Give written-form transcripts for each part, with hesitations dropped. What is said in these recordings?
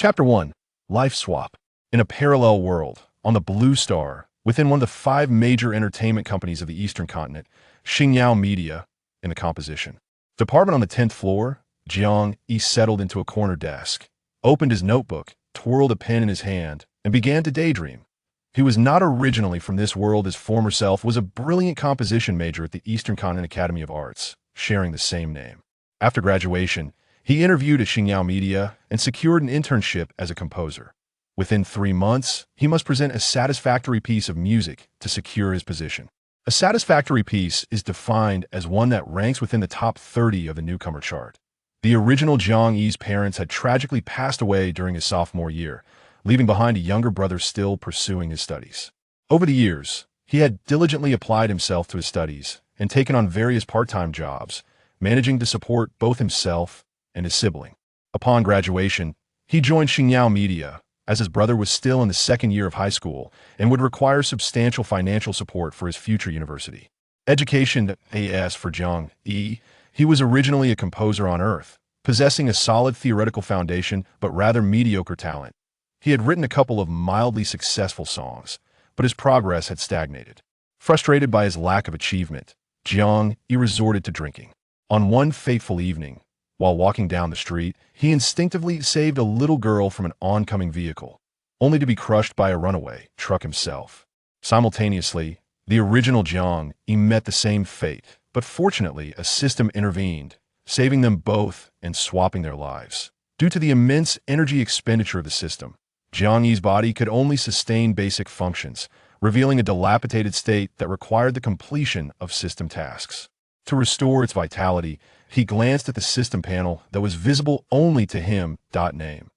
Chapter 1. Life Swap. In a parallel world, on the Blue Star, within one of the 5 major entertainment companies of the Eastern Continent, Xingyao Media, in the composition department on the 10th floor, Jiang Yi settled into a corner desk, opened his notebook, twirled a pen in his hand, and began to daydream. He was not originally from this world. His former self was a brilliant composition major at the Eastern Continent Academy of Arts, sharing the same name. After graduation, he interviewed at Xingyao Media and secured an internship as a composer. Within 3 months, he must present a satisfactory piece of music to secure his position. A satisfactory piece is defined as one that ranks within the top 30 of the newcomer chart. The original Jiang Yi's parents had tragically passed away during his sophomore year, leaving behind a younger brother still pursuing his studies. Over the years, he had diligently applied himself to his studies and taken on various part-time jobs, managing to support both himself and his sibling. Upon graduation, he joined Xingyao Media, as his brother was still in the 2nd year of high school and would require substantial financial support for his future university. Education AS for Jiang Yi. He was originally a composer on Earth, possessing a solid theoretical foundation but rather mediocre talent. He had written a couple of mildly successful songs, but his progress had stagnated. Frustrated by his lack of achievement, Jiang Yi resorted to drinking. On one fateful evening, while walking down the street, he instinctively saved a little girl from an oncoming vehicle, only to be crushed by a runaway truck himself. Simultaneously, the original Jiang Yi met the same fate, but fortunately a system intervened, saving them both and swapping their lives. Due to the immense energy expenditure of the system, Jiang Yi's body could only sustain basic functions, revealing a dilapidated state that required the completion of system tasks. To restore its vitality, he glanced at the system panel that was visible only to him. Name: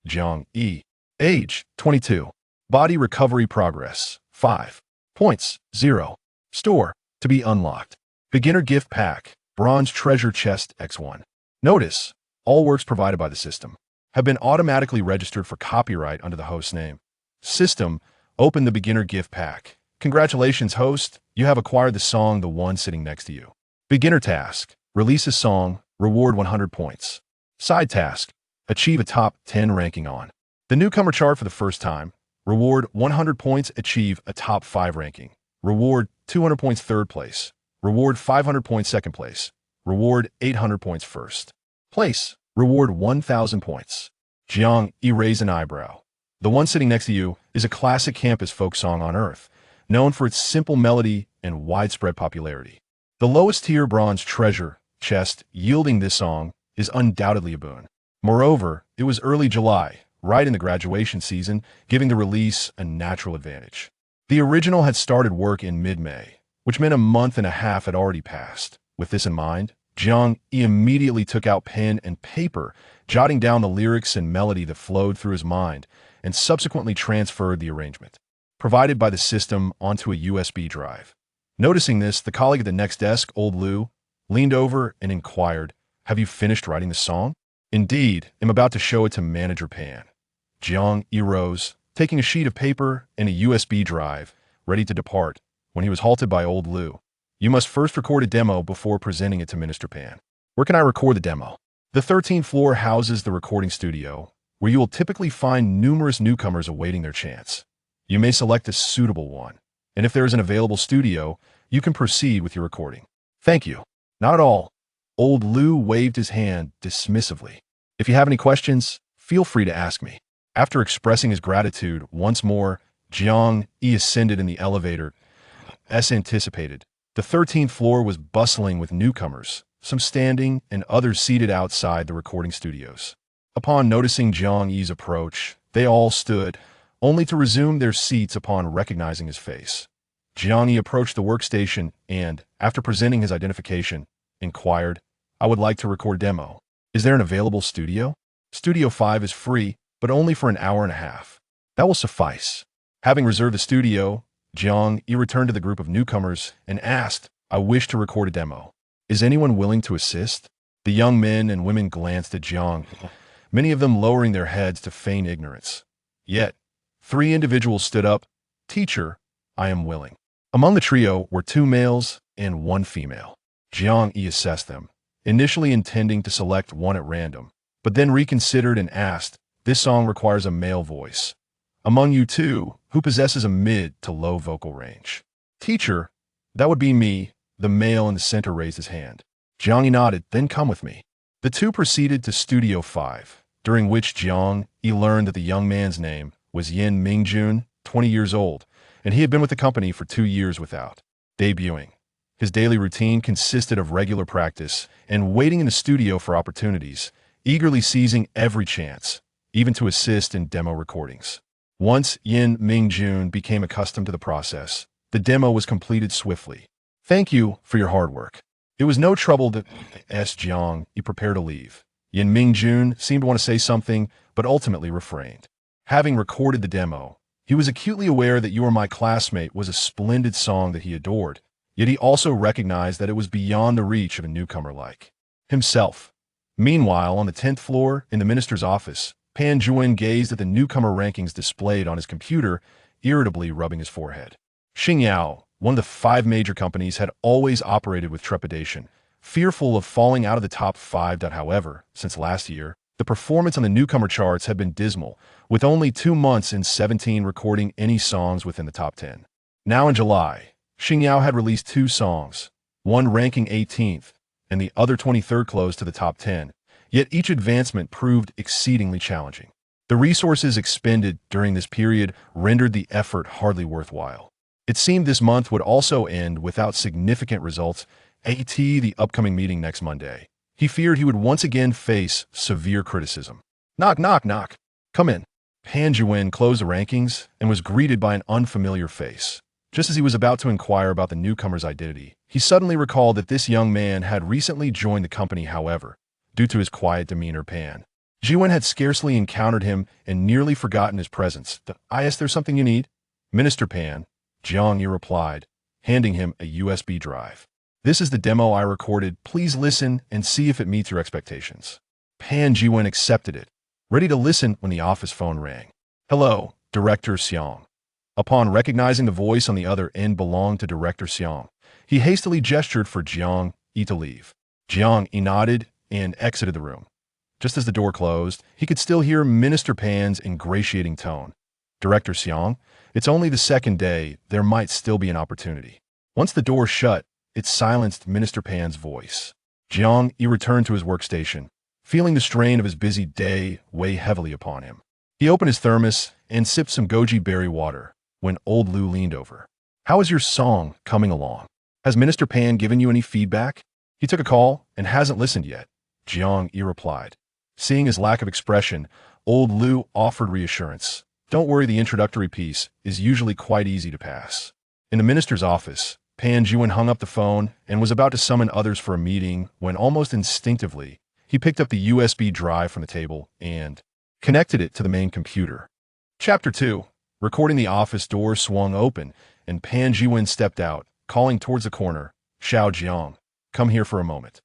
Jiang Yi. Age: 22. Body recovery progress: 5 points. 0. Store: to be unlocked. Beginner gift pack: bronze treasure chest X1. Notice: all works provided by the system have been automatically registered for copyright under the host name. System: open the beginner gift pack. Congratulations, host, you have acquired the song The One Sitting Next to You. Beginner task: release a song, reward 100 points. Side task: achieve a top 10 ranking on the newcomer chart for the first time. Reward 100 points, achieve a top 5 ranking. Reward 200 points third place. Reward 500 points second place. Reward 800 points first place. Reward 1,000 points. Jiang Yi raised an eyebrow. The One Sitting Next to You is a classic campus folk song on Earth, known for its simple melody and widespread popularity. The lowest tier bronze treasure chest yielding this song is undoubtedly a boon. Moreover, it was early July, right in the graduation season, giving the release a natural advantage. The original had started work in mid-May, which meant a month and a half had already passed. With this in mind, Jiang Yi immediately took out pen and paper, jotting down the lyrics and melody that flowed through his mind, and subsequently transferred the arrangement provided by the system onto a USB drive. Noticing this, the colleague at the next desk, old Lu, leaned over and inquired, "Have you finished writing the song?" "Indeed, I'm about to show it to Manager Pan." Jiang Yi rose, taking a sheet of paper and a USB drive, ready to depart, when he was halted by old Lu. "You must first record a demo before presenting it to Minister Pan." "Where can I record the demo?" "The 13th floor houses the recording studio, where you will typically find numerous newcomers awaiting their chance. You may select a suitable one, and if there is an available studio, you can proceed with your recording." "Thank you." "Not at all." Old Lu waved his hand dismissively. "If you have any questions, feel free to ask me." After expressing his gratitude once more, Jiang Yi ascended in the elevator. As anticipated, the 13th floor was bustling with newcomers, some standing and others seated outside the recording studios. Upon noticing Jiang Yi's approach, they all stood, only to resume their seats upon recognizing his face. Jiang Yi approached the workstation and, after presenting his identification, inquired, "I would like to record a demo. Is there an available studio?" "Studio 5 is free, but only for an hour and a half." "That will suffice." Having reserved the studio, Jiang Yi returned to the group of newcomers and asked, "I wish to record a demo. Is anyone willing to assist?" The young men and women glanced at Jiang, many of them lowering their heads to feign ignorance. Yet, 3 individuals stood up. "Teacher, I am willing." Among the trio were 2 males and 1 female. Jiang Yi assessed them, initially intending to select one at random, but then reconsidered and asked, This song requires a male voice. Among you two, who possesses a mid to low vocal range? Teacher, that would be me. The male in the center raised his hand. Jiang Yi nodded, then come with me. The two proceeded to Studio 5, during which Jiang Yi learned that the young man's name was Yin Mingjun, 20 years old, and he had been with the company for 2 years without debuting. His daily routine consisted of regular practice and waiting in the studio for opportunities, eagerly seizing every chance, even to assist in demo recordings. Once Yin Mingjun became accustomed to the process, the demo was completed swiftly. Thank you for your hard work. It was no trouble to Jiang Yi prepared to leave. Yin Mingjun seemed to want to say something, but ultimately refrained. Having recorded the demo, he was acutely aware that You Are My Classmate was a splendid song that he adored, yet he also recognized that it was beyond the reach of a newcomer like himself. Meanwhile, on the 10th floor, in the minister's office, Pan Juin gazed at the newcomer rankings displayed on his computer, irritably rubbing his forehead. Xingyao, one of the 5 major companies, had always operated with trepidation, fearful of falling out of the top 5. However, since last year, the performance on the newcomer charts had been dismal, with only 2 months in 17 recording any songs within the top 10. Now in July, Xingyao had released 2 songs, one ranking 18th, and the other 23rd close to the top 10, yet each advancement proved exceedingly challenging. The resources expended during this period rendered the effort hardly worthwhile. It seemed this month would also end without significant results, the upcoming meeting next Monday. He feared he would once again face severe criticism. Knock, knock, knock. Come in. Pan Juin closed the rankings and was greeted by an unfamiliar face. Just as he was about to inquire about the newcomer's identity, he suddenly recalled that this young man had recently joined the company. However, due to his quiet demeanor, Pan Juin had scarcely encountered him and nearly forgotten his presence. I asked, there's something you need? Minister Pan, Jiang Yi replied, handing him a USB drive. This is the demo I recorded. Please listen and see if it meets your expectations. Pan Juin accepted it, ready to listen when the office phone rang. Hello, Director Xiang. Upon recognizing the voice on the other end belonged to Director Xiang, he hastily gestured for Jiang Yi to leave. Jiang Yi nodded and exited the room. Just as the door closed, he could still hear Minister Pan's ingratiating tone. Director Xiang, it's only the 2nd day. There might still be an opportunity. Once the door shut, it silenced Minister Pan's voice. Jiang Yi returned to his workstation, feeling the strain of his busy day weigh heavily upon him. He opened his thermos and sipped some goji berry water when old Lu leaned over. How is your song coming along? Has Minister Pan given you any feedback? He took a call and hasn't listened yet, Jiang Yi replied. Seeing his lack of expression, old Lu offered reassurance. Don't worry, the introductory piece is usually quite easy to pass. In the minister's office, Pan Juin hung up the phone and was about to summon others for a meeting when almost instinctively, he picked up the USB drive from the table and connected it to the main computer. Chapter 2. Recording. The office door swung open and Pan Juin stepped out, calling towards the corner, Xiao Jiang, come here for a moment.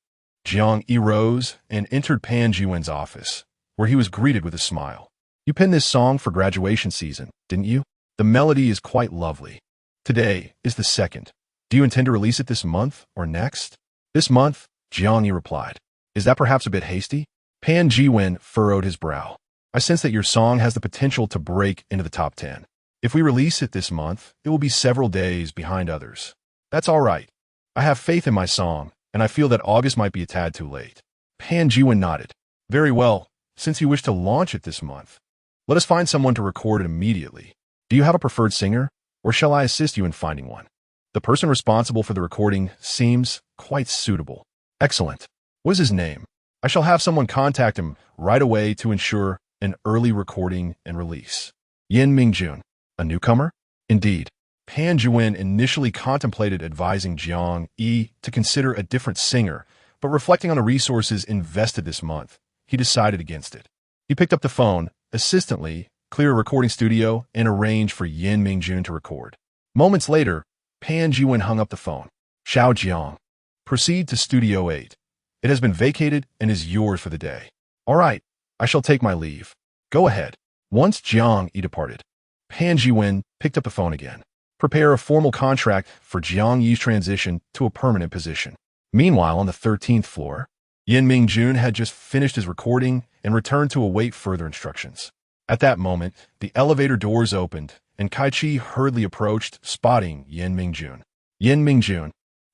Jiang Yi rose and entered Pan Juin's office, where he was greeted with a smile. You penned this song for graduation season, didn't you? The melody is quite lovely. Today is the 2nd. Do you intend to release it this month or next? This month, Jiang Yi replied. Is that perhaps a bit hasty? Pan Juin furrowed his brow. I sense that your song has the potential to break into the top 10. If we release it this month, it will be several days behind others. That's all right. I have faith in my song, and I feel that August might be a tad too late. Pan Juin nodded. Very well, since you wish to launch it this month, let us find someone to record it immediately. Do you have a preferred singer, or shall I assist you in finding one? The person responsible for the recording seems quite suitable. Excellent. What is his name? I shall have someone contact him right away to ensure an early recording and release. Yin Mingjun, a newcomer? Indeed. Pan Juin initially contemplated advising Jiang Yi to consider a different singer, but reflecting on the resources invested this month, he decided against it. He picked up the phone, assistantly clear a recording studio, and arrange for Yin Mingjun to record. Moments later, Pan Juin hung up the phone. Xiao Jiang, proceed to Studio 8. It has been vacated and is yours for the day. All right, I shall take my leave. Go ahead. Once Jiang Yi departed, Pan Juin picked up the phone again. Prepare a formal contract for Jiang Yi's transition to a permanent position. Meanwhile, on the 13th floor, Yin Mingjun had just finished his recording and returned to await further instructions. At that moment, the elevator doors opened, and Kai-Chi hurriedly approached, spotting Yin Mingjun. Yin Mingjun,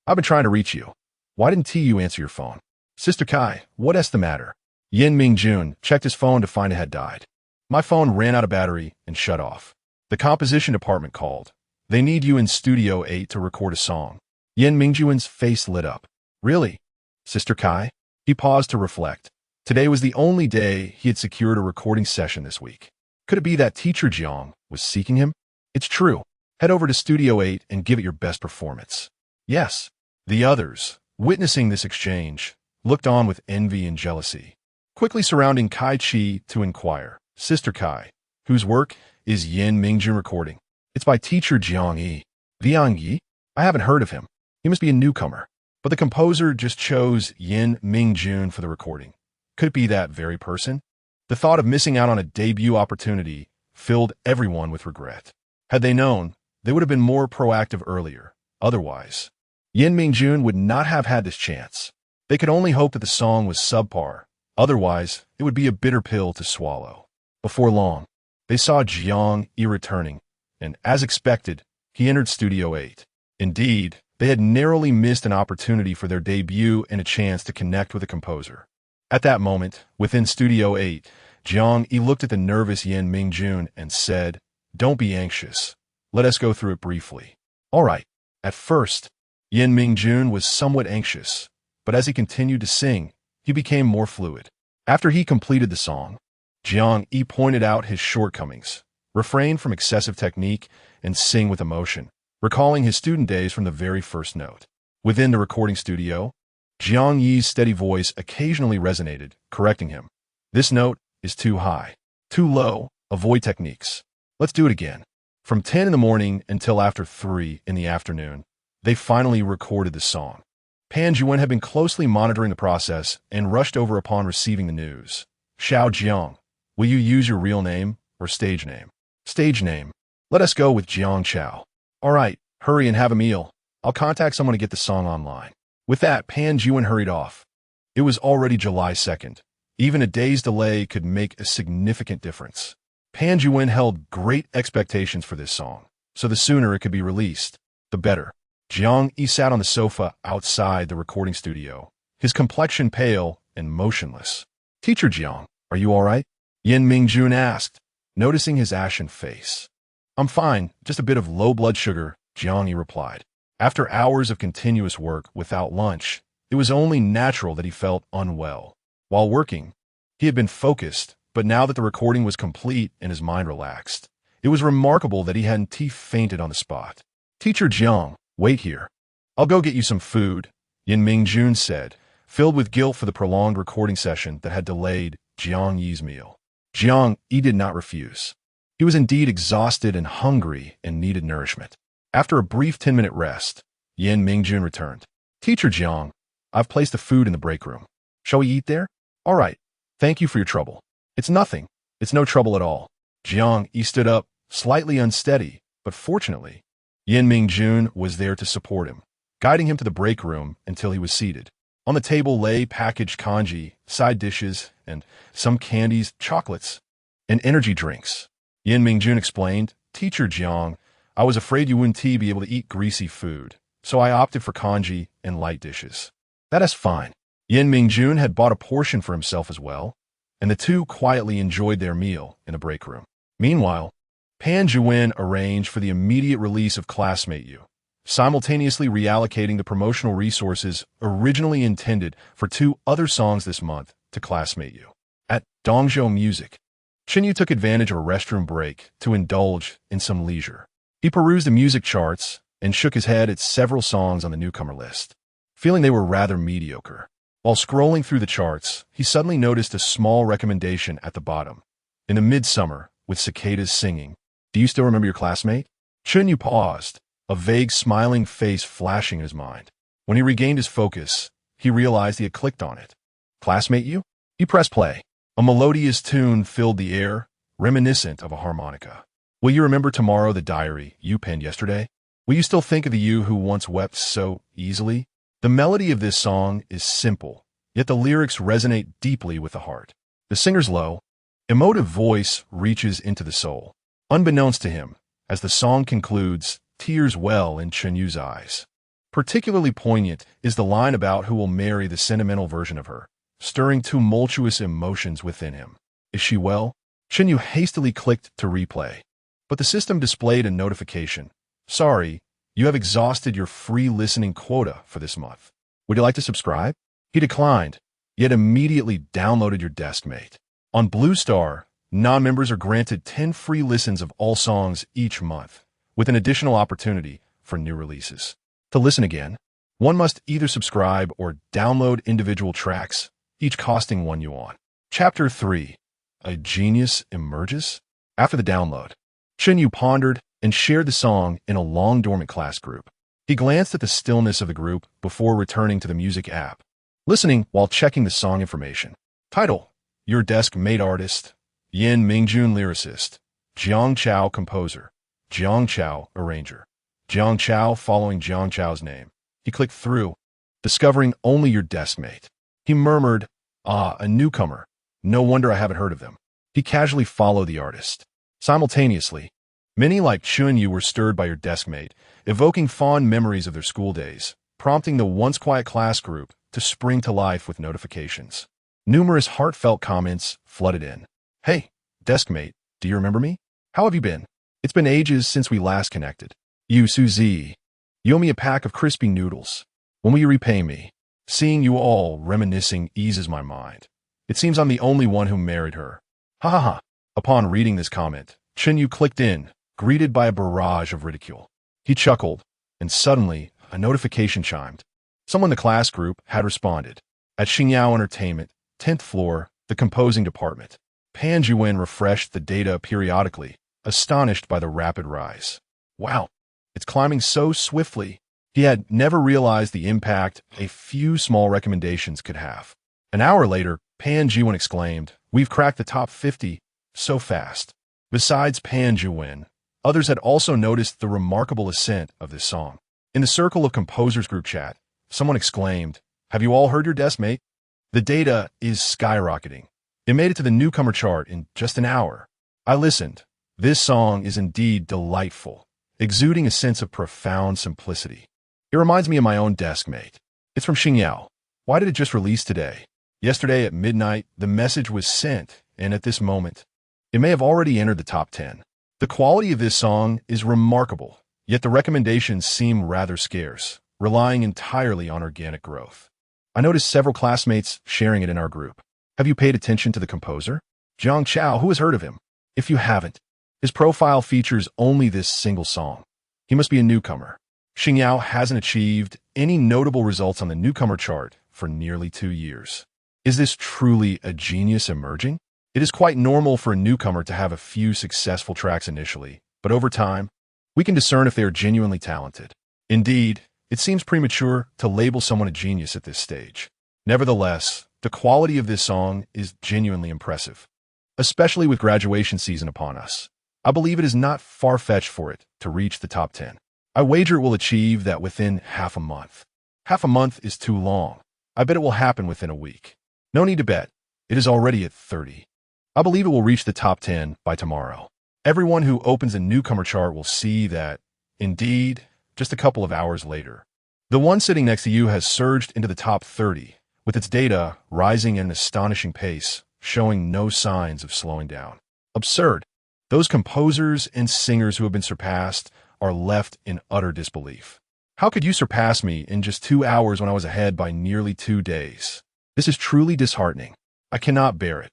I've been trying to reach you. Why didn't you answer your phone? Sister Kai, what's the matter? Yin Mingjun checked his phone to find it had died. My phone ran out of battery and shut off. The composition department called. They need you in Studio 8 to record a song. Yin Mingjun's face lit up. Really? Sister Kai? He paused to reflect. Today was the only day he had secured a recording session this week. Could it be that teacher Jiang was seeking him? It's true. Head over to Studio 8 and give it your best performance. Yes. The others, witnessing this exchange, looked on with envy and jealousy, quickly surrounding Kai-Chi to inquire. Sister Kai, whose work is Yin Mingjun recording? It's by teacher Jiang Yi. Jiang Yi? I haven't heard of him. He must be a newcomer. But the composer just chose Yin Mingjun for the recording. Could it be that very person? The thought of missing out on a debut opportunity filled everyone with regret. Had they known, they would have been more proactive earlier. Otherwise, Yin Mingjun would not have had this chance. They could only hope that the song was subpar. Otherwise, it would be a bitter pill to swallow. Before long, they saw Jiang Yi returning, and as expected, he entered Studio 8. Indeed, they had narrowly missed an opportunity for their debut and a chance to connect with the composer. At that moment, within Studio 8, Jiang Yi looked at the nervous Yin Mingjun and said, "Don't be anxious. Let us go through it briefly." All right. At first, Yin Mingjun was somewhat anxious, but as he continued to sing, he became more fluid. After he completed the song, Jiang Yi pointed out his shortcomings, refrained from excessive technique, and sing with emotion, recalling his student days from the very first note. Within the recording studio, Jiang Yi's steady voice occasionally resonated, correcting him. This note is too high. Too low. Avoid techniques. Let's do it again. From 10 in the morning until after 3 in the afternoon, they finally recorded the song. Pan Juwen had been closely monitoring the process and rushed over upon receiving the news. Xiao Jiang, will you use your real name or stage name? Stage name. Let us go with Jiang Chao. All right, hurry and have a meal. I'll contact someone to get the song online. With that, Pan Juwen hurried off. It was already July 2nd. Even a day's delay could make a significant difference. Pan Juwen held great expectations for this song, so the sooner it could be released, the better. Jiang Yi sat on the sofa outside the recording studio, his complexion pale and motionless. Teacher Jiang, are you all right? Yin Mingjun asked, noticing his ashen face. I'm fine, just a bit of low blood sugar, Jiang Yi replied. After hours of continuous work without lunch, it was only natural that he felt unwell. While working, he had been focused, but now that the recording was complete and his mind relaxed, it was remarkable that he hadn't fainted on the spot. Teacher Jiang, wait here. I'll go get you some food, Yin Mingjun said, filled with guilt for the prolonged recording session that had delayed Jiang Yi's meal. Jiang Yi did not refuse. He was indeed exhausted and hungry and needed nourishment. After a brief 10-minute rest, Yin Mingjun returned. Teacher Jiang, I've placed the food in the break room. Shall we eat there? All right. Thank you for your trouble. It's nothing. It's no trouble at all. Jiang Yi stood up, slightly unsteady, but fortunately, Yin Mingjun was there to support him, guiding him to the break room until he was seated. On the table lay packaged congee, side dishes, and some candies, chocolates, and energy drinks. Yin Mingjun explained, Teacher Jiang, I was afraid you wouldn't be able to eat greasy food, so I opted for congee and light dishes. That is fine. Yin Mingjun had bought a portion for himself as well, and the two quietly enjoyed their meal in a break room. Meanwhile, Pan Juwen arranged for the immediate release of Classmate You, simultaneously reallocating the promotional resources originally intended for 2 other songs this month to Classmate You. At Dongzhou Music, Chenyu took advantage of a restroom break to indulge in some leisure. He perused the music charts and shook his head at several songs on the newcomer list, feeling they were rather mediocre. While scrolling through the charts, he suddenly noticed a small recommendation at the bottom. In the midsummer, with cicadas singing, do you still remember your classmate? Chenyu paused, a vague smiling face flashing in his mind. When he regained his focus, he realized he had clicked on it. Classmate You? He pressed play. A melodious tune filled the air, reminiscent of a harmonica. Will you remember tomorrow the diary you penned yesterday? Will you still think of the you who once wept so easily? The melody of this song is simple, yet the lyrics resonate deeply with the heart. The singer's low, emotive voice reaches into the soul. Unbeknownst to him, as the song concludes, tears well in Jiang Yi's eyes. Particularly poignant is the line about who will marry the sentimental version of her, stirring tumultuous emotions within him. Is she well? Jiang Yi hastily clicked to replay, but the system displayed a notification. Sorry, you have exhausted your free listening quota for this month. Would you like to subscribe? He declined, yet immediately downloaded your Deskmate. On Blue Star, non-members are granted 10 free listens of all songs each month, with an additional opportunity for new releases. To listen again, one must either subscribe or download individual tracks, each costing yuan. Chapter 3. A Genius Emerges? After the download, Jiang Yi pondered and shared the song in a long-dormant class group. He glanced at the stillness of the group before returning to the music app, listening while checking the song information. Title: Your Deskmate Artist, Yin Mingjun Lyricist, Jiang Chao Composer, Jiang Chao Arranger, Jiang Chao following Jiang Chao's name. He clicked through, discovering only your Deskmate. He murmured, "Ah, a newcomer. No wonder I haven't heard of them." He casually followed the artist. Simultaneously, many like Jiang Yi were stirred by your Deskmate, evoking fond memories of their school days, prompting the once quiet class group to spring to life with notifications. Numerous heartfelt comments flooded in. "Hey, Deskmate, do you remember me? How have you been? It's been ages since we last connected. You, Suzy, you owe me a pack of crispy noodles. When will you repay me? Seeing you all reminiscing eases my mind. It seems I'm the only one who married her. Ha ha ha." Upon reading this comment, Jiang Yi clicked in, greeted by a barrage of ridicule. He chuckled, and suddenly a notification chimed. Someone in the class group had responded. At Xingyao Entertainment, 10th floor, the composing department. Pan Juwen refreshed the data periodically, astonished by the rapid rise. Wow, it's climbing so swiftly. He had never realized the impact a few small recommendations could have. An hour later, Pan Juwen exclaimed, "We've cracked the top 50 so fast." Besides Pan Juwen, others had also noticed the remarkable ascent of this song. In the circle of composers group chat, someone exclaimed, "Have you all heard your Deskmate? The data is skyrocketing. It made it to the newcomer chart in just an hour. I listened. This song is indeed delightful, exuding a sense of profound simplicity. It reminds me of my own Deskmate. It's from Xingyao. Why did it just release today? Yesterday at midnight, the message was sent, and at this moment, it may have already entered the top 10. The quality of this song is remarkable, yet the recommendations seem rather scarce, relying entirely on organic growth. I noticed several classmates sharing it in our group. Have you paid attention to the composer? Jiang Chao, who has heard of him? If you haven't, his profile features only this single song. He must be a newcomer. Xingyao hasn't achieved any notable results on the newcomer chart for nearly 2 years. Is this truly a genius emerging? It is quite normal for a newcomer to have a few successful tracks initially, but over time, we can discern if they are genuinely talented. Indeed, it seems premature to label someone a genius at this stage. Nevertheless, the quality of this song is genuinely impressive, especially with graduation season upon us. I believe it is not far-fetched for it to reach the top 10. I wager it will achieve that within half a month. Half a month is too long. I bet it will happen within a week. No need to bet. It is already at 30. I believe it will reach the top 10 by tomorrow. Everyone who opens a newcomer chart will see that, indeed, just a couple of hours later, the one sitting next to you has surged into the top 30, with its data rising at an astonishing pace, showing no signs of slowing down. Absurd. Those composers and singers who have been surpassed are left in utter disbelief. How could you surpass me in just 2 hours when I was ahead by nearly 2 days? This is truly disheartening. I cannot bear it.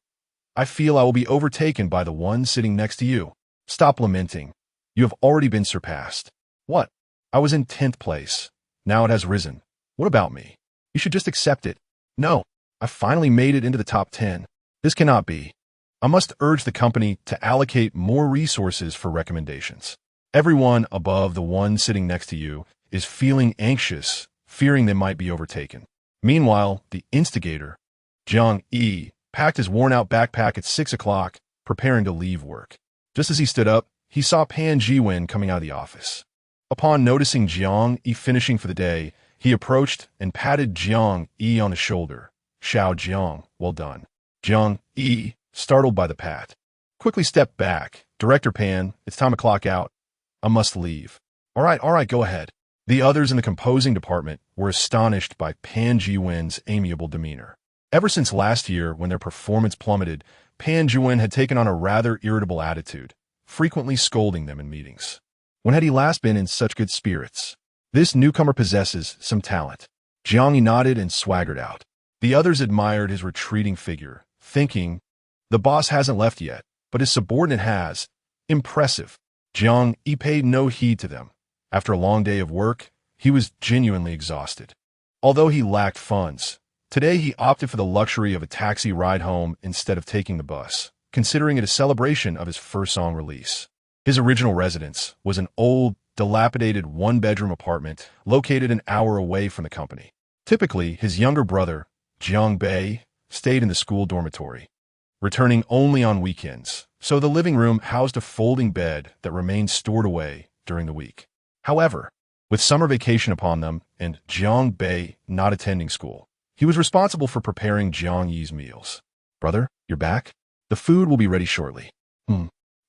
I feel I will be overtaken by the one sitting next to you. Stop lamenting. You have already been surpassed. What? I was in 10th place. Now it has risen. What about me? You should just accept it. No, I finally made it into the top 10. This cannot be. I must urge the company to allocate more resources for recommendations. Everyone above the one sitting next to you is feeling anxious, fearing they might be overtaken. Meanwhile, the instigator, Jiang Yi, packed his worn-out backpack at 6 o'clock, preparing to leave work. Just as he stood up, he saw Pan Jiwen coming out of the office. Upon noticing Jiang Yi finishing for the day, he approached and patted Jiang Yi on the shoulder, Xiao Jiang, well done. Jiang Yi, startled by the pat, quickly stepped back. Director Pan, it's time to clock out. I must leave. All right, go ahead. The others in the composing department were astonished by Pan Jiwen's amiable demeanor. Ever since last year, when their performance plummeted, Pan Jiwen had taken on a rather irritable attitude, frequently scolding them in meetings. When had he last been in such good spirits? This newcomer possesses some talent. Jiang Yi nodded and swaggered out. The others admired his retreating figure, thinking, the boss hasn't left yet, but his subordinate has. Impressive. Jiang Yi paid no heed to them. After a long day of work, he was genuinely exhausted. Although he lacked funds, today he opted for the luxury of a taxi ride home instead of taking the bus, considering it a celebration of his first song release. His original residence was an old, dilapidated one-bedroom apartment located an hour away from the company. Typically, his younger brother, Jiang Yi, stayed in the school dormitory, returning only on weekends, so the living room housed a folding bed that remained stored away during the week. However, with summer vacation upon them and Jiang Yi not attending school, he was responsible for preparing Jiang Yi's meals. Brother, you're back? The food will be ready shortly.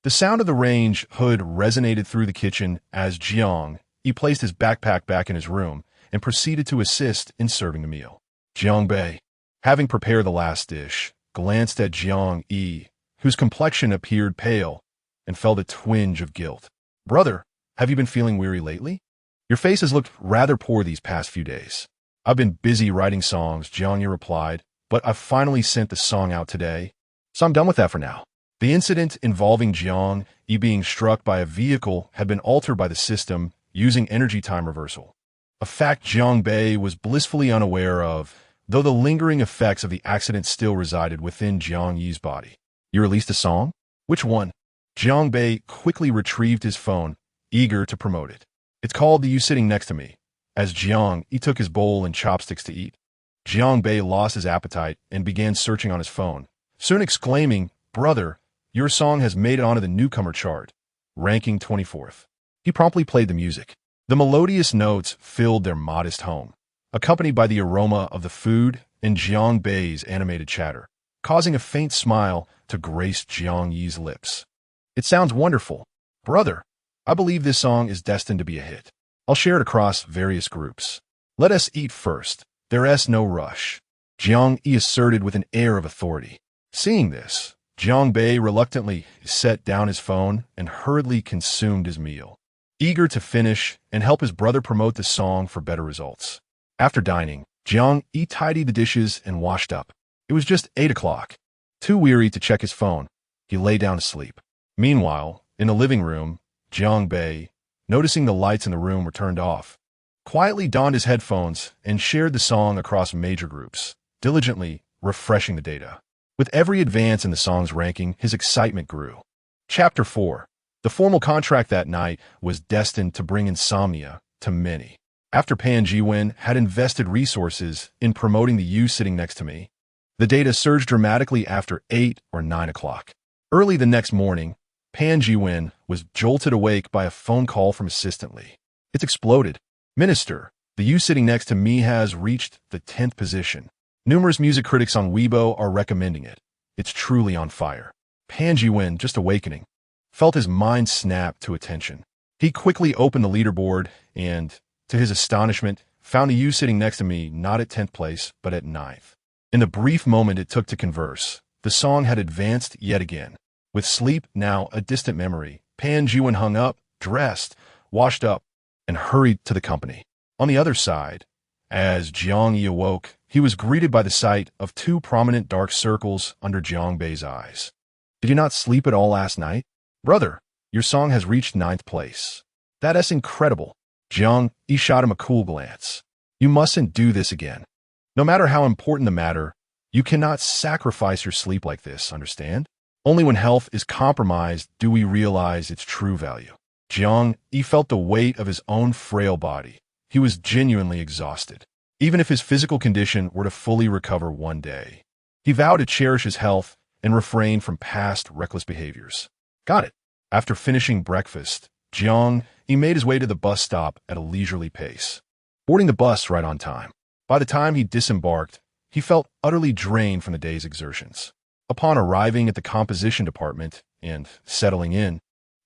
The sound of the range hood resonated through the kitchen as Jiang Yi placed his backpack back in his room and proceeded to assist in serving the meal. Jiang Yi, having prepared the last dish, glanced at Jiang Yi, whose complexion appeared pale, and felt a twinge of guilt. Brother, have you been feeling weary lately? Your face has looked rather poor these past few days. I've been busy writing songs, Jiang Yi replied, but I've finally sent the song out today, so I'm done with that for now. The incident involving Jiang Yi being struck by a vehicle had been altered by the system using energy time reversal, a fact Jiang Yi was blissfully unaware of, though the lingering effects of the accident still resided within Jiang Yi's body. You released a song? Which one? Jiang Yi quickly retrieved his phone, eager to promote it. It's called The You Sitting Next to Me. As Jiang Yi took his bowl and chopsticks to eat, Jiang Yi lost his appetite and began searching on his phone, soon exclaiming, Brother, your song has made it onto the newcomer chart, ranking 24th. He promptly played the music. The melodious notes filled their modest home, accompanied by the aroma of the food and Jiang Yi's animated chatter, causing a faint smile to grace Jiang Yi's lips. It sounds wonderful. Brother, I believe this song is destined to be a hit. I'll share it across various groups. Let us eat first. There's no rush. Jiang Yi asserted with an air of authority. Seeing this, Jiang Yi reluctantly set down his phone and hurriedly consumed his meal, eager to finish and help his brother promote the song for better results. After dining, Jiang Yi tidied the dishes and washed up. It was just 8 o'clock. Too weary to check his phone, he lay down to sleep. Meanwhile, in the living room, Jiang Yi, noticing the lights in the room were turned off, quietly donned his headphones and shared the song across major groups, diligently refreshing the data. With every advance in the song's ranking, his excitement grew. Chapter 4. The formal contract that night was destined to bring insomnia to many. After Pan Jiwen had invested resources in promoting The You Sitting Next to Me, the data surged dramatically after 8 or 9 o'clock. Early the next morning, Pan Jiwen was jolted awake by a phone call from Assistant Lee. It's exploded. Minister, The You Sitting Next to Me has reached the 10th position. Numerous music critics on Weibo are recommending it. It's truly on fire. Pan Jiwen, just awakening, felt his mind snap to attention. He quickly opened the leaderboard and, to his astonishment, found The You Sitting Next to Me not at 10th place, but at 9th. In the brief moment it took to converse, the song had advanced yet again. With sleep now a distant memory, Pan Jiwen hung up, dressed, washed up, and hurried to the company. On the other side, as Jiang Yi awoke, he was greeted by the sight of 2 prominent dark circles under Jiang Yi's eyes. Did you not sleep at all last night? Brother, your song has reached 9th place. That's incredible. Jiang Yi shot him a cool glance. You mustn't do this again. No matter how important the matter, you cannot sacrifice your sleep like this, understand? Only when health is compromised do we realize its true value. Jiang Yi felt the weight of his own frail body. He was genuinely exhausted, even if his physical condition were to fully recover one day. He vowed to cherish his health and refrain from past reckless behaviors. Got it. After finishing breakfast, Jiang Yi made his way to the bus stop at a leisurely pace, boarding the bus right on time. By the time he disembarked, he felt utterly drained from the day's exertions. Upon arriving at the composition department and settling in,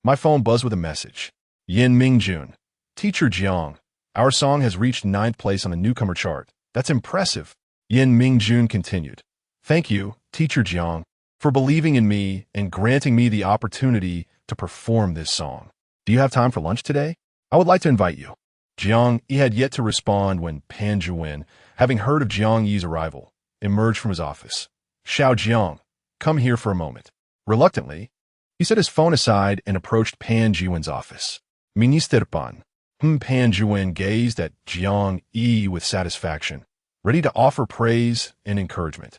my phone buzzed with a message. Yin Mingjun, Teacher Jiang, our song has reached 9th place on the newcomer chart. That's impressive. Yin Mingjun continued. Thank you, Teacher Jiang, for believing in me and granting me the opportunity to perform this song. Do you have time for lunch today? I would like to invite you. Jiang Yi had yet to respond when Pan Zhiwen, having heard of Jiang Yi's arrival, emerged from his office. Xiao Jiang, come here for a moment. Reluctantly, he set his phone aside and approached Pan Zhiwen's office. Minister Pan. Pan Zhiwen gazed at Jiang Yi with satisfaction, ready to offer praise and encouragement,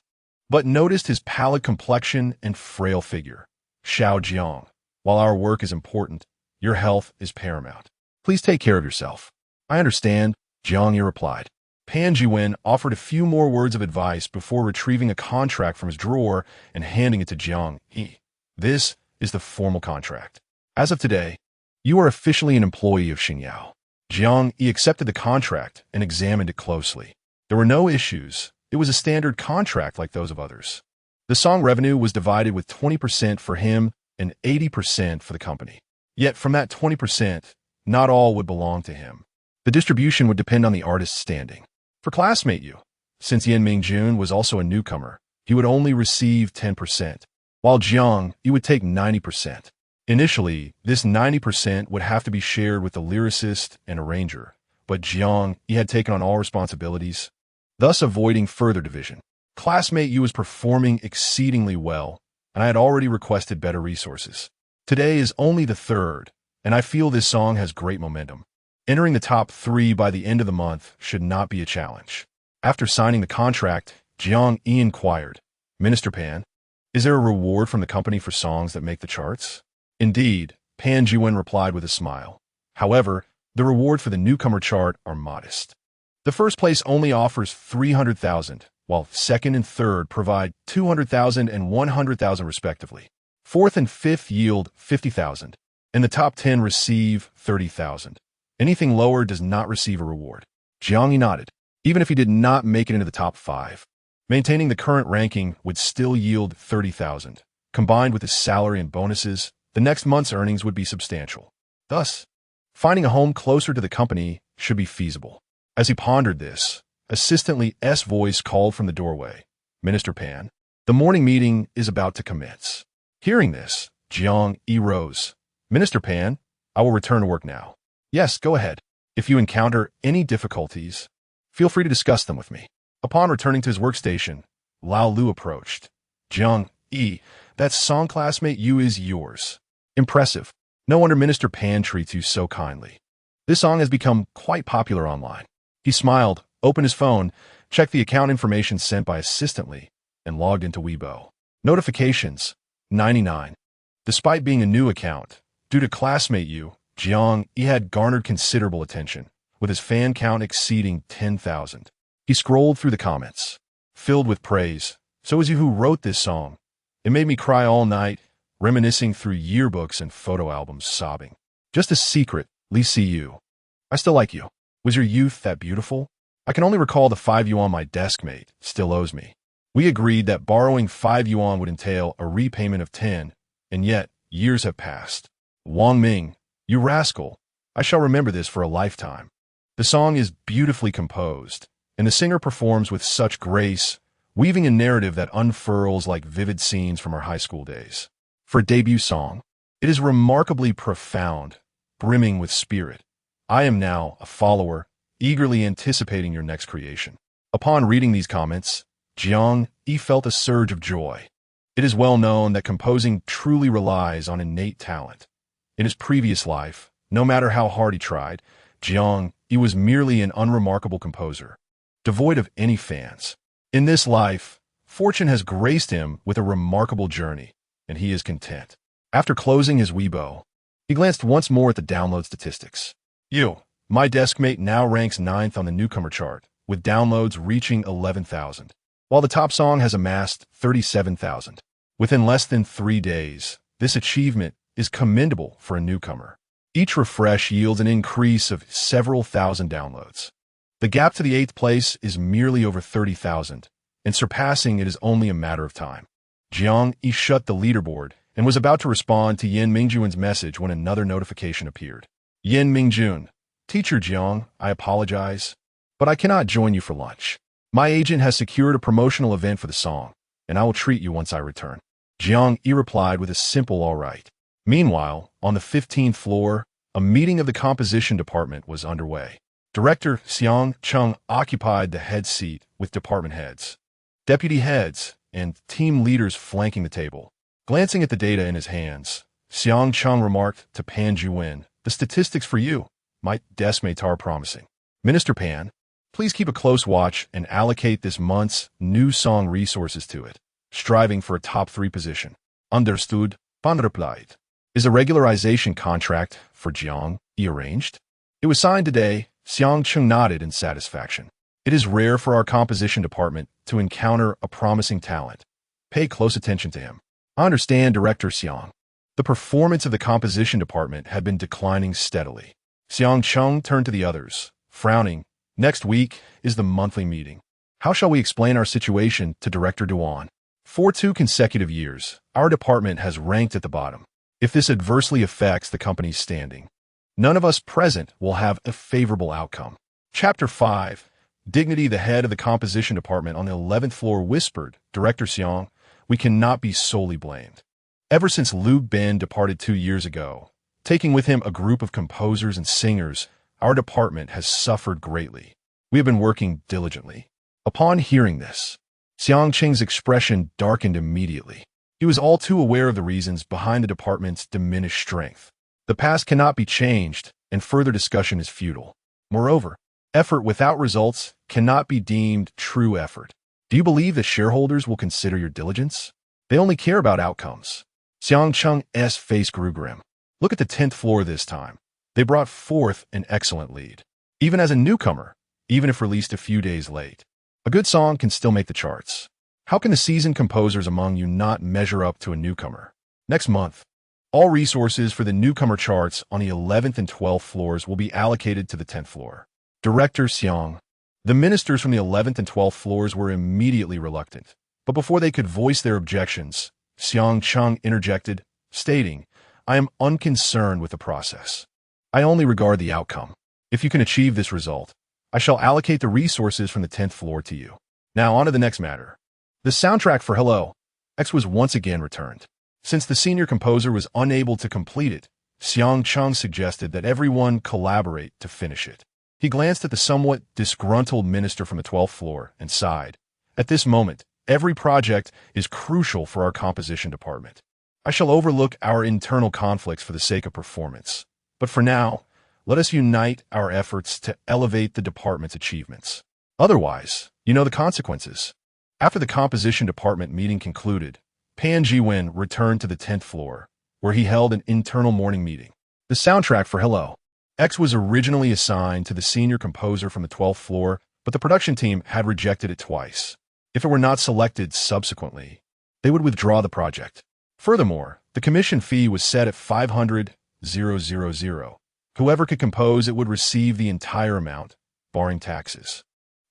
but noticed his pallid complexion and frail figure. Xiao Jiang, while our work is important, your health is paramount. Please take care of yourself. I understand, Jiang Yi replied. Pan Zhiwen offered a few more words of advice before retrieving a contract from his drawer and handing it to Jiang Yi. This is the formal contract. As of today, you are officially an employee of Xingyao. Jiang Yi accepted the contract and examined it closely. There were no issues. It was a standard contract like those of others. The song revenue was divided with 20% for him and 80% for the company. Yet from that 20%, not all would belong to him. The distribution would depend on the artist's standing. For Classmate You, since Yin Mingjun was also a newcomer, he would only receive 10%, while Jiang Yi would take 90%. Initially, this 90% would have to be shared with the lyricist and arranger, but Jiang Yi had taken on all responsibilities, thus avoiding further division. Classmate You was performing exceedingly well, and I had already requested better resources. Today is only the 3rd, and I feel this song has great momentum. Entering the top 3 by the end of the month should not be a challenge. After signing the contract, Jiang Yi inquired, Minister Pan, is there a reward from the company for songs that make the charts? Indeed, Pan Zhiwen replied with a smile. However, the reward for the newcomer chart are modest. The first place only offers 300,000, while 2nd and 3rd provide 200,000 and 100,000 respectively. 4th and 5th yield 50,000, and the top 10 receive 30,000. Anything lower does not receive a reward. Jiang Yi nodded. Even if he did not make it into the top 5, maintaining the current ranking would still yield 30,000. Combined with his salary and bonuses, the next month's earnings would be substantial. Thus, finding a home closer to the company should be feasible. As he pondered this, Assistant Li's voice called from the doorway. Minister Pan, the morning meeting is about to commence. Hearing this, Jiang Yi rose. Minister Pan, I will return to work now. Yes, go ahead. If you encounter any difficulties, feel free to discuss them with me. Upon returning to his workstation, Lao Lu approached. Jiang Yi, that song Classmate You is yours. Impressive. No wonder Minister Pan treats you so kindly. This song has become quite popular online. He smiled, opened his phone, checked the account information sent by Assistant Li, and logged into Weibo. Notifications, 99. Despite being a new account, due to Classmate You, Jiang Yi had garnered considerable attention, with his fan count exceeding 10,000. He scrolled through the comments, filled with praise. So is you who wrote this song. It made me cry all night, reminiscing through yearbooks and photo albums, sobbing. Just a secret, Li see you. I still like you. Was your youth that beautiful? I can only recall the 5 yuan my deskmate still owes me. We agreed that borrowing 5 yuan would entail a repayment of 10, and yet years have passed. Wang Ming, you rascal, I shall remember this for a lifetime. The song is beautifully composed, and the singer performs with such grace, weaving a narrative that unfurls like vivid scenes from our high school days. For a debut song, it is remarkably profound, brimming with spirit. I am now a follower, eagerly anticipating your next creation. Upon reading these comments, Jiang Yi felt a surge of joy. It is well known that composing truly relies on innate talent. In his previous life, no matter how hard he tried, Jiang Yi was merely an unremarkable composer, devoid of any fans. In this life, fortune has graced him with a remarkable journey, and he is content. After closing his Weibo, he glanced once more at the download statistics. My Deskmate now ranks 9th on the newcomer chart, with downloads reaching 11,000, while the top song has amassed 37,000. Within less than 3 days, this achievement is commendable for a newcomer. Each refresh yields an increase of several thousand downloads. The gap to the 8th place is merely over 30,000, and surpassing it is only a matter of time. Jiang Yi shut the leaderboard and was about to respond to Yin Mingjun's message when another notification appeared. Yin Mingjun, Teacher Jiang, I apologize, but I cannot join you for lunch. My agent has secured a promotional event for the song, and I will treat you once I return. Jiang Yi replied with a simple all right. Meanwhile, on the 15th floor, a meeting of the composition department was underway. Director Xiang Cheng occupied the head seat with department heads, deputy heads, and team leaders flanking the table. Glancing at the data in his hands, Xiang Cheng remarked to Pan Juwen, the statistics for you, My Deskmate, are promising. Minister Pan, please keep a close watch and allocate this month's new song resources to it, striving for a top 3 position. Understood, Pan replied. Is a regularization contract for Jiang Yi arranged? It was signed today. Xiang Cheng nodded in satisfaction. It is rare for our composition department to encounter a promising talent. Pay close attention to him. I understand, Director Xiang. The performance of the composition department had been declining steadily. Xiang Cheng turned to the others, frowning. Next week is the monthly meeting. How shall we explain our situation to Director Duan? For 2 consecutive years, our department has ranked at the bottom. If this adversely affects the company's standing, none of us present will have a favorable outcome. Chapter 5. Dignity. The head of the composition department on the 11th floor whispered, Director Xiang, we cannot be solely blamed. Ever since Liu Ben departed 2 years ago, taking with him a group of composers and singers, our department has suffered greatly. We have been working diligently. Upon hearing this, Xiang Cheng's expression darkened immediately. He was all too aware of the reasons behind the department's diminished strength. The past cannot be changed, and further discussion is futile. Moreover, effort without results cannot be deemed true effort. Do you believe that shareholders will consider your diligence? They only care about outcomes. Xiang Cheng's face grew grim. Look at the 10th floor this time. They brought forth an excellent lead. Even as a newcomer, even if released a few days late, a good song can still make the charts. How can the seasoned composers among you not measure up to a newcomer? Next month, all resources for the newcomer charts on the 11th and 12th floors will be allocated to the 10th floor. Director Xiang. The ministers from the 11th and 12th floors were immediately reluctant, but before they could voice their objections, Xiang Cheng interjected, stating, I am unconcerned with the process. I only regard the outcome. If you can achieve this result, I shall allocate the resources from the 10th floor to you. Now on to the next matter. The soundtrack for Hello X was once again returned. Since the senior composer was unable to complete it, Xiang Cheng suggested that everyone collaborate to finish it. He glanced at the somewhat disgruntled minister from the 12th floor and sighed. At this moment, every project is crucial for our composition department. I shall overlook our internal conflicts for the sake of performance. But for now, let us unite our efforts to elevate the department's achievements. Otherwise, you know the consequences. After the composition department meeting concluded, Pan Jiwen returned to the 10th floor, where he held an internal morning meeting. The soundtrack for Hello X was originally assigned to the senior composer from the 12th floor, but the production team had rejected it twice. If it were not selected subsequently, they would withdraw the project. Furthermore, the commission fee was set at 500,000. Whoever could compose it would receive the entire amount, barring taxes.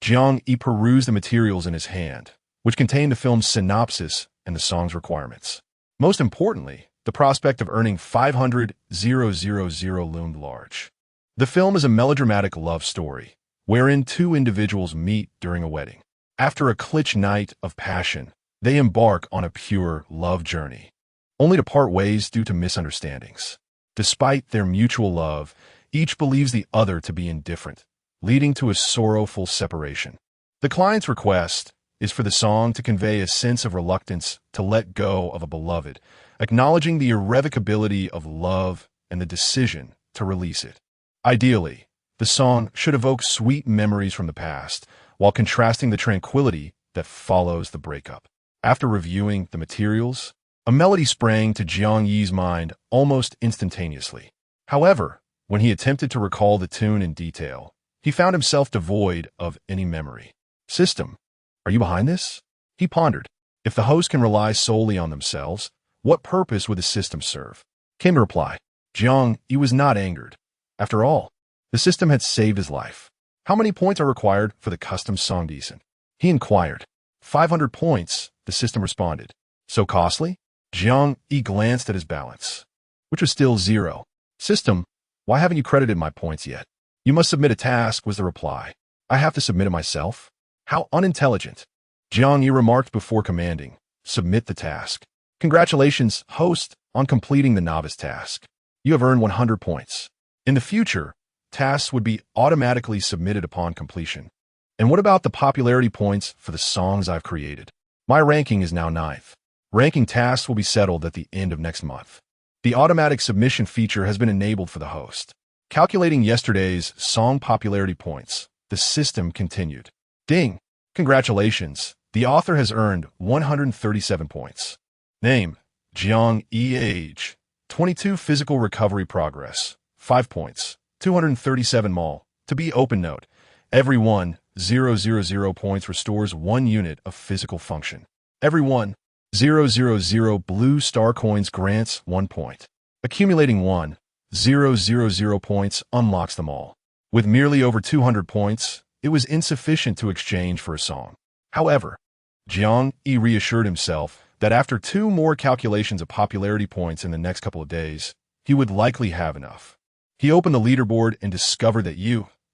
Jiang Yi perused the materials in his hand, which contained the film's synopsis and the song's requirements. Most importantly, the prospect of earning 500,000 loomed large. The film is a melodramatic love story, wherein 2 individuals meet during a wedding. After a cliché night of passion, they embark on a pure love journey, only to part ways due to misunderstandings. Despite their mutual love, each believes the other to be indifferent, leading to a sorrowful separation. The client's request is for the song to convey a sense of reluctance to let go of a beloved, acknowledging the irrevocability of love and the decision to release it. Ideally, the song should evoke sweet memories from the past, while contrasting the tranquility that follows the breakup. After reviewing the materials, a melody sprang to Jiang Yi's mind almost instantaneously. However, when he attempted to recall the tune in detail, he found himself devoid of any memory. System, are you behind this? He pondered. If the host can rely solely on themselves, what purpose would the system serve? Came the reply. Jiang Yi was not angered. After all, the system had saved his life. How many points are required for the custom song decent? He inquired. 500 points, the system responded. So costly? Jiang Yi glanced at his balance, which was still 0. System, why haven't you credited my points yet? You must submit a task, was the reply. I have to submit it myself? How unintelligent. Jiang Yi remarked before commanding, submit the task. Congratulations, host, on completing the novice task. You have earned 100 points. In the future, tasks would be automatically submitted upon completion. And what about the popularity points for the songs I've created? My ranking is now 9th. Ranking tasks will be settled at the end of next month. The automatic submission feature has been enabled for the host. Calculating yesterday's song popularity points, the system continued. Ding! Congratulations, the author has earned 137 points. Name, Jiang Yi. Age, 22. Physical recovery progress, 5 points. 237 mol. To be open note, every 1,000 points restores 1 unit of physical function. Every 1,000 blue star coins grants 1 point. Accumulating 1,000 points unlocks them all. With merely over 200 points, it was insufficient to exchange for a song. However, Jiang Yi reassured himself that after 2 more calculations of popularity points in the next couple of days, he would likely have enough. He opened the leaderboard and discovered that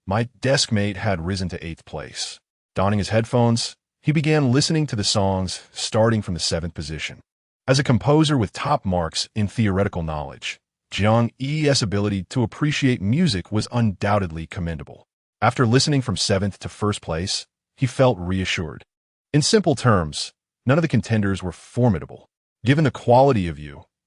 My Deskmate, had risen to 8th place. Donning his headphones, he began listening to the songs starting from the 7th position. As a composer with top marks in theoretical knowledge, Jiang Yi's ability to appreciate music was undoubtedly commendable. After listening from 7th to 1st place, he felt reassured. In simple terms, none of the contenders were formidable. Given the quality of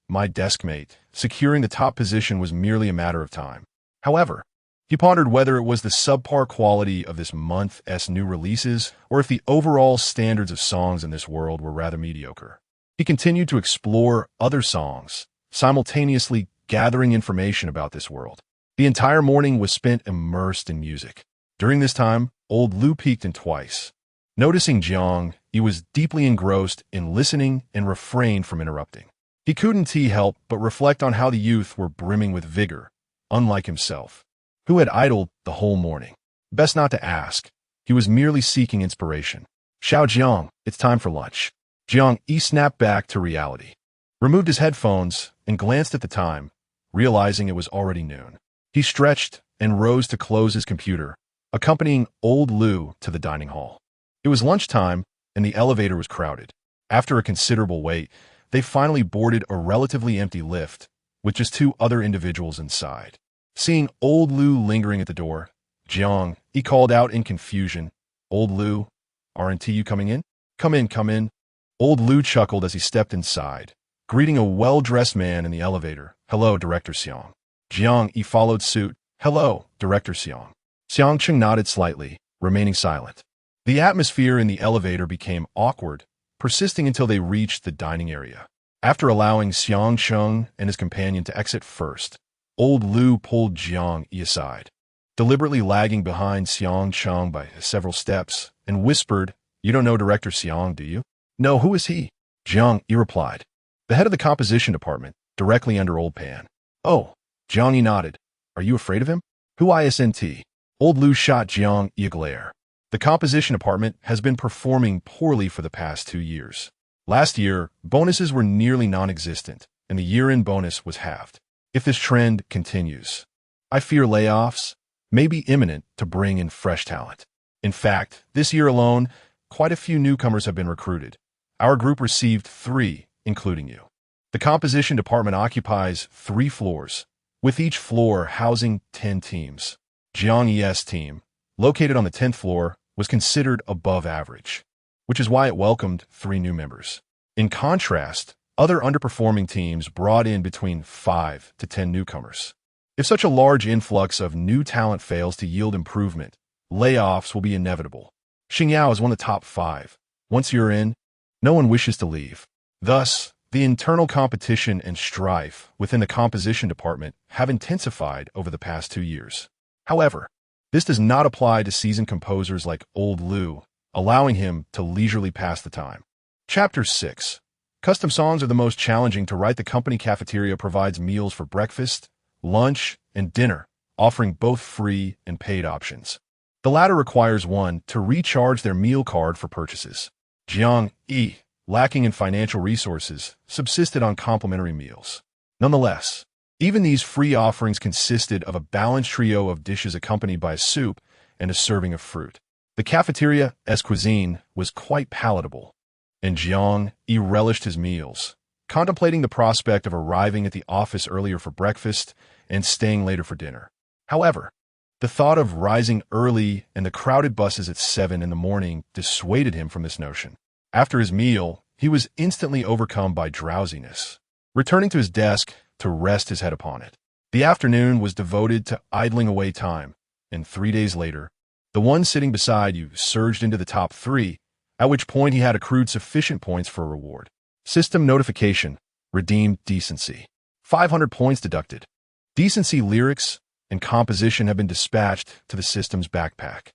My Deskmate, securing the top position was merely a matter of time. However, he pondered whether it was the subpar quality of this month's new releases or if the overall standards of songs in this world were rather mediocre. He continued to explore other songs, simultaneously gathering information about this world. The entire morning was spent immersed in music. During this time, old Lu peeked in twice. Noticing Jiang, he was deeply engrossed in listening and refrained from interrupting. He couldn't help but reflect on how the youth were brimming with vigor, unlike himself, who had idled the whole morning. Best not to ask. He was merely seeking inspiration. Xiao Jiang, it's time for lunch. Jiang Yi snapped back to reality, removed his headphones, and glanced at the time, realizing it was already noon. He stretched and rose to close his computer, accompanying old Lu to the dining hall. It was lunchtime, and the elevator was crowded. After a considerable wait, they finally boarded a relatively empty lift, with just 2 other individuals inside. Seeing old Lu lingering at the door, Jiang Yi called out in confusion, Old Lu, aren't you coming in? Come in, come in. Old Lu chuckled as he stepped inside, greeting a well-dressed man in the elevator. Hello, Director Xiang. Jiang Yi followed suit. Hello, Director Xiang. Xiang Cheng nodded slightly, remaining silent. The atmosphere in the elevator became awkward, persisting until they reached the dining area. After allowing Xiang Cheng and his companion to exit first, old Lu pulled Jiang Yi aside, deliberately lagging behind Xiang Cheng by several steps, and whispered, You don't know Director Xiang, do you? No, who is he? Jiang Yi replied, The head of the composition department, directly under Old Pan. Oh, Jiang Yi nodded. Are you afraid of him? Who isn't? Old Lu shot Jiang Yi a glare. The composition department has been performing poorly for the past 2 years. Last year, bonuses were nearly non-existent, and the year-end bonus was halved. If this trend continues, I fear layoffs may be imminent to bring in fresh talent. In fact, this year alone, quite a few newcomers have been recruited. Our group received 3, including you. The composition department occupies 3 floors, with each floor housing 10 teams. Jiang Yi's team, located on the 10th floor, was considered above average, which is why it welcomed 3 new members. In contrast, other underperforming teams brought in between 5 to 10 newcomers. If such a large influx of new talent fails to yield improvement, layoffs will be inevitable. Xingyao is one of the top 5. Once you're in, no one wishes to leave. Thus, the internal competition and strife within the composition department have intensified over the past 2 years. However, this does not apply to seasoned composers like Old Lu, allowing him to leisurely pass the time. Chapter 6. Custom songs are the most challenging to write. The company cafeteria provides meals for breakfast, lunch, and dinner, offering both free and paid options. The latter requires one to recharge their meal card for purchases. Jiang Yi, lacking in financial resources, subsisted on complimentary meals. Nonetheless, even these free offerings consisted of a balanced trio of dishes accompanied by a soup and a serving of fruit. The cafeteria's cuisine was quite palatable, and Jiang Yi relished his meals, contemplating the prospect of arriving at the office earlier for breakfast and staying later for dinner. However, the thought of rising early and the crowded buses at 7 in the morning dissuaded him from this notion. After his meal, he was instantly overcome by drowsiness, returning to his desk to rest his head upon it. The afternoon was devoted to idling away time, and 3 days later, the one sitting beside you surged into the top 3, at which point he had accrued sufficient points for a reward. System notification: redeemed decency. 500 points deducted. Decency lyrics and composition have been dispatched to the system's backpack.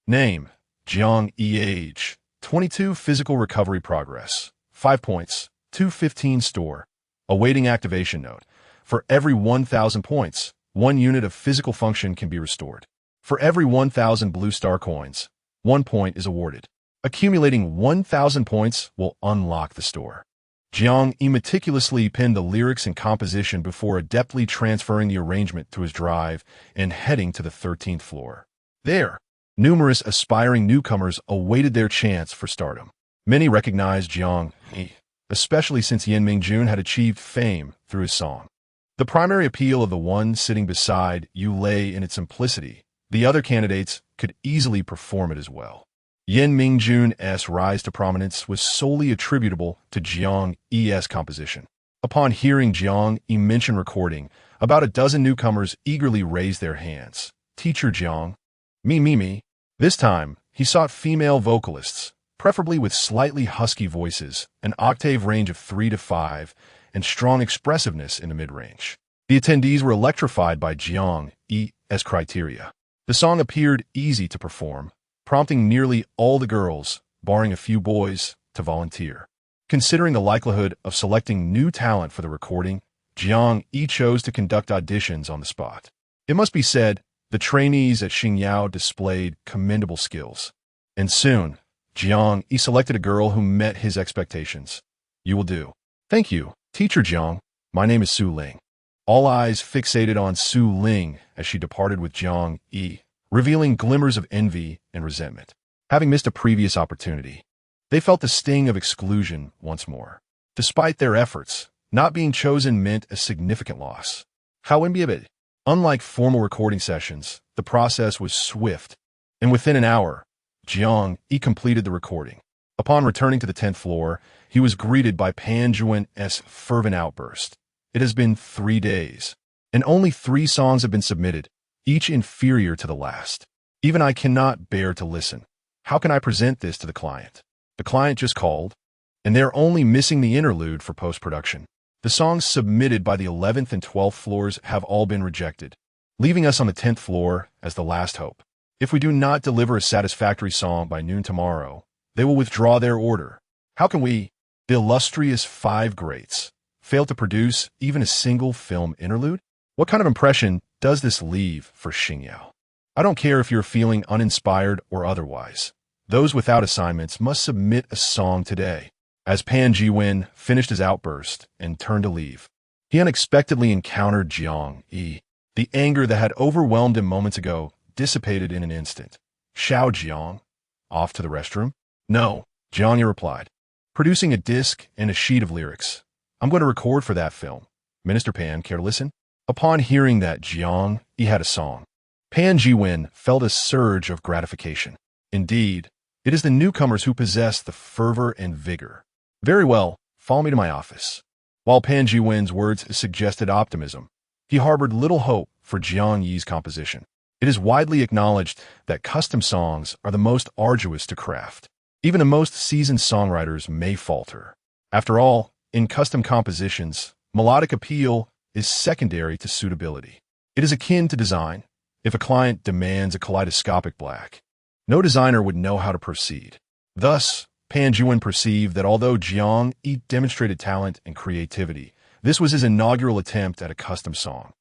Name: Jiang Yi. Age: 22. Physical recovery progress: 5 points. 215 store. Awaiting activation note: for every 1,000 points, 1 unit of physical function can be restored. For every 1,000 blue star coins, 1 point is awarded. Accumulating 1,000 points will unlock the store. Jiang Yi meticulously penned the lyrics and composition before adeptly transferring the arrangement to his drive and heading to the 13th floor. There, numerous aspiring newcomers awaited their chance for stardom. Many recognized Jiang Yi, especially since Yen Mingjun had achieved fame through his song. The primary appeal of the one sitting beside you lay in its simplicity. The other candidates could easily perform it as well. Yen Mingjun's rise to prominence was solely attributable to Jiang Yi's composition. Upon hearing Jiang Yi mention recording, about a dozen newcomers eagerly raised their hands. Teacher Jiang. Me. This time, he sought female vocalists, preferably with slightly husky voices, an octave range of 3 to 5, and strong expressiveness in the mid-range. The attendees were electrified by Jiang Yi's criteria. The song appeared easy to perform, prompting nearly all the girls, barring a few boys, to volunteer. Considering the likelihood of selecting new talent for the recording, Jiang Yi chose to conduct auditions on the spot. It must be said, the trainees at Xingyao displayed commendable skills. And soon, Jiang Yi selected a girl who met his expectations. You will do. Thank you, Teacher Jiang. My name is Su Ling. All eyes fixated on Su Ling as she departed with Jiang Yi, revealing glimmers of envy and resentment. Having missed a previous opportunity, they felt the sting of exclusion once more. Despite their efforts, not being chosen meant a significant loss. However, unlike formal recording sessions, the process was swift, and within an hour, Jiang Yi completed the recording. Upon returning to the 10th floor, he was greeted by Pan Zhuan's fervent outburst. It has been 3 days, and only 3 songs have been submitted, each inferior to the last. Even I cannot bear to listen. How can I present this to the client? The client just called, and they're only missing the interlude for post-production. The songs submitted by the 11th and 12th floors have all been rejected, leaving us on the 10th floor as the last hope. If we do not deliver a satisfactory song by noon tomorrow, they will withdraw their order. How can we, the illustrious 5 greats, fail to produce even a single film interlude? What kind of impression does this leave for Xingyao? I don't care if you're feeling uninspired or otherwise. Those without assignments must submit a song today. As Pan Jiwen finished his outburst and turned to leave, he unexpectedly encountered Jiang Yi. The anger that had overwhelmed him moments ago dissipated in an instant. Xiao Jiang, off to the restroom? No, Jiang Yi replied, producing a disc and a sheet of lyrics. I'm going to record for that film. Minister Pan, care to listen? Upon hearing that Jiang Yi had a song, Pan Jiwen felt a surge of gratification. Indeed, it is the newcomers who possess the fervor and vigor. Very well, follow me to my office. While Pan Jiwen's words suggested optimism, he harbored little hope for Jiang Yi's composition. It is widely acknowledged that custom songs are the most arduous to craft. Even the most seasoned songwriters may falter. After all, in custom compositions, melodic appeal is secondary to suitability. It is akin to design. If a client demands a kaleidoscopic black, no designer would know how to proceed. Thus, Pan Jiwen perceived that although Jiang Yi demonstrated talent and creativity, this was his inaugural attempt at a custom song,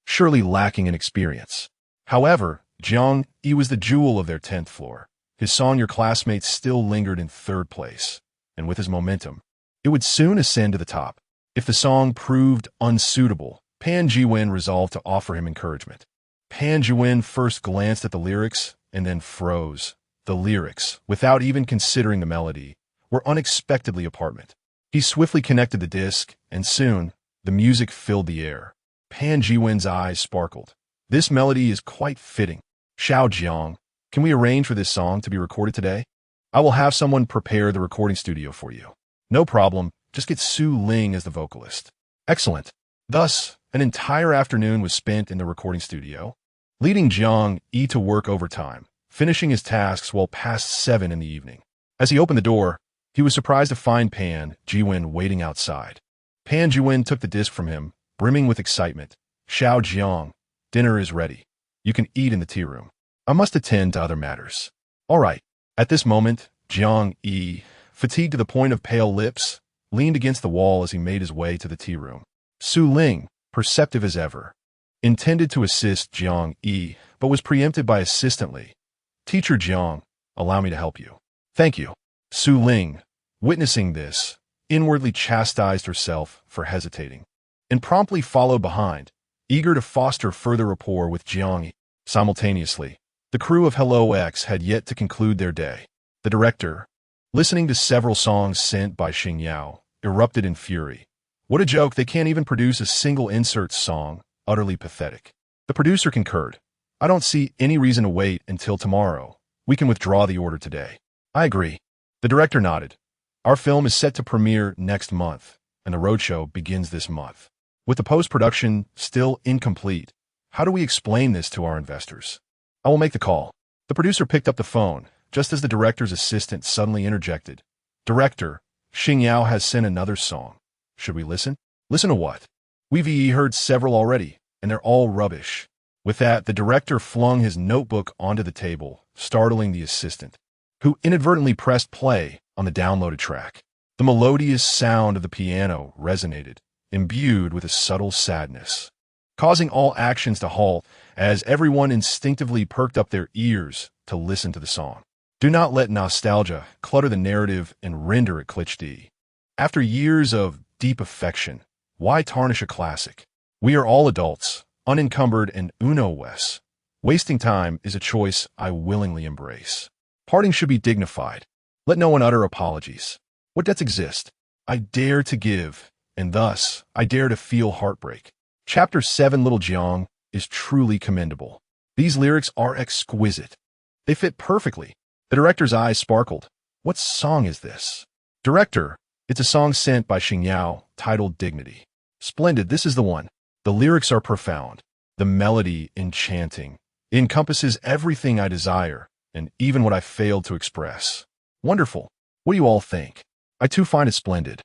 surely lacking in experience. However, Jiang Yi was the jewel of their 10th floor. His song Your Classmates still lingered in 3rd place. and with his momentum, it would soon ascend to the top. If the song proved unsuitable, Pan Jiwen resolved to offer him encouragement. Pan Jiwen first glanced at the lyrics and then froze. The lyrics, without even considering the melody, were unexpectedly apartment. He swiftly connected the disc, and soon, the music filled the air. Pan Jiwen's eyes sparkled. This melody is quite fitting. Xiao Jiang, can we arrange for this song to be recorded today? I will have someone prepare the recording studio for you. No problem, just get Su Ling as the vocalist. Excellent. Thus, an entire afternoon was spent in the recording studio, leading Jiang Yi to work overtime, finishing his tasks well past 7 in the evening. As he opened the door, he was surprised to find Pan Jiwen waiting outside. Pan Jiwen took the disc from him, brimming with excitement. Xiao Jiang, dinner is ready. You can eat in the tea room. I must attend to other matters. All right. At this moment, Jiang Yi, fatigued to the point of pale lips, leaned against the wall as he made his way to the tea room. Su Ling, perceptive as ever, intended to assist Jiang Yi, but was preempted by assistantly. Teacher Jiang, allow me to help you. Thank you. Su Ling, witnessing this, inwardly chastised herself for hesitating, and promptly followed behind, eager to foster further rapport with Jiang Yi. Simultaneously, the crew of Hello X had yet to conclude their day. The director, listening to several songs sent by Xing Yao, erupted in fury. What a joke, they can't even produce a single insert song, utterly pathetic. The producer concurred. I don't see any reason to wait until tomorrow. We can withdraw the order today. I agree. The director nodded. Our film is set to premiere next month, and the roadshow begins this month. With the post-production still incomplete, how do we explain this to our investors? I will make the call. The producer picked up the phone, just as the director's assistant suddenly interjected. Director, Xing Yao has sent another song. Should we listen? Listen to what? We've heard several already, and they're all rubbish. With that, the director flung his notebook onto the table, startling the assistant, who inadvertently pressed play on the downloaded track. The melodious sound of the piano resonated, imbued with a subtle sadness, causing all actions to halt as everyone instinctively perked up their ears to listen to the song. Do not let nostalgia clutter the narrative and render it cliché. After years of deep affection, why tarnish a classic? We are all adults, unencumbered and uno-wes. Wasting time is a choice I willingly embrace. Parting should be dignified. Let no one utter apologies. What debts exist? I dare to give, and thus I dare to feel heartbreak. Chapter 7, Little Jiang, is truly commendable. These lyrics are exquisite. They fit perfectly. The director's eyes sparkled. What song is this? Director, it's a song sent by Xing Yao, titled Dignity. Splendid, this is the one. The lyrics are profound. The melody enchanting. It encompasses everything I desire, and even what I failed to express. Wonderful. What do you all think? I too find it splendid.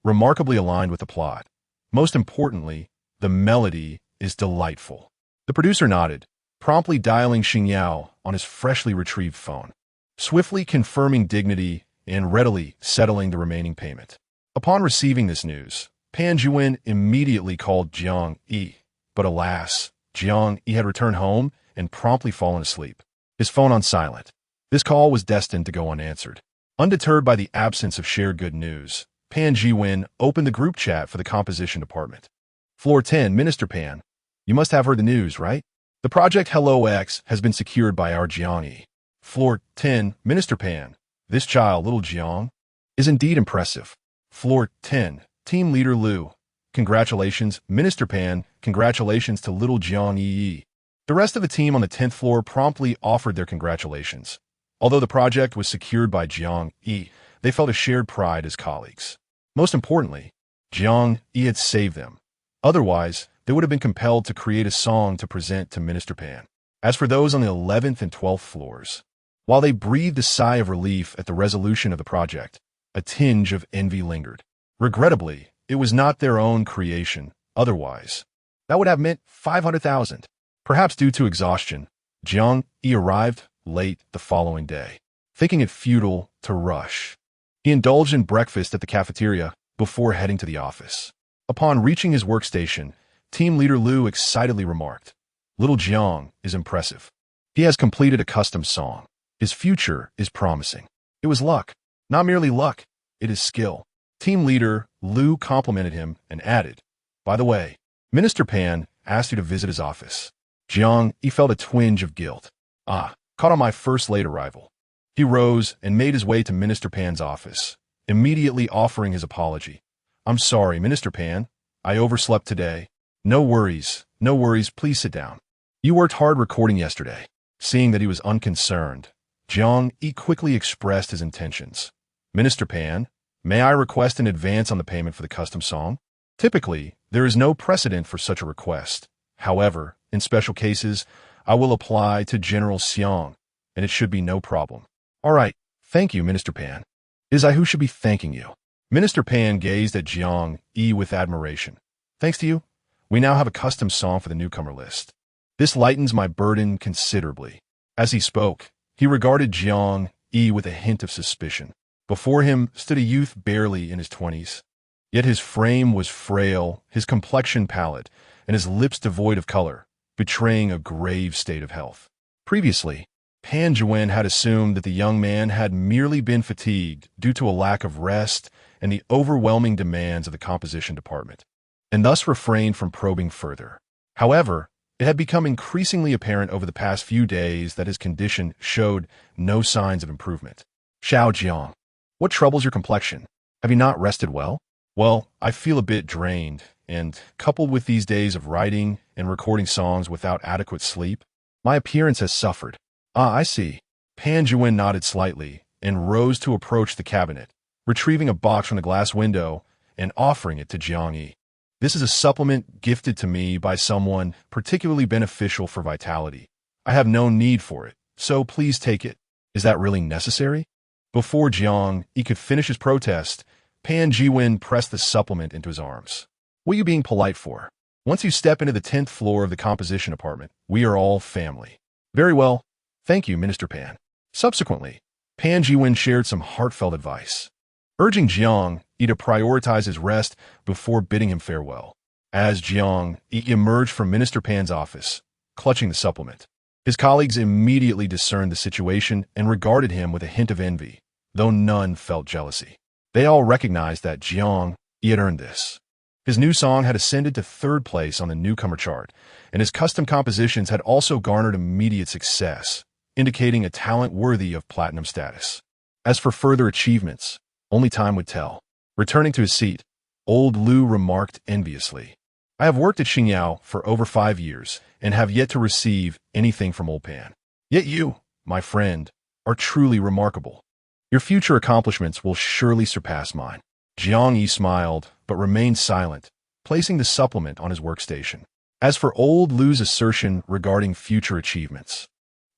Remarkably aligned with the plot. Most importantly, the melody is delightful. The producer nodded, promptly dialing Xing Yao on his freshly retrieved phone, swiftly confirming Dignity and readily settling the remaining payment. Upon receiving this news, Pan Jiwen immediately called Jiang Yi, but alas, Jiang Yi had returned home and promptly fallen asleep, his phone on silent. This call was destined to go unanswered. Undeterred by the absence of shared good news, Pan Jiwen opened the group chat for the composition department. Floor 10, Minister Pan. You must have heard the news, right? The project Hello X has been secured by our Jiang Yi. Floor 10, Minister Pan. This child, little Jiang, is indeed impressive. Floor 10, Team Leader Liu. Congratulations, Minister Pan. Congratulations to little Jiang Yi. The rest of the team on the 10th floor promptly offered their congratulations. Although the project was secured by Jiang Yi, they felt a shared pride as colleagues. Most importantly, Jiang Yi had saved them. Otherwise, they would have been compelled to create a song to present to Minister Pan. As for those on the 11th and 12th floors, while they breathed a sigh of relief at the resolution of the project, a tinge of envy lingered. Regrettably, it was not their own creation. Otherwise, that would have meant 500,000. Perhaps due to exhaustion, Jiang Yi arrived late the following day, thinking it futile to rush. He indulged in breakfast at the cafeteria before heading to the office. Upon reaching his workstation, Team Leader Liu excitedly remarked, "Little Jiang is impressive. He has completed a custom song. His future is promising." It was luck. Not merely luck. it is skill. Team leader Lu complimented him and added, "By the way, Minister Pan asked you to visit his office." Jiang Yi felt a twinge of guilt. Caught on my first late arrival. He rose and made his way to Minister Pan's office, immediately offering his apology. "I'm sorry, Minister Pan. I overslept today." No worries, please sit down. You worked hard recording yesterday." Seeing that he was unconcerned, Jiang Yi quickly expressed his intentions. "Minister Pan, may I request an advance on the payment for the custom song?" Typically, there is no precedent for such a request. However, in special cases, I will apply to General Xiang, and it should be no problem. "All right, thank you, Minister Pan. It is I who should be thanking you." Minister Pan gazed at Jiang Yi with admiration. "Thanks to you, we now have a custom song for the newcomer list. This lightens my burden considerably." As he spoke, he regarded Jiang Yi with a hint of suspicion. Before him stood a youth barely in his 20s. Yet his frame was frail, his complexion pallid, and his lips devoid of color, betraying a grave state of health. Previously, Pan Jiwen had assumed that the young man had merely been fatigued due to a lack of rest and the overwhelming demands of the composition department, and thus refrained from probing further. However, it had become increasingly apparent over the past few days that his condition showed no signs of improvement. "Xiao Jiang, what troubles your complexion? Have you not rested well?" "Well, I feel a bit drained, and coupled with these days of writing and recording songs without adequate sleep, my appearance has suffered." "I see." Pan Jiwen nodded slightly and rose to approach the cabinet, retrieving a box from the glass window and offering it to Jiang Yi. "This is a supplement gifted to me by someone particularly beneficial for vitality. I have no need for it, so please take it." "Is that really necessary?" Before Jiang Yi could finish his protest, Pan Jiwen pressed the supplement into his arms. "What are you being polite for? Once you step into the 10th floor of the composition department, we are all family." "Very well. Thank you, Minister Pan." Subsequently, Pan Jiwen shared some heartfelt advice, urging Jiang Yi to prioritize his rest before bidding him farewell. As Jiang Yi emerged from Minister Pan's office, clutching the supplement, his colleagues immediately discerned the situation and regarded him with a hint of envy, though none felt jealousy. They all recognized that Jiang Yi had earned this. His new song had ascended to 3rd place on the newcomer chart, and his custom compositions had also garnered immediate success, indicating a talent worthy of platinum status. As for further achievements, only time would tell. Returning to his seat, old Lu remarked enviously, "I have worked at Xingyao for over 5 years and have yet to receive anything from old Pan. Yet you, my friend, are truly remarkable. Your future accomplishments will surely surpass mine." Jiang Yi smiled, but remained silent, placing the supplement on his workstation. As for old Lu's assertion regarding future achievements,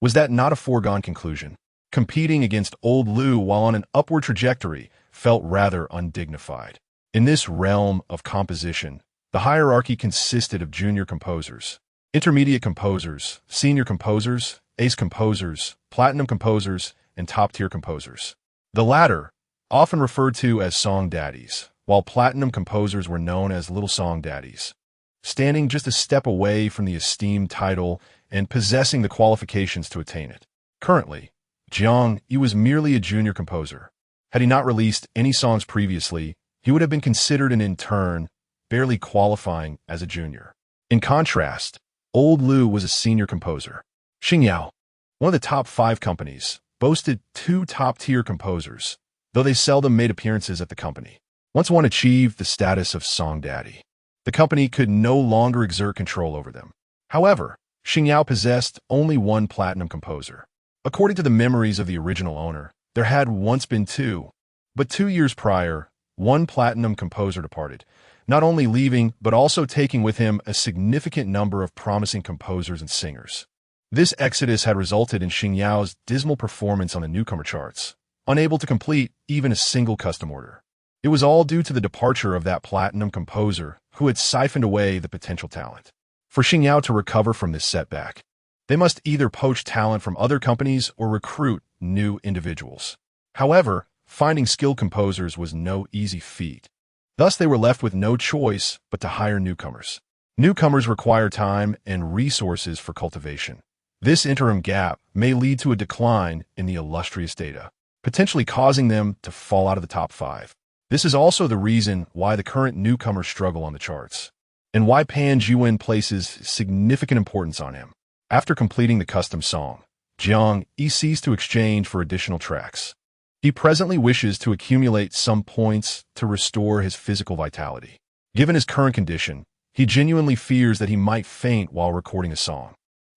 was that not a foregone conclusion? Competing against old Lu while on an upward trajectory felt rather undignified. In this realm of composition, the hierarchy consisted of junior composers, intermediate composers, senior composers, ace composers, platinum composers, and top-tier composers. The latter, often referred to as song daddies, while platinum composers were known as little song daddies, standing just a step away from the esteemed title and possessing the qualifications to attain it. Currently, Jiang Yi was merely a junior composer. Had he not released any songs previously, he would have been considered an intern, barely qualifying as a junior. In contrast, old Lu was a senior composer. Xingyao, one of the top 5 companies, boasted 2 top-tier composers, though they seldom made appearances at the company. Once one achieved the status of song daddy, the company could no longer exert control over them. However, Xingyao possessed only 1 platinum composer. According to the memories of the original owner, there had once been 2, but 2 years prior, 1 platinum composer departed, not only leaving but also taking with him a significant number of promising composers and singers. This exodus had resulted in Xingyao's dismal performance on the newcomer charts, unable to complete even a single custom order. It was all due to the departure of that platinum composer who had siphoned away the potential talent. For Xingyao to recover from this setback, they must either poach talent from other companies or recruit new individuals. However, finding skilled composers was no easy feat. Thus, they were left with no choice but to hire newcomers. Newcomers require time and resources for cultivation. This interim gap may lead to a decline in the illustrious data. potentially causing them to fall out of the top 5. This is also the reason why the current newcomers struggle on the charts, and why Pan Jiwen places significant importance on him. After completing the custom song, Jiang Yi seeks to exchange for additional tracks. He presently wishes to accumulate some points to restore his physical vitality. Given his current condition, he genuinely fears that he might faint while recording a song.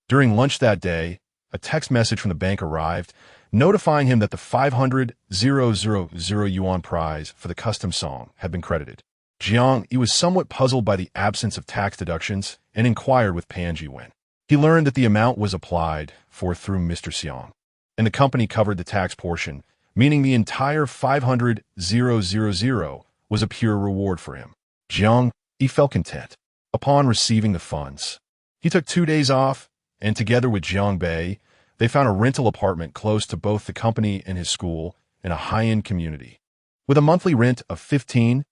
During lunch that day, a text message from the bank arrived, notifying him that the 500,000 yuan prize for the custom song had been credited. Jiang Yi was somewhat puzzled by the absence of tax deductions and inquired with Pan Jiwen. He learned that the amount was applied for through Mr. Xiang, and the company covered the tax portion, meaning the entire 500,000 was a pure reward for him. Jiang Yi felt content. Upon receiving the funds, he took 2 days off, and together with Jiang Bei, they found a rental apartment close to both the company and his school in a high-end community, with a monthly rent of 15,000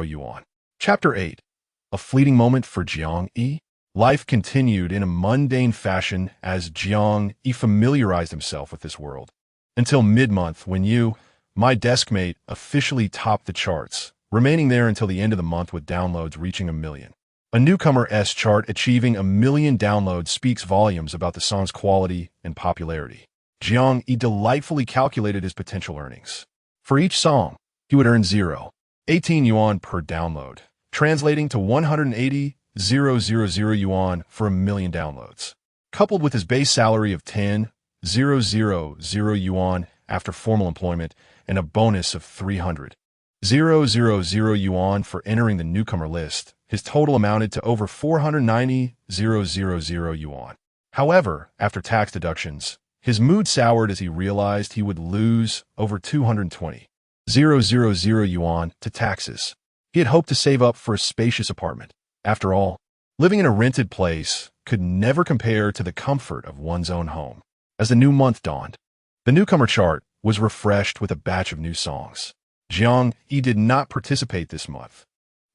yuan. Chapter 8. A fleeting moment for Jiang Yi. Life continued in a mundane fashion as Jiang Yi familiarized himself with this world, until mid-month when My Deskmate officially topped the charts, remaining there until the end of the month with downloads reaching 1 million. A newcomer's chart achieving 1 million downloads speaks volumes about the song's quality and popularity. Jiang Yi delightfully calculated his potential earnings. For each song, he would earn 0.18 yuan per download, translating to 180,000 yuan for 1 million downloads. Coupled with his base salary of 10,000 yuan after formal employment and a bonus of 300,000 yuan for entering the newcomer list, his total amounted to over 490,000 yuan. However, after tax deductions, his mood soured as he realized he would lose over 220,000 yuan to taxes. He had hoped to save up for a spacious apartment. After all, living in a rented place could never compare to the comfort of one's own home. As the new month dawned, the newcomer chart was refreshed with a batch of new songs. Jiang Yi did not participate this month,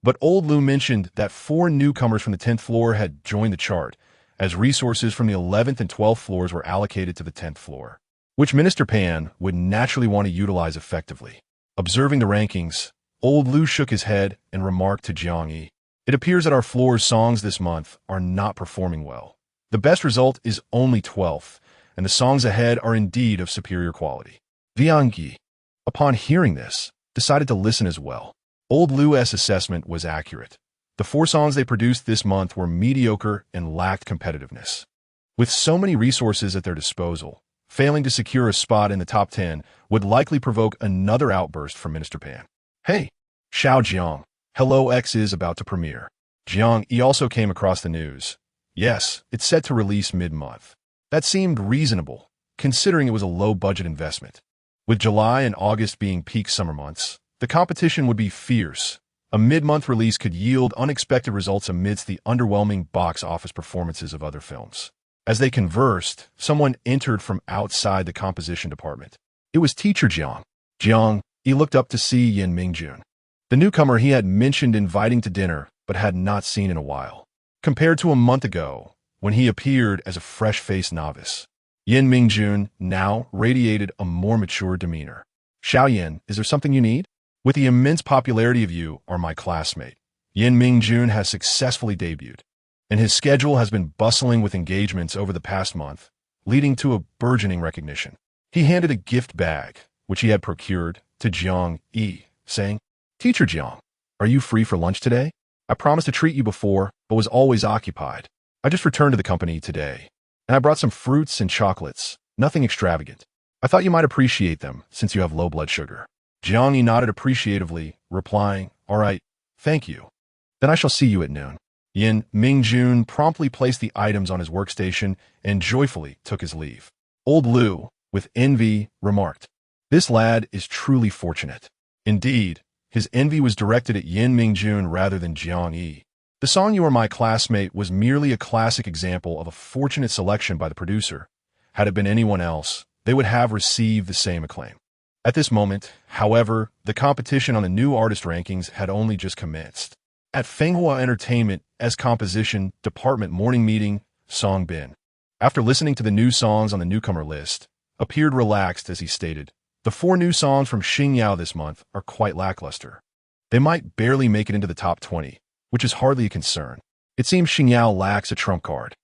but Old Lu mentioned that 4 newcomers from the 10th floor had joined the chart, as resources from the 11th and 12th floors were allocated to the 10th floor, which Minister Pan would naturally want to utilize effectively. Observing the rankings, Old Lu shook his head and remarked to Jiang Yi, "It appears that our floor's songs this month are not performing well. The best result is only 12th, and the songs ahead are indeed of superior quality." Jiang Yi, upon hearing this, decided to listen as well. Old Lu's assessment was accurate. The 4 songs they produced this month were mediocre and lacked competitiveness. With so many resources at their disposal, failing to secure a spot in the top 10 would likely provoke another outburst from Minister Pan. "Hey, Xiao Jiang, Hello X is about to premiere." Jiang Yi also came across the news. Yes, it's set to release mid-month. That seemed reasonable, considering it was a low-budget investment. With July and August being peak summer months, the competition would be fierce. A mid-month release could yield unexpected results amidst the underwhelming box office performances of other films. As they conversed, someone entered from outside the composition department. It was teacher Jiang. Jiang Yi looked up to see Yin Mingjun, the newcomer he had mentioned inviting to dinner but had not seen in a while. Compared to a month ago, when he appeared as a fresh-faced novice, Yin Mingjun now radiated a more mature demeanor. "Xiao Yin, is there something you need?" "With the immense popularity of You Are My Classmate, Yin Mingjun has successfully debuted, and his schedule has been bustling with engagements over the past month, leading to a burgeoning recognition." He handed a gift bag, which he had procured, to Jiang Yi, saying, "Teacher Jiang, are you free for lunch today? I promised to treat you before, but was always occupied. I just returned to the company today, and I brought some fruits and chocolates, nothing extravagant. I thought you might appreciate them since you have low blood sugar." Jiang Yi nodded appreciatively, replying, "All right, thank you. Then I shall see you at noon." Yin Mingjun promptly placed the items on his workstation and joyfully took his leave. Old Lu, with envy, remarked, "This lad is truly fortunate." Indeed, his envy was directed at Yin Mingjun rather than Jiang Yi. The song You Are My Classmate was merely a classic example of a fortunate selection by the producer. Had it been anyone else, they would have received the same acclaim. At this moment, however, the competition on the new artist rankings had only just commenced. At Fenghua Entertainment as composition department morning meeting, Song Bin. After listening to the new songs on the newcomer list, appeared relaxed as he stated, "The 4 new songs from Xingyao this month are quite lackluster. They might barely make it into the top 20, which is hardly a concern. It seems Xingyao lacks a trump card.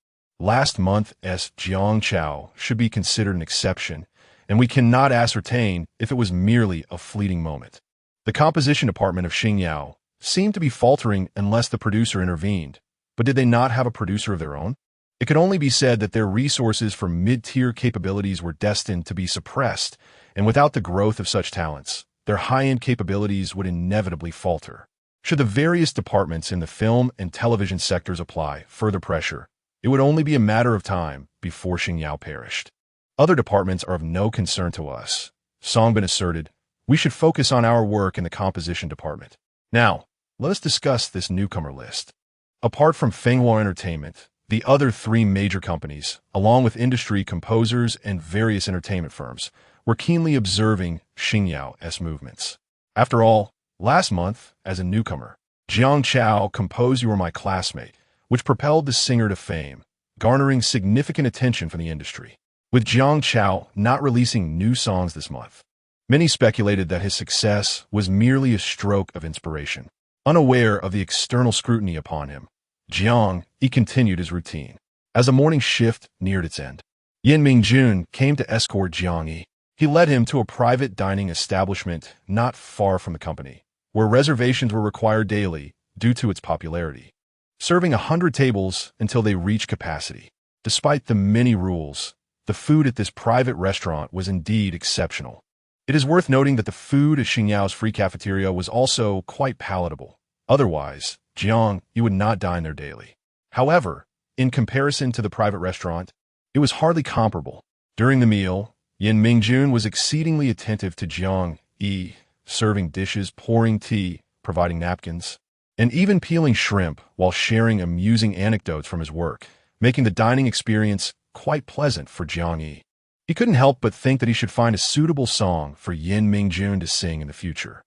Last month's Jiang Chao should be considered an exception, and we cannot ascertain if it was merely a fleeting moment." The composition department of Xingyao seemed to be faltering unless the producer intervened, but did they not have a producer of their own? It could only be said that their resources for mid-tier capabilities were destined to be suppressed, and without the growth of such talents, their high-end capabilities would inevitably falter. Should the various departments in the film and television sectors apply further pressure, it would only be a matter of time before Xingyao perished. "Other departments are of no concern to us," Songbin asserted. "We should focus on our work in the composition department. Now, let us discuss this newcomer list." Apart from Fenghua Entertainment, the other 3 major companies, along with industry composers and various entertainment firms, were keenly observing Xingyao's movements. After all, last month, as a newcomer, Jiang Chao composed You Were My Classmate, which propelled the singer to fame, garnering significant attention from the industry. With Jiang Chao not releasing new songs this month, many speculated that his success was merely a stroke of inspiration. Unaware of the external scrutiny upon him, Jiang Yi continued his routine. As the morning shift neared its end, Yin Mingjun came to escort Jiang Yi. He led him to a private dining establishment not far from the company, where reservations were required daily due to its popularity, serving 100 tables until they reached capacity. Despite the many rules, the food at this private restaurant was indeed exceptional. It is worth noting that the food at Xingyao's free cafeteria was also quite palatable. Otherwise, Jiang Yi would not dine there daily. However, in comparison to the private restaurant, it was hardly comparable. During the meal, Yin Mingjun was exceedingly attentive to Jiang Yi, serving dishes, pouring tea, providing napkins, and even peeling shrimp while sharing amusing anecdotes from his work, making the dining experience quite pleasant for Jiang Yi. He couldn't help but think that he should find a suitable song for Yin Mingjun to sing in the future.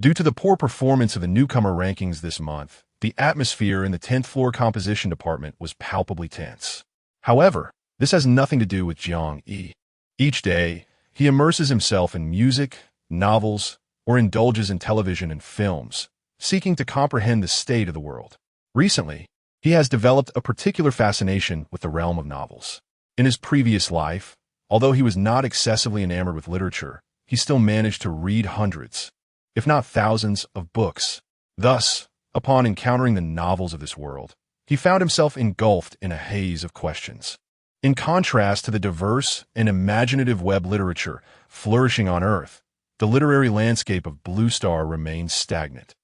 Due to the poor performance of the newcomer rankings this month, the atmosphere in the 10th floor composition department was palpably tense. However, this has nothing to do with Jiang Yi. Each day, he immerses himself in music, novels, or indulges in television and films, seeking to comprehend the state of the world. Recently, he has developed a particular fascination with the realm of novels. In his previous life, although he was not excessively enamored with literature, he still managed to read hundreds, if not thousands, of books. Thus, upon encountering the novels of this world, he found himself engulfed in a haze of questions. In contrast to the diverse and imaginative web literature flourishing on Earth, the literary landscape of Blue Star remains stagnant,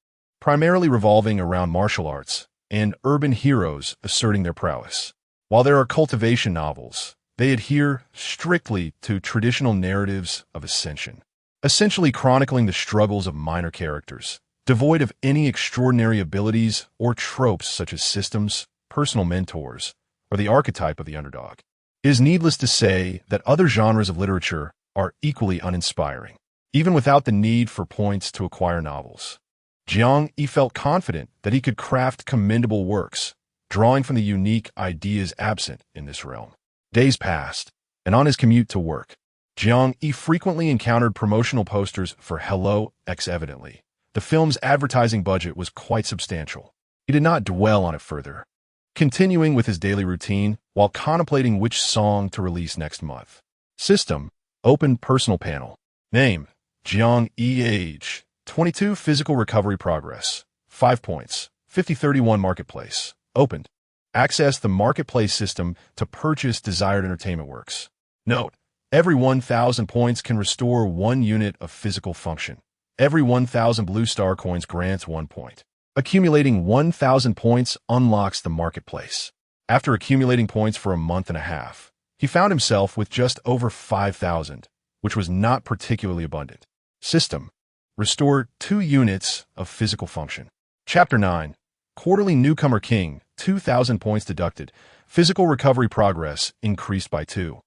primarily revolving around martial arts and urban heroes asserting their prowess. While there are cultivation novels, they adhere strictly to traditional narratives of ascension, essentially chronicling the struggles of minor characters, devoid of any extraordinary abilities or tropes such as systems, personal mentors, or the archetype of the underdog. It is needless to say that other genres of literature are equally uninspiring, even without the need for points to acquire novels. Jiang Yi felt confident that he could craft commendable works, drawing from the unique ideas absent in this realm. Days passed, and on his commute to work, Jiang Yi frequently encountered promotional posters for Hello X. Evidently, the film's advertising budget was quite substantial. He did not dwell on it further, continuing with his daily routine while contemplating which song to release next month. System: Open Personal Panel. Name: Jiang Yi. Age: 22. Physical Recovery Progress: 5 points. 5031 Marketplace. Opened. Access the Marketplace system to purchase desired entertainment works. Note: every 1,000 points can restore 1 unit of physical function. Every 1,000 Blue Star coins grants 1 point. Accumulating 1,000 points unlocks the Marketplace. After accumulating points for a month and a half, he found himself with just over 5,000, which was not particularly abundant. System: restore 2 units of physical function. Chapter 9. Quarterly Newcomer King. 2,000 points deducted. Physical recovery progress increased by 2.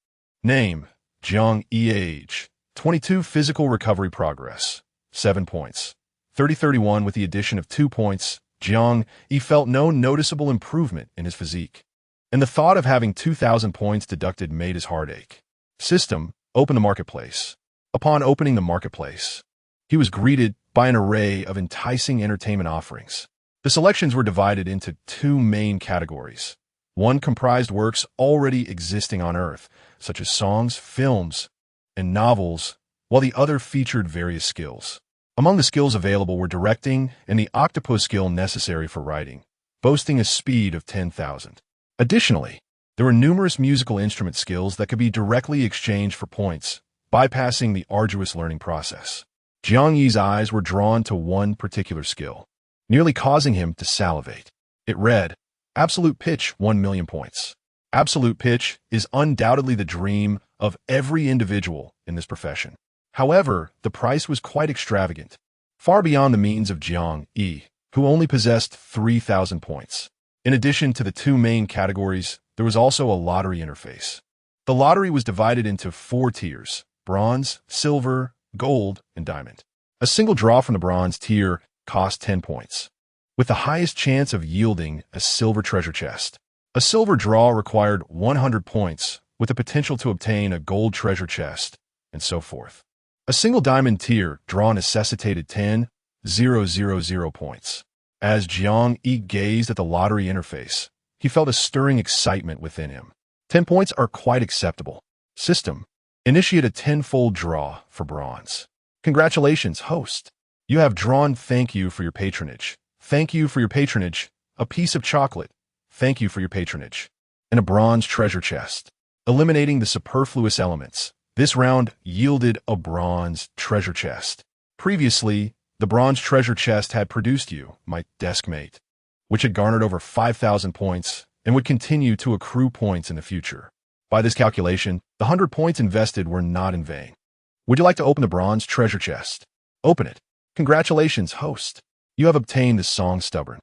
Name: Jiang Yi. Age: 22. Physical recovery progress: 7 points. 3031 with the addition of 2 points, Jiang Yi felt no noticeable improvement in his physique, and the thought of having 2,000 points deducted made his heart ache. System: Open the marketplace. Upon opening the marketplace, he was greeted by an array of enticing entertainment offerings. The selections were divided into two main categories. One comprised works already existing on Earth, such as songs, films, and novels, while the other featured various skills. Among the skills available were directing and the octopus skill necessary for writing, boasting a speed of 10,000. Additionally, there were numerous musical instrument skills that could be directly exchanged for points, bypassing the arduous learning process. Jiang Yi's eyes were drawn to one particular skill, nearly causing him to salivate. It read, Absolute Pitch, 1 million points. Absolute pitch is undoubtedly the dream of every individual in this profession. However, the price was quite extravagant, far beyond the means of Jiang Yi, who only possessed 3,000 points. In addition to the two main categories, there was also a lottery interface. The lottery was divided into 4 tiers: bronze, silver, gold, and diamond. A single draw from the bronze tier cost 10 points, with the highest chance of yielding a silver treasure chest. A silver draw required 100 points, with the potential to obtain a gold treasure chest, and so forth. A single diamond tier draw necessitated 10,000 points. As Jiang Yi gazed at the lottery interface, he felt a stirring excitement within him. 10 points are quite acceptable. System. Initiate a 10-fold draw for bronze. Congratulations, host. You have drawn. Thank you for your patronage. Thank you for your patronage. A piece of chocolate. Thank you for your patronage. And a bronze treasure chest. Eliminating the superfluous elements, this round yielded a bronze treasure chest. Previously, the bronze treasure chest had produced you, My Deskmate, which had garnered over 5,000 points and would continue to accrue points in the future. By this calculation, the 100 points invested were not in vain. Would you like to open the bronze treasure chest? Open it. Congratulations, host. You have obtained this song, Stubborn.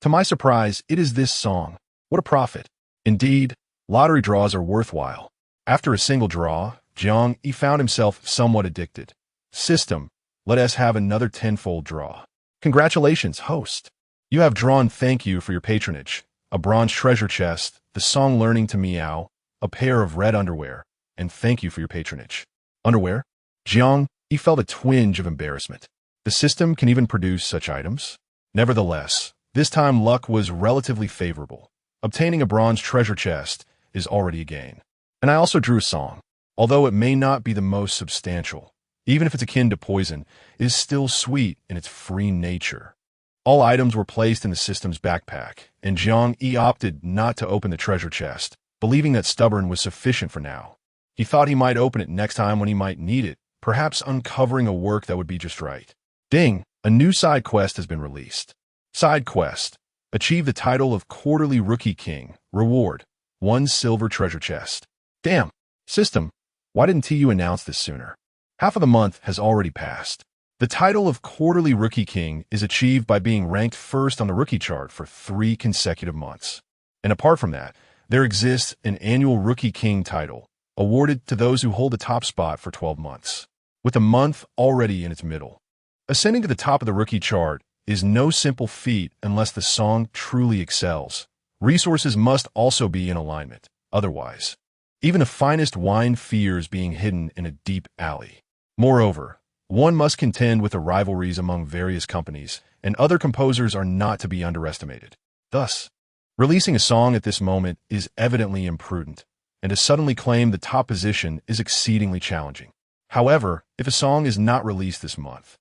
To my surprise, it is this song. What a profit. Indeed, lottery draws are worthwhile. After a single draw, Jiang Yi found himself somewhat addicted. System, let us have another 10-fold draw. Congratulations, host. You have drawn. Thank you for your patronage. A bronze treasure chest, the song Learning to Meow, a pair of red underwear, and thank you for your patronage. Underwear? Jiang Yi felt a twinge of embarrassment. The system can even produce such items? Nevertheless, this time luck was relatively favorable. Obtaining a bronze treasure chest is already a gain. And I also drew a song. Although it may not be the most substantial, even if it's akin to poison, it is still sweet in its free nature. All items were placed in the system's backpack, and Jiang Yi opted not to open the treasure chest, believing that Stubborn was sufficient for now. He thought he might open it next time when he might need it, perhaps uncovering a work that would be just right. Ding! A new side quest has been released. Side quest. Achieve the title of Quarterly Rookie King. Reward. 1 silver treasure chest. Damn! System, why didn't TU announce this sooner? Half of the month has already passed. The title of Quarterly Rookie King is achieved by being ranked first on the rookie chart for 3 consecutive months. And apart from that, there exists an annual Rookie King title, awarded to those who hold the top spot for 12 months, with the month already in its middle. Ascending to the top of the rookie chart is no simple feat unless the song truly excels. Resources must also be in alignment, otherwise, even the finest wine fears being hidden in a deep alley. Moreover, one must contend with the rivalries among various companies, and other composers are not to be underestimated. Thus, releasing a song at this moment is evidently imprudent, and to suddenly claim the top position is exceedingly challenging. However, if a song is not released this month,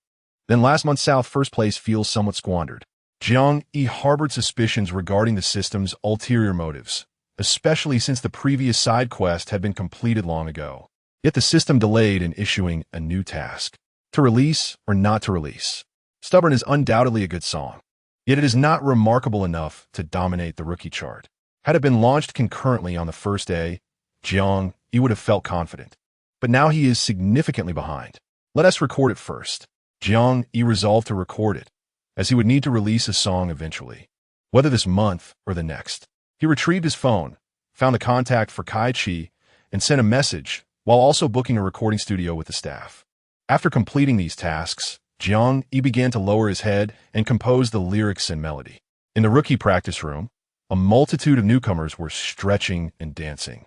then last month's South first place feels somewhat squandered. Jiang Yi harbored suspicions regarding the system's ulterior motives, especially since the previous side quest had been completed long ago. Yet the system delayed in issuing a new task. To release or not to release. Stubborn is undoubtedly a good song, yet it is not remarkable enough to dominate the rookie chart. Had it been launched concurrently on the first day, Jiang Yi would have felt confident. But now he is significantly behind. Let us record it first. Jiang Yi resolved to record it, as he would need to release a song eventually, whether this month or the next. He retrieved his phone, found the contact for Kai Chi, and sent a message, while also booking a recording studio with the staff. After completing these tasks, Jiang Yi began to lower his head and compose the lyrics and melody. In the rookie practice room, a multitude of newcomers were stretching and dancing.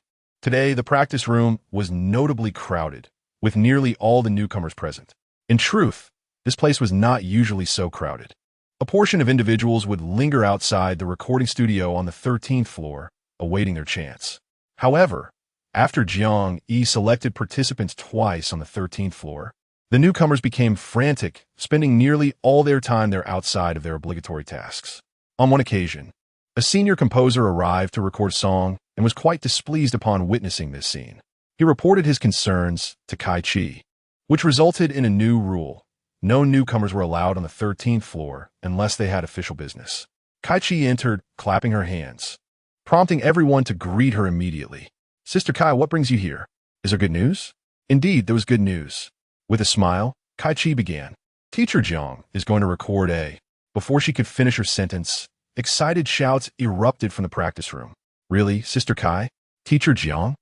Today, the practice room was notably crowded, with nearly all the newcomers present. In truth, this place was not usually so crowded. A portion of individuals would linger outside the recording studio on the 13th floor, awaiting their chance. However, after Jiang Yi selected participants twice on the 13th floor, the newcomers became frantic, spending nearly all their time there outside of their obligatory tasks. On one occasion, a senior composer arrived to record a song and was quite displeased upon witnessing this scene. He reported his concerns to Kai Chi, which resulted in a new rule. No newcomers were allowed on the 13th floor unless they had official business. Kai Chi entered, clapping her hands, prompting everyone to greet her immediately. "Sister Kai, what brings you here? Is there good news?" Indeed, there was good news. With a smile, Kai Chi began. "Teacher Jiang is going to record a..." Before she could finish her sentence, excited shouts erupted from the practice room. "Really, Sister Kai? Teacher Jiang?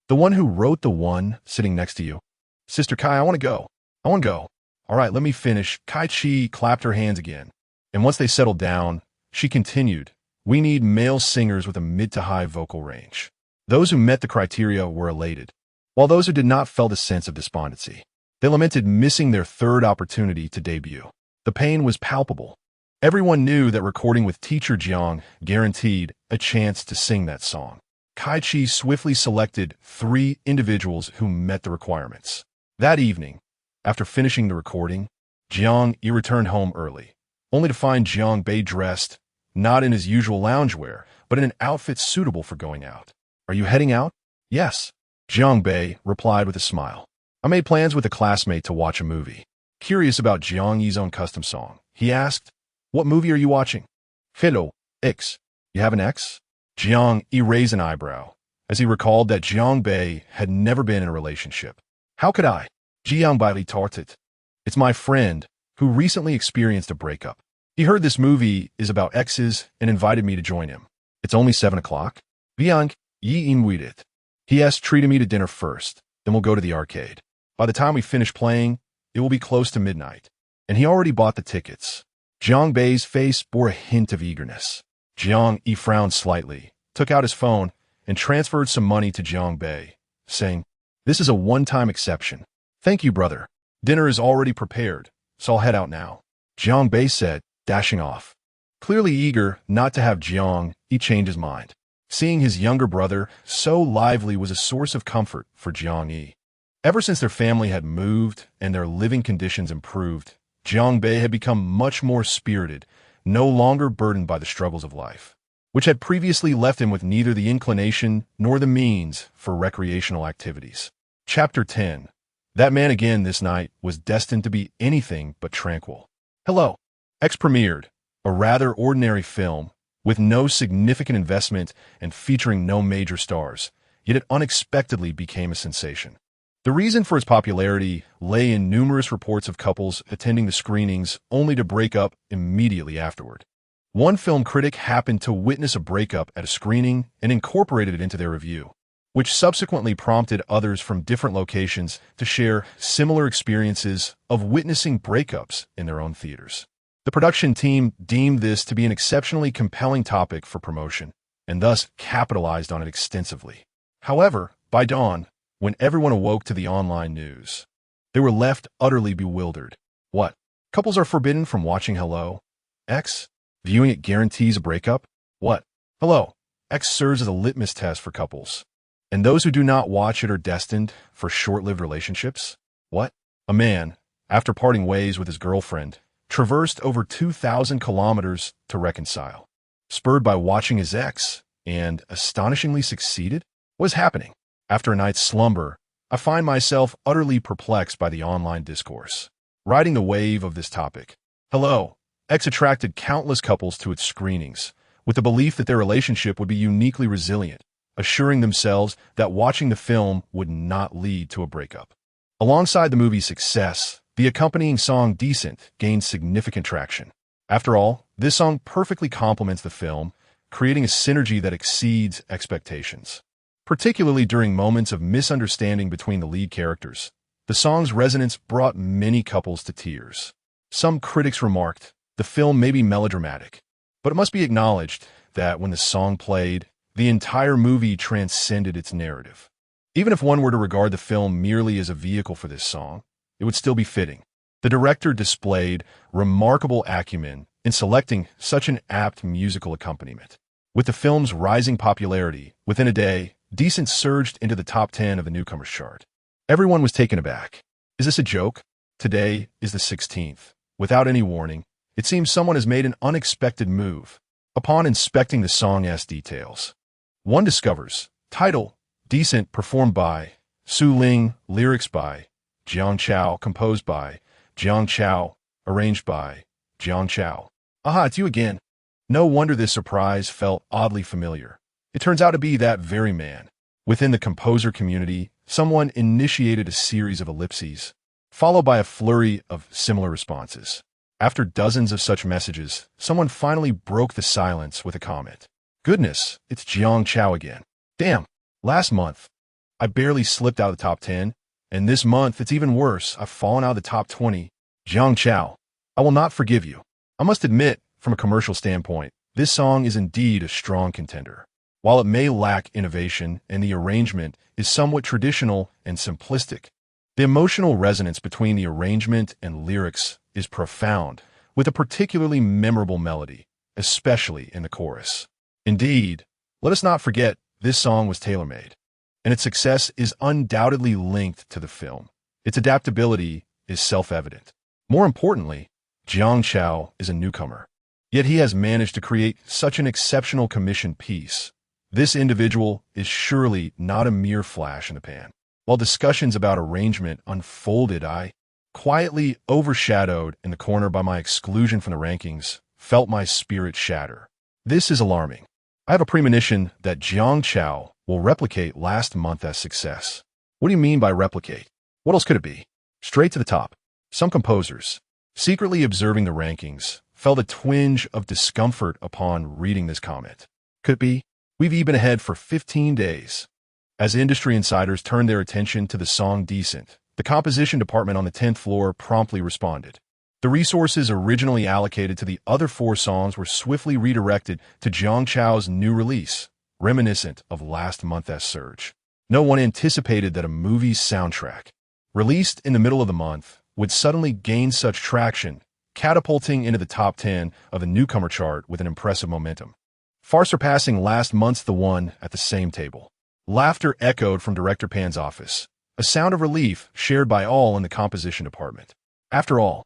The one who wrote the one sitting next to you? Sister Kai, I want to go. I want to go. All right, let me finish." Kai Chi clapped her hands again. And once they settled down, she continued, "We need male singers with a mid to high vocal range." Those who met the criteria were elated, while those who did not felt a sense of despondency. They lamented missing their third opportunity to debut. The pain was palpable. Everyone knew that recording with Teacher Jiang guaranteed a chance to sing that song. Kai Chi swiftly selected 3 individuals who met the requirements. That evening, after finishing the recording, Jiang Yi returned home early, only to find Jiang Bei dressed, not in his usual loungewear, but in an outfit suitable for going out. "Are you heading out?" "Yes," Jiang Bei replied with a smile. "I made plans with a classmate to watch a movie." Curious about Jiang Yi's own custom song, he asked, "What movie are you watching?" "Hello, X. You have an ex?" Jiang Yi raised an eyebrow, as he recalled that Jiang Bei had never been in a relationship. "How could I?" Jiang Bei retorted. "It's my friend, who recently experienced a breakup. He heard this movie is about exes and invited me to join him. It's only 7 o'clock. Jiang Yi invited. He has treated me to dinner first, then we'll go to the arcade. By the time we finish playing, it will be close to midnight. And he already bought the tickets." Jiang Bei's face bore a hint of eagerness. Jiang Yi frowned slightly, took out his phone, and transferred some money to Jiang Bei, saying, "This is a one-time exception. Thank you, brother. Dinner is already prepared, so I'll head out now," Jiang Bei said, dashing off. Clearly eager not to have Jiang Yi change his mind. Seeing his younger brother so lively was a source of comfort for Jiang Yi. Ever since their family had moved and their living conditions improved, Jiang Bei had become much more spirited, no longer burdened by the struggles of life, which had previously left him with neither the inclination nor the means for recreational activities. Chapter 10. That man again this night was destined to be anything but tranquil. Hello. X premiered, a rather ordinary film, with no significant investment and featuring no major stars, yet it unexpectedly became a sensation. The reason for its popularity lay in numerous reports of couples attending the screenings only to break up immediately afterward. One film critic happened to witness a breakup at a screening and incorporated it into their review, which subsequently prompted others from different locations to share similar experiences of witnessing breakups in their own theaters. The production team deemed this to be an exceptionally compelling topic for promotion, and thus capitalized on it extensively. However, by dawn, when everyone awoke to the online news, they were left utterly bewildered. What? Couples are forbidden from watching Hello, X? Viewing it guarantees a breakup? What? Hello, X serves as a litmus test for couples, and those who do not watch it are destined for short-lived relationships? What? A man, after parting ways with his girlfriend, traversed over 2,000 kilometers to reconcile, spurred by watching his ex, and astonishingly succeeded? What is happening? After a night's slumber, I find myself utterly perplexed by the online discourse. Riding the wave of this topic, Hello, X attracted countless couples to its screenings, with the belief that their relationship would be uniquely resilient, assuring themselves that watching the film would not lead to a breakup. Alongside the movie's success, the accompanying song Decent gained significant traction. After all, this song perfectly complements the film, creating a synergy that exceeds expectations. Particularly during moments of misunderstanding between the lead characters, the song's resonance brought many couples to tears. Some critics remarked, the film may be melodramatic, but it must be acknowledged that when the song played, the entire movie transcended its narrative. Even if one were to regard the film merely as a vehicle for this song, it would still be fitting. The director displayed remarkable acumen in selecting such an apt musical accompaniment. With the film's rising popularity, within a day, Decent surged into the top 10 of the Newcomers chart. Everyone was taken aback. Is this a joke? Today is the 16th. Without any warning, it seems someone has made an unexpected move. Upon inspecting the song's details, one discovers title, Decent, performed by Su Ling, lyrics by Jiang Chao, composed by Jiang Chao, arranged by Jiang Chao. Aha, it's you again. No wonder this surprise felt oddly familiar. It turns out to be that very man. Within the composer community, someone initiated a series of ellipses, followed by a flurry of similar responses. After dozens of such messages, someone finally broke the silence with a comment. Goodness, it's Jiang Chao again. Damn, last month, I barely slipped out of the top 10, and this month it's even worse. I've fallen out of the top 20. Jiang Chao, I will not forgive you. I must admit, from a commercial standpoint, this song is indeed a strong contender. While it may lack innovation and the arrangement is somewhat traditional and simplistic, the emotional resonance between the arrangement and lyrics is profound, with a particularly memorable melody, especially in the chorus. Indeed, let us not forget this song was tailor-made, and its success is undoubtedly linked to the film. Its adaptability is self-evident. More importantly, Jiang Chao is a newcomer, yet he has managed to create such an exceptional commissioned piece. This individual is surely not a mere flash in the pan. While discussions about arrangement unfolded, I, quietly overshadowed in the corner by my exclusion from the rankings, felt my spirit shatter. This is alarming. I have a premonition that Jiang Chao will replicate last month's success. What do you mean by replicate? What else could it be? Straight to the top. Some composers, secretly observing the rankings, felt a twinge of discomfort upon reading this comment. Could it be? We've been ahead for 15 days. As industry insiders turned their attention to the song Decent, the composition department on the 10th floor promptly responded. The resources originally allocated to the other 4 songs were swiftly redirected to Jiang Chao's new release, reminiscent of last month's surge. No one anticipated that a movie's soundtrack, released in the middle of the month, would suddenly gain such traction, catapulting into the top 10 of the newcomer chart with an impressive momentum, far surpassing last month's The One at the same table. Laughter echoed from Director Pan's office, a sound of relief shared by all in the composition department. After all,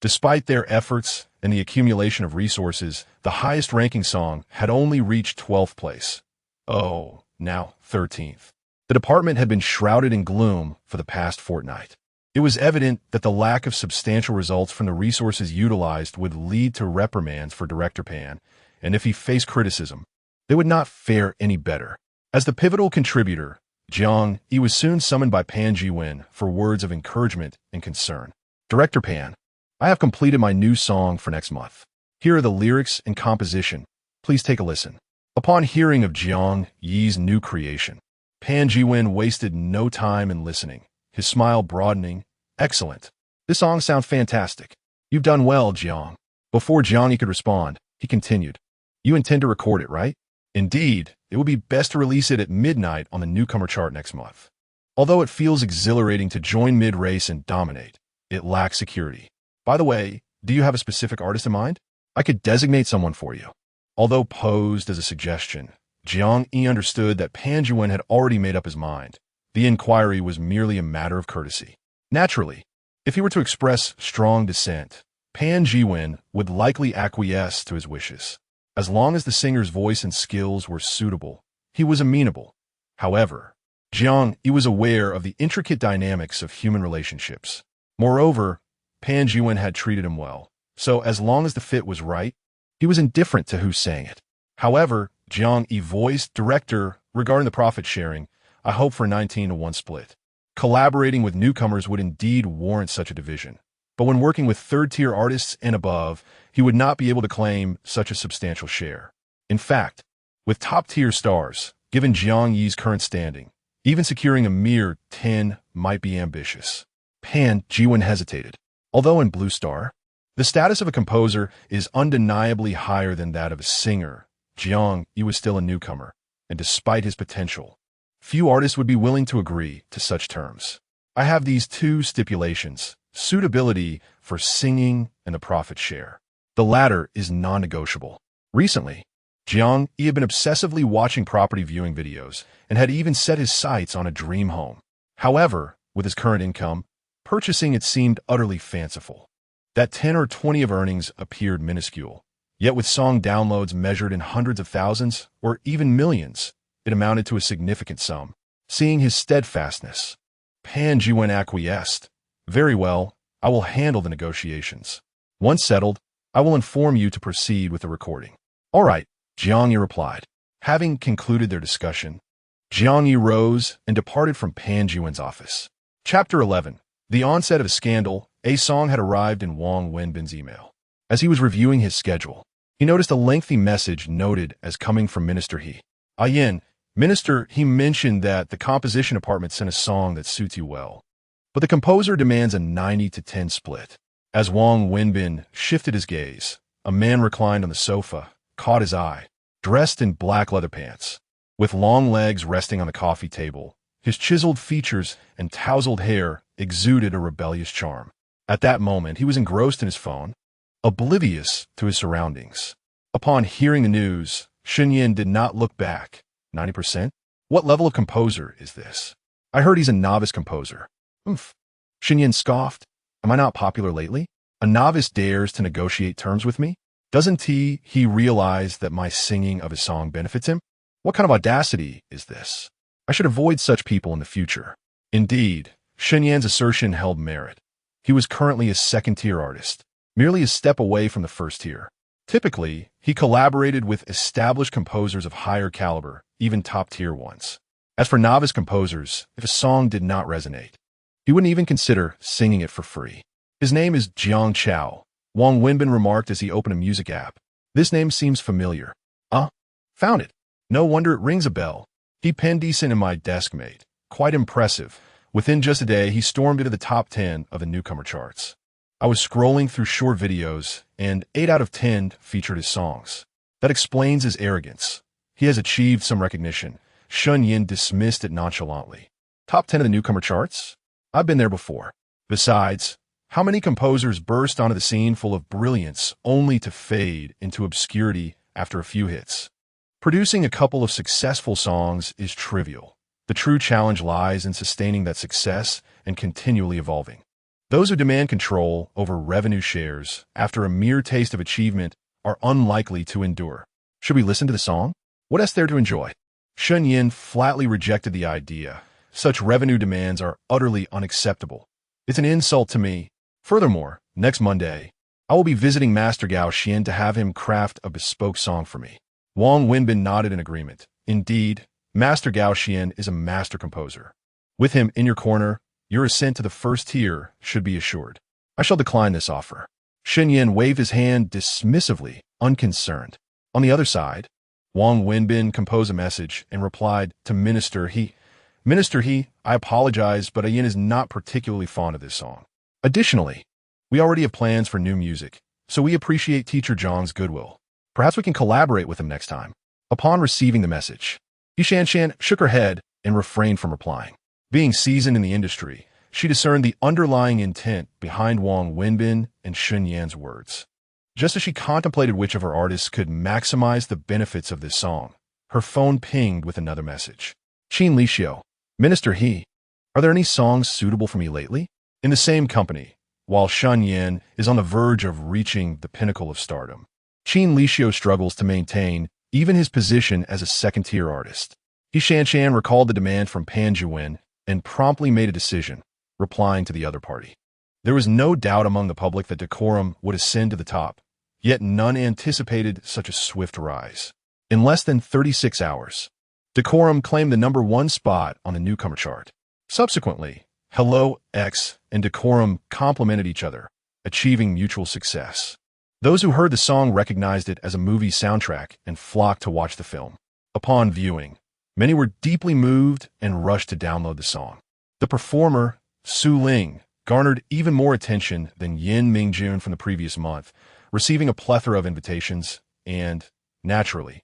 despite their efforts and the accumulation of resources, the highest-ranking song had only reached 12th place. Oh, now 13th. The department had been shrouded in gloom for the past fortnight. It was evident that the lack of substantial results from the resources utilized would lead to reprimands for Director Pan, and if he faced criticism, they would not fare any better. As the pivotal contributor, Jiang Yi was soon summoned by Pan Ji-wen for words of encouragement and concern. Director Pan, I have completed my new song for next month. Here are the lyrics and composition. Please take a listen. Upon hearing of Jiang Yi's new creation, Pan Ji-wen wasted no time in listening, his smile broadening. Excellent. This song sounds fantastic. You've done well, Jiang. Before Jiang Yi could respond, he continued. You intend to record it, right? Indeed, it would be best to release it at midnight on the newcomer chart next month. Although it feels exhilarating to join mid-race and dominate, it lacks security. By the way, do you have a specific artist in mind? I could designate someone for you. Although posed as a suggestion, Jiang Yi understood that Pan Ji-wen had already made up his mind. The inquiry was merely a matter of courtesy. Naturally, if he were to express strong dissent, Pan Ji-wen would likely acquiesce to his wishes. As long as the singer's voice and skills were suitable, he was amenable. However, Jiang Yi was aware of the intricate dynamics of human relationships. Moreover, Pan Ji-wen had treated him well, so as long as the fit was right, he was indifferent to who sang it. However, Jiang Yi voiced director regarding the profit sharing, I hope for a 19-to-1 split. Collaborating with newcomers would indeed warrant such a division, but when working with third-tier artists and above, he would not be able to claim such a substantial share. In fact, with top-tier stars, given Jiang Yi's current standing, even securing a mere 10 might be ambitious. Pan Ji-wen hesitated. Although in Blue Star, the status of a composer is undeniably higher than that of a singer, Jiang Yi was still a newcomer, and despite his potential, Few artists would be willing to agree to such terms. I have these two stipulations: suitability for singing and the profit share. The latter is non-negotiable. Recently, Jiang Yi had been obsessively watching property viewing videos and had even set his sights on a dream home. However, with his current income, purchasing it seemed utterly fanciful. That 10 or 20 of earnings appeared minuscule, yet with song downloads measured in hundreds of thousands or even millions, it amounted to a significant sum. Seeing his steadfastness, Pan Jiwen acquiesced. Very well, I will handle the negotiations. Once settled, I will inform you to proceed with the recording. All right, Jiang Yi replied. Having concluded their discussion, Jiang Yi rose and departed from Pan Jiwen's office. Chapter 11. The onset of a scandal. A song had arrived in Wang Wenbin's email. As he was reviewing his schedule, he noticed a lengthy message noted as coming from Minister He. Yin, Minister, he mentioned that the composition department sent a song that suits you well, but the composer demands a 90-10 split. As Wang Wenbin shifted his gaze, a man reclined on the sofa caught his eye, dressed in black leather pants. With long legs resting on the coffee table, his chiseled features and tousled hair exuded a rebellious charm. At that moment, he was engrossed in his phone, oblivious to his surroundings. Upon hearing the news, Yin did not look back. 90%? What level of composer is this? I heard he's a novice composer. Oomph. Yin scoffed. Am I not popular lately? A novice dares to negotiate terms with me? Doesn't he realize that my singing of his song benefits him? What kind of audacity is this? I should avoid such people in the future. Indeed, Yin's assertion held merit. He was currently a second-tier artist, merely a step away from the first tier. Typically, he collaborated with established composers of higher caliber, even top-tier ones. As for novice composers, if a song did not resonate, he wouldn't even consider singing it for free. His name is Jiang Chao, Wang Wenbin remarked as he opened a music app. This name seems familiar. Found it. No wonder it rings a bell. He penned decent in My Deskmate. Quite impressive. Within just a day, he stormed into the top 10 of the newcomer charts. I was scrolling through short videos, and 8 out of 10 featured his songs. That explains his arrogance. He has achieved some recognition. Yin dismissed it nonchalantly. Top 10 of the newcomer charts? I've been there before. Besides, how many composers burst onto the scene full of brilliance only to fade into obscurity after a few hits? Producing a couple of successful songs is trivial. The true challenge lies in sustaining that success and continually evolving. Those who demand control over revenue shares after a mere taste of achievement are unlikely to endure. Should we listen to the song? What is there to enjoy? Yin flatly rejected the idea. Such revenue demands are utterly unacceptable. It's an insult to me. Furthermore, next Monday, I will be visiting Master Gao Xian to have him craft a bespoke song for me. Wang Wenbin nodded in agreement. Indeed, Master Gao Xian is a master composer. With him in your corner, your ascent to the first tier should be assured. I shall decline this offer. Yin waved his hand dismissively, unconcerned. On the other side, Wang Wenbin composed a message and replied to Minister He. Minister He, I apologize, but Yin is not particularly fond of this song. Additionally, we already have plans for new music, so we appreciate Teacher Zhang's goodwill. Perhaps we can collaborate with him next time. Upon receiving the message, Shan shook her head and refrained from replying. Being seasoned in the industry, she discerned the underlying intent behind Wang Wenbin and Yan's words. Just as she contemplated which of her artists could maximize the benefits of this song, her phone pinged with another message. Qin Lixio, Minister He, are there any songs suitable for me lately? In the same company, while Yan is on the verge of reaching the pinnacle of stardom, Qin Lixio struggles to maintain even his position as a second-tier artist. Shan recalled the demand from Pan Jiwen and promptly made a decision, replying to the other party. There was no doubt among the public that Decorum would ascend to the top, yet none anticipated such a swift rise. In less than 36 hours, Decorum claimed the #1 spot on the newcomer chart. Subsequently, Hello X and Decorum complemented each other, achieving mutual success. Those who heard the song recognized it as a movie soundtrack and flocked to watch the film. Upon viewing, many were deeply moved and rushed to download the song. The performer, Su Ling, garnered even more attention than Yin Mingjun from the previous month, receiving a plethora of invitations and, naturally,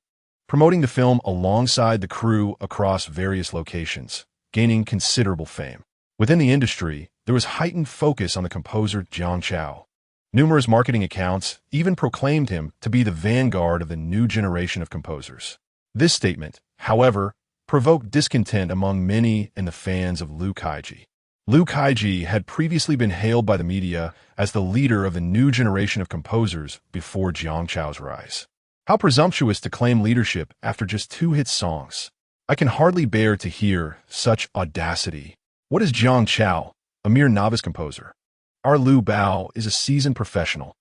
promoting the film alongside the crew across various locations, gaining considerable fame. Within the industry, there was heightened focus on the composer Jiang Yi. Numerous marketing accounts even proclaimed him to be the vanguard of the new generation of composers. This statement, however, provoked discontent among many and the fans of Liu Kaiji. Liu Kaiji had previously been hailed by the media as the leader of the new generation of composers before Jiang Yi's rise. How presumptuous to claim leadership after just 2 hit songs. I can hardly bear to hear such audacity. What is Jiang Yi, a mere novice composer? Our Liu Bao is a seasoned professional.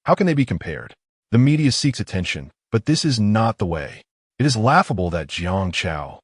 How can they be compared? The media seeks attention, but this is not the way. It is laughable that Jiang Yi,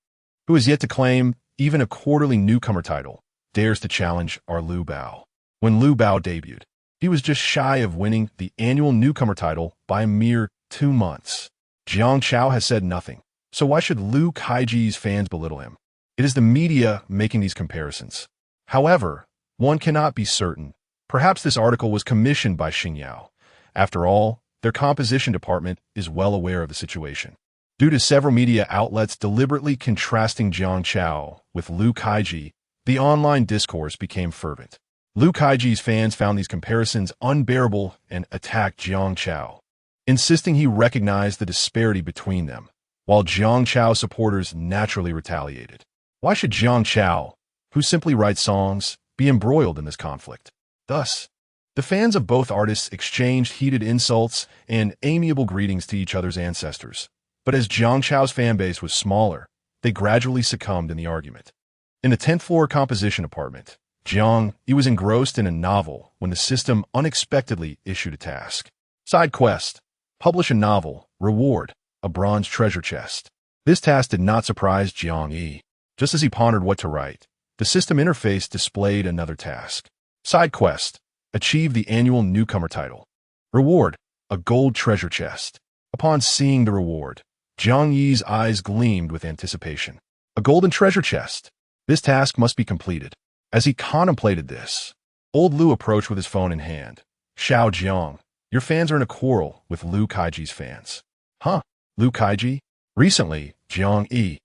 who has yet to claim even a quarterly newcomer title, dares to challenge our Liu Bao. When Liu Bao debuted, he was just shy of winning the annual newcomer title by a mere 2 months. Jiang Yi has said nothing, so why should Liu Kaiji's fans belittle him? It is the media making these comparisons. However, one cannot be certain. Perhaps this article was commissioned by Xingyao. After all, their composition department is well aware of the situation. Due to several media outlets deliberately contrasting Jiang Yi with Liu Kaiji, the online discourse became fervent. Liu Kaiji's fans found these comparisons unbearable and attacked Jiang Yi, insisting he recognized the disparity between them, while Jiang Yi's supporters naturally retaliated. Why should Jiang Yi, who simply writes songs, be embroiled in this conflict? Thus, the fans of both artists exchanged heated insults and amiable greetings to each other's ancestors. But as Jiang Yi's fanbase was smaller, they gradually succumbed in the argument. In the 10th floor composition department, Jiang Yi was engrossed in a novel when the system unexpectedly issued a task. Side quest: publish a novel, reward, a bronze treasure chest. This task did not surprise Jiang Yi. Just as he pondered what to write, the system interface displayed another task. Side quest: achieve the annual newcomer title. Reward: a gold treasure chest. Upon seeing the reward, Jiang Yi's eyes gleamed with anticipation. A golden treasure chest. This task must be completed. As he contemplated this, old Liu approached with his phone in hand. Xiao Jiang, your fans are in a quarrel with Liu Kaiji's fans. Huh? Liu Kaiji? Recently, Jiang Yi,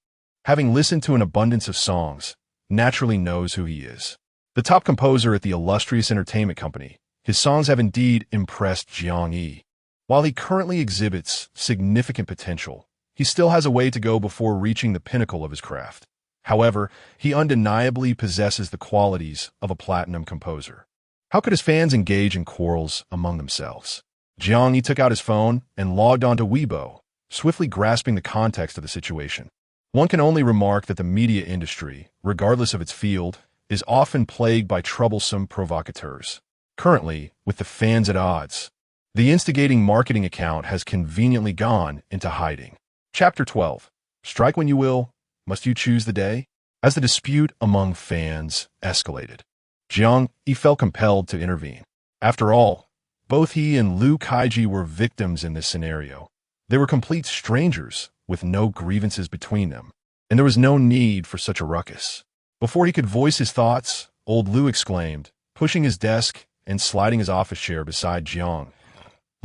having listened to an abundance of songs, naturally knows who he is. The top composer at the illustrious entertainment company, his songs have indeed impressed Jiang Yi. While he currently exhibits significant potential, he still has a way to go before reaching the pinnacle of his craft. However, he undeniably possesses the qualities of a platinum composer. How could his fans engage in quarrels among themselves? Jiang Yi took out his phone and logged onto Weibo, swiftly grasping the context of the situation. One can only remark that the media industry, regardless of its field, is often plagued by troublesome provocateurs. Currently, with the fans at odds, the instigating marketing account has conveniently gone into hiding. Chapter 12. Strike when you will. Must you choose the day? As the dispute among fans escalated, Jiang Yi felt compelled to intervene. After all, both he and Liu Kaiji were victims in this scenario. They were complete strangers with no grievances between them, and there was no need for such a ruckus. Before he could voice his thoughts, old Liu exclaimed, pushing his desk and sliding his office chair beside Jiang.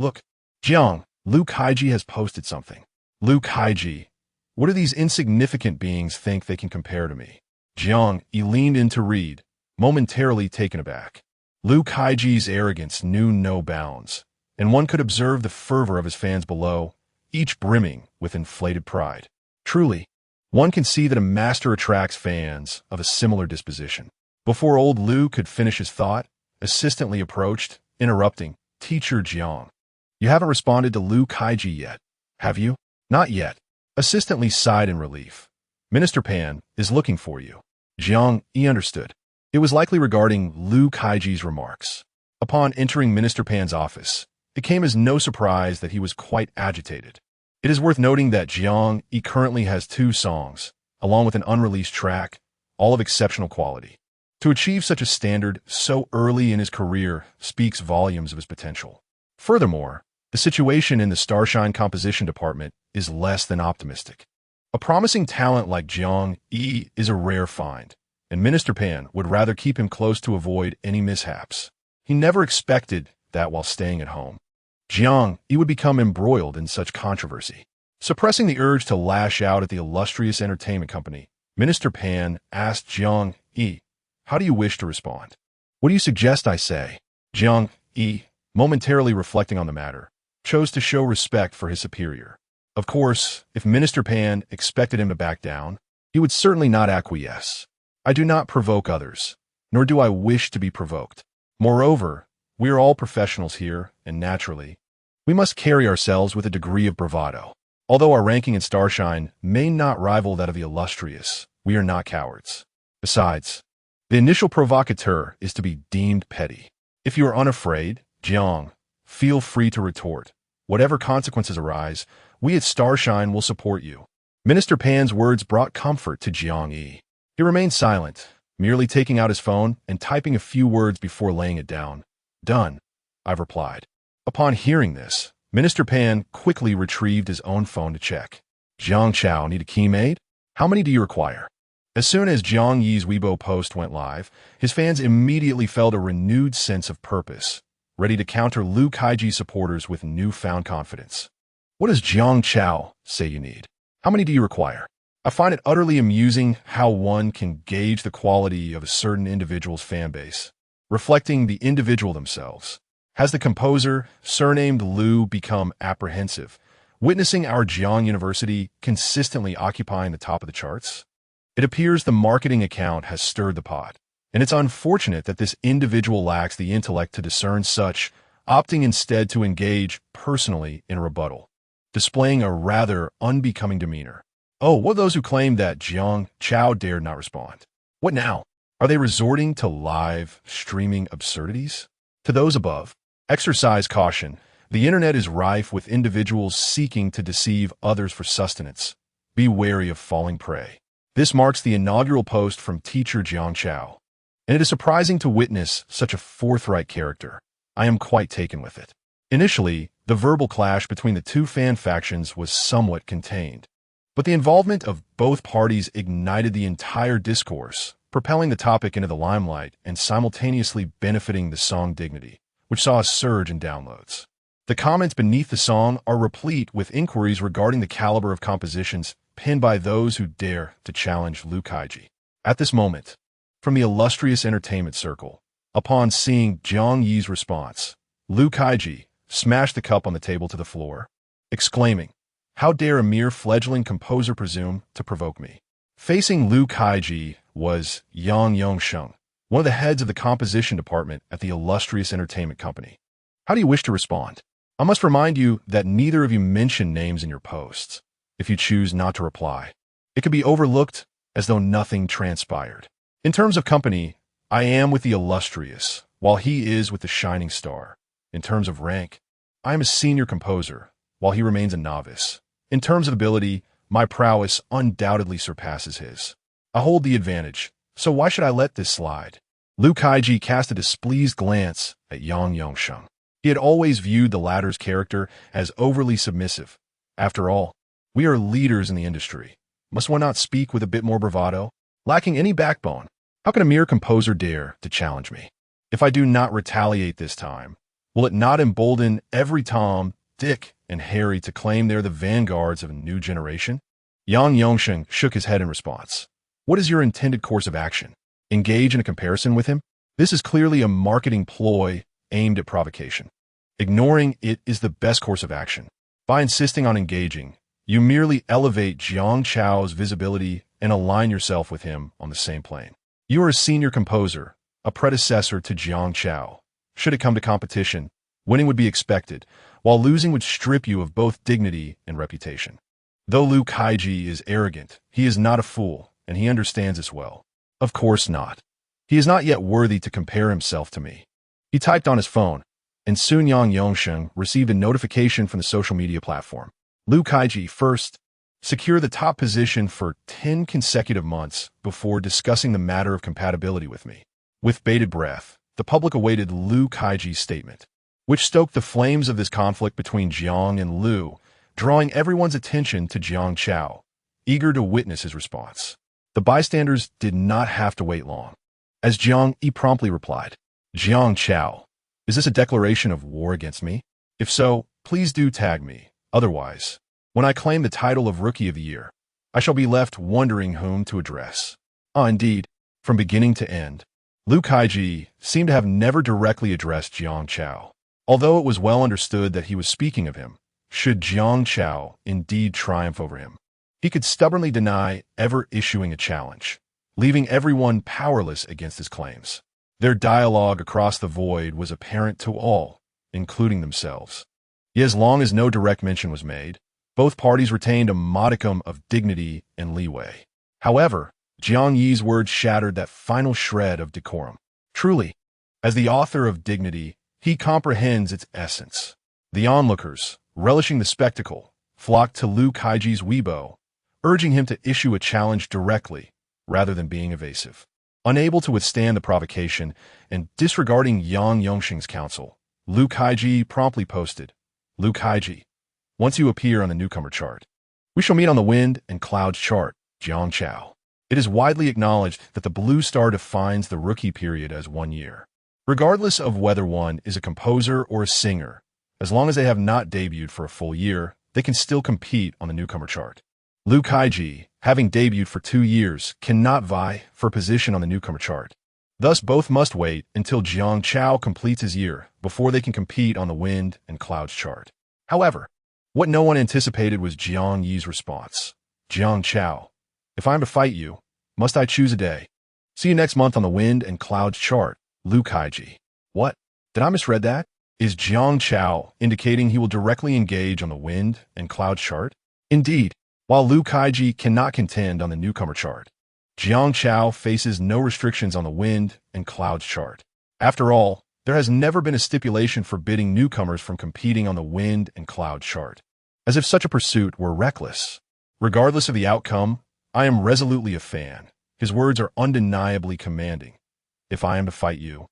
Look, Jiang, Liu Kaiji has posted something. Liu Kaiji, what do these insignificant beings think they can compare to me? Jiang Yi leaned in to read, momentarily taken aback. Liu Kaiji's arrogance knew no bounds, and one could observe the fervor of his fans below, each brimming with inflated pride. Truly, one can see that a master attracts fans of a similar disposition. Before old Liu could finish his thought, assistantly approached, interrupting, Teacher Jiang. You haven't responded to Liu Kaiji yet, have you? Not yet. Assistantly sighed in relief. Minister Pan is looking for you. Jiang Yi understood. It was likely regarding Liu Kaiji's remarks. Upon entering Minister Pan's office, it came as no surprise that he was quite agitated. It is worth noting that Jiang Yi currently has 2 songs, along with an unreleased track, all of exceptional quality. To achieve such a standard so early in his career speaks volumes of his potential. Furthermore, the situation in the Starshine composition department is less than optimistic. A promising talent like Jiang Yi is a rare find, and Minister Pan would rather keep him close to avoid any mishaps. He never expected that while staying at home, Jiang Yi would become embroiled in such controversy. Suppressing the urge to lash out at the illustrious entertainment company, Minister Pan asked Jiang Yi, "How do you wish to respond?" "What do you suggest I say?" Jiang Yi, momentarily reflecting on the matter, chose to show respect for his superior. Of course, if Minister Pan expected him to back down, he would certainly not acquiesce. "I do not provoke others, nor do I wish to be provoked. Moreover, we are all professionals here, and naturally, we must carry ourselves with a degree of bravado. Although our ranking in Starshine may not rival that of the illustrious, we are not cowards. Besides, the initial provocateur is to be deemed petty. If you are unafraid, Jiang, feel free to retort. Whatever consequences arise, we at Starshine will support you." Minister Pan's words brought comfort to Jiang Yi. He remained silent, merely taking out his phone and typing a few words before laying it down. "Done," I've replied. Upon hearing this, Minister Pan quickly retrieved his own phone to check. "Jiang Chao, need a key made? How many do you require?" As soon as Jiang Yi's Weibo post went live, his fans immediately felt a renewed sense of purpose, ready to counter Liu Kaiji's supporters with newfound confidence. "What does Jiang Chao say you need? How many do you require?" I find it utterly amusing how one can gauge the quality of a certain individual's fan base, reflecting the individual themselves. Has the composer, surnamed Liu, become apprehensive, witnessing our Jiang University consistently occupying the top of the charts? It appears the marketing account has stirred the pot, and it's unfortunate that this individual lacks the intellect to discern such, opting instead to engage personally in a rebuttal, displaying a rather unbecoming demeanor. Oh, what those who claim that Jiang Chao dared not respond? What now? Are they resorting to live streaming absurdities? To those above, exercise caution. The internet is rife with individuals seeking to deceive others for sustenance. Be wary of falling prey. This marks the inaugural post from teacher Jiang Chao, and it is surprising to witness such a forthright character. I am quite taken with it. Initially, the verbal clash between the two fan factions was somewhat contained, but the involvement of both parties ignited the entire discourse, propelling the topic into the limelight and simultaneously benefiting the song Dignity, which saw a surge in downloads. The comments beneath the song are replete with inquiries regarding the caliber of compositions penned by those who dare to challenge Liu Kaiji. At this moment, from the illustrious entertainment circle, upon seeing Jiang Yi's response, Liu Kaiji smashed the cup on the table to the floor, exclaiming, "How dare a mere fledgling composer presume to provoke me?" Facing Liu Kaiji was Yang Yongsheng, one of the heads of the composition department at the illustrious entertainment company. "How do you wish to respond?" I must remind you that neither of you mentioned names in your posts. If you choose not to reply, it could be overlooked as though nothing transpired. In terms of company, I am with the illustrious, while he is with the shining star. In terms of rank, I am a senior composer, while he remains a novice. In terms of ability, my prowess undoubtedly surpasses his. I hold the advantage, so why should I let this slide? Liu Kaiji cast a displeased glance at Yang Yongsheng. He had always viewed the latter's character as overly submissive. After all, we are leaders in the industry. Must one not speak with a bit more bravado? Lacking any backbone, how can a mere composer dare to challenge me? If I do not retaliate this time, will it not embolden every Tom, Dick, and Harry to claim they're the vanguards of a new generation? Yang Yongsheng shook his head in response. What is your intended course of action? Engage in a comparison with him? This is clearly a marketing ploy aimed at provocation. Ignoring it is the best course of action. By insisting on engaging, you merely elevate Jiang Chao's visibility and align yourself with him on the same plane. You are a senior composer, a predecessor to Jiang Chao. Should it come to competition, winning would be expected, while losing would strip you of both dignity and reputation. Though Liu Kaiji is arrogant, he is not a fool, and he understands this well. Of course not. He is not yet worthy to compare himself to me. He typed on his phone, and soon Yang Yongsheng received a notification from the social media platform. Liu Kaiji first secure the top position for 10 consecutive months before discussing the matter of compatibility with me. With bated breath, the public awaited Liu Kaiji's statement, which stoked the flames of this conflict between Jiang and Liu, drawing everyone's attention to Jiang Chao, eager to witness his response. The bystanders did not have to wait long, as Jiang Yi promptly replied, "Jiang Chao, is this a declaration of war against me? If so, please do tag me. Otherwise, When I claim the title of Rookie of the Year, I shall be left wondering whom to address. Indeed, from beginning to end, Liu Kaiji seemed to have never directly addressed Jiang Chao. Although it was well understood that he was speaking of him, should Jiang Chao indeed triumph over him, he could stubbornly deny ever issuing a challenge, leaving everyone powerless against his claims. Their dialogue across the void was apparent to all, including themselves. Yet as long as no direct mention was made, both parties retained a modicum of dignity and leeway. However, Jiang Yi's words shattered that final shred of decorum. Truly, as the author of Dignity, he comprehends its essence. The onlookers, relishing the spectacle, flocked to Liu Kaiji's Weibo, urging him to issue a challenge directly, rather than being evasive. Unable to withstand the provocation and disregarding Yang Yongxing's counsel, Liu Kaiji promptly posted, "Liu Kaiji, once you appear on the newcomer chart, we shall meet on the wind and clouds chart, Jiang Chao." It is widely acknowledged that the blue star defines the rookie period as 1 year. Regardless of whether one is a composer or a singer, as long as they have not debuted for a full year, they can still compete on the newcomer chart. Liu Kaiji, having debuted for 2 years, cannot vie for position on the newcomer chart. Thus, both must wait until Jiang Chao completes his year before they can compete on the wind and clouds chart. However, what no one anticipated was Jiang Yi's response. "Jiang Chao, if I am to fight you, must I choose a day? See you next month on the wind and clouds chart, Liu Kaiji." What? Did I misread that? Is Jiang Chao indicating he will directly engage on the wind and clouds chart? Indeed, while Liu Kaiji cannot contend on the newcomer chart, Jiang Chao faces no restrictions on the wind and clouds chart. After all, there has never been a stipulation forbidding newcomers from competing on the wind and clouds chart. As if such a pursuit were reckless. Regardless of the outcome, I am resolutely a fan. His words are undeniably commanding. If I am to fight you,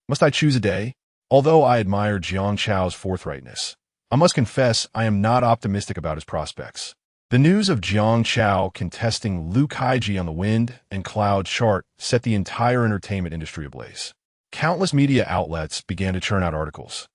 must I choose a day? Although I admire Jiang Chao's forthrightness, I must confess I am not optimistic about his prospects. The news of Jiang Chao contesting Liu Kaiji on the wind and cloud chart set the entire entertainment industry ablaze. Countless media outlets began to churn out articles,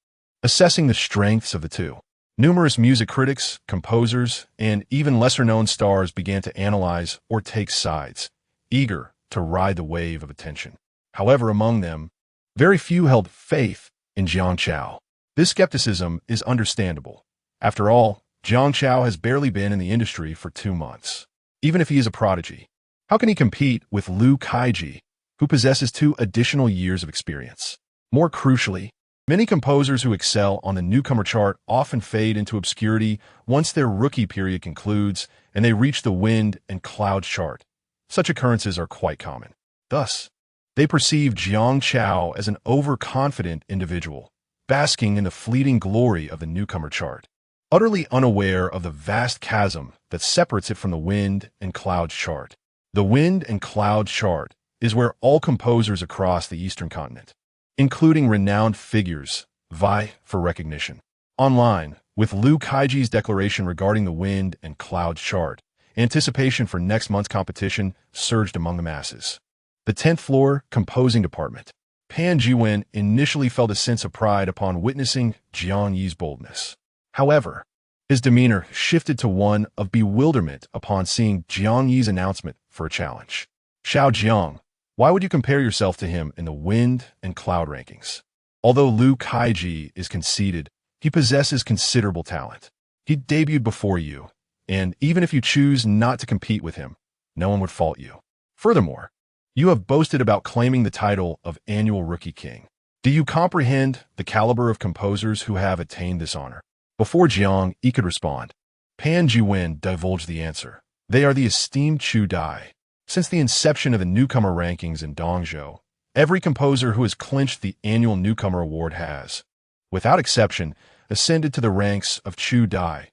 assessing the strengths of the two. Numerous music critics, composers, and even lesser-known stars began to analyze or take sides, eager to ride the wave of attention. However, among them, very few held faith in Jiang Chao. This skepticism is understandable. After all, Jiang Chao has barely been in the industry for 2 months. Even if he is a prodigy, how can he compete with Liu Kaiji, who possesses 2 additional years of experience? More crucially, many composers who excel on the newcomer chart often fade into obscurity once their rookie period concludes and they reach the wind and cloud chart. Such occurrences are quite common. Thus, they perceive Jiang Chao as an overconfident individual, basking in the fleeting glory of the newcomer chart, utterly unaware of the vast chasm that separates it from the wind and cloud chart. The wind and cloud chart is where all composers across the Eastern continent, including renowned figures, vie for recognition. Online, with Liu Kaiji's declaration regarding the wind and cloud chart, anticipation for next month's competition surged among the masses. The 10th floor composing department. Pan Jiwen initially felt a sense of pride upon witnessing Jiang Yi's boldness. However, his demeanor shifted to one of bewilderment upon seeing Jiang Yi's announcement for a challenge. "Xiao Jiang, why would you compare yourself to him in the wind and cloud rankings? Although Liu Kaiji is conceited, he possesses considerable talent. He debuted before you, and even if you choose not to compete with him, no one would fault you. Furthermore, you have boasted about claiming the title of Annual Rookie King. Do you comprehend the caliber of composers who have attained this honor?" Before Jiang Yi could respond, Pan Jiwen divulged the answer. They are the esteemed Chu Dai. Since the inception of the newcomer rankings in Dongzhou, every composer who has clinched the annual newcomer award has, without exception, ascended to the ranks of Chu Dai.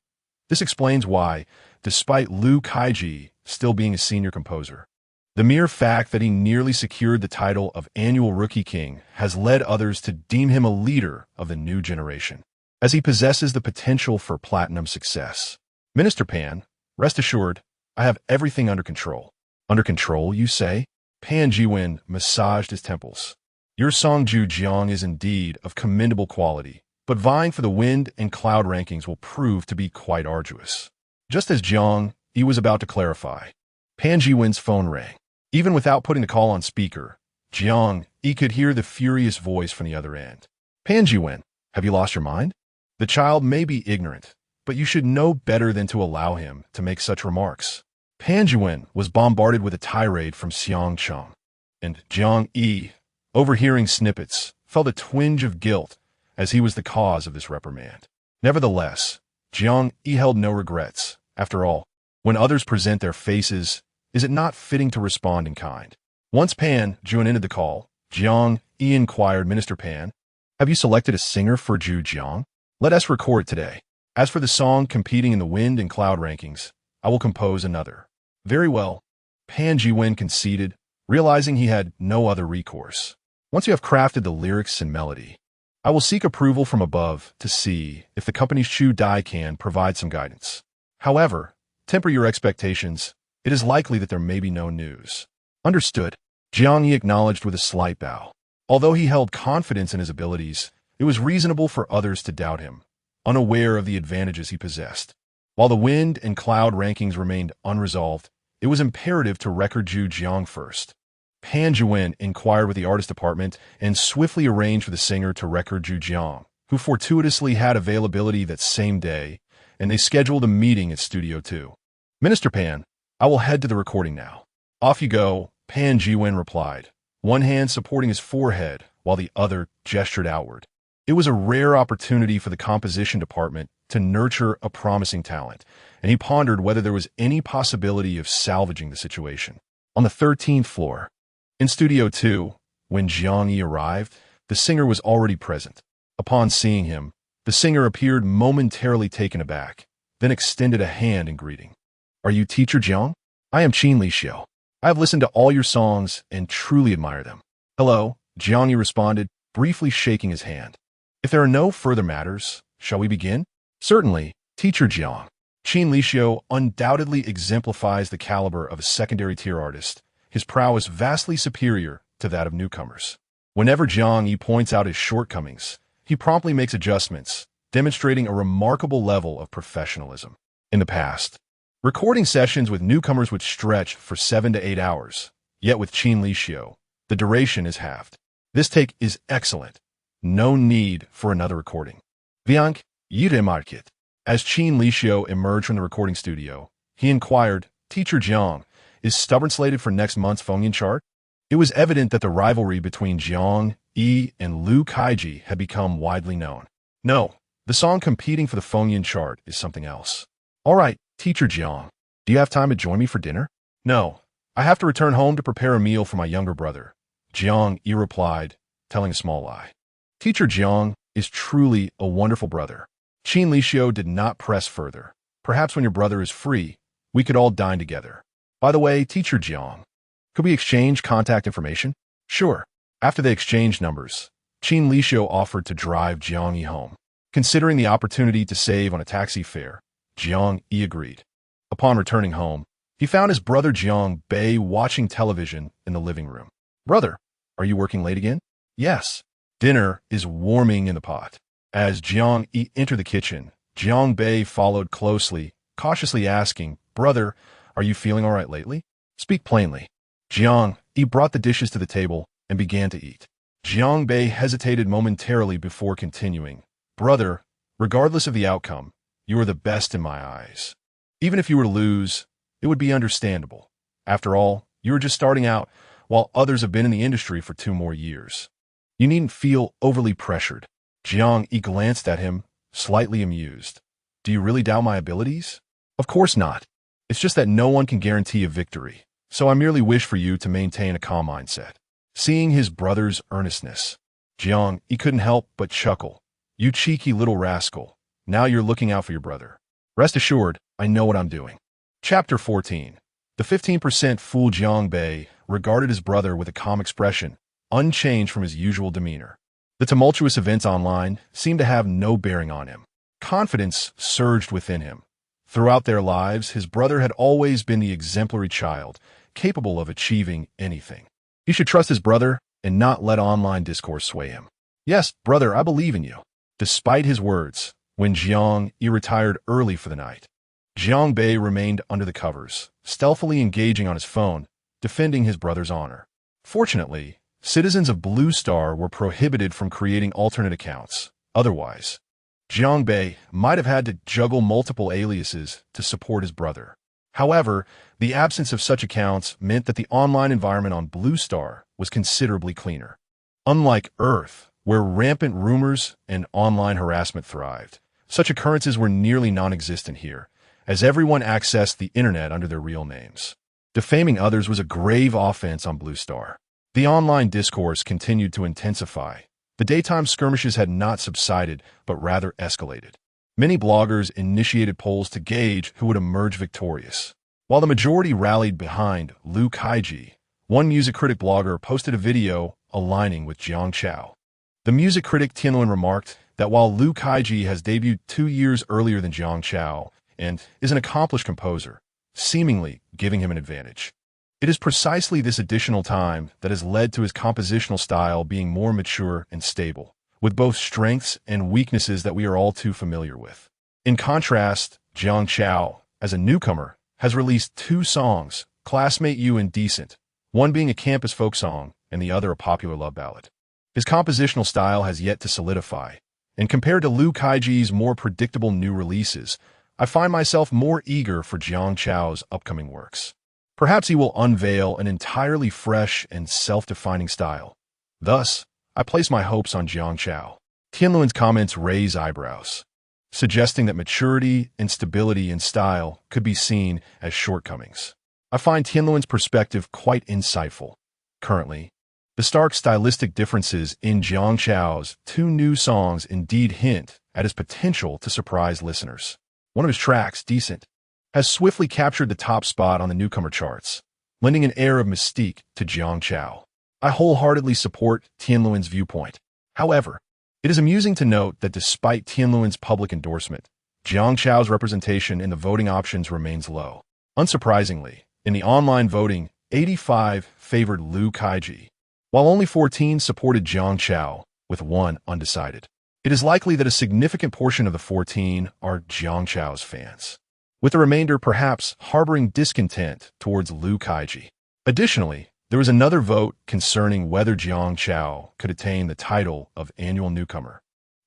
This explains why, despite Liu Kaiji still being a senior composer, the mere fact that he nearly secured the title of Annual Rookie King has led others to deem him a leader of the new generation, as he possesses the potential for platinum success. "Minister Pan, rest assured, I have everything under control." "Under control, you say?" Pan Jiwen massaged his temples. "Your Songju Jiang is indeed of commendable quality, but vying for the wind and cloud rankings will prove to be quite arduous. Just as Jiang Yi was about to clarify, Pan Jiwen's phone rang. Even without putting the call on speaker, Jiang Yi could hear the furious voice from the other end. Pan Jiwen, have you lost your mind? The child may be ignorant, but you should know better than to allow him to make such remarks. Pan Jiwen was bombarded with a tirade from Xiang Cheng, and Jiang Yi, overhearing snippets, felt a twinge of guilt as he was the cause of this reprimand. Nevertheless, Jiang Yi held no regrets. After all, when others present their faces, is it not fitting to respond in kind? Once Pan Jiwen ended the call, Jiang Yi inquired, Minister Pan, have you selected a singer for Zhu Jiang? Let us record it today. As for the song competing in the wind and cloud rankings, I will compose another. Very well, Pan Jiwen conceded, realizing he had no other recourse. Once you have crafted the lyrics and melody, I will seek approval from above to see if the company's Chu Dai can provide some guidance. However, temper your expectations. It is likely that there may be no news. Understood, Jiang Yi acknowledged with a slight bow. Although he held confidence in his abilities, it was reasonable for others to doubt him, unaware of the advantages he possessed. While the wind and cloud rankings remained unresolved, it was imperative to record Zhu Jiang first. Pan Jiwen inquired with the artist department and swiftly arranged for the singer to record Zhu Jiang, who fortuitously had availability that same day, and they scheduled a meeting at Studio 2. Minister Pan, I will head to the recording now. Off you go, Pan Jiwen replied, one hand supporting his forehead while the other gestured outward. It was a rare opportunity for the composition department to nurture a promising talent, and he pondered whether there was any possibility of salvaging the situation. On the 13th floor, in Studio 2, when Jiang Yi arrived, the singer was already present. Upon seeing him, the singer appeared momentarily taken aback, then extended a hand in greeting. Are you Teacher Jiang? I am Qin Li Xiu. I have listened to all your songs and truly admire them. Hello, Jiang Yi responded, briefly shaking his hand. If there are no further matters, shall we begin? Certainly, Teacher Jiang. Qin Li Xiu undoubtedly exemplifies the caliber of a secondary-tier artist, his prowess vastly superior to that of newcomers. Whenever Jiang Yi points out his shortcomings, he promptly makes adjustments, demonstrating a remarkable level of professionalism. In the past, recording sessions with newcomers would stretch for 7 to 8 hours, yet with Qin Li Xiu, the duration is halved. This take is excellent. No need for another recording. Viank, Yire Market. As Qin Li Xiu emerged from the recording studio, he inquired, Teacher Jiang, is Stubborn slated for next month's Fengyan chart? It was evident that the rivalry between Jiang Yi and Liu Kaiji had become widely known. No, the song competing for the Fengyan chart is something else. All right, Teacher Jiang, do you have time to join me for dinner? No, I have to return home to prepare a meal for my younger brother, Jiang Yi replied, telling a small lie. Teacher Jiang is truly a wonderful brother. Qin Li Xiu did not press further. Perhaps when your brother is free, we could all dine together. By the way, Teacher Jiang, could we exchange contact information? Sure. After they exchanged numbers, Qin Li Xiu offered to drive Jiang Yi home. Considering the opportunity to save on a taxi fare, Jiang Yi agreed. Upon returning home, he found his brother Jiang Bei watching television in the living room. Brother, are you working late again? Yes. Dinner is warming in the pot. As Jiang Yi entered the kitchen, Jiang Bei followed closely, cautiously asking, Brother, are you feeling all right lately? Speak plainly. Jiang Yi brought the dishes to the table and began to eat. Jiang Bei hesitated momentarily before continuing. Brother, regardless of the outcome, you are the best in my eyes. Even if you were to lose, it would be understandable. After all, you are just starting out, while others have been in the industry for 2 more years. You needn't feel overly pressured. Jiang Yi glanced at him, slightly amused. Do you really doubt my abilities? Of course not. It's just that no one can guarantee a victory, so I merely wish for you to maintain a calm mindset. Seeing his brother's earnestness, Jiang Yi couldn't help but chuckle. You cheeky little rascal. Now you're looking out for your brother. Rest assured, I know what I'm doing. Chapter 14. The 15% fool Jiang Bei regarded his brother with a calm expression, unchanged from his usual demeanor. The tumultuous events online seemed to have no bearing on him. Confidence surged within him. Throughout their lives, his brother had always been the exemplary child, capable of achieving anything. He should trust his brother and not let online discourse sway him. Yes, brother, I believe in you. Despite his words, when Jiang Yi retired early for the night, Jiang Yi remained under the covers, stealthily engaging on his phone, defending his brother's honor. Fortunately, citizens of Blue Star were prohibited from creating alternate accounts. Otherwise, Jiang Yi might have had to juggle multiple aliases to support his brother. However, the absence of such accounts meant that the online environment on Blue Star was considerably cleaner. Unlike Earth, where rampant rumors and online harassment thrived, such occurrences were nearly non-existent here, as everyone accessed the internet under their real names. Defaming others was a grave offense on Blue Star. The online discourse continued to intensify. The daytime skirmishes had not subsided, but rather escalated. Many bloggers initiated polls to gauge who would emerge victorious. While the majority rallied behind Liu Kaiji, one music critic blogger posted a video aligning with Jiang Chao. The music critic Tianlun remarked that while Liu Kaiji has debuted 2 years earlier than Jiang Chao and is an accomplished composer, seemingly giving him an advantage, it is precisely this additional time that has led to his compositional style being more mature and stable, with both strengths and weaknesses that we are all too familiar with. In contrast, Jiang Chao, as a newcomer, has released 2 songs, Classmate You and Decent, one being a campus folk song and the other a popular love ballad. His compositional style has yet to solidify, and compared to Liu Kaiji's more predictable new releases, I find myself more eager for Jiang Chao's upcoming works. Perhaps he will unveil an entirely fresh and self-defining style. Thus, I place my hopes on Jiang Chao. Tianlun's comments raise eyebrows, suggesting that maturity and stability in style could be seen as shortcomings. I find Tianlun's perspective quite insightful. Currently, the stark stylistic differences in Jiang Chao's 2 new songs indeed hint at his potential to surprise listeners. One of his tracks, Decent, has swiftly captured the top spot on the newcomer charts, lending an air of mystique to Jiang Chao. I wholeheartedly support Tianlun's viewpoint. However, it is amusing to note that despite Tianlun's public endorsement, Jiang Chao's representation in the voting options remains low. Unsurprisingly, in the online voting, 85 favored Liu Kaiji, while only 14 supported Jiang Chao, with 1 undecided. It is likely that a significant portion of the 14 are Jiang Chao's fans, with the remainder perhaps harboring discontent towards Liu Kaiji. Additionally, there was another vote concerning whether Jiang Chao could attain the title of annual newcomer,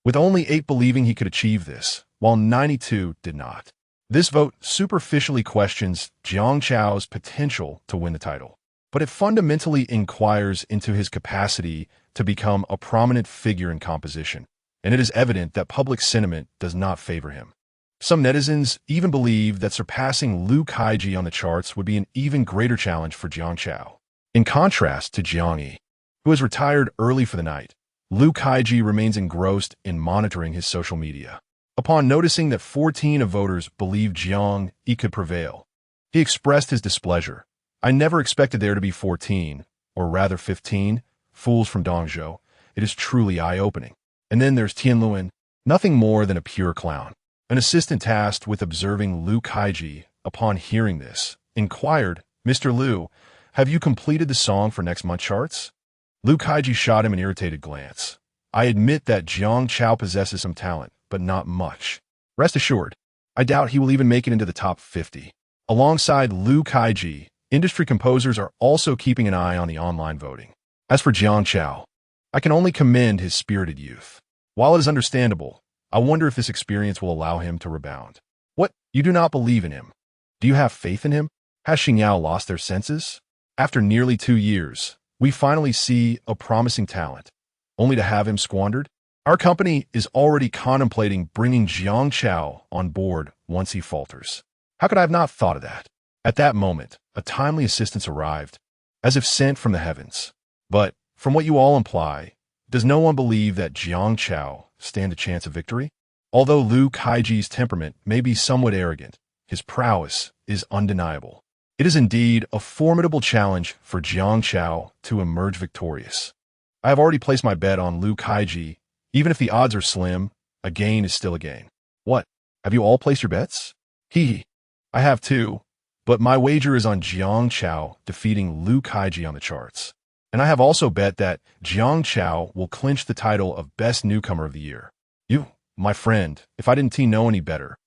with only 8 believing he could achieve this, while 92 did not. This vote superficially questions Jiang Chao's potential to win the title, but it fundamentally inquires into his capacity to become a prominent figure in composition, and it is evident that public sentiment does not favor him. Some netizens even believe that surpassing Liu Kaiji on the charts would be an even greater challenge for Jiang Chao. In contrast to Jiang Yi, who has retired early for the night, Liu Kaiji remains engrossed in monitoring his social media. Upon noticing that 14 of voters believe Jiang Yi could prevail, he expressed his displeasure. I never expected there to be 14, or rather 15, fools from Dongzhou. It is truly eye-opening. And then there's Tianlun, nothing more than a pure clown. An assistant tasked with observing Liu Kaiji, upon hearing this, inquired, "Mr. Liu, have you completed the song for next month's charts?" Liu Kaiji shot him an irritated glance. I admit that Jiang Chao possesses some talent, but not much. Rest assured, I doubt he will even make it into the top 50. Alongside Liu Kaiji, industry composers are also keeping an eye on the online voting. As for Jiang Chao, I can only commend his spirited youth. While it is understandable, I wonder if this experience will allow him to rebound. What? You do not believe in him? Do you have faith in him? Has Xingyao lost their senses? After nearly 2 years, we finally see a promising talent, only to have him squandered? Our company is already contemplating bringing Jiang Chao on board once he falters. How could I have not thought of that? At that moment, a timely assistance arrived, as if sent from the heavens. But, from what you all imply, does no one believe that Jiang Chao stand a chance of victory? Although Liu Kaiji's temperament may be somewhat arrogant, his prowess is undeniable. It is indeed a formidable challenge for Jiang Chao to emerge victorious. I have already placed my bet on Liu Kaiji. Even if the odds are slim, a gain is still a gain. What? Have you all placed your bets? Hee. I have too, but my wager is on Jiang Chao defeating Liu Kaiji on the charts. And I have also bet that Jiang Chao will clinch the title of Best Newcomer of the Year. You, my friend, if I didn't know any better,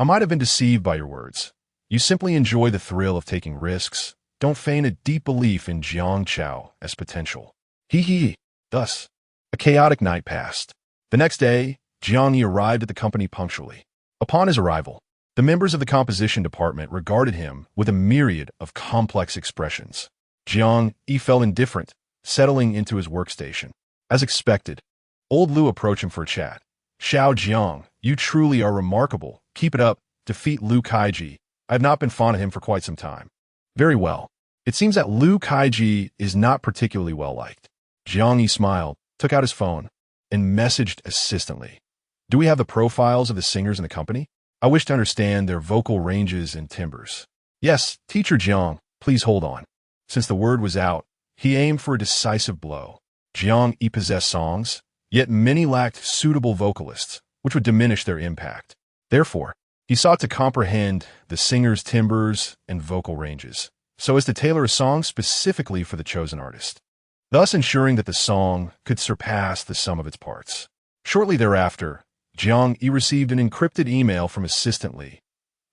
I might have been deceived by your words. You simply enjoy the thrill of taking risks. Don't feign a deep belief in Jiang Chao as potential. Hee. Thus, a chaotic night passed. The next day, Jiang Yi arrived at the company punctually. Upon his arrival, the members of the composition department regarded him with a myriad of complex expressions. Jiang Yi felt indifferent, settling into his workstation. As expected, old Lu approached him for a chat. Xiao Jiang, you truly are remarkable. Keep it up. Defeat Lu Kaiji. I have not been fond of him for quite some time. Very well. It seems that Lu Kaiji is not particularly well liked. Jiang Yi smiled, took out his phone, and messaged assistantly. Do we have the profiles of the singers in the company? I wish to understand their vocal ranges and timbres. Yes, Teacher Jiang, please hold on. Since the word was out, he aimed for a decisive blow. Jiang Yi possessed songs, yet many lacked suitable vocalists, which would diminish their impact. Therefore, he sought to comprehend the singer's timbres and vocal ranges, so as to tailor a song specifically for the chosen artist, thus ensuring that the song could surpass the sum of its parts. Shortly thereafter, Jiang Yi received an encrypted email from Assistant Li.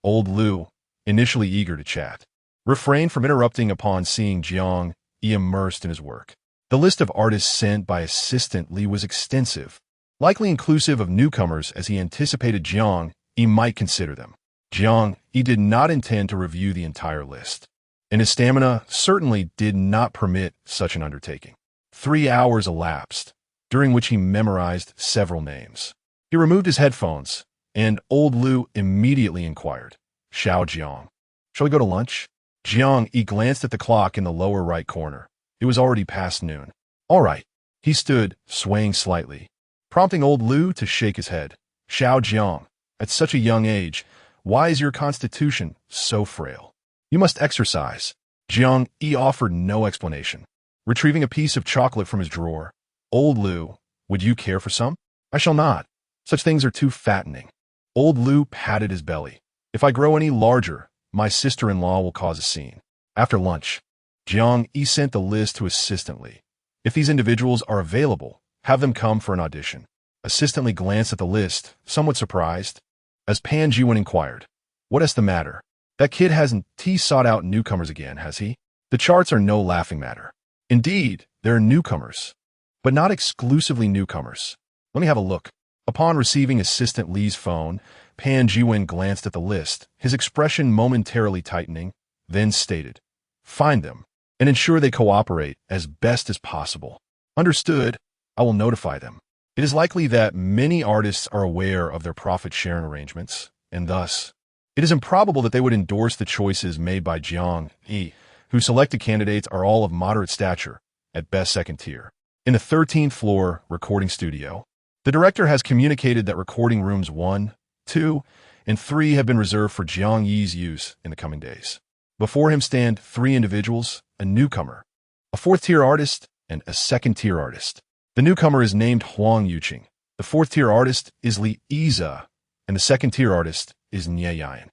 Old Lu, initially eager to chat, refrained from interrupting upon seeing Jiang Yi immersed in his work. The list of artists sent by Assistant Li was extensive, likely inclusive of newcomers as he anticipated Jiang Yi might consider them. Jiang Yi did not intend to review the entire list, and his stamina certainly did not permit such an undertaking. 3 hours elapsed, during which he memorized several names. He removed his headphones, and old Lu immediately inquired, Xiao Jiang, shall we go to lunch? Jiang Yi glanced at the clock in the lower right corner. It was already past noon. All right. He stood, swaying slightly, prompting old Lu to shake his head. Xiao Jiang, at such a young age, why is your constitution so frail? You must exercise. Jiang Yi offered no explanation. Retrieving a piece of chocolate from his drawer, old Lu, would you care for some? I shall not. Such things are too fattening. Old Lu patted his belly. If I grow any larger, my sister-in-law will cause a scene. After lunch, Jiang Yi sent the list to Assistant Li. If these individuals are available, have them come for an audition. Assistant Li glanced at the list, somewhat surprised, as Pan Jiwen inquired, what is the matter? That kid hasn't sought out newcomers again, has he? The charts are no laughing matter. Indeed, there are newcomers, but not exclusively newcomers. Let me have a look. Upon receiving Assistant Li's phone, Pan Jiwen glanced at the list, his expression momentarily tightening, then stated, find them, and ensure they cooperate as best as possible. Understood. I will notify them. It is likely that many artists are aware of their profit-sharing arrangements, and thus, it is improbable that they would endorse the choices made by Jiang Yi, whose selected candidates are all of moderate stature, at best second tier. In the 13th floor recording studio, the director has communicated that recording rooms 1, 2, and 3 have been reserved for Jiang Yi's use in the coming days. Before him stand 3 individuals, a newcomer, a 4th-tier artist, and a 2nd-tier artist. The newcomer is named Huang Yuqing. The 4th-tier artist is Li Yiza, and the 2nd-tier artist is Nyeyan.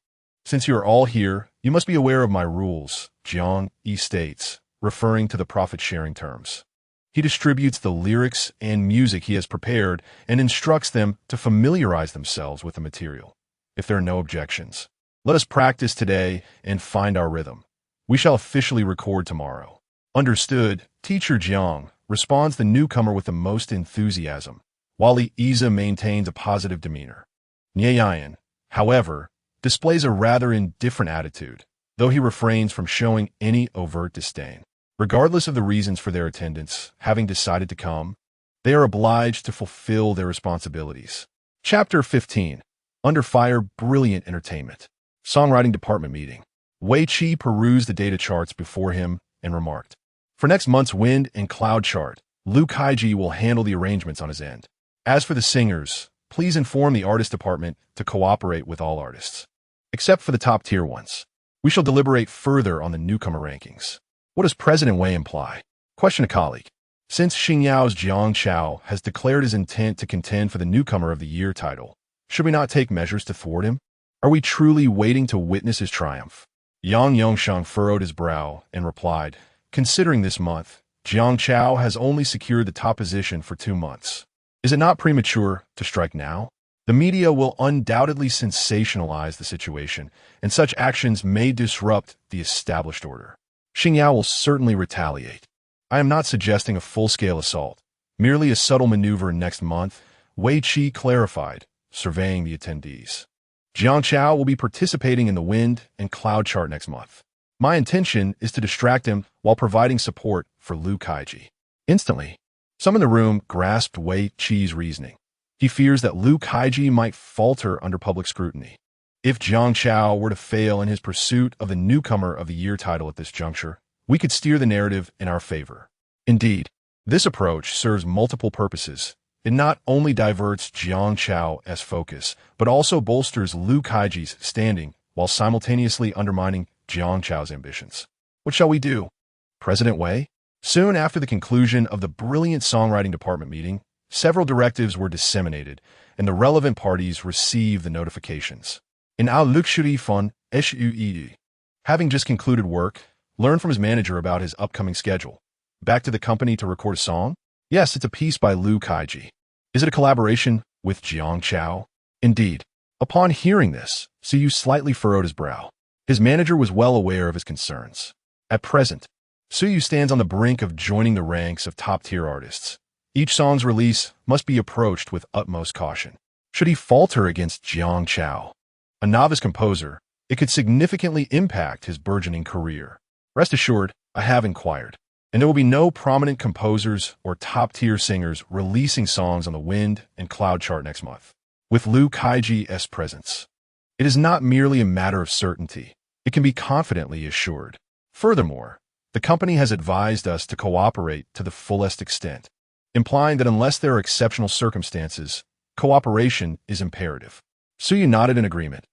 Since you are all here, you must be aware of my rules, Jiang Yi states, referring to the profit-sharing terms. He distributes the lyrics and music he has prepared and instructs them to familiarize themselves with the material. If there are no objections, let us practice today and find our rhythm. We shall officially record tomorrow. Understood, Teacher Jiang, responds the newcomer with the most enthusiasm, while Li Yiza maintains a positive demeanor. Nyeyan, however, displays a rather indifferent attitude, though he refrains from showing any overt disdain. Regardless of the reasons for their attendance, having decided to come, they are obliged to fulfill their responsibilities. Chapter 15. Under Fire, Brilliant Entertainment. Songwriting Department Meeting. Wei Qi perused the data charts before him and remarked, for next month's wind and cloud chart, Lu Kaiji will handle the arrangements on his end. As for the singers, please inform the artist department to cooperate with all artists, except for the top-tier ones. We shall deliberate further on the newcomer rankings. What does President Wei imply? Question a colleague. Since Xingyao's Jiang Chao has declared his intent to contend for the Newcomer of the Year title, should we not take measures to thwart him? Are we truly waiting to witness his triumph? Yang Yongshang furrowed his brow and replied, considering this month, Jiang Chao has only secured the top position for 2 months. Is it not premature to strike now? The media will undoubtedly sensationalize the situation, and such actions may disrupt the established order. Xingyao will certainly retaliate. I am not suggesting a full-scale assault, merely a subtle maneuver next month, Wei Qi clarified, surveying the attendees. Jiang Chao will be participating in the wind and cloud chart next month. My intention is to distract him while providing support for Lu Kaiji. Instantly, some in the room grasped Wei Qi's reasoning. He fears that Lu Kaiji might falter under public scrutiny. If Jiang Chao were to fail in his pursuit of the Newcomer of the Year title at this juncture, we could steer the narrative in our favor. Indeed, this approach serves multiple purposes. It not only diverts Jiang Chao's focus, but also bolsters Lu Kaiji's standing while simultaneously undermining Jiang Chao's ambitions. What shall we do? President Wei? Soon after the conclusion of the brilliant songwriting department meeting, several directives were disseminated, and the relevant parties received the notifications. In our luxury fund, SUE, having just concluded work, learned from his manager about his upcoming schedule. Back to the company to record a song? Yes, it's a piece by Lu Kaiji. Is it a collaboration with Jiang Chao? Indeed. Upon hearing this, Siyu slightly furrowed his brow. His manager was well aware of his concerns. At present, Siyu stands on the brink of joining the ranks of top-tier artists. Each song's release must be approached with utmost caution. Should he falter against Jiang Chao, a novice composer, it could significantly impact his burgeoning career. Rest assured, I have inquired, and there will be no prominent composers or top-tier singers releasing songs on the wind and cloud chart next month. With Lu Kaiji's presence, it is not merely a matter of certainty. It can be confidently assured. Furthermore, the company has advised us to cooperate to the fullest extent, implying that unless there are exceptional circumstances, cooperation is imperative. Suyu nodded in agreement.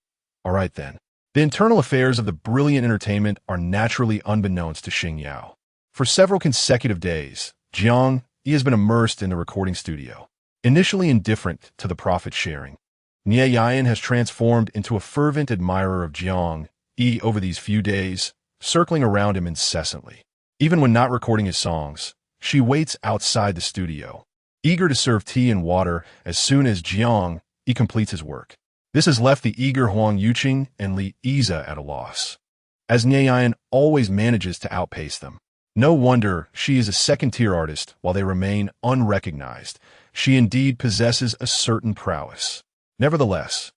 All right then. The internal affairs of the brilliant entertainment are naturally unbeknownst to Xingyao. For several consecutive days, Jiang Yi has been immersed in the recording studio. Initially indifferent to the profit sharing, Nie Yan has transformed into a fervent admirer of Jiang Yi over these few days, circling around him incessantly. Even when not recording his songs, she waits outside the studio, eager to serve tea and water as soon as Jiang Yi completes his work. This has left the eager Huang Yuqing and Li Yize at a loss, as Nie Yan always manages to outpace them. No wonder she is a second-tier artist while they remain unrecognized. She indeed possesses a certain prowess. Nevertheless,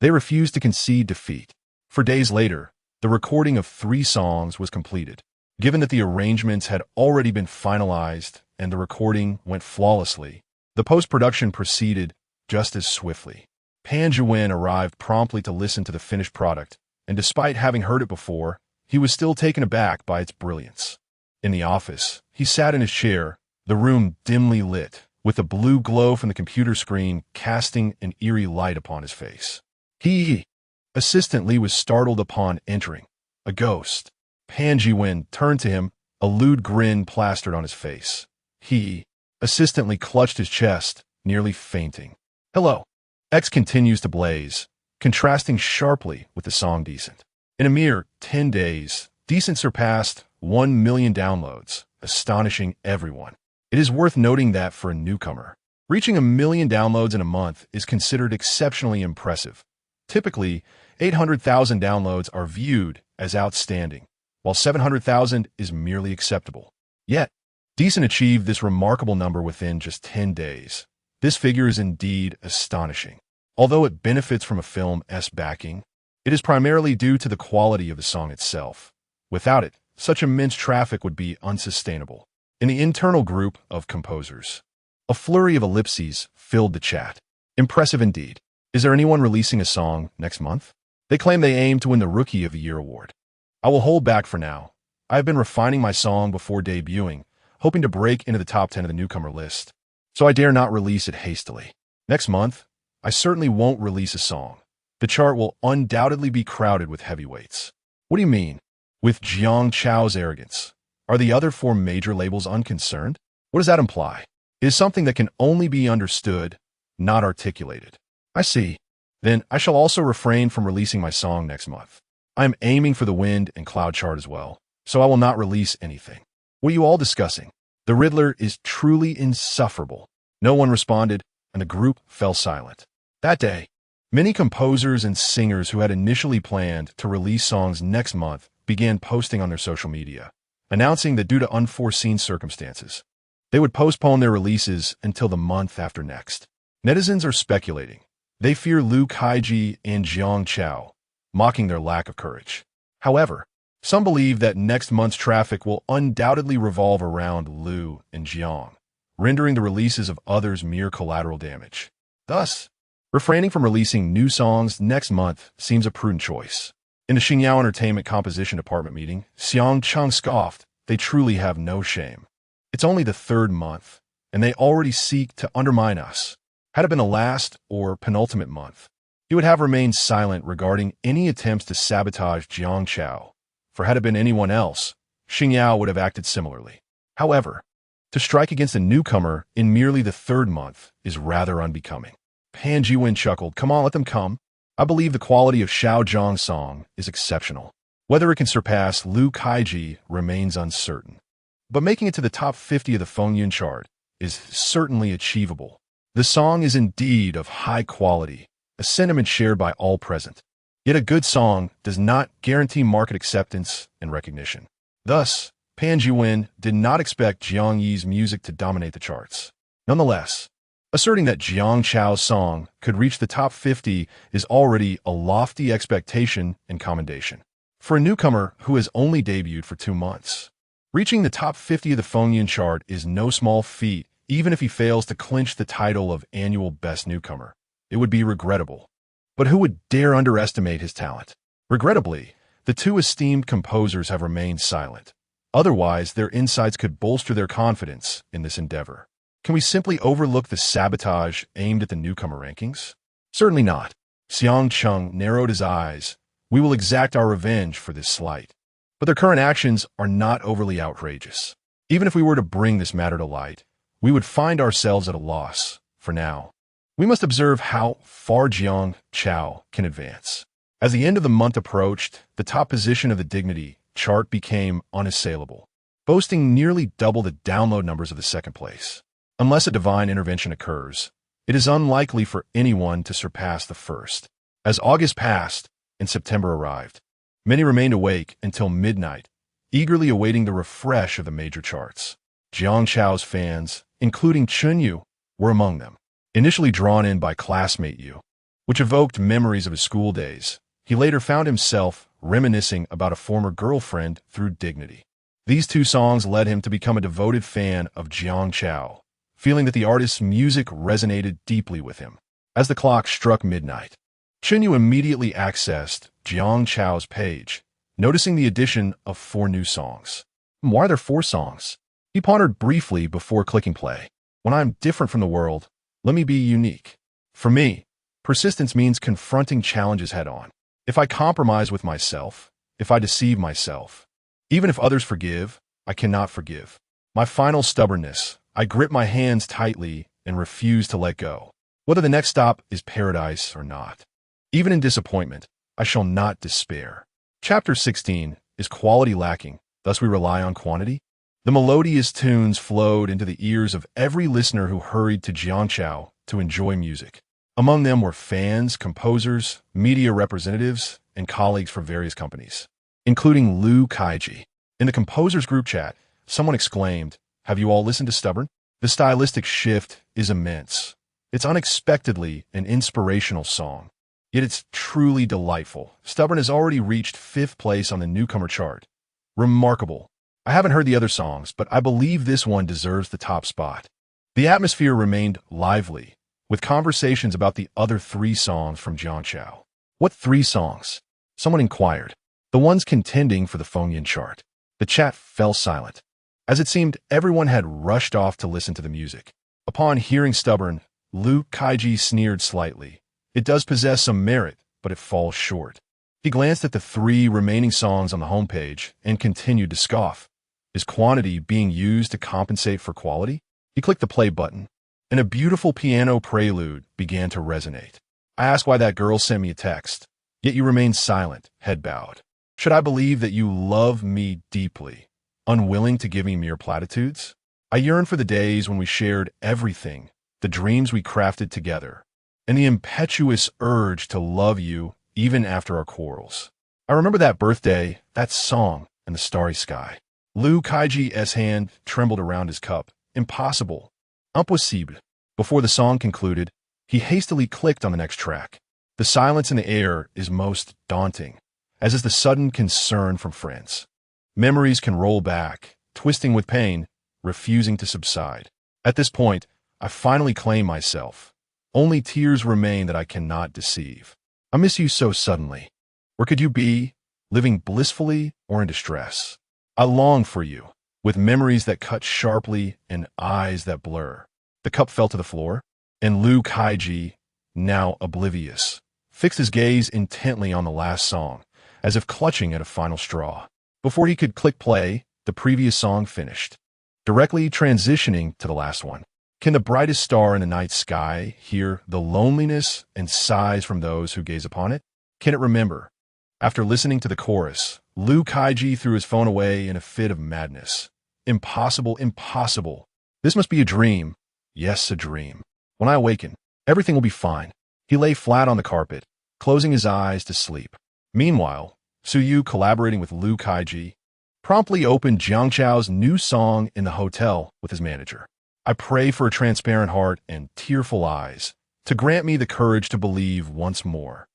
they refuse to concede defeat. For days later, the recording of 3 songs was completed. Given that the arrangements had already been finalized and the recording went flawlessly, the post-production proceeded just as swiftly. Pan Zhiwen arrived promptly to listen to the finished product, and despite having heard it before, he was still taken aback by its brilliance. In the office, he sat in his chair, the room dimly lit, with the blue glow from the computer screen casting an eerie light upon his face. He, Assistant Li was startled upon entering. A ghost. Pan Zhiwen turned to him, a lewd grin plastered on his face. He, Assistant Li clutched his chest, nearly fainting. Hello. X continues to blaze, contrasting sharply with the song Decent. In a mere 10 days, Decent surpassed 1 million downloads, astonishing everyone. It is worth noting that for a newcomer, reaching 1 million downloads in a month is considered exceptionally impressive. Typically, 800,000 downloads are viewed as outstanding, while 700,000 is merely acceptable. Yet, Decent achieved this remarkable number within just 10 days. This figure is indeed astonishing. Although it benefits from a film's backing, it is primarily due to the quality of the song itself. Without it, such immense traffic would be unsustainable. In the internal group of composers, a flurry of ellipses filled the chat. Impressive indeed. Is there anyone releasing a song next month? They claim they aim to win the Rookie of the Year award. I will hold back for now. I have been refining my song before debuting, hoping to break into the top 10 of the newcomer list, so I dare not release it hastily. Next month, I certainly won't release a song. The chart will undoubtedly be crowded with heavyweights. What do you mean? With Jiang Chao's arrogance, are the other 4 major labels unconcerned? What does that imply? It is something that can only be understood, not articulated. I see. Then I shall also refrain from releasing my song next month. I am aiming for the wind and cloud chart as well, so I will not release anything. What are you all discussing? The Riddler is truly insufferable. No one responded, and the group fell silent. That day, many composers and singers who had initially planned to release songs next month began posting on their social media, announcing that due to unforeseen circumstances, they would postpone their releases until the month after next. Netizens are speculating. They fear Liu Kaiji and Jiang Chao, mocking their lack of courage. However, some believe that next month's traffic will undoubtedly revolve around Liu and Jiang, rendering the releases of others mere collateral damage. Thus, refraining from releasing new songs next month seems a prudent choice. In the Xingyao Entertainment Composition Department meeting, Xiang Cheng scoffed, "They truly have no shame. It's only the third month, and they already seek to undermine us. Had it been the last or penultimate month, he would have remained silent regarding any attempts to sabotage Jiang Chao. For had it been anyone else, Xingyao would have acted similarly. However, to strike against a newcomer in merely the third month is rather unbecoming." Pan Jiwen chuckled, "Come on, let them come. I believe the quality of Xiao Zhang's song is exceptional. Whether it can surpass Liu Kaiji remains uncertain. But making it to the top 50 of the Fengyun chart is certainly achievable. The song is indeed of high quality, a sentiment shared by all present. Yet a good song does not guarantee market acceptance and recognition. Thus, Pan Jiwen did not expect Jiang Yi's music to dominate the charts. Nonetheless, asserting that Jiang Chao's song could reach the top 50 is already a lofty expectation and commendation. For a newcomer who has only debuted for 2 months, reaching the top 50 of the Fengyun chart is no small feat, even if he fails to clinch the title of annual best newcomer. It would be regrettable. But who would dare underestimate his talent? Regrettably, the two esteemed composers have remained silent. Otherwise, their insights could bolster their confidence in this endeavor. Can we simply overlook the sabotage aimed at the newcomer rankings? Certainly not. Xiang Cheng narrowed his eyes. We will exact our revenge for this slight. But their current actions are not overly outrageous. Even if we were to bring this matter to light, we would find ourselves at a loss. For now, we must observe how far Jiang Chao can advance. As the end of the month approached, the top position of the Dignity chart became unassailable, boasting nearly double the download numbers of the second place. Unless a divine intervention occurs, it is unlikely for anyone to surpass the first. As August passed and September arrived, many remained awake until midnight, eagerly awaiting the refresh of the major charts. Jiang Chao's fans, including Chun Yu, were among them. Initially drawn in by Classmate Yu, which evoked memories of his school days, he later found himself reminiscing about a former girlfriend through Dignity. These two songs led him to become a devoted fan of Jiang Chao, feeling that the artist's music resonated deeply with him. As the clock struck midnight, Chun Yu immediately accessed Jiang Chao's page, noticing the addition of 4 new songs. Why are there 4 songs? He pondered briefly before clicking play. When I'm different from the world, let me be unique. For me, persistence means confronting challenges head-on. If I compromise with myself, if I deceive myself, even if others forgive, I cannot forgive. My final stubbornness, I grip my hands tightly and refuse to let go. Whether the next stop is paradise or not. Even in disappointment, I shall not despair. Chapter 16 is quality lacking, thus we rely on quantity. The melodious tunes flowed into the ears of every listener who hurried to Jiang Chao to enjoy music. Among them were fans, composers, media representatives, and colleagues from various companies, including Liu Kaiji. In the composers group chat, someone exclaimed, "Have you all listened to Stubborn?" The stylistic shift is immense. It's unexpectedly an inspirational song, yet it's truly delightful. Stubborn has already reached 5th place on the newcomer chart. Remarkable. I haven't heard the other songs, but I believe this one deserves the top spot. The atmosphere remained lively, with conversations about the other 3 songs from Jiang Chao. What 3 songs? Someone inquired. The ones contending for the Fengyun chart. The chat fell silent, as it seemed everyone had rushed off to listen to the music. Upon hearing Stubborn, Liu Kaiji sneered slightly. It does possess some merit, but it falls short. He glanced at the 3 remaining songs on the homepage and continued to scoff. Is quantity being used to compensate for quality? He clicked the play button, and a beautiful piano prelude began to resonate. I asked why that girl sent me a text, yet you remained silent, head bowed. Should I believe that you love me deeply, unwilling to give me mere platitudes? I yearn for the days when we shared everything, the dreams we crafted together. and the impetuous urge to love you even after our quarrels. I remember that birthday, that song, and the starry sky. Liu Kaiji's hand trembled around his cup. Impossible. Impossible. Before the song concluded, he hastily clicked on the next track. The silence in the air is most daunting, as is the sudden concern from friends. Memories can roll back, twisting with pain, refusing to subside. At this point, I finally claim myself. Only tears remain that I cannot deceive. I miss you so suddenly. Where could you be, living blissfully or in distress? I long for you, with memories that cut sharply and eyes that blur. The cup fell to the floor, and Liu Kaiji, now oblivious, fixed his gaze intently on the last song, as if clutching at a final straw. Before he could click play, the previous song finished, directly transitioning to the last one. Can the brightest star in the night sky hear the loneliness and sighs from those who gaze upon it? Can it remember? After listening to the chorus, Liu Kaiji threw his phone away in a fit of madness. Impossible, impossible. This must be a dream. Yes, a dream. When I awaken, everything will be fine. He lay flat on the carpet, closing his eyes to sleep. Meanwhile, Suyu, collaborating with Liu Kaiji, promptly opened Jiang Chao's new song in the hotel with his manager. I pray for a transparent heart and tearful eyes to grant me the courage to believe once more,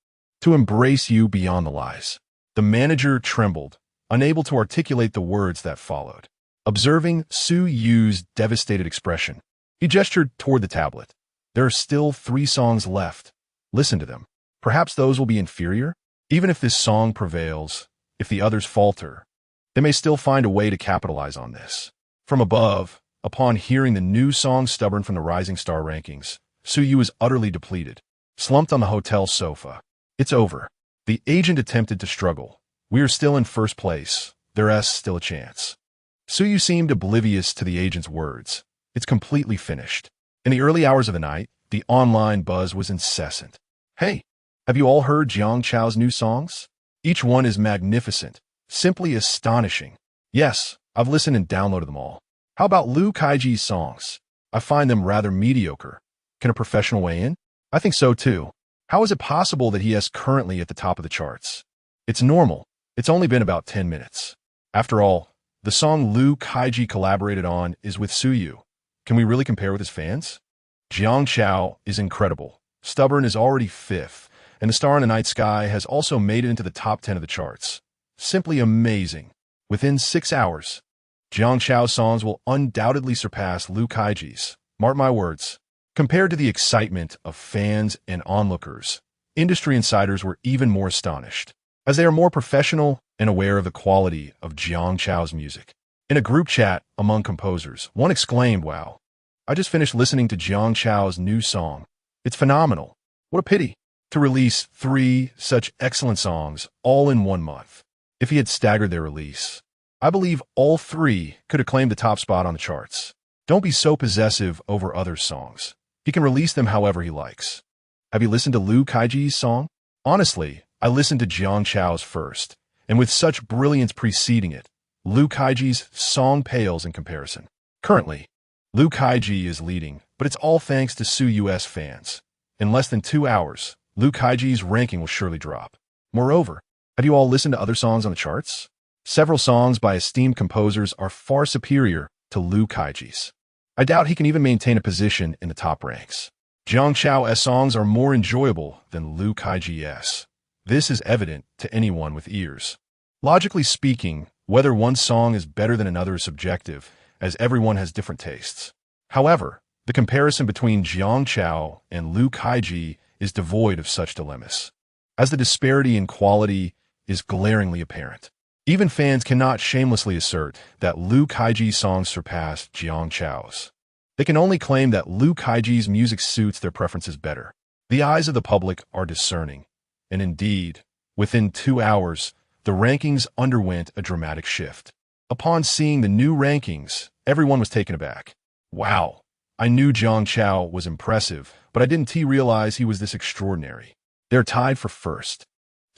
to embrace you beyond the lies. The manager trembled, unable to articulate the words that followed. Observing Su Yu's devastated expression, he gestured toward the tablet. There are still 3 songs left. Listen to them. Perhaps those will be inferior? Even if this song prevails, if the others falter, they may still find a way to capitalize on this. From above, upon hearing the new song Stubborn from the Rising Star rankings, Su Yu is utterly depleted, slumped on the hotel sofa. It's over. The agent attempted to struggle. We are still in first place. There's still a chance. Su Yu seemed oblivious to the agent's words. It's completely finished. In the early hours of the night, the online buzz was incessant. Hey, have you all heard Jiang Chao's new songs? Each one is magnificent, simply astonishing. Yes, I've listened and downloaded them all. How about Liu Kaiji's songs? I find them rather mediocre. Can a professional weigh in? I think so too. How is it possible that he is currently at the top of the charts? It's normal. It's only been about 10 minutes. After all, the song Liu Kaiji collaborated on is with Su Yu. Can we really compare with his fans? Jiang Chao is incredible. Stubborn is already 5th, and The Star in the Night Sky has also made it into the top 10 of the charts. Simply amazing. Within 6 hours, Jiang Chao's songs will undoubtedly surpass Liu Kaiji's. Mark my words. Compared to the excitement of fans and onlookers, industry insiders were even more astonished, as they are more professional and aware of the quality of Jiang Chao's music. In a group chat among composers, one exclaimed, "Wow, I just finished listening to Jiang Chao's new song. It's phenomenal. What a pity to release 3 such excellent songs all in 1 month. If he had staggered their release, I believe all 3 could have claimed the top spot on the charts. Don't be so possessive over other songs. He can release them however he likes." Have you listened to Liu Kaiji's song? Honestly, I listened to Jiang Chao's first, and with such brilliance preceding it, Liu Kaiji's song pales in comparison. Currently, Liu Kaiji is leading, but it's all thanks to Su Yu's fans. In less than 2 hours, Liu Kaiji's ranking will surely drop. Moreover, have you all listened to other songs on the charts? Several songs by esteemed composers are far superior to Liu Kaiji's. I doubt he can even maintain a position in the top ranks. Jiang Chao's songs are more enjoyable than Liu Kaiji's. This is evident to anyone with ears. Logically speaking, whether one song is better than another is subjective, as everyone has different tastes. However, the comparison between Jiang Chao and Liu Kaiji is devoid of such dilemmas, as the disparity in quality is glaringly apparent. Even fans cannot shamelessly assert that Liu Kaiji's songs surpass Jiang Chao's. They can only claim that Liu Kaiji's music suits their preferences better. The eyes of the public are discerning, and indeed, within 2 hours, the rankings underwent a dramatic shift. Upon seeing the new rankings, everyone was taken aback. Wow, I knew Jiang Chao was impressive, but I didn't realize he was this extraordinary. They're tied for first,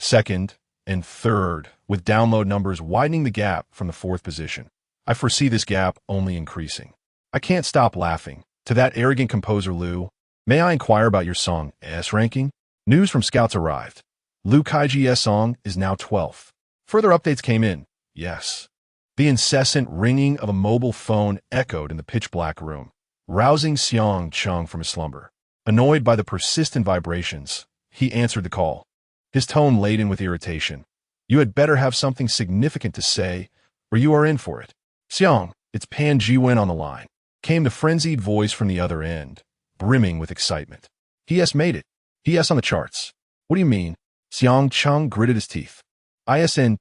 second, and third, with download numbers widening the gap from the 4th position. I foresee this gap only increasing. I can't stop laughing. To that arrogant composer Liu, May I inquire about your song S ranking? News from Scouts arrived. Liu Kaiji's song is now 12th. Further updates came in. Yes. The incessant ringing of a mobile phone echoed in the pitch-black room, rousing Xiang Cheng from his slumber. Annoyed by the persistent vibrations, he answered the call, his tone laden with irritation. You had better have something significant to say, or you are in for it. Xiang, it's Pan Jiwen on the line, came the frenzied voice from the other end, brimming with excitement. He has made it. He has on the charts. What do you mean? Xiang Cheng gritted his teeth. Isn't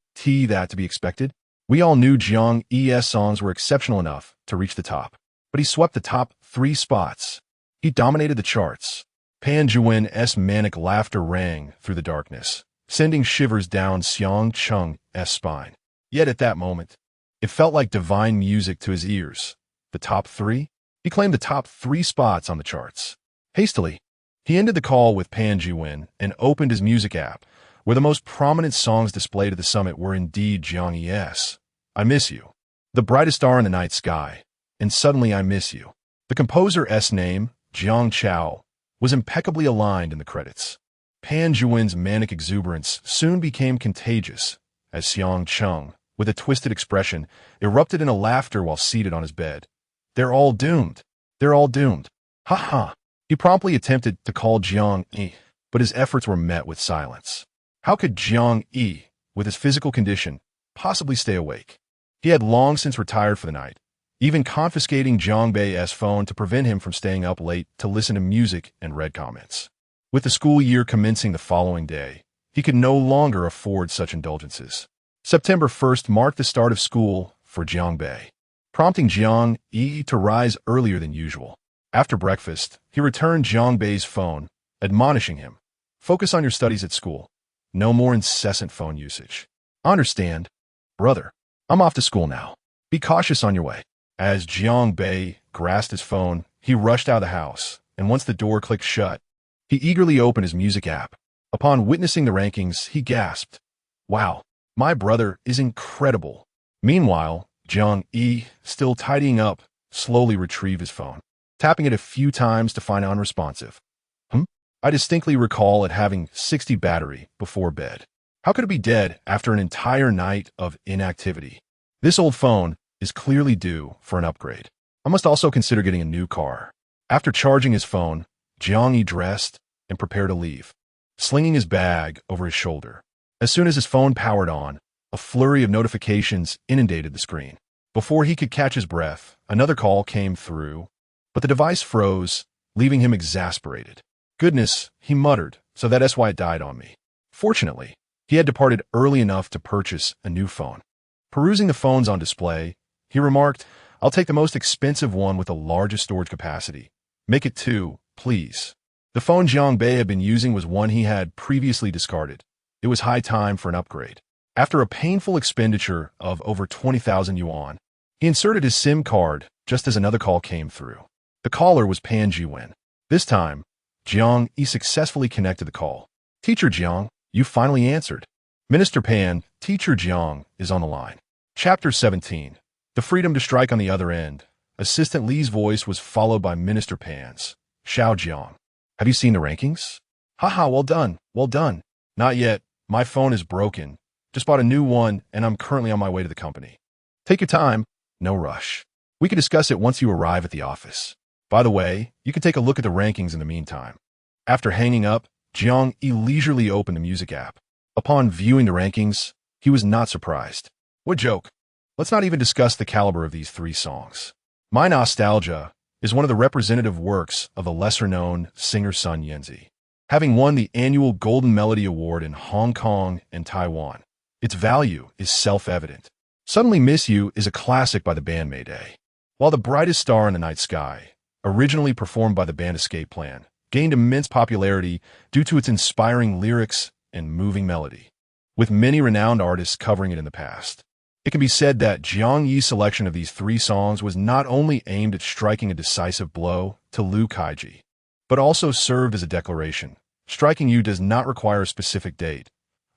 that to be expected? We all knew Jiang Yi's songs were exceptional enough to reach the top, but he swept the top 3 spots. He dominated the charts. Pan Jiwen's manic laughter rang through the darkness, sending shivers down Xiang Cheng's spine. Yet at that moment, it felt like divine music to his ears. The top 3? He claimed the top 3 spots on the charts. Hastily, he ended the call with Pan Jiwen and opened his music app, where the most prominent songs displayed at the summit were indeed Jiang Yi's I Miss You, the brightest star in the night sky, and Suddenly I Miss You. The composer's name, Jiang Chao, was impeccably aligned in the credits. Pan Jiwen's manic exuberance soon became contagious, as Xiang Cheng, with a twisted expression, erupted in a laughter while seated on his bed. They're all doomed. They're all doomed. Ha ha. He promptly attempted to call Jiang Yi, but his efforts were met with silence. How could Jiang Yi, with his physical condition, possibly stay awake? He had long since retired for the night, even confiscating Jiang Bei's phone to prevent him from staying up late to listen to music and read comments. With the school year commencing the following day, he could no longer afford such indulgences. September 1st marked the start of school for Jiang Bei, prompting Jiang Yi to rise earlier than usual. After breakfast, he returned Jiang Bei's phone, admonishing him, "Focus on your studies at school. No more incessant phone usage." "Understand, brother. I'm off to school now. Be cautious on your way." As Jiang Bei grasped his phone, he rushed out of the house, and once the door clicked shut, he eagerly opened his music app. Upon witnessing the rankings, he gasped, "Wow, my brother is incredible." Meanwhile, Jiang Yi, still tidying up, slowly retrieved his phone, tapping it a few times to find it unresponsive. I distinctly recall it having 60 battery before bed. How could it be dead after an entire night of inactivity? This old phone is clearly due for an upgrade. I must also consider getting a new car. After charging his phone, Jiang Yi dressed and prepared to leave, slinging his bag over his shoulder. As soon as his phone powered on, a flurry of notifications inundated the screen. Before he could catch his breath, another call came through, but the device froze, leaving him exasperated. "Goodness," he muttered, "so that's why it died on me." Fortunately, he had departed early enough to purchase a new phone. Perusing the phones on display, he remarked, "I'll take the most expensive one with the largest storage capacity. Make it 2, please." The phone Jiang Bei had been using was one he had previously discarded. It was high time for an upgrade. After a painful expenditure of over 20,000 yuan, he inserted his SIM card just as another call came through. The caller was Pan Jiwen. This time, Jiang Yi successfully connected the call. "Teacher Jiang, you finally answered." "Minister Pan, Teacher Jiang is on the line." Chapter 17. The freedom to strike on the other end. Assistant Li's voice was followed by Minister Pan's. "Xiao Jiang, have you seen the rankings?" "Haha, well done, well done." "Not yet. My phone is broken. Just bought a new one, and I'm currently on my way to the company." "Take your time. No rush. We can discuss it once you arrive at the office. By the way, you can take a look at the rankings in the meantime." After hanging up, Jiang Yi leisurely opened the music app. Upon viewing the rankings, he was not surprised. What joke. Let's not even discuss the caliber of these 3 songs. My Nostalgia is one of the representative works of the lesser-known singer Sun Yanzi, having won the annual Golden Melody Award in Hong Kong and Taiwan. Its value is self-evident. Suddenly Miss You is a classic by the band Mayday, while The Brightest Star in the Night Sky, originally performed by the band Escape Plan, gained immense popularity due to its inspiring lyrics and moving melody, with many renowned artists covering it in the past. It can be said that Jiang Yi's selection of these 3 songs was not only aimed at striking a decisive blow to Liu Kaiji, but also served as a declaration. Striking you does not require a specific date.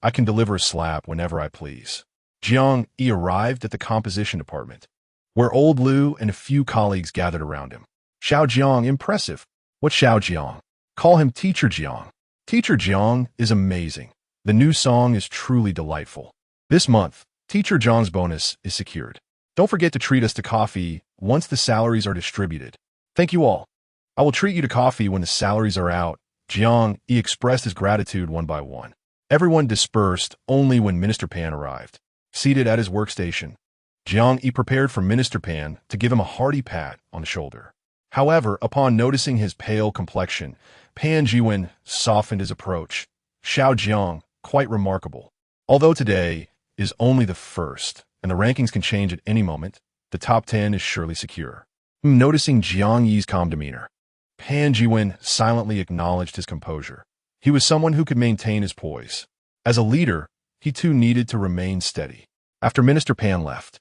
I can deliver a slap whenever I please. Jiang Yi arrived at the composition department, where old Liu and a few colleagues gathered around him. "Xiao Jiang, impressive. What Xiao Jiang? Call him Teacher Jiang. Teacher Jiang is amazing. The new song is truly delightful. This month, Teacher Jiang's bonus is secured. Don't forget to treat us to coffee once the salaries are distributed. Thank you all. I will treat you to coffee when the salaries are out. Jiang Yi expressed his gratitude one by one. Everyone dispersed only when Minister Pan arrived. Seated at his workstation, Jiang Yi prepared for Minister Pan to give him a hearty pat on the shoulder. However, upon noticing his pale complexion, Pan Jiwen softened his approach. Xiao Jiang, quite remarkable. Although today is only the first, and the rankings can change at any moment, the top 10 is surely secure. Noticing Jiang Yi's calm demeanor, Pan Jiwen silently acknowledged his composure. He was someone who could maintain his poise. As a leader, he too needed to remain steady. After Minister Pan left,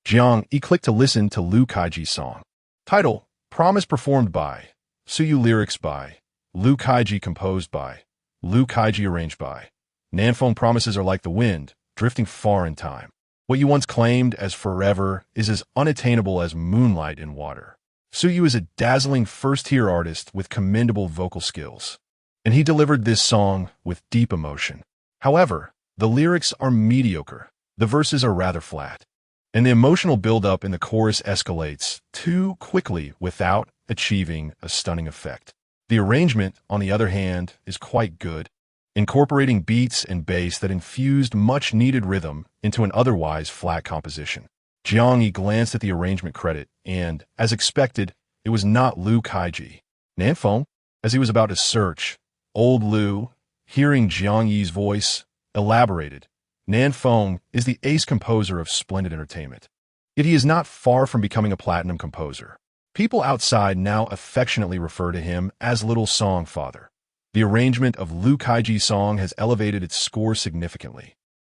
Jiang Yi clicked to listen to Lu Kaiji's song. Title, Promise, performed by Suyu, lyrics by Lu Kaiji, composed by Lu Kaiji, arranged by Nanfeng. Promises are like the wind, drifting far in time. What you once claimed as forever is as unattainable as moonlight in water. Suyu is a dazzling first-tier artist with commendable vocal skills, and he delivered this song with deep emotion. However, the lyrics are mediocre, the verses are rather flat, and the emotional build-up in the chorus escalates too quickly without achieving a stunning effect. The arrangement, on the other hand, is quite good, incorporating beats and bass that infused much-needed rhythm into an otherwise flat composition. Jiang Yi glanced at the arrangement credit, and, as expected, it was not Lu Kaiji. Nanfeng, as he was about to search, old Lu, hearing Jiang Yi's voice, elaborated. Nanfeng is the ace composer of splendid entertainment. Yet he is not far from becoming a platinum composer. People outside now affectionately refer to him as Little Song Father. The arrangement of Lu Kaiji's song has elevated its score significantly.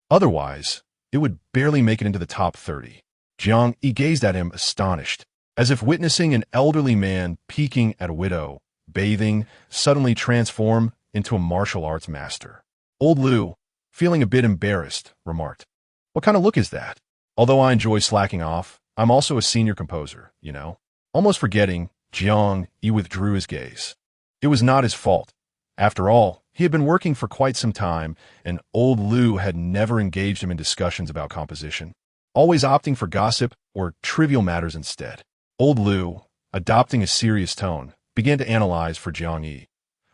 Otherwise, it would barely make it into the top 30. Jiang Yi gazed at him astonished, as if witnessing an elderly man peeking at a widow, bathing, suddenly transform into a martial arts master. Old Lu, feeling a bit embarrassed, remarked, "What kind of look is that? Although I enjoy slacking off, I'm also a senior composer, you know." Almost forgetting, Jiang Yi withdrew his gaze. It was not his fault. After all, he had been working for quite some time, and old Lu had never engaged him in discussions about composition, always opting for gossip or trivial matters instead. Old Lu, adopting a serious tone, began to analyze for Jiang Yi.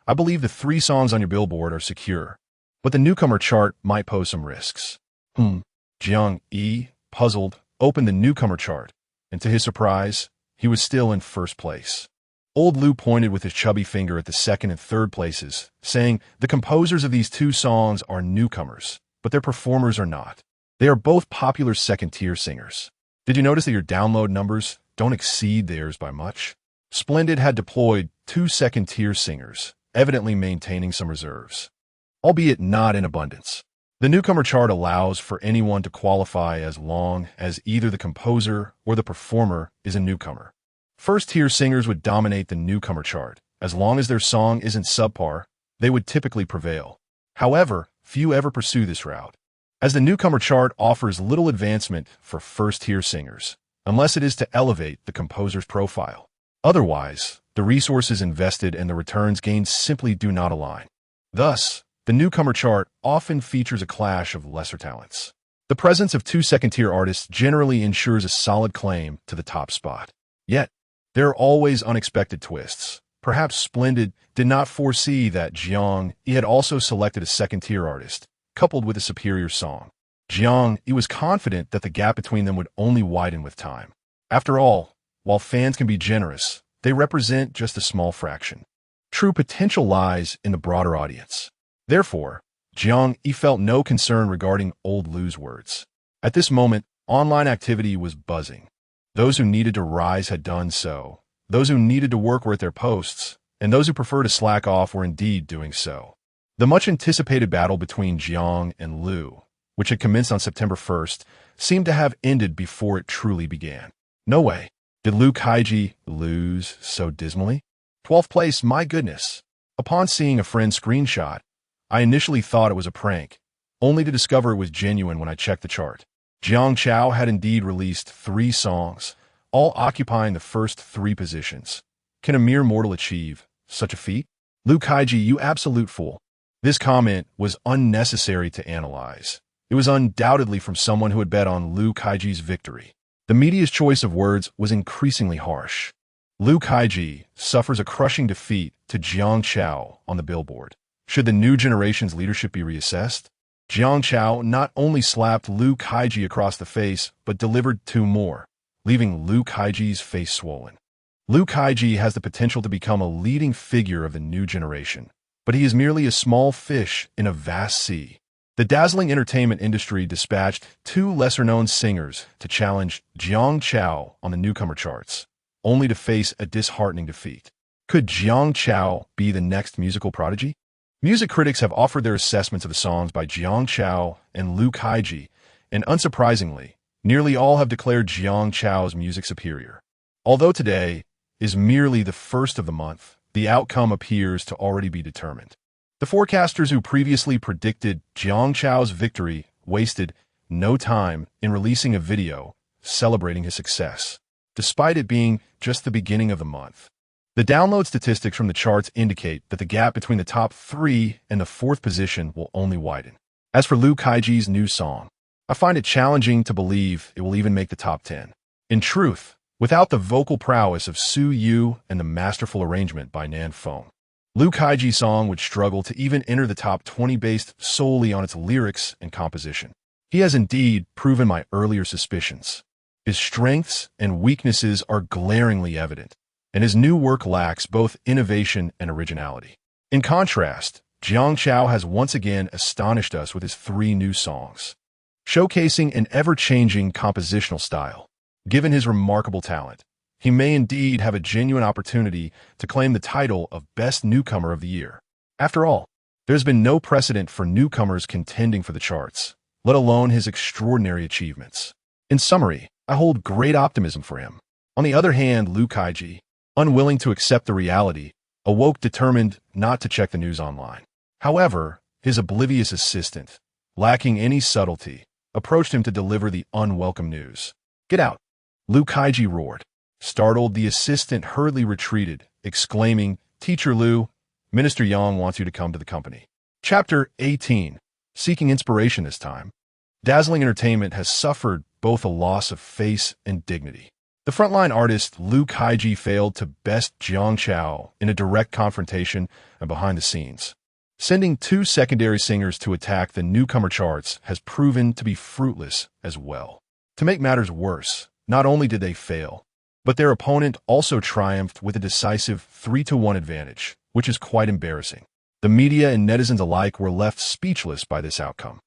"I believe the 3 songs on your billboard are secure, but the newcomer chart might pose some risks." Jiang Yi, puzzled, opened the newcomer chart, and to his surprise, he was still in first place. Old Lu pointed with his chubby finger at the second and third places, saying, "The composers of these 2 songs are newcomers, but their performers are not. They are both popular second-tier singers. Did you notice that your download numbers don't exceed theirs by much?" Splendid had deployed 2 second-tier singers, evidently maintaining some reserves, albeit not in abundance. The newcomer chart allows for anyone to qualify as long as either the composer or the performer is a newcomer. First-tier singers would dominate the newcomer chart. As long as their song isn't subpar, they would typically prevail. However, few ever pursue this route, as the newcomer chart offers little advancement for first-tier singers, unless it is to elevate the composer's profile. Otherwise, the resources invested and the returns gained simply do not align. Thus, the newcomer chart often features a clash of lesser talents. The presence of 2 second-tier artists generally ensures a solid claim to the top spot. Yet, there are always unexpected twists. Perhaps Splendid did not foresee that Jiang Yi had also selected a second-tier artist, coupled with a superior song. Jiang Yi was confident that the gap between them would only widen with time. After all, while fans can be generous, they represent just a small fraction. True potential lies in the broader audience. Therefore, Jiang Yi felt no concern regarding old Lu's words. At this moment, online activity was buzzing. Those who needed to rise had done so. Those who needed to work were at their posts, and those who preferred to slack off were indeed doing so. The much-anticipated battle between Jiang and Lu, which had commenced on September 1st, seemed to have ended before it truly began. No way. Did Lu Kaiji lose so dismally? 12th place, my goodness. Upon seeing a friend's screenshot, I initially thought it was a prank, only to discover it was genuine when I checked the chart. Jiang Chao had indeed released 3 songs, all occupying the first 3 positions. Can a mere mortal achieve Such a feat? Liu Kaiji, you absolute fool. This comment was unnecessary to analyze. It was undoubtedly from someone who had bet on Liu Kaiji's victory. The media's choice of words was increasingly harsh. Liu Kaiji suffers a crushing defeat to Jiang Chao on the billboard. Should the new generation's leadership be reassessed? Jiang Chao not only slapped Liu Kaiji across the face, but delivered two more, leaving Liu Kaiji's face swollen. Liu Kaiji has the potential to become a leading figure of the new generation, but he is merely a small fish in a vast sea. The dazzling entertainment industry dispatched two lesser-known singers to challenge Jiang Chao on the newcomer charts, only to face a disheartening defeat. Could Jiang Chao be the next musical prodigy? Music critics have offered their assessments of the songs by Jiang Chao and Liu Kaiji, and unsurprisingly, nearly all have declared Jiang Chao's music superior. Although today is merely the first of the month, the outcome appears to already be determined. The forecasters who previously predicted Jiang Chao's victory wasted no time in releasing a video celebrating his success, despite it being just the beginning of the month. The download statistics from the charts indicate that the gap between the top 3 and the 4th position will only widen. As for Liu Kaiji's new song, I find it challenging to believe it will even make the top 10. In truth, without the vocal prowess of Su Yu and the masterful arrangement by Nan Feng, Liu Kaiji's song would struggle to even enter the top 20 based solely on its lyrics and composition. He has indeed proven my earlier suspicions. His strengths and weaknesses are glaringly evident, and his new work lacks both innovation and originality. In contrast, Jiang Chao has once again astonished us with his 3 new songs, showcasing an ever-changing compositional style. Given his remarkable talent, he may indeed have a genuine opportunity to claim the title of Best Newcomer of the Year. After all, there's been no precedent for newcomers contending for the charts, let alone his extraordinary achievements. In summary, I hold great optimism for him. On the other hand, Liu Kaiji, unwilling to accept the reality, awoke determined not to check the news online. However, his oblivious assistant, lacking any subtlety, approached him to deliver the unwelcome news. "Get out!" Liu Kaiji roared. Startled, the assistant hurriedly retreated, exclaiming, "Teacher Liu, Minister Yang wants you to come to the company." Chapter 18. Seeking inspiration this time. Dazzling entertainment has suffered both a loss of face and dignity. The frontline artist Liu Kaiji failed to best Jiang Chao in a direct confrontation and behind the scenes. Sending 2 secondary singers to attack the newcomer charts has proven to be fruitless as well. To make matters worse, not only did they fail, but their opponent also triumphed with a decisive 3-1 advantage, which is quite embarrassing. The media and netizens alike were left speechless by this outcome.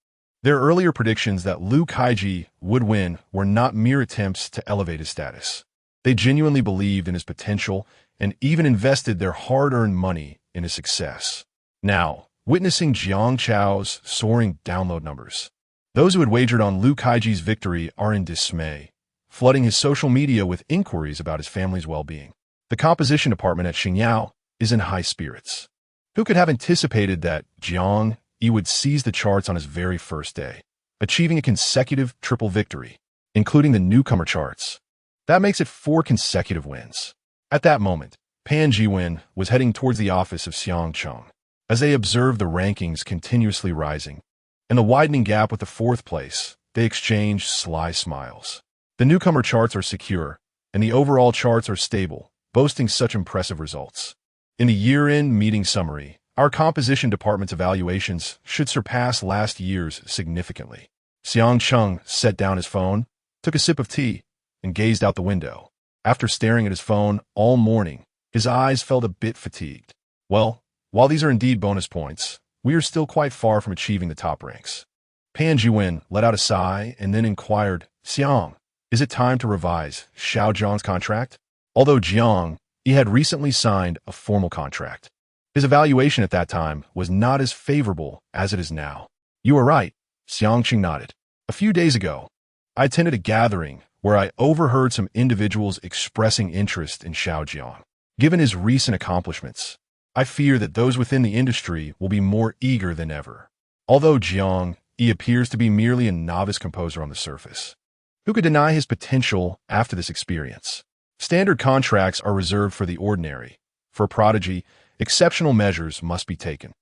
Their earlier predictions that Liu Kaiji would win were not mere attempts to elevate his status. They genuinely believed in his potential and even invested their hard-earned money in his success. Now, witnessing Jiang Chao's soaring download numbers, those who had wagered on Liu Kaiji's victory are in dismay, flooding his social media with inquiries about his family's well-being. The composition department at Xingyao is in high spirits. Who could have anticipated that Jiang Yi would seize the charts on his very first day, achieving a consecutive triple victory, including the newcomer charts? That makes it 4 consecutive wins. At that moment, Pan Jiwen was heading towards the office of Xiang Cheng. As they observed the rankings continuously rising and the widening gap with the 4th place, they exchanged sly smiles. The newcomer charts are secure, and the overall charts are stable, boasting such impressive results. In the year-end meeting summary, our composition department's evaluations should surpass last year's significantly. Xiang Cheng set down his phone, took a sip of tea, and gazed out the window. After staring at his phone all morning, his eyes felt a bit fatigued. Well, while these are indeed bonus points, we are still quite far from achieving the top ranks. Pan Jiwen let out a sigh and then inquired, "Xiang, is it time to revise Xiao Zhang's contract?" Although Jiang Yi had recently signed a formal contract, his evaluation at that time was not as favorable as it is now. "You are right," Xiang Cheng nodded. "A few days ago, I attended a gathering where I overheard some individuals expressing interest in Xiao Jiang. Given his recent accomplishments, I fear that those within the industry will be more eager than ever." Although Jiang Yi appears to be merely a novice composer on the surface, who could deny his potential after this experience? Standard contracts are reserved for the ordinary. For a prodigy, Exceptional measures must be taken.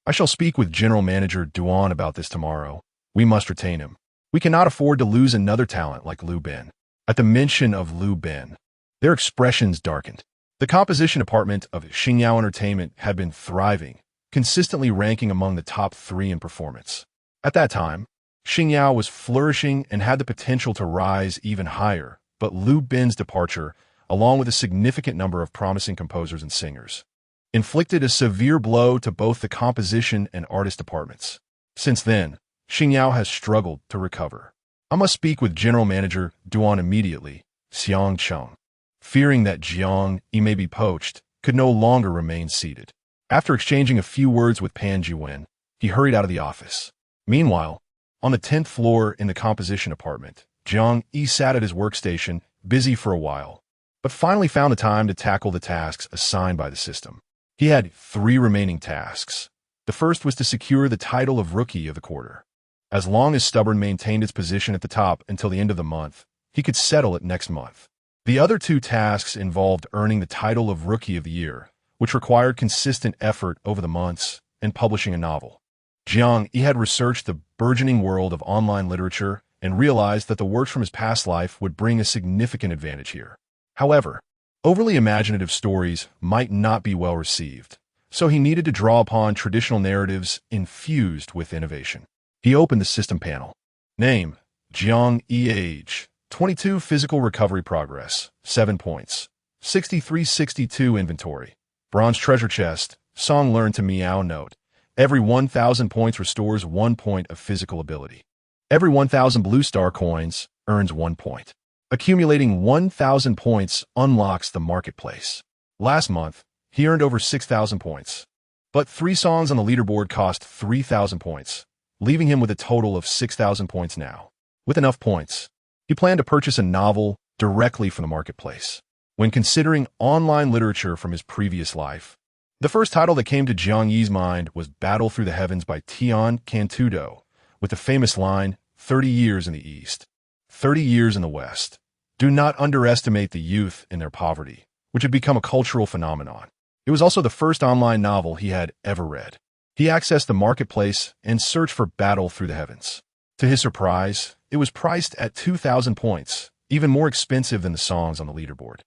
I shall speak with General Manager Duan about this tomorrow. We must retain him. We cannot afford to lose another talent like Liu Ben. At the mention of Liu Ben, their expressions darkened. The composition department of Xingyao Entertainment had been thriving, consistently ranking among the top 3 in performance. At that time, Xingyao was flourishing and had the potential to rise even higher, but Liu Ben's departure, along with a significant number of promising composers and singers, inflicted a severe blow to both the composition and artist departments. Since then, Xingyao has struggled to recover. I must speak with General Manager Duan immediately, Xiang Cheng. Fearing that Jiang Yi may be poached, could no longer remain seated. After exchanging a few words with Pan Jiwen, he hurried out of the office. Meanwhile, on the 10th floor in the composition department, Jiang Yi sat at his workstation, busy for a while, but finally found the time to tackle the tasks assigned by the system. He had 3 remaining tasks. The first was to secure the title of Rookie of the Quarter. As long as Stubborn maintained its position at the top until the end of the month, he could settle it next month. The other 2 tasks involved earning the title of Rookie of the Year, which required consistent effort over the months, and publishing a novel. Jiang Yi had researched the burgeoning world of online literature and realized that the works from his past life would bring a significant advantage here. However, overly imaginative stories might not be well received, so he needed to draw upon traditional narratives infused with innovation. He opened the system panel. Name: Jiang Yi. Age: 22. Physical recovery progress: 7 points. 6362. Inventory: bronze treasure chest. Song learned to meow note. Every 1,000 points restores 1 point of physical ability. Every 1,000 blue star coins earns 1 point. Accumulating 1,000 points unlocks the marketplace. Last month, he earned over 6,000 points. But 3 songs on the leaderboard cost 3,000 points, leaving him with a total of 6,000 points now. With enough points, he planned to purchase a novel directly from the marketplace. When considering online literature from his previous life, the first title that came to Jiang Yi's mind was Battle Through the Heavens by Tian Cantudo, with the famous line, 30 years in the East, 30 years in the West. Do not underestimate the youth in their poverty, which had become a cultural phenomenon. It was also the first online novel he had ever read. He accessed the marketplace and searched for Battle Through the Heavens. To his surprise, it was priced at 2,000 points, even more expensive than the songs on the leaderboard.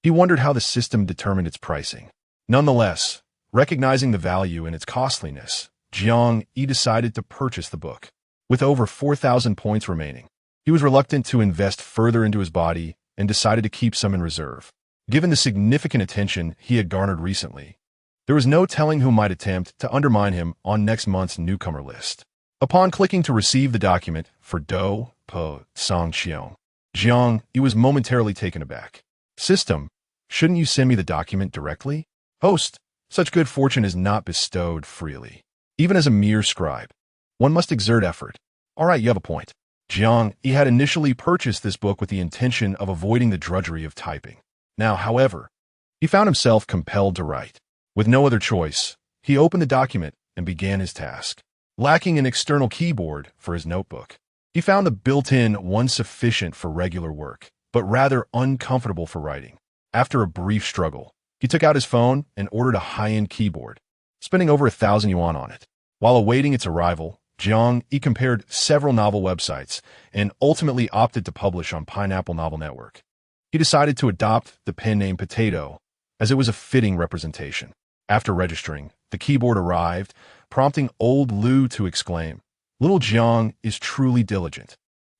He wondered how the system determined its pricing. Nonetheless, recognizing the value in its costliness, Jiang Yi decided to purchase the book. With over 4,000 points remaining, he was reluctant to invest further into his body and decided to keep some in reserve. Given the significant attention he had garnered recently, there was no telling who might attempt to undermine him on next month's newcomer list. Upon clicking to receive the document for Do Po Song Xiong, Jiang Yi was momentarily taken aback. System, shouldn't you send me the document directly? Host, such good fortune is not bestowed freely. Even as a mere scribe, one must exert effort. All right, you have a point. Jiang Yi had initially purchased this book with the intention of avoiding the drudgery of typing. Now, however, he found himself compelled to write. With no other choice, he opened the document and began his task. Lacking an external keyboard for his notebook, he found the built-in one sufficient for regular work, but rather uncomfortable for writing. After a brief struggle, he took out his phone and ordered a high-end keyboard, spending over 1,000 yuan on it. While awaiting its arrival, Jiang Yi compared several novel websites and ultimately opted to publish on Pineapple Novel Network. He decided to adopt the pen name Potato, as it was a fitting representation. After registering, the keyboard arrived, prompting old Liu to exclaim, "Little Jiang is truly diligent.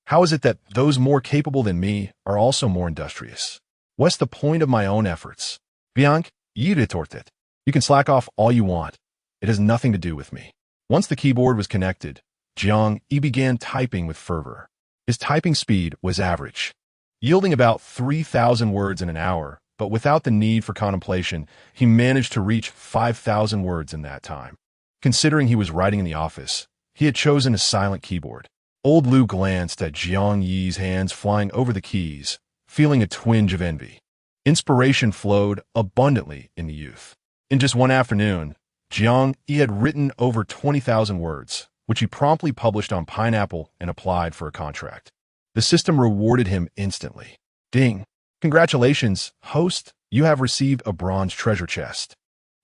How is it that those more capable than me are also more industrious? What's the point of my own efforts? Bianc, Yi retorted. You can slack off all you want. It has nothing to do with me." Once the keyboard was connected, Jiang Yi began typing with fervor. His typing speed was average, yielding about 3,000 words in an hour, but without the need for contemplation, he managed to reach 5,000 words in that time. Considering he was writing in the office, he had chosen a silent keyboard. Old Liu glanced at Jiang Yi's hands flying over the keys, feeling a twinge of envy. Inspiration flowed abundantly in the youth. In just one afternoon, Jiang Yi had written over 20,000 words, which he promptly published on Pineapple and applied for a contract. The system rewarded him instantly. Ding! Congratulations, host, you have received a bronze treasure chest.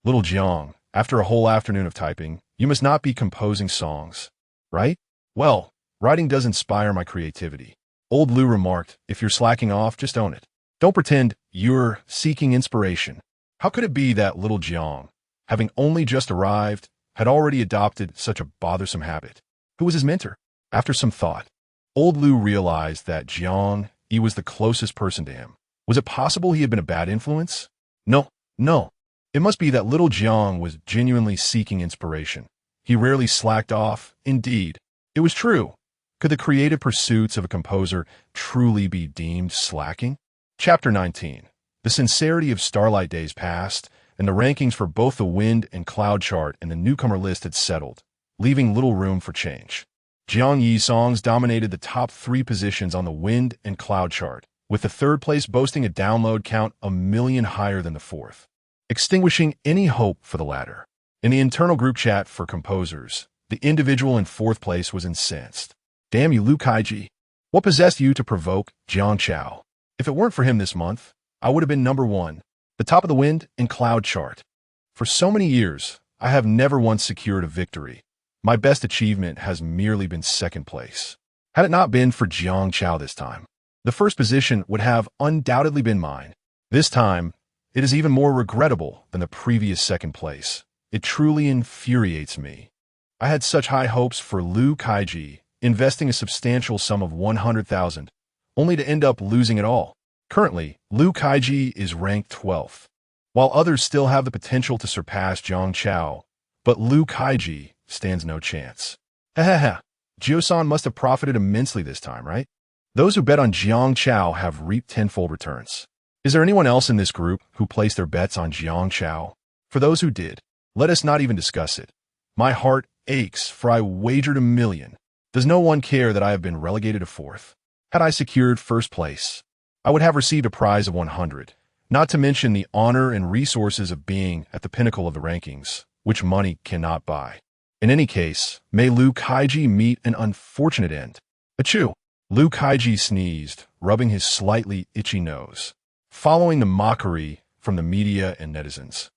Little Jiang, after a whole afternoon of typing, you must not be composing songs, right? Well, writing does inspire my creativity. Old Lu remarked, if you're slacking off, just own it. Don't pretend you're seeking inspiration. How could it be that little Jiang, having only just arrived, had already adopted such a bothersome habit? Who was his mentor? After some thought, old Lu realized that Jiang Yi was the closest person to him. Was it possible he had been a bad influence? No. It must be that little Jiang was genuinely seeking inspiration. He rarely slacked off. Indeed, it was true. Could the creative pursuits of a composer truly be deemed slacking? Chapter 19. The sincerity of starlight days passed, and the rankings for both the wind and cloud chart and the newcomer list had settled, leaving little room for change. Jiang Yi's songs dominated the top 3 positions on the wind and cloud chart, with the 3rd place boasting a download count 1 million higher than the 4th, extinguishing any hope for the latter. In the internal group chat for composers, the individual in 4th place was incensed. Damn you, Lu Kaiji. What possessed you to provoke Jiang Chao? If it weren't for him this month, I would have been number 1, the top of the wind and cloud chart. For so many years, I have never once secured a victory. My best achievement has merely been 2nd place. Had it not been for Jiang Chao this time, the 1st position would have undoubtedly been mine. This time, it is even more regrettable than the previous 2nd place. It truly infuriates me. I had such high hopes for Lu Kaiji, investing a substantial sum of 100,000, only to end up losing it all. Currently, Lu Kaiji is ranked 12th, while others still have the potential to surpass Jiang Chao, but Lu Kaiji stands no chance. Hahaha, Jio-san must have profited immensely this time, right? Those who bet on Jiang Chao have reaped tenfold returns. Is there anyone else in this group who placed their bets on Jiang Chao? For those who did, let us not even discuss it. My heart aches, for I wagered 1 million. Does no one care that I have been relegated to 4th? Had I secured 1st place, I would have received a prize of 100, not to mention the honor and resources of being at the pinnacle of the rankings, which money cannot buy. In any case, may Lu Kaiji meet an unfortunate end. Achoo! Lu Kaiji sneezed, rubbing his slightly itchy nose, following the mockery from the media and netizens.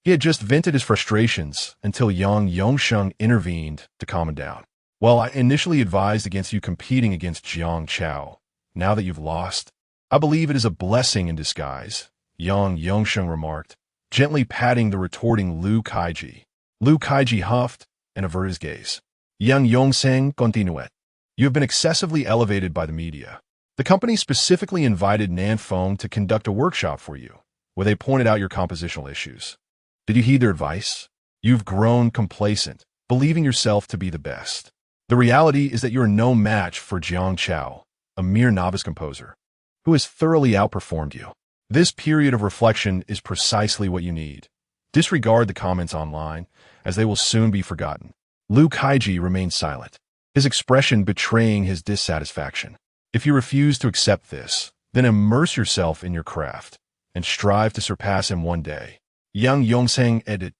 He had just vented his frustrations until Yang Yongsheng intervened to calm him down. Well, I initially advised against you competing against Jiang Chao. Now that you've lost, I believe it is a blessing in disguise, Yang Yongsheng remarked, gently patting the retorting Lu Kaiji. Lu Kaiji huffed and averted his gaze. Yang Yongsheng continued. You have been excessively elevated by the media. The company specifically invited Nan Feng to conduct a workshop for you, where they pointed out your compositional issues. Did you heed their advice? You've grown complacent, believing yourself to be the best. The reality is that you are no match for Jiang Chao, a mere novice composer, who has thoroughly outperformed you. This period of reflection is precisely what you need. Disregard the comments online, as they will soon be forgotten. Lu Kaiji remained silent, his expression betraying his dissatisfaction. If you refuse to accept this, then immerse yourself in your craft, and strive to surpass him one day. Yang Yongsheng added.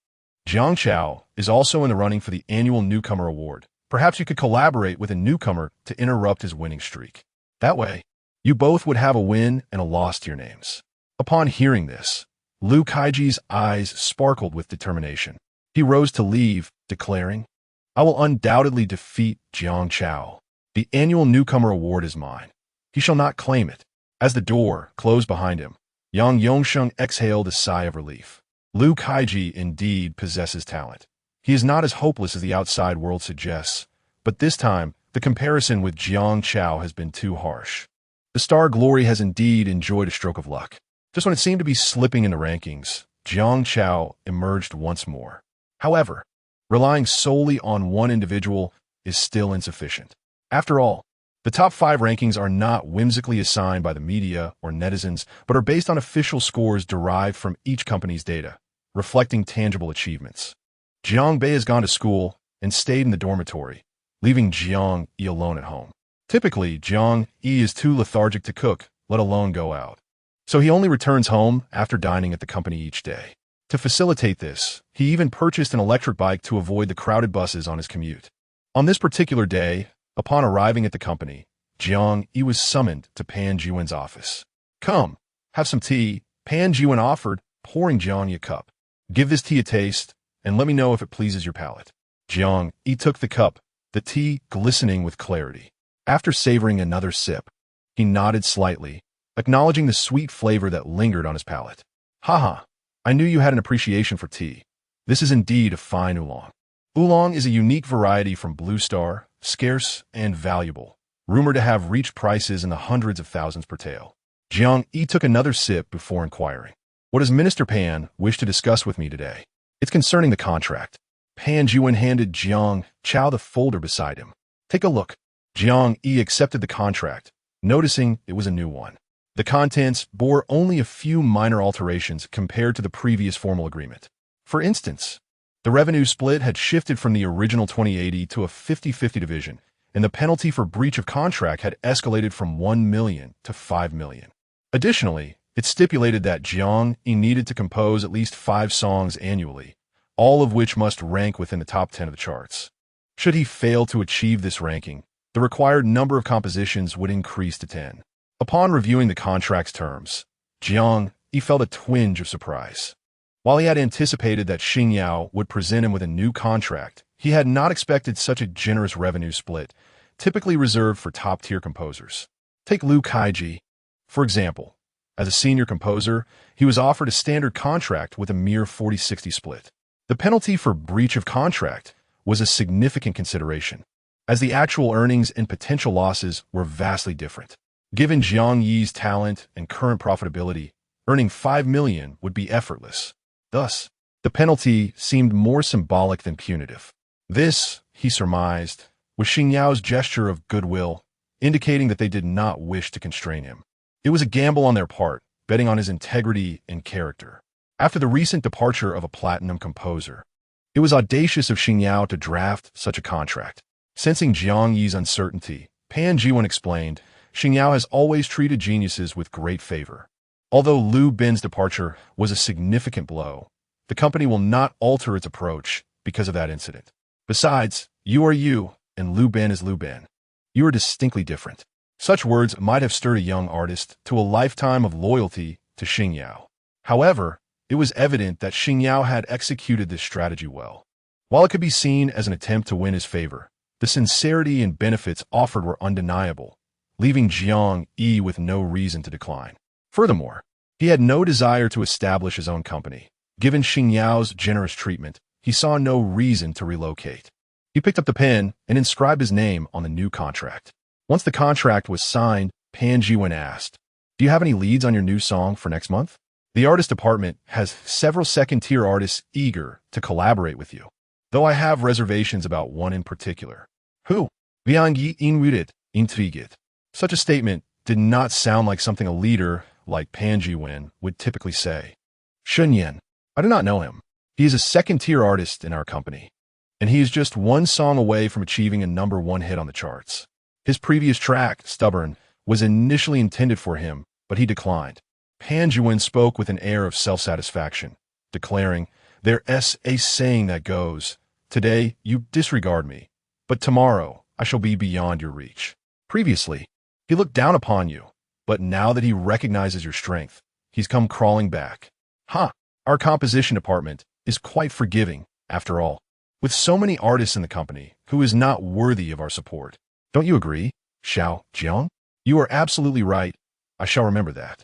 Jiang Chao is also in the running for the annual Newcomer Award. Perhaps you could collaborate with a newcomer to interrupt his winning streak. That way, you both would have a win and a loss to your names. Upon hearing this, Lu Kaiji's eyes sparkled with determination. He rose to leave, declaring, I will undoubtedly defeat Jiang Chao. The annual Newcomer Award is mine. He shall not claim it. As the door closed behind him, Yang Yongsheng exhaled a sigh of relief. Lu Kaiji indeed possesses talent. He is not as hopeless as the outside world suggests, but this time, the comparison with Jiang Chao has been too harsh. The Star Glory has indeed enjoyed a stroke of luck. Just when it seemed to be slipping in the rankings, Jiang Chao emerged once more. However, relying solely on one individual is still insufficient. After all, the top 5 rankings are not whimsically assigned by the media or netizens, but are based on official scores derived from each company's data, reflecting tangible achievements. Jiang Bei has gone to school and stayed in the dormitory, leaving Jiang Yi alone at home. Typically, Jiang Yi is too lethargic to cook, let alone go out. So he only returns home after dining at the company each day. To facilitate this, he even purchased an electric bike to avoid the crowded buses on his commute. On this particular day, upon arriving at the company, Jiang Yi was summoned to Pan Jiwen's office. Come, have some tea, Pan Jiwen offered, pouring Jiang Yi a cup. Give this tea a taste, and let me know if it pleases your palate. Jiang Yi took the cup, the tea glistening with clarity. After savoring another sip, he nodded slightly, acknowledging the sweet flavor that lingered on his palate. Haha, I knew you had an appreciation for tea. This is indeed a fine oolong. Oolong is a unique variety from Blue Star, scarce and valuable, rumored to have reached prices in the hundreds of thousands per tael. Jiang Yi took another sip before inquiring. What does Minister Pan wish to discuss with me today? It's concerning the contract. Pan Jiwen handed Jiang Chao the folder beside him. Take a look. Jiang Yi accepted the contract, noticing it was a new one. The contents bore only a few minor alterations compared to the previous formal agreement. For instance, the revenue split had shifted from the original 2080 to a 50-50 division, and the penalty for breach of contract had escalated from 1 million to 5 million. Additionally, it stipulated that Jiang Yi needed to compose at least 5 songs annually, all of which must rank within the top 10 of the charts. Should he fail to achieve this ranking, the required number of compositions would increase to 10. Upon reviewing the contract's terms, Jiang Yi felt a twinge of surprise. While he had anticipated that Xingyao would present him with a new contract, he had not expected such a generous revenue split, typically reserved for top-tier composers. Take Liu Kaiji, for example. As a senior composer, he was offered a standard contract with a mere 40-60 split. The penalty for breach of contract was a significant consideration, as the actual earnings and potential losses were vastly different. Given Jiang Yi's talent and current profitability, earning 5 million would be effortless. Thus, the penalty seemed more symbolic than punitive. This, he surmised, was Xingyao's gesture of goodwill, indicating that they did not wish to constrain him. It was a gamble on their part, betting on his integrity and character. After the recent departure of a platinum composer, it was audacious of Xingyao to draft such a contract. Sensing Jiang Yi's uncertainty, Pan Jiwen explained, Xingyao has always treated geniuses with great favor. Although Liu Bin's departure was a significant blow, the company will not alter its approach because of that incident. Besides, you are you, and Liu Bin is Liu Bin. You are distinctly different. Such words might have stirred a young artist to a lifetime of loyalty to Xingyao. However, it was evident that Xingyao had executed this strategy well. While it could be seen as an attempt to win his favor, the sincerity and benefits offered were undeniable, leaving Jiang Yi with no reason to decline. Furthermore, he had no desire to establish his own company. Given Xingyao's generous treatment, he saw no reason to relocate. He picked up the pen and inscribed his name on the new contract. Once the contract was signed, Pan Jiwen asked, "Do you have any leads on your new song for next month? The artist department has several second-tier artists eager to collaborate with you, though I have reservations about one in particular." Who? Jiang Yi intrigued. Such a statement did not sound like something a leader like Pan Jiwen would typically say. Shunyan. I do not know him. He is a second-tier artist in our company, and he is just one song away from achieving a #1 hit on the charts. His previous track, Stubborn, was initially intended for him, but he declined. Pan Jiwen spoke with an air of self-satisfaction, declaring, "There's a saying that goes, today you disregard me, but tomorrow I shall be beyond your reach." Previously, he looked down upon you, but now that he recognizes your strength, he's come crawling back. Our composition department is quite forgiving, after all. With so many artists in the company, who is not worthy of our support? Don't you agree, Xiao Jiang? You are absolutely right. I shall remember that.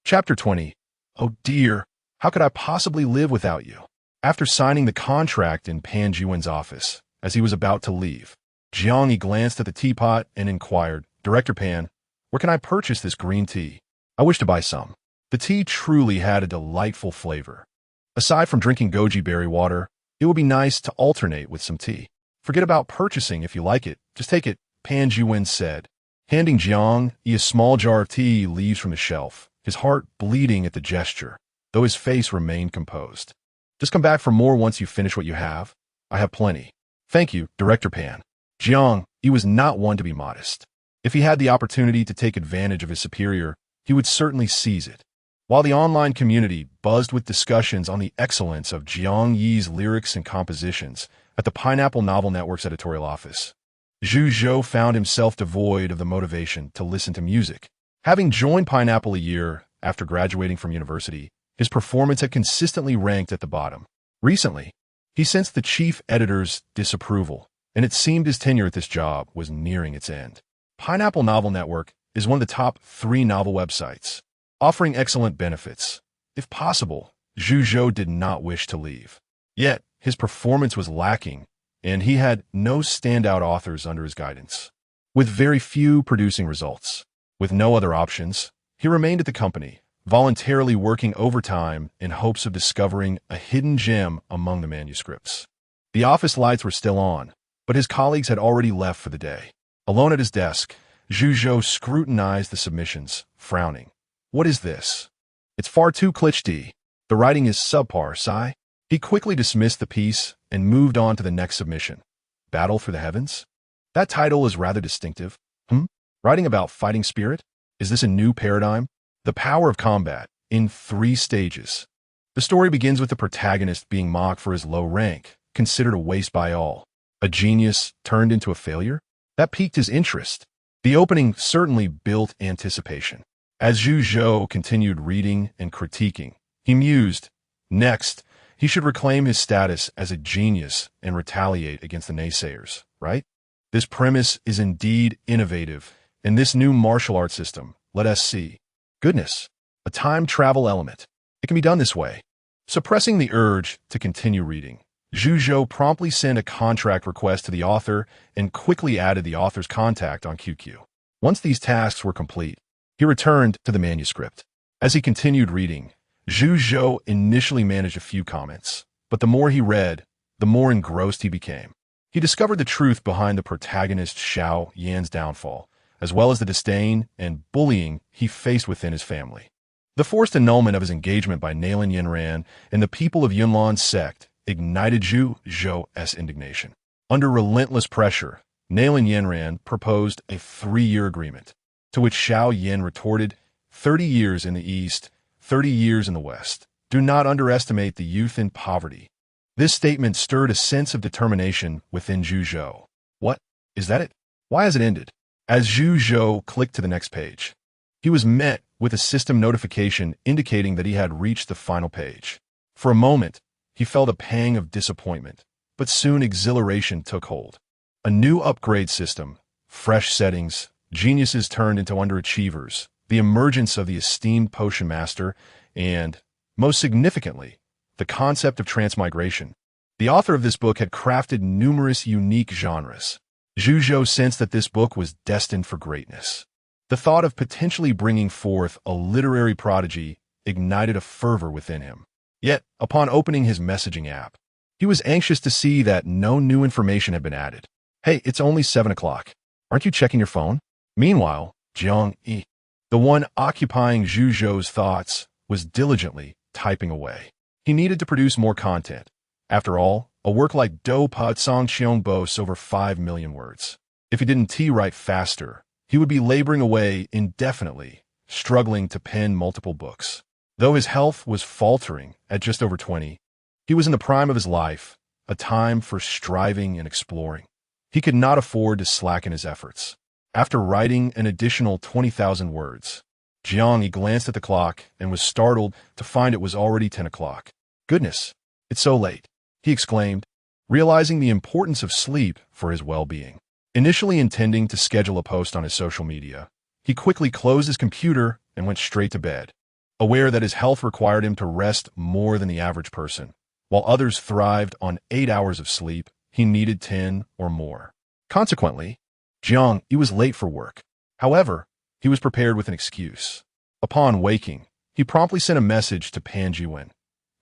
Chapter 20. Oh dear, how could I possibly live without you? After signing the contract in Pan Jiwen's office, as he was about to leave, Jiang Yi glanced at the teapot and inquired, "Director Pan, where can I purchase this green tea? I wish to buy some." The tea truly had a delightful flavor. Aside from drinking goji berry water, it would be nice to alternate with some tea. Forget about purchasing if you like it. Just take it, Pan Jiwen said. Handing Jiang Yi a small jar of tea, he leaves from the shelf, his heart bleeding at the gesture, though his face remained composed. Just come back for more once you finish what you have. I have plenty. Thank you, Director Pan. Jiang Yi was not one to be modest. If he had the opportunity to take advantage of his superior, he would certainly seize it. While the online community buzzed with discussions on the excellence of Jiang Yi's lyrics and compositions at the Pineapple Novel Network's editorial office, Zhu Zhou found himself devoid of the motivation to listen to music. Having joined Pineapple a year after graduating from university, his performance had consistently ranked at the bottom. Recently, he sensed the chief editor's disapproval, and it seemed his tenure at this job was nearing its end. Pineapple Novel Network is one of the top 3 novel websites, offering excellent benefits. If possible, Zhu Zhou did not wish to leave. Yet, his performance was lacking, and he had no standout authors under his guidance. With very few producing results, with no other options, he remained at the company, voluntarily working overtime in hopes of discovering a hidden gem among the manuscripts. The office lights were still on, but his colleagues had already left for the day. Alone at his desk, Zhu Zhou scrutinized the submissions, frowning. What is this? It's far too cliché. The writing is subpar, sigh. He quickly dismissed the piece and moved on to the next submission. Battle for the Heavens? That title is rather distinctive. Writing about fighting spirit? Is this a new paradigm? The power of combat, in 3 stages. The story begins with the protagonist being mocked for his low rank, considered a waste by all. A genius turned into a failure? That piqued his interest. The opening certainly built anticipation. As Zhu Zhou continued reading and critiquing, he mused, next, he should reclaim his status as a genius and retaliate against the naysayers, right? This premise is indeed innovative, and this new martial arts system, let us see. Goodness, a time travel element. It can be done this way. Suppressing the urge to continue reading, Zhu Zhou promptly sent a contract request to the author and quickly added the author's contact on QQ. Once these tasks were complete, he returned to the manuscript. As he continued reading, Zhu Zhou initially managed a few comments, but the more he read, the more engrossed he became. He discovered the truth behind the protagonist Xiao Yan's downfall, as well as the disdain and bullying he faced within his family. The forced annulment of his engagement by Nalin Yanran and the people of Yunlan's sect ignited Zhu Zhou's indignation. Under relentless pressure, Nalin Yanran proposed a 3-year agreement, to which Xiao Yan retorted, 30 years in the East, 30 years in the West. Do not underestimate the youth in poverty. This statement stirred a sense of determination within Zhu Zhou. What? Is that it? Why has it ended? As Zhu Zhou clicked to the next page, he was met with a system notification indicating that he had reached the final page. For a moment, he felt a pang of disappointment, but soon exhilaration took hold. A new upgrade system, fresh settings, geniuses turned into underachievers, the emergence of the esteemed potion master, and, most significantly, the concept of transmigration. The author of this book had crafted numerous unique genres. Zhu Zhou sensed that this book was destined for greatness. The thought of potentially bringing forth a literary prodigy ignited a fervor within him. Yet, upon opening his messaging app, he was anxious to see that no new information had been added. Hey, it's only 7 o'clock. Aren't you checking your phone? Meanwhile, Jiang Yi, the one occupying Zhu Zhou's thoughts, was diligently typing away. He needed to produce more content. After all, a work like Do Pa Song Qiong boasts over 5 million words. If he didn't write faster, he would be laboring away indefinitely, struggling to pen multiple books. Though his health was faltering at just over 20, he was in the prime of his life, a time for striving and exploring. He could not afford to slacken his efforts. After writing an additional 20,000 words, Jiang Yi glanced at the clock and was startled to find it was already 10 o'clock. Goodness, it's so late, he exclaimed, realizing the importance of sleep for his well-being. Initially intending to schedule a post on his social media, he quickly closed his computer and went straight to bed, aware that his health required him to rest more than the average person. While others thrived on 8 hours of sleep, he needed 10 or more. Consequently, Jiang Yi was late for work. However, he was prepared with an excuse. Upon waking, he promptly sent a message to Pan Jiwen.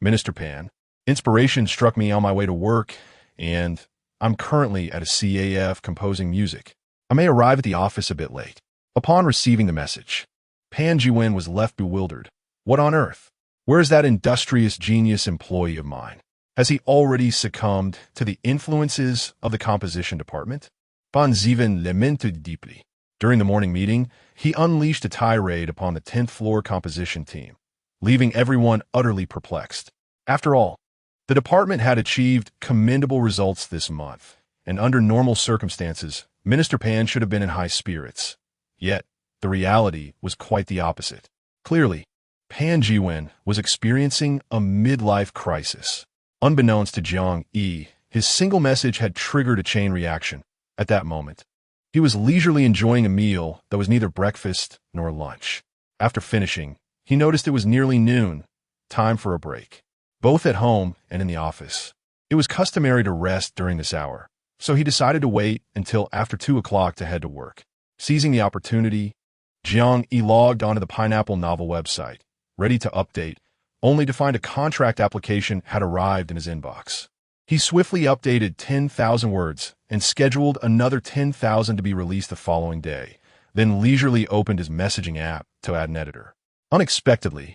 Minister Pan, inspiration struck me on my way to work, and I'm currently at a CAF composing music. I may arrive at the office a bit late. Upon receiving the message, Pan Jiwen was left bewildered. What on earth? Where is that industrious genius employee of mine? Has he already succumbed to the influences of the composition department? Pan Ziven lamented deeply. During the morning meeting, he unleashed a tirade upon the 10th floor composition team, leaving everyone utterly perplexed. After all, the department had achieved commendable results this month, and under normal circumstances, Minister Pan should have been in high spirits. Yet, the reality was quite the opposite. Clearly, Pan Jiwen was experiencing a midlife crisis. Unbeknownst to Jiang Yi, his single message had triggered a chain reaction. At that moment, he was leisurely enjoying a meal that was neither breakfast nor lunch. After finishing, he noticed it was nearly noon, time for a break. Both at home and in the office, it was customary to rest during this hour, so he decided to wait until after 2 o'clock to head to work. Seizing the opportunity, Jiang Yi logged onto the Pineapple Novel website, ready to update, only to find a contract application had arrived in his inbox. He swiftly updated 10,000 words and scheduled another 10,000 to be released the following day, then leisurely opened his messaging app to add an editor. Unexpectedly,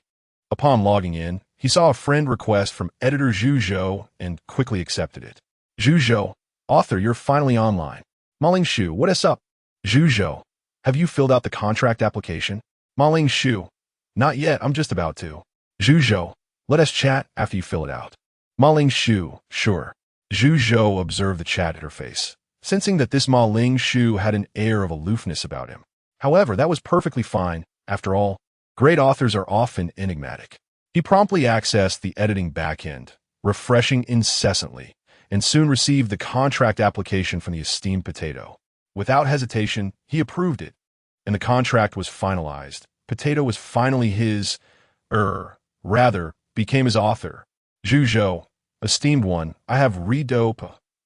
upon logging in, he saw a friend request from editor Zhu Zhou and quickly accepted it. Zhu Zhou, author, you're finally online. Maling Shu, what is up? Zhu Zhou, have you filled out the contract application? Maling Shu, not yet, I'm just about to. Zhu Zhou, let us chat after you fill it out. Maling Shu, sure. Zhu Zhou observed the chat interface, sensing that this Maling Shu had an air of aloofness about him. However, that was perfectly fine. After all, great authors are often enigmatic. He promptly accessed the editing backend, refreshing incessantly, and soon received the contract application from the esteemed Potato. Without hesitation, he approved it, and the contract was finalized. Potato was finally his, became his author. Zhu Zhou, esteemed one, I have read dope,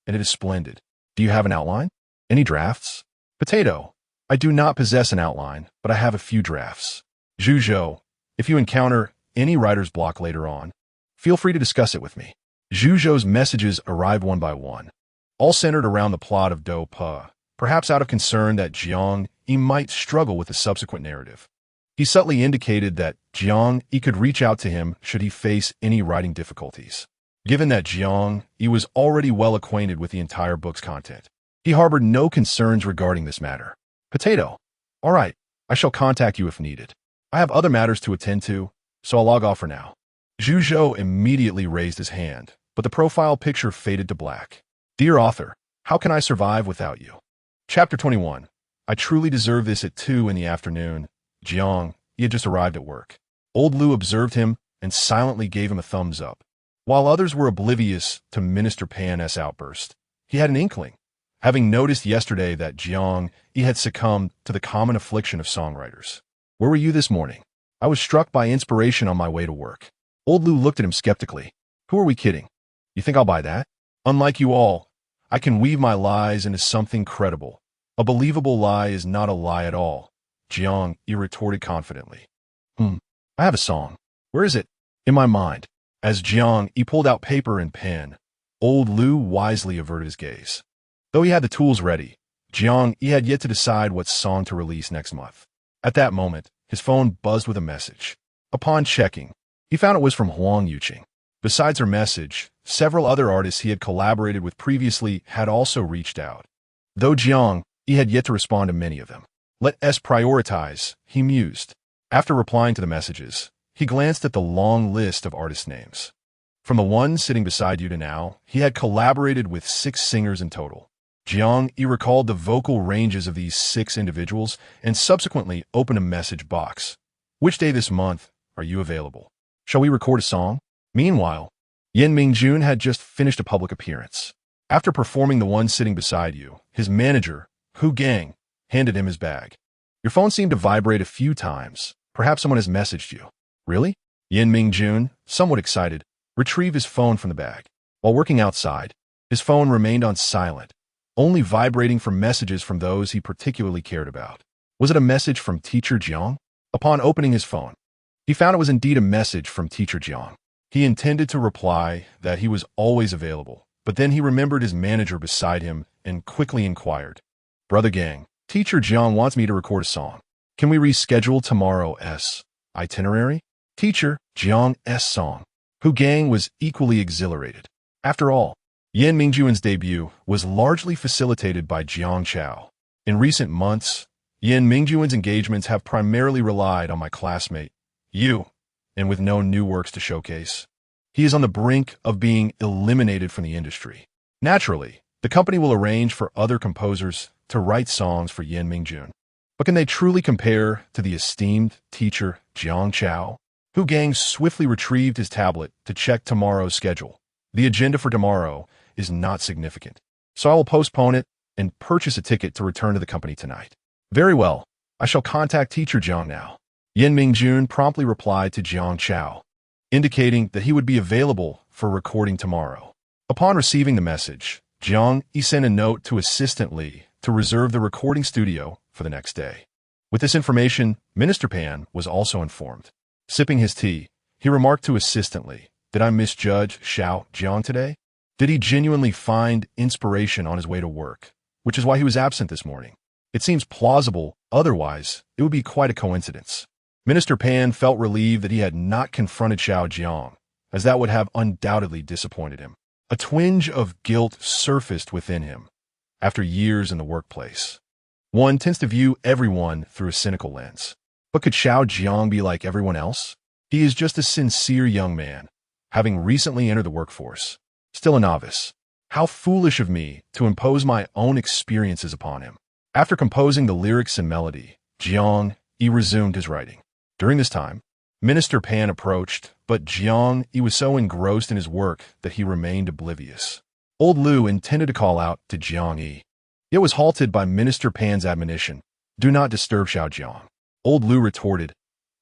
and it is splendid. Do you have an outline? Any drafts? Potato, I do not possess an outline, but I have a few drafts. Zhu Zhou, if you encounter any writer's block later on, feel free to discuss it with me. Zhu Zhou's messages arrived one by one, all centered around the plot of Dope, perhaps out of concern that Jiang Yi might struggle with the subsequent narrative. He subtly indicated that Jiang Yi could reach out to him should he face any writing difficulties. Given that Jiang Yi was already well acquainted with the entire book's content, he harbored no concerns regarding this matter. Potato, all right, I shall contact you if needed. I have other matters to attend to, so I'll log off for now. Zhu Zhou immediately raised his hand, but the profile picture faded to black. Dear author, how can I survive without you? Chapter 21. I truly deserve this at 2 in the afternoon. Jiang Yi had just arrived at work. Old Lu observed him and silently gave him a thumbs up. While others were oblivious to Minister Pan's outburst, he had an inkling, having noticed yesterday that Jiang Yi had succumbed to the common affliction of songwriters. Where were you this morning? I was struck by inspiration on my way to work. Old Lu looked at him skeptically. Who are we kidding? You think I'll buy that? Unlike you all, I can weave my lies into something credible. A believable lie is not a lie at all, Jiang Yi retorted confidently. I have a song. Where is it? In my mind. As Jiang Yi pulled out paper and pen, Old Lu wisely averted his gaze. Though he had the tools ready, Jiang Yi had yet to decide what song to release next month. At that moment, his phone buzzed with a message. Upon checking, he found it was from Huang Yuqing. Besides her message, several other artists he had collaborated with previously had also reached out. Though Jiang Yi had yet to respond to many of them. Let us prioritize, he mused. After replying to the messages, he glanced at the long list of artist names. From the one sitting beside you to now, he had collaborated with 6 singers in total. Jiang Yi recalled the vocal ranges of these 6 individuals and subsequently opened a message box. Which day this month are you available? Shall we record a song? Meanwhile, Yan Mingjun had just finished a public appearance. After performing the one sitting beside you, his manager, Hu Gang, handed him his bag. Your phone seemed to vibrate a few times. Perhaps someone has messaged you. Really? Yan Mingjun, somewhat excited, retrieved his phone from the bag. While working outside, his phone remained on silent, only vibrating for messages from those he particularly cared about. Was it a message from Teacher Jiang? Upon opening his phone, he found it was indeed a message from Teacher Jiang. He intended to reply that he was always available, but then he remembered his manager beside him and quickly inquired. Brother Gang, Teacher Jiang wants me to record a song. Can we reschedule tomorrow's itinerary? Teacher Jiang's song. Hu Gang was equally exhilarated. After all, Yan Mingjun's debut was largely facilitated by Jiang Chao. In recent months, Yan Mingjun's engagements have primarily relied on my classmate, you, and with no new works to showcase. He is on the brink of being eliminated from the industry. Naturally, the company will arrange for other composers to write songs for Yan Mingjun. But can they truly compare to the esteemed teacher Jiang Chao? Hu Gang swiftly retrieved his tablet to check tomorrow's schedule, The agenda for tomorrow is not significant, so I will postpone it and purchase a ticket to return to the company tonight. Very well. I shall contact teacher Jiang now. Yin Mingjun promptly replied to Jiang Chao, indicating that he would be available for recording tomorrow. Upon receiving the message, Jiang Yi sent a note to Assistant Li to reserve the recording studio for the next day. With this information, Minister Pan was also informed. Sipping his tea, he remarked to Assistant Li, "Did I misjudge Xiao Jiang today? Did he genuinely find inspiration on his way to work, which is why he was absent this morning? It seems plausible, otherwise it would be quite a coincidence." Minister Pan felt relieved that he had not confronted Xiao Jiang, as that would have undoubtedly disappointed him. A twinge of guilt surfaced within him after years in the workplace. One tends to view everyone through a cynical lens. But could Xiao Jiang be like everyone else? He is just a sincere young man, having recently entered the workforce, still a novice. How foolish of me to impose my own experiences upon him. After composing the lyrics and melody, Jiang Yi resumed his writing. During this time, Minister Pan approached, but Jiang Yi was so engrossed in his work that he remained oblivious. Old Lu intended to call out to Jiang Yi, yet was halted by Minister Pan's admonition, "Do not disturb Xiao Jiang." Old Lu retorted,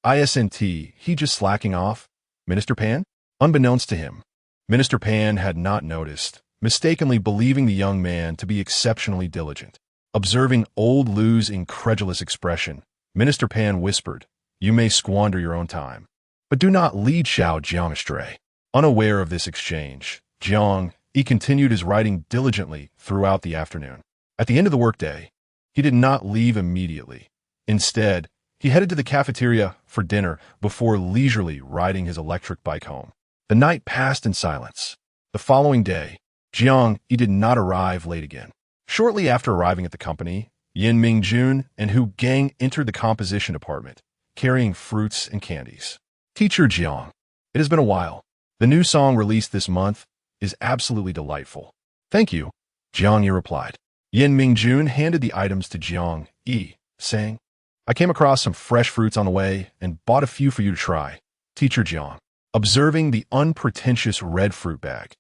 "Isn't he just slacking off, Minister Pan?" Unbeknownst to him, Minister Pan had not noticed, mistakenly believing the young man to be exceptionally diligent. Observing Old Lu's incredulous expression, Minister Pan whispered, "You may squander your own time, but do not lead Xiao Jiang astray." Unaware of this exchange, Jiang Yi continued his writing diligently throughout the afternoon. At the end of the workday, he did not leave immediately. Instead, he headed to the cafeteria for dinner before leisurely riding his electric bike home. The night passed in silence. The following day, Jiang Yi did not arrive late again. Shortly after arriving at the company, Yin Mingjun and Hu Gang entered the composition department, carrying fruits and candies. "Teacher Jiang, it has been a while. The new song released this month is absolutely delightful." "Thank you," Jiang Yi replied. Yin Mingjun handed the items to Jiang Yi, saying, "I came across some fresh fruits on the way and bought a few for you to try, Teacher Jiang." Observing the unpretentious red fruit bag,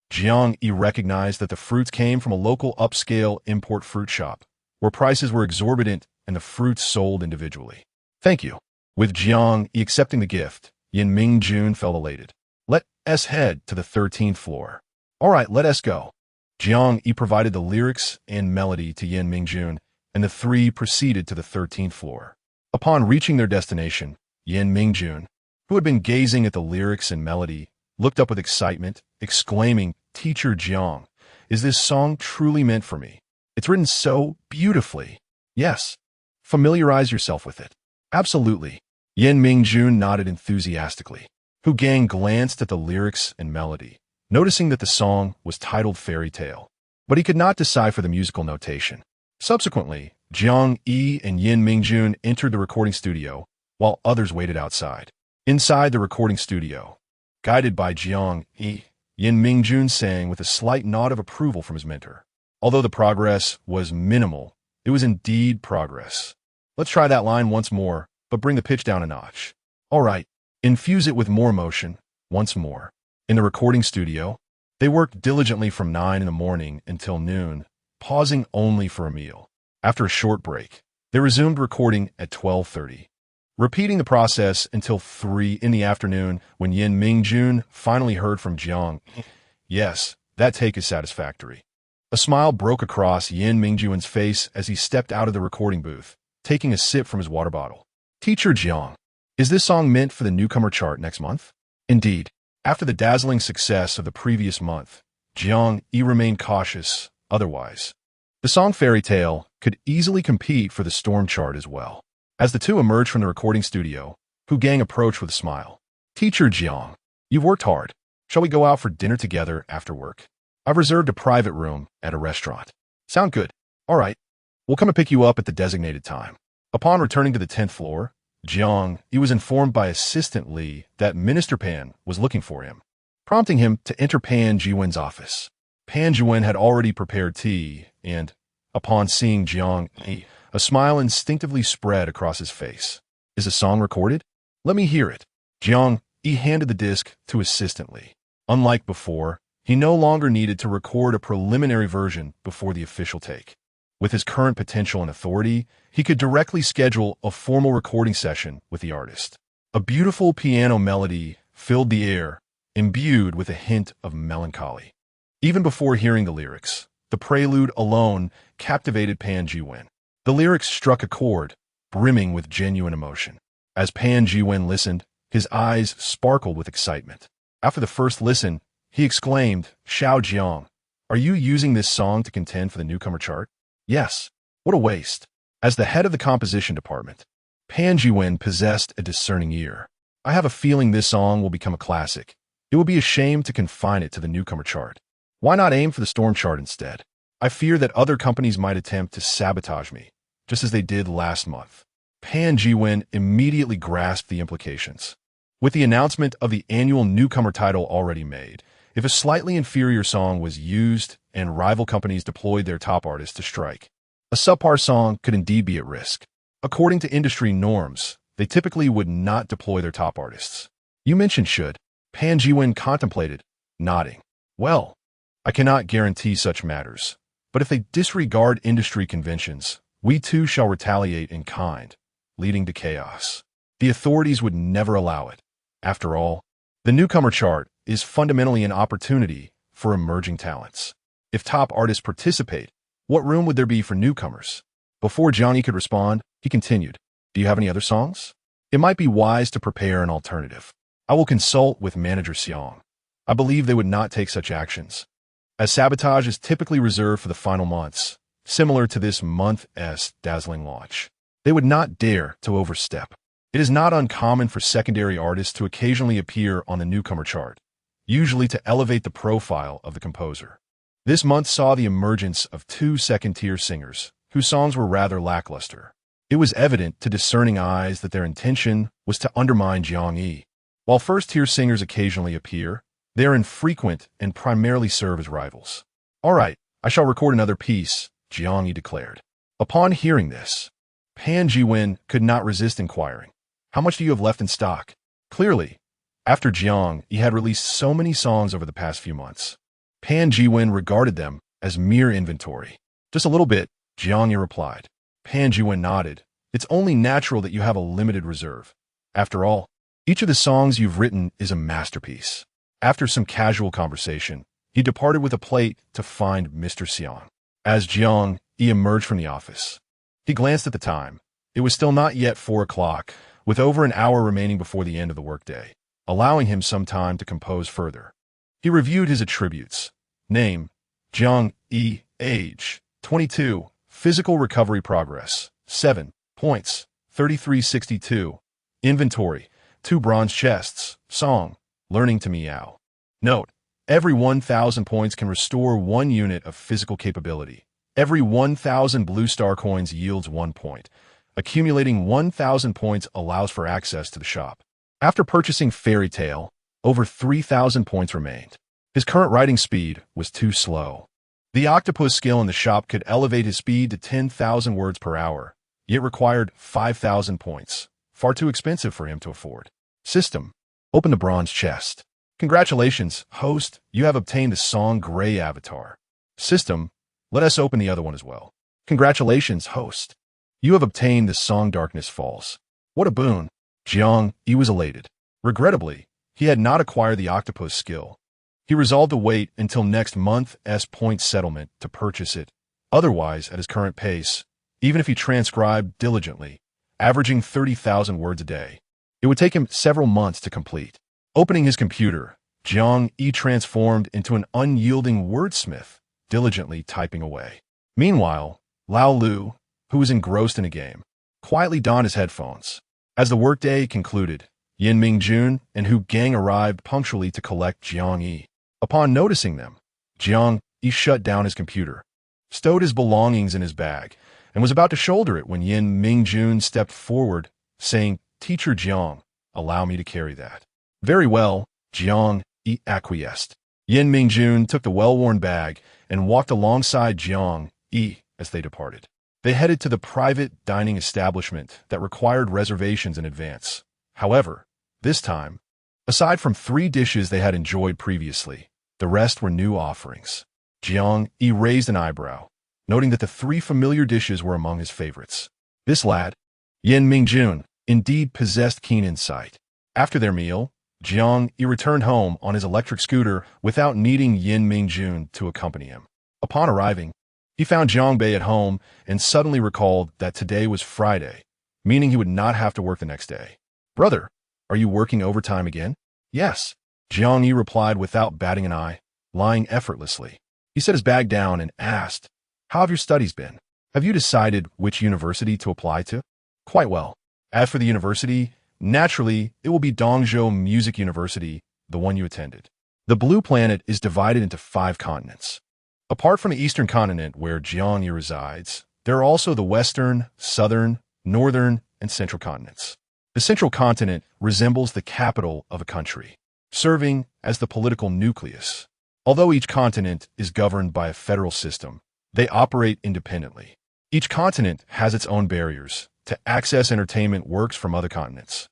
Jiang Yi recognized that the fruits came from a local upscale import fruit shop, where prices were exorbitant and the fruits sold individually. "Thank you." With Jiang Yi accepting the gift, Yin Mingjun felt elated. "Let us head to the 13th floor." "All right, let us go." Jiang Yi provided the lyrics and melody to Yin Mingjun, and the three proceeded to the 13th floor. Upon reaching their destination, Yin Mingjun, who had been gazing at the lyrics and melody, looked up with excitement, exclaiming, "Teacher Jiang, is this song truly meant for me? It's written so beautifully." "Yes. Familiarize yourself with it." "Absolutely." Yin Mingjun nodded enthusiastically. Hu Gang glanced at the lyrics and melody, noticing that the song was titled Fairy Tale, but he could not decipher the musical notation. Subsequently, Jiang Yi and Yin Mingjun entered the recording studio, while others waited outside. Inside the recording studio, guided by Jiang Yi, Yin Mingjun sang with a slight nod of approval from his mentor. Although the progress was minimal, it was indeed progress. "Let's try that line once more, but bring the pitch down a notch." "All right, infuse it with more emotion, once more." In the recording studio, they worked diligently from 9 in the morning until noon, pausing only for a meal. After a short break, they resumed recording at 12:30. Repeating the process until 3 in the afternoon when Yin Mingjun finally heard from Jiang. "Yes, that take is satisfactory." A smile broke across Yin Mingjun's face as he stepped out of the recording booth, taking a sip from his water bottle. "Teacher Jiang, is this song meant for the newcomer chart next month?" Indeed, after the dazzling success of the previous month, Jiang Yi remained cautious otherwise. The song Fairy Tale could easily compete for the storm chart as well. As the two emerged from the recording studio, Hu Gang approached with a smile. "Teacher Jiang, you've worked hard. Shall we go out for dinner together after work? I've reserved a private room at a restaurant." "Sound good. All right. We'll come and pick you up at the designated time." Upon returning to the 10th floor, Jiang Yi was informed by Assistant Li that Minister Pan was looking for him, prompting him to enter Pan Jiwen's office. Pan Jiwen had already prepared tea, and, upon seeing Jiang Yi, a smile instinctively spread across his face. "Is the song recorded? Let me hear it." Jiang Yi handed the disc to Assistant Li. Unlike before, He no longer needed to record a preliminary version before the official take. With his current potential and authority, he could directly schedule a formal recording session with the artist. A beautiful piano melody filled the air, imbued with a hint of melancholy. Even before hearing the lyrics, the prelude alone captivated Pan Ji-wen. The lyrics struck a chord, brimming with genuine emotion. As Pan Ji-wen listened, his eyes sparkled with excitement. After the first listen, he exclaimed, "Xiao Jiang, are you using this song to contend for the newcomer chart?" Yes. What a waste. As the head of the composition department, Pan Ji-wen possessed a discerning ear. I have a feeling this song will become a classic. It would be a shame to confine it to the newcomer chart. Why not aim for the storm chart instead? I fear that other companies might attempt to sabotage me, just as they did last month. Pan Ji-wen immediately grasped the implications. With the announcement of the annual newcomer title already made, if a slightly inferior song was used and rival companies deployed their top artists to strike, a subpar song could indeed be at risk. According to industry norms, they typically would not deploy their top artists. You mentioned should. Pan Ji-wen contemplated, nodding. Well, I cannot guarantee such matters, but if they disregard industry conventions, we too shall retaliate in kind, leading to chaos. The authorities would never allow it. After all, the newcomer chart is fundamentally an opportunity for emerging talents. If top artists participate, what room would there be for newcomers? Before Jiang Yi could respond, he continued, "Do you have any other songs? It might be wise to prepare an alternative. I will consult with manager Xiang. I believe they would not take such actions, as sabotage is typically reserved for the final months, similar to this month's dazzling launch. They would not dare to overstep. It is not uncommon for secondary artists to occasionally appear on the newcomer chart, usually to elevate the profile of the composer. This month saw the emergence of two second-tier singers, whose songs were rather lackluster. It was evident to discerning eyes that their intention was to undermine Jiang Yi. While first-tier singers occasionally appear, they are infrequent and primarily serve as rivals. "All right, I shall record another piece," Jiang Yi declared. Upon hearing this, Pan Ji-wen could not resist inquiring, "How much do you have left in stock?" Clearly, after Jiang Yi had released so many songs over the past few months, Pan Ji-wen regarded them as mere inventory. "Just a little bit," Jiang Yi replied. Pan Ji-wen nodded. "It's only natural that you have a limited reserve. After all, each of the songs you've written is a masterpiece." After some casual conversation, he departed with a plate to find Mr. Xiang. As Jiang Yi emerged from the office, he glanced at the time. It was still not yet 4 o'clock, with over an hour remaining before the end of the workday, allowing him some time to compose further. He reviewed his attributes. Name, Jiang Yi. Age, 22. Physical recovery progress, 7 points, 3362. Inventory, 2 bronze chests. Song, Learning to Meow. Note, every 1,000 points can restore 1 unit of physical capability. Every 1,000 blue star coins yields 1 point. Accumulating 1,000 points allows for access to the shop. After purchasing Fairy Tale, over 3,000 points remained. His current writing speed was too slow. The octopus skill in the shop could elevate his speed to 10,000 words per hour, yet required 5,000 points, far too expensive for him to afford. System, open the bronze chest. Congratulations, host, you have obtained the Song Gray avatar. System, let us open the other one as well. Congratulations, host. You have obtained the Song Darkness Falls. What a boon. Jiang Yi was elated. Regrettably, he had not acquired the octopus skill. He resolved to wait until next month's point settlement to purchase it. Otherwise, at his current pace, even if he transcribed diligently, averaging 30,000 words a day, it would take him several months to complete. Opening his computer, Jiang Yi transformed into an unyielding wordsmith, diligently typing away. Meanwhile, Lao Lu, who was engrossed in a game, quietly donned his headphones. As the workday concluded, Yin Mingjun and Hu Gang arrived punctually to collect Jiang Yi. Upon noticing them, Jiang Yi shut down his computer, stowed his belongings in his bag, and was about to shoulder it when Yin Mingjun stepped forward, saying, "Teacher Jiang, allow me to carry that." "Very well," Jiang Yi acquiesced. Yin Mingjun took the well-worn bag and walked alongside Jiang Yi as they departed. They headed to the private dining establishment that required reservations in advance. However, this time, aside from 3 dishes they had enjoyed previously, The rest were new offerings. Jiang Yi raised an eyebrow, noting that the 3 familiar dishes were among his favorites. This lad, Yin Mingjun, indeed possessed keen insight. After their meal, Jiang Yi returned home on his electric scooter without needing Yin Mingjun to accompany him. Upon arriving, he found Jiang Bei at home and suddenly recalled that today was Friday, meaning he would not have to work the next day. "Brother, are you working overtime again?" "Yes," Jiang Yi replied without batting an eye, lying effortlessly. He set his bag down and asked, "How have your studies been? Have you decided which university to apply to?" "Quite well. As for the university, naturally, it will be Dongzhou Music University, the one you attended. The Blue Planet is divided into 5 continents. Apart from the Eastern continent where Jiang Yi resides, there are also the Western, Southern, Northern, and Central continents. The Central continent resembles the capital of a country, serving as the political nucleus. Although each continent is governed by a federal system, they operate independently. Each continent has its own barriers to access entertainment works from other continents.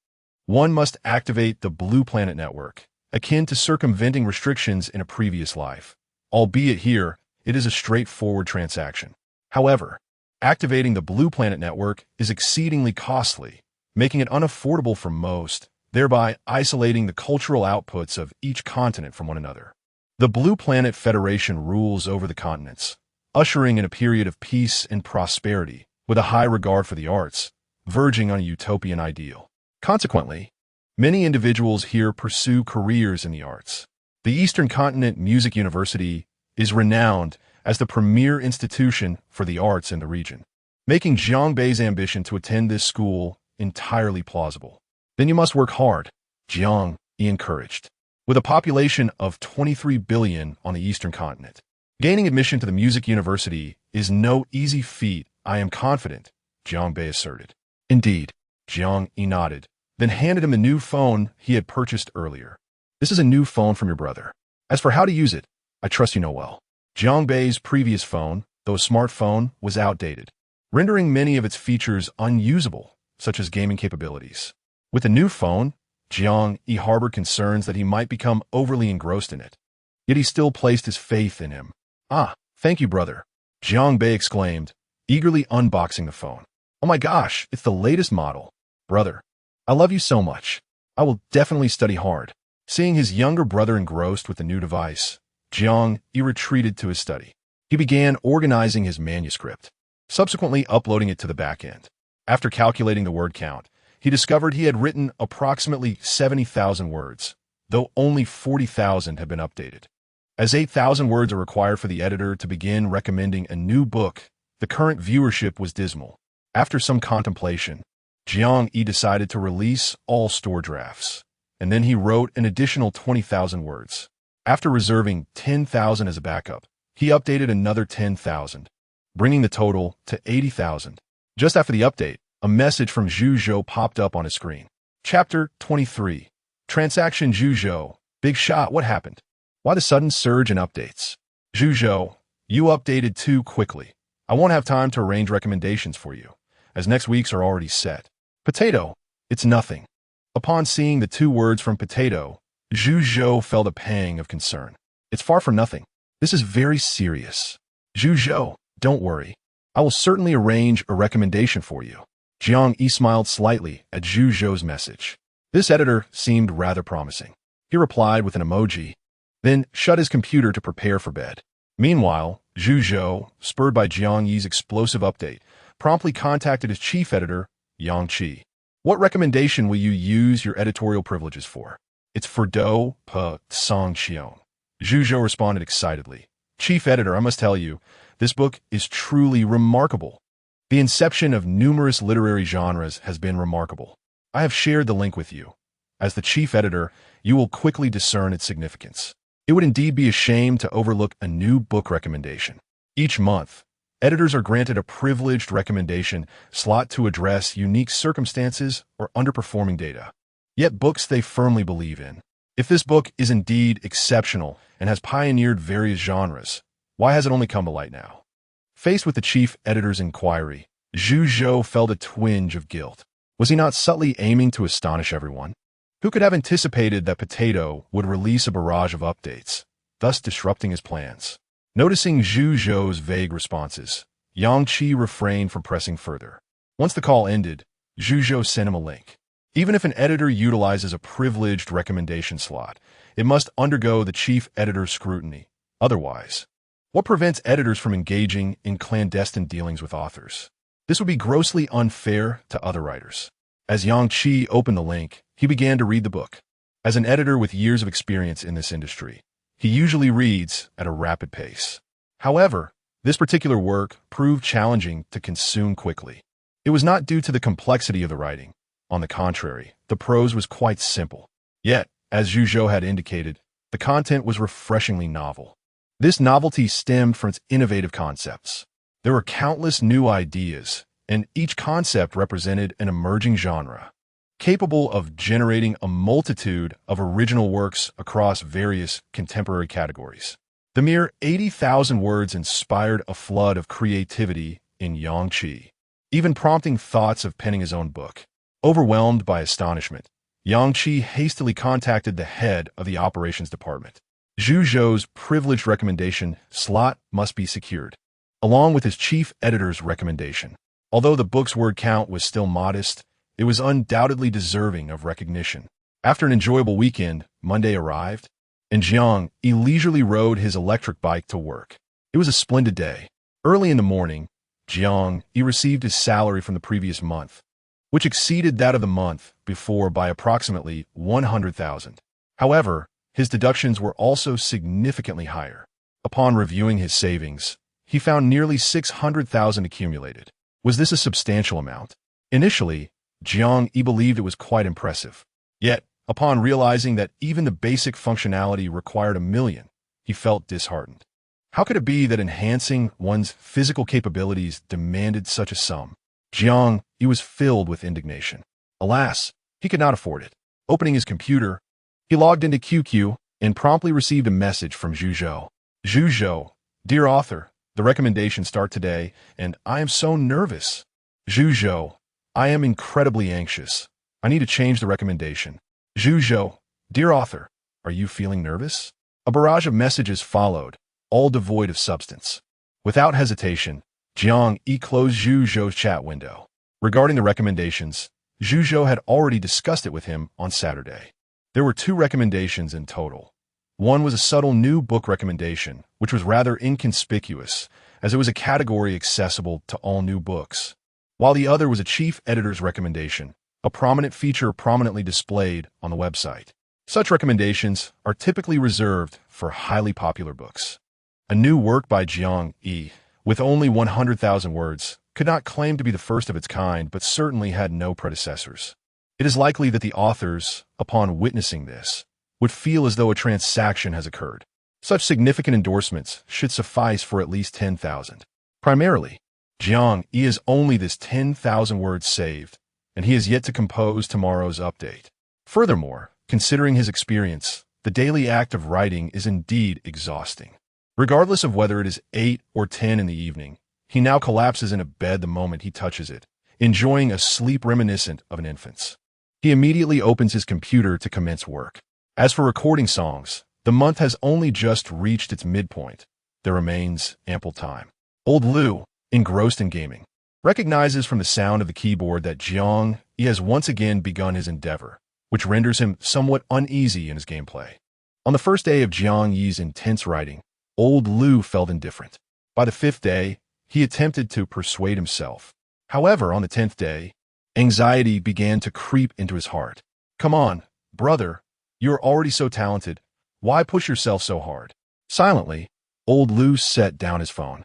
One must activate the Blue Planet network, akin to circumventing restrictions in a previous life. Albeit here, it is a straightforward transaction. However, activating the Blue Planet network is exceedingly costly, making it unaffordable for most, thereby isolating the cultural outputs of each continent from one another. The Blue Planet Federation rules over the continents, ushering in a period of peace and prosperity, with a high regard for the arts, verging on a utopian ideal. Consequently, many individuals here pursue careers in the arts. The Eastern Continent Music University is renowned as the premier institution for the arts in the region, making Jiang Bei's ambition to attend this school entirely plausible. "Then you must work hard," Jiang Yi encouraged. With a population of 23 billion on the Eastern Continent, gaining admission to the music university is no easy feat, I am confident, Jiang Bei asserted. "Indeed," Jiang Yi nodded, then handed him the new phone he had purchased earlier. "This is a new phone from your brother. As for how to use it, I trust you know well." Jiang Bei's previous phone, though a smartphone, was outdated, rendering many of its features unusable, such as gaming capabilities. With the new phone, Jiang Yi harbored concerns that he might become overly engrossed in it. Yet he still placed his faith in him. "Ah, thank you, brother," Jiang Bei exclaimed, eagerly unboxing the phone. "Oh my gosh, it's the latest model. Brother, I love you so much. I will definitely study hard." Seeing his younger brother engrossed with the new device, Jiang Yi retreated to his study. He began organizing his manuscript, subsequently uploading it to the back end. After calculating the word count, he discovered he had written approximately 70,000 words, though only 40,000 had been updated. As 8,000 words are required for the editor to begin recommending a new book, the current viewership was dismal. After some contemplation, Jiang Yi decided to release all store drafts, and then he wrote an additional 20,000 words. After reserving 10,000 as a backup, he updated another 10,000, bringing the total to 80,000. Just after the update, a message from Zhu Zhou popped up on his screen. Chapter 23. Transaction Zhu Zhou. Big shot, what happened? Why the sudden surge in updates? Zhu Zhou, you updated too quickly. I won't have time to arrange recommendations for you, as next week's are already set. Potato, it's nothing. Upon seeing the 2 words from potato, Zhu Zhou felt a pang of concern. It's far from nothing. This is very serious. Zhu Zhou, don't worry. I will certainly arrange a recommendation for you. Jiang Yi smiled slightly at Zhu Zhou's message. This editor seemed rather promising. He replied with an emoji, then shut his computer to prepare for bed. Meanwhile, Zhu Zhou, spurred by Jiang Yi's explosive update, promptly contacted his chief editor, Yang Qi. "What recommendation will you use your editorial privileges for?" "It's for Do Pa Song Qion." Zhu Zhou responded excitedly. "Chief editor, I must tell you, this book is truly remarkable. The inception of numerous literary genres has been remarkable. I have shared the link with you. As the chief editor, you will quickly discern its significance. It would indeed be a shame to overlook a new book recommendation. Each month, editors are granted a privileged recommendation slot to address unique circumstances or underperforming data, yet books they firmly believe in. If this book is indeed exceptional and has pioneered various genres, why has it only come to light now?" Faced with the chief editor's inquiry, Zhu Zhou felt a twinge of guilt. Was he not subtly aiming to astonish everyone? Who could have anticipated that Potato would release a barrage of updates, thus disrupting his plans. Noticing Zhu Zhou's vague responses, Yang Qi refrained from pressing further. Once the call ended, Zhu Zhou sent him a link. Even if an editor utilizes a privileged recommendation slot, it must undergo the chief editor's scrutiny. Otherwise, what prevents editors from engaging in clandestine dealings with authors? This would be grossly unfair to other writers. As Yang Qi opened the link, he began to read the book. As an editor with years of experience in this industry, he usually reads at a rapid pace. However, this particular work proved challenging to consume quickly. It was not due to the complexity of the writing. On the contrary, the prose was quite simple. Yet, as Zhu Zhou had indicated, the content was refreshingly novel. This novelty stemmed from its innovative concepts. There were countless new ideas, and each concept represented an emerging genre, capable of generating a multitude of original works across various contemporary categories. The mere 80,000 words inspired a flood of creativity in Yang Qi, even prompting thoughts of penning his own book. Overwhelmed by astonishment, Yang Qi hastily contacted the head of the operations department. Zhu Zhou's privileged recommendation slot must be secured, along with his chief editor's recommendation. Although the book's word count was still modest, it was undoubtedly deserving of recognition. After an enjoyable weekend, Monday arrived, and Jiang Yi leisurely rode his electric bike to work. It was a splendid day. Early in the morning, Jiang Yi received his salary from the previous month, which exceeded that of the month before by approximately 100,000. However, his deductions were also significantly higher. Upon reviewing his savings, he found nearly 600,000 accumulated. Was this a substantial amount? Initially, Jiang Yi believed it was quite impressive. Yet, upon realizing that even the basic functionality required 1 million, he felt disheartened. How could it be that enhancing one's physical capabilities demanded such a sum? Jiang Yi was filled with indignation. Alas, he could not afford it. Opening his computer, he logged into QQ and promptly received a message from Zhu Zhou. Zhu Zhou, dear author, the recommendations start today, and I am so nervous. Zhu Zhou, I am incredibly anxious. I need to change the recommendation. Zhu Zhou, dear author, are you feeling nervous? A barrage of messages followed, all devoid of substance. Without hesitation, Jiang Yi closed Zhu Zhou's chat window. Regarding the recommendations, Zhu Zhou had already discussed it with him on Saturday. There were 2 recommendations in total. One was a subtle new book recommendation, which was rather inconspicuous, as it was a category accessible to all new books, while the other was a chief editor's recommendation, a prominent feature prominently displayed on the website. Such recommendations are typically reserved for highly popular books. A new work by Jiang Yi, with only 100,000 words, could not claim to be the first of its kind, but certainly had no predecessors. It is likely that the authors, upon witnessing this, would feel as though a transaction has occurred. Such significant endorsements should suffice for at least 10,000. Primarily, Jiang Yi has only this 10,000 words saved, and he has yet to compose tomorrow's update. Furthermore, considering his experience, the daily act of writing is indeed exhausting. Regardless of whether it is 8 or 10 in the evening, he now collapses in a bed the moment he touches it, enjoying a sleep reminiscent of an infant's. He immediately opens his computer to commence work. As for recording songs, the month has only just reached its midpoint. There remains ample time. Old Liu, engrossed in gaming, recognizes from the sound of the keyboard that Jiang Yi has once again begun his endeavor, which renders him somewhat uneasy in his gameplay. On the first day of Jiang Yi's intense writing, Old Liu felt indifferent. By the 5th day, he attempted to persuade himself. However, on the 10th day, anxiety began to creep into his heart. Come on, brother, you're already so talented. Why push yourself so hard? Silently, Old Liu set down his phone.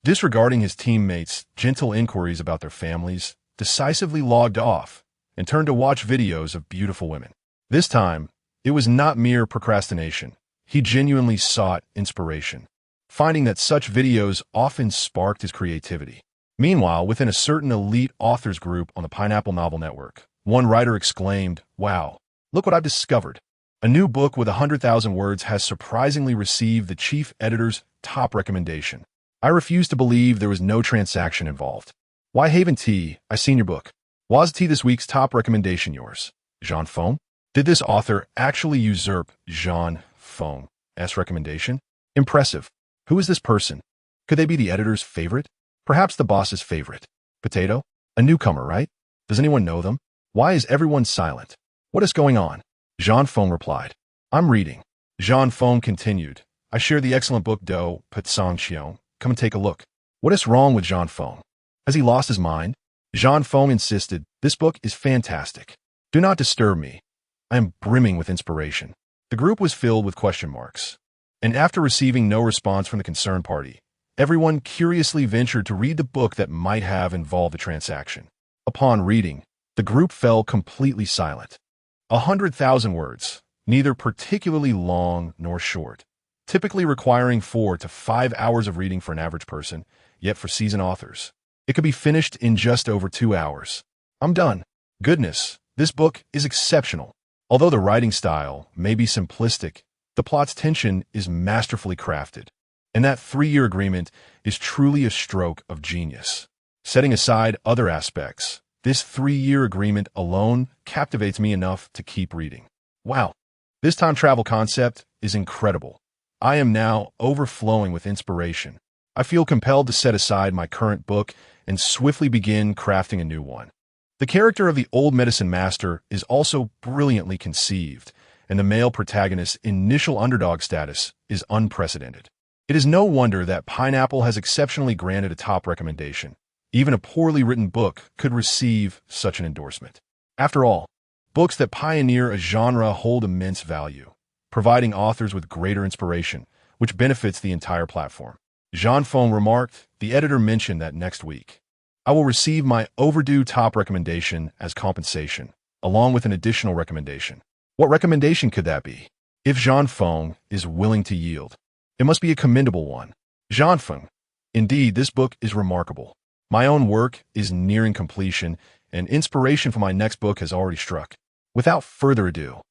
Disregarding his teammates' gentle inquiries about their families, decisively logged off and turned to watch videos of beautiful women. This time, it was not mere procrastination. He genuinely sought inspiration, finding that such videos often sparked his creativity. Meanwhile, within a certain elite authors group on the Pineapple Novel Network, one writer exclaimed, "Wow, look what I've discovered. A new book with 100,000 words has surprisingly received the chief editor's top recommendation. I refuse to believe there was no transaction involved. Why Haven T, I seen your book. Was T this week's top recommendation yours? Jean Fong? Did this author actually usurp Jean Fong S recommendation? Impressive. Who is this person? Could they be the editor's favorite? Perhaps the boss's favorite. Potato? A newcomer, right? Does anyone know them? Why is everyone silent? What is going on? Jean Fong replied. I'm reading. Jean Fong continued. I share the excellent book Do Pat Song Xiong. Come and take a look. What is wrong with Jean Fong? Has he lost his mind? Jean Fong insisted. This book is fantastic. Do not disturb me. I am brimming with inspiration. The group was filled with question marks. And after receiving no response from the concerned party, everyone curiously ventured to read the book that might have involved the transaction. Upon reading, the group fell completely silent. 100,000 words, neither particularly long nor short, typically requiring 4 to 5 hours of reading for an average person, yet for seasoned authors, it could be finished in just over 2 hours. I'm done. Goodness, this book is exceptional. Although the writing style may be simplistic, the plot's tension is masterfully crafted, and that 3-year agreement is truly a stroke of genius. Setting aside other aspects, this 3-year agreement alone captivates me enough to keep reading. Wow, this time travel concept is incredible. I am now overflowing with inspiration. I feel compelled to set aside my current book and swiftly begin crafting a new one. The character of the old medicine master is also brilliantly conceived, and the male protagonist's initial underdog status is unprecedented. It is no wonder that Pineapple has exceptionally granted a top recommendation. Even a poorly written book could receive such an endorsement. After all, books that pioneer a genre hold immense value, providing authors with greater inspiration, which benefits the entire platform. Jean Fong remarked, the editor mentioned that next week, I will receive my overdue top recommendation as compensation, along with an additional recommendation. What recommendation could that be? If Jean Fong is willing to yield, it must be a commendable one. Jean Fong, indeed, this book is remarkable. My own work is nearing completion, and inspiration for my next book has already struck. Without further ado,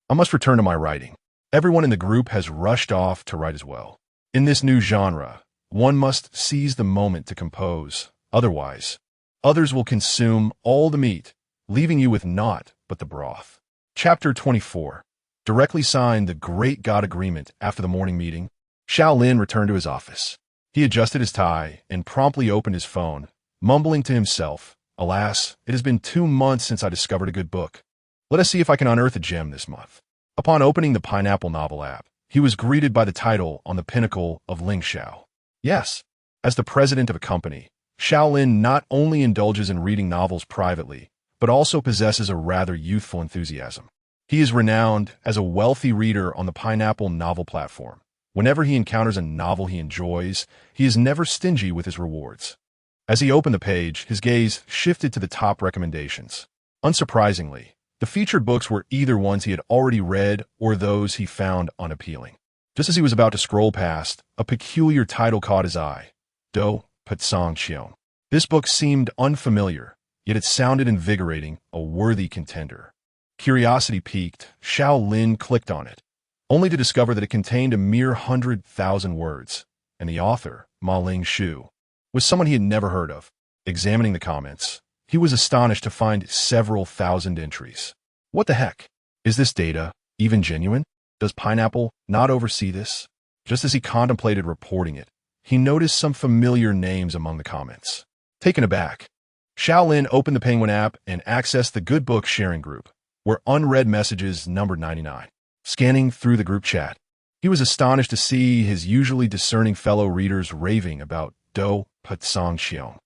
I must return to my writing. Everyone in the group has rushed off to write as well. In this new genre, one must seize the moment to compose. Otherwise, others will consume all the meat, leaving you with naught but the broth. Chapter 24. Directly signed the Great God Agreement after the morning meeting, Xiao Lin returned to his office. He adjusted his tie and promptly opened his phone, mumbling to himself, alas, it has been 2 months since I discovered a good book. Let us see if I can unearth a gem this month. Upon opening the Pineapple Novel app, he was greeted by the title on the pinnacle of Ling Xiao. Yes, as the president of a company, Xiao Lin not only indulges in reading novels privately, but also possesses a rather youthful enthusiasm. He is renowned as a wealthy reader on the Pineapple Novel platform. Whenever he encounters a novel he enjoys, he is never stingy with his rewards. As he opened the page, his gaze shifted to the top recommendations. Unsurprisingly, the featured books were either ones he had already read or those he found unappealing. Just as he was about to scroll past, a peculiar title caught his eye. Do Pat Song Xiong. This book seemed unfamiliar, yet it sounded invigorating, a worthy contender. Curiosity piqued, Xiao Lin clicked on it, only to discover that it contained a mere 100,000 words, and the author, Ma Ling Shu, was someone he had never heard of. Examining the comments, he was astonished to find several thousand entries. What the heck? Is this data even genuine? Does Pineapple not oversee this? Just as he contemplated reporting it, he noticed some familiar names among the comments. Taken aback, Xiao Lin opened the Penguin app and accessed the Good Book sharing group, where unread messages numbered 99. Scanning through the group chat, he was astonished to see his usually discerning fellow readers raving about Do Pat Song Xiong.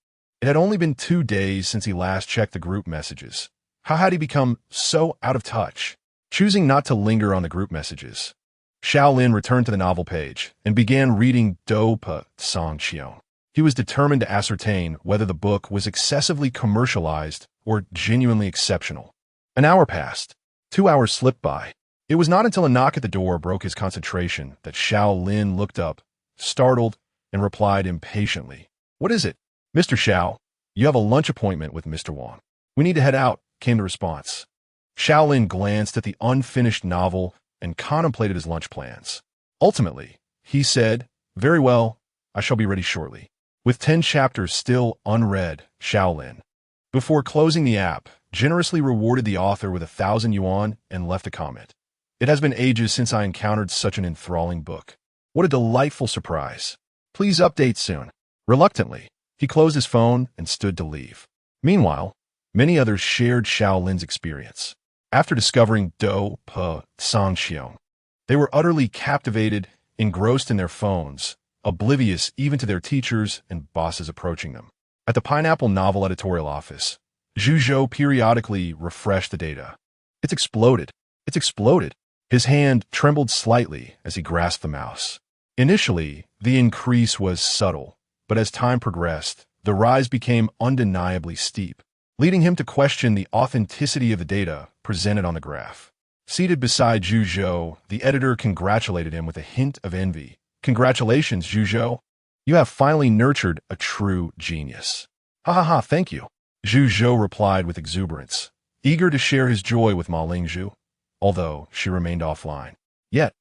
It had only been 2 days since he last checked the group messages. How had he become so out of touch? Choosing not to linger on the group messages, Xiao Lin returned to the novel page and began reading Do Pat Song Xiong. He was determined to ascertain whether the book was excessively commercialized or genuinely exceptional. An hour passed. 2 hours slipped by. It was not until a knock at the door broke his concentration that Xiao Lin looked up, startled, and replied impatiently. What is it? Mr. Xiao, you have a lunch appointment with Mr. Wang. We need to head out, came the response. Xiao Lin glanced at the unfinished novel and contemplated his lunch plans. Ultimately, he said, very well, I shall be ready shortly. With 10 chapters still unread, Xiao Lin, before closing the app, generously rewarded the author with 1,000 yuan and left a comment. It has been ages since I encountered such an enthralling book. What a delightful surprise. Please update soon. Reluctantly, he closed his phone and stood to leave. Meanwhile, many others shared Shaolin's experience. After discovering Do Pa Sangxiong, they were utterly captivated, engrossed in their phones, oblivious even to their teachers and bosses approaching them. At the Pineapple Novel editorial office, Zhu Zhou periodically refreshed the data. It's exploded. It's exploded. His hand trembled slightly as he grasped the mouse. Initially, the increase was subtle, but as time progressed, the rise became undeniably steep, leading him to question the authenticity of the data presented on the graph. Seated beside Zhu Zhou, the editor congratulated him with a hint of envy. Congratulations, Zhu Zhou. You have finally nurtured a true genius. Ha ha ha, thank you. Zhu Zhou replied with exuberance, eager to share his joy with Ma Lingzhu, although she remained offline. Yet,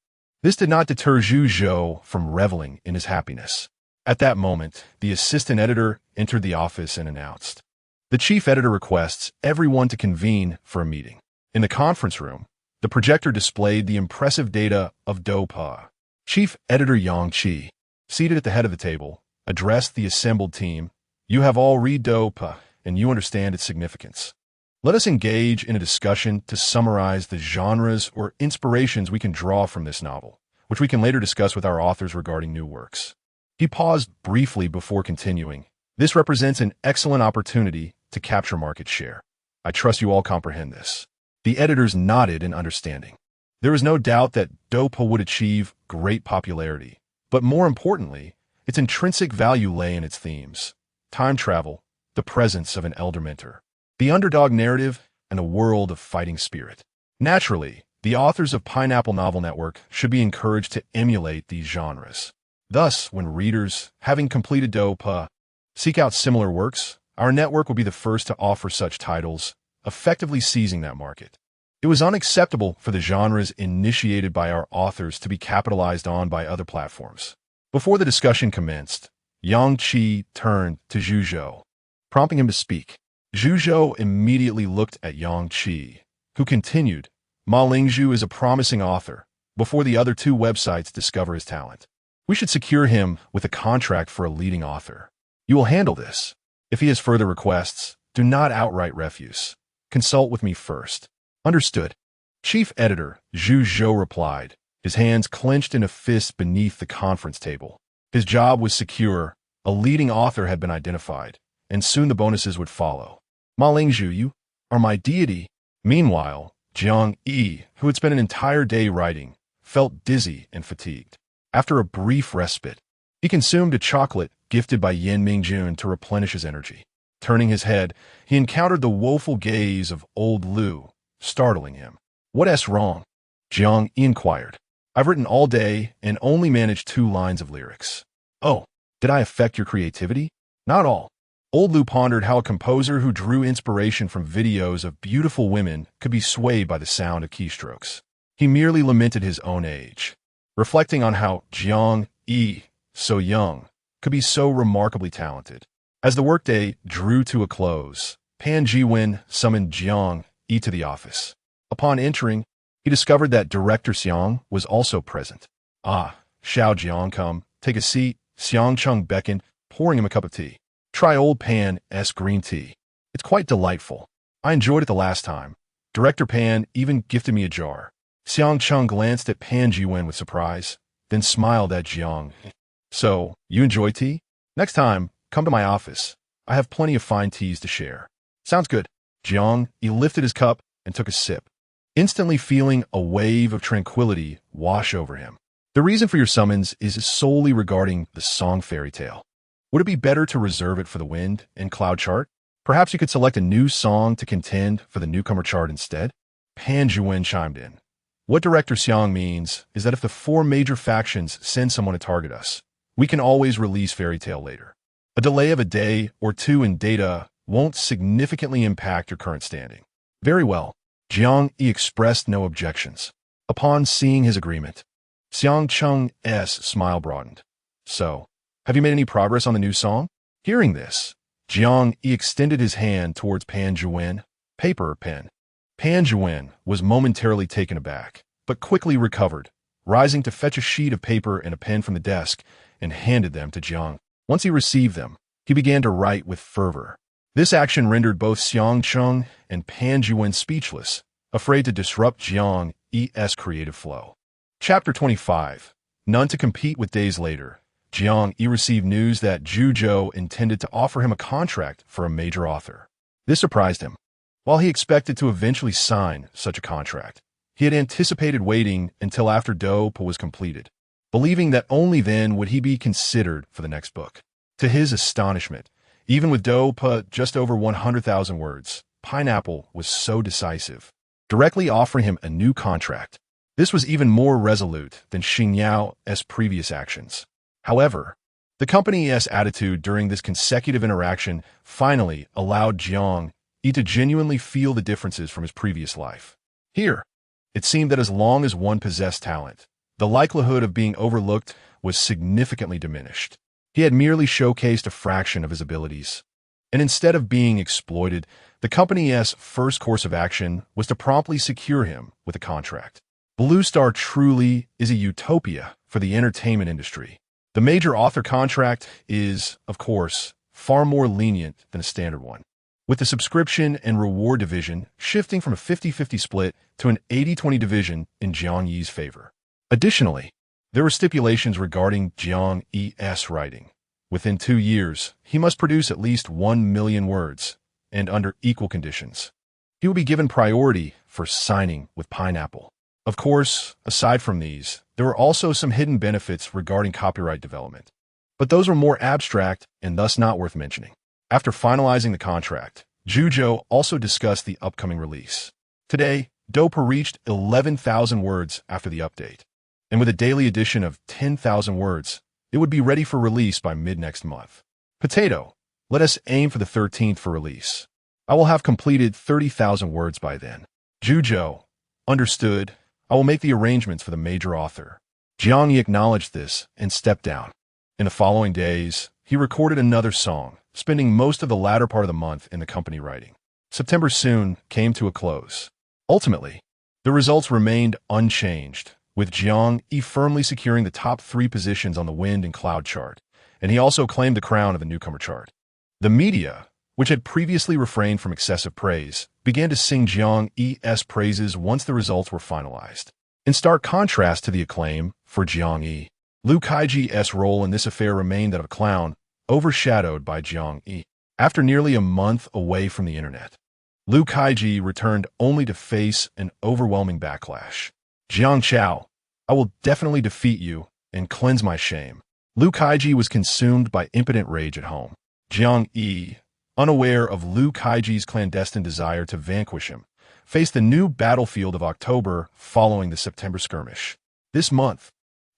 this did not deter Zhu Zhou from reveling in his happiness. At that moment, the assistant editor entered the office and announced, "The chief editor requests everyone to convene for a meeting." In the conference room, the projector displayed the impressive data of Do Pa. Chief editor Yang Yi, seated at the head of the table, addressed the assembled team. "You have all read Do Pa, and you understand its significance. Let us engage in a discussion to summarize the genres or inspirations we can draw from this novel, which we can later discuss with our authors regarding new works." He paused briefly before continuing. "This represents an excellent opportunity to capture market share. I trust you all comprehend this." The editors nodded in understanding. There was no doubt that Do Pa would achieve great popularity, but more importantly, its intrinsic value lay in its themes: time travel, the presence of an elder mentor, the underdog narrative, and a world of fighting spirit. Naturally, the authors of Pineapple Novel Network should be encouraged to emulate these genres. Thus, when readers, having completed Do Pa, seek out similar works, our network will be the first to offer such titles, effectively seizing that market. It was unacceptable for the genres initiated by our authors to be capitalized on by other platforms. Before the discussion commenced, Yang Yi turned to Zhu Zhou, prompting him to speak. Zhu Zhou immediately looked at Yang Yi, who continued, "Ma Lingzhu is a promising author. Before the other two websites discover his talent, we should secure him with a contract for a leading author. You will handle this. If he has further requests, do not outright refuse. Consult with me first." "Understood." Chief editor Zhu Zhou replied, his hands clenched in a fist beneath the conference table. His job was secure, a leading author had been identified, and soon the bonuses would follow. "Ma Lingzhu, you are my deity." Meanwhile, Jiang Yi, who had spent an entire day writing, felt dizzy and fatigued. After a brief respite, he consumed a chocolate gifted by Yen Mingjun to replenish his energy. Turning his head, he encountered the woeful gaze of old Lu, startling him. "What's wrong?" Jiang Yi inquired. "I've written all day and only managed 2 lines of lyrics." "Oh, did I affect your creativity?" "Not all." Old Lu pondered how a composer who drew inspiration from videos of beautiful women could be swayed by the sound of keystrokes. He merely lamented his own age, reflecting on how Jiang Yi, so young, could be so remarkably talented. As the workday drew to a close, Pan Jiwen summoned Jiang Yi to the office. Upon entering, he discovered that Director Xiang was also present. "Ah, Xiao Jiang, come, take a seat." Xiang Cheng beckoned, pouring him a cup of tea. "Try Old Pan's green tea. It's quite delightful. I enjoyed it the last time. Director Pan even gifted me a jar." Xiang Cheng glanced at Pan Jiwen with surprise, then smiled at Jiang. "So, you enjoy tea? Next time, come to my office. I have plenty of fine teas to share." "Sounds good." Jiang Yi lifted his cup and took a sip, instantly feeling a wave of tranquility wash over him. "The reason for your summons is solely regarding the song fairy tale. Would it be better to reserve it for the wind and cloud chart? Perhaps you could select a new song to contend for the newcomer chart instead?" Pan Zhuwen chimed in. "What Director Xiang means is that if the 4 major factions send someone to target us, we can always release fairy tale later. A delay of a day or 2 in data won't significantly impact your current standing." "Very well." Jiang Yi expressed no objections. Upon seeing his agreement, Xiang Cheng's smile broadened. "So, have you made any progress on the new song?" Hearing this, Jiang Yi extended his hand towards Pan Zhuwen. "Paper, pen." Pan Zhuwen was momentarily taken aback, but quickly recovered, rising to fetch a sheet of paper and a pen from the desk and handed them to Jiang. Once he received them, he began to write with fervor. This action rendered both Xiang Cheng and Pan Jiwen speechless, afraid to disrupt Jiang Yi's creative flow. Chapter 25. None to compete with. Days later, Jiang Yi received news that Zhu Zhou intended to offer him a contract for a major author. This surprised him. While he expected to eventually sign such a contract, he had anticipated waiting until after Doupa was completed, believing that only then would he be considered for the next book. To his astonishment, even with Doupa just over 100,000 words, Pineapple was so decisive, directly offering him a new contract. This was even more resolute than Xingyao's previous actions. However, the company's attitude during this consecutive interaction finally allowed Jiang Yi to genuinely feel the differences from his previous life. Here, it seemed that as long as one possessed talent, the likelihood of being overlooked was significantly diminished. He had merely showcased a fraction of his abilities, and instead of being exploited, the company's first course of action was to promptly secure him with a contract. Blue Star truly is a utopia for the entertainment industry. The major author contract is, of course, far more lenient than a standard one, with the subscription and reward division shifting from a 50-50 split to an 80-20 division in Jiang Yi's favor. Additionally, there were stipulations regarding Jiang Yi's writing. Within 2 years, he must produce at least 1 million words, and under equal conditions. He will be given priority for signing with Pineapple. Of course, aside from these, there were also some hidden benefits regarding copyright development, but those were more abstract and thus not worth mentioning. After finalizing the contract, Zhu Zhou also discussed the upcoming release. Today, Doupa reached 11,000 words after the update, and with a daily edition of 10,000 words, it would be ready for release by mid-next month. Potato, let us aim for the 13th for release. I will have completed 30,000 words by then. Zhu Zhou, understood. I will make the arrangements for the major author. Jiang Yi acknowledged this and stepped down. In the following days, he recorded another song, spending most of the latter part of the month in the company writing. September soon came to a close. Ultimately, the results remained unchanged, with Jiang Yi firmly securing the top 3 positions on the Wind and Cloud chart, and he also claimed the crown of the Newcomer chart. The media, which had previously refrained from excessive praise, began to sing Jiang Yi's praises once the results were finalized. In stark contrast to the acclaim for Jiang Yi, Liu Kaiji's role in this affair remained that of a clown, overshadowed by Jiang Yi. After nearly a month away from the internet, Liu Kaiji returned only to face an overwhelming backlash. Jiang Chao, I will definitely defeat you and cleanse my shame. Liu Kaiji was consumed by impotent rage at home. Jiang Yi, unaware of Liu Kaiji's clandestine desire to vanquish him, faced the new battlefield of October following the September skirmish. This month,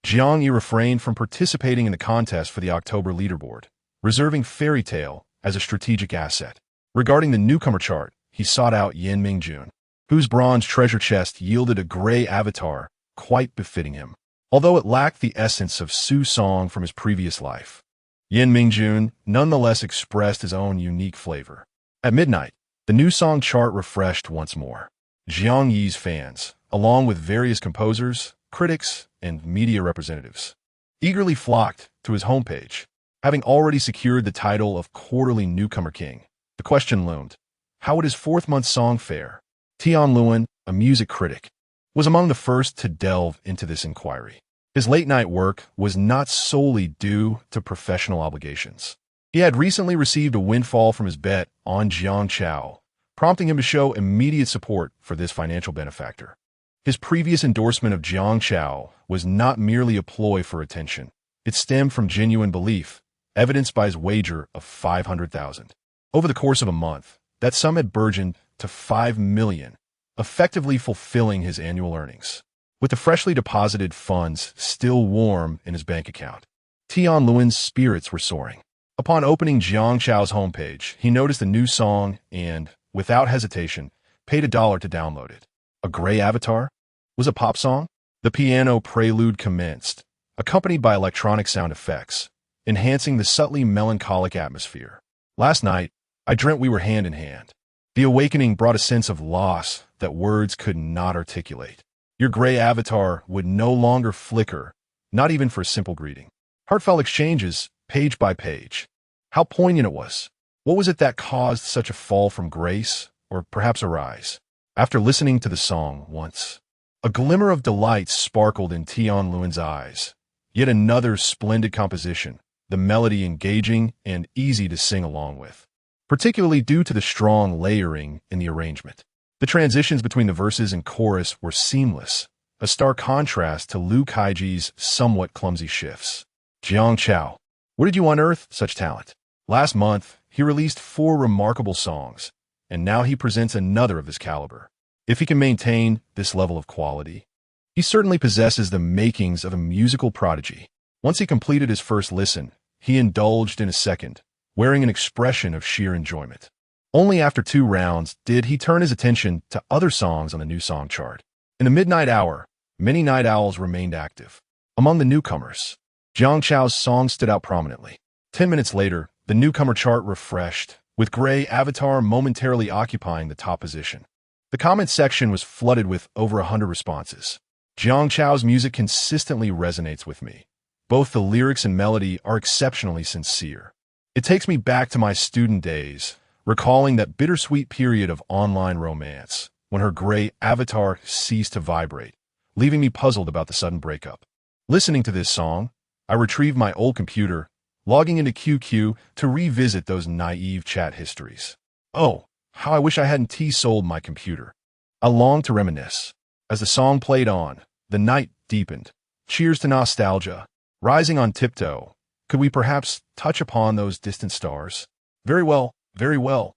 Jiang Yi refrained from participating in the contest for the October leaderboard, reserving Fairy Tale as a strategic asset. Regarding the newcomer chart, he sought out Yan Mingjun, whose bronze treasure chest yielded a gray avatar quite befitting him, although it lacked the essence of Su Song from his previous life. Yan Mingjun nonetheless expressed his own unique flavor. At midnight, the new song chart refreshed once more. Jiang Yi's fans, along with various composers, critics, and media representatives, eagerly flocked to his homepage. Having already secured the title of quarterly Newcomer King, the question loomed, how would his 4th-month song fare? Tian Luan, a music critic, was among the first to delve into this inquiry. His late-night work was not solely due to professional obligations. He had recently received a windfall from his bet on Jiang Chao, prompting him to show immediate support for this financial benefactor. His previous endorsement of Jiang Chao was not merely a ploy for attention. It stemmed from genuine belief, evidenced by his wager of 500,000. Over the course of a month, that sum had burgeoned to 5 million, effectively fulfilling his annual earnings. With the freshly deposited funds still warm in his bank account, Tian Luan's spirits were soaring. Upon opening Jiang Chao's homepage, he noticed a new song and, without hesitation, paid $1 to download it. A gray avatar? Was a pop song? The piano prelude commenced, accompanied by electronic sound effects, enhancing the subtly melancholic atmosphere. Last night, I dreamt we were hand in hand. The awakening brought a sense of loss that words could not articulate. Your gray avatar would no longer flicker, not even for a simple greeting. Heartfelt exchanges, page by page. How poignant it was. What was it that caused such a fall from grace, or perhaps a rise? After listening to the song once, a glimmer of delight sparkled in Tian Luan's eyes. Yet another splendid composition, the melody engaging and easy to sing along with, particularly due to the strong layering in the arrangement. The transitions between the verses and chorus were seamless, a stark contrast to Liu Kaiji's somewhat clumsy shifts. Jiang Chao, where did you unearth such talent? Last month, he released 4 remarkable songs, and now he presents another of this caliber. If he can maintain this level of quality, he certainly possesses the makings of a musical prodigy. Once he completed his first listen, he indulged in a second, wearing an expression of sheer enjoyment. Only after 2 rounds did he turn his attention to other songs on the new song chart. In the midnight hour, many night owls remained active. Among the newcomers, Jiang Chao's song stood out prominently. 10 minutes later, the newcomer chart refreshed, with Gray Avatar momentarily occupying the top position. The comment section was flooded with over 100 responses. Jiang Chao's music consistently resonates with me. Both the lyrics and melody are exceptionally sincere. It takes me back to my student days, recalling that bittersweet period of online romance, when her gray avatar ceased to vibrate, leaving me puzzled about the sudden breakup. Listening to this song, I retrieved my old computer, logging into QQ to revisit those naive chat histories. Oh, how I wish I hadn't T-sold my computer. I longed to reminisce. As the song played on, the night deepened. Cheers to nostalgia. Rising on tiptoe, could we perhaps touch upon those distant stars? Very well, very well.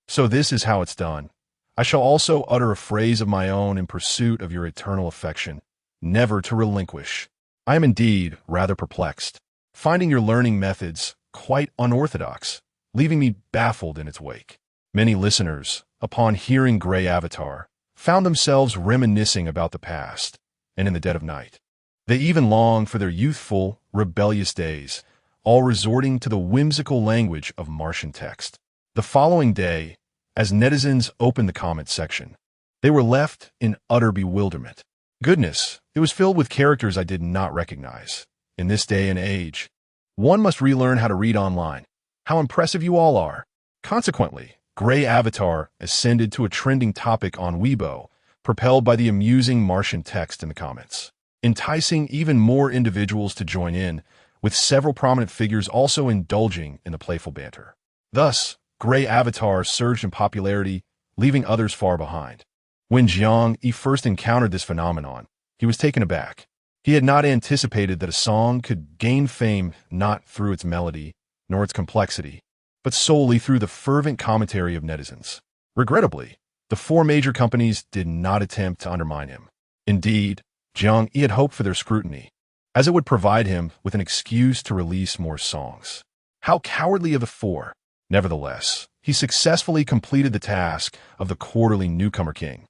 So this is how it's done. I shall also utter a phrase of my own in pursuit of your eternal affection, never to relinquish. I am indeed rather perplexed, finding your learning methods quite unorthodox, leaving me baffled in its wake. Many listeners, upon hearing Gray Avatar, found themselves reminiscing about the past, and in the dead of night. They even longed for their youthful, rebellious days, all resorting to the whimsical language of Martian text. The following day, as netizens opened the comment section, they were left in utter bewilderment. Goodness, it was filled with characters I did not recognize. In this day and age, one must relearn how to read online. How impressive you all are. Consequently, Gray Avatar ascended to a trending topic on Weibo, propelled by the amusing Martian text in the comments, enticing even more individuals to join in, with several prominent figures also indulging in the playful banter. Thus, Gray Avatar surged in popularity, leaving others far behind. When Jiang Yi first encountered this phenomenon, he was taken aback. He had not anticipated that a song could gain fame not through its melody, nor its complexity, but solely through the fervent commentary of netizens. Regrettably, the 4 major companies did not attempt to undermine him. Indeed, Jiang Yi had hoped for their scrutiny, as it would provide him with an excuse to release more songs. How cowardly of the 4! Nevertheless, he successfully completed the task of the quarterly Newcomer King,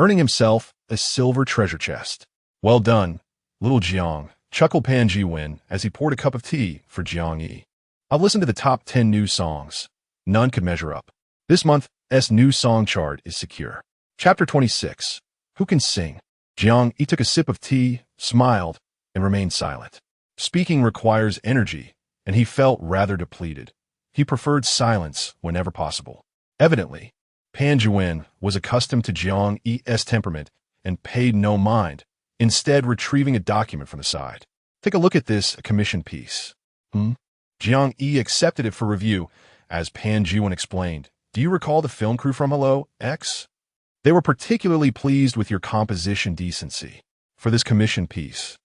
earning himself a silver treasure chest. Well done, little Jiang, chuckled Pan Ji-wen as he poured a cup of tea for Jiang Yi. I've listened to the top 10 new songs. None could measure up. This month's new song chart is secure. Chapter 26. Who can sing? Jiang Yi took a sip of tea, smiled, and remained silent. Speaking requires energy, and he felt rather depleted. He preferred silence whenever possible. Evidently, Pan Ji-wen was accustomed to Jiang Yi's temperament and paid no mind, instead retrieving a document from the side. Take a look at this commissioned piece. Jiang Yi accepted it for review, as Pan Ji-wen explained. Do you recall the film crew from Hello, X? They were particularly pleased with your composition decency. For this commissioned piece,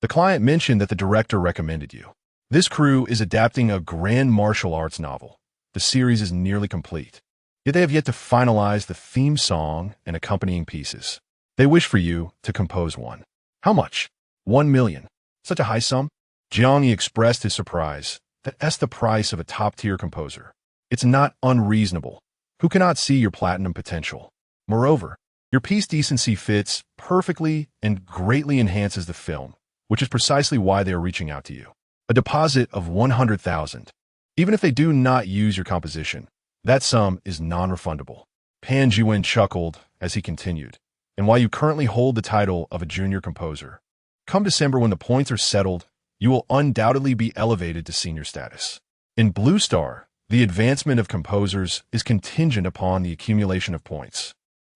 the client mentioned that the director recommended you. This crew is adapting a grand martial arts novel. The series is nearly complete, yet they have yet to finalize the theme song and accompanying pieces. They wish for you to compose one. How much? 1 million. Such a high sum? Jiang Yi expressed his surprise. That's the price of a top-tier composer. It's not unreasonable. Who cannot see your platinum potential? Moreover, your piece decency fits perfectly and greatly enhances the film, which is precisely why they are reaching out to you. A deposit of 100,000. Even if they do not use your composition, that sum is non-refundable. Pan Ji-wen chuckled as he continued. and while you currently hold the title of a junior composer, come December when the points are settled, you will undoubtedly be elevated to senior status. In Blue Star, the advancement of composers is contingent upon the accumulation of points.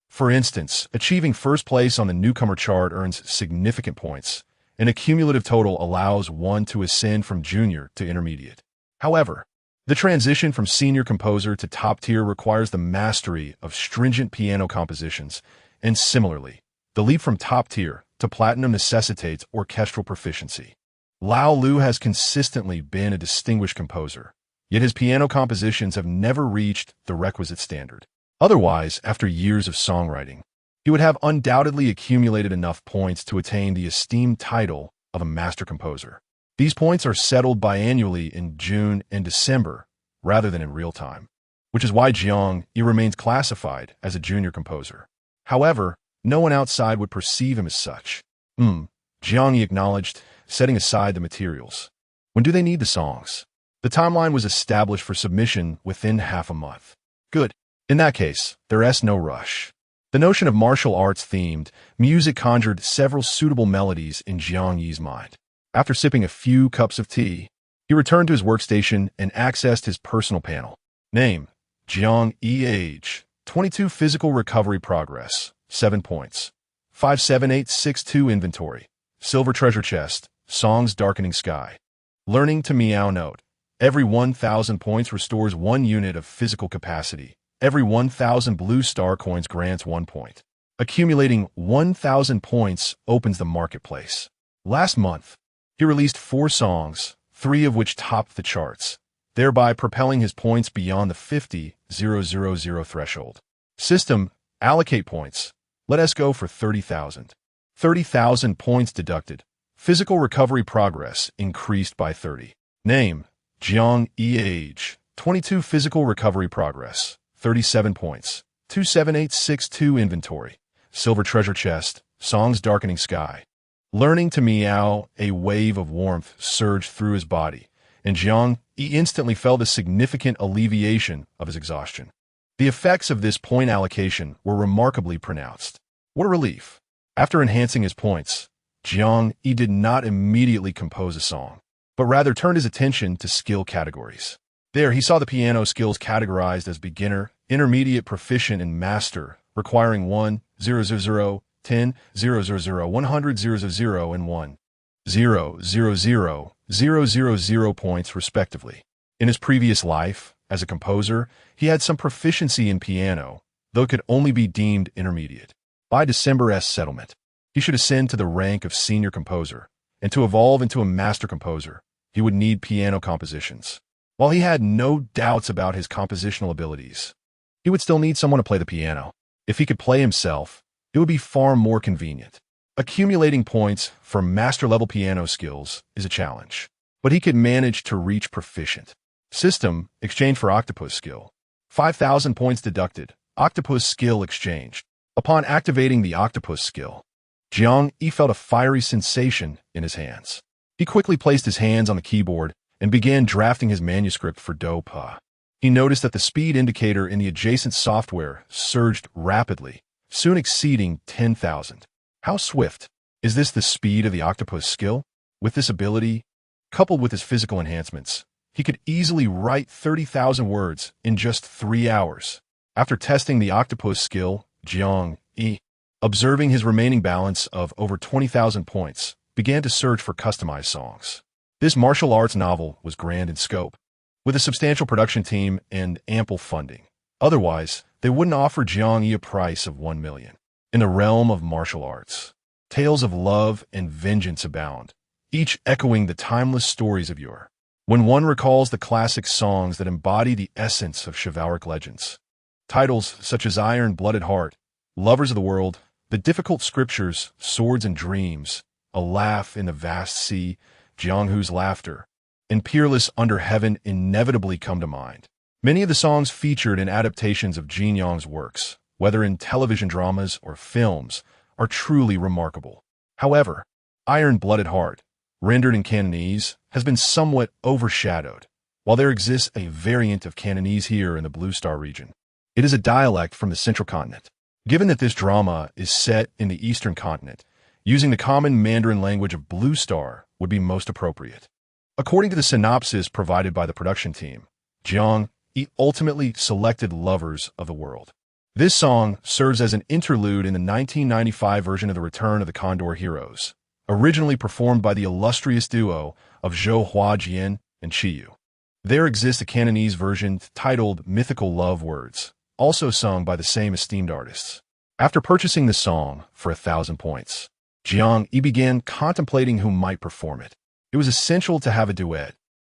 For instance, achieving first place on the newcomer chart earns significant points, and a cumulative total allows one to ascend from junior to intermediate. However, the transition from senior composer to top tier requires the mastery of stringent piano compositions, and similarly, the leap from top tier to platinum necessitates orchestral proficiency. Lao Lu has consistently been a distinguished composer, yet his piano compositions have never reached the requisite standard. Otherwise, after years of songwriting, he would have undoubtedly accumulated enough points to attain the esteemed title of a master composer. These points are settled biannually in June and December, rather than in real time, which is why Jiang Yi remains classified as a junior composer. However, no one outside would perceive him as such. Jiang Yi acknowledged, setting aside the materials. When do they need the songs? The timeline was established for submission within half a month. Good. In that case, there's no rush. The notion of martial arts-themed music conjured several suitable melodies in Jiang Yi's mind. After sipping a few cups of tea, he returned to his workstation and accessed his personal panel. Name: Jiang Yi. Age: 22. Physical recovery progress: 7 points. 57862. Inventory: silver treasure chest, songs darkening sky. Learning to meow note: every 1,000 points restores 1 unit of physical capacity. Every 1,000 blue star coins grants 1 point. Accumulating 1,000 points opens the marketplace. Last month, he released 4 songs, 3 of which topped the charts, thereby propelling his points beyond the 50,000 threshold. System: allocate points. Let us go for 30,000. 30,000 points deducted. Physical recovery progress increased by 30. Name: Jiang Yi. Age: 22. Physical recovery progress: 37 points. 27862. Inventory: silver treasure chest, songs darkening sky. Learning to meow, a wave of warmth surged through his body, and Jiang Yi instantly felt a significant alleviation of his exhaustion. The effects of this point allocation were remarkably pronounced. What a relief! After enhancing his points, Jiang Yi did not immediately compose a song, but rather turned his attention to skill categories. There, he saw the piano skills categorized as beginner, intermediate, proficient, and master, requiring 1, 0, 0, 0, 10, 0, 0, 0, 100, 0, 0, 0, and 1, 0, 0, 0, 0, 0, 0 points, respectively. In his previous life, as a composer, he had some proficiency in piano, though it could only be deemed intermediate. By December's settlement, he should ascend to the rank of senior composer, and to evolve into a master composer, he would need piano compositions. While he had no doubts about his compositional abilities, he would still need someone to play the piano. If he could play himself, it would be far more convenient. Accumulating points for master-level piano skills is a challenge, but he could manage to reach proficient. System: exchange for octopus skill. 5,000 points deducted. Octopus skill exchanged. Upon activating the octopus skill, Jiang Yi felt a fiery sensation in his hands. He quickly placed his hands on the keyboard and began drafting his manuscript for Do Pa. He noticed that the speed indicator in the adjacent software surged rapidly, soon exceeding 10,000. How swift! Is this the speed of the octopus skill? With this ability, coupled with his physical enhancements, he could easily write 30,000 words in just 3 hours. After testing the octopus skill, Jiang Yi, observing his remaining balance of over 20,000 points, began to search for customized songs. This martial arts novel was grand in scope, with a substantial production team and ample funding. Otherwise, they wouldn't offer Jiang Yi a price of 1 million. In the realm of martial arts, tales of love and vengeance abound, each echoing the timeless stories of yore. When one recalls the classic songs that embody the essence of chivalric legends, titles such as Iron-Blooded Heart, Lovers of the World, The Difficult Scriptures, Swords and Dreams, A Laugh in the Vast Sea, Jiang Hu's Laughter, and Peerless Under Heaven inevitably come to mind. Many of the songs featured in adaptations of Jin Yang's works, whether in television dramas or films, are truly remarkable. However, Iron-Blooded Heart, rendered in Cantonese, has been somewhat overshadowed. While there exists a variant of Cantonese here in the Blue Star region, it is a dialect from the central continent. Given that this drama is set in the Eastern continent, using the common Mandarin language of Blue Star would be most appropriate. According to the synopsis provided by the production team, Jiang Yi ultimately selected Lovers of the World. This song serves as an interlude in the 1995 version of The Return of the Condor Heroes, originally performed by the illustrious duo of Zhou Huajian and Qiyu. There exists a Cantonese version titled Mythical Love Words, also sung by the same esteemed artists. After purchasing the song for 1,000 points, Jiang Yi began contemplating who might perform it. It was essential to have a duet,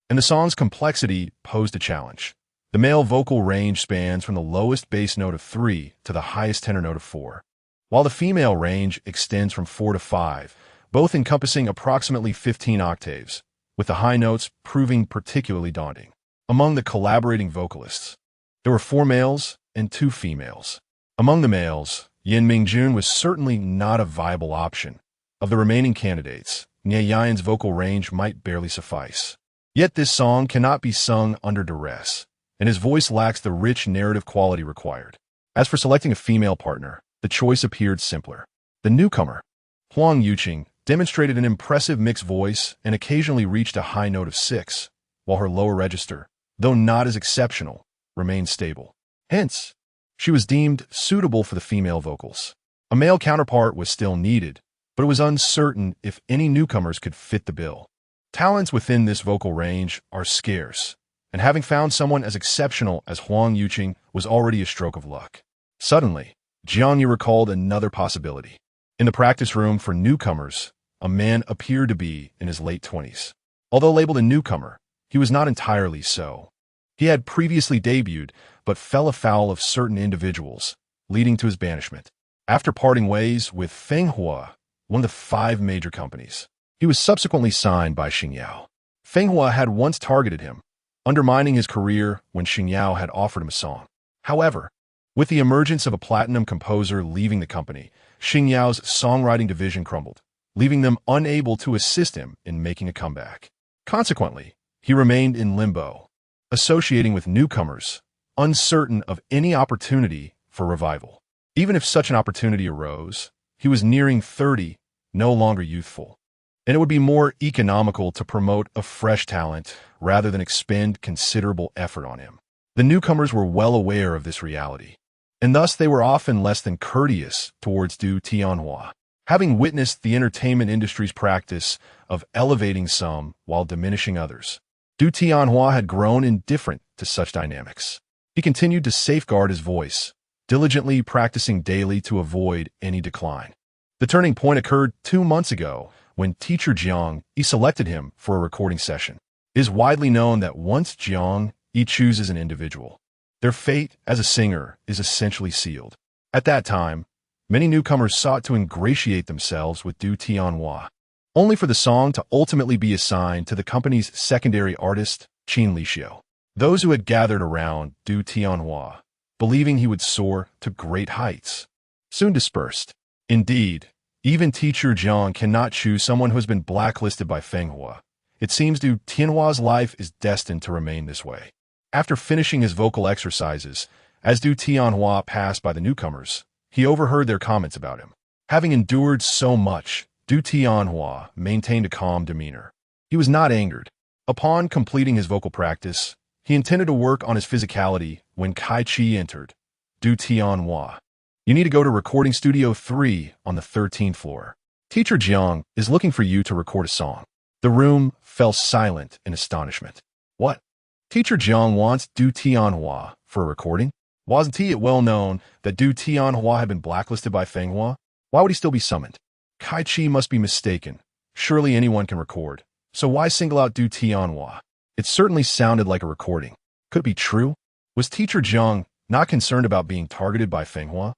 and the song's complexity posed a challenge. The male vocal range spans from the lowest bass note of 3 to the highest tenor note of 4, while the female range extends from 4 to 5, both encompassing approximately 15 octaves, with the high notes proving particularly daunting. Among the collaborating vocalists, there were 4 males and 2 females. Among the males, Yin Mingjun was certainly not a viable option. Of the remaining candidates, Nie Yan's vocal range might barely suffice. Yet this song cannot be sung under duress, and his voice lacks the rich narrative quality required. As for selecting a female partner, the choice appeared simpler. The newcomer, Huang Yuqing, demonstrated an impressive mixed voice and occasionally reached a high note of 6, while her lower register, though not as exceptional, remained stable. Hence, she was deemed suitable for the female vocals. A male counterpart was still needed, but it was uncertain if any newcomers could fit the bill. Talents within this vocal range are scarce, and having found someone as exceptional as Huang Yuqing was already a stroke of luck. Suddenly, Jiang Yi recalled another possibility. In the practice room for newcomers, a man appeared to be in his late 20s. Although labeled a newcomer, he was not entirely so. He had previously debuted, but fell afoul of certain individuals, leading to his banishment. After parting ways with Fenghua, one of the 5 major companies, he was subsequently signed by Xingyao. Fenghua had once targeted him, undermining his career when Xingyao had offered him a song. However, with the emergence of a platinum composer leaving the company, Xingyao's songwriting division crumbled, leaving them unable to assist him in making a comeback. Consequently, he remained in limbo, associating with newcomers, uncertain of any opportunity for revival. Even if such an opportunity arose, he was nearing 30, no longer youthful, and it would be more economical to promote a fresh talent rather than expend considerable effort on him. The newcomers were well aware of this reality, and thus they were often less than courteous towards Du Tianhua, having witnessed the entertainment industry's practice of elevating some while diminishing others. Du Tianhua had grown indifferent to such dynamics. He continued to safeguard his voice, diligently practicing daily to avoid any decline. The turning point occurred 2 months ago when teacher Jiang Yi selected him for a recording session. It is widely known that once Jiang Yi chooses an individual, their fate as a singer is essentially sealed. At that time, many newcomers sought to ingratiate themselves with Du Tianhua, only for the song to ultimately be assigned to the company's secondary artist, Qin Lixiu. Those who had gathered around Du Tianhua, believing he would soar to great heights, soon dispersed. Indeed, even teacher Jiang cannot choose someone who has been blacklisted by Fenghua. It seems Du Tianhua's life is destined to remain this way. After finishing his vocal exercises, as Du Tianhua passed by the newcomers, he overheard their comments about him. Having endured so much, Du Tianhua maintained a calm demeanor. He was not angered. Upon completing his vocal practice, he intended to work on his physicality when Kai Chi entered. Du Tianhua, you need to go to Recording Studio 3 on the 13th floor. Teacher Jiang is looking for you to record a song. The room fell silent in astonishment. What? Teacher Jiang wants Du Tianhua for a recording? Wasn't it well known that Du Tianhua had been blacklisted by Fenghua? Why would he still be summoned? Kai Chi must be mistaken. Surely anyone can record. So why single out Du Tianhua? It certainly sounded like a recording. Could it be true? Was teacher Jiang not concerned about being targeted by Fenghua?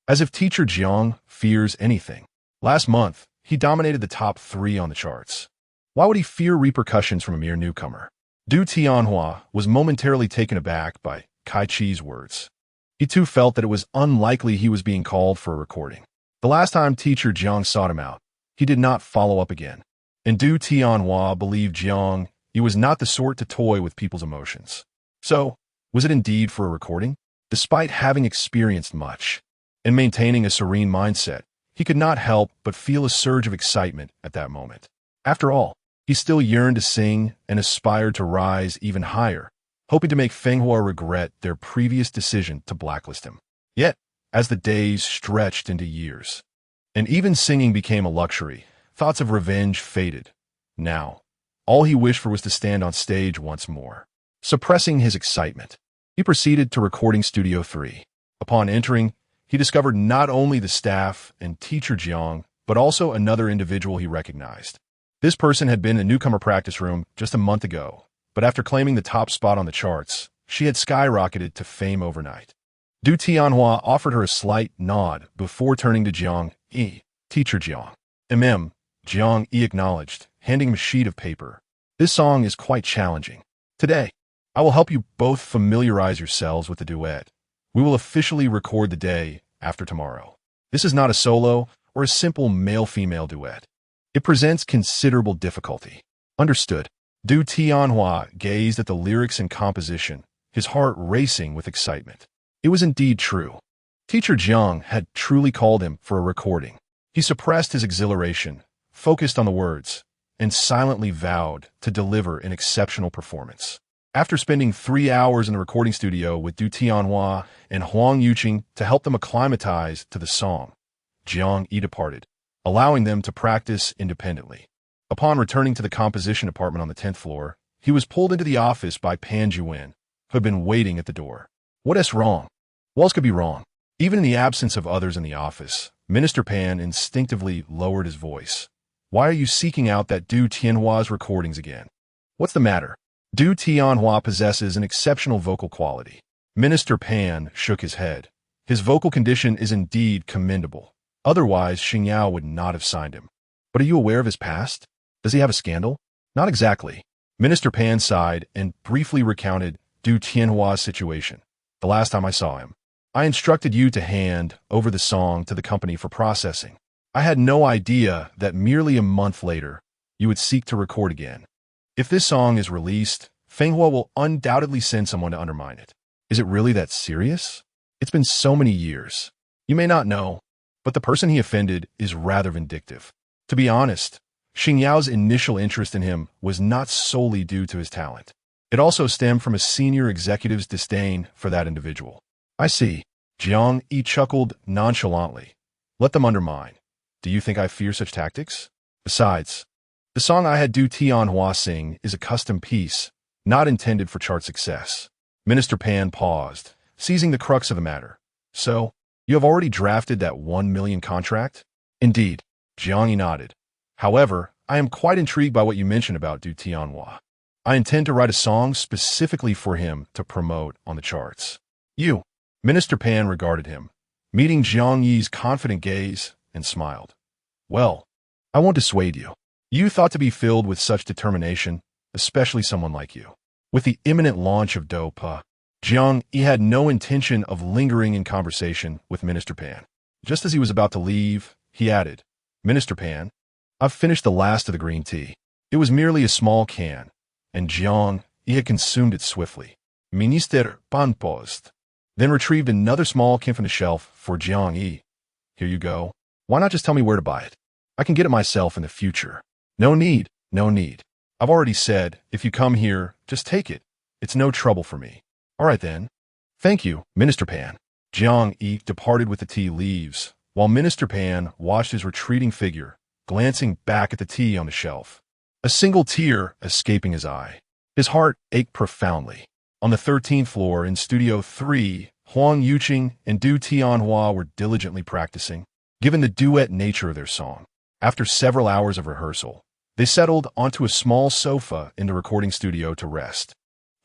As if teacher Jiang fears anything. Last month, he dominated the top 3 on the charts. Why would he fear repercussions from a mere newcomer? Du Tianhua was momentarily taken aback by Kai Chi's words. He too felt that it was unlikely he was being called for a recording. The last time teacher Jiang sought him out, he did not follow up again. And Du Tianhua believed Jiang Yi was not the sort to toy with people's emotions. So, was it indeed for a recording? Despite having experienced much, and maintaining a serene mindset, he could not help but feel a surge of excitement at that moment. After all, he still yearned to sing and aspired to rise even higher, hoping to make Fenghua regret their previous decision to blacklist him. Yet, as the days stretched into years, and even singing became a luxury, thoughts of revenge faded. Now, all he wished for was to stand on stage once more. Suppressing his excitement, he proceeded to recording Studio 3. Upon entering, he discovered not only the staff and teacher Jiang, but also another individual he recognized. This person had been in the newcomer practice room just a month ago, but after claiming the top spot on the charts, she had skyrocketed to fame overnight. Du Tianhua offered her a slight nod before turning to Jiang Yi, teacher Jiang. Jiang Yi acknowledged, handing him a sheet of paper. This song is quite challenging. Today, I will help you both familiarize yourselves with the duet. We will officially record the day after tomorrow. This is not a solo or a simple male-female duet. It presents considerable difficulty. Understood. Du Tianhua gazed at the lyrics and composition, his heart racing with excitement. It was indeed true. Teacher Jiang had truly called him for a recording. He suppressed his exhilaration, focused on the words, and silently vowed to deliver an exceptional performance. After spending 3 hours in the recording studio with Du Tianhua and Huang Yuqing to help them acclimatize to the song, Jiang Yi departed, allowing them to practice independently. Upon returning to the composition department on the 10th floor, he was pulled into the office by Pan Juwen, who had been waiting at the door. What is wrong? What else could be wrong? Even in the absence of others in the office, Minister Pan instinctively lowered his voice. Why are you seeking out that Du Tianhua's recordings again? What's the matter? Du Tianhua possesses an exceptional vocal quality. Minister Pan shook his head. His vocal condition is indeed commendable. Otherwise, Xingyao would not have signed him. But are you aware of his past? Does he have a scandal? Not exactly. Minister Pan sighed and briefly recounted Du Tianhua's situation. The last time I saw him, I instructed you to hand over the song to the company for processing. I had no idea that merely a month later, you would seek to record again. If this song is released, Fenghua will undoubtedly send someone to undermine it. Is it really that serious? It's been so many years. You may not know, but the person he offended is rather vindictive. To be honest, Xingyao's initial interest in him was not solely due to his talent. It also stemmed from a senior executive's disdain for that individual. I see. Jiang Yi chuckled nonchalantly. Let them undermine. Do you think I fear such tactics? Besides, the song I had Du Tianhua sing is a custom piece, not intended for chart success. Minister Pan paused, seizing the crux of the matter. So, you have already drafted that 1 million contract? Indeed. Jiang Yi nodded. However, I am quite intrigued by what you mentioned about Du Tianhua. I intend to write a song specifically for him to promote on the charts. You. Minister Pan regarded him, meeting Jiang Yi's confident gaze, and smiled. Well, I won't dissuade you. You thought to be filled with such determination, especially someone like you. With the imminent launch of Dopa, Jiang Yi had no intention of lingering in conversation with Minister Pan. Just as he was about to leave, he added, Minister Pan, I've finished the last of the green tea. It was merely a small can, and Jiang Yi had consumed it swiftly. Minister Pan paused, then retrieved another small can from the shelf for Jiang Yi. Here you go. Why not just tell me where to buy it? I can get it myself in the future. No need, no need. I've already said, if you come here, just take it. It's no trouble for me. All right then. Thank you, Minister Pan. Jiang Yi departed with the tea leaves, while Minister Pan watched his retreating figure, glancing back at the tea on the shelf. A single tear escaping his eye. His heart ached profoundly. On the 13th floor in Studio 3, Huang Yuqing and Du Tianhua were diligently practicing, given the duet nature of their song. After several hours of rehearsal, they settled onto a small sofa in the recording studio to rest.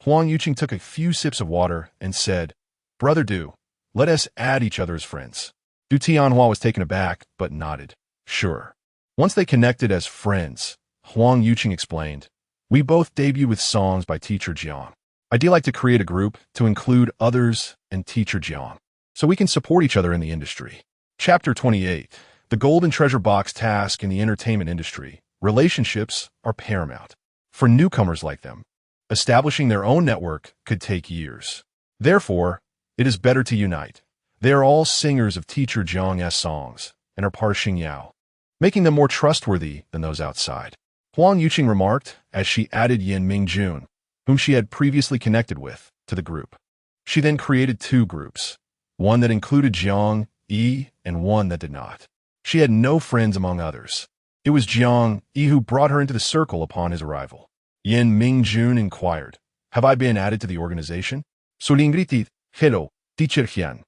Huang Yuqing took a few sips of water and said, Brother Du, let us add each other as friends. Du Tianhua was taken aback, but nodded. Sure. Once they connected as friends, Huang Yuqing explained, we both debuted with songs by Teacher Jiang. I'd like to create a group to include others and Teacher Jiang, so we can support each other in the industry. Chapter 28. The Golden Treasure Box task in the entertainment industry. Relationships are paramount. For newcomers like them, establishing their own network could take years. Therefore, it is better to unite, They are all singers of teacher Jiang's songs and are part of Xingyao, making them more trustworthy than those outside. Huang Yuqing remarked as she added Yan Mingjun, whom she had previously connected with, to the group. She then created two groups, one that included Jiang Yi and one that did not. She had no friends among others. It was Jiang Yi who brought her into the circle upon his arrival. Yan Mingjun inquired, "Have I been added to the organization?" Solingritit, hello, teacher Hian.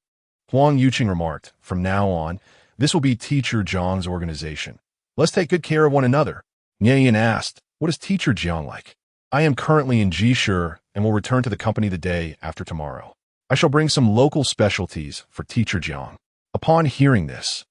Huang Yuqing remarked, "From now on, this will be teacher Jiang's organization. Let's take good care of one another." Nian asked, "What is teacher Jiang like?" "I am currently in Jishu and will return to the company the day after tomorrow. I shall bring some local specialties for teacher Jiang." Upon hearing this,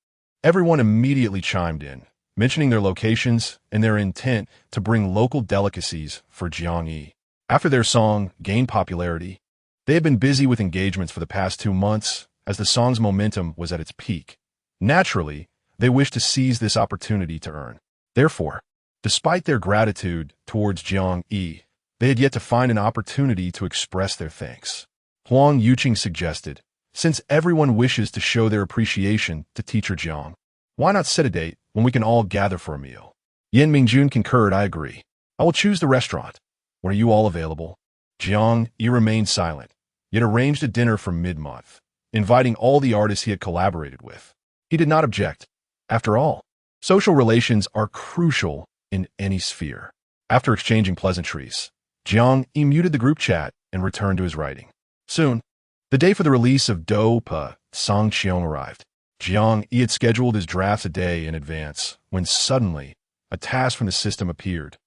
everyone immediately chimed in, mentioning their locations and their intent to bring local delicacies for Jiang Yi. After their song gained popularity, they had been busy with engagements for the past 2 months as the song's momentum was at its peak. Naturally, they wished to seize this opportunity to earn. Therefore, despite their gratitude towards Jiang Yi, they had yet to find an opportunity to express their thanks. Huang Yuqing suggested, "Since everyone wishes to show their appreciation to teacher Jiang, why not set a date when we can all gather for a meal?" Yan Mingjun concurred, "I agree. I will choose the restaurant. When are you all available?" Jiang Yi remained silent, yet arranged a dinner for mid-month, inviting all the artists he had collaborated with. He did not object. After all, social relations are crucial in any sphere. After exchanging pleasantries, Jiang Yi muted the group chat and returned to his writing. Soon, the day for the release of Do Pa Song Qiong arrived. Jiang Yi had scheduled his drafts a day in advance when suddenly a task from the system appeared.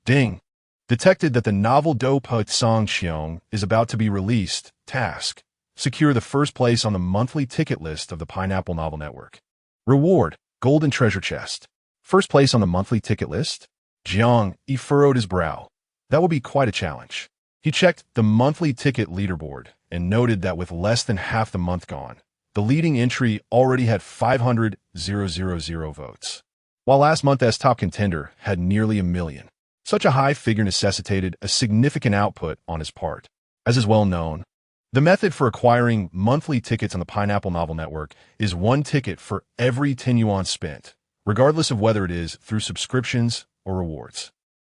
Ding! Detected that the novel Do Pa Song Qiong is about to be released. Task: secure the first place on the monthly ticket list of the Pineapple Novel Network. Reward: golden treasure chest. First place on the monthly ticket list? Jiang Yi furrowed his brow. That would be quite a challenge. He checked the monthly ticket leaderboard and noted that with less than half the month gone, the leading entry already had 500,000 votes, while last month's top contender had nearly 1 million. Such a high figure necessitated a significant output on his part. As is well known, the method for acquiring monthly tickets on the Pineapple Novel Network is 1 ticket for every 10 yuan spent, regardless of whether it is through subscriptions or rewards.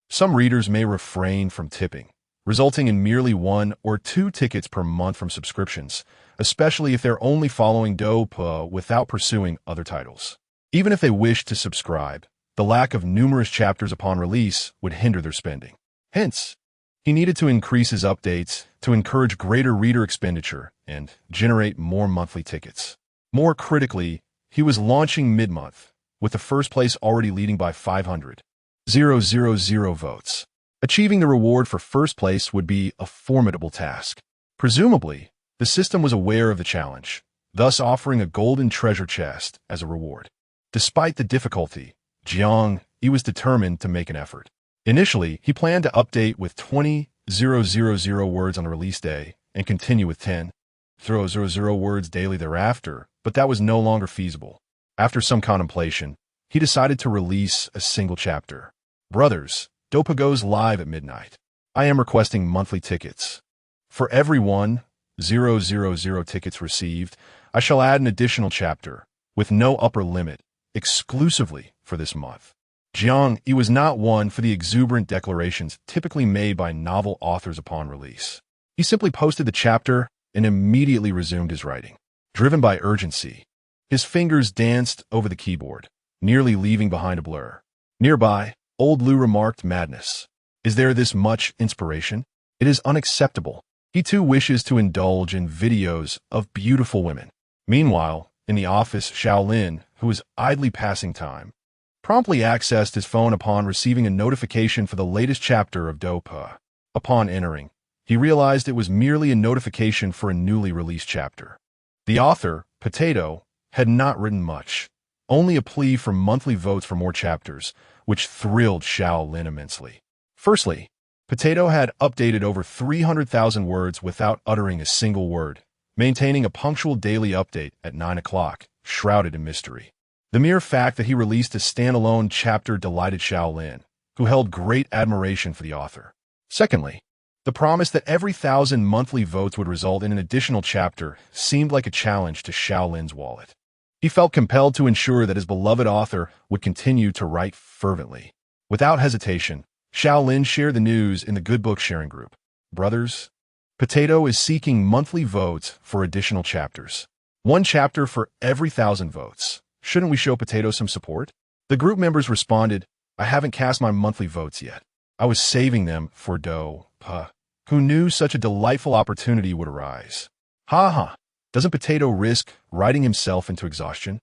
Some readers may refrain from tipping, resulting in merely 1 or 2 tickets per month from subscriptions, especially if they're only following Do Pa without pursuing other titles. Even if they wish to subscribe, the lack of numerous chapters upon release would hinder their spending. Hence, he needed to increase his updates to encourage greater reader expenditure and generate more monthly tickets. More critically, he was launching mid-month, with the first place already leading by 500,000 votes. Achieving the reward for first place would be a formidable task. Presumably, the system was aware of the challenge, thus offering a golden treasure chest as a reward. Despite the difficulty, Jiang Yi was determined to make an effort. Initially, he planned to update with 20,000 words on the release day and continue with 10,000 words daily thereafter, but that was no longer feasible. After some contemplation, he decided to release a single chapter. Brothers, Do Pa goes live at midnight. I am requesting monthly tickets. For every 1,000 tickets received, I shall add an additional chapter, with no upper limit, exclusively for this month. Jiang Yi was not one for the exuberant declarations typically made by novel authors upon release. He simply posted the chapter and immediately resumed his writing. Driven by urgency, his fingers danced over the keyboard, nearly leaving behind a blur. Nearby, old Lu remarked, "Madness. Is there this much inspiration? It is unacceptable." He too wishes to indulge in videos of beautiful women. Meanwhile, in the office, Shaolin, who was idly passing time, promptly accessed his phone upon receiving a notification for the latest chapter of Do Pa. Upon entering, he realized it was merely a notification for a newly released chapter. The author, Potato, had not written much, only a plea for monthly votes for more chapters, which thrilled Shaolin immensely. Firstly, Potato had updated over 300,000 words without uttering a single word, maintaining a punctual daily update at 9 o'clock, shrouded in mystery. The mere fact that he released a standalone chapter delighted Shaolin, who held great admiration for the author. Secondly, The promise that every 1,000 monthly votes would result in an additional chapter seemed like a challenge to Xiaolin's wallet. He felt compelled to ensure that his beloved author would continue to write fervently. Without hesitation, Xiaolin shared the news in the Good Book sharing group. Brothers, Potato is seeking monthly votes for additional chapters. 1 chapter for every 1,000 votes. Shouldn't we show Potato some support? The group members responded, I haven't cast my monthly votes yet. I was saving them for Do, Pa, who knew such a delightful opportunity would arise. Ha ha, doesn't Potato risk writing himself into exhaustion?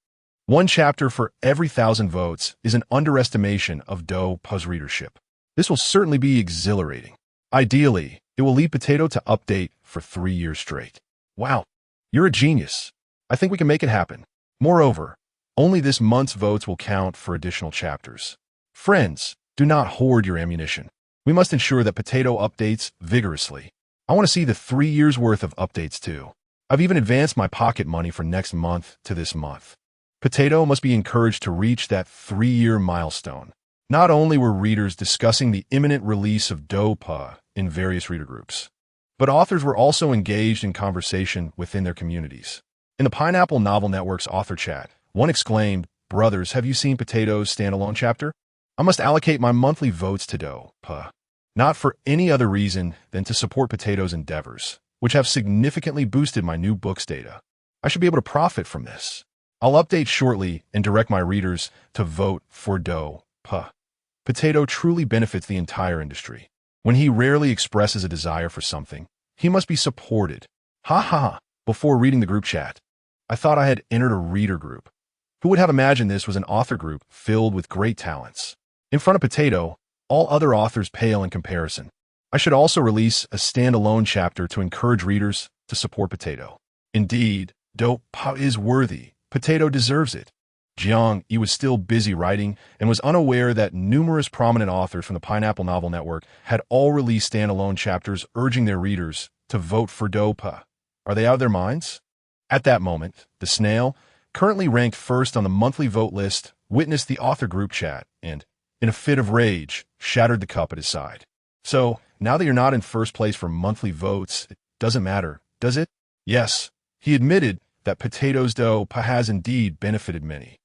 1 chapter for every 1,000 votes is an underestimation of Do, Pa's readership. This will certainly be exhilarating. Ideally, it will lead Potato to update for 3 years straight. Wow, you're a genius. I think we can make it happen. Moreover, only this month's votes will count for additional chapters. Friends, do not hoard your ammunition. We must ensure that Potato updates vigorously. I want to see the 3 years' worth of updates too. I've even advanced my pocket money for next month to this month. Potato must be encouraged to reach that 3-year milestone. Not only were readers discussing the imminent release of Do Pa in various reader groups, but authors were also engaged in conversation within their communities. In the Pineapple Novel Network's author chat, one exclaimed, Brothers, have you seen Potato's standalone chapter? I must allocate my monthly votes to Do Pa, not for any other reason than to support Potato's endeavors, which have significantly boosted my new book's data. I should be able to profit from this. I'll update shortly and direct my readers to vote for Do Pa. Potato truly benefits the entire industry. When he rarely expresses a desire for something, he must be supported. Ha ha! Before reading the group chat, I thought I had entered a reader group. Who would have imagined this was an author group filled with great talents? In front of Potato, all other authors pale in comparison. I should also release a standalone chapter to encourage readers to support Potato. Indeed, Do Pa is worthy. Potato deserves it. Jiang Yi was still busy writing and was unaware that numerous prominent authors from the Pineapple Novel Network had all released standalone chapters urging their readers to vote for Do Pa. Are they out of their minds? At that moment, the snail, currently ranked first on the monthly vote list, witnessed the author group chat and, in a fit of rage, shattered the cup at his side. So, now that you're not in first place for monthly votes, it doesn't matter, does it? Yes, he admitted that Potato's Do Pa has indeed benefited many.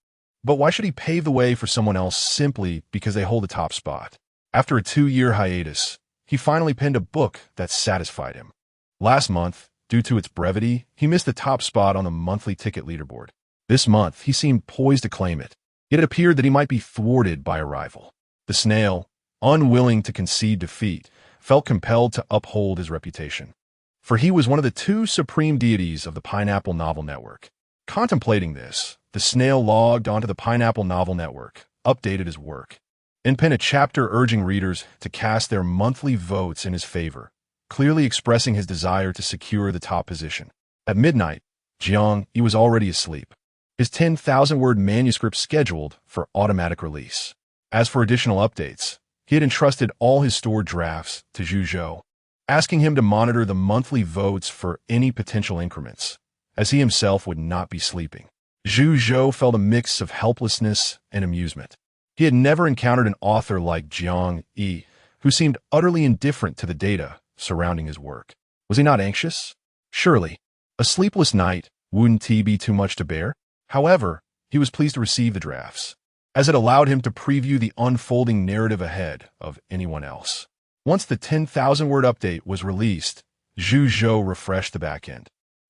But why should he pave the way for someone else simply because they hold the top spot? After a 2-year hiatus, he finally penned a book that satisfied him. Last month, due to its brevity, he missed the top spot on the monthly ticket leaderboard. This month, he seemed poised to claim it. Yet it appeared that he might be thwarted by a rival. The snail, unwilling to concede defeat, felt compelled to uphold his reputation. For he was one of the 2 supreme deities of the Pineapple Novel Network. Contemplating this, the snail logged onto the Pineapple Novel Network, updated his work, and penned a chapter urging readers to cast their monthly votes in his favor, clearly expressing his desire to secure the top position. At midnight, Jiang Yi was already asleep, his 10,000-word manuscript scheduled for automatic release. As for additional updates, he had entrusted all his stored drafts to Zhu Zhou, asking him to monitor the monthly votes for any potential increments, as he himself would not be sleeping. Zhu Zhou felt a mix of helplessness and amusement. He had never encountered an author like Jiang Yi, who seemed utterly indifferent to the data surrounding his work. Was he not anxious? Surely, a sleepless night wouldn't be too much to bear? However, he was pleased to receive the drafts, as it allowed him to preview the unfolding narrative ahead of anyone else. Once the 10,000-word update was released, Zhu Zhou refreshed the backend,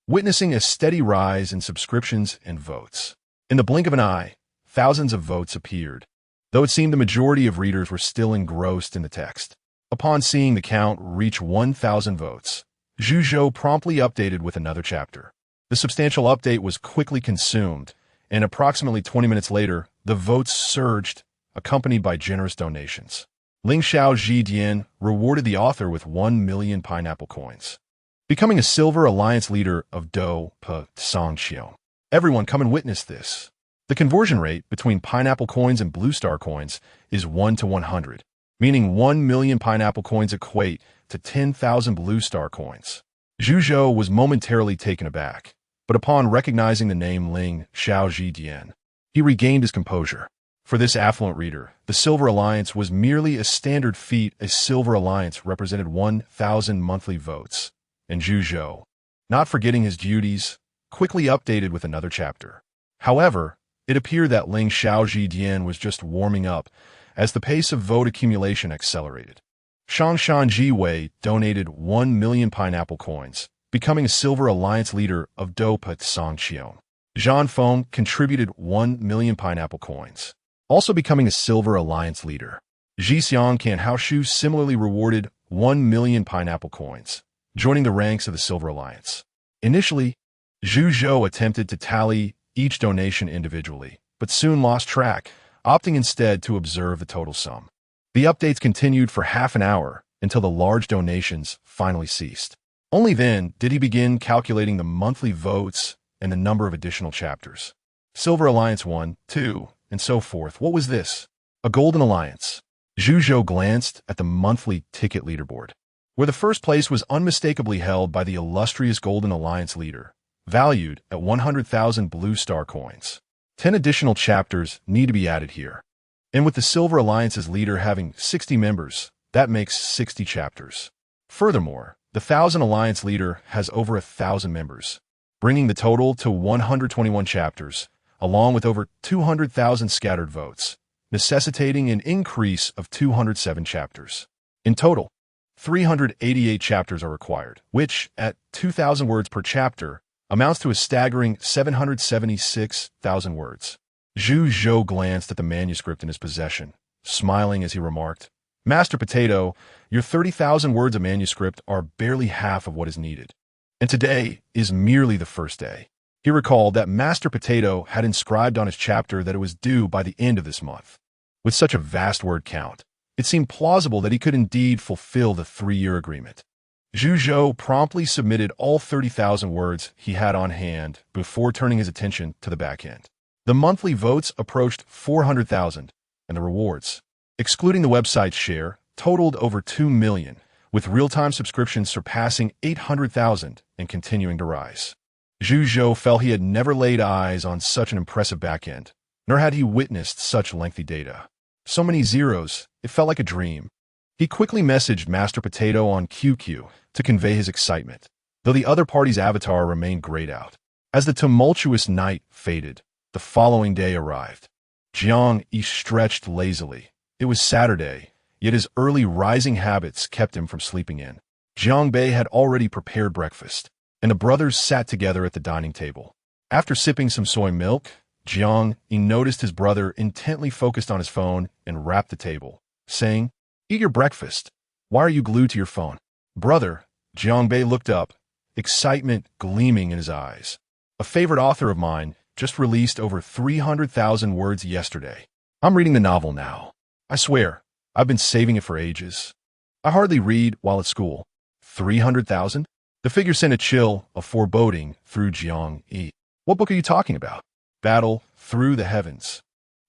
witnessing a steady rise in subscriptions and votes. In the blink of an eye, thousands of votes appeared, though it seemed the majority of readers were still engrossed in the text. Upon seeing the count reach 1,000 votes, Zhu Zhou promptly updated with another chapter. The substantial update was quickly consumed, and approximately 20 minutes later, the votes surged, accompanied by generous donations. Ling Xiao Zhidian rewarded the author with 1 million pineapple coins, becoming a silver alliance leader of Do Pa Songqiu. Everyone come and witness this. The conversion rate between pineapple coins and blue star coins is 1 to 100, meaning 1 million pineapple coins equate to 10,000 blue star coins. Zhu Zhou was momentarily taken aback, but upon recognizing the name Ling Xiao Zhidian, he regained his composure. For this affluent reader, the Silver Alliance was merely a standard feat. A Silver Alliance represented 1,000 monthly votes, and Zhu Zhou, not forgetting his duties, quickly updated with another chapter. However, it appeared that Ling Xiaoji Dian was just warming up as the pace of vote accumulation accelerated. Shangshan Jiwei donated 1 million pineapple coins, becoming a Silver Alliance leader of Dopa Songqian. Zhan Feng contributed 1 million pineapple coins, also becoming a Silver Alliance leader. Zhixiang Kan Haoshu similarly rewarded 1 million pineapple coins, joining the ranks of the Silver Alliance. Initially, Zhu Zhou attempted to tally each donation individually, but soon lost track, opting instead to observe the total sum. The updates continued for half an hour until the large donations finally ceased. Only then did he begin calculating the monthly votes and the number of additional chapters. Silver Alliance 1, 2, and so forth. What was this? A Golden Alliance. Zhu Zhou glanced at the monthly ticket leaderboard, where the first place was unmistakably held by the illustrious Golden Alliance leader, valued at 100,000 blue star coins. 10 additional chapters need to be added here. And with the Silver Alliance's leader having 60 members, that makes 60 chapters. Furthermore, the Thousand Alliance leader has over 1,000 members, bringing the total to 121 chapters, along with over 200,000 scattered votes, necessitating an increase of 207 chapters. In total, 388 chapters are required, which, at 2,000 words per chapter, amounts to a staggering 776,000 words. Zhu Zhou glanced at the manuscript in his possession, smiling as he remarked, "Master Potato, your 30,000 words of manuscript are barely half of what is needed. And today is merely the first day." He recalled that Master Potato had inscribed on his chapter that it was due by the end of this month. With such a vast word count, it seemed plausible that he could indeed fulfill the 3-year agreement. Zhu Zhou promptly submitted all 30,000 words he had on hand before turning his attention to the back end. The monthly votes approached 400,000, and the rewards, excluding the website's share, totaled over 2 million, with real-time subscriptions surpassing 800,000 and continuing to rise. Zhu Zhou felt he had never laid eyes on such an impressive backend, nor had he witnessed such lengthy data. So many zeros, it felt like a dream. He quickly messaged Master Potato on QQ to convey his excitement, though the other party's avatar remained grayed out. As the tumultuous night faded, the following day arrived. Jiang Yi stretched lazily. It was Saturday, yet his early rising habits kept him from sleeping in. Jiang Bei had already prepared breakfast, and the brothers sat together at the dining table. After sipping some soy milk, Jiang Yi noticed his brother intently focused on his phone and rapped the table, saying, "Eat your breakfast. Why are you glued to your phone?" "Brother," Jiang Bei looked up, excitement gleaming in his eyes. "A favorite author of mine just released over 300,000 words yesterday. I'm reading the novel now. I swear, I've been saving it for ages. I hardly read while at school. 300,000? The figure sent a chill of foreboding through Jiang Yi. "What book are you talking about?" "Battle Through the Heavens.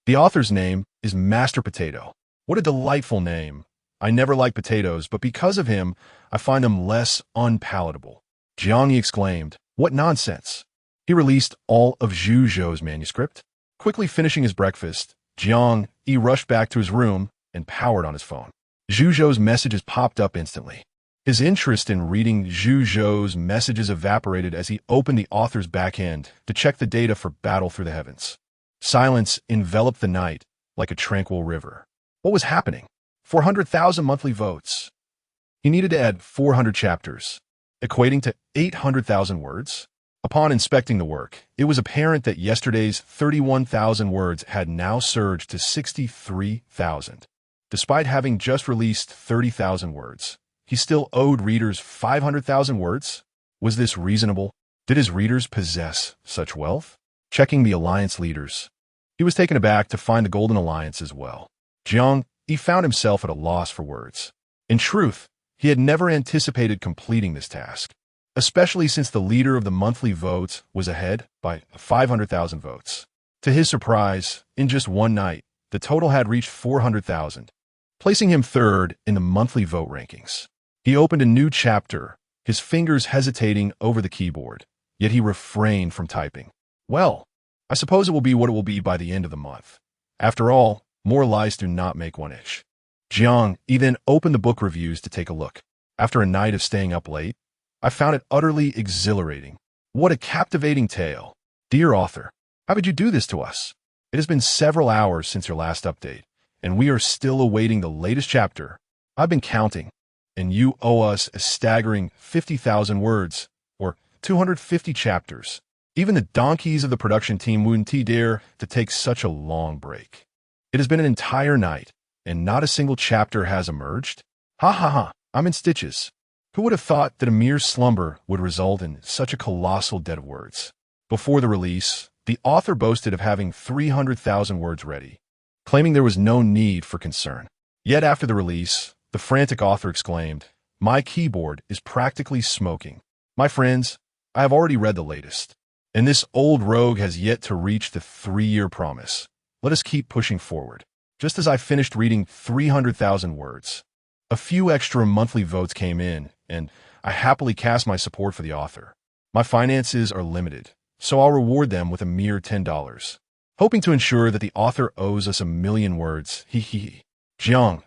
The author's name is Master Potato." "What a delightful name. I never liked potatoes, but because of him, I find them less unpalatable." Jiang Yi exclaimed, "What nonsense." He released all of Zhu Zhou's manuscript. Quickly finishing his breakfast, Jiang Yi rushed back to his room and powered on his phone. Zhu Zhou's messages popped up instantly. His interest in reading Zhu Zhou's messages evaporated as he opened the author's back end to check the data for Battle Through the Heavens. Silence enveloped the night like a tranquil river. What was happening? 400,000 monthly votes. He needed to add 400 chapters, equating to 800,000 words. Upon inspecting the work, it was apparent that yesterday's 31,000 words had now surged to 63,000. Despite having just released 30,000 words, he still owed readers 500,000 words? Was this reasonable? Did his readers possess such wealth? Checking the alliance leaders, he was taken aback to find the Golden Alliance as well. Jiang Yi found himself at a loss for words. In truth, he had never anticipated completing this task, especially since the leader of the monthly votes was ahead by 500,000 votes. To his surprise, in just one night, the total had reached 400,000, placing him third in the monthly vote rankings. He opened a new chapter, his fingers hesitating over the keyboard, yet he refrained from typing. "Well, I suppose it will be what it will be by the end of the month. After all, more lies do not make one itch. Jiang Yi then opened the book reviews to take a look. After a night of staying up late, I found it utterly exhilarating. What a captivating tale. Dear author, how could you do this to us? It has been several hours since your last update, and we are still awaiting the latest chapter. I've been counting, and you owe us a staggering 50,000 words, or 250 chapters. Even the donkeys of the production team wouldn't dare to take such a long break. It has been an entire night, and not a single chapter has emerged. Ha ha ha, I'm in stitches. Who would have thought that a mere slumber would result in such a colossal debt of words? Before the release, the author boasted of having 300,000 words ready, claiming there was no need for concern. Yet after the release, the frantic author exclaimed, "My keyboard is practically smoking. My friends, I have already read the latest, and this old rogue has yet to reach the 3-year promise. Let us keep pushing forward." Just as I finished reading 300,000 words, a few extra monthly votes came in, and I happily cast my support for the author. My finances are limited, so I'll reward them with a mere $10, hoping to ensure that the author owes us 1,000,000 words. He. Jiang,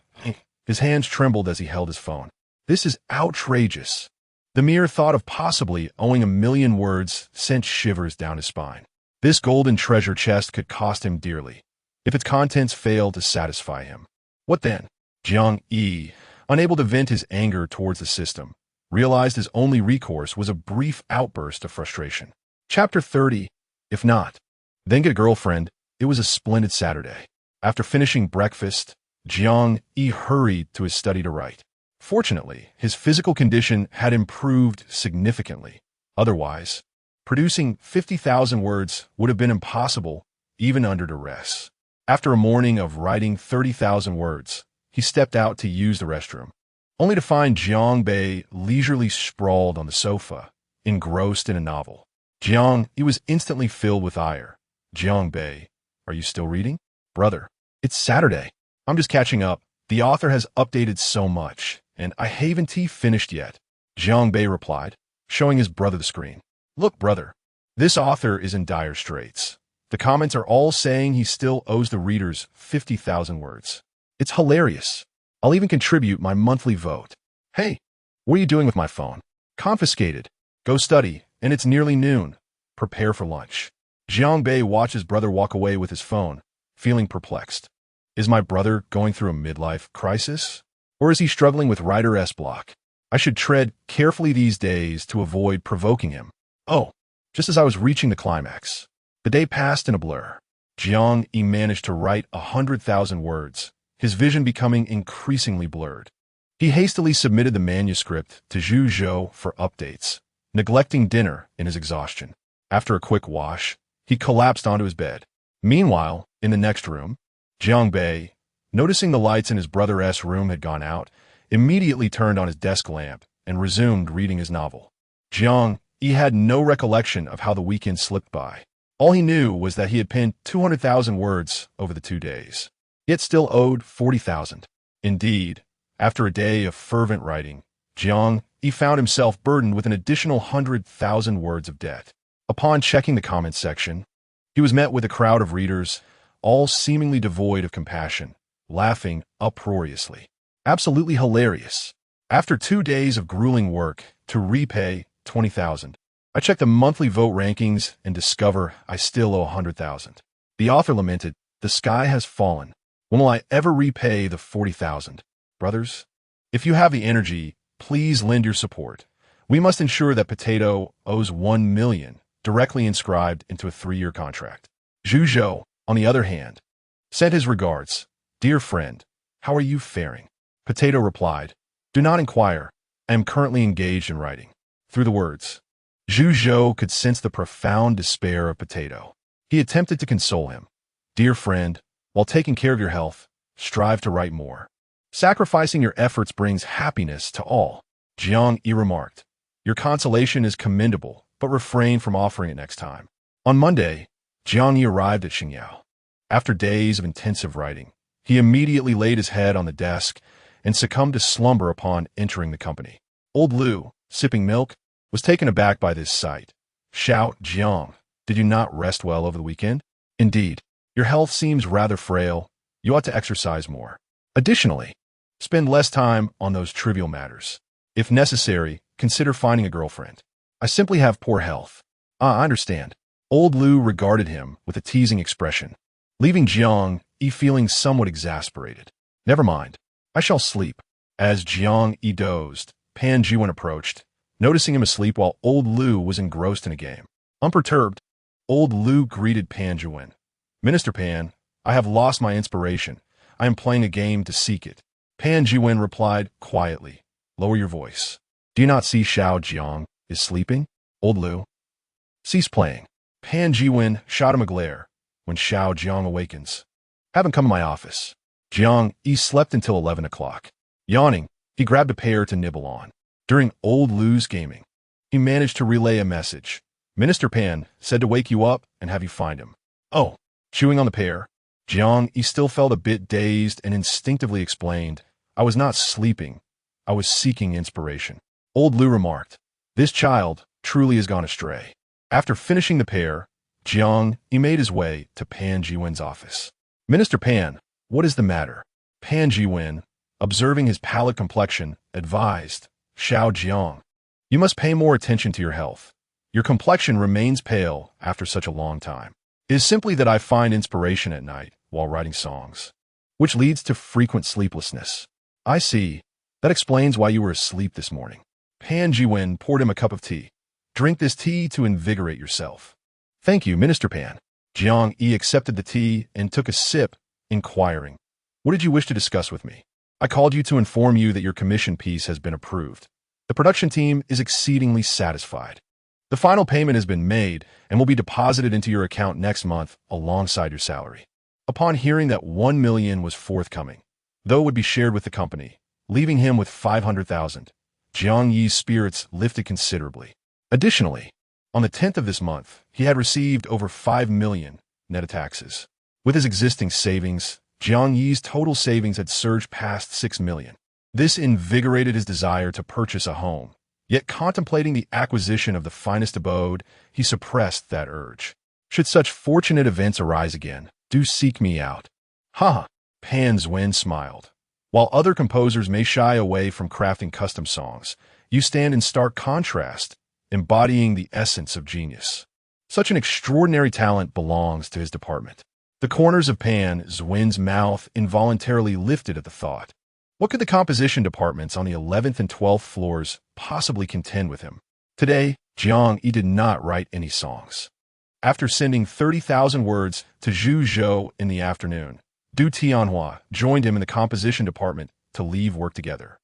his hands trembled as he held his phone. This is outrageous. The mere thought of possibly owing 1,000,000 words sent shivers down his spine. This golden treasure chest could cost him dearly, if its contents failed to satisfy him. What then? Jiang Yi, unable to vent his anger towards the system, realized his only recourse was a brief outburst of frustration. Chapter 30. If not, then get a girlfriend. It was a splendid Saturday. After finishing breakfast, Jiang Yi hurried to his study to write. Fortunately, his physical condition had improved significantly. Otherwise, producing 50,000 words would have been impossible, even under duress. After a morning of writing 30,000 words, he stepped out to use the restroom, only to find Jiang Bei leisurely sprawled on the sofa, engrossed in a novel. Jiang Yi was instantly filled with ire. "Jiang Bei, are you still reading?" "Brother, it's Saturday. I'm just catching up. The author has updated so much, and I haven't finished yet," Jiang Bei replied, showing his brother the screen. "Look, brother, this author is in dire straits. The comments are all saying he still owes the readers 50,000 words. It's hilarious. I'll even contribute my monthly vote. Hey, what are you doing with my phone?" "Confiscated. Go study, and it's nearly noon. Prepare for lunch." Jiang Bei watched his brother walk away with his phone, feeling perplexed. Is my brother going through a midlife crisis? Or is he struggling with writer's block? I should tread carefully these days to avoid provoking him. Oh, just as I was reaching the climax, the day passed in a blur. Jiang Yi managed to write 100,000 words, his vision becoming increasingly blurred. He hastily submitted the manuscript to Zhu Zhou for updates, neglecting dinner in his exhaustion. After a quick wash, he collapsed onto his bed. Meanwhile, in the next room, Jiang Bei, noticing the lights in his brother's room had gone out, immediately turned on his desk lamp and resumed reading his novel. Jiang Yi had no recollection of how the weekend slipped by. All he knew was that he had penned 200,000 words over the 2 days, yet still owed 40,000. Indeed, after a day of fervent writing, Jiang Yi found himself burdened with an additional 100,000 words of debt. Upon checking the comments section, he was met with a crowd of readers, all seemingly devoid of compassion, laughing uproariously. Absolutely hilarious. After 2 days of grueling work to repay 20,000, I check the monthly vote rankings and discover I still owe 100,000. The author lamented, "The sky has fallen. When will I ever repay the 40,000? Brothers, if you have the energy, please lend your support. We must ensure that Potato owes 1 million, directly inscribed into a 3-year contract." Zhu Zhou, on the other hand, sent his regards. "Dear friend, how are you faring?" Potato replied, "Do not inquire. I am currently engaged in writing." Through the words, Zhu Zhou could sense the profound despair of Potato. He attempted to console him. "Dear friend, while taking care of your health, strive to write more. Sacrificing your efforts brings happiness to all." Jiang Yi remarked, "Your consolation is commendable, but refrain from offering it next time." On Monday, Jiang Yi arrived at Xingyao. After days of intensive writing, he immediately laid his head on the desk and succumbed to slumber upon entering the company. Old Lu, sipping milk, was taken aback by this sight. "Shout, Jiang, did you not rest well over the weekend?" "Indeed, Your health seems rather frail. You ought to exercise more. Additionally, spend less time on those trivial matters. If necessary, consider finding a girlfriend. I simply have poor health. Ah, I understand. Old Lu regarded him with a teasing expression, leaving Jiang Yi feeling somewhat exasperated. Never mind. I shall sleep. As Jiang Yi dozed, Pan Jiwen approached, noticing him asleep while Old Lu was engrossed in a game. Unperturbed, Old Lu greeted Pan Jiwen. Minister Pan, I have lost my inspiration. I am playing a game to seek it. Pan Jiwen replied quietly. Lower your voice. Do you not see Xiao Jiang is sleeping? Old Lu. Cease playing. Pan Jiwen shot him a glare. When Xiao Jiang awakens. Haven't come to my office. Jiang Yi slept until 11 o'clock. Yawning, he grabbed a pear to nibble on. During Old Lu's gaming, he managed to relay a message. Minister Pan said to wake you up and have you find him. Oh, chewing on the pear. Jiang Yi still felt a bit dazed and instinctively explained, I was not sleeping. I was seeking inspiration. Old Lu remarked, this child truly has gone astray. After finishing the pear, Jiang Yi made his way to Pan Jiwen's office. Minister Pan, what is the matter? Pan Jiwen, observing his pallid complexion, advised, Xiao Jiang, you must pay more attention to your health. Your complexion remains pale after such a long time. It is simply that I find inspiration at night while writing songs, which leads to frequent sleeplessness. I see. That explains why you were asleep this morning. Pan Jiwen poured him a cup of tea. Drink this tea to invigorate yourself. Thank you, Minister Pan. Jiang Yi accepted the tea and took a sip, inquiring, what did you wish to discuss with me? I called you to inform you that your commission piece has been approved. The production team is exceedingly satisfied. The final payment has been made and will be deposited into your account next month alongside your salary. Upon hearing that 1 million was forthcoming, though it would be shared with the company, leaving him with 500,000, Jiang Yi's spirits lifted considerably. Additionally, on the 10th of this month, he had received over 5 million net of taxes. With his existing savings, Jiang Yi's total savings had surged past 6 million. This invigorated his desire to purchase a home. Yet contemplating the acquisition of the finest abode, he suppressed that urge. Should such fortunate events arise again, do seek me out. Ha! Pan Jiwen smiled. While other composers may shy away from crafting custom songs, you stand in stark contrast, embodying the essence of genius. Such an extraordinary talent belongs to his department. The corners of Pan Jiwen's mouth involuntarily lifted at the thought. What could the composition departments on the 11th and 12th floors possibly contend with him? Today, Jiang Yi did not write any songs. After sending 30,000 words to Zhu Zhou in the afternoon, Du Tianhua joined him in the composition department to leave work together.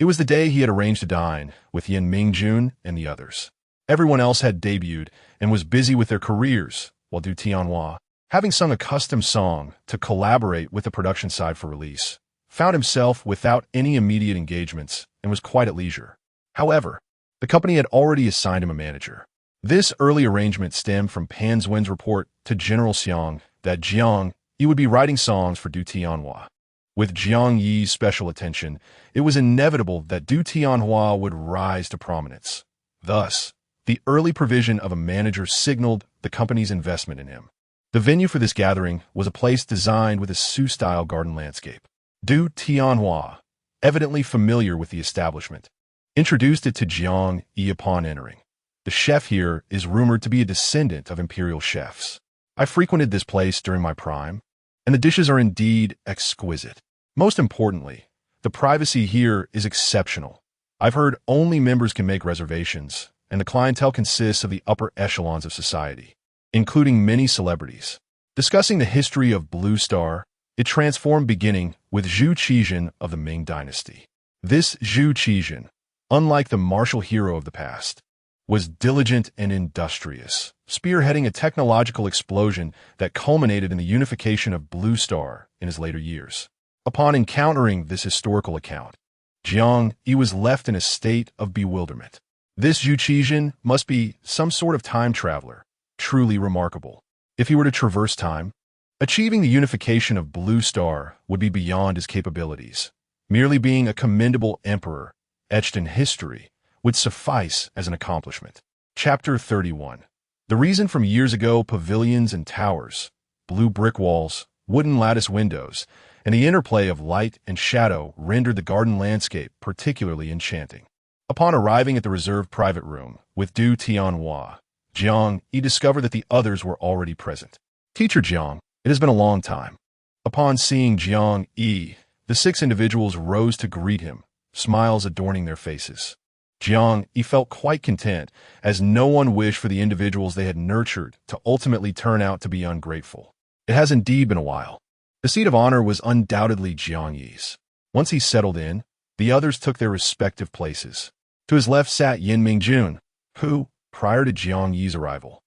It was the day he had arranged to dine with Yin Mingjun and the others. Everyone else had debuted and was busy with their careers, while Du Tianhua, having sung a custom song to collaborate with the production side for release, found himself without any immediate engagements and was quite at leisure. However, the company had already assigned him a manager. This early arrangement stemmed from Pan Jiwen's report to General Xiang that Jiang Yi would be writing songs for Du Tianhua. With Jiang Yi's special attention, it was inevitable that Du Tianhua would rise to prominence. Thus, the early provision of a manager signaled the company's investment in him. The venue for this gathering was a place designed with a Sioux-style garden landscape. Du Tianhua, evidently familiar with the establishment, introduced it to Jiang Yi upon entering. The chef here is rumored to be a descendant of imperial chefs. I frequented this place during my prime, and the dishes are indeed exquisite. Most importantly, the privacy here is exceptional. I've heard only members can make reservations, and the clientele consists of the upper echelons of society, including many celebrities. Discussing the history of Blue Star, it transformed beginning with Zhu Qizhen of the Ming Dynasty. This Zhu Qizhen, unlike the martial hero of the past, was diligent and industrious, spearheading a technological explosion that culminated in the unification of Blue Star in his later years. Upon encountering this historical account, Jiang Yi was left in a state of bewilderment. This Zhu Qizhen must be some sort of time traveler, truly remarkable. If he were to traverse time, achieving the unification of Blue Star would be beyond his capabilities. Merely being a commendable emperor, etched in history, would suffice as an accomplishment. Chapter 31. The reason from years ago pavilions and towers, blue brick walls, wooden lattice windows, and the interplay of light and shadow rendered the garden landscape particularly enchanting. Upon arriving at the reserved private room with Du Tianhua, Jiang Yi discovered that the others were already present. Teacher Jiang, it has been a long time. Upon seeing Jiang Yi, the 6 individuals rose to greet him, smiles adorning their faces. Jiang Yi felt quite content, as no one wished for the individuals they had nurtured to ultimately turn out to be ungrateful. It has indeed been a while. The seat of honor was undoubtedly Jiang Yi's. Once he settled in, the others took their respective places. To his left sat Yin Mingjun, who, prior to Jiang Yi's arrival,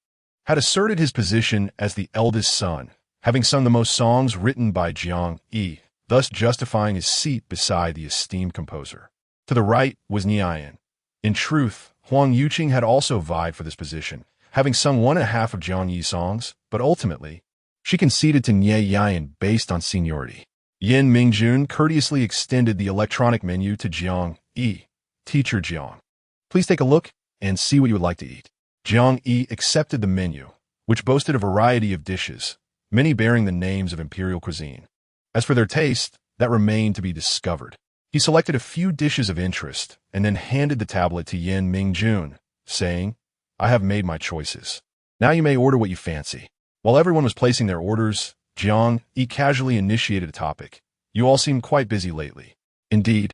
had asserted his position as the eldest son, having sung the most songs written by Jiang Yi, thus justifying his seat beside the esteemed composer. To the right was Nian. In truth, Huang Yuqing had also vied for this position, having sung 1.5 of Jiang Yi's songs, but ultimately, she conceded to Nian based on seniority. Yin Mingjun courteously extended the electronic menu to Jiang Yi. Teacher Jiang, please take a look and see what you would like to eat. Jiang Yi accepted the menu, which boasted a variety of dishes, many bearing the names of imperial cuisine. As for their taste, that remained to be discovered. He selected a few dishes of interest and then handed the tablet to Yin Mingjun, saying, I have made my choices. Now you may order what you fancy. While everyone was placing their orders, Jiang Yi casually initiated a topic. You all seem quite busy lately. Indeed,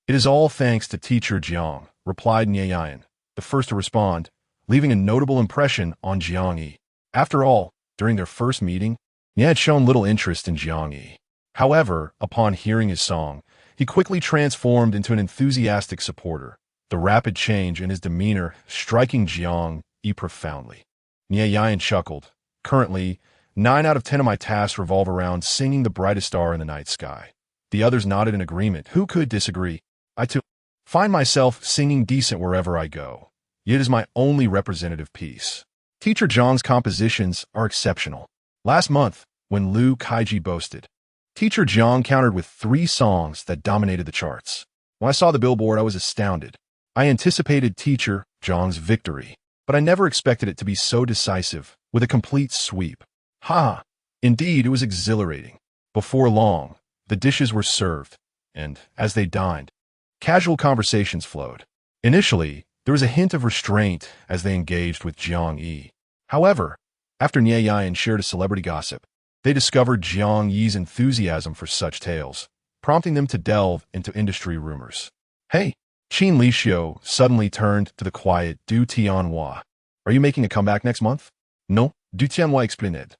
it is all thanks to Teacher Jiang, replied Nian, the first to respond, leaving a notable impression on Jiang Yi. After all, during their first meeting, Nian had shown little interest in Jiang Yi. However, upon hearing his song, he quickly transformed into an enthusiastic supporter, the rapid change in his demeanor striking Jiang Yi profoundly. Nian chuckled. Currently, 9 out of 10 of my tasks revolve around singing the brightest star in the night sky. The others nodded in agreement. Who could disagree? I too find myself singing decent wherever I go. Yet it is my only representative piece. Teacher Zhang's compositions are exceptional. Last month, when Liu Kaiji boasted, Teacher Jiang countered with 3 songs that dominated the charts. When I saw the billboard, I was astounded. I anticipated Teacher Jiang's victory, but I never expected it to be so decisive, with a complete sweep. Ha! Indeed, it was exhilarating. Before long, the dishes were served, and, as they dined, casual conversations flowed. Initially, there was a hint of restraint as they engaged with Jiang Yi. However, after Nian shared a celebrity gossip, they discovered Jiang Yi's enthusiasm for such tales, prompting them to delve into industry rumors. Hey, Qin Lixiu suddenly turned to the quiet Du Tianhua. Are you making a comeback next month? No, Du Tianhua explained.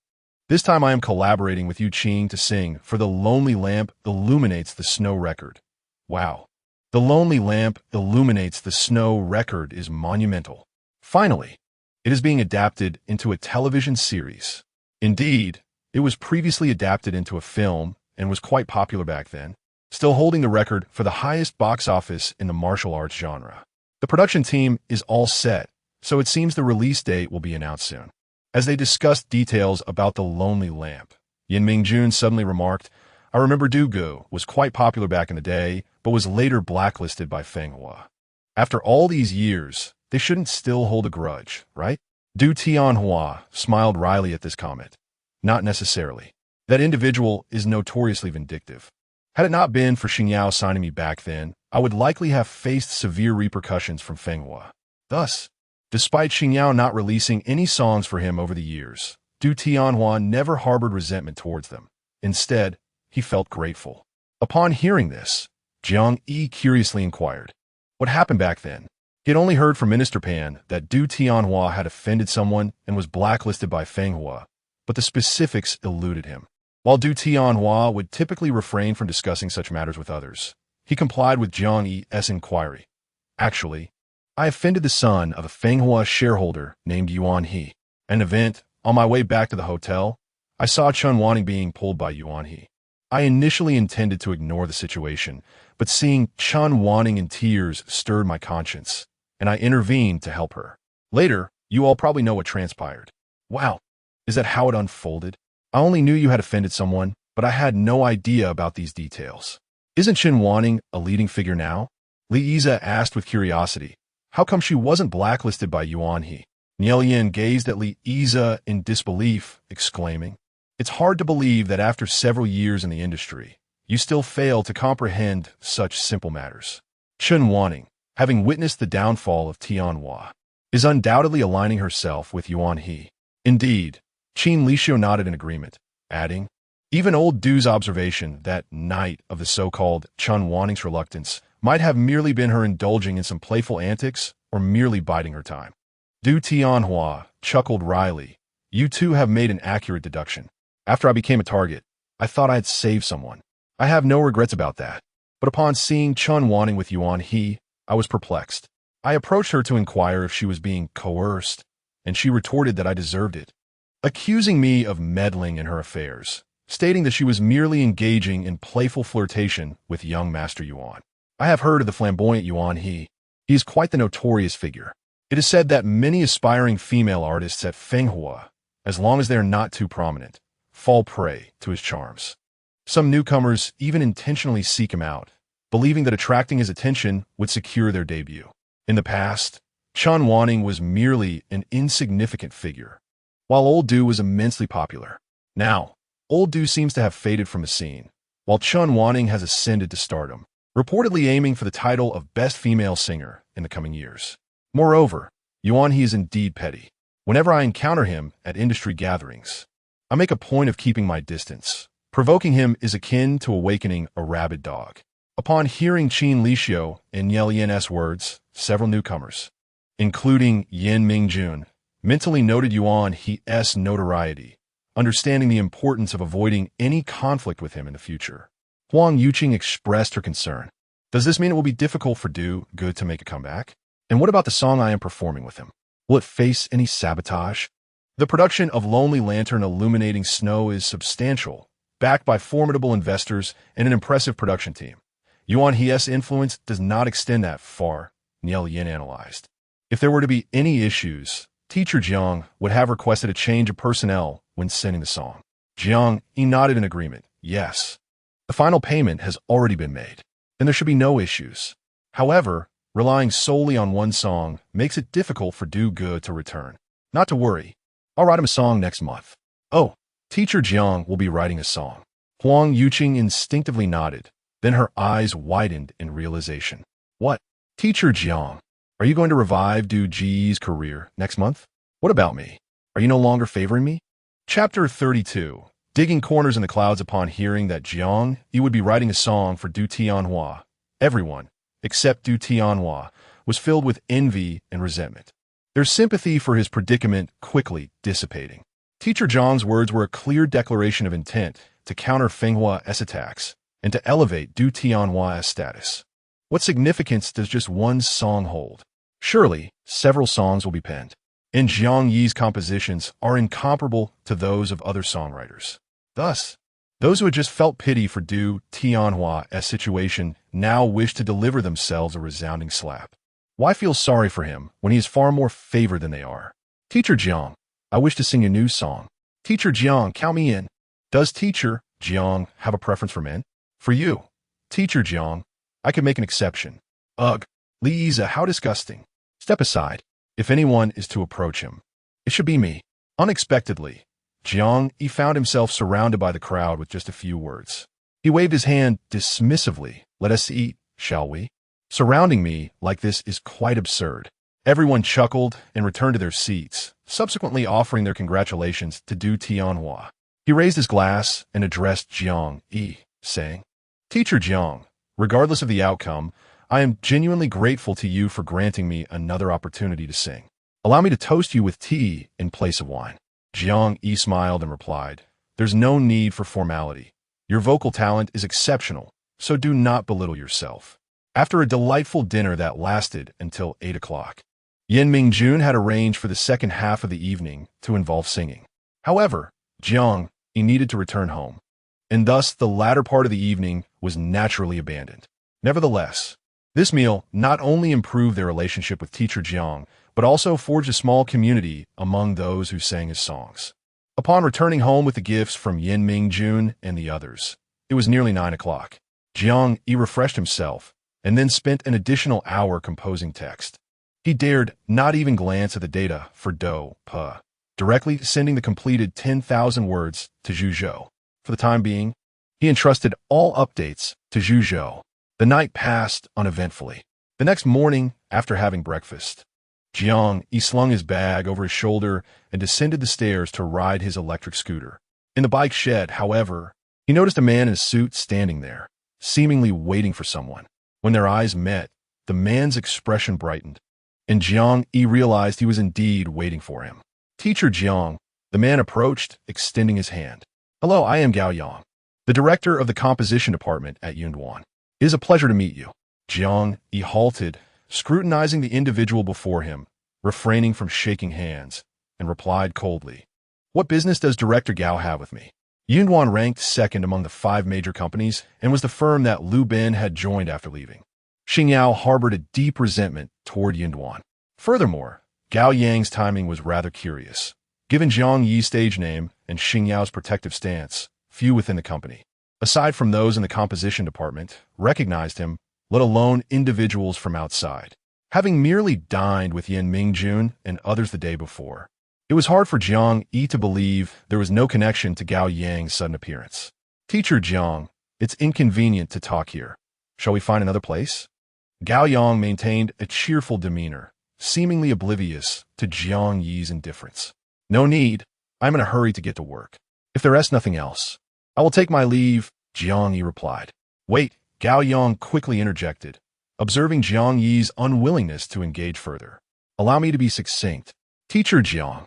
This time I am collaborating with Yu Qing to sing For the Lonely Lamp Illuminates the Snow record. Wow. The Lonely Lamp Illuminates the Snow record is monumental. Finally, it is being adapted into a television series. Indeed, it was previously adapted into a film and was quite popular back then, still holding the record for the highest box office in the martial arts genre. The production team is all set, so it seems the release date will be announced soon. As they discussed details about The Lonely Lamp, Yin Mingjun suddenly remarked, I remember Dugu was quite popular back in the day, but was later blacklisted by Fenghua. After all these years, they shouldn't still hold a grudge, right? Du Tianhua smiled wryly at this comment. Not necessarily. That individual is notoriously vindictive. Had it not been for Xingyao signing me back then, I would likely have faced severe repercussions from Fenghua. Thus, despite Xingyao not releasing any songs for him over the years, Du Tianhua never harbored resentment towards them. Instead, he felt grateful. Upon hearing this, Jiang Yi curiously inquired, what happened back then? He had only heard from Minister Pan that Du Tianhua had offended someone and was blacklisted by Fenghua, but the specifics eluded him. While Du Tianhua would typically refrain from discussing such matters with others, he complied with Jiang Yi's inquiry. Actually, I offended the son of a Fenghua shareholder named Yuan He. At an event, on my way back to the hotel, I saw Chen Wanning being pulled by Yuan He. I initially intended to ignore the situation, but seeing Chen Wanning in tears stirred my conscience, and I intervened to help her. Later, you all probably know what transpired. Wow, is that how it unfolded? I only knew you had offended someone, but I had no idea about these details. Isn't Chen Wanning a leading figure now? Li Yiza asked with curiosity. How come she wasn't blacklisted by Yuan He? Niel Yin gazed at Li Yiza in disbelief, exclaiming, It's hard to believe that after several years in the industry, you still fail to comprehend such simple matters. Chen Wanning, having witnessed the downfall of Tianhua, is undoubtedly aligning herself with Yuan He. Indeed, Qin Lixio nodded in agreement, adding, even old Du's observation that night of the so-called Chen Wanning's reluctance might have merely been her indulging in some playful antics or merely biding her time. Du Tianhua chuckled wryly. You two have made an accurate deduction. After I became a target, I thought I had saved someone. I have no regrets about that. But upon seeing Chen Wanning with Yuan He, I was perplexed. I approached her to inquire if she was being coerced, and she retorted that I deserved it, accusing me of meddling in her affairs, stating that she was merely engaging in playful flirtation with young Master Yuan. I have heard of the flamboyant Yuan He. He is quite the notorious figure. It is said that many aspiring female artists at Fenghua, as long as they are not too prominent, fall prey to his charms. Some newcomers even intentionally seek him out, believing that attracting his attention would secure their debut. In the past, Chen Wanning was merely an insignificant figure, while Old Du was immensely popular. Now, Old Du seems to have faded from the scene, while Chen Wanning has ascended to stardom, reportedly aiming for the title of Best Female Singer in the coming years. Moreover, Yuan He is indeed petty. Whenever I encounter him at industry gatherings, I make a point of keeping my distance. Provoking him is akin to awakening a rabid dog. Upon hearing Qin Lixio and Yel Yan's words, several newcomers, including Yin Mingjun, mentally noted Yuan He's notoriety, understanding the importance of avoiding any conflict with him in the future. Huang Yuqing expressed her concern. Does this mean it will be difficult for Du Good to make a comeback? And what about the song I am performing with him? Will it face any sabotage? The production of Lonely Lantern Illuminating Snow is substantial, backed by formidable investors and an impressive production team. Yuan He's influence does not extend that far, Niel Yin analyzed. If there were to be any issues, Teacher Jiang would have requested a change of personnel when sending the song. Jiang Yi nodded in agreement. Yes. The final payment has already been made. Then there should be no issues. However, relying solely on one song makes it difficult for Du Good to return. Not to worry. I'll write him a song next month. Oh, Teacher Jiang will be writing a song. Huang Yuqing instinctively nodded. Then her eyes widened in realization. What? Teacher Jiang, are you going to revive Du Ji's career next month? What about me? Are you no longer favoring me? Chapter 32. Digging corners in the clouds upon hearing that Jiang Yi would be writing a song for Du Tianhua. Everyone, except Du Tianhua, was filled with envy and resentment, their sympathy for his predicament quickly dissipating. Teacher Jiang's words were a clear declaration of intent to counter Fenghua's attacks and to elevate Du Tianhua's status. What significance does just one song hold? Surely, several songs will be penned, and Jiang Yi's compositions are incomparable to those of other songwriters. Thus, those who had just felt pity for Du Tianhua's situation now wish to deliver themselves a resounding slap. Why feel sorry for him when he is far more favored than they are? Teacher Jiang, I wish to sing a new song. Teacher Jiang, count me in. Does Teacher Jiang have a preference for men? For you, Teacher Jiang, I could make an exception. Ugh, Liza, how disgusting. Step aside. If anyone is to approach him, it should be me. Unexpectedly, Jiang Yi found himself surrounded by the crowd with just a few words. He waved his hand dismissively. Let us eat, shall we? Surrounding me like this is quite absurd. Everyone chuckled and returned to their seats, subsequently offering their congratulations to Du Tianhua. He raised his glass and addressed Jiang Yi, saying, Teacher Jiang, regardless of the outcome, I am genuinely grateful to you for granting me another opportunity to sing. Allow me to toast you with tea in place of wine. Jiang Yi smiled and replied, There's no need for formality. Your vocal talent is exceptional, so do not belittle yourself. After a delightful dinner that lasted until 8 o'clock, Yin Mingjun had arranged for the second half of the evening to involve singing. However, Jiang Yi needed to return home, and thus the latter part of the evening was naturally abandoned. Nevertheless, this meal not only improved their relationship with Teacher Jiang, but also forged a small community among those who sang his songs. Upon returning home with the gifts from Yin Mingjun and the others, it was nearly 9 o'clock. Jiang Yi refreshed himself and then spent an additional hour composing text. He dared not even glance at the data for Do, Pa, directly sending the completed 10,000 words to Zhuzhou. For the time being, he entrusted all updates to Zhuzhou. The night passed uneventfully. The next morning, after having breakfast, Jiang Yi slung his bag over his shoulder and descended the stairs to ride his electric scooter. In the bike shed, however, he noticed a man in a suit standing there, seemingly waiting for someone. When their eyes met, the man's expression brightened, and Jiang Yi realized he was indeed waiting for him. Teacher Jiang, the man approached, extending his hand. Hello, I am Gao Yang, the director of the composition department at Yunduan. It is a pleasure to meet you. Jiang Yi halted, scrutinizing the individual before him, refraining from shaking hands, and replied coldly, What business does Director Gao have with me? Yunduan ranked second among the 5 major companies and was the firm that Liu Ben had joined after leaving. Xingyao harbored a deep resentment toward Yunduan. Furthermore, Gao Yang's timing was rather curious. Given Jiang Yi's stage name and Xingyao's protective stance, few within the company, aside from those in the composition department, recognized him, let alone individuals from outside. Having merely dined with Yan Mingjun and others the day before, it was hard for Jiang Yi to believe there was no connection to Gao Yang's sudden appearance. Teacher Jiang, it's inconvenient to talk here. Shall we find another place? Gao Yang maintained a cheerful demeanor, seemingly oblivious to Jiang Yi's indifference. No need. I'm in a hurry to get to work. If there is nothing else, I will take my leave, Jiang Yi replied. Wait, Gao Yang quickly interjected, observing Jiang Yi's unwillingness to engage further. Allow me to be succinct. Teacher Jiang,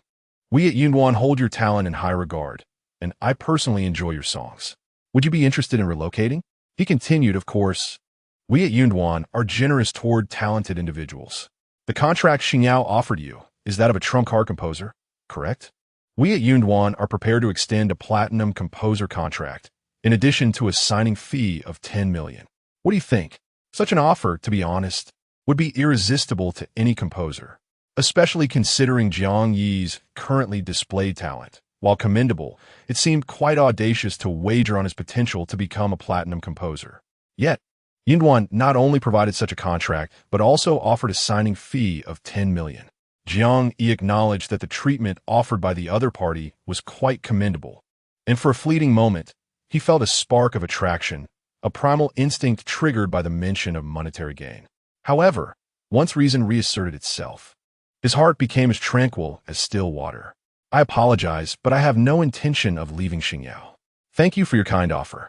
we at Yunduan hold your talent in high regard, and I personally enjoy your songs. Would you be interested in relocating? He continued, of course. We at Yunduan are generous toward talented individuals. The contract Xingyao offered you is that of a trump card composer, correct? We at Yunduan are prepared to extend a platinum composer contract, in addition to a signing fee of 10 million. What do you think? Such an offer, to be honest, would be irresistible to any composer, especially considering Jiang Yi's currently displayed talent. While commendable, it seemed quite audacious to wager on his potential to become a platinum composer. Yet, Yunduan not only provided such a contract, but also offered a signing fee of 10 million. Jiang Yi acknowledged that the treatment offered by the other party was quite commendable, and for a fleeting moment, he felt a spark of attraction, a primal instinct triggered by the mention of monetary gain. However, once reason reasserted itself, his heart became as tranquil as still water. I apologize, but I have no intention of leaving Xingyao. Thank you for your kind offer.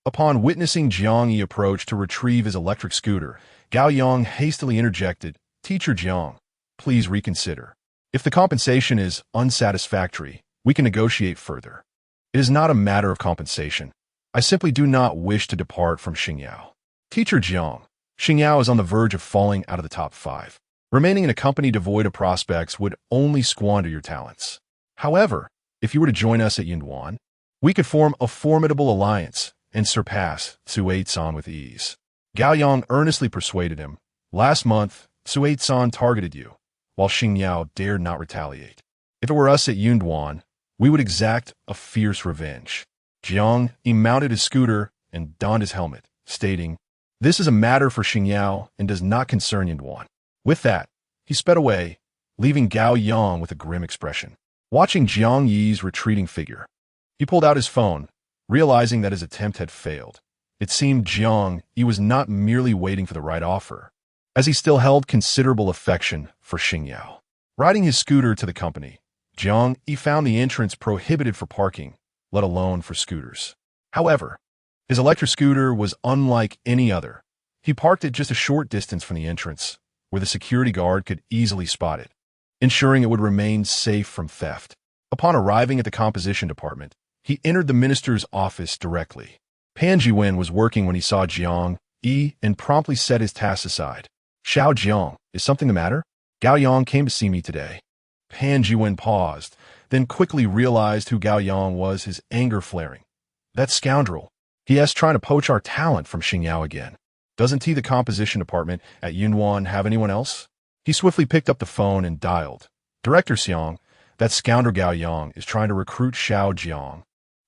Upon witnessing Jiang Yi approach to retrieve his electric scooter, Gao Yang hastily interjected, Teacher Jiang, please reconsider. If the compensation is unsatisfactory, we can negotiate further. It is not a matter of compensation. I simply do not wish to depart from Xingyao. Teacher Jiang, Xingyao is on the verge of falling out of the top 5. Remaining in a company devoid of prospects would only squander your talents. However, if you were to join us at Yunduan, we could form a formidable alliance and surpass Suade-san with ease. Gao Yang earnestly persuaded him. Last month, Suade-san targeted you, while Xingyao dared not retaliate. If it were us at Yunduan, we would exact a fierce revenge. Jiang Yi mounted his scooter and donned his helmet, stating, This is a matter for Xingyao and does not concern Yunduan. With that, he sped away, leaving Gao Yang with a grim expression. Watching Jiang Yi's retreating figure, he pulled out his phone, realizing that his attempt had failed. It seemed Jiang Yi was not merely waiting for the right offer, as he still held considerable affection for Xingyao. Riding his scooter to the company, Jiang Yi found the entrance prohibited for parking, let alone for scooters. However, his electric scooter was unlike any other. He parked it just a short distance from the entrance, where the security guard could easily spot it, ensuring it would remain safe from theft. Upon arriving at the composition department, he entered the minister's office directly. Pan Jiwen was working when he saw Jiang Yi and promptly set his tasks aside. Xiao Jiang, is something the matter? Gao Yang came to see me today. Pan Jiwen paused, then quickly realized who Gao Yang was, his anger flaring. That scoundrel. He is trying to poach our talent from Xingyao again. Doesn't he, the composition department at Yunduan, have anyone else? He swiftly picked up the phone and dialed. Director Xiang, that scoundrel Gao Yang is trying to recruit Xiao Jiang.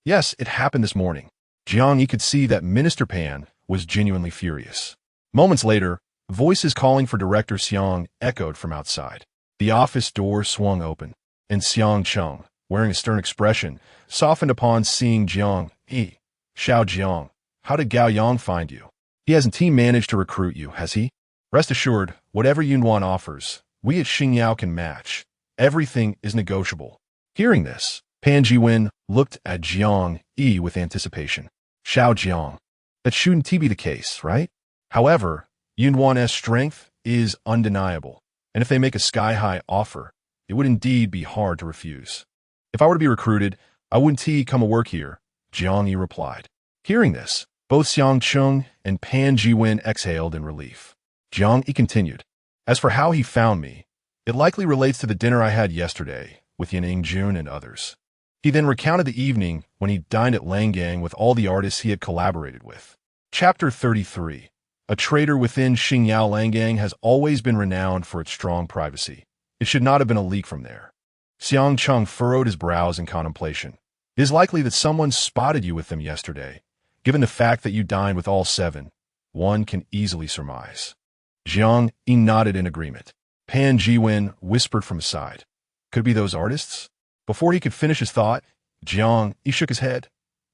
Yes, it happened this morning. Jiang Yi could see that Minister Pan was genuinely furious. Moments later, voices calling for Director Xiang echoed from outside. The office door swung open, and Xiang Cheng, wearing a stern expression, softened upon seeing Jiang Yi. Xiao Jiang, how did Gao Yang find you? He hasn't managed to recruit you, has he? Rest assured, whatever Yunwan offers, we at Xingyao can match. Everything is negotiable. Hearing this, Pan Jiwen looked at Jiang Yi with anticipation. Xiao Jiang, that shouldn't be the case, right? However, Yunwan's strength is undeniable, and if they make a sky-high offer, it would indeed be hard to refuse. If I were to be recruited, I wouldn't come to work here, Jiang Yi replied. Hearing this, both Xiang Cheng and Pan Jiwen exhaled in relief. Jiang Yi continued, as for how he found me, it likely relates to the dinner I had yesterday with Yan Jun and others. He then recounted the evening when he dined at Langang with all the artists he had collaborated with. Chapter 33. A trader within Xingyao Langang has always been renowned for its strong privacy. It should not have been a leak from there. Xiang Cheng furrowed his brows in contemplation. It is likely that someone spotted you with them yesterday. Given the fact that you dined with all seven, one can easily surmise. Jiang Yi nodded in agreement. Pan Jiwen whispered from his side. Could it be those artists? Before he could finish his thought, Jiang Yi shook his head.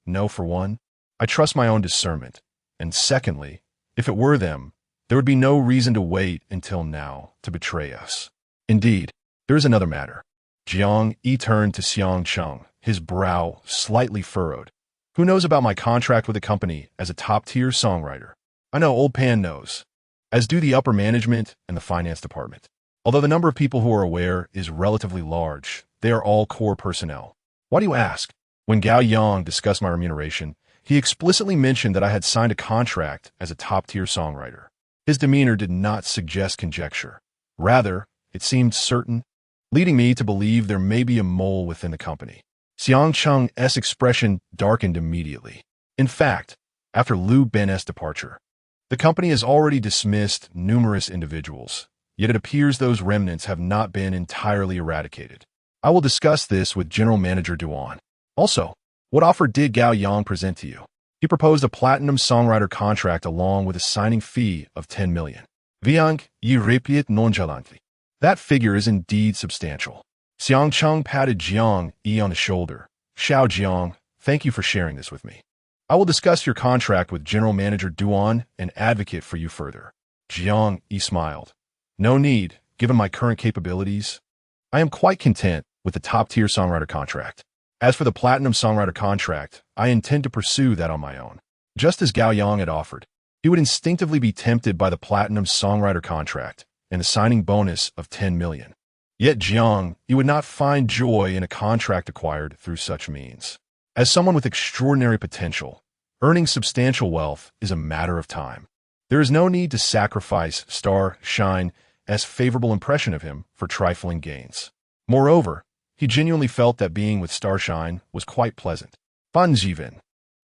No, for one. I trust my own discernment. And secondly, if it were them, there would be no reason to wait until now to betray us. Indeed, there is another matter. Jiang Yi turned to Xiang Cheng, his brow slightly furrowed. Who knows about my contract with the company as a top-tier songwriter? I know old Pan knows, as do the upper management and the finance department. Although the number of people who are aware is relatively large, they are all core personnel. Why do you ask? When Gao Yang discussed my remuneration, he explicitly mentioned that I had signed a contract as a top-tier songwriter. His demeanor did not suggest conjecture. Rather, it seemed certain, leading me to believe there may be a mole within the company. Xiang Cheng's expression darkened immediately. In fact, after Liu Ben's departure, the company has already dismissed numerous individuals, yet it appears those remnants have not been entirely eradicated. I will discuss this with General Manager Duan. Also, what offer did Gao Yang present to you? He proposed a platinum songwriter contract along with a signing fee of 10 million. Jiang Yi repeated nonchalantly. That figure is indeed substantial. Xiang Cheng patted Jiang Yi on the shoulder. Xiao Jiang, thank you for sharing this with me. I will discuss your contract with General Manager Duan and advocate for you further. Jiang Yi smiled. No need, given my current capabilities. I am quite content with the top-tier songwriter contract. As for the platinum songwriter contract, I intend to pursue that on my own. Just as Gao Yang had offered, he would instinctively be tempted by the platinum songwriter contract and the signing bonus of 10 million. Yet Jiang Yi would not find joy in a contract acquired through such means. As someone with extraordinary potential, earning substantial wealth is a matter of time. There is no need to sacrifice Star Shine's favorable impression of him for trifling gains. Moreover, he genuinely felt that being with Starshine was quite pleasant. Fan Jiwen,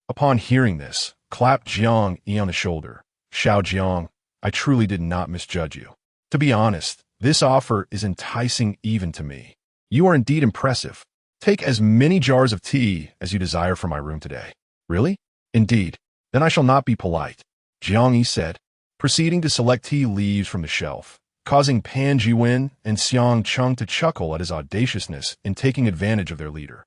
upon hearing this, clapped Jiang Yi on the shoulder. Xiao Jiang, I truly did not misjudge you. To be honest, this offer is enticing even to me. You are indeed impressive. Take as many jars of tea as you desire from my room today. Really? Indeed. Then I shall not be polite, Jiang Yi said, proceeding to select tea leaves from the shelf, causing Pan Jiwen and Xiang Cheng to chuckle at his audaciousness in taking advantage of their leader.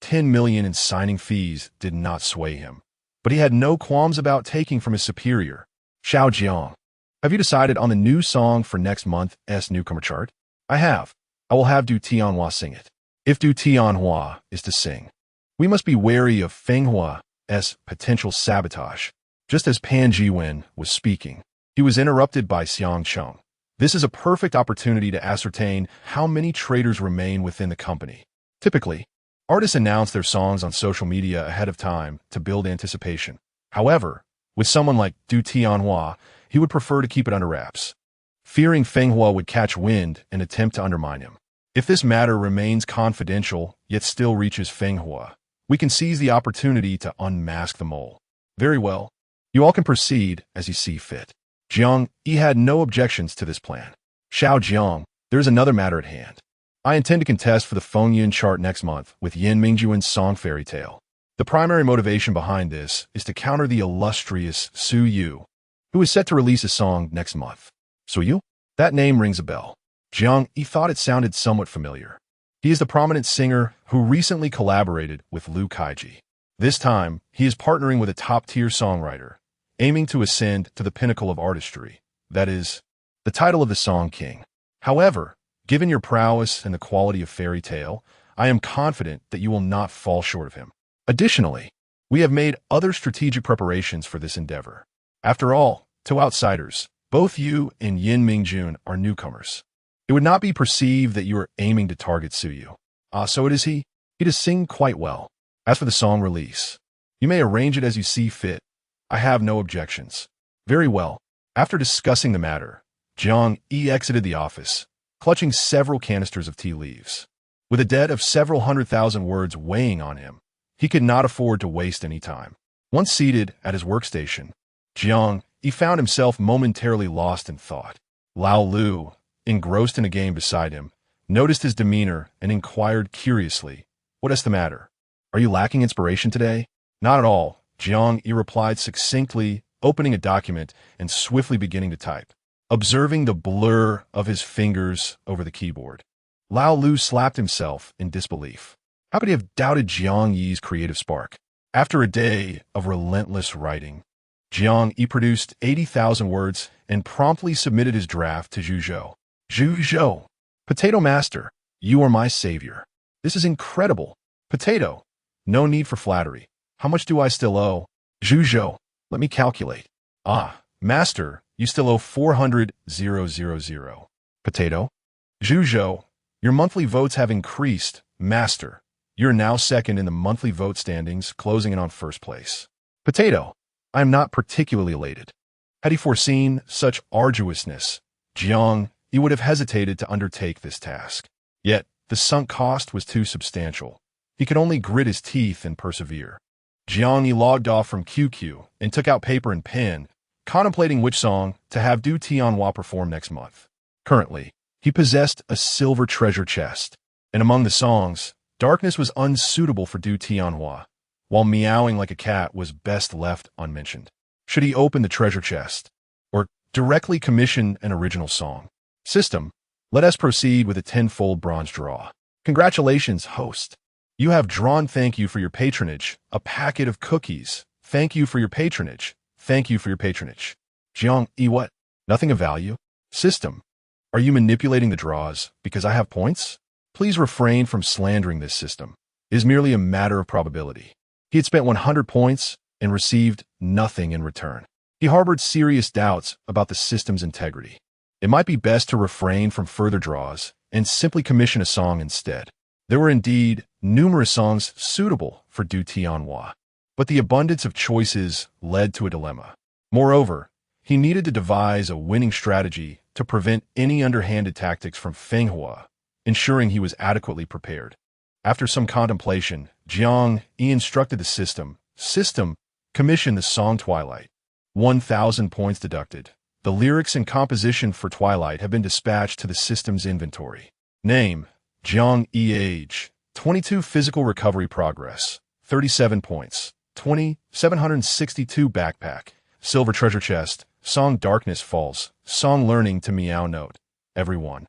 10 million in signing fees did not sway him, but he had no qualms about taking from his superior. Xiao Jiang, have you decided on the new song for next month's newcomer chart? I have. I will have Du Tianhua sing it. If Du Tianhua is to sing, we must be wary of Feng Hua's potential sabotage. Just as Pan Jiwen was speaking, he was interrupted by Xiang Cheng. This is a perfect opportunity to ascertain how many traders remain within the company. Typically, artists announce their songs on social media ahead of time to build anticipation. However, with someone like Du Tianhua, he would prefer to keep it under wraps, fearing Feng Hua would catch wind and attempt to undermine him. If this matter remains confidential, yet still reaches Feng Hua, we can seize the opportunity to unmask the mole. Very well. You all can proceed as you see fit. Jiang Yi had no objections to this plan. Xiao Jiang, there is another matter at hand. I intend to contest for the Fengyan chart next month with Yan Mingjuan's song Fairy Tale. The primary motivation behind this is to counter the illustrious Su Yu, who is set to release a song next month. Su Yu? That name rings a bell. Jiang Yi thought it sounded somewhat familiar. He is the prominent singer who recently collaborated with Liu Kaiji. This time, he is partnering with a top-tier songwriter, aiming to ascend to the pinnacle of artistry. That is, the title of the song King. However, given your prowess and the quality of Fairy Tale, I am confident that you will not fall short of him. Additionally, we have made other strategic preparations for this endeavor. After all, to outsiders, both you and Yin Mingjun are newcomers. It would not be perceived that you are aiming to target Suyu. So it is he. He does sing quite well. As for the song release, you may arrange it as you see fit. I have no objections. Very well. After discussing the matter, Jiang Yi exited the office, clutching several canisters of tea leaves. With a debt of several 100,000 words weighing on him, he could not afford to waste any time. Once seated at his workstation, Jiang Yi found himself momentarily lost in thought. Lao Lu, engrossed in a game beside him, noticed his demeanor and inquired curiously, "What is the matter? Are you lacking inspiration today?" "Not at all," Jiang Yi replied succinctly, opening a document and swiftly beginning to type. Observing the blur of his fingers over the keyboard, Lao Lu slapped himself in disbelief. How could he have doubted Jiang Yi's creative spark? After a day of relentless writing, Jiang Yi produced 80,000 words and promptly submitted his draft to Zhuzhou. Zhuzhou, Potato Master, you are my savior. This is incredible. Potato, no need for flattery. How much do I still owe? Zhuzhou, let me calculate. Master, you still owe 400,000. Potato, Zhuzhou, your monthly votes have increased. Master, you're now second in the monthly vote standings, closing in on first place. Potato, I am not particularly elated. Had he foreseen such arduousness, Jiang Yi would have hesitated to undertake this task. Yet, the sunk cost was too substantial. He could only grit his teeth and persevere. Jiang Yi logged off from QQ and took out paper and pen, contemplating which song to have Du Tianhua perform next month. Currently, he possessed a silver treasure chest, and among the songs, Darkness was unsuitable for Du Tianhua, while Meowing Like a Cat was best left unmentioned. Should he open the treasure chest, or directly commission an original song? System, let us proceed with a 10-fold bronze draw. Congratulations, host. You have drawn. Thank you for your patronage. A packet of cookies. Thank you for your patronage. Thank you for your patronage. Jiang Yi, what? Nothing of value? System, are you manipulating the draws because I have points? Please refrain from slandering this system. It is merely a matter of probability. He had spent 100 points and received nothing in return. He harbored serious doubts about the system's integrity. It might be best to refrain from further draws and simply commission a song instead. There were indeed numerous songs suitable for Du Tianhua, but the abundance of choices led to a dilemma. Moreover, he needed to devise a winning strategy to prevent any underhanded tactics from Fenghua, ensuring he was adequately prepared. After some contemplation, Jiang Yi instructed the system, commission the song Twilight. 1,000 points deducted. The lyrics and composition for Twilight have been dispatched to the system's inventory. Name, Jiang Yi. Age, 22. Physical recovery progress, 37 points. 762 backpack. Silver treasure chest. Song Darkness Falls. Song Learning to Meow Note. Everyone.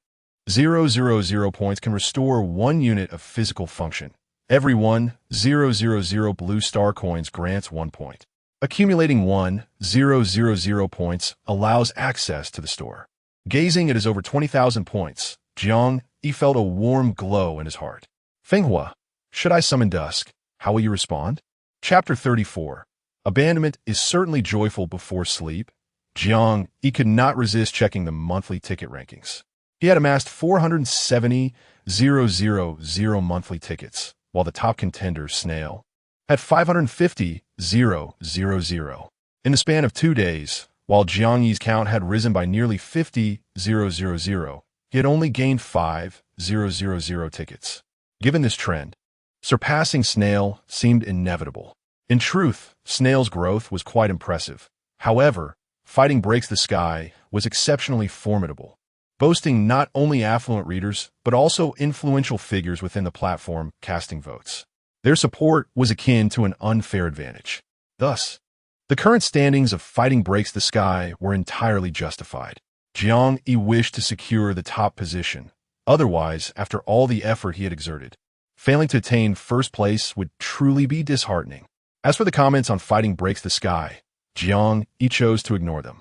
000 points can restore 1 unit of physical function. Everyone. 000 blue star coins grants 1 point. Accumulating 1,000 points allows access to the store. Gazing at his over 20,000 points, Jiang Yi felt a warm glow in his heart. Fenghua, should I summon dusk? How will you respond? Chapter 34. Abandonment is certainly joyful before sleep. Jiang Yi could not resist checking the monthly ticket rankings. He had amassed 470,000 monthly tickets, while the top contender, Snail, had 550,000. In the span of 2 days, while Jiang Yi's count had risen by nearly 50,000, he had only gained 5,000 tickets. Given this trend, surpassing Snail seemed inevitable. In truth, Snail's growth was quite impressive. However, Fighting Breaks the Sky was exceptionally formidable, boasting not only affluent readers, but also influential figures within the platform casting votes. Their support was akin to an unfair advantage. Thus, the current standings of Fighting Breaks the Sky were entirely justified. Jiang Yi wished to secure the top position, Otherwise, after all the effort he had exerted, failing to attain first place would truly be disheartening. As for the comments on Fighting Breaks the Sky, Jiang Yi chose to ignore them.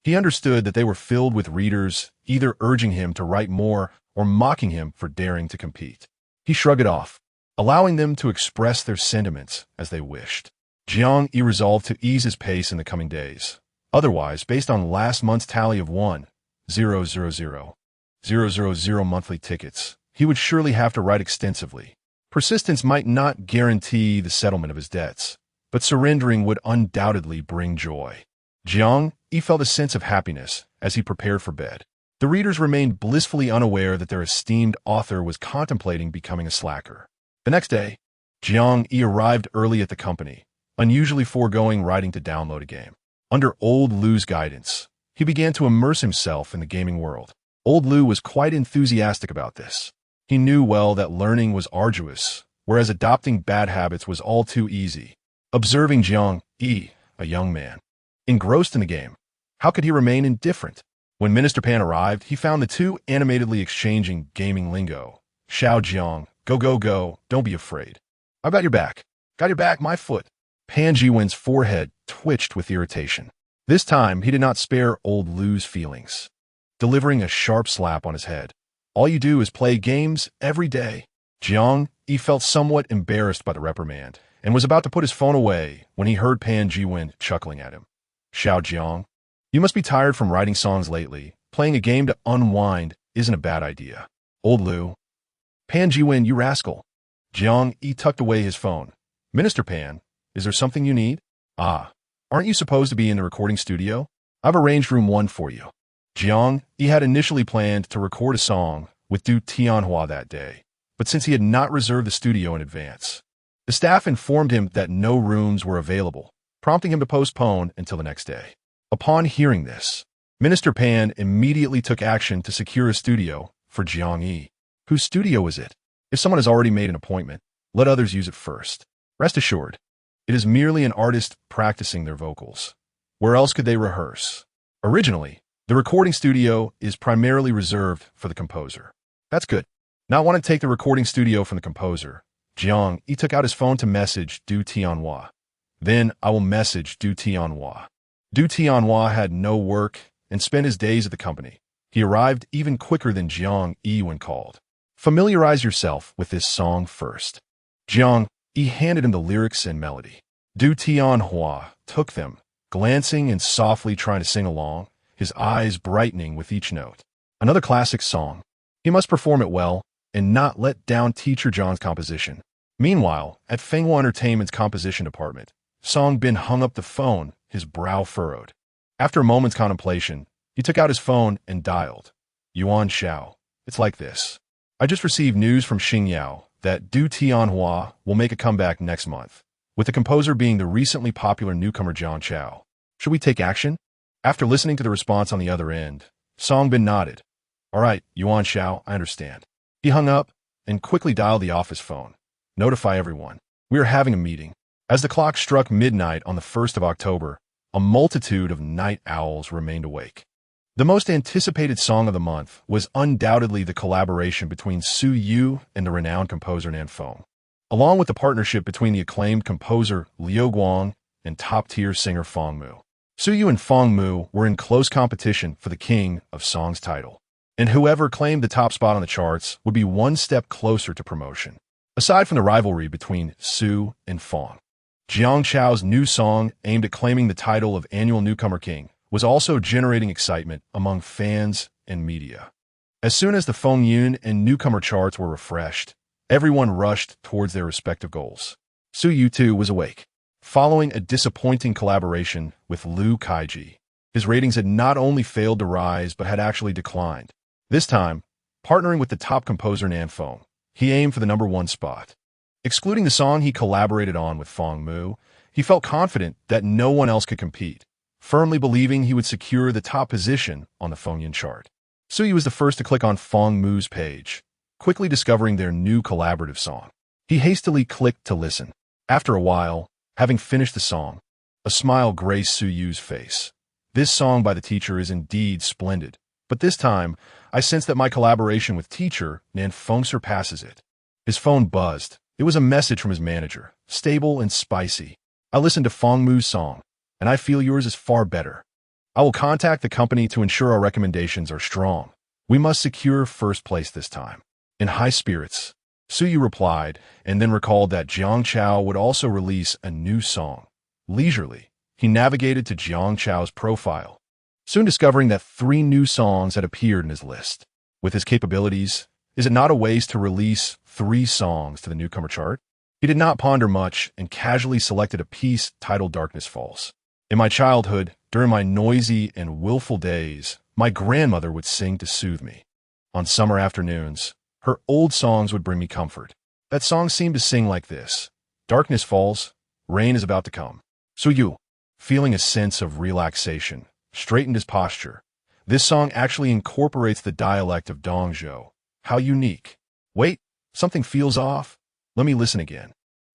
He understood that they were filled with readers either urging him to write more or mocking him for daring to compete. He shrugged it off, allowing them to express their sentiments as they wished. Jiang Yi resolved to ease his pace in the coming days. Otherwise, based on last month's tally of 1,000,000 monthly tickets, he would surely have to write extensively. Persistence might not guarantee the settlement of his debts, but surrendering would undoubtedly bring joy. Jiang Yi felt a sense of happiness as he prepared for bed. The readers remained blissfully unaware that their esteemed author was contemplating becoming a slacker. The next day, Jiang Yi arrived early at the company, unusually foregoing writing to download a game. Under Old Lu's guidance, he began to immerse himself in the gaming world. Old Lu was quite enthusiastic about this. He knew well that learning was arduous, whereas adopting bad habits was all too easy. Observing Jiang Yi, a young man, engrossed in the game, how could he remain indifferent? When Minister Pan arrived, he found the two animatedly exchanging gaming lingo. Xiao Jiang, go, go, go, don't be afraid. I got your back. Got your back, my foot. Pan Jiwen's forehead twitched with irritation. This time, he did not spare Old Lu's feelings, delivering a sharp slap on his head. All you do is play games every day. Jiang Yi felt somewhat embarrassed by the reprimand and was about to put his phone away when he heard Pan Jiwen chuckling at him. Xiao Jiang, you must be tired from writing songs lately. Playing a game to unwind isn't a bad idea. Old Lu. Pan Jiwen, you rascal. Jiang Yi tucked away his phone. Minister Pan, is there something you need? Ah, aren't you supposed to be in the recording studio? I've arranged room 1 for you. Jiang Yi had initially planned to record a song with Du Tianhua that day, but since he had not reserved the studio in advance, the staff informed him that no rooms were available, prompting him to postpone until the next day. Upon hearing this, Minister Pan immediately took action to secure a studio for Jiang Yi. Whose studio is it? If someone has already made an appointment, let others use it first. Rest assured, it is merely an artist practicing their vocals. Where else could they rehearse? Originally, the recording studio is primarily reserved for the composer. That's good. Not wanting to take the recording studio from the composer, Jiang Yi took out his phone to message Du Tianhua. Then I will message Du Tianhua. Du Tianhua had no work and spent his days at the company. He arrived even quicker than Jiang Yi when called. Familiarize yourself with this song first. Jiang Yi handed him the lyrics and melody. Du Tianhua took them, glancing and softly trying to sing along, his eyes brightening with each note. Another classic song. He must perform it well and not let down Teacher John's composition. Meanwhile, at Fenghua Entertainment's composition department, Song Bin hung up the phone, his brow furrowed. After a moment's contemplation, he took out his phone and dialed. Yuan Xiao, it's like this. I just received news from Xingyao that Du Tianhua will make a comeback next month, with the composer being the recently popular newcomer Zhang Chao. Should we take action? After listening to the response on the other end, Song Bin nodded. All right, Yuan Xiao, I understand. He hung up and quickly dialed the office phone. Notify everyone. We are having a meeting. As the clock struck midnight on the 1st of October, a multitude of night owls remained awake. The most anticipated song of the month was undoubtedly the collaboration between Su Yu and the renowned composer Nan Feng, along with the partnership between the acclaimed composer Liu Guang and top-tier singer Feng Mu. Su Yu and Feng Mu were in close competition for the king of song's title, and whoever claimed the top spot on the charts would be one step closer to promotion. Aside from the rivalry between Su and Feng, Jiang Chao's new song aimed at claiming the title of annual Newcomer King was also generating excitement among fans and media. As soon as the Feng Yun and Newcomer charts were refreshed, everyone rushed towards their respective goals. Su Yu too was awake. Following a disappointing collaboration with Liu Kaiji, his ratings had not only failed to rise but had actually declined. This time, partnering with the top composer Nan Feng, he aimed for the #1 spot. Excluding the song he collaborated on with Feng Mu, he felt confident that no one else could compete, firmly believing he would secure the top position on the Feng Yun chart. Su Yu was the first to click on Feng Mu's page, quickly discovering their new collaborative song. He hastily clicked to listen. After a while, having finished the song, a smile graced Su Yu's face. This song by the teacher is indeed splendid, but this time, I sensed that my collaboration with teacher Nan Feng surpasses it. His phone buzzed. It was a message from his manager, stable and spicy. I listened to Feng Mu's song, and I feel yours is far better. I will contact the company to ensure our recommendations are strong. We must secure first place this time. In high spirits, Suyu replied, and then recalled that Jiang Chao would also release a new song. Leisurely, he navigated to Jiang Chao's profile, soon discovering that 3 new songs had appeared in his list. With his capabilities, is it not a waste to release 3 songs to the newcomer chart? He did not ponder much and casually selected a piece titled Darkness Falls. In my childhood, during my noisy and willful days, my grandmother would sing to soothe me. On summer afternoons, her old songs would bring me comfort. That song seemed to sing like this: Darkness falls, rain is about to come. Suyu, feeling a sense of relaxation, straightened his posture. This song actually incorporates the dialect of Dongzhou. How unique. Wait, something feels off. Let me listen again.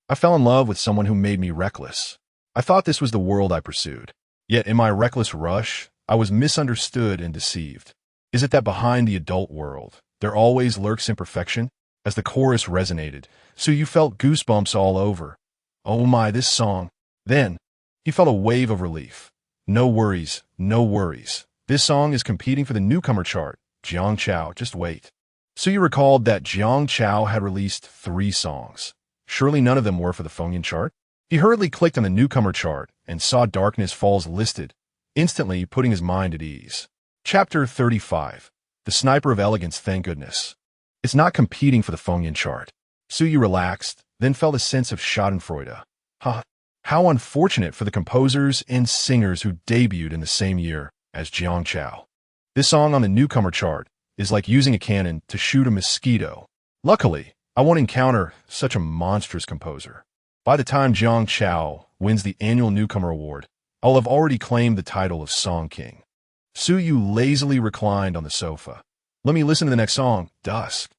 I fell in love with someone who made me reckless. I thought this was the world I pursued. Yet in my reckless rush, I was misunderstood and deceived. Is it that behind the adult world, there always lurks imperfection? As the chorus resonated, Suyu felt goosebumps all over. Oh my, this song. Then, he felt a wave of relief. No worries, no worries. This song is competing for the newcomer chart. Jiang Chao, just wait. Suyu recalled that Jiang Chao had released 3 songs. Surely none of them were for the Fengyan chart? He hurriedly clicked on the newcomer chart and saw Darkness Falls listed, instantly putting his mind at ease. Chapter 35. The Sniper of Elegance, thank goodness. It's not competing for the Fengyan chart. Suyu relaxed, then felt a sense of schadenfreude. How unfortunate for the composers and singers who debuted in the same year as Jiang Chao. This song on the newcomer chart is like using a cannon to shoot a mosquito. Luckily, I won't encounter such a monstrous composer. By the time Jiang Chao wins the annual Newcomer Award, I'll have already claimed the title of Song King. Suyu lazily reclined on the sofa. Let me listen to the next song, Dusk.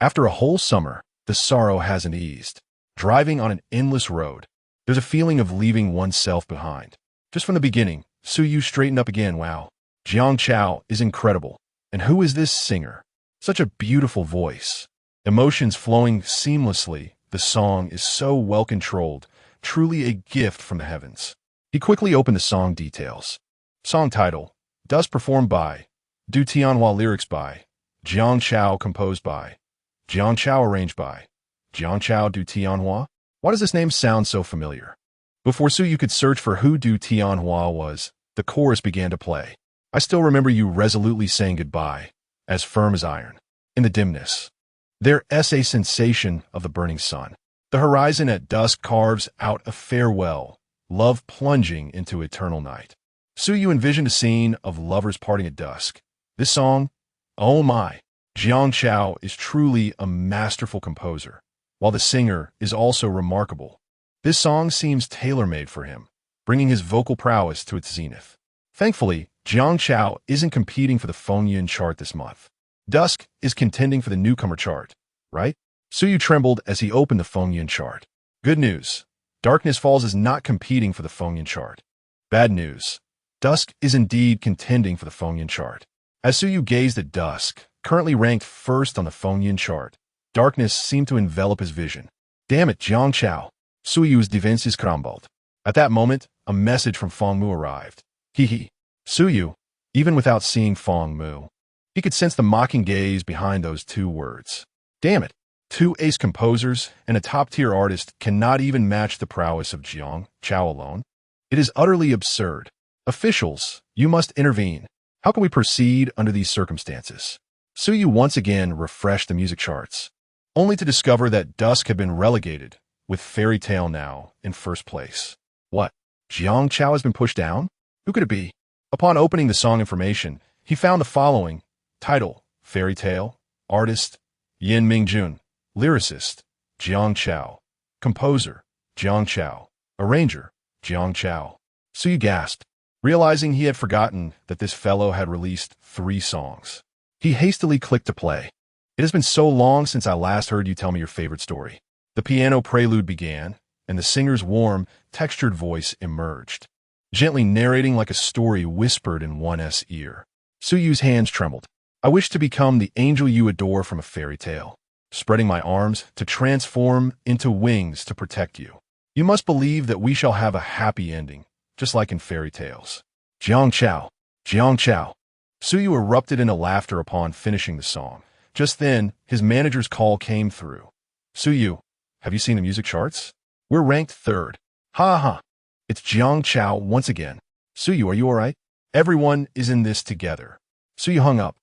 After a whole summer, the sorrow hasn't eased. Driving on an endless road, there's a feeling of leaving oneself behind. Just from the beginning, Suyu straightened up again. Wow, Jiang Chao is incredible. And who is this singer? Such a beautiful voice. Emotions flowing seamlessly. The song is so well controlled, truly a gift from the heavens. He quickly opened the song details. Song title: Dusk, performed by Du Tianhua, lyrics by Jiang Chao, composed by Jiang Chao, arranged by Jiang Chao. Du Tianhua? Why does this name sound so familiar? Before Suyu could search for who Du Tianhua was, the chorus began to play. I still remember you resolutely saying goodbye, as firm as iron. In the dimness, there is a sensation of the burning sun. The horizon at dusk carves out a farewell, love plunging into eternal night. Suyu envisioned a scene of lovers parting at dusk. This song, oh my, Jiang Chao is truly a masterful composer, while the singer is also remarkable. This song seems tailor-made for him, bringing his vocal prowess to its zenith. Thankfully, Jiang Chao isn't competing for the Fengyan chart this month. Dusk is contending for the newcomer chart, right? Suyu trembled as he opened the Fengyan chart. Good news. Darkness Falls is not competing for the Fengyan chart. Bad news. Dusk is indeed contending for the Fengyan chart. As Suyu gazed at Dusk, currently ranked first on the Fengyan chart, darkness seemed to envelop his vision. Damn it, Jiang Chao. Suyu's defenses crumbled. At that moment, a message from Feng Mu arrived. Hee. Suyu, even without seeing Feng Mu, he could sense the mocking gaze behind those 2 words. Damn it. 2 ace composers and a top-tier artist cannot even match the prowess of Jiang Chao alone. It is utterly absurd. Officials, you must intervene. How can we proceed under these circumstances? Suyu once again refreshed the music charts, only to discover that Dusk had been relegated, with Fairy Tale now in first place. What? Jiang Chao has been pushed down? Who could it be? Upon opening the song information, he found the following. Title: Fairy Tale. Artist: Yin Mingjun. Lyricist: Jiang Chao. Composer: Jiang Chao. Arranger: Jiang Chao. Suyu gasped, realizing he had forgotten that this fellow had released 3 songs. He hastily clicked to play. It has been so long since I last heard you tell me your favorite story. The piano prelude began, and the singer's warm, textured voice emerged, gently narrating like a story whispered in one's ear. Suyu's hands trembled. I wish to become the angel you adore from a fairy tale, spreading my arms to transform into wings to protect you. You must believe that we shall have a happy ending, just like in fairy tales. Jiang Chao, Jiang Chao. Suyu erupted into laughter upon finishing the song. Just then, his manager's call came through. Suyu, have you seen the music charts? We're ranked 3rd. Ha ha. It's Jiang Chao once again. Suyu, are you alright? Everyone is in this together. Suyu hung up,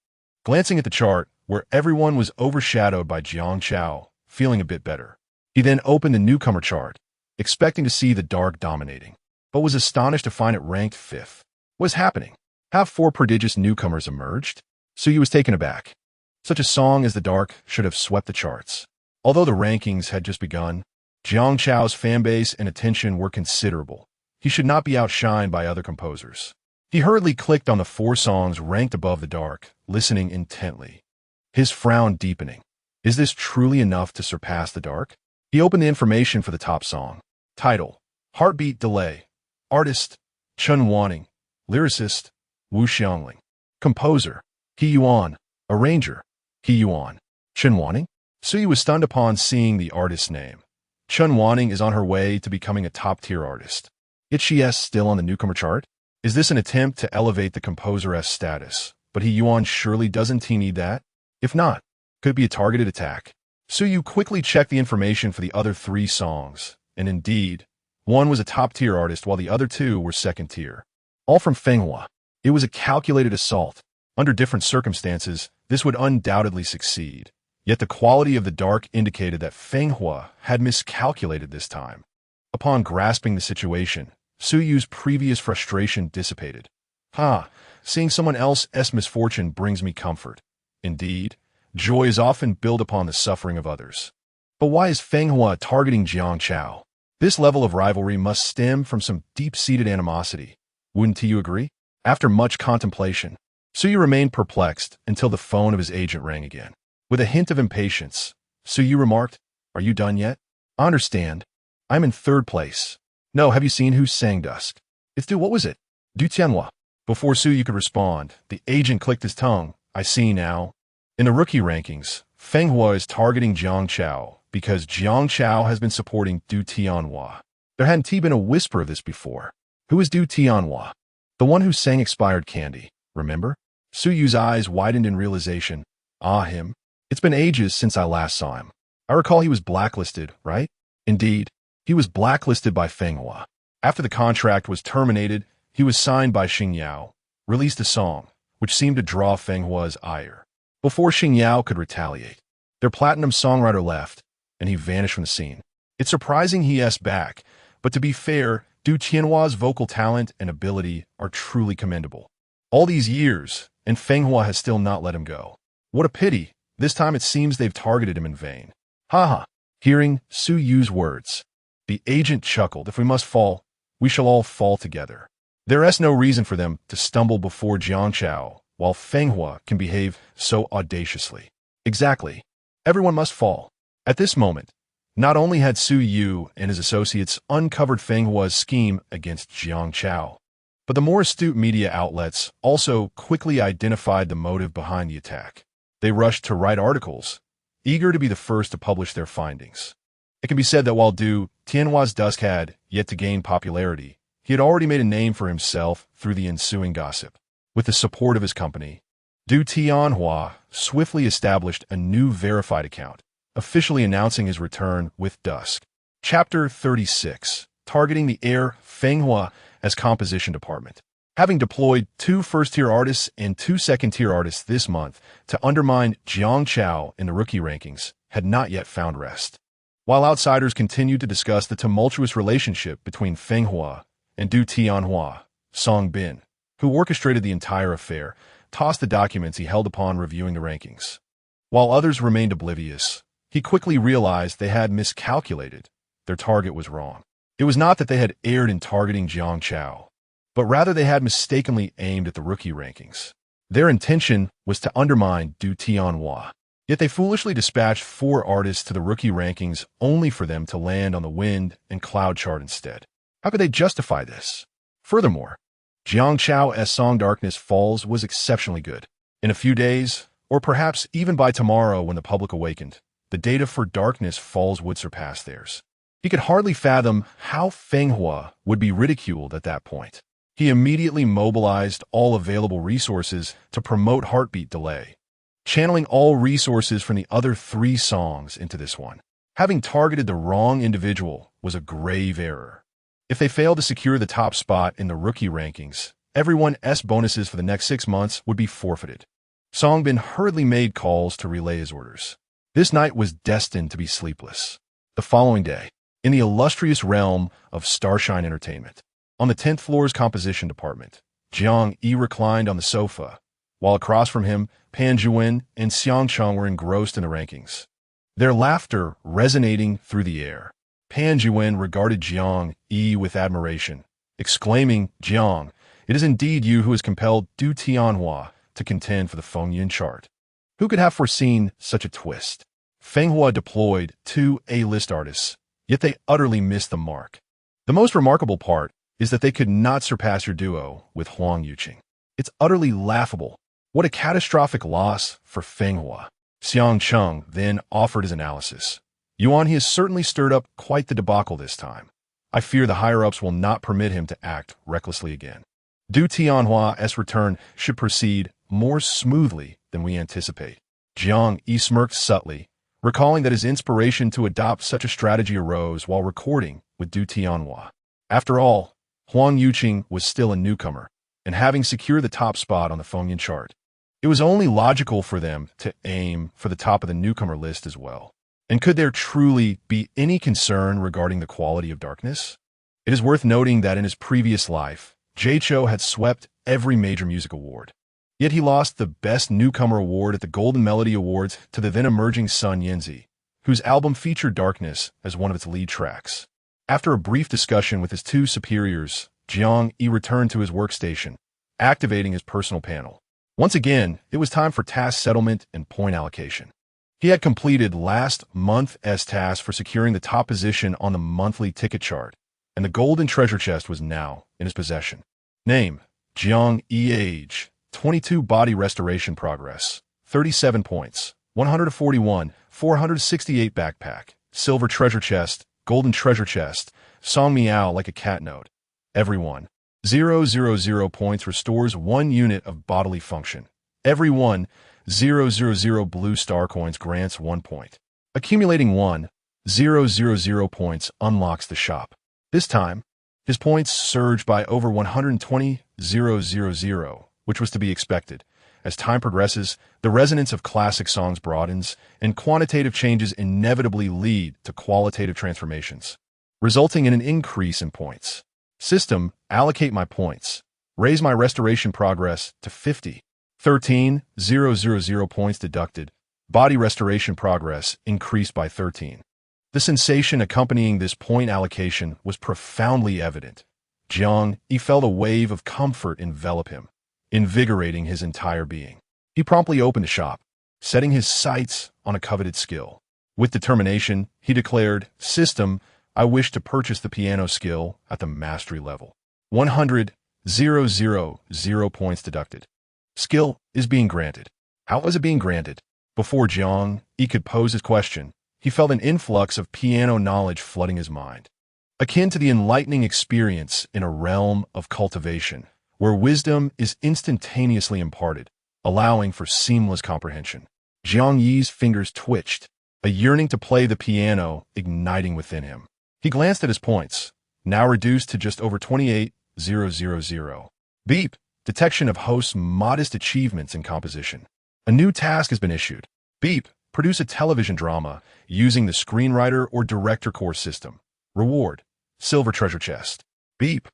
glancing at the chart, where everyone was overshadowed by Jiang Chao, feeling a bit better. He then opened the newcomer chart, expecting to see the dark dominating, but was astonished to find it ranked 5th. What's happening? Have 4 prodigious newcomers emerged? Suyu was taken aback. Such a song as the dark should have swept the charts. Although the rankings had just begun, Jiang Chao's fanbase and attention were considerable. He should not be outshined by other composers. He hurriedly clicked on the 4 songs ranked above the dark, listening intently. His frown deepening. Is this truly enough to surpass the dark? He opened the information for the top song. Title: Heartbeat Delay. Artist: Chen Wanning. Lyricist: Wu Xiangling. Composer: He Yuan. Arranger: He Yuan. Chen Wanning? Suyu was stunned upon seeing the artist's name. Chen Wanning is on her way to becoming a top-tier artist. Yet she is still on the newcomer chart? Is this an attempt to elevate the composer-esque status? But He Yuan surely doesn't he need that? If not, could it be a targeted attack? Suyu quickly checked the information for the other 3 songs, and indeed, one was a top-tier artist while the other 2 were second-tier. All from Fenghua. It was a calculated assault. Under different circumstances, this would undoubtedly succeed. Yet the quality of the dark indicated that Fenghua had miscalculated this time. Upon grasping the situation, Suyu's previous frustration dissipated. Seeing someone else's misfortune brings me comfort. Indeed, joy is often built upon the suffering of others. But why is Fenghua targeting Jiang Chao? This level of rivalry must stem from some deep-seated animosity. Wouldn't you agree? After much contemplation, Suyu remained perplexed until the phone of his agent rang again. With a hint of impatience, Suyu remarked, "Are you done yet? I understand. I'm in 3rd place. No, have you seen who sang Dusk? It's what was it? Du Tianhua." Before Suyu could respond, the agent clicked his tongue. I see now. In the rookie rankings, Fenghua is targeting Jiang Chao because Jiang Chao has been supporting Du Tianhua. There hadn't been a whisper of this before. Who is Du Tianhua? The one who sang Expired Candy, remember? Suyu's eyes widened in realization. Him. It's been ages since I last saw him. I recall he was blacklisted, right? Indeed, he was blacklisted by Fenghua. After the contract was terminated, he was signed by Xingyao, released a song, which seemed to draw Fenghua's ire. Before Xingyao could retaliate, their platinum songwriter left, and he vanished from the scene. It's surprising he is back, but to be fair, Du Tianhua's vocal talent and ability are truly commendable. All these years, and Fenghua has still not let him go. What a pity. This time it seems they've targeted him in vain. Hearing Suyu's words, the agent chuckled. If we must fall, we shall all fall together. There is no reason for them to stumble before Jiang Chao, while Fenghua can behave so audaciously. Exactly. Everyone must fall. At this moment, not only had Suyu and his associates uncovered Fenghua's scheme against Jiang Chao, but the more astute media outlets also quickly identified the motive behind the attack. They rushed to write articles, eager to be the first to publish their findings. It can be said that while Du Tianhua's Dusk had yet to gain popularity, he had already made a name for himself through the ensuing gossip. With the support of his company, Du Tianhua swiftly established a new verified account, officially announcing his return with Dusk. Chapter 36, targeting the heir Fenghua as composition department. Having deployed 2 first-tier artists and 2 second-tier artists this month to undermine Jiang Chao in the rookie rankings, had not yet found rest. While outsiders continued to discuss the tumultuous relationship between Fenghua and Du Tianhua, Song Bin, who orchestrated the entire affair, tossed the documents he held upon reviewing the rankings. While others remained oblivious, he quickly realized they had miscalculated. Their target was wrong. It was not that they had erred in targeting Jiang Chao, but rather they had mistakenly aimed at the rookie rankings. Their intention was to undermine Du Tianhua. Yet they foolishly dispatched 4 artists to the rookie rankings only for them to land on the wind and cloud chart instead. How could they justify this? Furthermore, Jiang Chao's song Darkness Falls was exceptionally good. In a few days, or perhaps even by tomorrow when the public awakened, the data for Darkness Falls would surpass theirs. He could hardly fathom how Fenghua would be ridiculed at that point. He immediately mobilized all available resources to promote Heartbeat Delay, channeling all resources from the other 3 songs into this one. Having targeted the wrong individual was a grave error. If they failed to secure the top spot in the rookie rankings, everyone's bonuses for the next 6 months would be forfeited. Songbin hurriedly made calls to relay his orders. This night was destined to be sleepless. The following day, in the illustrious realm of Starshine Entertainment, on the 10th floor's composition department, Jiang Yi reclined on the sofa, while across from him, Pan Juwen and Xiang Cheng were engrossed in the rankings, their laughter resonating through the air. Pan Juwen regarded Jiang Yi with admiration, exclaiming, "Jiang, it is indeed you who has compelled Du Tianhua to contend for the Fengyun chart. Who could have foreseen such a twist?" Fenghua deployed 2 A-list artists, yet they utterly missed the mark. The most remarkable part is that they could not surpass your duo with Huang Yuqing. It's utterly laughable. What a catastrophic loss for Fenghua. Xiang Cheng then offered his analysis. "Yuan, he has certainly stirred up quite the debacle this time. I fear the higher-ups will not permit him to act recklessly again. Du Tianhua's return should proceed more smoothly than we anticipate." Jiang Yi smirked subtly, recalling that his inspiration to adopt such a strategy arose while recording with Du Tianhua. After all, Huang Yuqing was still a newcomer, and having secured the top spot on the Fengyun chart, it was only logical for them to aim for the top of the newcomer list as well. And could there truly be any concern regarding the quality of Darkness? It is worth noting that in his previous life, Jay Cho had swept every major music award. Yet he lost the Best Newcomer Award at the Golden Melody Awards to the then-emerging Sun Yanzi, whose album featured Darkness as one of its lead tracks. After a brief discussion with his 2 superiors, Jiang Yi returned to his workstation, activating his personal panel. Once again, it was time for task settlement and point allocation. He had completed last month's task for securing the top position on the monthly ticket chart, and the golden treasure chest was now in his possession. Name: Jiang Yi. Age: 22. Body restoration progress: 37 points. 141, 468 backpack. Silver treasure chest, golden treasure chest. Song meow like a cat note. Everyone. 000 points restores 1 unit of bodily function. Everyone. 000 blue star coins grants 1 point. Accumulating 1,000 points unlocks the shop. This time, his points surged by over 120,000, which was to be expected. As time progresses, the resonance of classic songs broadens, and quantitative changes inevitably lead to qualitative transformations, resulting in an increase in points. System: allocate my points. Raise my restoration progress to 50. 13,000 points deducted. Body restoration progress increased by 13. The sensation accompanying this point allocation was profoundly evident. Jiang Yi felt a wave of comfort envelop him, invigorating his entire being. He promptly opened the shop, setting his sights on a coveted skill. With determination, he declared, "System, I wish to purchase the piano skill at the mastery level. 100,000 points deducted. Skill is being granted." How was it being granted? Before Jiang Yi could pose his question, he felt an influx of piano knowledge flooding his mind, akin to the enlightening experience in a realm of cultivation, where wisdom is instantaneously imparted, allowing for seamless comprehension. Jiang Yi's fingers twitched, a yearning to play the piano igniting within him. He glanced at his points, now reduced to just over 28,000. Beep! Detection of host's modest achievements in composition. A new task has been issued. Beep! Produce a television drama using the screenwriter or director core system. Reward: silver treasure chest. Beep!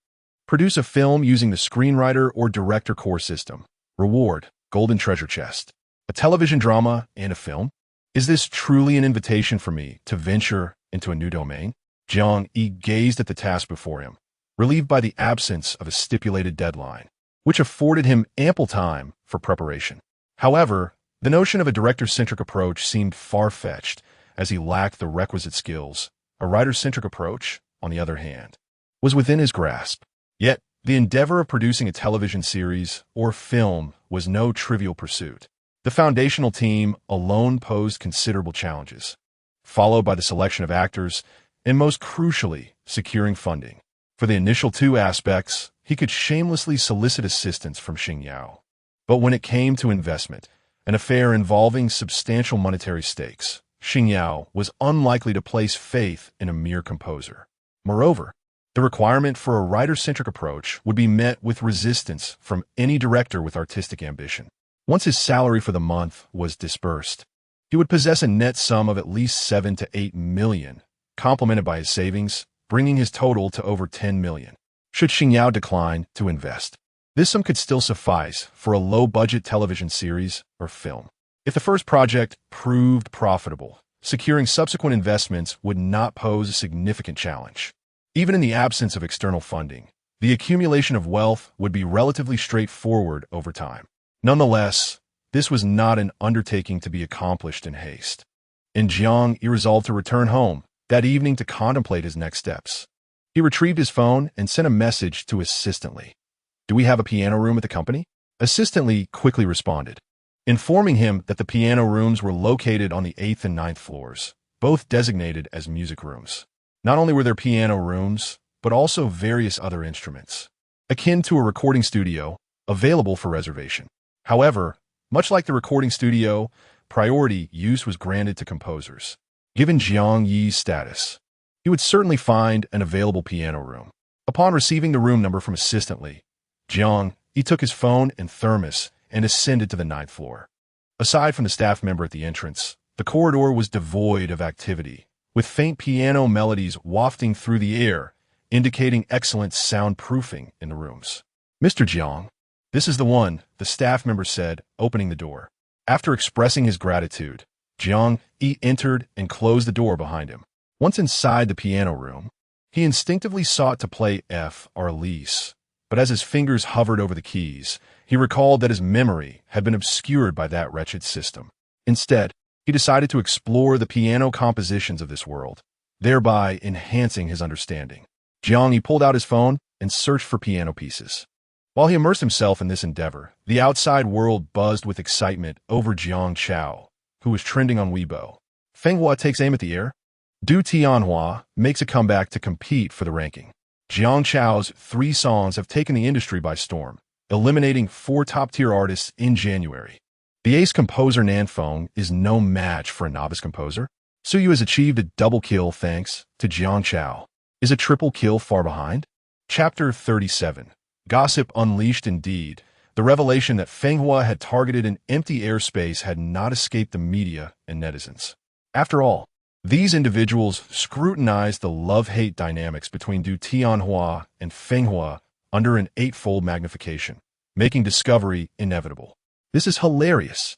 Produce a film using the screenwriter or director core system. Reward: golden treasure chest. A television drama and a film? Is this truly an invitation for me to venture into a new domain? Jiang Yi gazed at the task before him, relieved by the absence of a stipulated deadline, which afforded him ample time for preparation. However, the notion of a director-centric approach seemed far-fetched, as he lacked the requisite skills. A writer-centric approach, on the other hand, was within his grasp. Yet, the endeavor of producing a television series or film was no trivial pursuit. The foundational team alone posed considerable challenges, followed by the selection of actors, and most crucially, securing funding. For the initial two aspects, he could shamelessly solicit assistance from Xingyao. But when it came to investment, an affair involving substantial monetary stakes, Xingyao was unlikely to place faith in a mere composer. Moreover, the requirement for a writer-centric approach would be met with resistance from any director with artistic ambition. Once his salary for the month was disbursed, he would possess a net sum of at least 7 to 8 million, complemented by his savings, bringing his total to over 10 million. Should Xingyao decline to invest, this sum could still suffice for a low-budget television series or film. If the first project proved profitable, securing subsequent investments would not pose a significant challenge. Even in the absence of external funding, the accumulation of wealth would be relatively straightforward over time. Nonetheless, this was not an undertaking to be accomplished in haste. And Jiang Yi resolved to return home that evening to contemplate his next steps. He retrieved his phone and sent a message to Assistant Li. "Do we have a piano room at the company?" Assistant Li quickly responded, informing him that the piano rooms were located on the 8th and 9th floors, both designated as music rooms. Not only were there piano rooms, but also various other instruments, akin to a recording studio, available for reservation. However, much like the recording studio, priority use was granted to composers. Given Jiang Yi's status, he would certainly find an available piano room. Upon receiving the room number from Assistant Li, Jiang Yi took his phone and thermos and ascended to the 9th floor. Aside from the staff member at the entrance, the corridor was devoid of activity, with faint piano melodies wafting through the air, indicating excellent soundproofing in the rooms. "Mr. Jiang, this is the one," the staff member said, opening the door. After expressing his gratitude, Jiang Yi entered and closed the door behind him. Once inside the piano room, he instinctively sought to play F or Lise, but as his fingers hovered over the keys, he recalled that his memory had been obscured by that wretched system. Instead, he decided to explore the piano compositions of this world, thereby enhancing his understanding. Jiang Yi pulled out his phone and searched for piano pieces. While he immersed himself in this endeavor, the outside world buzzed with excitement over Jiang Chao, who was trending on Weibo. Fenghua takes aim at the air. Du Tianhua makes a comeback to compete for the ranking. Jiang Chao's 3 songs have taken the industry by storm, eliminating 4 top-tier artists in January. The ace composer Nanfeng is no match for a novice composer. Suyu has achieved a double kill thanks to Jiang Chao. Is a triple kill far behind? Chapter 37. Gossip unleashed indeed. The revelation that Fenghua had targeted an empty airspace had not escaped the media and netizens. After all, these individuals scrutinized the love-hate dynamics between Du Tianhua and Fenghua under an 8-fold magnification, making discovery inevitable. This is hilarious.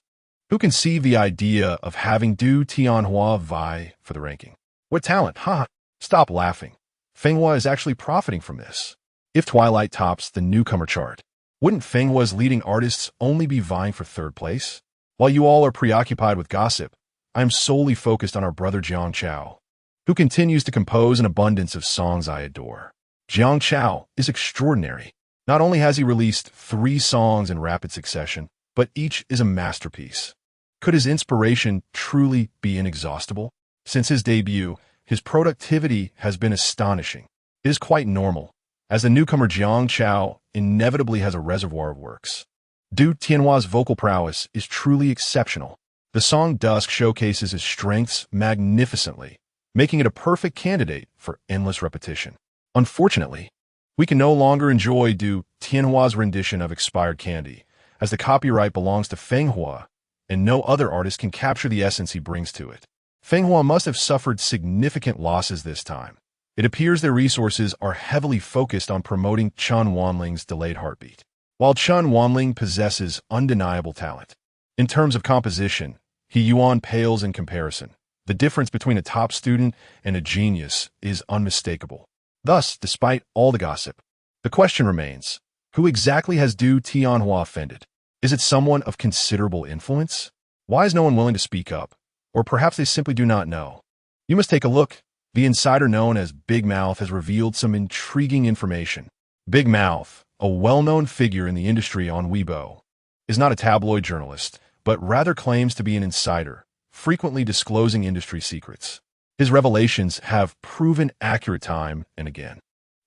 Who conceived the idea of having Du Tianhua vie for the ranking? What talent, huh? Stop laughing. Fenghua is actually profiting from this. If Twilight tops the newcomer chart, wouldn't Fenghua's leading artists only be vying for 3rd place? While you all are preoccupied with gossip, I am solely focused on our brother Jiang Chao, who continues to compose an abundance of songs I adore. Jiang Chao is extraordinary. Not only has he released 3 songs in rapid succession, but each is a masterpiece. Could his inspiration truly be inexhaustible? Since his debut, his productivity has been astonishing. It is quite normal, as the newcomer Jiang Chao inevitably has a reservoir of works. Du Tianhua's vocal prowess is truly exceptional. The song Dusk showcases his strengths magnificently, making it a perfect candidate for endless repetition. Unfortunately, we can no longer enjoy Du Tianhua's rendition of Expired Candy, as the copyright belongs to Fenghua, and no other artist can capture the essence he brings to it. Fenghua must have suffered significant losses this time. It appears their resources are heavily focused on promoting Chen Wanling's Delayed Heartbeat. While Chen Wanling possesses undeniable talent, in terms of composition, he Yuan pales in comparison. The difference between a top student and a genius is unmistakable. Thus, despite all the gossip, the question remains, who exactly has Du Tianhua offended? Is it someone of considerable influence? Why is no one willing to speak up? Or perhaps they simply do not know. You must take a look. The insider known as Big Mouth has revealed some intriguing information. Big Mouth, a well-known figure in the industry on Weibo, is not a tabloid journalist, but rather claims to be an insider, frequently disclosing industry secrets. His revelations have proven accurate time and again,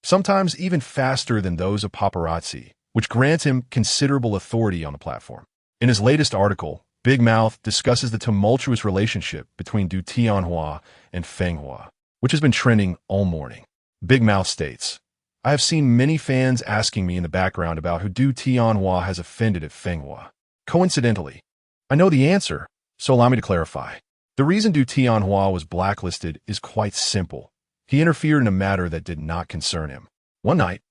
sometimes even faster than those of paparazzi, which grants him considerable authority on the platform. In his latest article, Big Mouth discusses the tumultuous relationship between Du Tianhua and Feng Hua, which has been trending all morning. Big Mouth states, I have seen many fans asking me in the background about who Du Tianhua has offended at Feng Hua. Coincidentally, I know the answer, so allow me to clarify. The reason Du Tianhua was blacklisted is quite simple. He interfered in a matter that did not concern him. One night,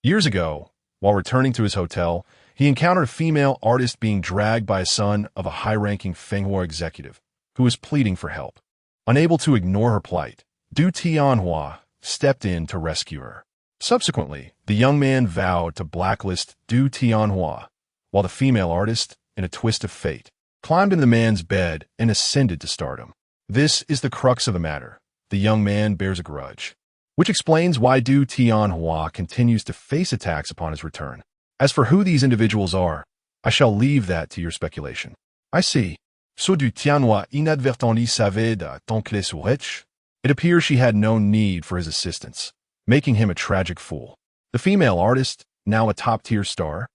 years ago, while returning to his hotel, he encountered a female artist being dragged by a son of a high-ranking Feng Hua executive who was pleading for help. Unable to ignore her plight, Du Tianhua stepped in to rescue her. Subsequently, the young man vowed to blacklist Du Tianhua, while the female artist, in a twist of fate, climbed into the man's bed and ascended to stardom. This is the crux of the matter. The young man bears a grudge, which explains why Du Tianhua continues to face attacks upon his return. As for who these individuals are, I shall leave that to your speculation. I see. So Du Tianhua inadvertently savait de ton clé sur. It appears she had no need for his assistance, making him a tragic fool. The female artist, now a top-tier star,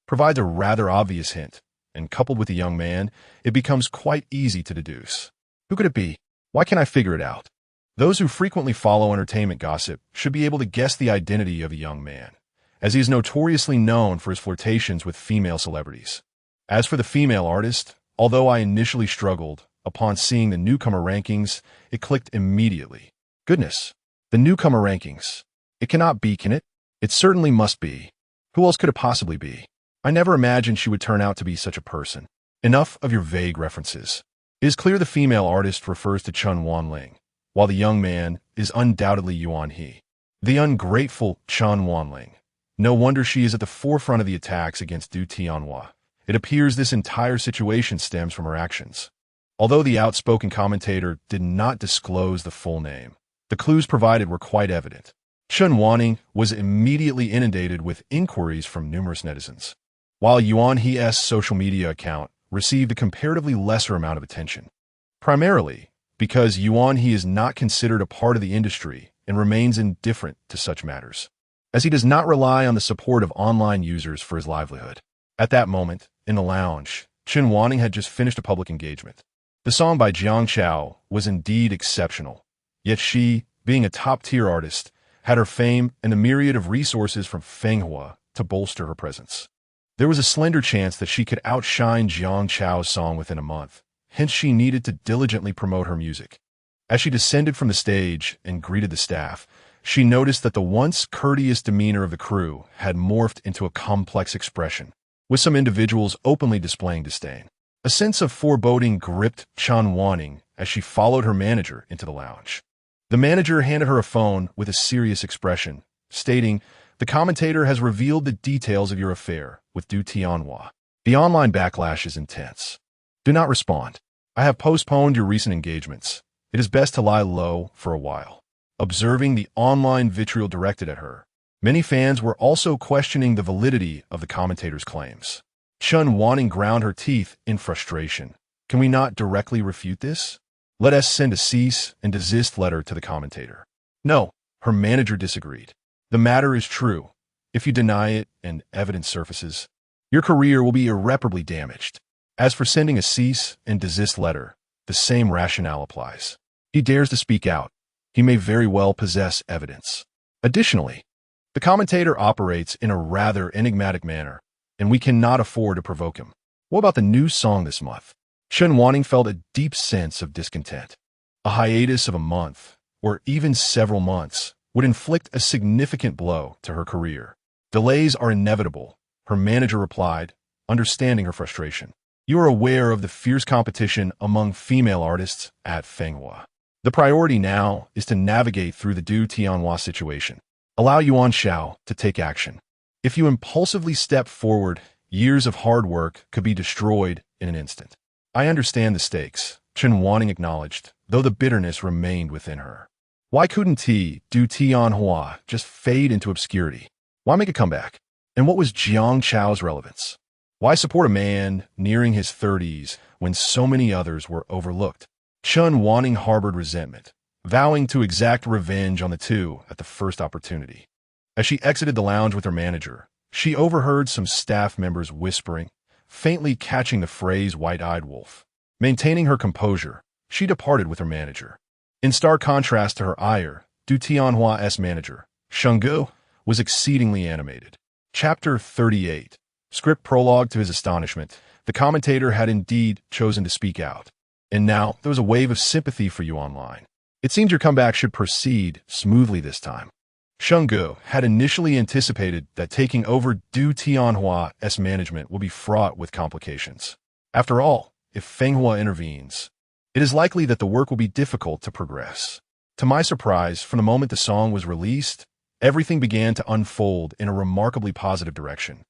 provides a rather obvious hint, and coupled with the young man, it becomes quite easy to deduce. Who could it be? Why can't I figure it out? Those who frequently follow entertainment gossip should be able to guess the identity of the young man, as he is notoriously known for his flirtations with female celebrities. As for the female artist, although I initially struggled, upon seeing the newcomer rankings, it clicked immediately. Goodness, the newcomer rankings. It cannot be, can it? It certainly must be. Who else could it possibly be? I never imagined she would turn out to be such a person. Enough of your vague references. It is clear the female artist refers to Chen Wanling, while the young man is undoubtedly Yuan He. The ungrateful Chen Wanling. No wonder she is at the forefront of the attacks against Du Tianhua. It appears this entire situation stems from her actions. Although the outspoken commentator did not disclose the full name, the clues provided were quite evident. Chen Wanling was immediately inundated with inquiries from numerous netizens, while Yuan He's social media account received a comparatively lesser amount of attention, primarily because Yuan He is not considered a part of the industry and remains indifferent to such matters, as he does not rely on the support of online users for his livelihood. At that moment, in the lounge, Chen Wanling had just finished a public engagement. The song by Jiang Yi was indeed exceptional, yet she, being a top-tier artist, had her fame and a myriad of resources from Feng Hua to bolster her presence. There was a slender chance that she could outshine Jiang Yi's song within a month, hence she needed to diligently promote her music. As she descended from the stage and greeted the staff, she noticed that the once courteous demeanor of the crew had morphed into a complex expression, with some individuals openly displaying disdain. A sense of foreboding gripped Chen Wanling as she followed her manager into the lounge. The manager handed her a phone with a serious expression, stating, "The commentator has revealed the details of your affair with Du Tianhua. The online backlash is intense. Do not respond. I have postponed your recent engagements. It is best to lie low for a while." Observing the online vitriol directed at her, many fans were also questioning the validity of the commentator's claims. Chen Wanling ground her teeth in frustration. Can we not directly refute this? Let us send a cease and desist letter to the commentator. No, her manager disagreed. The matter is true. If you deny it and evidence surfaces, your career will be irreparably damaged. As for sending a cease and desist letter, the same rationale applies. He dares to speak out. He may very well possess evidence. Additionally, the commentator operates in a rather enigmatic manner, and we cannot afford to provoke him. What about the new song this month? Chen Wanling felt a deep sense of discontent. A hiatus of a month, or even several months, would inflict a significant blow to her career. Delays are inevitable, her manager replied, understanding her frustration. You are aware of the fierce competition among female artists at Feng Hua. The priority now is to navigate through the Du Tianhua situation. Allow Yuan Xiao to take action. If you impulsively step forward, years of hard work could be destroyed in an instant. I understand the stakes, Chen Wanling acknowledged, though the bitterness remained within her. Why couldn't Du Tianhua just fade into obscurity? Why make a comeback? And what was Jiang Chao's relevance? Why support a man nearing his 30s when so many others were overlooked? Chun Wanning harbored resentment, vowing to exact revenge on the two at the first opportunity. As she exited the lounge with her manager, she overheard some staff members whispering, faintly catching the phrase white-eyed wolf. Maintaining her composure, she departed with her manager. In stark contrast to her ire, Du Tianhua's manager, Shenggu, was exceedingly animated. Chapter 38. Script prologue. To his astonishment, the commentator had indeed chosen to speak out. And now there was a wave of sympathy for you online. It seems your comeback should proceed smoothly this time. Shenggu had initially anticipated that taking over Du Tianhua's management will be fraught with complications. After all, if Fenghua intervenes, it is likely that the work will be difficult to progress. To my surprise, from the moment the song was released, everything began to unfold in a remarkably positive direction.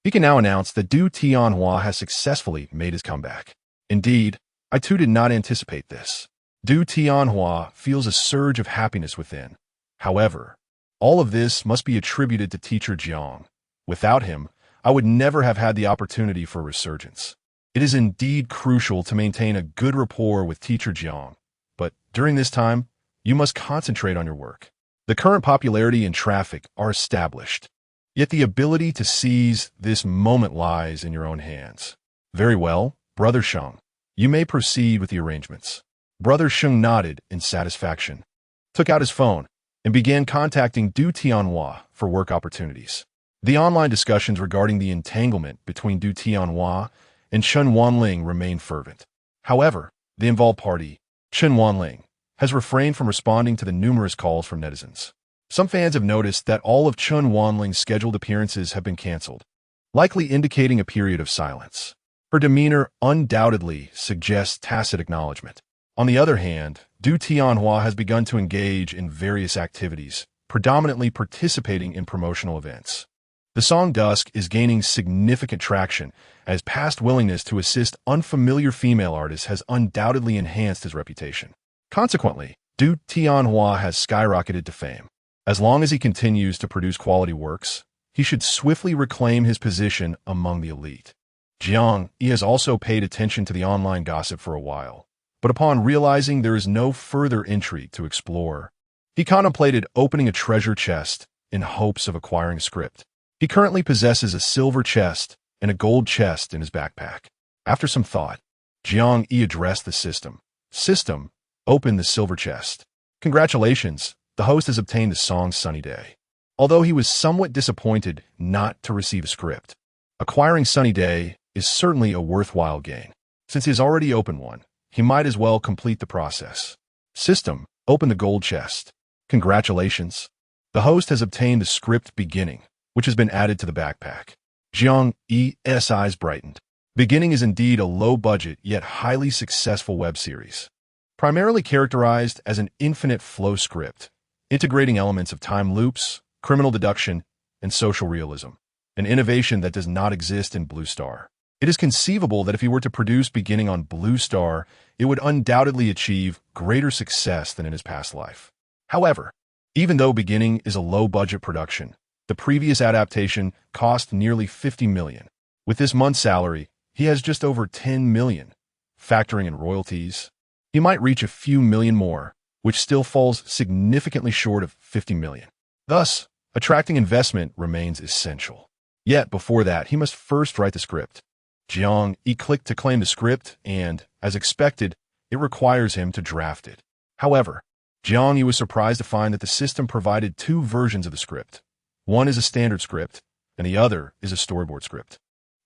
He can now announce that Du Tianhua has successfully made his comeback. Indeed, I too did not anticipate this. Du Tianhua feels a surge of happiness within. However, all of this must be attributed to teacher Jiang. Without him, I would never have had the opportunity for a resurgence. It is indeed crucial to maintain a good rapport with teacher Jiang, but during this time, you must concentrate on your work. The current popularity and traffic are established, yet the ability to seize this moment lies in your own hands. Very well, Brother Sheng. You may proceed with the arrangements. Brother Sheng nodded in satisfaction, took out his phone, and began contacting Du Tianhua for work opportunities. The online discussions regarding the entanglement between Du Tianhua and Chen Wanling remained fervent. However, the involved party, Chen Wanling, has refrained from responding to the numerous calls from netizens. Some fans have noticed that all of Chen Wanling's scheduled appearances have been cancelled, likely indicating a period of silence. Her demeanor undoubtedly suggests tacit acknowledgement. On the other hand, Du Tianhua has begun to engage in various activities, predominantly participating in promotional events. The song Dusk is gaining significant traction, as past willingness to assist unfamiliar female artists has undoubtedly enhanced his reputation. Consequently, Du Tianhua has skyrocketed to fame. As long as he continues to produce quality works, he should swiftly reclaim his position among the elite. Jiang Yi has also paid attention to the online gossip for a while, but upon realizing there is no further intrigue to explore, he contemplated opening a treasure chest in hopes of acquiring a script. He currently possesses a silver chest and a gold chest in his backpack. After some thought, Jiang Yi addressed the system. System, open the silver chest. Congratulations, the host has obtained the song Sunny Day. Although he was somewhat disappointed not to receive a script, acquiring Sunny Day is certainly a worthwhile gain. Since he has already opened one, he might as well complete the process. System, open the gold chest. Congratulations. The host has obtained the script Beginning, which has been added to the backpack. Jiang Yi's eyes brightened. Beginning is indeed a low-budget yet highly successful web series, primarily characterized as an infinite flow script, integrating elements of time loops, criminal deduction, and social realism, an innovation that does not exist in Blue Star. It is conceivable that if he were to produce Beginning on Blue Star, it would undoubtedly achieve greater success than in his past life. However, even though Beginning is a low-budget production, the previous adaptation cost nearly $50 million. With this month's salary, he has just over $10 million. Factoring in royalties, he might reach a few million more, which still falls significantly short of $50 million. Thus, attracting investment remains essential. Yet before that, he must first write the script. Jiang Yi clicked to claim the script, and, as expected, it requires him to draft it. However, Jiang Yi was surprised to find that the system provided two versions of the script. One is a standard script, and the other is a storyboard script.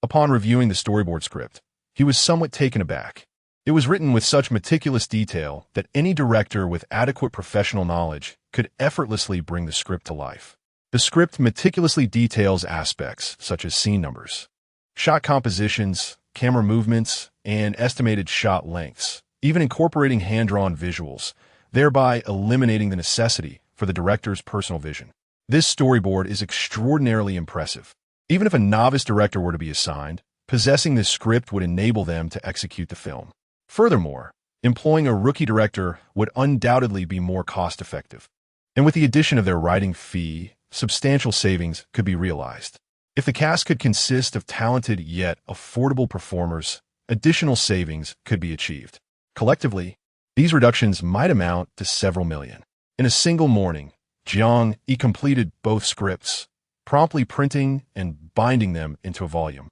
Upon reviewing the storyboard script, he was somewhat taken aback. It was written with such meticulous detail that any director with adequate professional knowledge could effortlessly bring the script to life. The script meticulously details aspects such as scene numbers, shot compositions, camera movements, and estimated shot lengths, even incorporating hand-drawn visuals, thereby eliminating the necessity for the director's personal vision. This storyboard is extraordinarily impressive. Even if a novice director were to be assigned, possessing this script would enable them to execute the film. Furthermore, employing a rookie director would undoubtedly be more cost-effective. And with the addition of their writing fee, substantial savings could be realized. If the cast could consist of talented yet affordable performers, additional savings could be achieved. Collectively, these reductions might amount to several million. In a single morning, Jiang Yi completed both scripts, promptly printing and binding them into a volume,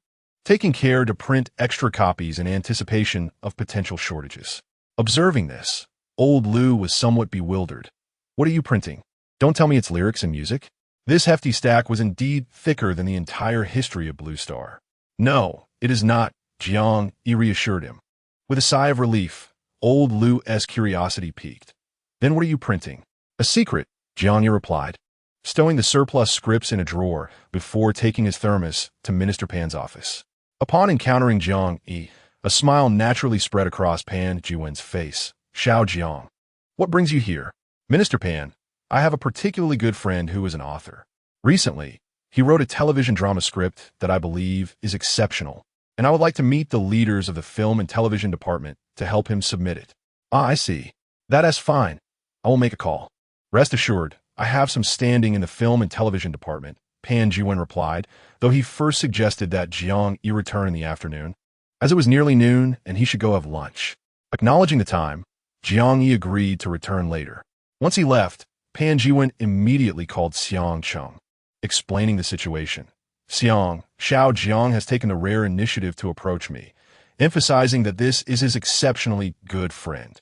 taking care to print extra copies in anticipation of potential shortages. Observing this, old Lu was somewhat bewildered. What are you printing? Don't tell me it's lyrics and music? This hefty stack was indeed thicker than the entire history of Blue Star. No, it is not, Jiang Yi reassured him. With a sigh of relief, old Lu's curiosity piqued. Then what are you printing? A secret, Jiang Yi replied, stowing the surplus scripts in a drawer before taking his thermos to Minister Pan's office. Upon encountering Jiang Yi, a smile naturally spread across Pan Jiwen's face. Xiao Jiang. What brings you here? Minister Pan, I have a particularly good friend who is an author. Recently, he wrote a television drama script that I believe is exceptional, and I would like to meet the leaders of the film and television department to help him submit it. Ah, I see. That is fine. I will make a call. Rest assured, I have some standing in the film and television department, Pan Jiwen replied, though he first suggested that Jiang Yi return in the afternoon, as it was nearly noon and he should go have lunch. Acknowledging the time, Jiang Yi agreed to return later. Once he left, Pan Jiwen immediately called Xiang Cheng, explaining the situation. Xiao Jiang has taken the rare initiative to approach me, emphasizing that this is his exceptionally good friend.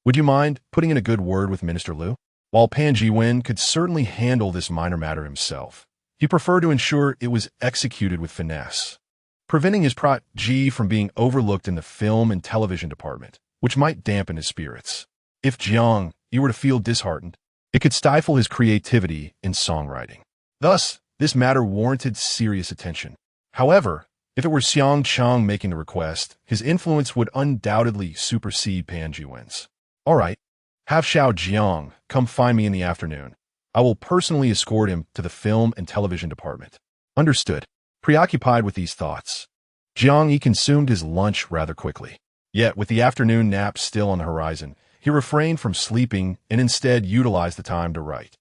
Would you mind putting in a good word with Minister Lu? While Pan Jiwen could certainly handle this minor matter himself, he preferred to ensure it was executed with finesse, preventing his protege from being overlooked in the film and television department, which might dampen his spirits. If Jiang Yi were to feel disheartened, it could stifle his creativity in songwriting. Thus, this matter warranted serious attention. However, if it were Xiang Cheng making the request, his influence would undoubtedly supersede Pan Jiwen's. All right, have Xiao Jiang come find me in the afternoon. I will personally escort him to the film and television department. Understood. Preoccupied with these thoughts, Jiang Yi consumed his lunch rather quickly. Yet, with the afternoon nap still on the horizon, he refrained from sleeping and instead utilized the time to write.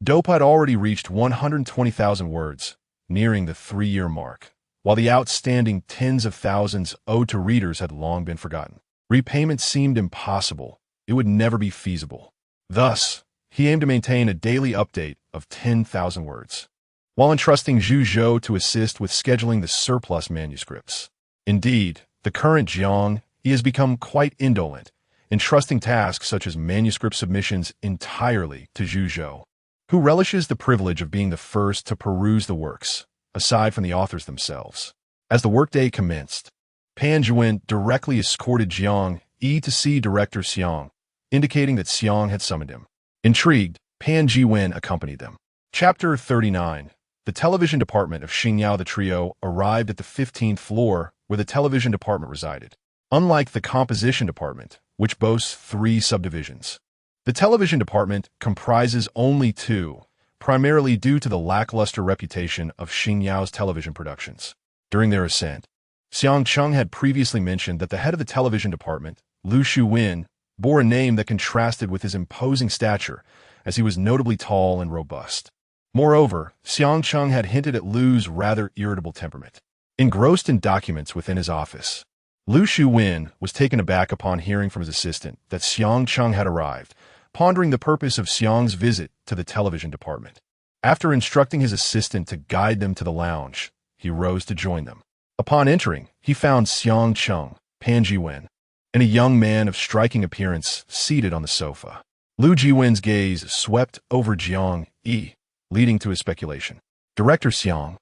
Dope had already reached 120,000 words, nearing the 3-year mark, while the outstanding tens of thousands owed to readers had long been forgotten. Repayment seemed impossible. It would never be feasible. Thus, he aimed to maintain a daily update of 10,000 words, while entrusting Zhu Zhou to assist with scheduling the surplus manuscripts. Indeed, the current Jiang Yi has become quite indolent, entrusting tasks such as manuscript submissions entirely to Zhu Zhou, who relishes the privilege of being the first to peruse the works, aside from the authors themselves. As the workday commenced, Pan Jiwen directly escorted Jiang Yi to see director Xiang, indicating that Xiang had summoned him. Intrigued, Pan Jiwen accompanied them. Chapter 39. The television department of Xingyao. The trio arrived at the 15th floor where the television department resided. Unlike the composition department, which boasts 3 subdivisions, the television department comprises only 2, primarily due to the lackluster reputation of Xingyao's television productions. During their ascent, Xiang Cheng had previously mentioned that the head of the television department, Lu Shuwen, bore a name that contrasted with his imposing stature, as he was notably tall and robust. Moreover, Xiang Cheng had hinted at Lu's rather irritable temperament. Engrossed in documents within his office, Lu Shuwen was taken aback upon hearing from his assistant that Xiang Cheng had arrived, pondering the purpose of Xiang's visit to the television department. After instructing his assistant to guide them to the lounge, he rose to join them. Upon entering, he found Xiang Cheng, Pan Jiwen, and a young man of striking appearance seated on the sofa. Lu Jiwen's gaze swept over Jiang Yi, leading to his speculation. Director Xiang,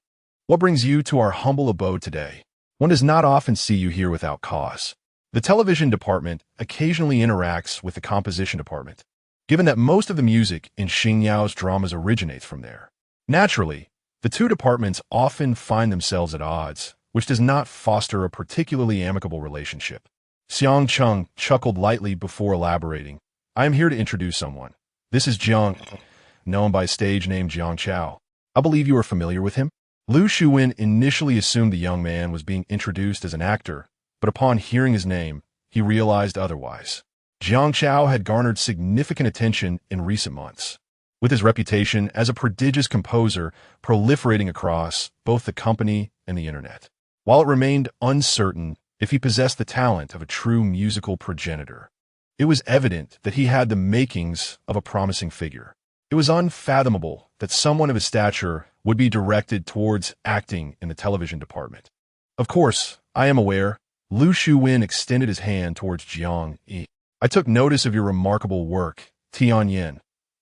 what brings you to our humble abode today? One does not often see you here without cause. The television department occasionally interacts with the composition department, given that most of the music in Xingyao's dramas originates from there. Naturally, the 2 departments often find themselves at odds, which does not foster a particularly amicable relationship. Xiang Cheng chuckled lightly before elaborating. I am here to introduce someone. This is Jiang, known by stage name Jiang Chao. I believe you are familiar with him? Lu Shuwen initially assumed the young man was being introduced as an actor, but upon hearing his name, he realized otherwise. Jiang Chao had garnered significant attention in recent months, with his reputation as a prodigious composer proliferating across both the company and the internet. While it remained uncertain if he possessed the talent of a true musical progenitor, it was evident that he had the makings of a promising figure. It was unfathomable that someone of his stature would be directed towards acting in the television department. Of course, I am aware. Lu Shuwen extended his hand towards Jiang Yi. I took notice of your remarkable work, Tianyin,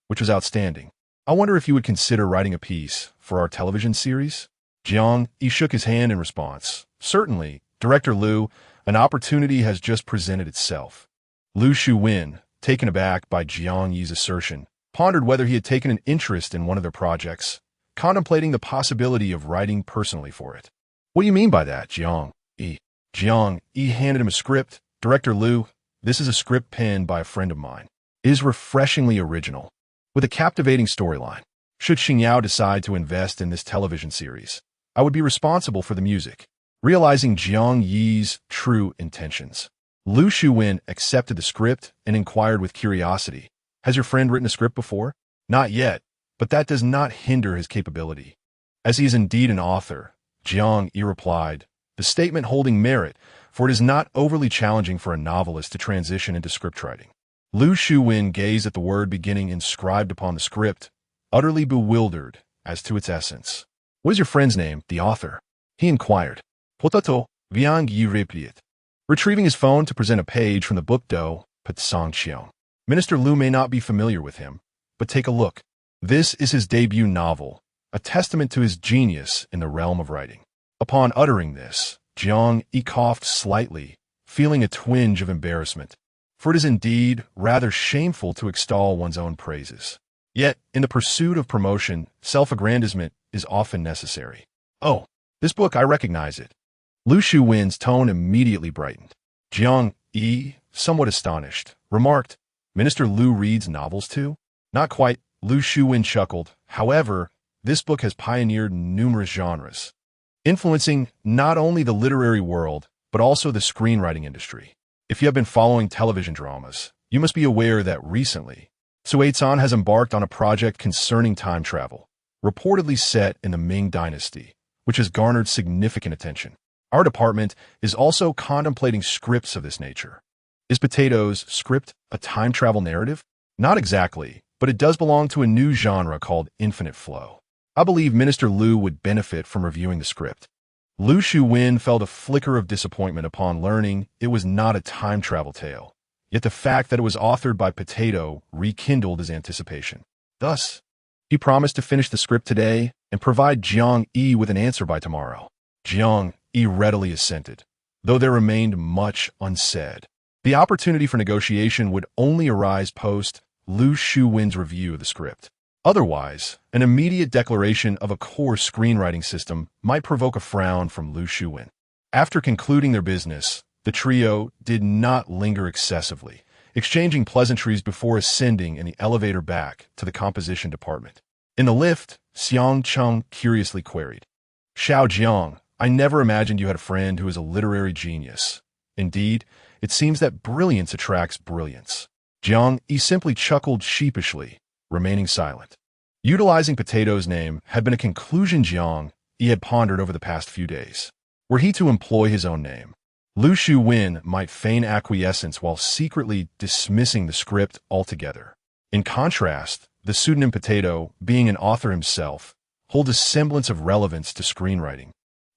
which was outstanding. I wonder if you would consider writing a piece for our television series? Jiang Yi shook his hand in response. Certainly, Director Lu, an opportunity has just presented itself. Lu Shuwen, taken aback by Jiang Yi's assertion, pondered whether he had taken an interest in one of their projects, contemplating the possibility of writing personally for it. What do you mean by that, Jiang Yi? Jiang Yi handed him a script. Director Lu, this is a script penned by a friend of mine. It is refreshingly original, with a captivating storyline. Should Xingyao decide to invest in this television series, I would be responsible for the music. Realizing Jiang Yi's true intentions, Lu Shuwen accepted the script and inquired with curiosity, has your friend written a script before? Not yet, but that does not hinder his capability. As he is indeed an author, Jiang Yi replied, the statement holding merit, for it is not overly challenging for a novelist to transition into script writing. Lu Shuwen gazed at the word beginning inscribed upon the script, utterly bewildered as to its essence. What is your friend's name, the author? He inquired. Potato, Jiang Yi replied, retrieving his phone to present a page from the book Do, Patsang Qiong. Minister Lu may not be familiar with him, but take a look. This is his debut novel, a testament to his genius in the realm of writing. Upon uttering this, Jiang Yi coughed slightly, feeling a twinge of embarrassment, for it is indeed rather shameful to extol one's own praises. Yet, in the pursuit of promotion, self-aggrandizement is often necessary. Oh, this book, I recognize it. Lu Shuwen's tone immediately brightened. Jiang Yi, somewhat astonished, remarked, Minister Lu reads novels too? Not quite, Lu Shuwen chuckled. However, this book has pioneered numerous genres, influencing not only the literary world, but also the screenwriting industry. If you have been following television dramas, you must be aware that recently, Suizan has embarked on a project concerning time travel, reportedly set in the Ming Dynasty, which has garnered significant attention. Our department is also contemplating scripts of this nature. Is Potato's script a time travel narrative? Not exactly, but it does belong to a new genre called infinite flow. I believe Minister Lu would benefit from reviewing the script. Lu Shuwen felt a flicker of disappointment upon learning it was not a time travel tale, yet the fact that it was authored by Potato rekindled his anticipation. Thus, he promised to finish the script today and provide Jiang Yi with an answer by tomorrow. Jiang Yi readily assented, though there remained much unsaid. The opportunity for negotiation would only arise post Lu Shuwen's review of the script. Otherwise, an immediate declaration of a core screenwriting system might provoke a frown from Lu Shuwen. After concluding their business, the trio did not linger excessively, exchanging pleasantries before ascending in the elevator back to the composition department. In the lift, Xiang Cheng curiously queried, Xiao Jiang, I never imagined you had a friend who is a literary genius. Indeed, it seems that brilliance attracts brilliance. Jiang Yi simply chuckled sheepishly, remaining silent. Utilizing Potato's name had been a conclusion Jiang Yi had pondered over the past few days. Were he to employ his own name, Lu Shuwen might feign acquiescence while secretly dismissing the script altogether. In contrast, the pseudonym Potato, being an author himself, holds a semblance of relevance to screenwriting,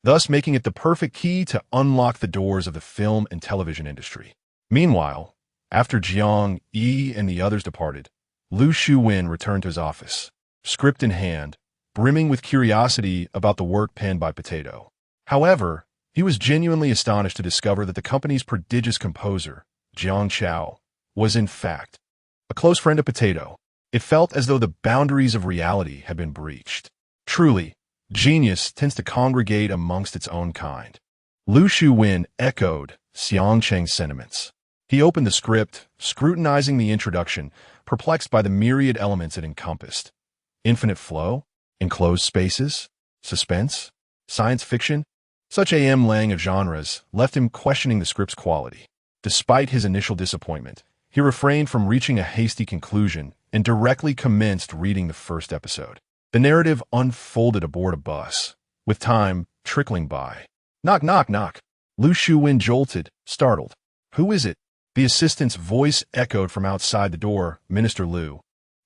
thus making it the perfect key to unlock the doors of the film and television industry. Meanwhile, after Jiang Yi and the others departed, Lu Shuwen returned to his office, script in hand, brimming with curiosity about the work penned by Potato. However, he was genuinely astonished to discover that the company's prodigious composer, Jiang Chao, was in fact a close friend of Potato. It felt as though the boundaries of reality had been breached. Truly, genius tends to congregate amongst its own kind. Lu Shuwen echoed Xiang Cheng's sentiments. He opened the script, scrutinizing the introduction, perplexed by the myriad elements it encompassed. Infinite flow, enclosed spaces, suspense, science fiction. Such am-lang of genres left him questioning the script's quality. Despite his initial disappointment, he refrained from reaching a hasty conclusion, and directly commenced reading the first episode. The narrative unfolded aboard a bus, with time trickling by. Knock, knock, knock. Lu Shuwen jolted, startled. Who is it? The assistant's voice echoed from outside the door. Minister Lu.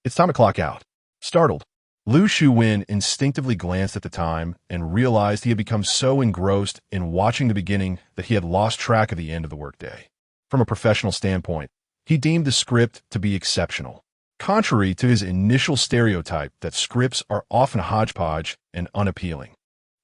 It's time to clock out. Startled, Lu Shuwen instinctively glanced at the time and realized he had become so engrossed in watching the beginning that he had lost track of the end of the workday. From a professional standpoint, he deemed the script to be exceptional. Contrary to his initial stereotype that scripts are often hodgepodge and unappealing,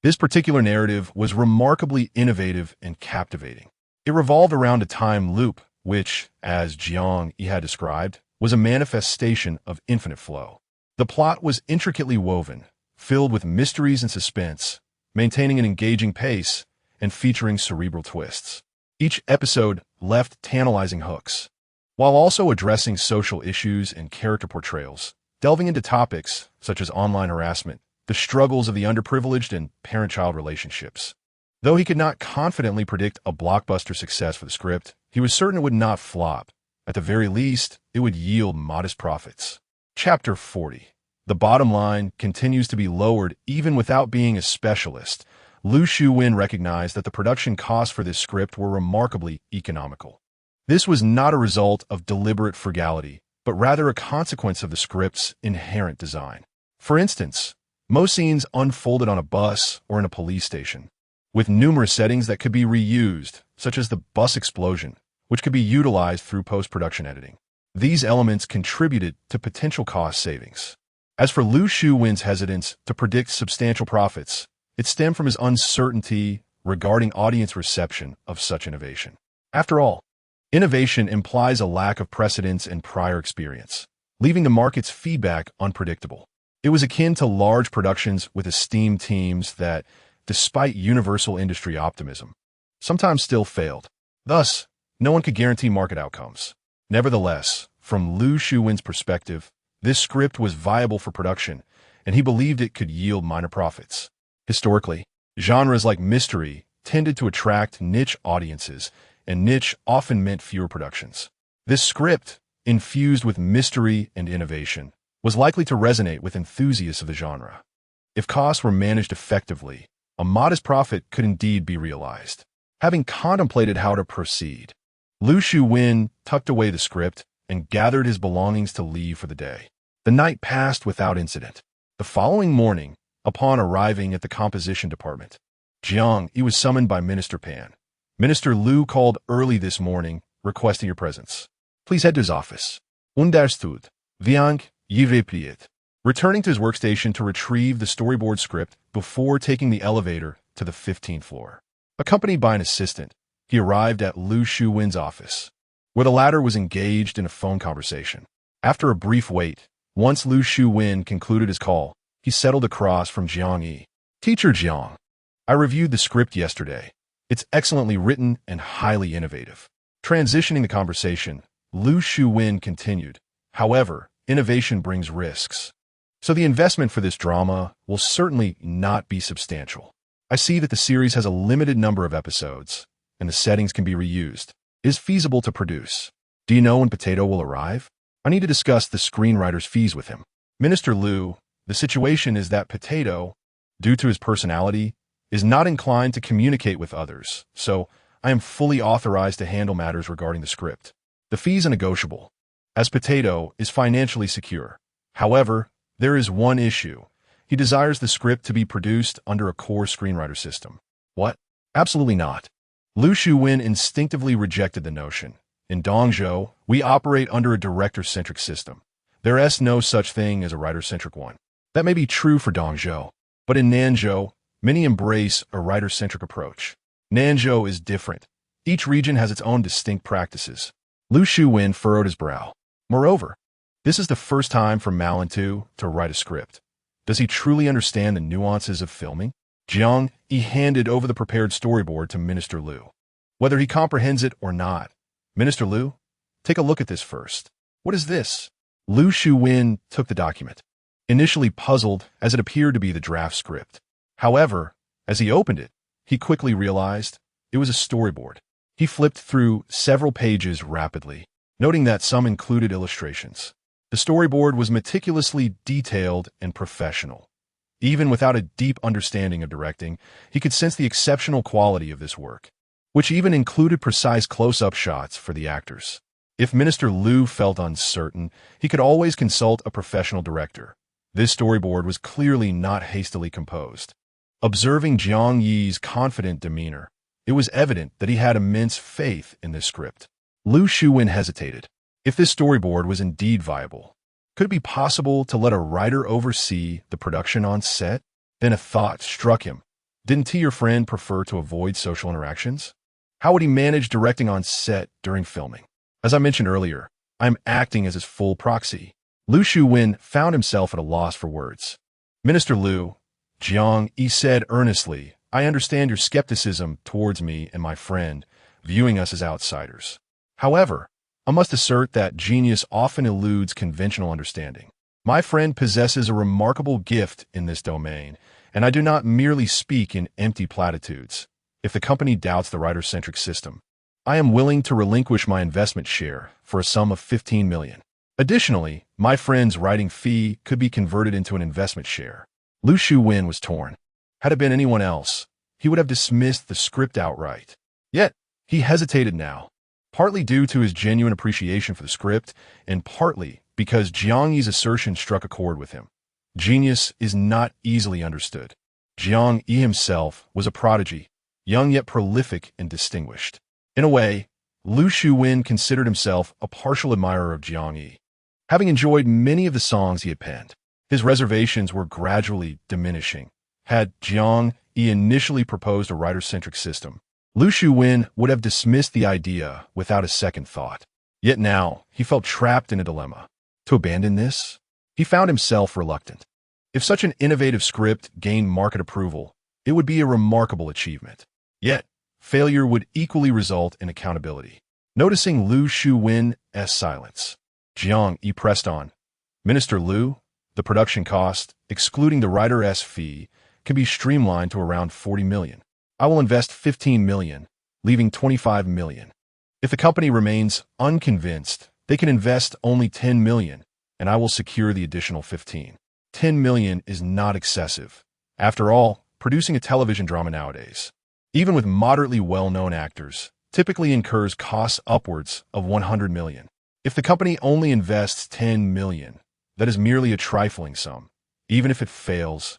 this particular narrative was remarkably innovative and captivating. It revolved around a time loop, which, as Jiang Yi had described, was a manifestation of infinite flow. The plot was intricately woven, filled with mysteries and suspense, maintaining an engaging pace and featuring cerebral twists. Each episode left tantalizing hooks, while also addressing social issues and character portrayals, delving into topics such as online harassment, the struggles of the underprivileged, and parent-child relationships. Though he could not confidently predict a blockbuster success for the script, he was certain it would not flop. At the very least, it would yield modest profits. Chapter 40. The bottom line continues to be lowered even without being a specialist. Lu Shuwen recognized that the production costs for this script were remarkably economical. This was not a result of deliberate frugality, but rather a consequence of the script's inherent design. For instance, most scenes unfolded on a bus or in a police station, with numerous settings that could be reused, such as the bus explosion, which could be utilized through post-production editing. These elements contributed to potential cost savings. As for Lu Shuwen's hesitance to predict substantial profits, it stemmed from his uncertainty regarding audience reception of such innovation. After all, innovation implies a lack of precedence and prior experience, leaving the market's feedback unpredictable. It was akin to large productions with esteemed teams that, despite universal industry optimism, sometimes still failed. Thus, no one could guarantee market outcomes. Nevertheless, from Lu Shuwen's perspective, this script was viable for production, and he believed it could yield minor profits. Historically, genres like mystery tended to attract niche audiences, and niche often meant fewer productions. This script, infused with mystery and innovation, was likely to resonate with enthusiasts of the genre. If costs were managed effectively, a modest profit could indeed be realized. Having contemplated how to proceed, Lu Shuwen tucked away the script and gathered his belongings to leave for the day. The night passed without incident. The following morning, upon arriving at the composition department, Jiang Yi was summoned by Minister Pan. Minister Lu called early this morning, requesting your presence. Please head to his office. Understood. Jiang Yi replied, returning to his workstation to retrieve the storyboard script before taking the elevator to the 15th floor. Accompanied by an assistant, he arrived at Lu Shuwen's office, where the latter was engaged in a phone conversation. After a brief wait, once Lu Shuwen concluded his call, he settled across from Jiang Yi. Teacher Jiang, I reviewed the script yesterday. It's excellently written and highly innovative. Transitioning the conversation, Lu Shuwen continued. However, innovation brings risks. So the investment for this drama will certainly not be substantial. I see that the series has a limited number of episodes, and the settings can be reused. It is feasible to produce. Do you know when Potato will arrive? I need to discuss the screenwriter's fees with him. Minister Lu, the situation is that Potato, due to his personality, is not inclined to communicate with others, so I am fully authorized to handle matters regarding the script. The fees are negotiable, as Potato is financially secure. However, there is one issue. He desires the script to be produced under a core screenwriter system. What? Absolutely not. Lu Shuwen instinctively rejected the notion. In Dongzhou, we operate under a director-centric system. There is no such thing as a writer-centric one. That may be true for Dongzhou, but in Nanzhou, many embrace a writer-centric approach. Nanzhou is different. Each region has its own distinct practices. Lu Shuwen furrowed his brow. Moreover, this is the first time for Malintu to write a script. Does he truly understand the nuances of filming? Jiang Yi handed over the prepared storyboard to Minister Lu. Whether he comprehends it or not, Minister Lu, take a look at this first. What is this? Lu Shuwen took the document, initially puzzled as it appeared to be the draft script. However, as he opened it, he quickly realized it was a storyboard. He flipped through several pages rapidly, noting that some included illustrations. The storyboard was meticulously detailed and professional. Even without a deep understanding of directing, he could sense the exceptional quality of this work, which even included precise close-up shots for the actors. If Minister Liu felt uncertain, he could always consult a professional director. This storyboard was clearly not hastily composed. Observing Jiang Yi's confident demeanor, it was evident that he had immense faith in this script. Liu Shuwen hesitated. If this storyboard was indeed viable, could it be possible to let a writer oversee the production on set? Then a thought struck him. Didn't he, your friend, prefer to avoid social interactions? How would he manage directing on set during filming? As I mentioned earlier, I am acting as his full proxy. Liu Shuwen found himself at a loss for words. Minister Liu, Jiang Yi said earnestly, I understand your skepticism towards me and my friend, viewing us as outsiders. However, I must assert that genius often eludes conventional understanding. My friend possesses a remarkable gift in this domain, and I do not merely speak in empty platitudes. If the company doubts the writer-centric system, I am willing to relinquish my investment share for a sum of 15 million. Additionally, my friend's writing fee could be converted into an investment share. Liu Shuwen was torn. Had it been anyone else, he would have dismissed the script outright. Yet, he hesitated now, partly due to his genuine appreciation for the script, and partly because Jiang Yi's assertion struck a chord with him. Genius is not easily understood. Jiang Yi himself was a prodigy, young yet prolific and distinguished. In a way, Liu Shuwen considered himself a partial admirer of Jiang Yi. Having enjoyed many of the songs he had penned, his reservations were gradually diminishing. Had Jiang Yi initially proposed a writer-centric system, Liu Shuwen would have dismissed the idea without a second thought. Yet now, he felt trapped in a dilemma. To abandon this? He found himself reluctant. If such an innovative script gained market approval, it would be a remarkable achievement. Yet, failure would equally result in accountability. Noticing Liu Shuwen's silence, Jiang Yi pressed on. Minister Liu, the production cost, excluding the writer's fee, can be streamlined to around 40 million. I will invest 15 million, leaving 25 million. If the company remains unconvinced, they can invest only 10 million, and I will secure the additional 15. 10 million is not excessive. After all, producing a television drama nowadays, even with moderately well-known actors, typically incurs costs upwards of 100 million. If the company only invests 10 million, that is merely a trifling sum. Even if it fails,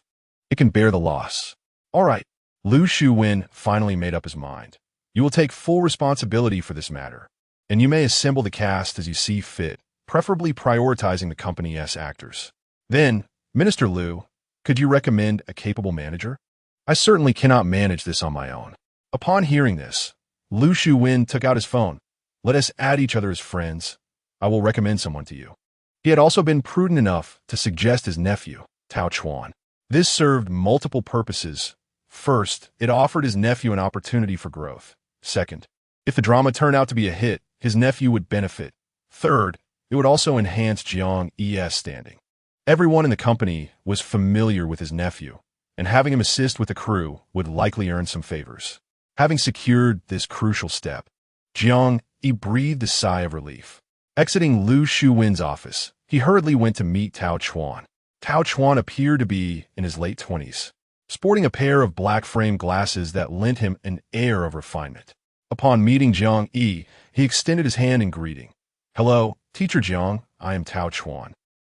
it can bear the loss. All right, Liu Shuwen finally made up his mind. You will take full responsibility for this matter, and you may assemble the cast as you see fit, preferably prioritizing the company's actors. Then, Minister Liu, could you recommend a capable manager? I certainly cannot manage this on my own. Upon hearing this, Liu Shuwen took out his phone. Let us add each other as friends. I will recommend someone to you. He had also been prudent enough to suggest his nephew, Tao Chuan. This served multiple purposes. First, it offered his nephew an opportunity for growth. Second, if the drama turned out to be a hit, his nephew would benefit. Third, it would also enhance Jiang Yi's standing. Everyone in the company was familiar with his nephew, and having him assist with the crew would likely earn some favors. Having secured this crucial step, Jiang Yi breathed a sigh of relief. Exiting Liu Shuwen's office, he hurriedly went to meet Tao Chuan. Tao Chuan appeared to be in his late 20s, sporting a pair of black-framed glasses that lent him an air of refinement. Upon meeting Jiang Yi, he extended his hand in greeting. Hello, Teacher Jiang, I am Tao Chuan.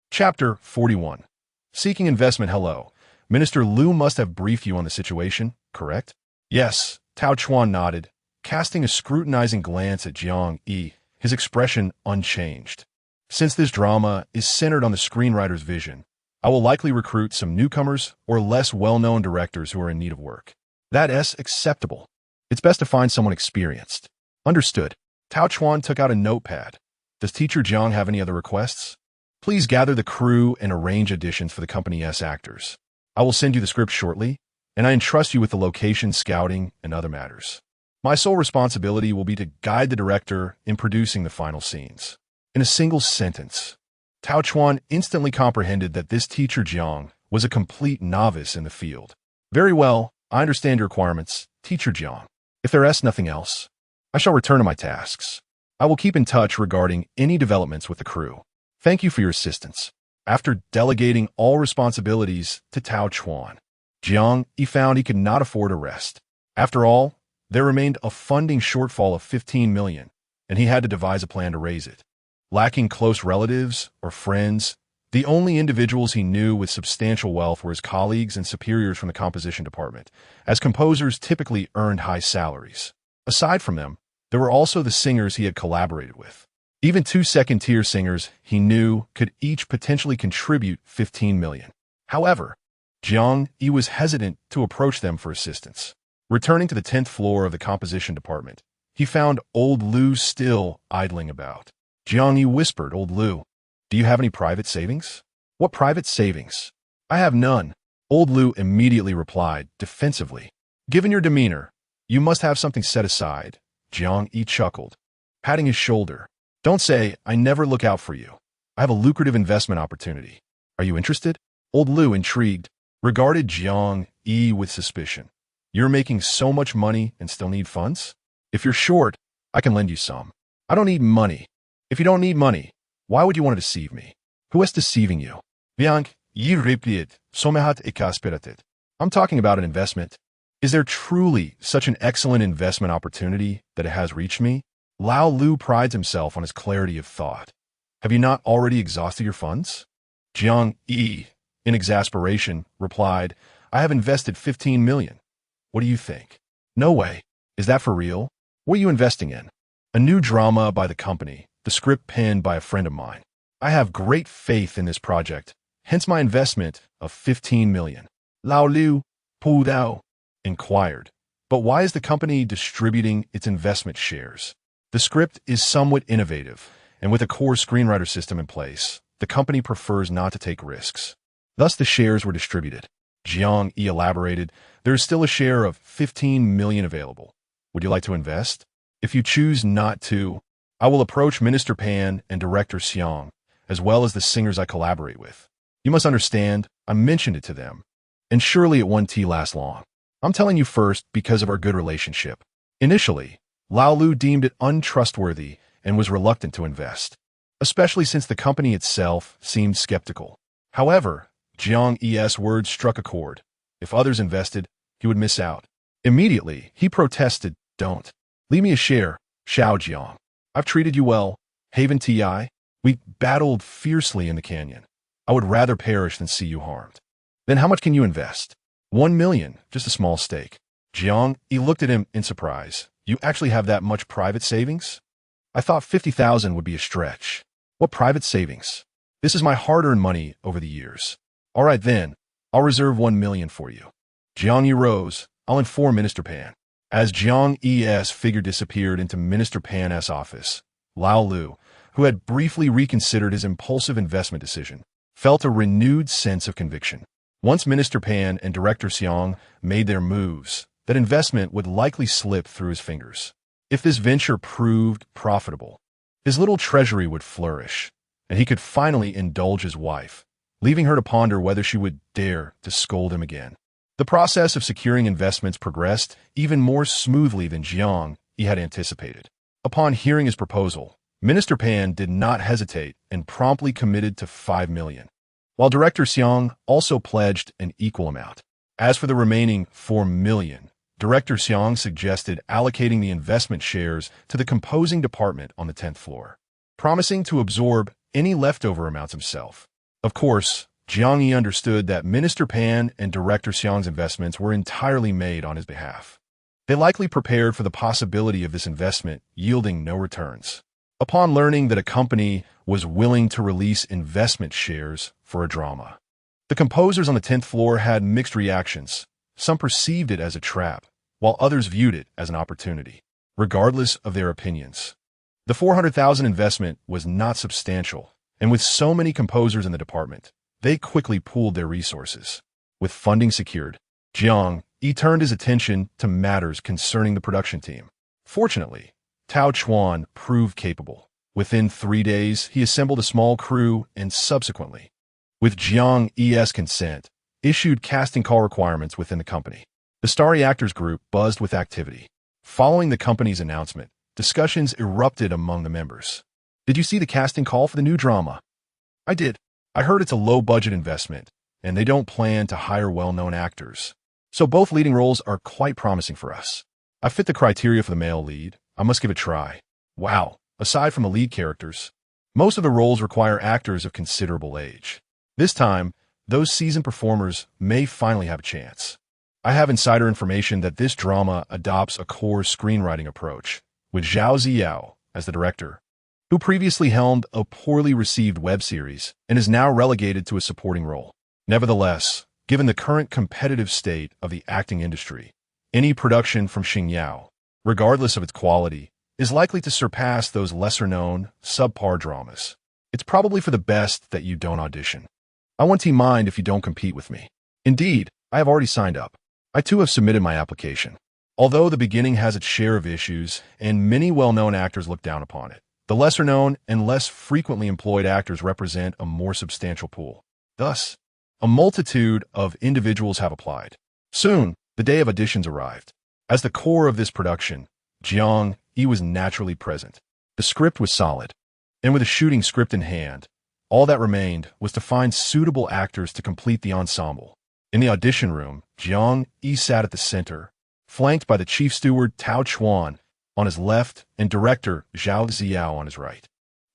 Chapter 41. Seeking investment. Hello. Minister Liu must have briefed you on the situation, correct? Yes, Tao Chuan nodded, casting a scrutinizing glance at Jiang Yi, his expression unchanged. Since this drama is centered on the screenwriter's vision, I will likely recruit some newcomers or less well-known directors who are in need of work. That's acceptable. It's best to find someone experienced. Understood. Tao Chuan took out a notepad. Does Teacher Jiang have any other requests? Please gather the crew and arrange auditions for the company's actors. I will send you the script shortly, and I entrust you with the location scouting and other matters. My sole responsibility will be to guide the director in producing the final scenes. In a single sentence, Tao Chuan instantly comprehended that this Teacher Jiang was a complete novice in the field. Very well, I understand your requirements, Teacher Jiang. If there is nothing else, I shall return to my tasks. I will keep in touch regarding any developments with the crew. Thank you for your assistance. After delegating all responsibilities to Tao Chuan, Jiang Yi found he could not afford a rest. After all, there remained a funding shortfall of 15 million, and he had to devise a plan to raise it. Lacking close relatives or friends, the only individuals he knew with substantial wealth were his colleagues and superiors from the composition department, as composers typically earned high salaries. Aside from them, there were also the singers he had collaborated with. Even two second-tier singers he knew could each potentially contribute 15 million. However, Jiang Yi was hesitant to approach them for assistance. Returning to the 10th floor of the composition department, he found old Lu still idling about. Jiang Yi whispered, "Old Lu, do you have any private savings?" "What private savings? I have none." Old Lu immediately replied, defensively. "Given your demeanor, you must have something set aside." Jiang Yi chuckled, patting his shoulder. "Don't say, I never look out for you. I have a lucrative investment opportunity. Are you interested?" Old Lu, intrigued, regarded Jiang Yi with suspicion. "You're making so much money and still need funds? If you're short, I can lend you some." "I don't need money." "If you don't need money, why would you want to deceive me?" "Who is deceiving you?" Jiang Yi replied, "Somehat ikaspirated." "I'm talking about an investment. Is there truly such an excellent investment opportunity that it has reached me?" Lao Lu prides himself on his clarity of thought. "Have you not already exhausted your funds?" Jiang Yi, in exasperation, replied, "I have invested 15 million. What do you think?" "No way. Is that for real? What are you investing in?" "A new drama by the company, the script penned by a friend of mine. I have great faith in this project, hence my investment of 15 million. Lao Lu pulled out, inquired, "But why is the company distributing its investment shares?" "The script is somewhat innovative, and with a core screenwriter system in place, the company prefers not to take risks. Thus the shares were distributed." Jiang Yi elaborated, "There is still a share of 15 million available. Would you like to invest? If you choose not to, I will approach Minister Pan and Director Xiang, as well as the singers I collaborate with. You must understand, I mentioned it to them, and surely it won't last long. I'm telling you first because of our good relationship." Initially, Lao Lu deemed it untrustworthy and was reluctant to invest, especially since the company itself seemed skeptical. However, Jiang Yi's words struck a chord. If others invested, he would miss out. Immediately, he protested, "Don't. Leave me a share, Xiao Jiang. I've treated you well. Haven Ti. We battled fiercely in the canyon. I would rather perish than see you harmed." "Then how much can you invest?" 1 million, just a small stake." Jiang Yi looked at him in surprise. "You actually have that much private savings? I thought 50,000 would be a stretch." "What private savings? This is my hard-earned money over the years." "All right then, I'll reserve 1 million for you." Jiang Yi rose. "I'll inform Minister Pan." As Jiang Yi's figure disappeared into Minister Pan's office, Lao Lu, who had briefly reconsidered his impulsive investment decision, felt a renewed sense of conviction. Once Minister Pan and Director Xiang made their moves, that investment would likely slip through his fingers. If this venture proved profitable, his little treasury would flourish, and he could finally indulge his wife, leaving her to ponder whether she would dare to scold him again. The process of securing investments progressed even more smoothly than Jiang Yi had anticipated. Upon hearing his proposal, Minister Pan did not hesitate and promptly committed to 5 million, while Director Xiang also pledged an equal amount. As for the remaining 4 million, Director Xiang suggested allocating the investment shares to the composing department on the 10th floor, promising to absorb any leftover amounts himself. Of course, Jiang Yi understood that Minister Pan and Director Xiang's investments were entirely made on his behalf. They likely prepared for the possibility of this investment yielding no returns. Upon learning that a company was willing to release investment shares for a drama, the composers on the 10th floor had mixed reactions. Some perceived it as a trap, while others viewed it as an opportunity. Regardless of their opinions, the 400,000 investment was not substantial, and with so many composers in the department, they quickly pooled their resources. With funding secured, Jiang Yi turned his attention to matters concerning the production team. Fortunately, Tao Chuan proved capable. Within 3 days, he assembled a small crew and subsequently, with Jiang Yi's consent, issued casting call requirements within the company. The Starry Actors Group buzzed with activity. Following the company's announcement, discussions erupted among the members. "Did you see the casting call for the new drama?" I did. I heard it's a low-budget investment, and they don't plan to hire well-known actors. So both leading roles are quite promising for us. I fit the criteria for the male lead. I must give it a try. Wow, aside from the lead characters, most of the roles require actors of considerable age. This time, those seasoned performers may finally have a chance. I have insider information that this drama adopts a core screenwriting approach, with Zhao Ziyao as the director, who previously helmed a poorly received web series and is now relegated to a supporting role. Nevertheless, given the current competitive state of the acting industry, any production from Xingyao, regardless of its quality, is likely to surpass those lesser-known, subpar dramas. It's probably for the best that you don't audition. I won't mind if you don't compete with me. Indeed, I have already signed up. I too have submitted my application. Although the beginning has its share of issues, and many well-known actors look down upon it, the lesser-known and less frequently employed actors represent a more substantial pool. Thus, a multitude of individuals have applied. Soon, the day of auditions arrived. As the core of this production, Jiang Yi was naturally present. The script was solid, and with a shooting script in hand, all that remained was to find suitable actors to complete the ensemble. In the audition room, Jiang Yi sat at the center, flanked by the chief steward Tao Chuan on his left and director Zhao Ziyao on his right.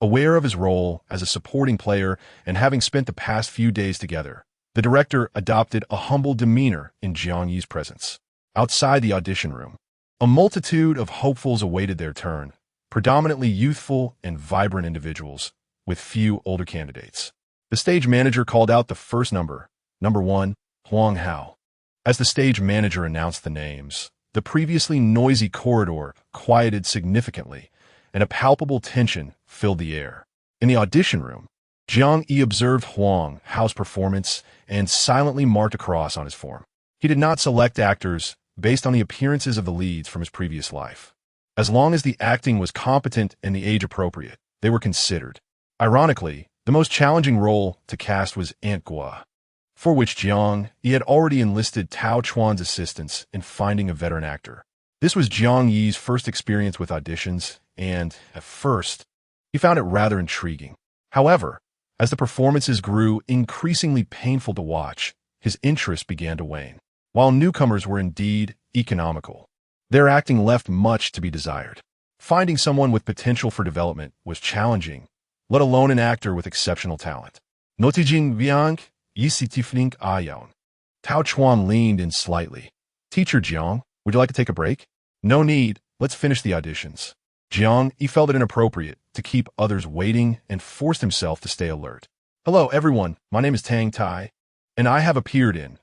Aware of his role as a supporting player and having spent the past few days together, the director adopted a humble demeanor in Jiang Yi's presence. Outside the audition room, a multitude of hopefuls awaited their turn, predominantly youthful and vibrant individuals, with few older candidates. The stage manager called out the first number 1, Huang Hao. As the stage manager announced the names, the previously noisy corridor quieted significantly, and a palpable tension filled the air. In the audition room, Jiang Yi observed Huang Hao's performance and silently marked a cross on his form. He did not select actors based on the appearances of the leads from his previous life. As long as the acting was competent and the age appropriate, they were considered. Ironically, the most challenging role to cast was Aunt Gua, for which Jiang Yi had already enlisted Tao Chuan's assistance in finding a veteran actor. This was Jiang Yi's first experience with auditions, and, at first, he found it rather intriguing. However, as the performances grew increasingly painful to watch, his interest began to wane. While newcomers were indeed economical, their acting left much to be desired. Finding someone with potential for development was challenging, let alone an actor with exceptional talent. Notijing Viang Yisitifling Ayon. Tao Chuan leaned in slightly. Teacher Jiang, would you like to take a break? No need, let's finish the auditions. Jiang Yi felt it inappropriate to keep others waiting and forced himself to stay alert. Hello everyone, my name is Tang Tai, and I have appeared in.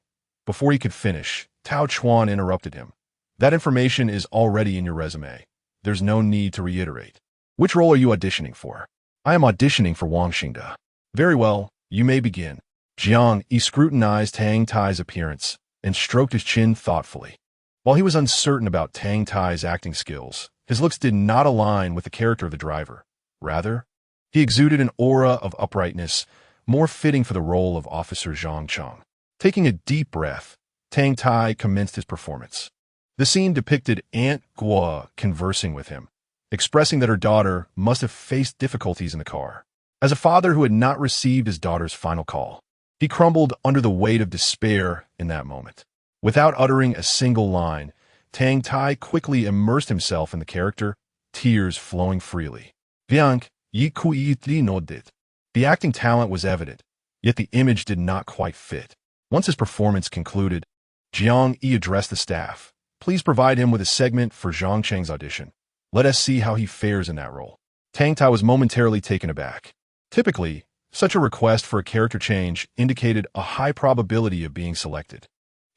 Before he could finish, Tao Chuan interrupted him. That information is already in your resume. There's no need to reiterate. Which role are you auditioning for? I am auditioning for Wang Xingda. Very well, you may begin. Jiang Yi scrutinized Tang Tai's appearance and stroked his chin thoughtfully. While he was uncertain about Tang Tai's acting skills, his looks did not align with the character of the driver. Rather, he exuded an aura of uprightness, more fitting for the role of Officer Zhang Cheng. Taking a deep breath, Tang Tai commenced his performance. The scene depicted Aunt Gua conversing with him, expressing that her daughter must have faced difficulties in the car. As a father who had not received his daughter's final call, he crumbled under the weight of despair in that moment. Without uttering a single line, Tang Tai quickly immersed himself in the character, tears flowing freely. Viang Yi Kui Li Nodit. The acting talent was evident, yet the image did not quite fit. Once his performance concluded, Jiang Yi addressed the staff. Please provide him with a segment for Zhang Cheng's audition. Let us see how he fares in that role. Tang Tai was momentarily taken aback. Typically, such a request for a character change indicated a high probability of being selected.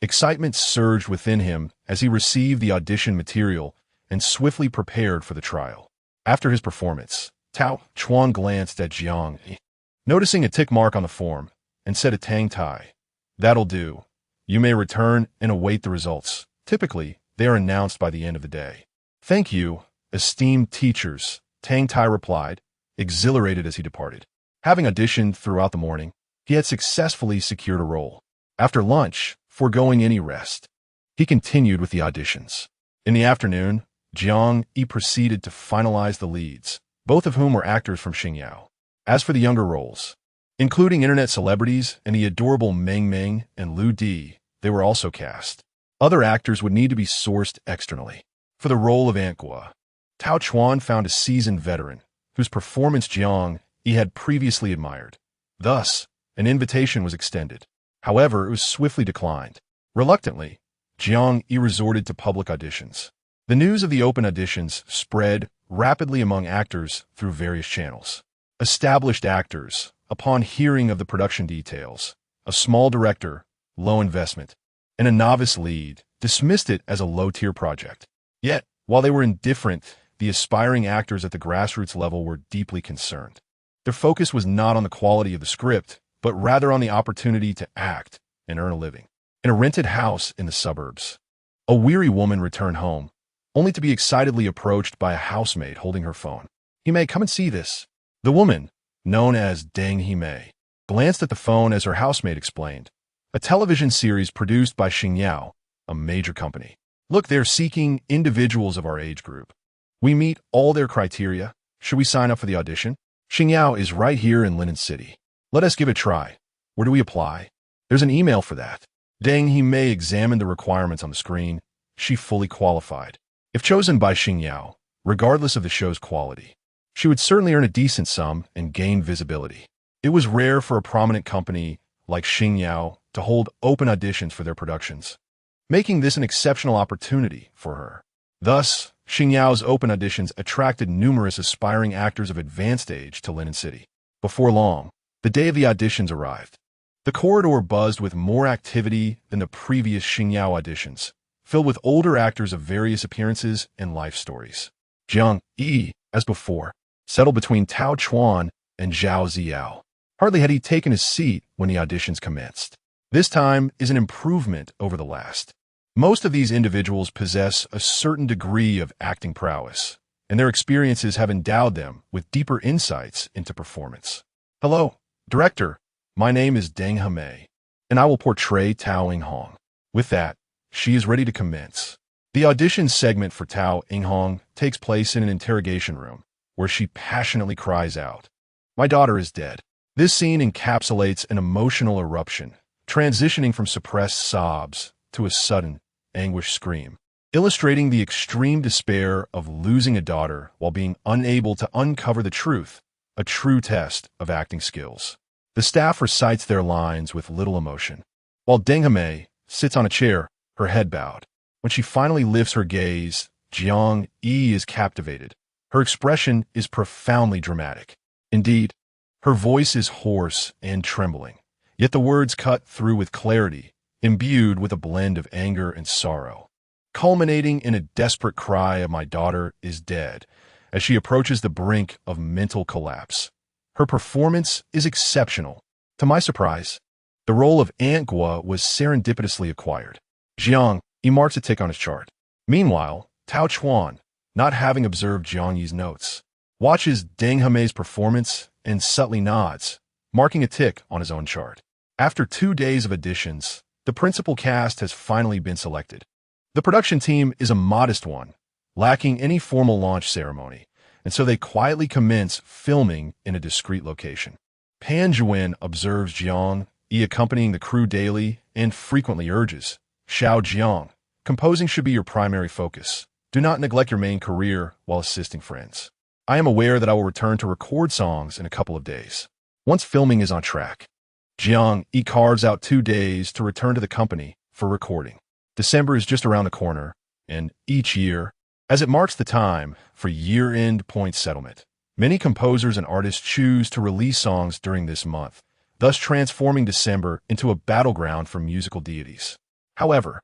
Excitement surged within him as he received the audition material and swiftly prepared for the trial. After his performance, Tao Chuan glanced at Jiang Yi, noticing a tick mark on the form, and said to Tang Tai, "That'll do. You may return and await the results. Typically, they are announced by the end of the day." "Thank you, esteemed teachers," Tang Tai replied, exhilarated as he departed. Having auditioned throughout the morning, he had successfully secured a role. After lunch, foregoing any rest, he continued with the auditions. In the afternoon, Jiang Yi proceeded to finalize the leads, both of whom were actors from Xingyao. As for the younger roles, Including internet celebrities and the adorable Meng Meng and Lu Di, they were also cast. Other actors would need to be sourced externally. For the role of Aunt Gua, Tao Chuan found a seasoned veteran, whose performance Jiang Yi had previously admired. Thus, an invitation was extended. However, it was swiftly declined. Reluctantly, Jiang Yi resorted to public auditions. The news of the open auditions spread rapidly among actors through various channels. Established actors, upon hearing of the production details, a small director, low investment, and a novice lead, dismissed it as a low-tier project. Yet, while they were indifferent, the aspiring actors at the grassroots level were deeply concerned. Their focus was not on the quality of the script, but rather on the opportunity to act and earn a living. In a rented house in the suburbs, a weary woman returned home, only to be excitedly approached by a housemaid holding her phone. "He may come and see this." The woman, known as Jiang Yi, glanced at the phone as her housemaid explained, a television series produced by Xingyao, a major company. "Look, they're seeking individuals of our age group. We meet all their criteria. Should we sign up for the audition? Xingyao is right here in Linen City. Let us give it a try. Where do we apply?" "There's an email for that." Jiang Yi examined the requirements on the screen. She fully qualified. If chosen by Xingyao, regardless of the show's quality, she would certainly earn a decent sum and gain visibility. It was rare for a prominent company like Xingyao to hold open auditions for their productions, making this an exceptional opportunity for her. Thus, Xingyao's open auditions attracted numerous aspiring actors of advanced age to Linen City. Before long, the day of the auditions arrived. The corridor buzzed with more activity than the previous Xingyao auditions, filled with older actors of various appearances and life stories. Jiang Yi, as before, settled between Tao Chuan and Zhao Ziyao. Hardly had he taken his seat when the auditions commenced. This time is an improvement over the last. Most of these individuals possess a certain degree of acting prowess, and their experiences have endowed them with deeper insights into performance. "Hello, director. My name is Jiang Yi, and I will portray Tao Yinghong." With that, she is ready to commence. The audition segment for Tao Yinghong takes place in an interrogation room, where she passionately cries out, "My daughter is dead." This scene encapsulates an emotional eruption, transitioning from suppressed sobs to a sudden, anguished scream, illustrating the extreme despair of losing a daughter while being unable to uncover the truth, a true test of acting skills. The staff recites their lines with little emotion, while Jiang Yi sits on a chair, her head bowed. When she finally lifts her gaze, Jiang Yi is captivated. Her expression is profoundly dramatic. Indeed, her voice is hoarse and trembling, yet the words cut through with clarity, imbued with a blend of anger and sorrow, culminating in a desperate cry of "My daughter is dead," as she approaches the brink of mental collapse. Her performance is exceptional. To my surprise, the role of Aunt Gua was serendipitously acquired. Jiang Yi marks a tick on his chart. Meanwhile, Tao Chuan, not having observed Jiang Yi's notes, watches Jiang Yi's performance and subtly nods, marking a tick on his own chart. After 2 days of auditions, the principal cast has finally been selected. The production team is a modest one, lacking any formal launch ceremony, and so they quietly commence filming in a discreet location. Pan Zhuan observes Jiang Yi accompanying the crew daily and frequently urges, "Xiao Jiang, composing should be your primary focus. Do not neglect your main career while assisting friends. I am aware that I will return to record songs in a couple of days." Once filming is on track, Jiang Yi carves out 2 days to return to the company for recording. December is just around the corner, and each year, as it marks the time for year-end point settlement, many composers and artists choose to release songs during this month, thus transforming December into a battleground for musical deities. However,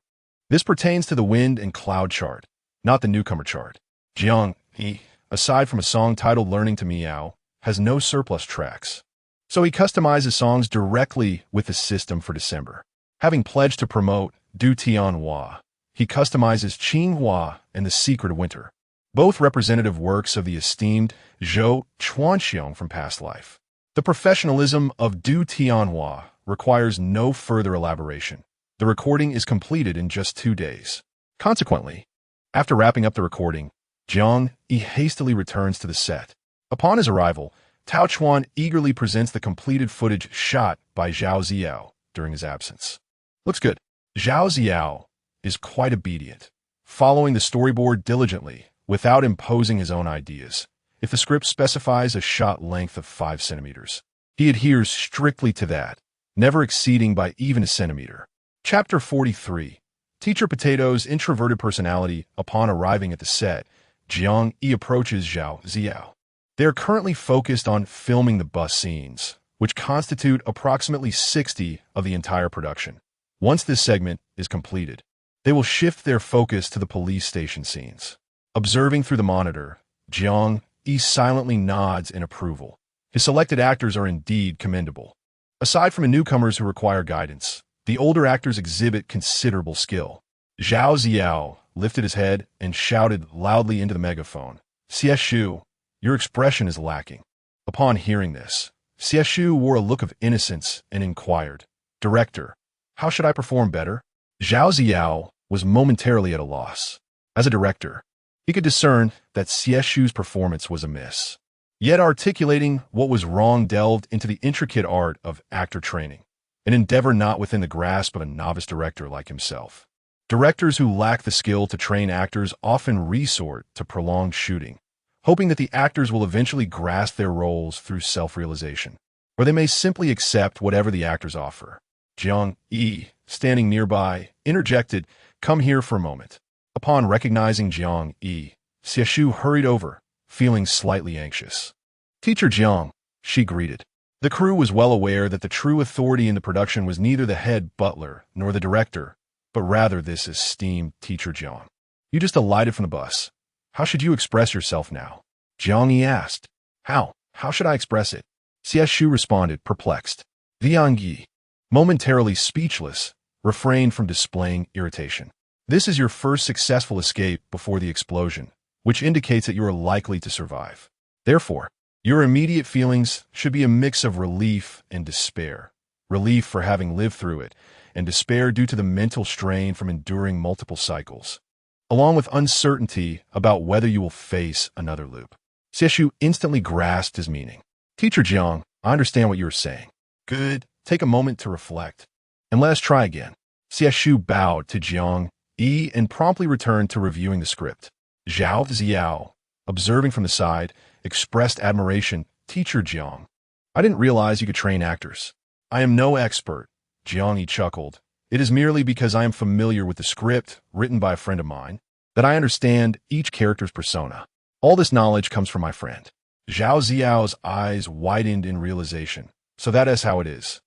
this pertains to the wind and cloud chart, not the newcomer chart. Jiang Yi, aside from a song titled "Learning to Meow," has no surplus tracks, so he customizes songs directly with the system for December. Having pledged to promote Du Tianhua, he customizes Qinghua and The Secret of Winter, both representative works of the esteemed Zhou Chuanxiong from past life. The professionalism of Du Tianhua requires no further elaboration. The recording is completed in just 2 days. Consequently, after wrapping up the recording, Jiang Yi hastily returns to the set. Upon his arrival, Tao Chuan eagerly presents the completed footage shot by Zhao Ziao during his absence. Looks good. Zhao Ziao is quite obedient, following the storyboard diligently without imposing his own ideas. If the script specifies a shot length of 5 centimeters, he adheres strictly to that, never exceeding by even a centimeter. Chapter 43. Teacher Potato's introverted personality. Upon arriving at the set, Jiang Yi approaches Zhao Ziao. They are currently focused on filming the bus scenes, which constitute approximately 60 of the entire production. Once this segment is completed, they will shift their focus to the police station scenes. Observing through the monitor, Jiang Yi silently nods in approval. His selected actors are indeed commendable. Aside from the newcomers who require guidance, the older actors exhibit considerable skill. Zhao Ziao lifted his head and shouted loudly into the megaphone, "Xieshu, your expression is lacking." Upon hearing this, Xieshu wore a look of innocence and inquired, "Director, how should I perform better?" Zhao Ziao was momentarily at a loss. As a director, he could discern that Xieshu's performance was amiss. Yet articulating what was wrong delved into the intricate art of actor training, an endeavor not within the grasp of a novice director like himself. Directors who lack the skill to train actors often resort to prolonged shooting, hoping that the actors will eventually grasp their roles through self-realization, or they may simply accept whatever the actors offer. Jiang Yi, standing nearby, interjected, "Come here for a moment." Upon recognizing Jiang Yi, Xieshu hurried over, feeling slightly anxious. "Teacher Jiang," she greeted. The crew was well aware that the true authority in the production was neither the head butler nor the director, but rather this esteemed Teacher Jiang. "You just alighted from the bus. How should you express yourself now?" Jiang Yi asked. How should I express it?" Xieshu responded, perplexed. Jiang Yi, momentarily speechless, refrained from displaying irritation. "This is your first successful escape before the explosion, which indicates that you are likely to survive. Therefore, your immediate feelings should be a mix of relief and despair. Relief for having lived through it, and despair due to the mental strain from enduring multiple cycles, along with uncertainty about whether you will face another loop." Xieshu instantly grasped his meaning. "Teacher Jiang, I understand what you are saying." "Good. Take a moment to reflect, and let us try again." Xieshu bowed to Jiang Yi and promptly returned to reviewing the script. Zhao Ziao, observing from the side, expressed admiration. "Teacher Jiang, I didn't realize you could train actors." "I am no expert," Jiang Yi chuckled. "It is merely because I am familiar with the script, written by a friend of mine, that I understand each character's persona. All this knowledge comes from my friend." Zhao Ziao's eyes widened in realization. "So that is how it is.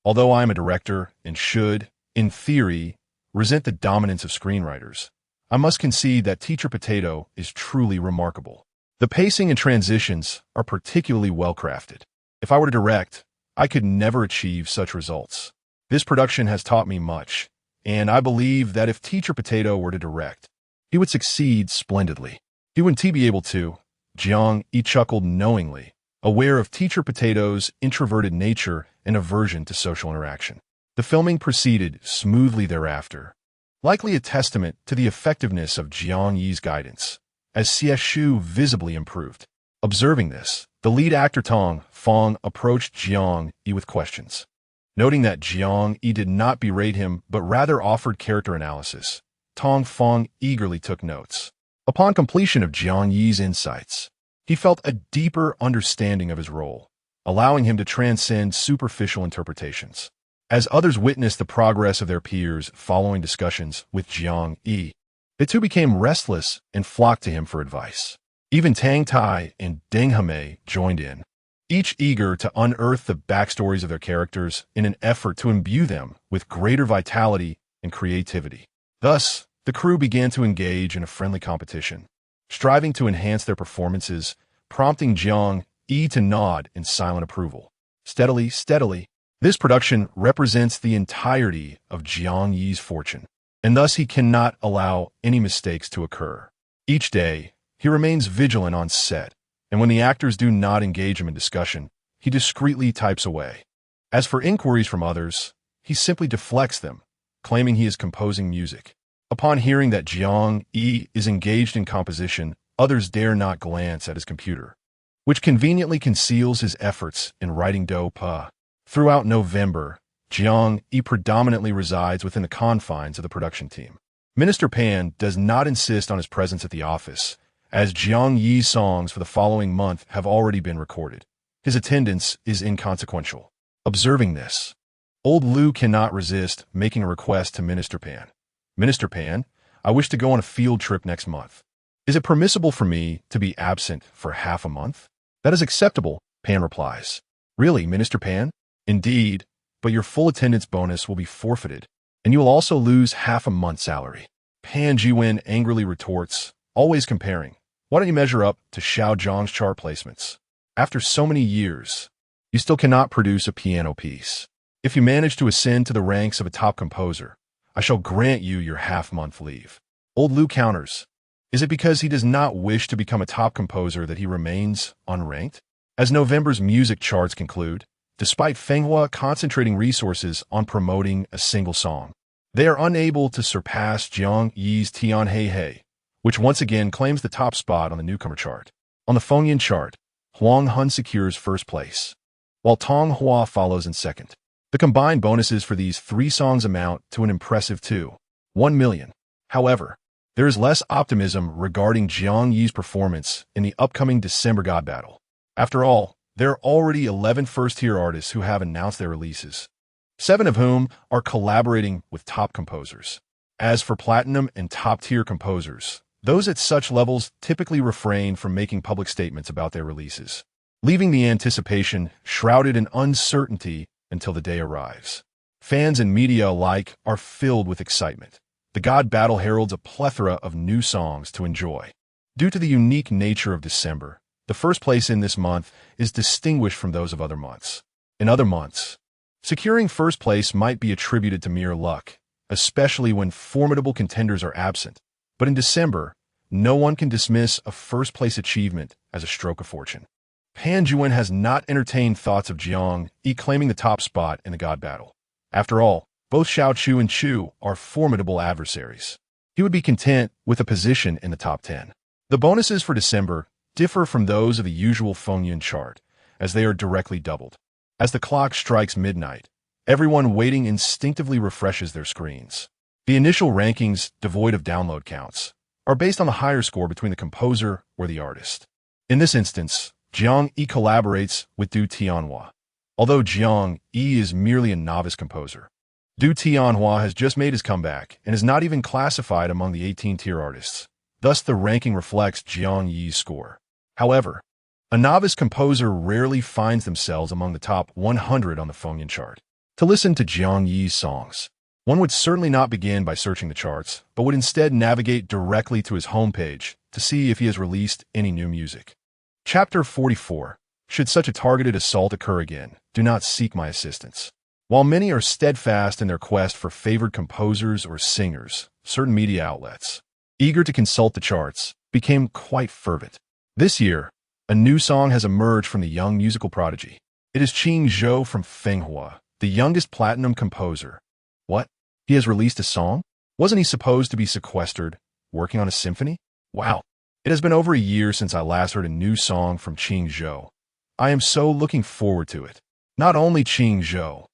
Although I am a director and should, in theory, resent the dominance of screenwriters, I must concede that Teacher Potato is truly remarkable. The pacing and transitions are particularly well-crafted. If I were to direct, I could never achieve such results. This production has taught me much, and I believe that if Teacher Potato were to direct, he would succeed splendidly." "He wouldn't be able to," Jiang Yi chuckled knowingly, aware of Teacher Potato's introverted nature and aversion to social interaction. The filming proceeded smoothly thereafter, likely a testament to the effectiveness of Jiang Yi's guidance, as Xieshu visibly improved. Observing this, the lead actor Tong Fong approached Jiang Yi with questions. Noting that Jiang Yi did not berate him but rather offered character analysis, Tong Fong eagerly took notes. Upon completion of Jiang Yi's insights, he felt a deeper understanding of his role, allowing him to transcend superficial interpretations. As others witnessed the progress of their peers following discussions with Jiang Yi, the two became restless and flocked to him for advice. Even Tang Tai and Deng Heme joined in, each eager to unearth the backstories of their characters in an effort to imbue them with greater vitality and creativity. Thus, the crew began to engage in a friendly competition, striving to enhance their performances, prompting Jiang Yi to nod in silent approval. Steadily, this production represents the entirety of Jiang Yi's fortune, and thus he cannot allow any mistakes to occur. Each day, he remains vigilant on set, and when the actors do not engage him in discussion, he discreetly types away. As for inquiries from others, he simply deflects them, claiming he is composing music. Upon hearing that Jiang Yi is engaged in composition, others dare not glance at his computer. which conveniently conceals his efforts in writing do pa. Throughout November, Jiang Yi predominantly resides within the confines of the production team. Minister Pan does not insist on his presence at the office, as Jiang Yi's songs for the following month have already been recorded. His attendance is inconsequential. Observing this, old Liu cannot resist making a request to Minister Pan. Minister Pan, I wish to go on a field trip next month. Is it permissible for me to be absent for half a month? That is acceptable, Pan replies. Really, Minister Pan? Indeed, but your full attendance bonus will be forfeited, and you will also lose half a month's salary. Pan Jiwen angrily retorts, always comparing. Why don't you measure up to Xiao Zhang's chart placements? After so many years, you still cannot produce a piano piece. If you manage to ascend to the ranks of a top composer, I shall grant you your half-month leave. Old Liu counters. Is it because he does not wish to become a top composer that he remains unranked? As November's music charts conclude, despite Fenghua concentrating resources on promoting a single song, they are unable to surpass Jiang Yi's Tian Hei Hei, which once again claims the top spot on the newcomer chart. On the Fengyan chart, Huang Hun secures first place, while Tong Hua follows in second. The combined bonuses for these three songs amount to an impressive 1 million. However, there is less optimism regarding Jiang Yi's performance in the upcoming December God Battle. After all, there are already 11 first-tier artists who have announced their releases, 7 of whom are collaborating with top composers. As for platinum and top-tier composers, those at such levels typically refrain from making public statements about their releases, leaving the anticipation shrouded in uncertainty until the day arrives. Fans and media alike are filled with excitement. The God Battle heralds a plethora of new songs to enjoy. Due to the unique nature of December, the first place in this month is distinguished from those of other months. In other months, securing first place might be attributed to mere luck, especially when formidable contenders are absent. But in December, no one can dismiss a first-place achievement as a stroke of fortune. Pan Jiwen has not entertained thoughts of Jiang Yi claiming the top spot in the God Battle. After all, both Xiao Chu and Chu are formidable adversaries. He would be content with a position in the top 10. The bonuses for December differ from those of the usual Fengyan chart, as they are directly doubled. As the clock strikes midnight, everyone waiting instinctively refreshes their screens. The initial rankings, devoid of download counts, are based on the higher score between the composer or the artist. In this instance, Jiang Yi collaborates with Du Tianhua, although Jiang Yi is merely a novice composer. Du Tianhua has just made his comeback and is not even classified among the 18-tier artists. Thus, the ranking reflects Jiang Yi's score. However, a novice composer rarely finds themselves among the top 100 on the Fengyan chart. To listen to Jiang Yi's songs, one would certainly not begin by searching the charts, but would instead navigate directly to his homepage to see if he has released any new music. Chapter 44. Should such a targeted assault occur again, do not seek my assistance. While many are steadfast in their quest for favored composers or singers, certain media outlets, eager to consult the charts, became quite fervent. This year, a new song has emerged from the young musical prodigy. It is Qing Zhou from Fenghua, the youngest platinum composer. What? He has released a song? Wasn't he supposed to be sequestered, working on a symphony? Wow. It has been over a year since I last heard a new song from Qing Zhou. I am so looking forward to it. Not only Qing Zhou,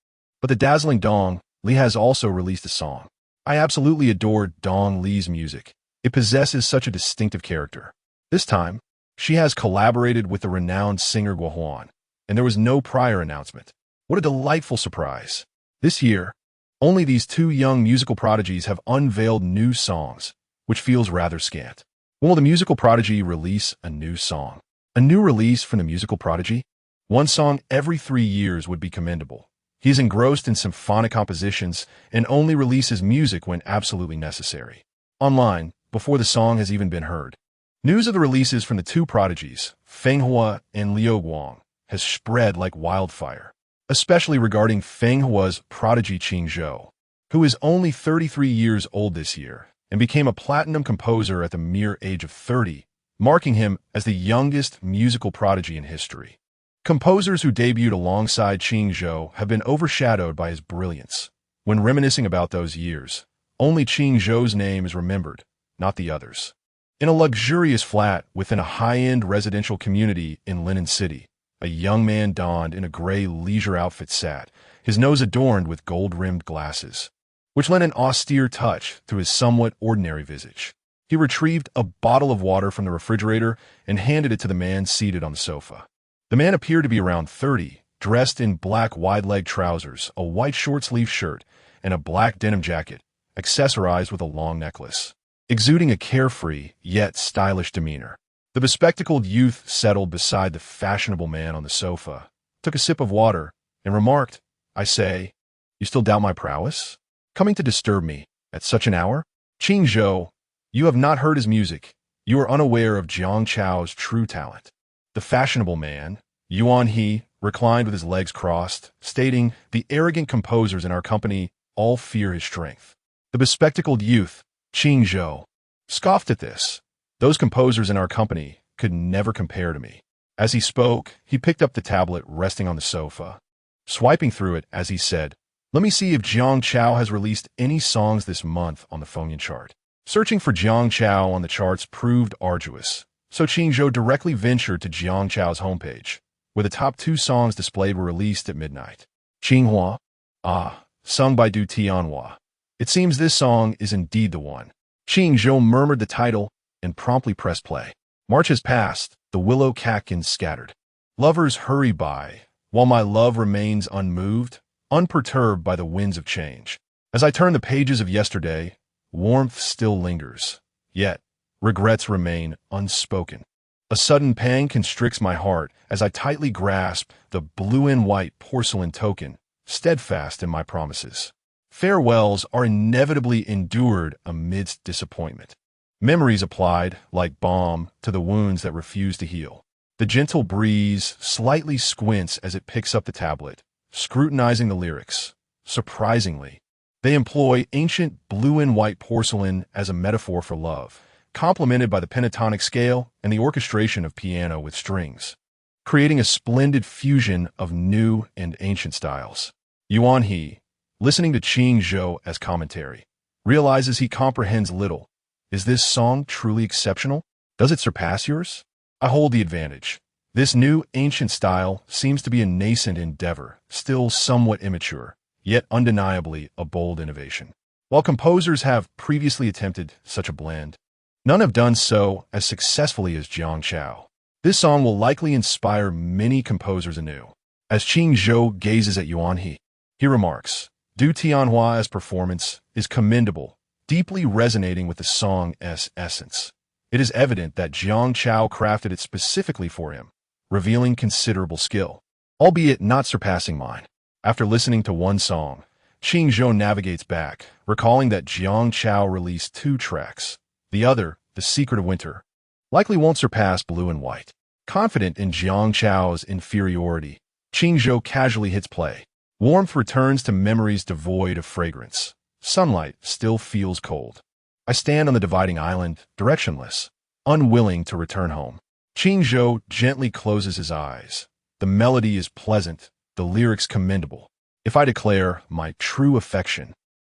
but the dazzling Dong Li has also released a song. I absolutely adore Dong Li's music. It possesses such a distinctive character. This time, she has collaborated with the renowned singer Guohuan, and there was no prior announcement. What a delightful surprise. This year, only these two young musical prodigies have unveiled new songs, which feels rather scant. When will the musical prodigy release a new song? A new release from the musical prodigy? One song every 3 years would be commendable. He is engrossed in symphonic compositions and only releases music when absolutely necessary. Online, before the song has even been heard. News of the releases from the two prodigies, Fenghua and Liu Guang, has spread like wildfire, especially regarding Fenghua's prodigy Qing Zhou, who is only 33 years old this year and became a platinum composer at the mere age of 30, marking him as the youngest musical prodigy in history. Composers who debuted alongside Qing Zhou have been overshadowed by his brilliance. When reminiscing about those years, only Qing Zhou's name is remembered, not the others. In a luxurious flat within a high-end residential community in Linen City, a young man donned in a gray leisure outfit sat, his nose adorned with gold-rimmed glasses, which lent an austere touch to his somewhat ordinary visage. He retrieved a bottle of water from the refrigerator and handed it to the man seated on the sofa. The man appeared to be around 30, dressed in black wide-leg trousers, a white short-sleeved shirt, and a black denim jacket, accessorized with a long necklace, exuding a carefree yet stylish demeanor. The bespectacled youth settled beside the fashionable man on the sofa, took a sip of water, and remarked, "I say, you still doubt my prowess? Coming to disturb me at such an hour? Qing Zhou, you have not heard his music. You are unaware of Jiang Chao's true talent." The fashionable man, Yuan He, reclined with his legs crossed, stating, "The arrogant composers in our company all fear his strength." The bespectacled youth, Qing Zhou, scoffed at this. "Those composers in our company could never compare to me." As he spoke, he picked up the tablet resting on the sofa, swiping through it as he said, "Let me see if Jiang Chao has released any songs this month on the Fengyan chart." Searching for Jiang Chao on the charts proved arduous, so Qing Zhou directly ventured to Jiang Chao's homepage, where the top 2 songs displayed were released at midnight. Qinghua, sung by Du Tianhua. It seems this song is indeed the one. Qing Zhou murmured the title and promptly pressed play. March has passed, the willow catkins scattered. Lovers hurry by, while my love remains unmoved, unperturbed by the winds of change. As I turn the pages of yesterday, warmth still lingers, yet regrets remain unspoken. A sudden pang constricts my heart as I tightly grasp the blue and white porcelain token, steadfast in my promises. Farewells are inevitably endured amidst disappointment. Memories applied, like balm, to the wounds that refuse to heal. The gentle breeze slightly squints as it picks up the tablet, scrutinizing the lyrics. Surprisingly, they employ ancient blue and white porcelain as a metaphor for love, complemented by the pentatonic scale and the orchestration of piano with strings, creating a splendid fusion of new and ancient styles. Yuan He, listening to Qing Zhou as commentary, realizes he comprehends little. Is this song truly exceptional? Does it surpass yours? I hold the advantage. This new ancient style seems to be a nascent endeavor, still somewhat immature, yet undeniably a bold innovation. While composers have previously attempted such a blend, none have done so as successfully as Jiang Chao. This song will likely inspire many composers anew. As Qing Zhou gazes at Yuan He, he remarks, Du Tianhua's performance is commendable, deeply resonating with the song's essence. It is evident that Jiang Chao crafted it specifically for him, revealing considerable skill, albeit not surpassing mine. After listening to one song, Qing Zhou navigates back, recalling that Jiang Chao released 2 tracks. The other, The Secret of Winter, likely won't surpass Blue and White. Confident in Jiang Chao's inferiority, Qing Zhou casually hits play. Warmth returns to memories devoid of fragrance. Sunlight still feels cold. I stand on the dividing island, directionless, unwilling to return home. Qing Zhou gently closes his eyes. The melody is pleasant, the lyrics commendable. If I declare my true affection,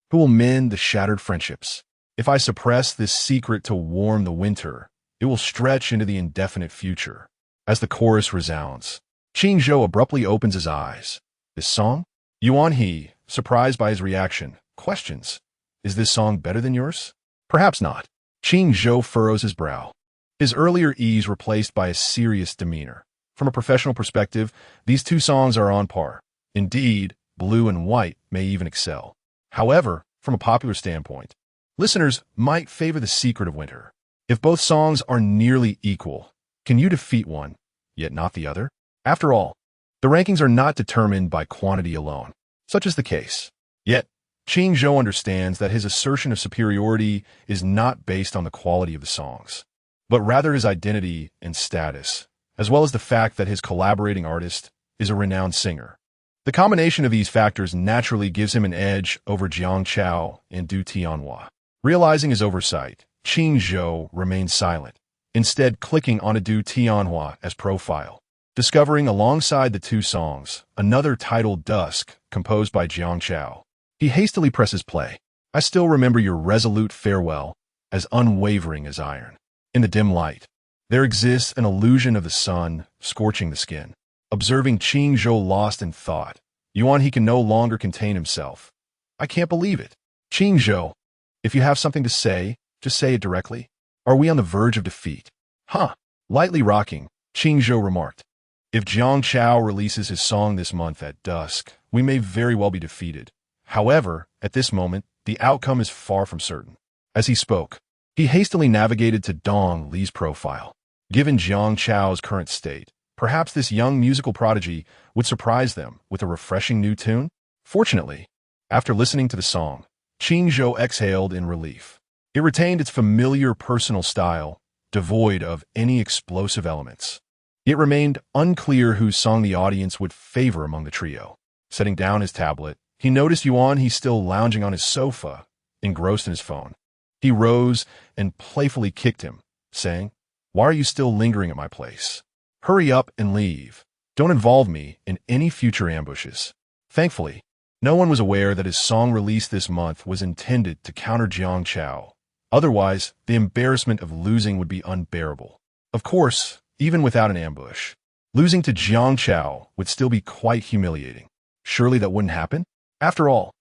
who will mend the shattered friendships? If I suppress this secret to warm the winter, it will stretch into the indefinite future. As the chorus resounds, Qing Zhou abruptly opens his eyes. This song? Yuan He, surprised by his reaction, questions, "Is this song better than yours?" Perhaps not. Qing Zhou furrows his brow, his earlier ease replaced by a serious demeanor. From a professional perspective, these 2 songs are on par. Indeed, Blue and White may even excel. However, from a popular standpoint, listeners might favor The Secret of Winter. If both songs are nearly equal, can you defeat one, yet not the other? After all, the rankings are not determined by quantity alone. Such is the case. Yet, Qing Zhou understands that his assertion of superiority is not based on the quality of the songs, but rather his identity and status, as well as the fact that his collaborating artist is a renowned singer. The combination of these factors naturally gives him an edge over Jiang Chao and Du Tianhua. Realizing his oversight, Qing Zhou remains silent, instead clicking on a Du Tianhua as profile, discovering alongside the 2 songs another titled Dusk, composed by Jiang Chao. He hastily presses play. I still remember your resolute farewell, as unwavering as iron. In the dim light, there exists an illusion of the sun scorching the skin. Observing Qing Zhou lost in thought, Yuan he can no longer contain himself. I can't believe it. Qing Zhou, if you have something to say, just say it directly. Are we on the verge of defeat? Huh. Lightly rocking, Qing Zhou remarked. If Jiang Chao releases his song this month at dusk, we may very well be defeated. However, at this moment, the outcome is far from certain. As he spoke, he hastily navigated to Dong Li's profile. Given Jiang Chao's current state, perhaps this young musical prodigy would surprise them with a refreshing new tune? Fortunately, after listening to the song, Qing Zhou exhaled in relief. It retained its familiar personal style, devoid of any explosive elements. It remained unclear whose song the audience would favor among the trio. Setting down his tablet, he noticed Yuan he's still lounging on his sofa, engrossed in his phone. He rose and playfully kicked him, saying, "Why are you still lingering at my place? Hurry up and leave. Don't involve me in any future ambushes." Thankfully, no one was aware that his song released this month was intended to counter Jiang Chao. Otherwise, the embarrassment of losing would be unbearable. Of course, even without an ambush, losing to Jiang Chao would still be quite humiliating. Surely that wouldn't happen? After all,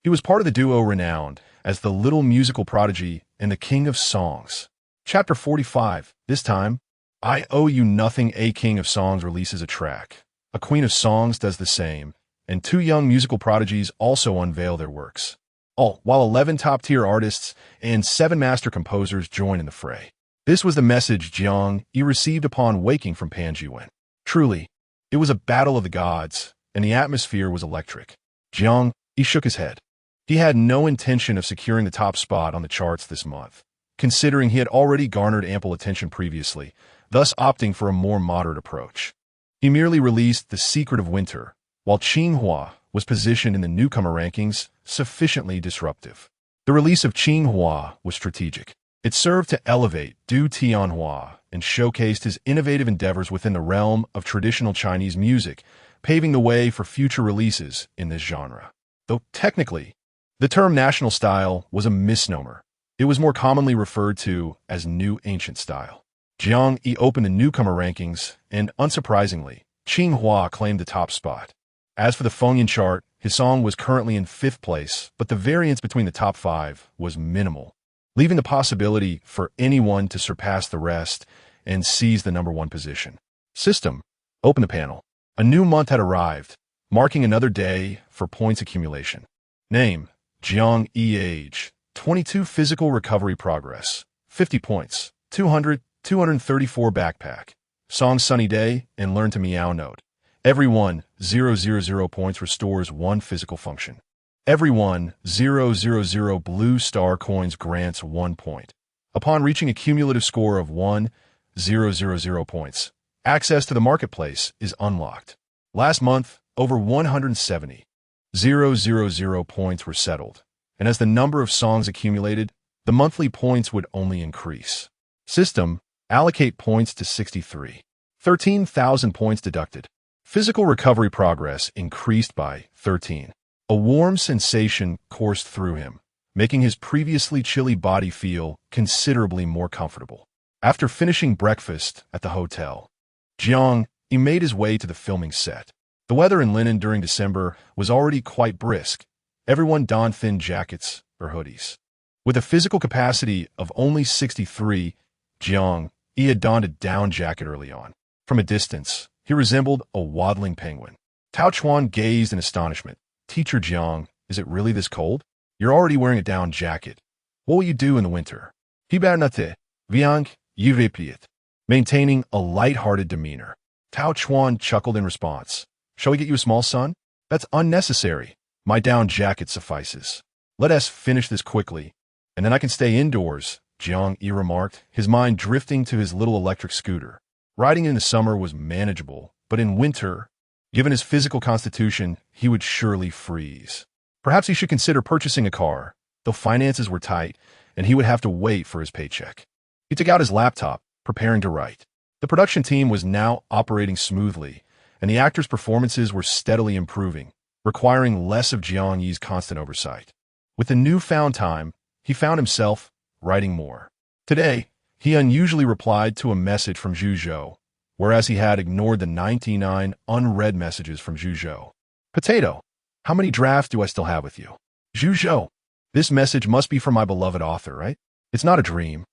he was part of the duo renowned as the little musical prodigy and the king of songs. Chapter 45. This time, I Owe You Nothing. A king of songs releases a track. A queen of songs does the same, and two young musical prodigies also unveil their works. All while 11 top-tier artists and 7 master composers join in the fray. This was the message Jiang Yi received upon waking from Panjiwen. Truly, it was a battle of the gods, and the atmosphere was electric. Jiang Yi shook his head. He had no intention of securing the top spot on the charts this month, considering he had already garnered ample attention previously, thus opting for a more moderate approach. He merely released The Secret of Winter, while Qinghua was positioned in the newcomer rankings sufficiently disruptive. The release of Qinghua was strategic. It served to elevate Du Tianhua and showcased his innovative endeavors within the realm of traditional Chinese music, paving the way for future releases in this genre. Though technically, the term national style was a misnomer. It was more commonly referred to as New Ancient Style. Jiang Yi opened the newcomer rankings, and unsurprisingly, Qinghua claimed the top spot. As for the Fengyan chart, his song was currently in 5th place, but the variance between the top 5 was minimal, leaving the possibility for anyone to surpass the rest and seize the number 1 position. System. Open the panel. A new month had arrived, marking another day for points accumulation. Name, Jiang Yi. Age, 22. Physical recovery progress, 50 points, 234 backpack. Song Sunny Day and Learn to Meow Note. Every 1,000 points restores 1 physical function. Every 1,000 blue star coins grants 1 point. Upon reaching a cumulative score of 1,000 points, access to the marketplace is unlocked. Last month, over 170,000 points were settled, and as the number of songs accumulated, the monthly points would only increase. System. Allocate points to 63. 13,000 points deducted. Physical recovery progress increased by 13. A warm sensation coursed through him, making his previously chilly body feel considerably more comfortable. After finishing breakfast at the hotel, Jiang Yi made his way to the filming set. The weather in Linen during December was already quite brisk. Everyone donned thin jackets or hoodies. With a physical capacity of only 63, Jiang Yi had donned a down jacket early on. From a distance, he resembled a waddling penguin. Tao Chuan gazed in astonishment. "Teacher Jiang, is it really this cold? You're already wearing a down jacket. What will you do in the winter?" Hibernate, Viang, Yuvipiet. Maintaining a light-hearted demeanor, Tao Chuan chuckled in response. "Shall we get you a small sun?" "That's unnecessary. My down jacket suffices. Let us finish this quickly, and then I can stay indoors," Jiang Yi remarked, his mind drifting to his little electric scooter. Riding in the summer was manageable, but in winter, given his physical constitution, he would surely freeze. Perhaps he should consider purchasing a car, though finances were tight, and he would have to wait for his paycheck. He took out his laptop, preparing to write. The production team was now operating smoothly, and the actors' performances were steadily improving, requiring less of Jiang Yi's constant oversight. With the newfound time, he found himself writing more. Today, He unusually replied to a message from Zhuzhou, whereas he had ignored the 99 unread messages from Zhuzhou. Potato, how many drafts do I still have with you? Zhuzhou, this message must be from my beloved author, right? It's not a dream,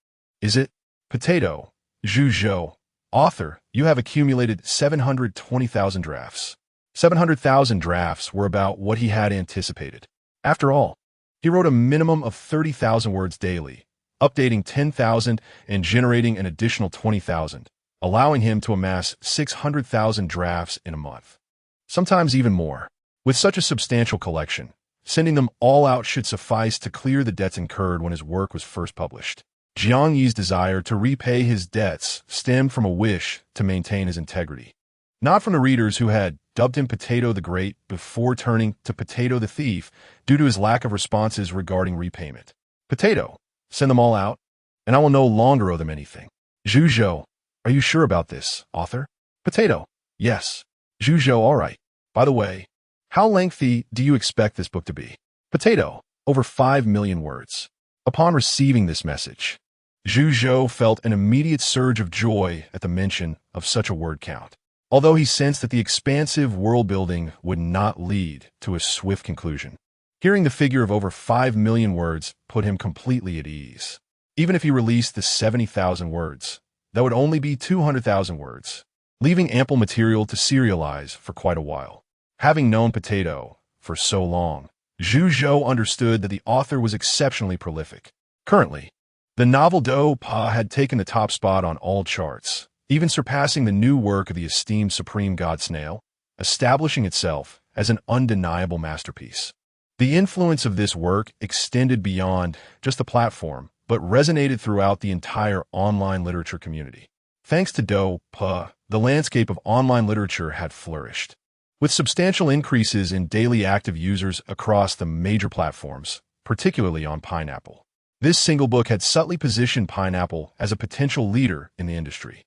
is it? Potato, Zhuzhou, author, you have accumulated 720,000 drafts. 700,000 drafts were about what he had anticipated. After all, he wrote a minimum of 30,000 words daily, updating 10,000 and generating an additional 20,000, allowing him to amass 600,000 drafts in a month. Sometimes even more. With such a substantial collection, sending them all out should suffice to clear the debts incurred when his work was first published. Jiang Yi's desire to repay his debts stemmed from a wish to maintain his integrity, not from the readers who had dubbed him Potato the Great before turning to Potato the Thief due to his lack of responses regarding repayment. Potato, send them all out, and I will no longer owe them anything. Zhuzhou, are you sure about this, author? Potato, yes. Zhuzhou, all right. By the way, how lengthy do you expect this book to be? Potato, over 5 million words. Upon receiving this message, Zhuzhou felt an immediate surge of joy at the mention of such a word count, although he sensed that the expansive world-building would not lead to a swift conclusion. Hearing the figure of over 5 million words put him completely at ease. Even if he released the 70,000 words, that would only be 200,000 words, leaving ample material to serialize for quite a while. Having known Potato for so long, Zhuzhou understood that the author was exceptionally prolific. Currently, the novel Do Pa had taken the top spot on all charts, even surpassing the new work of the esteemed Supreme God Snail, establishing itself as an undeniable masterpiece. The influence of this work extended beyond just the platform, but resonated throughout the entire online literature community. Thanks to Do Pa, the landscape of online literature had flourished. With substantial increases in daily active users across the major platforms, particularly on Pineapple. This single book had subtly positioned Pineapple as a potential leader in the industry.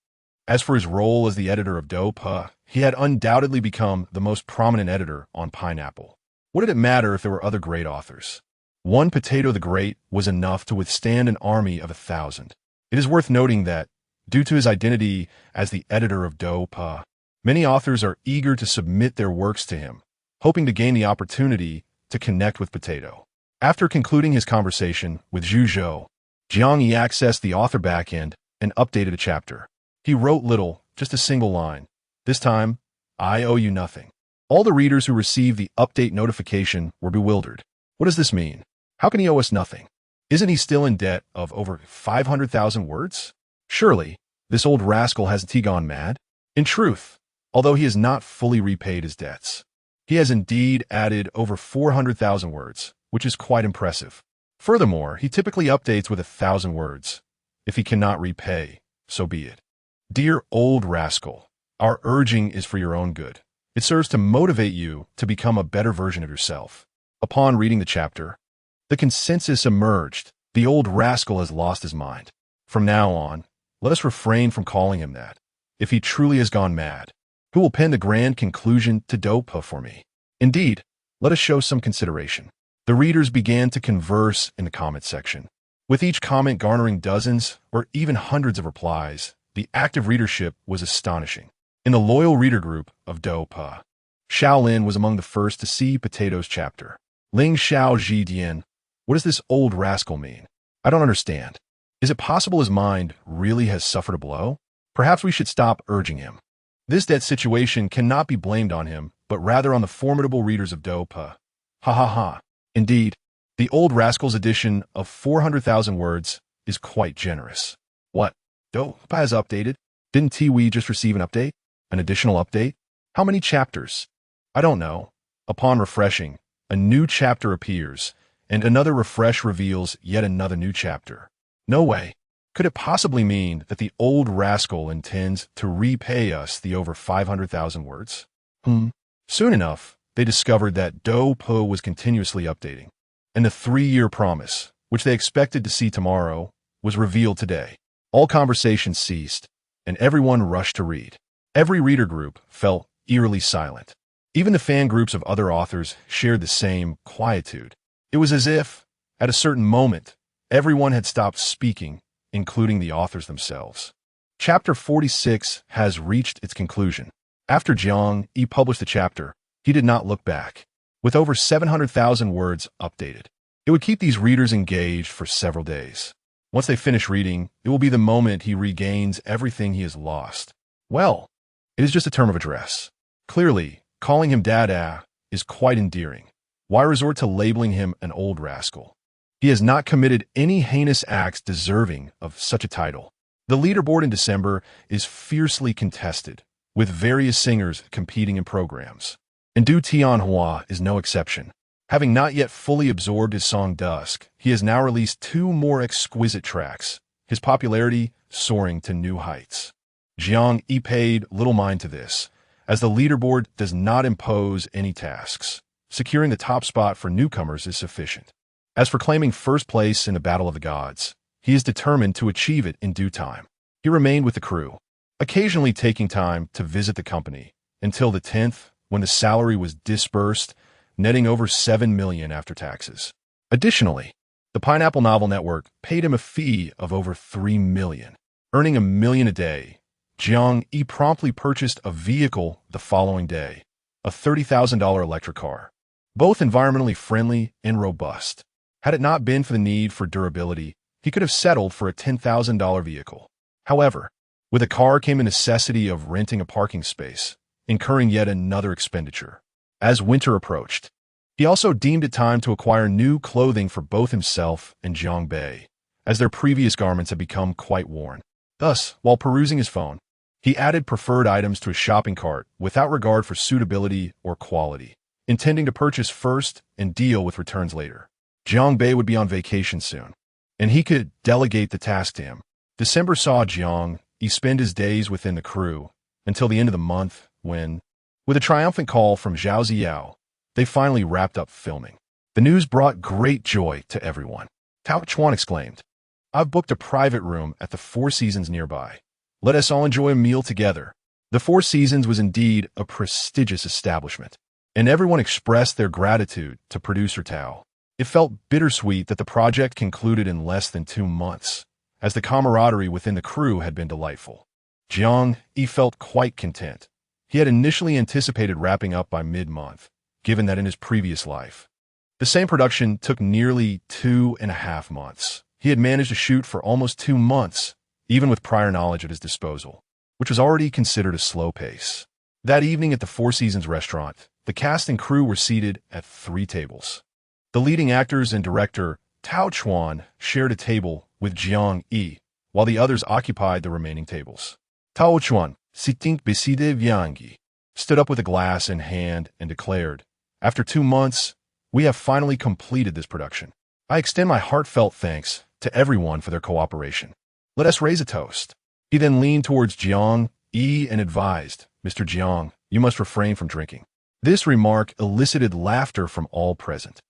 As for his role as the editor of Do Pa, he had undoubtedly become the most prominent editor on Pineapple. What did it matter if there were other great authors? One Potato the Great was enough to withstand an army of 1,000. It is worth noting that, due to his identity as the editor of Do Pa, many authors are eager to submit their works to him, hoping to gain the opportunity to connect with Potato. After concluding his conversation with Zhuzhou, Jiang Yi accessed the author backend and updated a chapter. He wrote little, just a single line. This time, I owe you nothing. All the readers who received the update notification were bewildered. What does this mean? How can he owe us nothing? Isn't he still in debt of over 500,000 words? Surely, this old rascal hasn't he gone mad? In truth, although he has not fully repaid his debts, he has indeed added over 400,000 words, which is quite impressive. Furthermore, he typically updates with 1,000 words. If he cannot repay, so be it. Dear old rascal, our urging is for your own good. It serves to motivate you to become a better version of yourself. Upon reading the chapter, the consensus emerged. The old rascal has lost his mind. From now on, let us refrain from calling him that. If he truly has gone mad, who will pen the grand conclusion to Do Pa for me? Indeed, let us show some consideration. The readers began to converse in the comment section, with each comment garnering dozens or even hundreds of replies. The active readership was astonishing. In the loyal reader group of Do Pa, Shaolin was among the first to see Potato's chapter. Ling Xiao Ji Dian, what does this old rascal mean? I don't understand. Is it possible his mind really has suffered a blow? Perhaps we should stop urging him. This debt situation cannot be blamed on him, but rather on the formidable readers of Do Pa. Ha ha ha. Indeed, the old rascal's addition of 400,000 words is quite generous. What? Do Pa has updated? Didn't Tiwi just receive an update? An additional update? How many chapters? I don't know. Upon refreshing, a new chapter appears, and another refresh reveals yet another new chapter. No way. Could it possibly mean that the old rascal intends to repay us the over 500,000 words? Soon enough, they discovered that Do Pa was continuously updating, and the 3-year promise, which they expected to see tomorrow, was revealed today. All conversations ceased, and everyone rushed to read. Every reader group fell eerily silent. Even the fan groups of other authors shared the same quietude. It was as if, at a certain moment, everyone had stopped speaking including the authors themselves. Chapter 46 has reached its conclusion. After Jiang Yi published the chapter, he did not look back. With over 700,000 words updated, it would keep these readers engaged for several days. Once they finish reading, it will be the moment he regains everything he has lost. Well, it is just a term of address. Clearly, calling him Dada is quite endearing. Why resort to labeling him an old rascal? He has not committed any heinous acts deserving of such a title. The leaderboard in December is fiercely contested, with various singers competing in programs. And Du Tianhua is no exception. Having not yet fully absorbed his song Dusk, he has now released 2 more exquisite tracks, his popularity soaring to new heights. Jiang Yi paid little mind to this, as the leaderboard does not impose any tasks. Securing the top spot for newcomers is sufficient. As for claiming first place in the Battle of the Gods, he is determined to achieve it in due time. He remained with the crew, occasionally taking time to visit the company, until the 10th, when the salary was disbursed, netting over $7 million after taxes. Additionally, the Pineapple Novel Network paid him a fee of over $3 million. Earning $1 million a day, Jiang Yi promptly purchased a vehicle the following day, a $30,000 electric car. Both environmentally friendly and robust. Had it not been for the need for durability, he could have settled for a $10,000 vehicle. However, with a car came the necessity of renting a parking space, incurring yet another expenditure. As winter approached, he also deemed it time to acquire new clothing for both himself and Jiang Bei, as their previous garments had become quite worn. Thus, while perusing his phone, he added preferred items to his shopping cart without regard for suitability or quality, intending to purchase first and deal with returns later. Jiang Bei would be on vacation soon, and he could delegate the task to him. December saw Jiang Yi spend his days within the crew until the end of the month when, with a triumphant call from Zhao Ziyao, they finally wrapped up filming. The news brought great joy to everyone. Tao Chuan exclaimed, "I've booked a private room at the Four Seasons nearby. Let us all enjoy a meal together." The Four Seasons was indeed a prestigious establishment, and everyone expressed their gratitude to producer Tao. It felt bittersweet that the project concluded in less than 2 months, as the camaraderie within the crew had been delightful. Jiang Yi felt quite content. He had initially anticipated wrapping up by mid-month, given that in his previous life, the same production took nearly 2.5 months. He had managed to shoot for almost 2 months, even with prior knowledge at his disposal, which was already considered a slow pace. That evening at the Four Seasons restaurant, the cast and crew were seated at 3 tables. The leading actors and director, Tao Chuan, shared a table with Jiang Yi, while the others occupied the remaining tables. Tao Chuan, sitting beside Jiang Yi, stood up with a glass in hand and declared, "After 2 months, we have finally completed this production. I extend my heartfelt thanks to everyone for their cooperation. Let us raise a toast." He then leaned towards Jiang Yi and advised, "Mr. Jiang, you must refrain from drinking." This remark elicited laughter from all present.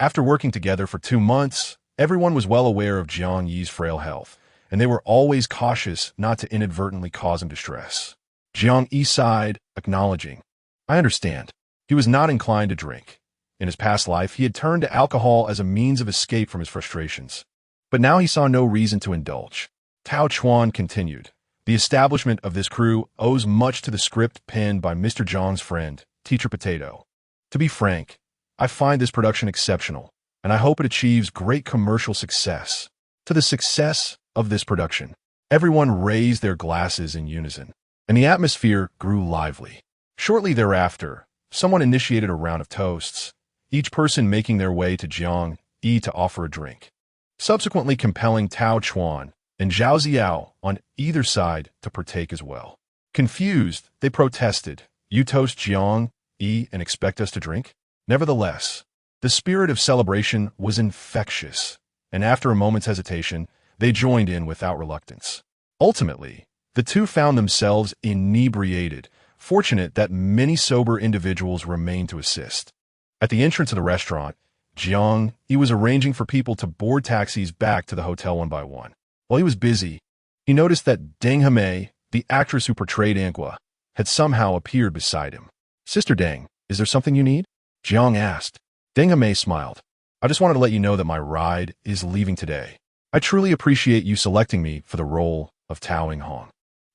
After working together for 2 months, everyone was well aware of Jiang Yi's frail health, and they were always cautious not to inadvertently cause him distress. Jiang Yi sighed, acknowledging, "I understand." He was not inclined to drink. In his past life, he had turned to alcohol as a means of escape from his frustrations. But now he saw no reason to indulge. Tao Chuan continued, "The establishment of this crew owes much to the script penned by Mr. Zhang's friend, Teacher Potato. To be frank, I find this production exceptional, and I hope it achieves great commercial success." To the success of this production, everyone raised their glasses in unison, and the atmosphere grew lively. Shortly thereafter, someone initiated a round of toasts, each person making their way to Jiang Yi to offer a drink, subsequently compelling Tao Chuan and Zhao Ziyao on either side to partake as well. Confused, they protested, "You toast Jiang Yi and expect us to drink?" Nevertheless, the spirit of celebration was infectious, and after a moment's hesitation, they joined in without reluctance. Ultimately, the two found themselves inebriated, fortunate that many sober individuals remained to assist. At the entrance of the restaurant, Jiang Yi was arranging for people to board taxis back to the hotel one by one. While he was busy, he noticed that Deng Hemei, the actress who portrayed Angua, had somehow appeared beside him. "Sister Deng, is there something you need?" Jiang asked. Deng Hemei smiled. "I just wanted to let you know that my ride is leaving today. I truly appreciate you selecting me for the role of Tao Hong.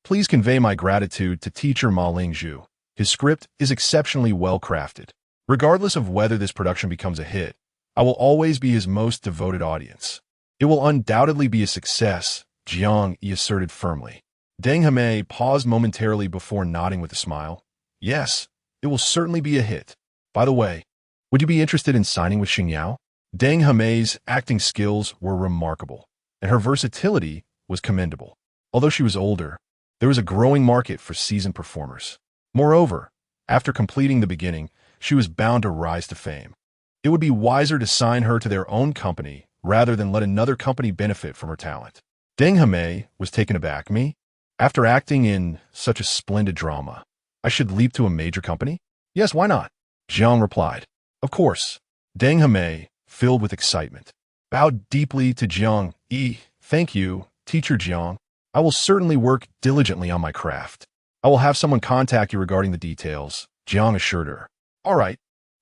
Please convey my gratitude to teacher Ma Lingzhu. His script is exceptionally well crafted. Regardless of whether this production becomes a hit, I will always be his most devoted audience. It will undoubtedly be a success, Jiang Yi asserted firmly. Deng Heme paused momentarily before nodding with a smile. Yes, it will certainly be a hit. By the way, would you be interested in signing with Xingyao? Deng Heme's acting skills were remarkable, and her versatility was commendable. Although she was older, there was a growing market for seasoned performers. Moreover, after completing the beginning, she was bound to rise to fame. It would be wiser to sign her to their own company rather than let another company benefit from her talent. Deng Heme was taken aback. Me? After acting in such a splendid drama, I should leap to a major company? Yes, why not? Jiang replied. Of course. Deng Heme, filled with excitement, bowed deeply to Jiang Yi. Thank you, teacher Jiang. I will certainly work diligently on my craft. I will have someone contact you regarding the details, Jiang assured her. All right.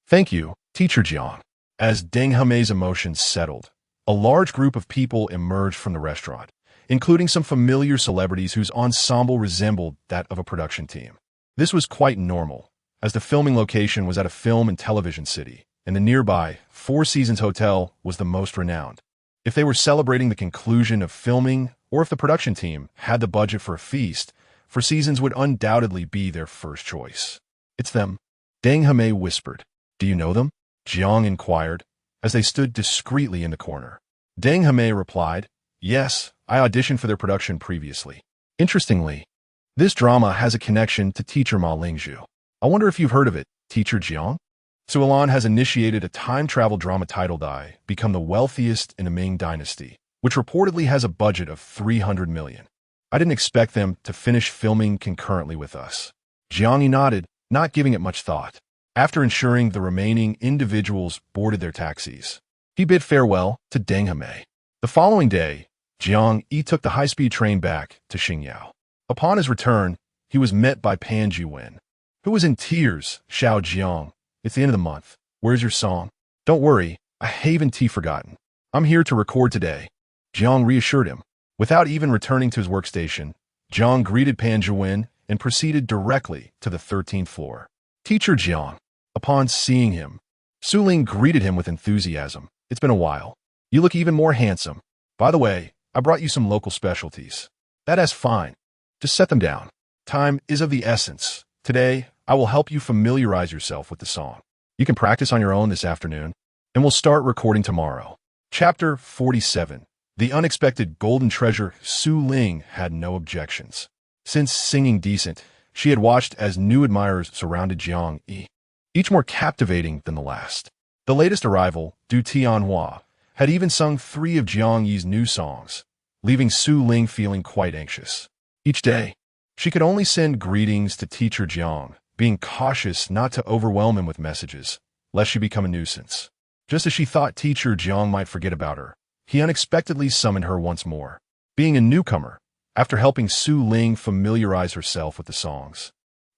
Thank you, teacher Jiang. As Deng Heme's emotions settled, a large group of people emerged from the restaurant, including some familiar celebrities whose ensemble resembled that of a production team. This was quite normal, as the filming location was at a film and television city, and the nearby Four Seasons Hotel was the most renowned. If they were celebrating the conclusion of filming, or if the production team had the budget for a feast, Four Seasons would undoubtedly be their first choice. It's them, Deng Heme whispered. Do you know them? Jiang inquired, as they stood discreetly in the corner. Deng Heme replied, Yes, I auditioned for their production previously. Interestingly, this drama has a connection to teacher Ma Lingzhu. I wonder if you've heard of it, teacher Jiang? Sulan has initiated a time travel drama titled I Become the Wealthiest in the Ming Dynasty, which reportedly has a budget of 300 million. I didn't expect them to finish filming concurrently with us. Jiang Yi nodded, not giving it much thought. After ensuring the remaining individuals boarded their taxis, he bid farewell to Deng Heme. The following day, Jiang Yi took the high-speed train back to Xingyao. Upon his return, he was met by Pan Jiwen, who was in tears. Xiao Jiang, it's the end of the month. Where's your song? Don't worry, I haven't forgotten. I'm here to record today. Jiang reassured him. Without even returning to his workstation, Jiang greeted Pan Jiwen and proceeded directly to the 13th floor. Teacher Jiang. Upon seeing him, Su Ling greeted him with enthusiasm. It's been a while. You look even more handsome. By the way, I brought you some local specialties. That's fine. Just set them down. Time is of the essence. Today, I will help you familiarize yourself with the song. You can practice on your own this afternoon, and we'll start recording tomorrow. Chapter 47. The Unexpected Golden Treasure. Su Ling had no objections. Since singing decent, she had watched as new admirers surrounded Jiang Yi, each more captivating than the last. The latest arrival, Du Tianhua, had even sung 3 of Jiang Yi's new songs, leaving Su Ling feeling quite anxious. Each day, she could only send greetings to teacher Jiang, being cautious not to overwhelm him with messages, lest she become a nuisance. Just as she thought teacher Jiang might forget about her, he unexpectedly summoned her once more. Being a newcomer, after helping Su Ling familiarize herself with the songs,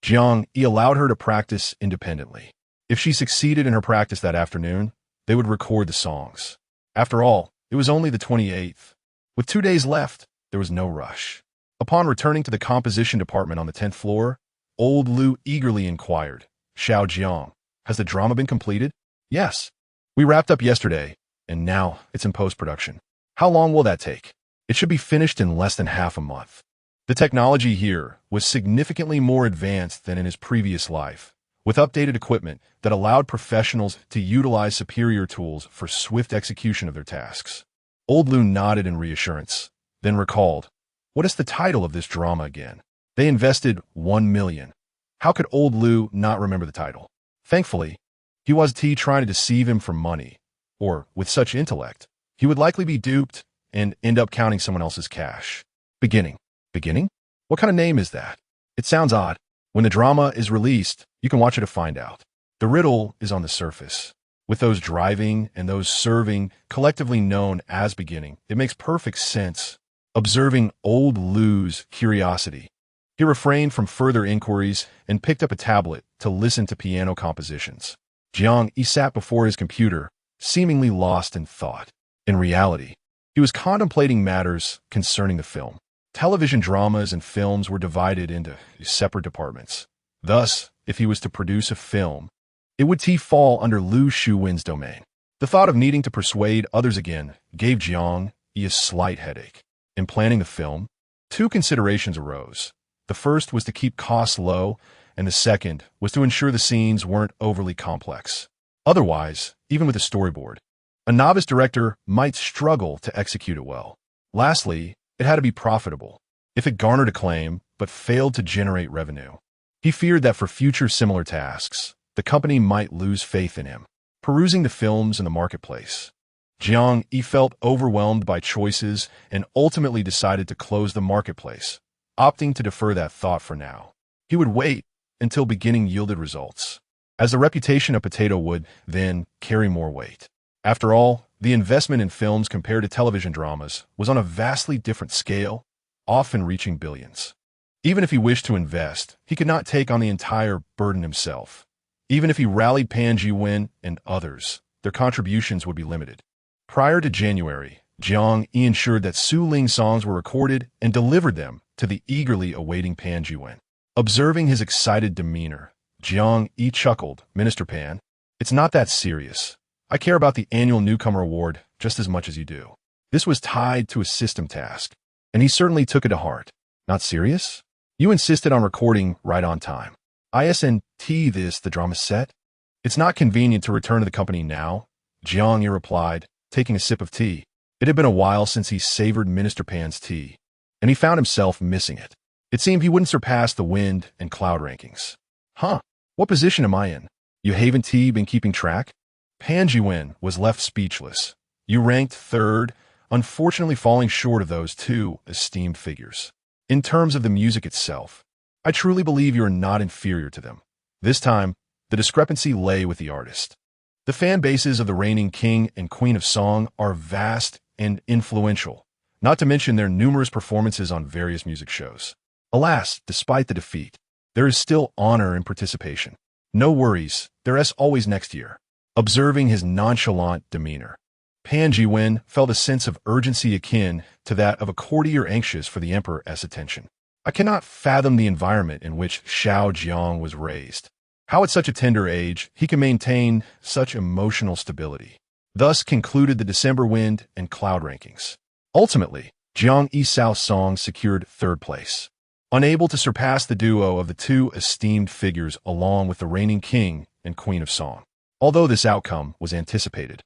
Jiang Yi allowed her to practice independently. If she succeeded in her practice that afternoon, they would record the songs. After all, it was only the 28th. With 2 days left, there was no rush. Upon returning to the composition department on the 10th floor, old Lu eagerly inquired, Xiao Jiang, has the drama been completed? Yes. We wrapped up yesterday, and now it's in post-production. How long will that take? It should be finished in less than half a month. The technology here was significantly more advanced than in his previous life, with updated equipment that allowed professionals to utilize superior tools for swift execution of their tasks. Old Lu nodded in reassurance, then recalled, what is the title of this drama again? They invested 1 million. How could old Lu not remember the title? Thankfully, he was trying to deceive him for money, or, with such intellect, he would likely be duped and end up counting someone else's cash. Beginning? What kind of name is that? It sounds odd. When the drama is released, you can watch it to find out. The riddle is on the surface. With those driving and those serving collectively known as beginning, it makes perfect sense. Observing old Lu's curiosity, he refrained from further inquiries and picked up a tablet to listen to piano compositions. Jiang Yi sat before his computer, seemingly lost in thought. In reality, He was contemplating matters concerning the film. Television dramas and films were divided into separate departments. Thus, if he was to produce a film, it would fall under Liu Shuwen's domain. The thought of needing to persuade others again gave Jiang Yi a slight headache. In planning the film, two considerations arose. The first was to keep costs low, and the second was to ensure the scenes weren't overly complex. Otherwise, even with a storyboard, a novice director might struggle to execute it well. Lastly, it had to be profitable. If it garnered acclaim but failed to generate revenue, he feared that for future similar tasks, the company might lose faith in him. Perusing the films in the marketplace, Jiang Yi felt overwhelmed by choices and ultimately decided to close the marketplace, opting to defer that thought for now. He would wait until beginning yielded results, as the reputation of Potato would then carry more weight. After all, the investment in films compared to television dramas was on a vastly different scale, often reaching billions. Even if he wished to invest, he could not take on the entire burden himself. Even if he rallied Pan Ji-wen and others, their contributions would be limited. Prior to January, Jiang Yi ensured that Su Ling's songs were recorded and delivered them to the eagerly awaiting Pan Ji-wen. Observing his excited demeanor, Jiang Yi chuckled, "Minister Pan, it's not that serious. I care about the annual Newcomer Award just as much as you do." This was tied to a system task, and he certainly took it to heart. "Not serious? You insisted on recording right on time. Isn't this the drama set? It's not convenient to return to the company now," Jiang Yi replied, taking a sip of tea. It had been a while since he savored Minister Pan's tea, and he found himself missing it. It seemed he wouldn't surpass the wind and cloud rankings. "Huh? What position am I in? You haven't been keeping track?" Pan Ji-wen was left speechless. "You ranked third, unfortunately falling short of those two esteemed figures. In terms of the music itself, I truly believe you are not inferior to them." This time, the discrepancy lay with the artist. The fan bases of the reigning king and queen of song are vast and influential, not to mention their numerous performances on various music shows. Alas, despite the defeat, there is still honor in participation. "No worries, there's always next year." Observing his nonchalant demeanor, Pan Ji-wen felt a sense of urgency akin to that of a courtier anxious for the emperor's attention. I cannot fathom the environment in which Xiao Jiang was raised. How at such a tender age he can maintain such emotional stability. Thus concluded the December wind and cloud rankings. Ultimately, Jiang Yi's song secured third place. Unable to surpass the duo of the two esteemed figures along with the reigning king and queen of song. Although this outcome was anticipated,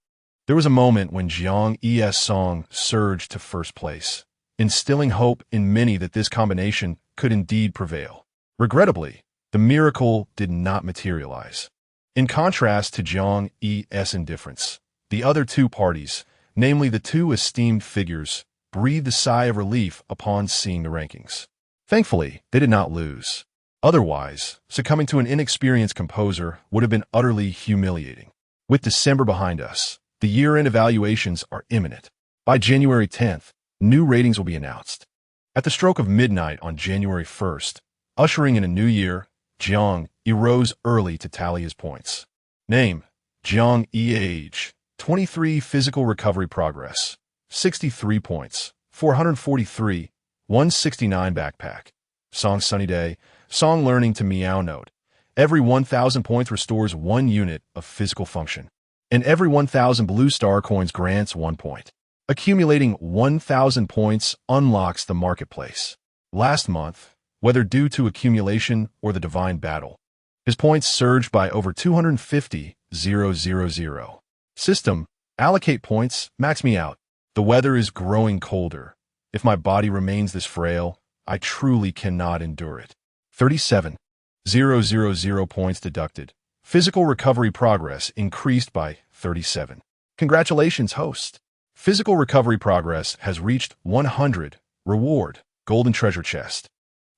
there was a moment when Jiang Yi's song surged to first place, instilling hope in many that this combination could indeed prevail. Regrettably, the miracle did not materialize. In contrast to Jiang Yi's indifference, the other two parties, namely the two esteemed figures, breathed a sigh of relief upon seeing the rankings. Thankfully, they did not lose. Otherwise, succumbing to an inexperienced composer would have been utterly humiliating. With December behind us, the year-end evaluations are imminent. By January 10th, new ratings will be announced. At the stroke of midnight on January 1st, ushering in a new year, Jiang Yi rose early to tally his points. Name: Jiang Yi. Age: 23. Physical recovery progress: 63 points, 443, 169 backpack. Song: Sunny Day. Song: Learning to Meow Note. Every 1,000 points restores 1 unit of physical function, and every 1,000 blue star coins grants 1 point. Accumulating 1,000 points unlocks the marketplace. Last month, whether due to accumulation or the divine battle, his points surged by over 250,000. System: allocate points, max me out. The weather is growing colder. If my body remains this frail, I truly cannot endure it. 37,000 points deducted. Physical recovery progress increased by 37. Congratulations, host. Physical recovery progress has reached 100. Reward: golden treasure chest.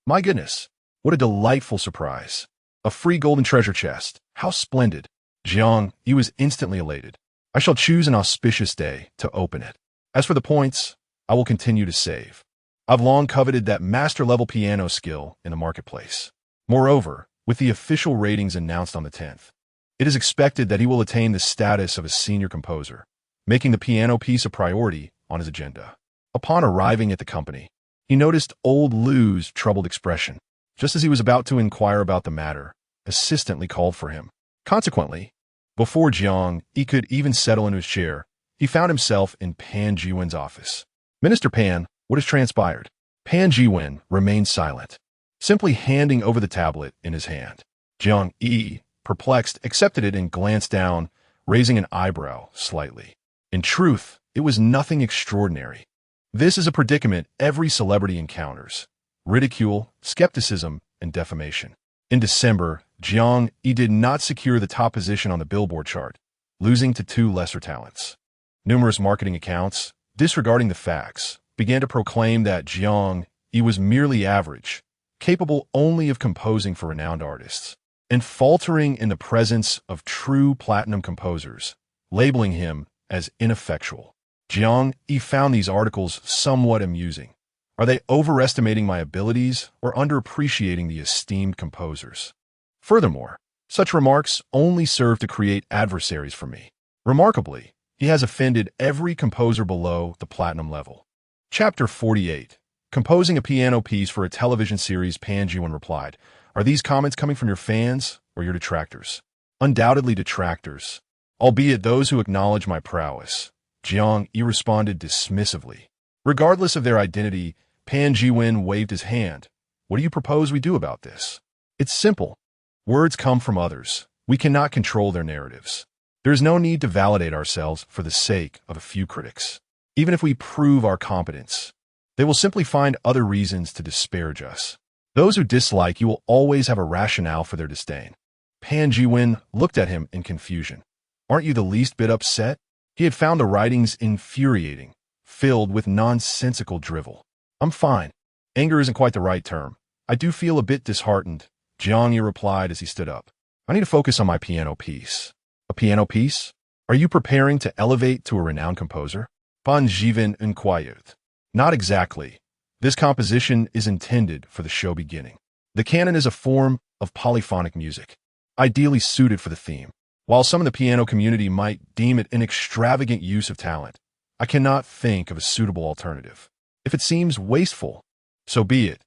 My goodness, what a delightful surprise. A free golden treasure chest. How splendid. Jiang Yi was instantly elated. I shall choose an auspicious day to open it. As for the points, I will continue to save. I've long coveted that master-level piano skill in the marketplace. Moreover, with the official ratings announced on the 10th, it is expected that he will attain the status of a senior composer, making the piano piece a priority on his agenda. Upon arriving at the company, he noticed old Lu's troubled expression. Just as he was about to inquire about the matter, assistantly called for him. Consequently, before Jiang Yi could even settle into his chair, he found himself in Pan Jiwen's office. Minister Pan, what has transpired? Pan Jiwen remained silent, simply handing over the tablet in his hand. Jiang Yi, perplexed, accepted it and glanced down, raising an eyebrow slightly. In truth, it was nothing extraordinary. This is a predicament every celebrity encounters: ridicule, skepticism, and defamation. In December, Jiang Yi did not secure the top position on the Billboard chart, losing to two lesser talents. Numerous marketing accounts, disregarding the facts, began to proclaim that Jiang Yi was merely average, capable only of composing for renowned artists, and faltering in the presence of true platinum composers, labeling him as ineffectual. Jiang Yi found these articles somewhat amusing. Are they overestimating my abilities or underappreciating the esteemed composers? Furthermore, such remarks only serve to create adversaries for me. Remarkably, he has offended every composer below the platinum level. Chapter 48. Composing a piano piece for a television series. Pan Jiwen replied, "Are these comments coming from your fans or your detractors?" "Undoubtedly detractors, albeit those who acknowledge my prowess." Jiang Yi responded dismissively. Regardless of their identity, Pan Jiwen waved his hand. "What do you propose we do about this?" "It's simple. Words come from others. We cannot control their narratives. There is no need to validate ourselves for the sake of a few critics. Even if we prove our competence, they will simply find other reasons to disparage us. Those who dislike you will always have a rationale for their disdain." Pan Jiwen looked at him in confusion. "Aren't you the least bit upset?" He had found the writings infuriating, filled with nonsensical drivel. "I'm fine. Anger isn't quite the right term. I do feel a bit disheartened," Jiang Yi replied as he stood up. "I need to focus on my piano piece." "A piano piece? Are you preparing to elevate to a renowned composer?" Pan Jiwen inquired. "Not exactly. This composition is intended for the show beginning. The canon is a form of polyphonic music, ideally suited for the theme. While some in the piano community might deem it an extravagant use of talent, I cannot think of a suitable alternative. If it seems wasteful, so be it.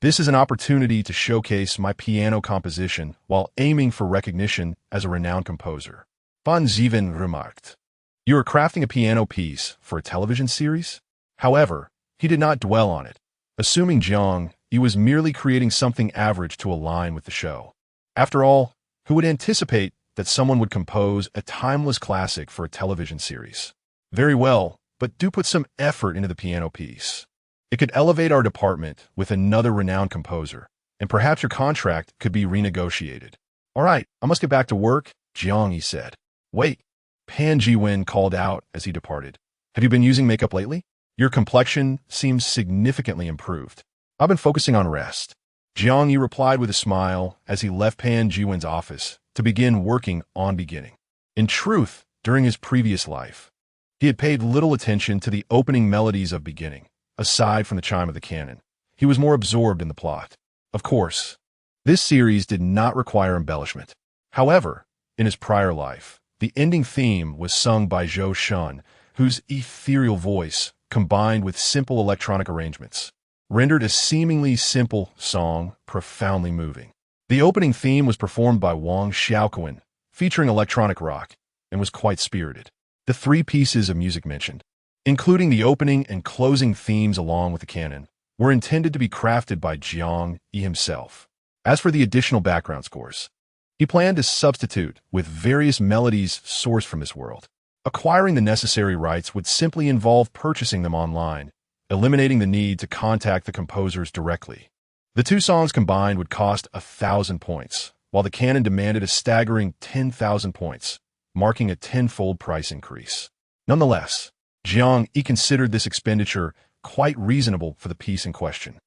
This is an opportunity to showcase my piano composition while aiming for recognition as a renowned composer." Pan Jiwen remarked. "You are crafting a piano piece for a television series?" However, he did not dwell on it, assuming Jiang Yi was merely creating something average to align with the show. After all, who would anticipate that someone would compose a timeless classic for a television series? "Very well, but do put some effort into the piano piece. It could elevate our department with another renowned composer, and perhaps your contract could be renegotiated." "All right, I must get back to work," Jiang Yi said. "Wait," Pan Jiwen called out as he departed. "Have you been using makeup lately? Your complexion seems significantly improved." "I've been focusing on rest," Jiang Yi replied with a smile as he left Pan Jiwen's office to begin working on beginning. In truth, during his previous life, he had paid little attention to the opening melodies of beginning. Aside from the chime of the cannon, he was more absorbed in the plot. Of course, this series did not require embellishment. However, in his prior life, the ending theme was sung by Zhou Shun, whose ethereal voice, combined with simple electronic arrangements, rendered a seemingly simple song profoundly moving. The opening theme was performed by Wang Xiaoquan, featuring electronic rock, and was quite spirited. The three pieces of music mentioned, including the opening and closing themes along with the canon, were intended to be crafted by Jiang Yi himself. As for the additional background scores, he planned to substitute with various melodies sourced from this world. Acquiring the necessary rights would simply involve purchasing them online, eliminating the need to contact the composers directly. The two songs combined would cost 1,000 points, while the canon demanded a staggering 10,000 points, marking a tenfold price increase. Nonetheless, Jiang Yi considered this expenditure quite reasonable for the piece in question.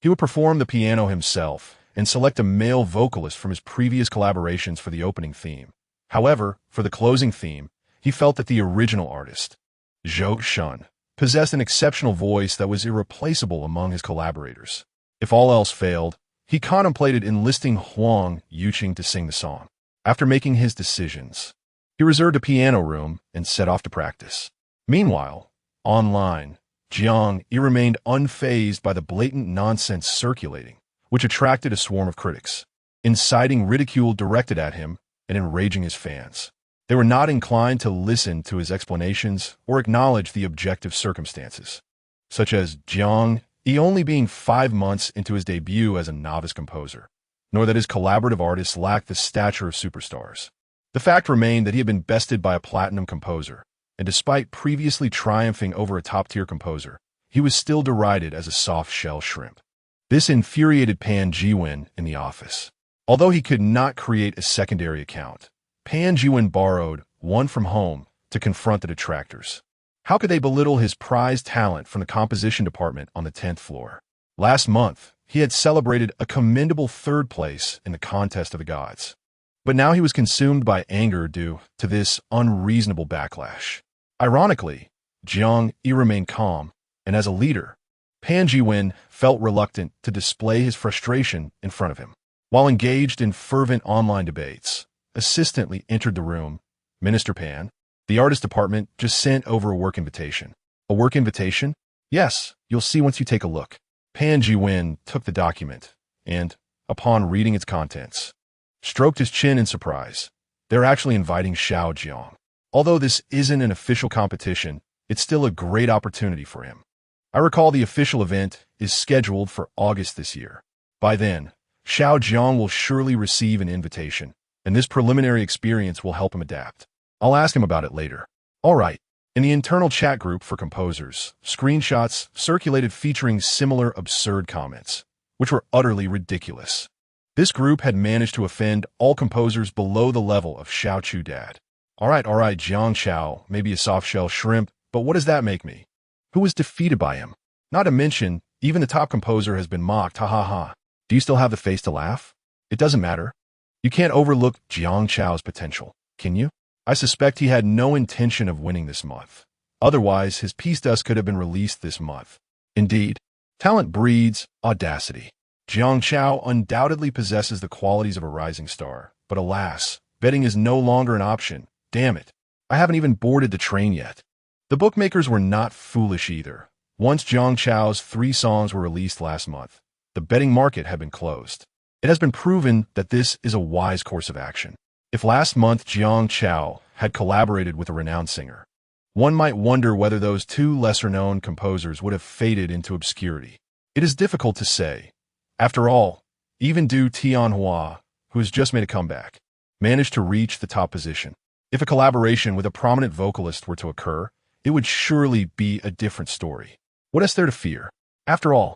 He would perform the piano himself and select a male vocalist from his previous collaborations for the opening theme. However, for the closing theme, he felt that the original artist, Zhou Shun, possessed an exceptional voice that was irreplaceable among his collaborators. If all else failed, he contemplated enlisting Huang Yuqing to sing the song. After making his decisions, he reserved a piano room and set off to practice. Meanwhile, Online, Jiang Yi remained unfazed by the blatant nonsense circulating, which attracted a swarm of critics, inciting ridicule directed at him and enraging his fans. They were not inclined to listen to his explanations or acknowledge the objective circumstances, such as Jiang Yi only being 5 months into his debut as a novice composer, nor that his collaborative artists lacked the stature of superstars. The fact remained that he had been bested by a platinum composer, and despite previously triumphing over a top-tier composer, he was still derided as a soft-shell shrimp. This infuriated Pan Jiwen in the office. Although he could not create a secondary account, Pan Jiwen borrowed one from home to confront the detractors. How could they belittle his prized talent from the composition department on the 10th floor? Last month, he had celebrated a commendable 3rd place in the contest of the gods. But now he was consumed by anger due to this unreasonable backlash. Ironically, Jiang Yi remained calm, and as a leader, Pan Jiwen felt reluctant to display his frustration in front of him. While engaged in fervent online debates, assistantly entered the room. Minister Pan, the artist department just sent over a work invitation. A work invitation? Yes, you'll see once you take a look. Pan Jiwen took the document and, upon reading its contents, stroked his chin in surprise. They're actually inviting Xiao Jiang. Although this isn't an official competition, it's still a great opportunity for him. I recall the official event is scheduled for August this year. By then, Xiao Jiang will surely receive an invitation, and this preliminary experience will help him adapt. I'll ask him about it later. All right. In the internal chat group for composers, screenshots circulated featuring similar absurd comments, which were utterly ridiculous. This group had managed to offend all composers below the level of Xiao Chu Dad. All right, Jiang Xiao may be a soft-shell shrimp, but what does that make me? Who was defeated by him? Not to mention, even the top composer has been mocked, ha ha ha. Do you still have the face to laugh? It doesn't matter. You can't overlook Jiang Xiao's potential, can you? I suspect he had no intention of winning this month. Otherwise, his piece dust could have been released this month. Indeed, talent breeds audacity. Jiang Xiao undoubtedly possesses the qualities of a rising star, but alas, betting is no longer an option. Damn it. I haven't even boarded the train yet. The bookmakers were not foolish either. Once Jiang Xiao's 3 songs were released last month, the betting market had been closed. It has been proven that this is a wise course of action. If last month Jiang Xiao had collaborated with a renowned singer, one might wonder whether those 2 lesser-known composers would have faded into obscurity. It is difficult to say. After all, even Du Tianhua, who has just made a comeback, managed to reach the top position. If a collaboration with a prominent vocalist were to occur, it would surely be a different story. What is there to fear? After all,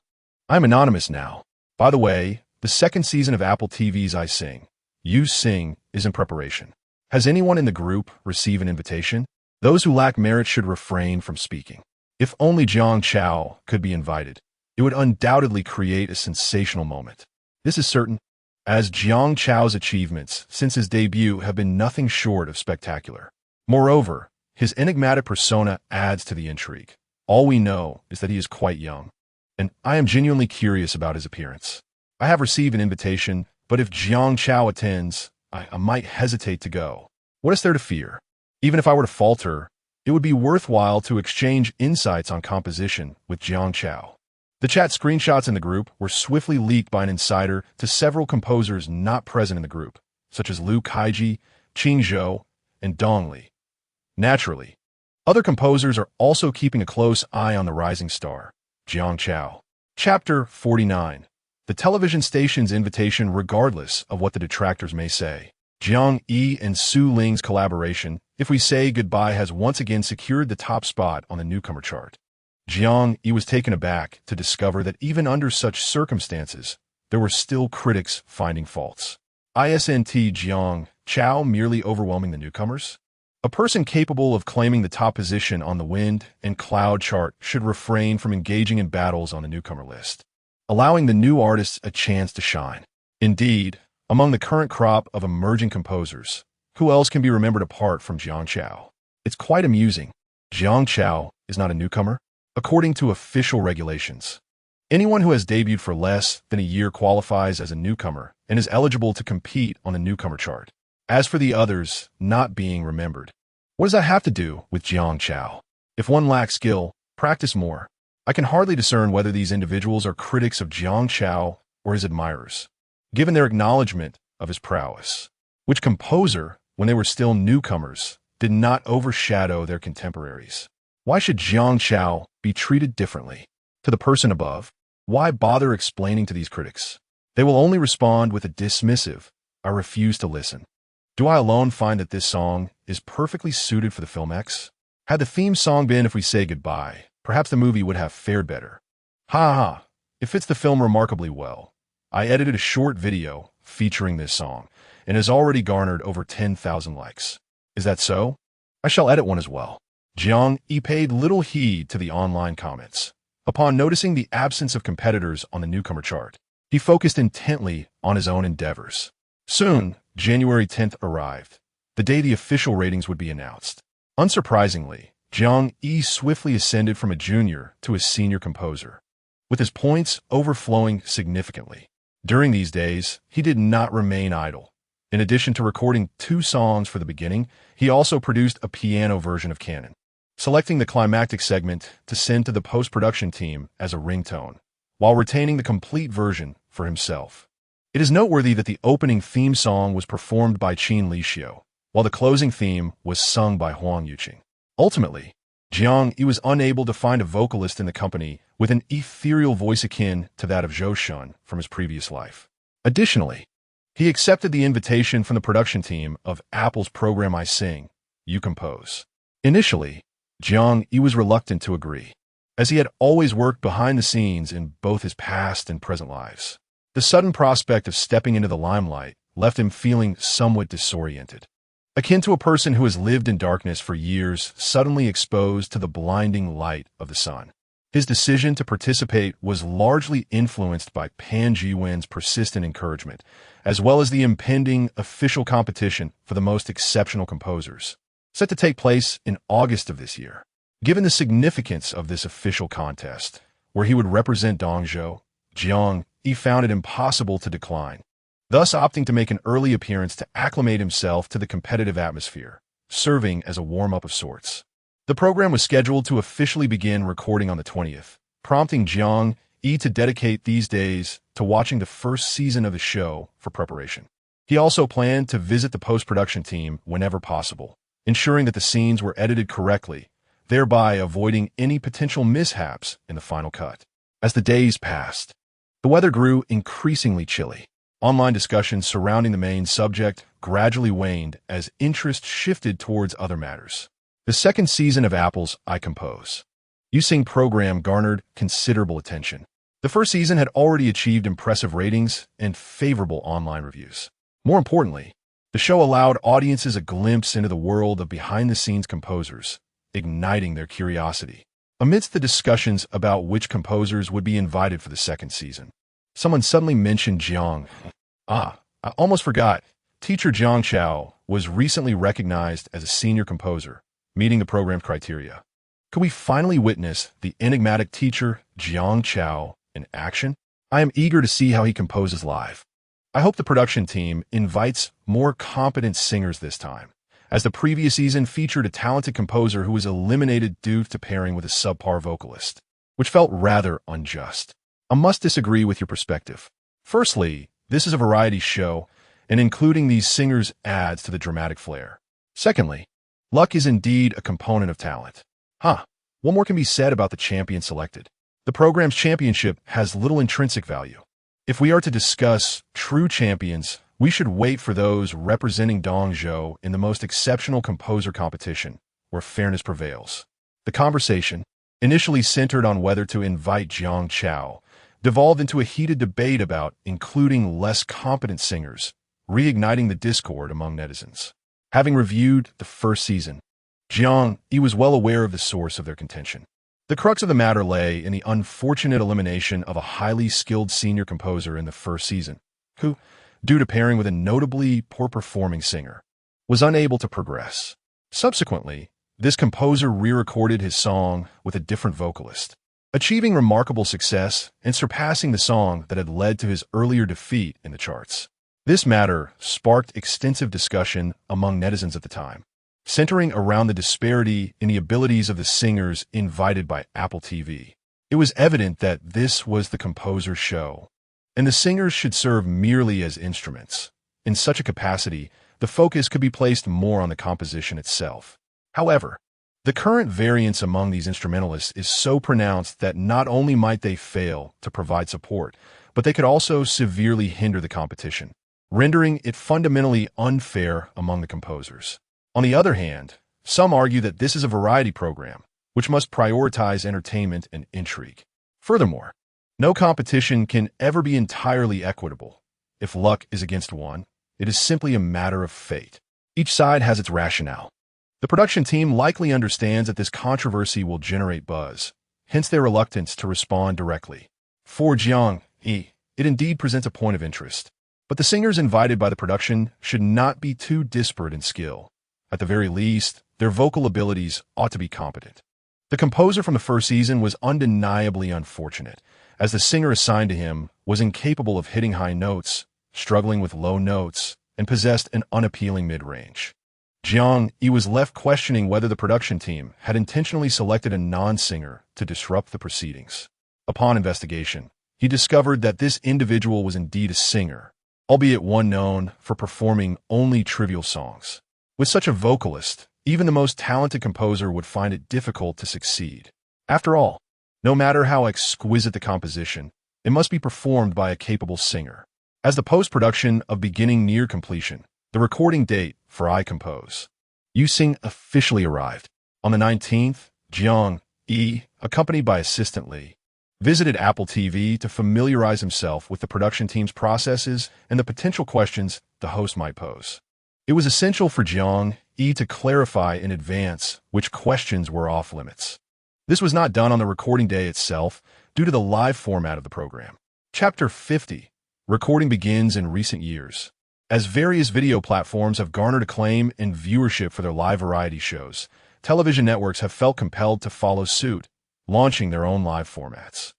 I'm anonymous now. By the way, the 2nd season of Apple TV's I Sing, You Sing is in preparation. Has anyone in the group received an invitation? Those who lack merit should refrain from speaking. If only Jiang Xiao could be invited, it would undoubtedly create a sensational moment. This is certain, as Jiang Xiao's achievements since his debut have been nothing short of spectacular. Moreover, his enigmatic persona adds to the intrigue. All we know is that he is quite young, and I am genuinely curious about his appearance. I have received an invitation, but if Jiang Xiao attends, I might hesitate to go. What is there to fear? Even if I were to falter, it would be worthwhile to exchange insights on composition with Jiang Xiao. The chat screenshots in the group were swiftly leaked by an insider to several composers not present in the group, such as Liu Kaiji, Qing Zhou, and Dong Li. Naturally, other composers are also keeping a close eye on the rising star, Jiang Xiao. Chapter 49. The television station's invitation regardless of what the detractors may say. Jiang Yi and Su Ling's collaboration, If We Say Goodbye, has once again secured the top spot on the newcomer chart. Jiang Yi was taken aback to discover that even under such circumstances, there were still critics finding faults. Isn't Jiang Xiao merely overwhelming the newcomers? A person capable of claiming the top position on the wind and cloud chart should refrain from engaging in battles on the newcomer list, allowing the new artists a chance to shine. Indeed, among the current crop of emerging composers, who else can be remembered apart from Jiang Xiao? It's quite amusing. Jiang Xiao is not a newcomer, according to official regulations. Anyone who has debuted for less than a year qualifies as a newcomer and is eligible to compete on the newcomer chart. As for the others not being remembered, what does that have to do with Jiang Xiao? If one lacks skill, practice more. I can hardly discern whether these individuals are critics of Jiang Chao or his admirers, given their acknowledgement of his prowess. Which composer, when they were still newcomers, did not overshadow their contemporaries? Why should Jiang Chao be treated differently? To the person above, why bother explaining to these critics? They will only respond with a dismissive, "I refuse to listen." Do I alone find that this song is perfectly suited for the film X? Had the theme song been If We Say Goodbye, perhaps the movie would have fared better. Ha ha, it fits the film remarkably well. I edited a short video featuring this song, and has already garnered over 10,000 likes. Is that so? I shall edit one as well. Jiang Yi paid little heed to the online comments. Upon noticing the absence of competitors on the newcomer chart, he focused intently on his own endeavors. Soon, January 10th arrived, the day the official ratings would be announced. Unsurprisingly, Jiang Yi swiftly ascended from a junior to a senior composer, with his points overflowing significantly. During these days, he did not remain idle. In addition to recording 2 songs for the beginning, he also produced a piano version of Canon, selecting the climactic segment to send to the post-production team as a ringtone, while retaining the complete version for himself. It is noteworthy that the opening theme song was performed by Qin Lixio, while the closing theme was sung by Huang Yuqing. Ultimately, Jiang Yi was unable to find a vocalist in the company with an ethereal voice akin to that of Zhou Shun from his previous life. Additionally, he accepted the invitation from the production team of Apple's program I Sing, You Compose. Initially, Jiang Yi was reluctant to agree, as he had always worked behind the scenes in both his past and present lives. The sudden prospect of stepping into the limelight left him feeling somewhat disoriented, akin to a person who has lived in darkness for years suddenly exposed to the blinding light of the sun. His decision to participate was largely influenced by Pan Jiwen's persistent encouragement, as well as the impending official competition for the most exceptional composers, set to take place in August of this year. Given the significance of this official contest, where he would represent Dongzhou, Jiang Yi found it impossible to decline, thus opting to make an early appearance to acclimate himself to the competitive atmosphere, serving as a warm-up of sorts. The program was scheduled to officially begin recording on the 20th, prompting Jiang Yi to dedicate these days to watching the first season of the show for preparation. He also planned to visit the post-production team whenever possible, ensuring that the scenes were edited correctly, thereby avoiding any potential mishaps in the final cut. As the days passed, the weather grew increasingly chilly. Online discussions surrounding the main subject gradually waned as interest shifted towards other matters. The second season of Apple's I Compose, You Sing program garnered considerable attention. The first season had already achieved impressive ratings and favorable online reviews. More importantly, the show allowed audiences a glimpse into the world of behind-the-scenes composers, igniting their curiosity. Amidst the discussions about which composers would be invited for the second season, someone suddenly mentioned Jiang. I almost forgot. Teacher Jiang Chao was recently recognized as a senior composer, meeting the program's criteria. Could we finally witness the enigmatic teacher Jiang Chao in action? I am eager to see how he composes live. I hope the production team invites more competent singers this time, as the previous season featured a talented composer who was eliminated due to pairing with a subpar vocalist, which felt rather unjust. I must disagree with your perspective. Firstly, this is a variety show, and including these singers adds to the dramatic flair. Secondly, luck is indeed a component of talent. What more can be said about the champion selected? The program's championship has little intrinsic value. If we are to discuss true champions, we should wait for those representing Dongzhou in the most exceptional composer competition, where fairness prevails. The conversation, initially centered on whether to invite Jiang Chao, devolved into a heated debate about including less competent singers, reigniting the discord among netizens. Having reviewed the first season, Jiang Yi was well aware of the source of their contention. The crux of the matter lay in the unfortunate elimination of a highly skilled senior composer in the first season, who, due to pairing with a notably poor-performing singer, was unable to progress. Subsequently, this composer re-recorded his song with a different vocalist, achieving remarkable success and surpassing the song that had led to his earlier defeat in the charts. This matter sparked extensive discussion among netizens at the time. centering around the disparity in the abilities of the singers invited by Apple TV. It was evident that this was the composer's show, and the singers should serve merely as instruments. In such a capacity, the focus could be placed more on the composition itself. However, the current variance among these instrumentalists is so pronounced that not only might they fail to provide support, but they could also severely hinder the competition, rendering it fundamentally unfair among the composers. On the other hand, some argue that this is a variety program, which must prioritize entertainment and intrigue. Furthermore, no competition can ever be entirely equitable. If luck is against one, it is simply a matter of fate. Each side has its rationale. The production team likely understands that this controversy will generate buzz, hence their reluctance to respond directly. For Jiang Yi, it indeed presents a point of interest, but the singers invited by the production should not be too disparate in skill. At the very least, their vocal abilities ought to be competent. The composer from the first season was undeniably unfortunate, as the singer assigned to him was incapable of hitting high notes, struggling with low notes, and possessed an unappealing mid-range. Jiang Yi was left questioning whether the production team had intentionally selected a non-singer to disrupt the proceedings. Upon investigation, he discovered that this individual was indeed a singer, albeit one known for performing only trivial songs. With such a vocalist, even the most talented composer would find it difficult to succeed. After all, no matter how exquisite the composition, it must be performed by a capable singer. As the post-production of beginning near completion, the recording date for I Compose, You Sing officially arrived. On the 19th, Jiang Yi, accompanied by assistant Li, visited Apple TV to familiarize himself with the production team's processes and the potential questions the host might pose. It was essential for Jiang Yi to clarify in advance which questions were off-limits. This was not done on the recording day itself due to the live format of the program. Chapter 50. Recording begins in recent years. As various video platforms have garnered acclaim and viewership for their live variety shows, television networks have felt compelled to follow suit, launching their own live formats.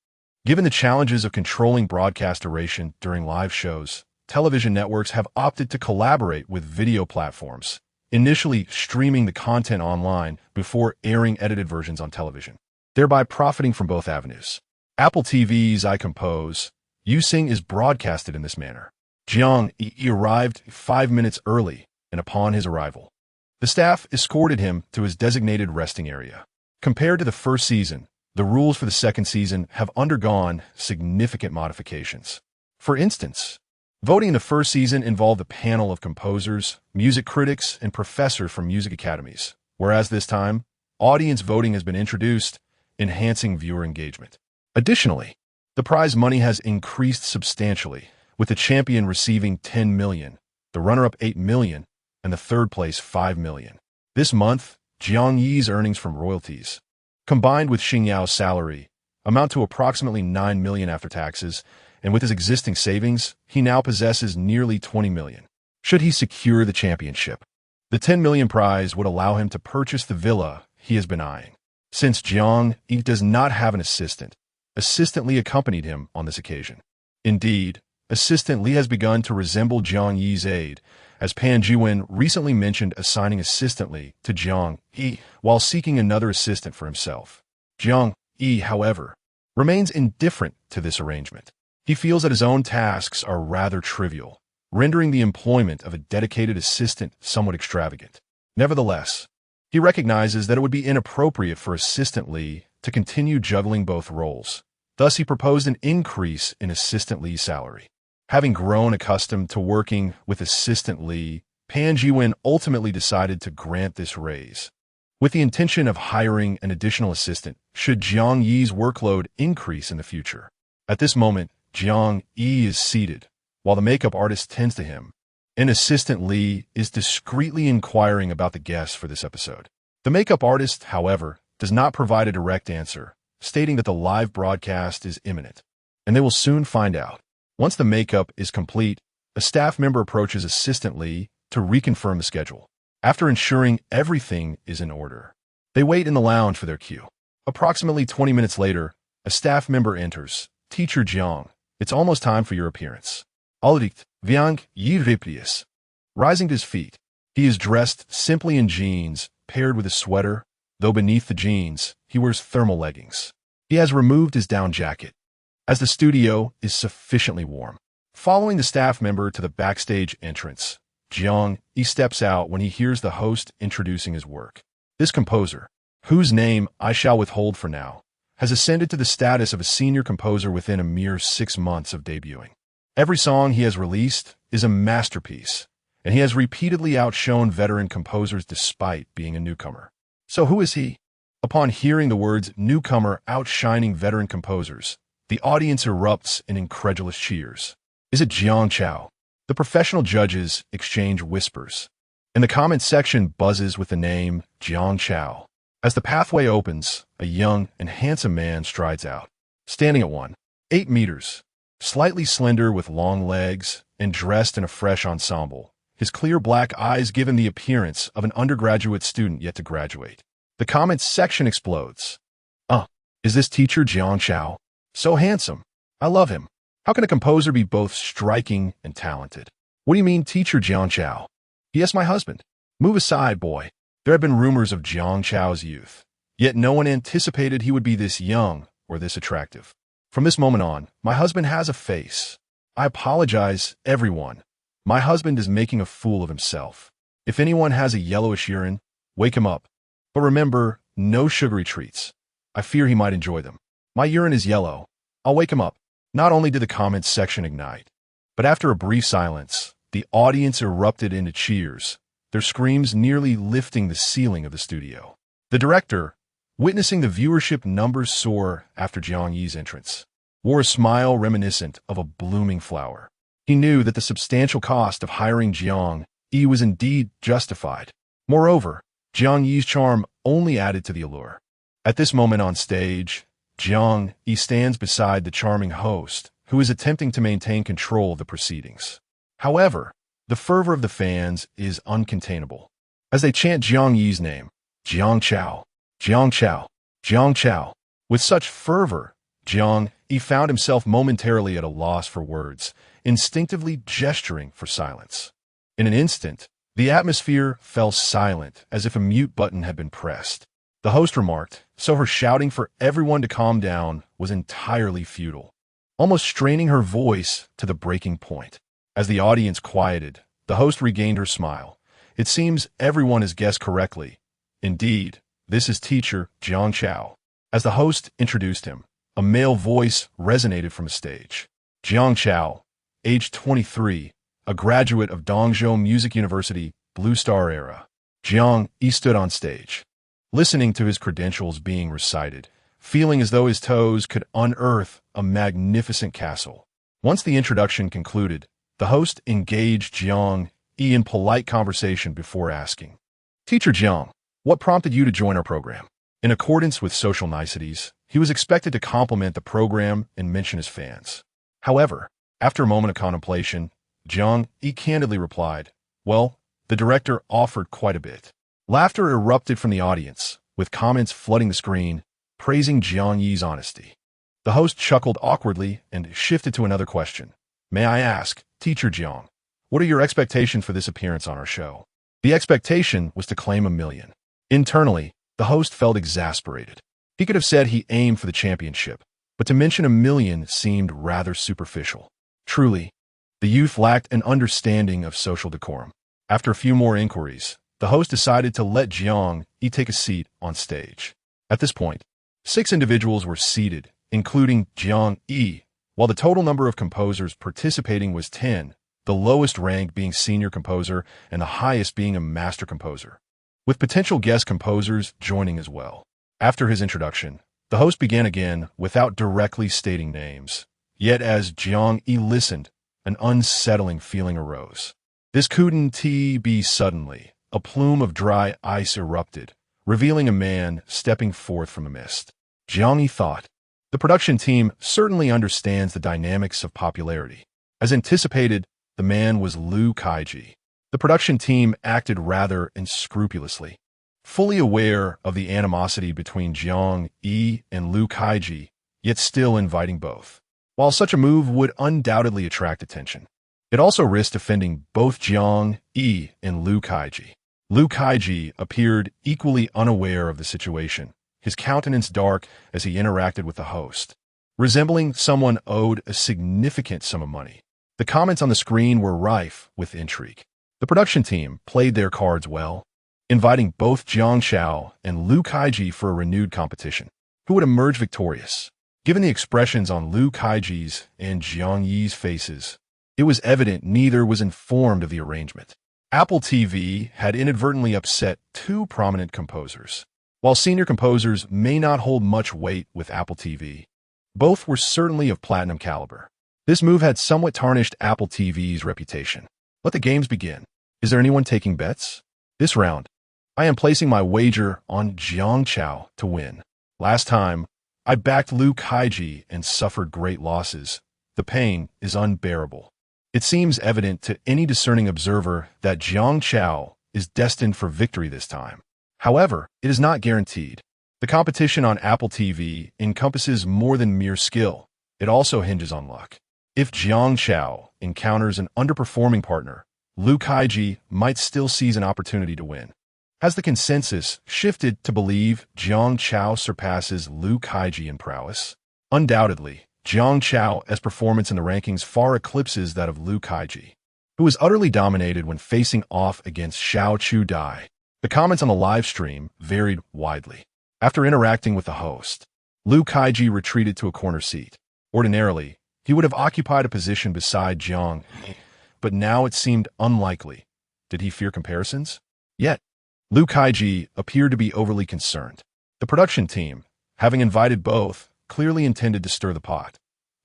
Given the challenges of controlling broadcast duration during live shows, television networks have opted to collaborate with video platforms, initially streaming the content online before airing edited versions on television, thereby profiting from both avenues. Apple TV's I Compose, You Sing is broadcasted in this manner. Jiang Yi arrived 5 minutes early, and upon his arrival, the staff escorted him to his designated resting area. Compared to the first season, the rules for the second season have undergone significant modifications. For instance, voting in the first season involved a panel of composers, music critics, and professors from music academies, whereas this time, audience voting has been introduced, enhancing viewer engagement. Additionally, the prize money has increased substantially, with the champion receiving $10 million, the runner-up $8 million, and the third place $5 million. This month, Jiang Yi's earnings from royalties, combined with Xing Yao's salary, amount to approximately $9 million after taxes, and with his existing savings, he now possesses nearly $20 million. Should he secure the championship, the $10 million prize would allow him to purchase the villa he has been eyeing. Since Jiang Yi does not have an assistant, Assistant Li accompanied him on this occasion. Indeed, Assistant Li has begun to resemble Jiang Yi's aide, as Pan Jiwen recently mentioned assigning Assistant Li to Jiang Yi while seeking another assistant for himself. Jiang Yi, however, remains indifferent to this arrangement. He feels that his own tasks are rather trivial, rendering the employment of a dedicated assistant somewhat extravagant. Nevertheless, he recognizes that it would be inappropriate for Assistant Li to continue juggling both roles. Thus, he proposed an increase in Assistant Li's salary. Having grown accustomed to working with Assistant Li, Pan Jiwen ultimately decided to grant this raise, with the intention of hiring an additional assistant should Jiang Yi's workload increase in the future. At this moment, Jiang Yi is seated, while the makeup artist tends to him, and Assistant Li is discreetly inquiring about the guests for this episode. The makeup artist, however, does not provide a direct answer, stating that the live broadcast is imminent, and they will soon find out. Once the makeup is complete, a staff member approaches Assistant Li to reconfirm the schedule. After ensuring everything is in order, they wait in the lounge for their cue. Approximately 20 minutes later, a staff member enters. Teacher Jiang, it's almost time for your appearance. Alright, Jiang Yi replies. Rising to his feet, He is dressed simply in jeans, paired with a sweater, though beneath the jeans, he wears thermal leggings. He has removed his down jacket, as the studio is sufficiently warm. Following the staff member to the backstage entrance, Jiang Yi steps out when he hears the host introducing his work. This composer, whose name I shall withhold for now, has ascended to the status of a senior composer within a mere 6 months of debuting. Every song he has released is a masterpiece, and he has repeatedly outshone veteran composers despite being a newcomer. So who is he? Upon hearing the words newcomer outshining veteran composers, the audience erupts in incredulous cheers. Is it Jiang Chao? The professional judges exchange whispers, and the comment section buzzes with the name Jiang Chao. As the pathway opens, a young and handsome man strides out, standing at 1.8 meters, slightly slender with long legs and dressed in a fresh ensemble. His clear black eyes give him the appearance of an undergraduate student yet to graduate. The comments section explodes. Is this teacher Jiang Chao? So handsome. I love him. How can a composer be both striking and talented? What do you mean, teacher Jiang Chao? Yes, my husband. Move aside, boy. There have been rumors of Jiang Chao's youth, yet no one anticipated he would be this young or this attractive. From this moment on, my husband has a face. I apologize, everyone. My husband is making a fool of himself. If anyone has a yellowish urine, wake him up. But remember, no sugary treats. I fear he might enjoy them. My urine is yellow. I'll wake him up. Not only did the comments section ignite, but after a brief silence, the audience erupted into cheers, their screams nearly lifting the ceiling of the studio. The director, witnessing the viewership numbers soar after Jiang Yi's entrance, wore a smile reminiscent of a blooming flower. He knew that the substantial cost of hiring Jiang Yi was indeed justified. Moreover, Jiang Yi's charm only added to the allure. At this moment on stage, Jiang Yi stands beside the charming host, who is attempting to maintain control of the proceedings. However, the fervor of the fans is uncontainable. As they chant Jiang Yi's name, Jiang Chao, Jiang Chao, Jiang Chao, with such fervor, Jiang Yi found himself momentarily at a loss for words, instinctively gesturing for silence. In an instant, the atmosphere fell silent as if a mute button had been pressed. The host remarked, so her shouting for everyone to calm down was entirely futile, almost straining her voice to the breaking point. As the audience quieted, the host regained her smile. It seems everyone has guessed correctly. Indeed, this is teacher Jiang Chao. As the host introduced him, a male voice resonated from the stage. Jiang Chao, age 23, a graduate of Dongzhou Music University, Blue Star era. Jiang Yi stood on stage, listening to his credentials being recited, feeling as though his toes could unearth a magnificent castle. Once the introduction concluded, the host engaged Jiang Yi in polite conversation before asking, Teacher Jiang, what prompted you to join our program? In accordance with social niceties, he was expected to compliment the program and mention his fans. However, after a moment of contemplation, Jiang Yi candidly replied, well, the director offered quite a bit. Laughter erupted from the audience, with comments flooding the screen, praising Jiang Yi's honesty. The host chuckled awkwardly and shifted to another question. May I ask, Teacher Jiang, what are your expectations for this appearance on our show? The expectation was to claim 1 million. Internally, the host felt exasperated. He could have said he aimed for the championship, but to mention 1 million seemed rather superficial. Truly, the youth lacked an understanding of social decorum. After a few more inquiries, the host decided to let Jiang Yi take a seat on stage. At this point, 6 individuals were seated, including Jiang Yi, while the total number of composers participating was 10, the lowest rank being senior composer and the highest being a master composer, with potential guest composers joining as well. After his introduction, the host began again without directly stating names. Yet as Jiang Yi listened, an unsettling feeling arose. This couldn't be suddenly. A plume of dry ice erupted, revealing a man stepping forth from a mist. Jiang Yi thought, the production team certainly understands the dynamics of popularity. As anticipated, the man was Liu Kaiji. The production team acted rather unscrupulously, fully aware of the animosity between Jiang Yi and Liu Kaiji, yet still inviting both. While such a move would undoubtedly attract attention, It also risked offending both Jiang Yi and Liu Kaiji. Liu Kaiji appeared equally unaware of the situation, his countenance dark as he interacted with the host, resembling someone owed a significant sum of money. The comments on the screen were rife with intrigue. The production team played their cards well, inviting both Jiang Xiao and Liu Kaiji for a renewed competition. Who would emerge victorious? Given the expressions on Liu Kaiji's and Jiang Yi's faces, it was evident neither was informed of the arrangement. Apple TV had inadvertently upset two prominent composers. While senior composers may not hold much weight with Apple TV, both were certainly of platinum caliber. This move had somewhat tarnished Apple TV's reputation. Let the games begin. Is there anyone taking bets? This round, I am placing my wager on Jiang Xiao to win. Last time, I backed Liu Kaiji and suffered great losses. The pain is unbearable. It seems evident to any discerning observer that Jiang Xiao is destined for victory this time. However, it is not guaranteed. The competition on Apple TV encompasses more than mere skill. It also hinges on luck. If Jiang Xiao encounters an underperforming partner, Liu Kaiji might still seize an opportunity to win. Has the consensus shifted to believe Jiang Xiao surpasses Liu Kaiji in prowess? Undoubtedly, Jiang Xiao's performance in the rankings far eclipses that of Liu Kaiji, who was utterly dominated when facing off against Xiao Chu Dai. The comments on the live stream varied widely. After interacting with the host, Liu Kaiji retreated to a corner seat. Ordinarily, he would have occupied a position beside Jiang, but now it seemed unlikely. Did he fear comparisons? Yet, Liu Kaiji appeared to be overly concerned. The production team, having invited both, clearly intended to stir the pot.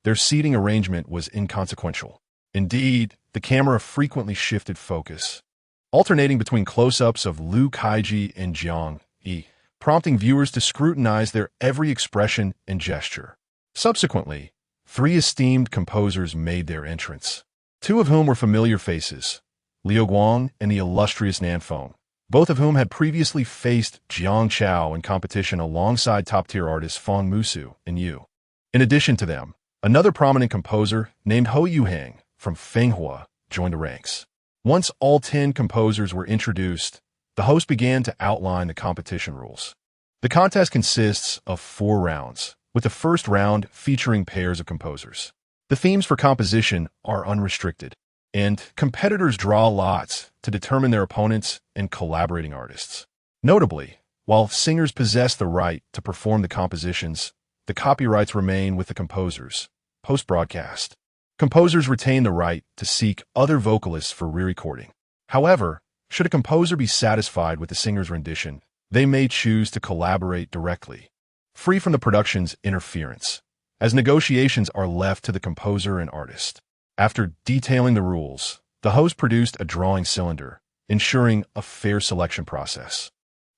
Their seating arrangement was inconsequential. Indeed, the camera frequently shifted focus, alternating between close-ups of Liu Kaiji and Jiang Yi, prompting viewers to scrutinize their every expression and gesture. Subsequently, three esteemed composers made their entrance, two of whom were familiar faces, Liu Guang and the illustrious Nanfeng, both of whom had previously faced Jiang Xiao in competition alongside top-tier artists Feng Musu and Yu. In addition to them, another prominent composer named Hou Yuhang from Fenghua joined the ranks. Once all 10 composers were introduced, the host began to outline the competition rules. The contest consists of 4 rounds, with the first round featuring pairs of composers. The themes for composition are unrestricted, and competitors draw lots to determine their opponents and collaborating artists. Notably, while singers possess the right to perform the compositions, the copyrights remain with the composers. Post-broadcast, composers retain the right to seek other vocalists for re-recording. However, should a composer be satisfied with the singer's rendition, they may choose to collaborate directly, free from the production's interference, as negotiations are left to the composer and artist. After detailing the rules, the host produced a drawing cylinder, ensuring a fair selection process.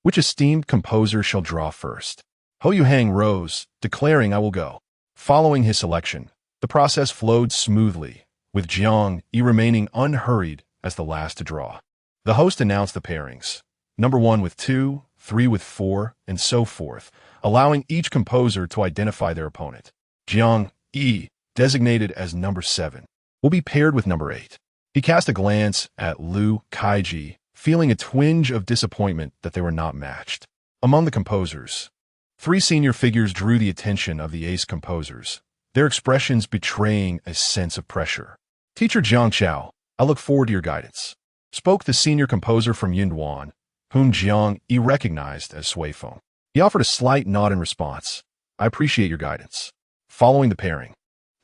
Which esteemed composer shall draw first? Hou Yuhang rose, declaring, "I will go." Following his selection, the process flowed smoothly, with Jiang Yi remaining unhurried as the last to draw. The host announced the pairings, number 1 with 2, 3 with 4, and so forth, allowing each composer to identify their opponent. Jiang Yi, designated as number 7, will be paired with number 8. He cast a glance at Liu Kaiji, feeling a twinge of disappointment that they were not matched. Among the composers, 3 senior figures drew the attention of the ace composers, their expressions betraying a sense of pressure. "Teacher Jiang Xiao, I look forward to your guidance," spoke the senior composer from Yunduan, whom Jiang Yi recognized as Sui Feng. He offered a slight nod in response. "I appreciate your guidance." Following the pairing,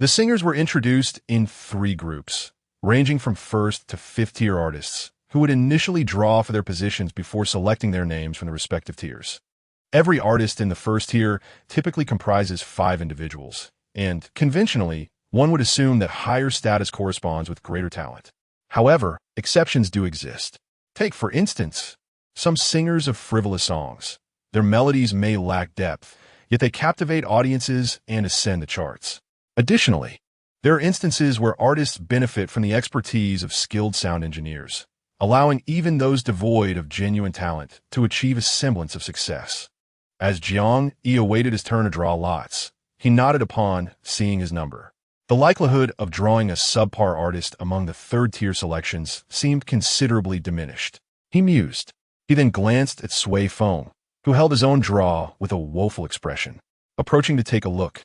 the singers were introduced in 3 groups, ranging from 1st to 5th tier artists, who would initially draw for their positions before selecting their names from the respective tiers. Every artist in the 1st tier typically comprises 5 individuals, and, conventionally, one would assume that higher status corresponds with greater talent. However, exceptions do exist. Take, for instance, some singers of frivolous songs. Their melodies may lack depth, yet they captivate audiences and ascend the charts. Additionally, there are instances where artists benefit from the expertise of skilled sound engineers, allowing even those devoid of genuine talent to achieve a semblance of success. As Jiang Yi awaited his turn to draw lots, he nodded upon seeing his number. The likelihood of drawing a subpar artist among the third-tier selections seemed considerably diminished. He mused. He then glanced at Sui Feng, who held his own draw with a woeful expression. Approaching to take a look,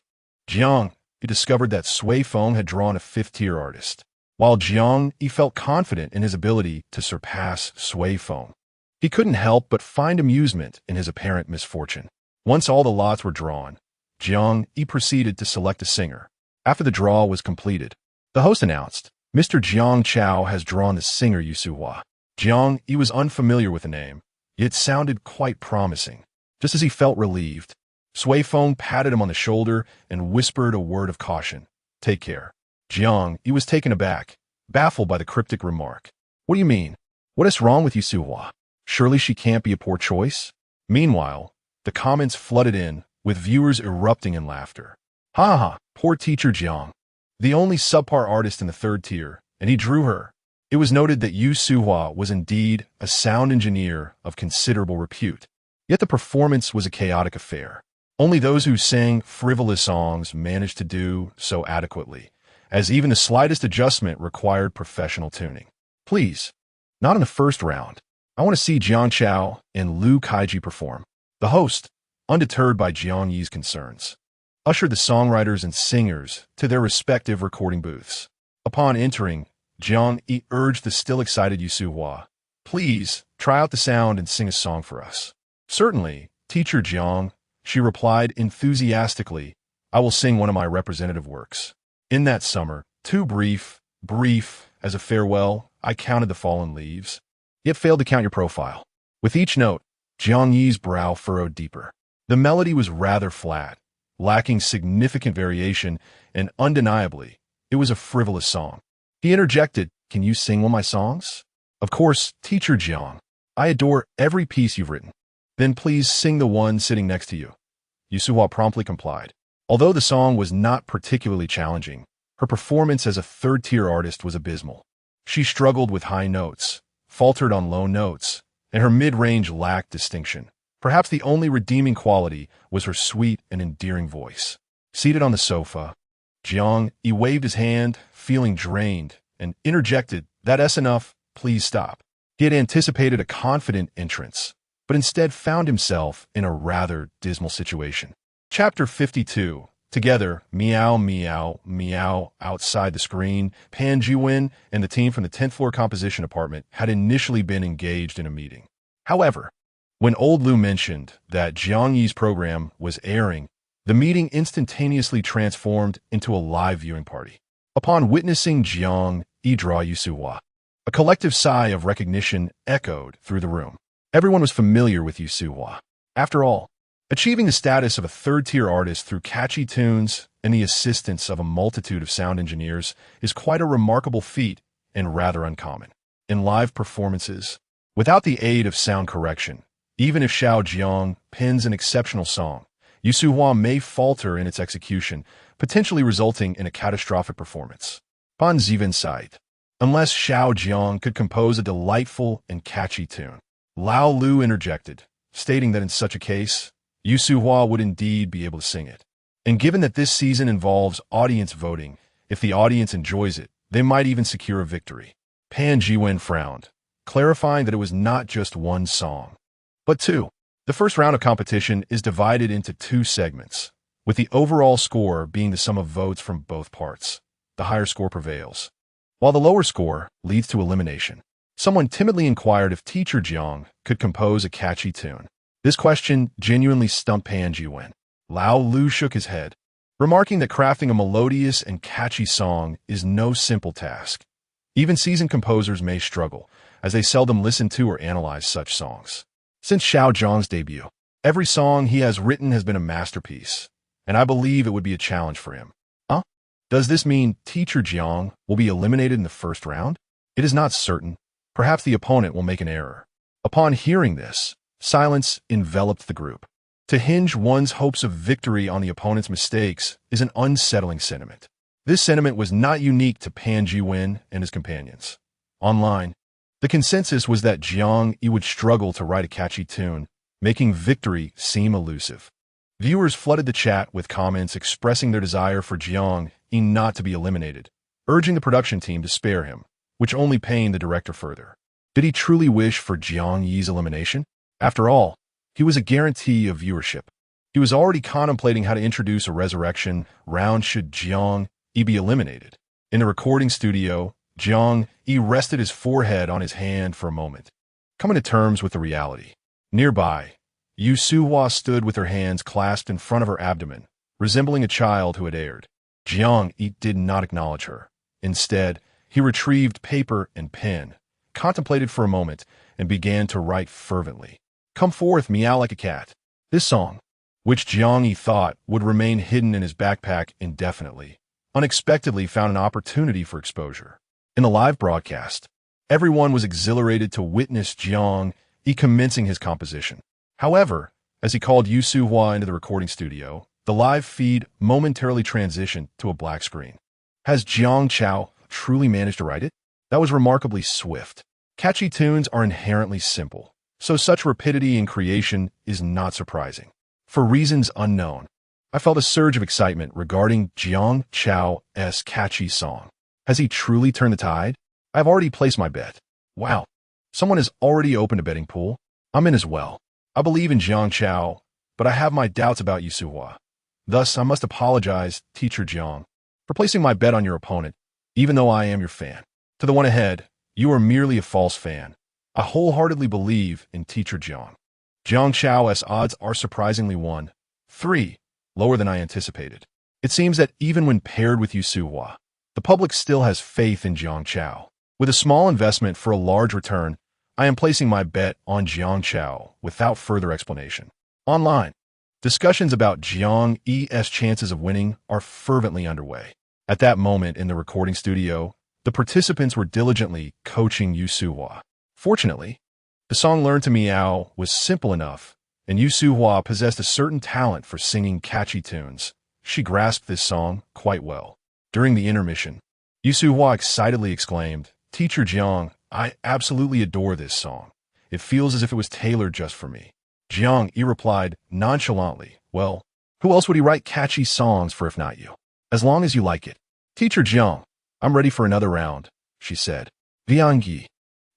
Jiang Yi discovered that Sui Feng had drawn a fifth-tier artist. While Jiang Yi felt confident in his ability to surpass Sui Feng, he couldn't help but find amusement in his apparent misfortune. Once all the lots were drawn, Jiang Yi proceeded to select a singer. After the draw was completed, the host announced, "Mr. Jiang Chao has drawn the singer Yusuhua." Jiang Yi was unfamiliar with the name, yet it sounded quite promising. Just as he felt relieved, Sui Feng patted him on the shoulder and whispered a word of caution. "Take care." Jiang Yi was taken aback, baffled by the cryptic remark. "What do you mean? What is wrong with Yusuhua? Surely she can't be a poor choice?" Meanwhile, the comments flooded in, with viewers erupting in laughter. "Ha ha, poor teacher Jiang. The only subpar artist in the third tier, and he drew her." It was noted that Yu Suhua was indeed a sound engineer of considerable repute, yet the performance was a chaotic affair. Only those who sang frivolous songs managed to do so adequately, as even the slightest adjustment required professional tuning. "Please, not in the first round. I want to see Jiang Chao and Liu Kaiji perform." The host, undeterred by Jiang Yi's concerns, ushered the songwriters and singers to their respective recording booths. Upon entering, Jiang Yi urged the still excited Yusuhua, "Please, try out the sound and sing a song for us." "Certainly, teacher Jiang," she replied enthusiastically. "I will sing one of my representative works." In that summer, too brief as a farewell, I counted the fallen leaves, yet failed to count your profile. With each note, Jiang Yi's brow furrowed deeper. The melody was rather flat, lacking significant variation, and undeniably, it was a frivolous song. He interjected, "Can you sing one of my songs?" "Of course, teacher Jiang. I adore every piece you've written." "Then please sing the one sitting next to you." Yusuhua promptly complied. Although the song was not particularly challenging, her performance as a third-tier artist was abysmal. She struggled with high notes, faltered on low notes, and her mid-range lacked distinction. Perhaps the only redeeming quality was her sweet and endearing voice. Seated on the sofa, Jiang Yi waved his hand, feeling drained, and interjected, "That's enough, please stop." He had anticipated a confident entrance, but instead found himself in a rather dismal situation. Chapter 52. Together, meow, meow, meow. Outside the screen, Pan Jiwen and the team from the 10th floor composition department had initially been engaged in a meeting. However, when Old Lu mentioned that Jiang Yi's program was airing, the meeting instantaneously transformed into a live viewing party. Upon witnessing Jiang Yi draw Yusuhua, a collective sigh of recognition echoed through the room. Everyone was familiar with Yusuhua. After all, achieving the status of a third-tier artist through catchy tunes and the assistance of a multitude of sound engineers is quite a remarkable feat and rather uncommon. In live performances, without the aid of sound correction, even if Xiao Jiang pens an exceptional song, Yusuhua may falter in its execution, potentially resulting in a catastrophic performance. Pan Zivan sighed. Unless Xiao Jiang could compose a delightful and catchy tune. Lao Lu interjected, stating that in such a case, Yusuhua would indeed be able to sing it. And given that this season involves audience voting, if the audience enjoys it, they might even secure a victory. Pan Jiwen frowned, clarifying that it was not just one song, but two. The first round of competition is divided into two segments, with the overall score being the sum of votes from both parts. The higher score prevails, while the lower score leads to elimination. Someone timidly inquired if teacher Jiang could compose a catchy tune. This question genuinely stumped Pan Jiwen. Lao Lu shook his head, remarking that crafting a melodious and catchy song is no simple task. Even seasoned composers may struggle, as they seldom listen to or analyze such songs. Since Xiao Zhang's debut, every song he has written has been a masterpiece, and I believe it would be a challenge for him. Huh? Does this mean teacher Jiang will be eliminated in the first round? It is not certain. Perhaps the opponent will make an error. Upon hearing this, silence enveloped the group. To hinge one's hopes of victory on the opponent's mistakes is an unsettling sentiment. This sentiment was not unique to Pan Jiwen and his companions. Online, the consensus was that Jiang Yi would struggle to write a catchy tune, making victory seem elusive. Viewers flooded the chat with comments expressing their desire for Jiang Yi not to be eliminated, urging the production team to spare him, which only pained the director further. Did he truly wish for Jiang Yi's elimination? After all, he was a guarantee of viewership. He was already contemplating how to introduce a resurrection round should Jiang Yi be eliminated. In the recording studio, Jiang Yi rested his forehead on his hand for a moment, coming to terms with the reality. Nearby, Yu Suhua stood with her hands clasped in front of her abdomen, resembling a child who had erred. Jiang Yi did not acknowledge her. Instead, he retrieved paper and pen, contemplated for a moment, and began to write fervently. "Come forth, meow like a cat." This song, which Jiang Yi thought would remain hidden in his backpack indefinitely, unexpectedly found an opportunity for exposure. In the live broadcast, everyone was exhilarated to witness Jiang Yi commencing his composition. However, as he called Yu Suhua into the recording studio, the live feed momentarily transitioned to a black screen. Has Jiang Chao truly managed to write it? That was remarkably swift. Catchy tunes are inherently simple, so such rapidity in creation is not surprising. For reasons unknown, I felt a surge of excitement regarding Jiang Chao's catchy song. Has he truly turned the tide? I've already placed my bet. Wow, someone has already opened a betting pool. I'm in as well. I believe in Jiang Chao, but I have my doubts about Yu Suhua. Thus, I must apologize, Teacher Jiang, for placing my bet on your opponent, even though I am your fan. To the one ahead, you are merely a false fan. I wholeheartedly believe in Teacher Jiang. Jiang Chao's odds are surprisingly 1-3, lower than I anticipated. It seems that even when paired with Yu Suhua, the public still has faith in Jiang Chao. With a small investment for a large return, I am placing my bet on Jiang Chao without further explanation. Online, discussions about Jiang Yi's chances of winning are fervently underway. At that moment in the recording studio, the participants were diligently coaching Yu Suhua. Fortunately, the song Learn to Meow was simple enough, and Yu Suhua possessed a certain talent for singing catchy tunes. She grasped this song quite well. During the intermission, Yu Suhua excitedly exclaimed, "Teacher Jiang, I absolutely adore this song. It feels as if it was tailored just for me." Jiang Yi replied nonchalantly, "Well, who else would he write catchy songs for if not you? As long as you like it." "Teacher Jiang, I'm ready for another round," she said. Jiang Yi,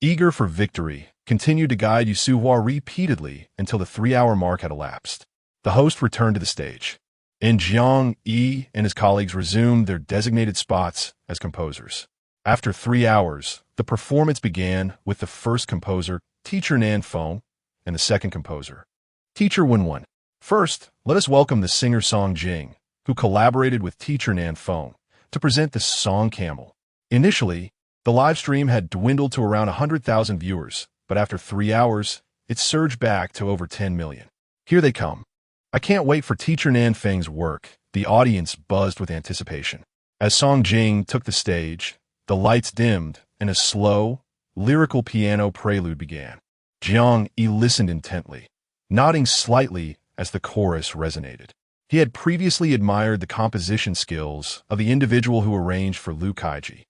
eager for victory, continued to guide Yu Suhua repeatedly until the 3-hour mark had elapsed. The host returned to the stage, and Jiang Yi and his colleagues resumed their designated spots as composers. After 3 hours, the performance began with the first composer, Teacher Nan Feng, and the second composer, Teacher Wen Wen. First, let us welcome the singer Song Jing, who collaborated with Teacher Nan Feng to present the song Camel. Initially, the live stream had dwindled to around 100,000 viewers, but after 3 hours, it surged back to over 10 million. Here they come. I can't wait for Teacher Nan Feng's work. The audience buzzed with anticipation. As Song Jing took the stage, the lights dimmed, and a slow, lyrical piano prelude began. Jiang Yi listened intently, nodding slightly as the chorus resonated. He had previously admired the composition skills of the individual who arranged for Liu Kaiji,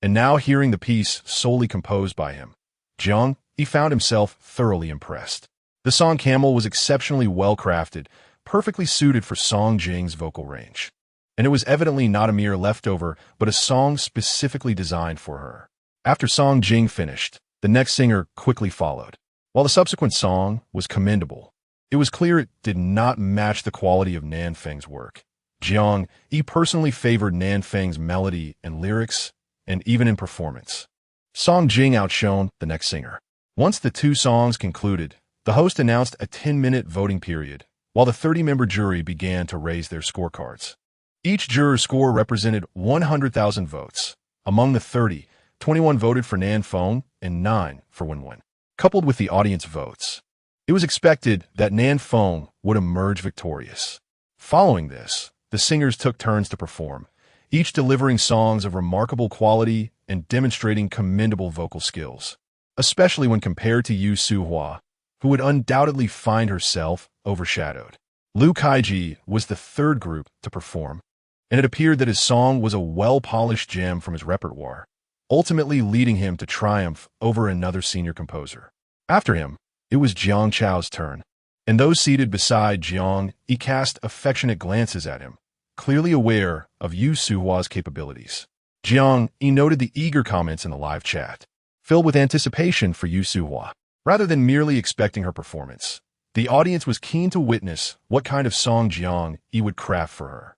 and now hearing the piece solely composed by him, Jiang Yi found himself thoroughly impressed. The song Camel was exceptionally well-crafted, perfectly suited for Song Jing's vocal range. And it was evidently not a mere leftover, but a song specifically designed for her. After Song Jing finished, the next singer quickly followed. While the subsequent song was commendable, it was clear it did not match the quality of Nan Feng's work. Jiang Yi personally favored Nan Feng's melody and lyrics, and even in performance. Song Jing outshone the next singer. Once the two songs concluded, the host announced a 10-minute voting period, while the 30-member jury began to raise their scorecards. Each juror's score represented 100,000 votes. Among the 30, 21 voted for Nan Feng and 9 for Wen Wen. Coupled with the audience votes, it was expected that Nan Feng would emerge victorious. Following this, the singers took turns to perform, each delivering songs of remarkable quality and demonstrating commendable vocal skills, especially when compared to Yu Suhua, who would undoubtedly find herself overshadowed. Liu Kaiji was the third group to perform, and it appeared that his song was a well-polished gem from his repertoire, ultimately leading him to triumph over another senior composer. After him, it was Jiang Chao's turn. and those seated beside Jiang Yi cast affectionate glances at him, clearly aware of Yu Suhua's capabilities. Jiang Yi noted the eager comments in the live chat, filled with anticipation for Yu Suhua. Rather than merely expecting her performance, the audience was keen to witness what kind of song Jiang Yi would craft for her.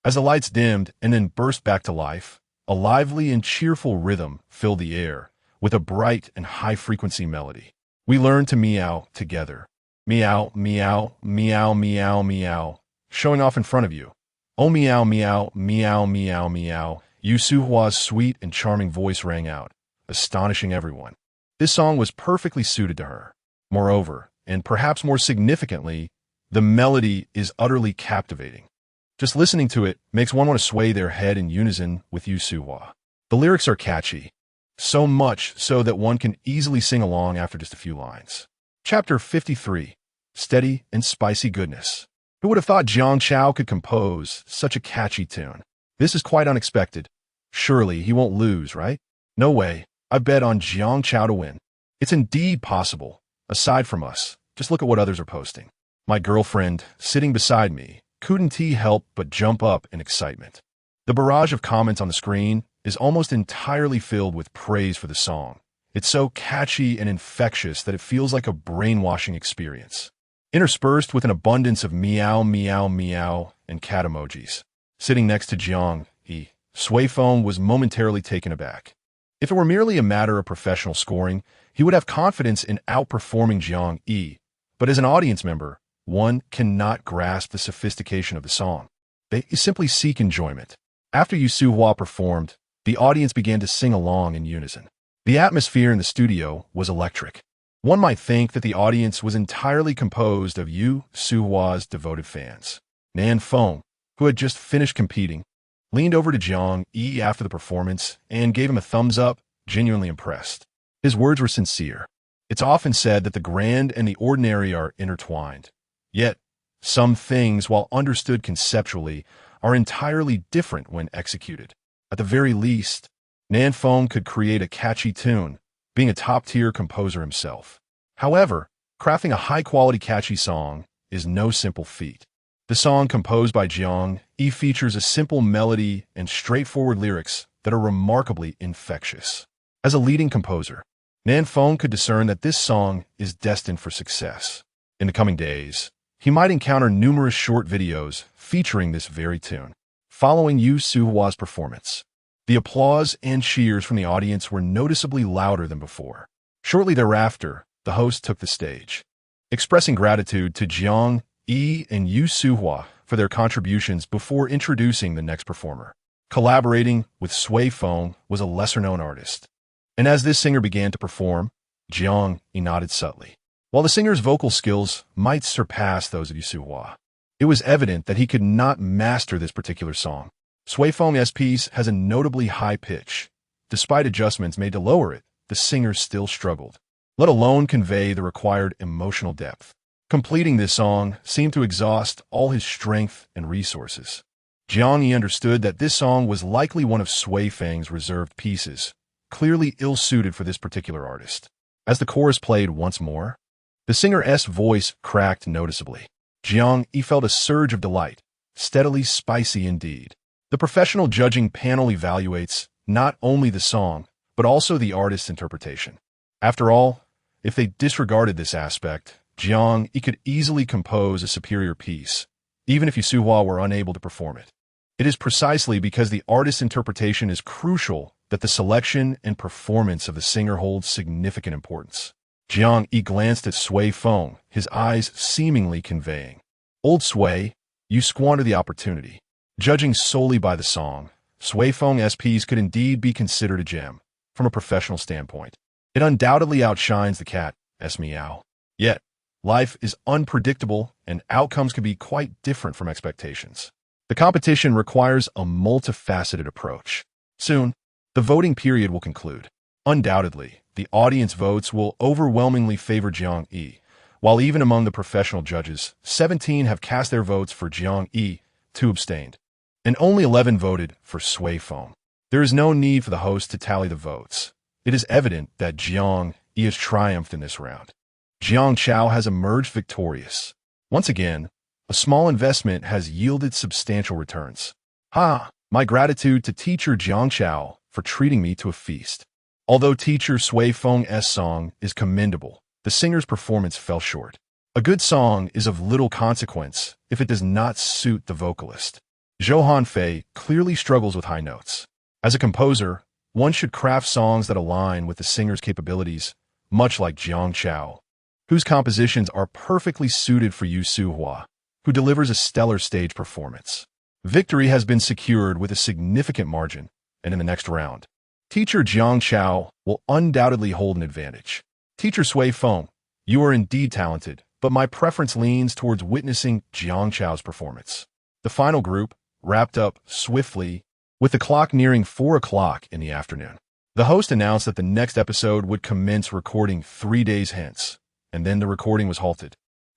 As the lights dimmed and then burst back to life, a lively and cheerful rhythm filled the air with a bright and high-frequency melody. We learned to meow together. Meow, meow, meow, meow, meow, showing off in front of you. Oh meow, meow, meow, meow, meow. Yu Suhua's sweet and charming voice rang out, astonishing everyone. This song was perfectly suited to her. Moreover, and perhaps more significantly, the melody is utterly captivating. Just listening to it makes one want to sway their head in unison with Yu Suhua. The lyrics are catchy, so much so that one can easily sing along after just a few lines. Chapter 53. Steady and Spicy Goodness. Who would have thought Jiang Chao could compose such a catchy tune? This is quite unexpected. Surely he won't lose, right? No way. I bet on Jiang Chao to win. It's indeed possible. Aside from us, just look at what others are posting. My girlfriend, sitting beside me, couldn't help but jump up in excitement. The barrage of comments on the screen is almost entirely filled with praise for the song. It's so catchy and infectious that it feels like a brainwashing experience, interspersed with an abundance of meow, meow, meow, and cat emojis. Sitting next to Jiang Yi, Sui Feng was momentarily taken aback. If it were merely a matter of professional scoring, he would have confidence in outperforming Jiang Yi, but as an audience member, one cannot grasp the sophistication of the song. They simply seek enjoyment. After Yu Suhua performed, the audience began to sing along in unison. The atmosphere in the studio was electric. One might think that the audience was entirely composed of Yu Suhua's devoted fans. Nan Feng, who had just finished competing, leaned over to Jiang Yi after the performance and gave him a thumbs up, genuinely impressed. His words were sincere. It's often said that the grand and the ordinary are intertwined. Yet, some things, while understood conceptually, are entirely different when executed. At the very least, Nan Feng could create a catchy tune, being a top-tier composer himself. However, crafting a high-quality catchy song is no simple feat. The song composed by Jiang Yi features a simple melody and straightforward lyrics that are remarkably infectious. As a leading composer, Nan Feng could discern that this song is destined for success. In the coming days, he might encounter numerous short videos featuring this very tune. Following Yu Suhua's performance, the applause and cheers from the audience were noticeably louder than before. Shortly thereafter, the host took the stage, expressing gratitude to Jiang Yi and Yu Suhua for their contributions before introducing the next performer. Collaborating with Sui Feng was a lesser-known artist, and as this singer began to perform, Jiang Yi nodded subtly. While the singer's vocal skills might surpass those of Yu Suhua, it was evident that he could not master this particular song. Sui Feng's piece has a notably high pitch. Despite adjustments made to lower it, the singer still struggled, let alone convey the required emotional depth. Completing this song seemed to exhaust all his strength and resources. Jiang Yi understood that this song was likely one of Sui Feng's reserved pieces, clearly ill-suited for this particular artist. As the chorus played once more, the singer's voice cracked noticeably. Jiang Yi felt a surge of delight, steadily spicy indeed. The professional judging panel evaluates not only the song, but also the artist's interpretation. After all, if they disregarded this aspect, Jiang Yi could easily compose a superior piece, even if Yu Suhua were unable to perform it. It is precisely because the artist's interpretation is crucial that the selection and performance of the singer holds significant importance. Jiang Yi glanced at Sui Feng, his eyes seemingly conveying, "Old Sui, you squander the opportunity." Judging solely by the song, Sui Feng's piece could indeed be considered a gem from a professional standpoint. It undoubtedly outshines the cat's meow. Yet, life is unpredictable and outcomes can be quite different from expectations. The competition requires a multifaceted approach. Soon, the voting period will conclude. Undoubtedly, the audience votes will overwhelmingly favor Jiang Yi, while even among the professional judges, 17 have cast their votes for Jiang Yi, 2 abstained, and only 11 voted for Sui Feng. There is no need for the host to tally the votes. It is evident that Jiang Yi has triumphed in this round. Jiang Chao has emerged victorious. Once again, a small investment has yielded substantial returns. My gratitude to teacher Jiang Chao for treating me to a feast. Although teacher Sui Feng's song is commendable, the singer's performance fell short. A good song is of little consequence if it does not suit the vocalist. Zhou Fei clearly struggles with high notes. As a composer, one should craft songs that align with the singer's capabilities, much like Jiang Chao, whose compositions are perfectly suited for Yu Suhua, who delivers a stellar stage performance. Victory has been secured with a significant margin, and in the next round, teacher Jiang Chao will undoubtedly hold an advantage. Teacher Sui Feng, you are indeed talented, but my preference leans towards witnessing Jiang Chao's performance. The final group wrapped up swiftly, with the clock nearing 4 o'clock in the afternoon. The host announced that the next episode would commence recording 3 days hence, and then the recording was halted.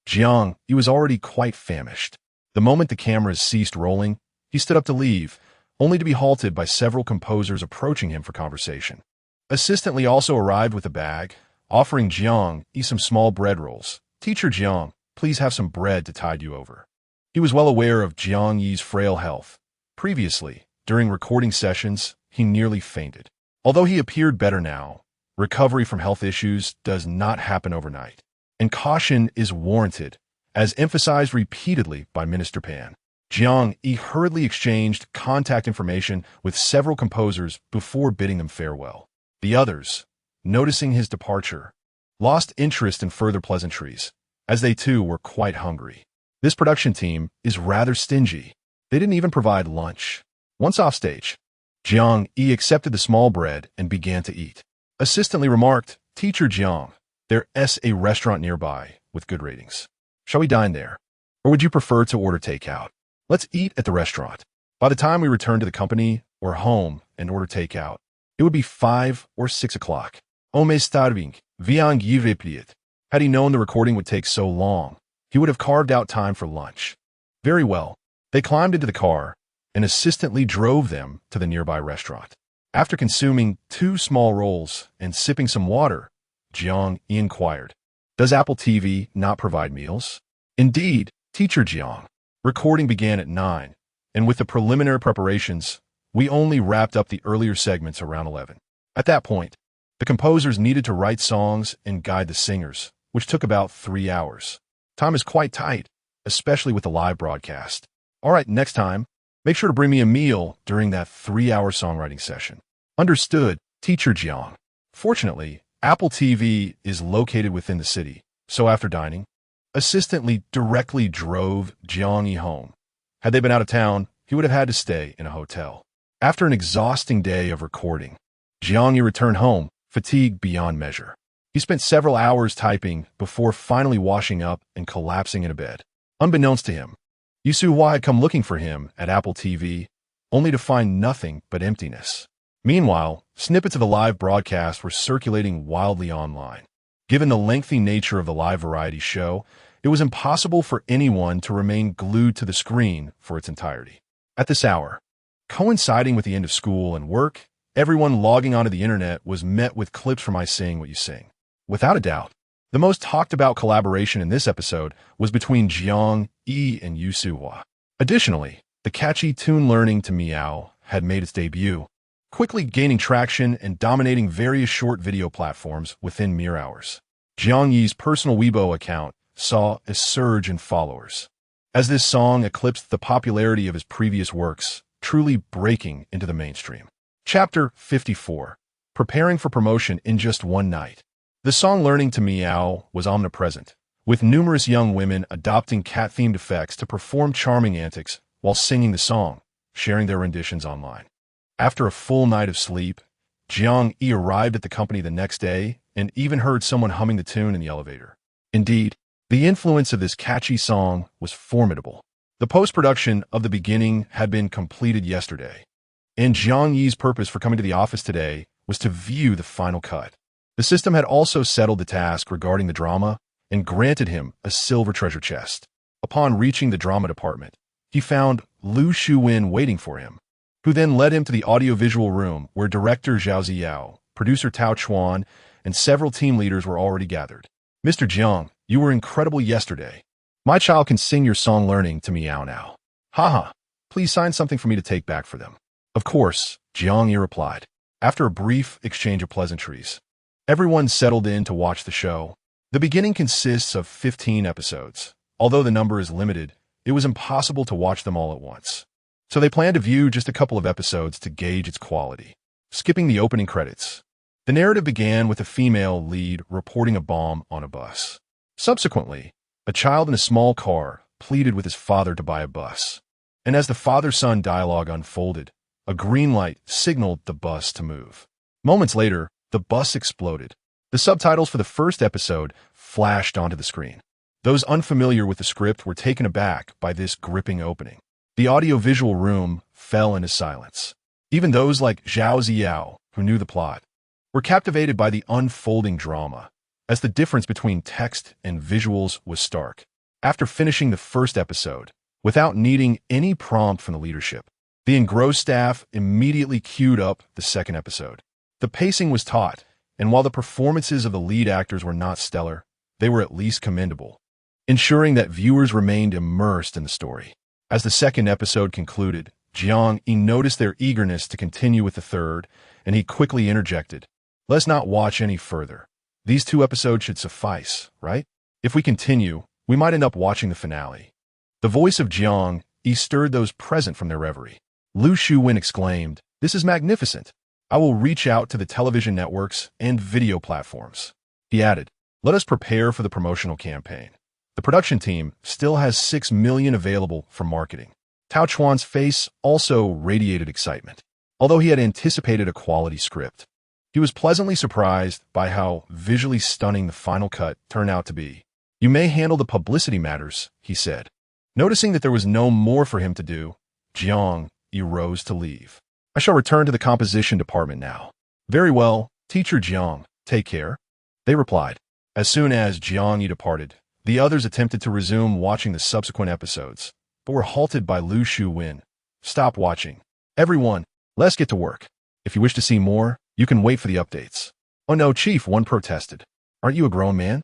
Jiang Yi was already quite famished. The moment the cameras ceased rolling, he stood up to leave, only to be halted by several composers approaching him for conversation. Assistant Li also arrived with a bag, offering Jiang Yi some small bread rolls. Teacher Jiang, please have some bread to tide you over. He was well aware of Jiang Yi's frail health. Previously, during recording sessions, he nearly fainted. Although he appeared better now, recovery from health issues does not happen overnight, and caution is warranted, as emphasized repeatedly by Minister Pan. Jiang Yi hurriedly exchanged contact information with several composers before bidding them farewell. The others, noticing his departure, lost interest in further pleasantries, as they too were quite hungry. This production team is rather stingy. They didn't even provide lunch. Once off stage, Jiang Yi accepted the small bread and began to eat. Assistant Li remarked, Teacher Jiang, there's a restaurant nearby with good ratings. Shall we dine there? Or would you prefer to order takeout? Let's eat at the restaurant. By the time we return to the company or home and order takeout, it would be 5 or 6 o'clock. Ome starving, viang yivepliet. Had he known the recording would take so long, he would have carved out time for lunch. Very well. They climbed into the car, and Assistant Li drove them to the nearby restaurant. After consuming 2 small rolls and sipping some water, Jiang Yi inquired, Does Apple TV not provide meals? Indeed, Teacher Jiang. Recording began at 9, and with the preliminary preparations, we only wrapped up the earlier segments around 11. At that point, the composers needed to write songs and guide the singers, which took about 3 hours. Time is quite tight, especially with the live broadcast. All right, next time, make sure to bring me a meal during that 3-hour songwriting session. Understood, Teacher Jiang. Fortunately, Apple TV is located within the city, so after dining, Assistant Li directly drove Jiang Yi home. Had they been out of town, he would have had to stay in a hotel. After an exhausting day of recording, Jiang Yi returned home, fatigued beyond measure. He spent several hours typing before finally washing up and collapsing in a bed. Unbeknownst to him, Yu Suhua had come looking for him at Apple TV, only to find nothing but emptiness. Meanwhile, snippets of the live broadcast were circulating wildly online. Given the lengthy nature of the live variety show, it was impossible for anyone to remain glued to the screen for its entirety. At this hour, coinciding with the end of school and work, everyone logging onto the internet was met with clips from I Sing What You Sing. Without a doubt, the most talked about collaboration in this episode was between Jiang Yi and Yu Suhua. Additionally, the catchy tune Learning to Meow had made its debut, quickly gaining traction and dominating various short video platforms within mere hours. Jiang Yi's personal Weibo account saw a surge in followers, as this song eclipsed the popularity of his previous works, truly breaking into the mainstream. Chapter 54. Preparing for promotion in just one night. The song Learning to Meow was omnipresent, with numerous young women adopting cat-themed effects to perform charming antics while singing the song, sharing their renditions online. After a full night of sleep, Jiang Yi arrived at the company the next day and even heard someone humming the tune in the elevator. Indeed, the influence of this catchy song was formidable. The post-production of the beginning had been completed yesterday, and Jiang Yi's purpose for coming to the office today was to view the final cut. The system had also settled the task regarding the drama and granted him a silver treasure chest. Upon reaching the drama department, he found Lu Shuwen waiting for him, who then led him to the audiovisual room where director Zhao Ziyao, producer Tao Chuan, and several team leaders were already gathered. Mr. Jiang, you were incredible yesterday. My child can sing your song learning to meow now. Haha, please sign something for me to take back for them. Of course, Jiang Yi replied. After a brief exchange of pleasantries, everyone settled in to watch the show. The beginning consists of 15 episodes. Although the number is limited, it was impossible to watch them all at once. So they planned to view just a couple of episodes to gauge its quality. Skipping the opening credits, the narrative began with a female lead reporting a bomb on a bus. Subsequently, a child in a small car pleaded with his father to buy a bus. And as the father-son dialogue unfolded, a green light signaled the bus to move. Moments later, the bus exploded. The subtitles for the first episode flashed onto the screen. Those unfamiliar with the script were taken aback by this gripping opening. The audiovisual room fell into silence. Even those like Zhao Ziyao, who knew the plot, were captivated by the unfolding drama, as the difference between text and visuals was stark. After finishing the first episode, without needing any prompt from the leadership, the engrossed staff immediately queued up the second episode. The pacing was taut, and while the performances of the lead actors were not stellar, they were at least commendable, ensuring that viewers remained immersed in the story. As the second episode concluded, Jiang Yi noticed their eagerness to continue with the third, and he quickly interjected, "Let's not watch any further. These 2 episodes should suffice, right? If we continue, we might end up watching the finale." The voice of Jiang Yi stirred those present from their reverie. Lu Shuwen exclaimed, "This is magnificent. I will reach out to the television networks and video platforms." He added, "Let us prepare for the promotional campaign. The production team still has 6 million available for marketing." Tao Chuan's face also radiated excitement. Although he had anticipated a quality script, he was pleasantly surprised by how visually stunning the final cut turned out to be. "You may handle the publicity matters," he said. Noticing that there was no more for him to do, Jiang Yi rose to leave. "I shall return to the composition department now." "Very well, Teacher Jiang, take care," they replied. As soon as Jiang Yi departed, the others attempted to resume watching the subsequent episodes, but were halted by Lu Shuwen. "Stop watching. Everyone, let's get to work. If you wish to see more, you can wait for the updates." "Oh no, Chief," one protested. "Aren't you a grown man?"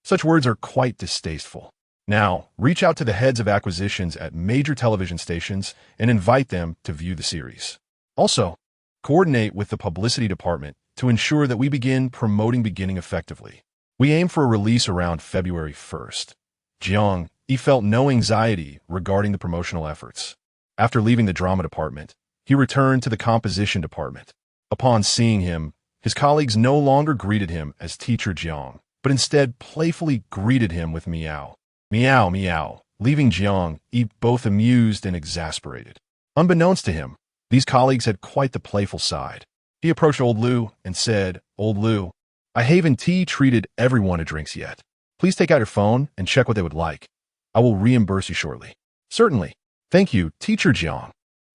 Such words are quite distasteful. Now, reach out to the heads of acquisitions at major television stations and invite them to view the series. Also, coordinate with the publicity department to ensure that we begin promoting beginning effectively. We aim for a release around February 1st. Jiang Yi felt no anxiety regarding the promotional efforts. After leaving the drama department, he returned to the composition department. Upon seeing him, his colleagues no longer greeted him as Teacher Jiang, but instead playfully greeted him with meow. Meow, meow, leaving Jiang Yi both amused and exasperated. Unbeknownst to him, these colleagues had quite the playful side. He approached Old Lu and said, "Old Lu, I haven't treated everyone to drinks yet. Please take out your phone and check what they would like. I will reimburse you shortly." "Certainly. Thank you, Teacher Jiang."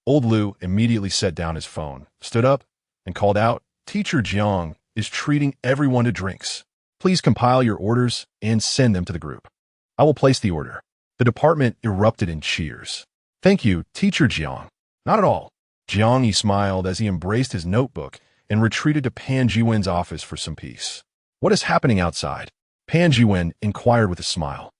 Old Lu immediately set down his phone, stood up, and called out, "Teacher Jiang is treating everyone to drinks. Please compile your orders and send them to the group." "I will place the order." The department erupted in cheers. "Thank you, Teacher Jiang." "Not at all." Jiang Yi smiled as he embraced his notebook and retreated to Pan Jiwen's office for some peace. "What is happening outside?" Pan Jiwen inquired with a smile.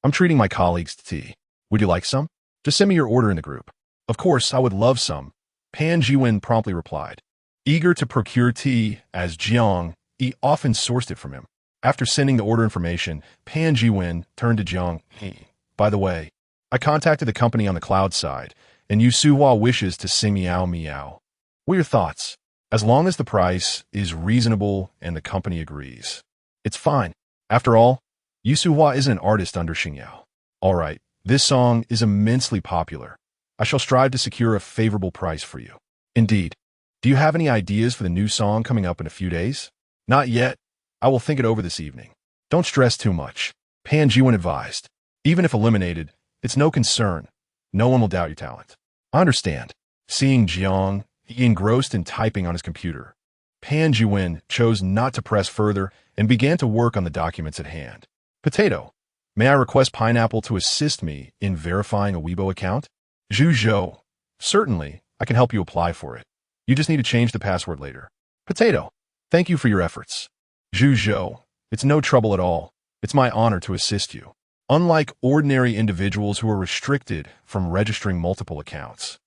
"I'm treating my colleagues to tea. Would you like some? Just send me your order in the group." "Of course, I would love some," Pan Jiwen promptly replied, eager to procure tea as Jiang Yi often sourced it from him. After sending the order information, Pan Jiwen turned to Jiang Yi. "By the way, I contacted the company on the cloud side, and Yu Suhua wishes to sing meow meow. What are your thoughts? As long as the price is reasonable and the company agrees, it's fine. After all, Yu Suhua isn't an artist under Xingyao. All right, this song is immensely popular. I shall strive to secure a favorable price for you." "Indeed. Do you have any ideas for the new song coming up in a few days?" "Not yet. I will think it over this evening." "Don't stress too much," Pan Jiwen advised. "Even if eliminated, it's no concern. No one will doubt your talent." "I understand." Seeing Jiang Yi engrossed in typing on his computer, Pan Jiwen chose not to press further and began to work on the documents at hand. "Potato, may I request Pineapple to assist me in verifying a Weibo account?" "Zhu Zhou, certainly, I can help you apply for it. You just need to change the password later." "Potato, thank you for your efforts." "Zhu Zhou, it's no trouble at all. It's my honor to assist you." unlike ordinary individuals who are restricted from registering multiple accounts.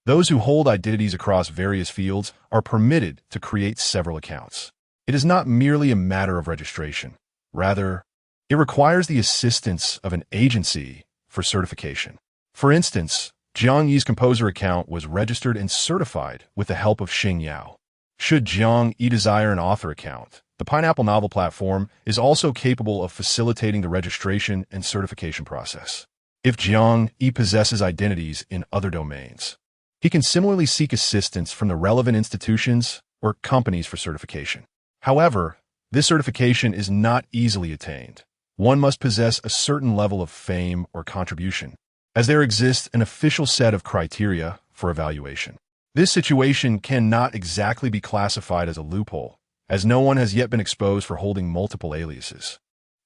Those who hold identities across various fields are permitted to create several accounts. It is not merely a matter of registration. Rather, it requires the assistance of an agency for certification. For instance, Jiang Yi's composer account was registered and certified with the help of Xingyao. Should Jiang Yi desire an author account, the Pineapple Novel platform is also capable of facilitating the registration and certification process. If Jiang Yi possesses identities in other domains, he can similarly seek assistance from the relevant institutions or companies for certification. However, this certification is not easily attained. One must possess a certain level of fame or contribution, as there exists an official set of criteria for evaluation. This situation cannot exactly be classified as a loophole, as no one has yet been exposed for holding multiple aliases.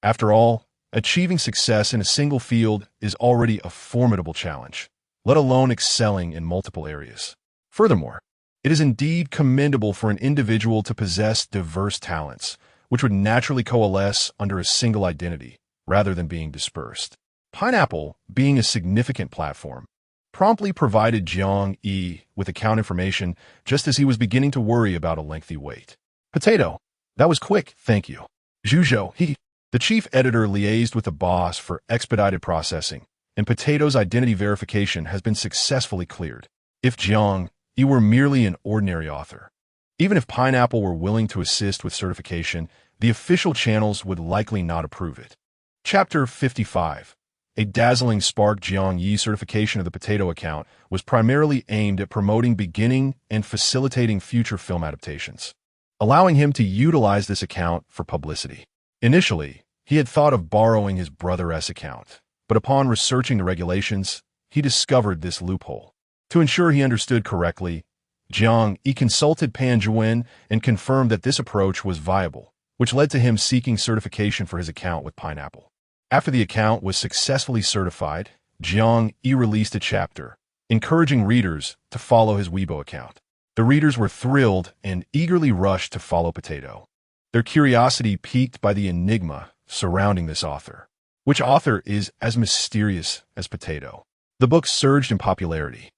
After all, achieving success in a single field is already a formidable challenge, let alone excelling in multiple areas. Furthermore, it is indeed commendable for an individual to possess diverse talents, which would naturally coalesce under a single identity, rather than being dispersed. Pineapple, being a significant platform, promptly provided Jiang Yi with account information just as he was beginning to worry about a lengthy wait. Potato, that was quick, thank you. Zhuzhou, the chief editor liaised with the boss for expedited processing, and Potato's identity verification has been successfully cleared. If Jiang Yi were merely an ordinary author, even if Pineapple were willing to assist with certification, the official channels would likely not approve it. Chapter 55. A dazzling spark. Jiang Yi certification of the Potato account was primarily aimed at promoting beginning and facilitating future film adaptations, allowing him to utilize this account for publicity. Initially, he had thought of borrowing his brother's account, but upon researching the regulations, he discovered this loophole. To ensure he understood correctly, Jiang Yi consulted Pan Zhuwen and confirmed that this approach was viable, which led to him seeking certification for his account with Pineapple. After the account was successfully certified, Jiang Yi released a chapter, encouraging readers to follow his Weibo account. The readers were thrilled and eagerly rushed to follow Potato, their curiosity piqued by the enigma surrounding this author. Which author is as mysterious as Potato? The book surged in popularity.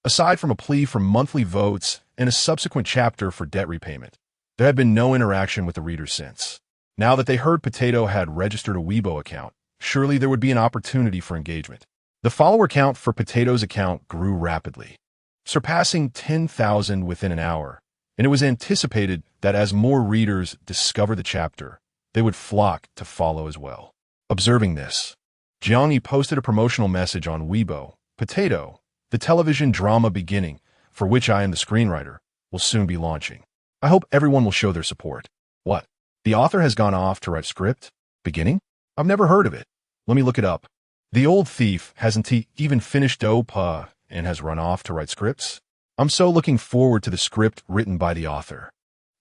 Aside from a plea for monthly votes and a subsequent chapter for debt repayment, there had been no interaction with the readers since. Now that they heard Potato had registered a Weibo account, surely there would be an opportunity for engagement. The follower count for Potato's account grew rapidly, surpassing 10,000 within an hour, and it was anticipated that as more readers discovered the chapter, they would flock to follow as well. Observing this, Jiang Yi posted a promotional message on Weibo. Potato, the television drama Beginning, for which I am the screenwriter, will soon be launching. I hope everyone will show their support. What? The author has gone off to write script? Beginning? I've never heard of it. Let me look it up. The old thief hasn't he even finished Opa and has run off to write scripts? I'm so looking forward to the script written by the author.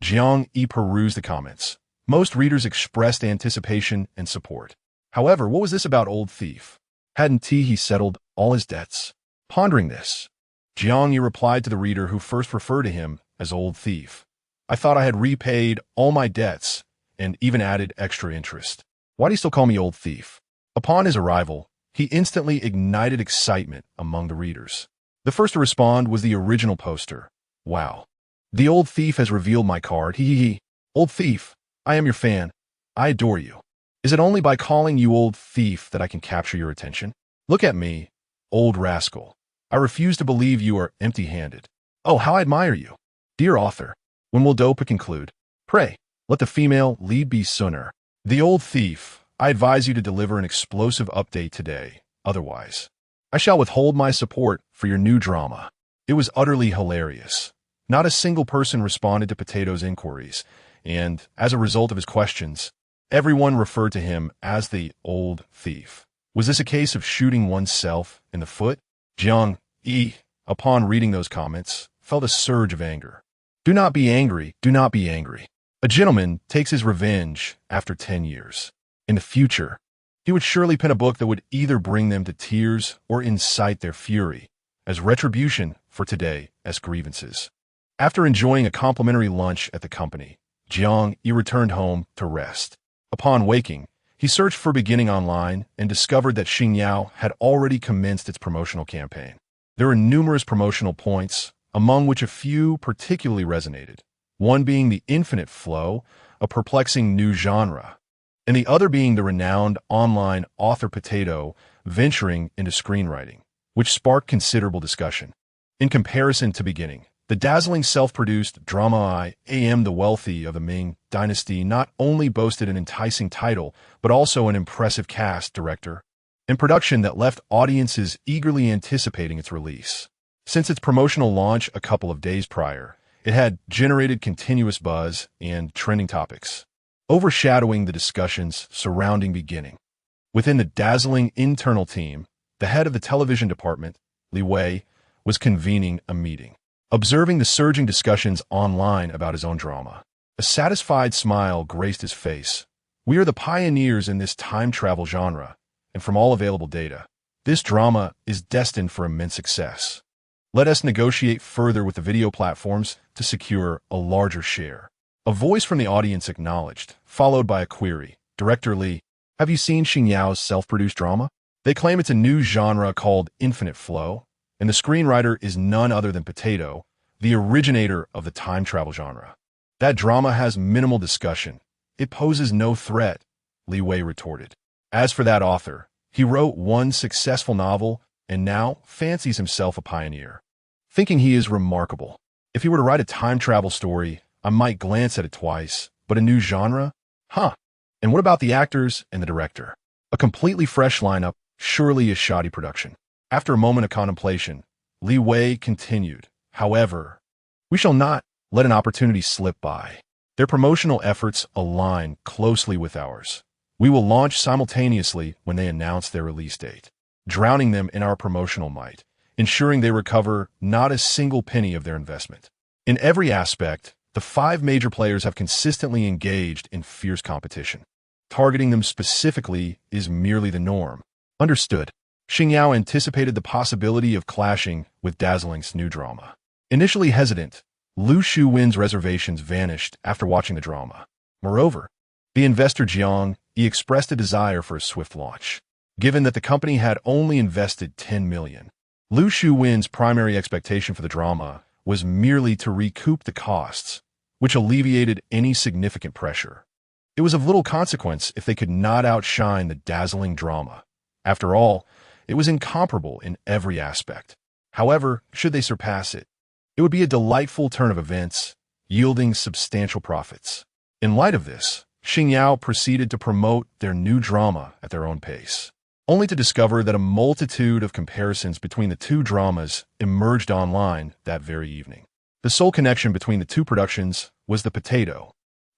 Jiang Yi perused the comments. Most readers expressed anticipation and support. However, what was this about old thief? Hadn't he settled all his debts? Pondering this, Jiang Yi replied to the reader who first referred to him as old thief. I thought I had repaid all my debts and even added extra interest. Why do you still call me old thief? Upon his arrival, he instantly ignited excitement among the readers. The first to respond was the original poster. Wow. The old thief has revealed my card. Old thief, I am your fan. I adore you. Is it only by calling you old thief that I can capture your attention? Look at me, old rascal. I refuse to believe you are empty-handed. Oh, how I admire you. Dear author, when will Dopa conclude? Pray, let the female lead be sooner. The old thief, I advise you to deliver an explosive update today. Otherwise, I shall withhold my support for your new drama. It was utterly hilarious. Not a single person responded to Potato's inquiries, and as a result of his questions, everyone referred to him as the old thief. Was this a case of shooting oneself in the foot? Jiang Yi, upon reading those comments, felt a surge of anger. Do not be angry, do not be angry. A gentleman takes his revenge after 10 years. In the future, he would surely pen a book that would either bring them to tears or incite their fury, as retribution for today's grievances. After enjoying a complimentary lunch at the company, Jiang Yi returned home to rest. Upon waking, he He searched for beginning online and discovered that Xingyao had already commenced its promotional campaign. There were numerous promotional points, among which a few particularly resonated, one being the infinite flow, a perplexing new genre, and the other being the renowned online author Potato venturing into screenwriting, which sparked considerable discussion. In comparison to beginning, the dazzling self-produced drama I Am the Wealthy of the Ming Dynasty not only boasted an enticing title, but also an impressive cast, director, and production that left audiences eagerly anticipating its release. Since its promotional launch a couple of days prior, it had generated continuous buzz and trending topics, overshadowing the discussions surrounding beginning. Within the dazzling internal team, the head of the television department, Li Wei, was convening a meeting. Observing the surging discussions online about his own drama, a satisfied smile graced his face. We are the pioneers in this time travel genre, and from all available data, this drama is destined for immense success. Let us negotiate further with the video platforms to secure a larger share. A voice from the audience acknowledged, followed by a query. Director Li, have you seen Xingyao's self-produced drama? They claim it's a new genre called Infinite Flow, and the screenwriter is none other than Potato, the originator of the time travel genre. That drama has minimal discussion. It poses no threat, Li Wei retorted. As for that author, he wrote one successful novel and now fancies himself a pioneer, thinking he is remarkable. If he were to write a time travel story, I might glance at it twice, but a new genre? Huh. And what about the actors and the director? A completely fresh lineup, surely a shoddy production. After a moment of contemplation, Li Wei continued, however, we shall not let an opportunity slip by. Their promotional efforts align closely with ours. We will launch simultaneously when they announce their release date, drowning them in our promotional might, ensuring they recover not a single penny of their investment. In every aspect, the 5 major players have consistently engaged in fierce competition. Targeting them specifically is merely the norm. Understood. Xingyao anticipated the possibility of clashing with Dazzling's new drama. Initially hesitant, Lu Shuwen's reservations vanished after watching the drama. Moreover, the investor Jiang Yi expressed a desire for a swift launch. Given that the company had only invested $10 million, Lu Shuwen's primary expectation for the drama was merely to recoup the costs, which alleviated any significant pressure. It was of little consequence if they could not outshine the dazzling drama. After all, it was incomparable in every aspect. However, should they surpass it, it would be a delightful turn of events, yielding substantial profits. In light of this, Xingyao proceeded to promote their new drama at their own pace, only to discover that a multitude of comparisons between the two dramas emerged online that very evening. The sole connection between the two productions was the potato.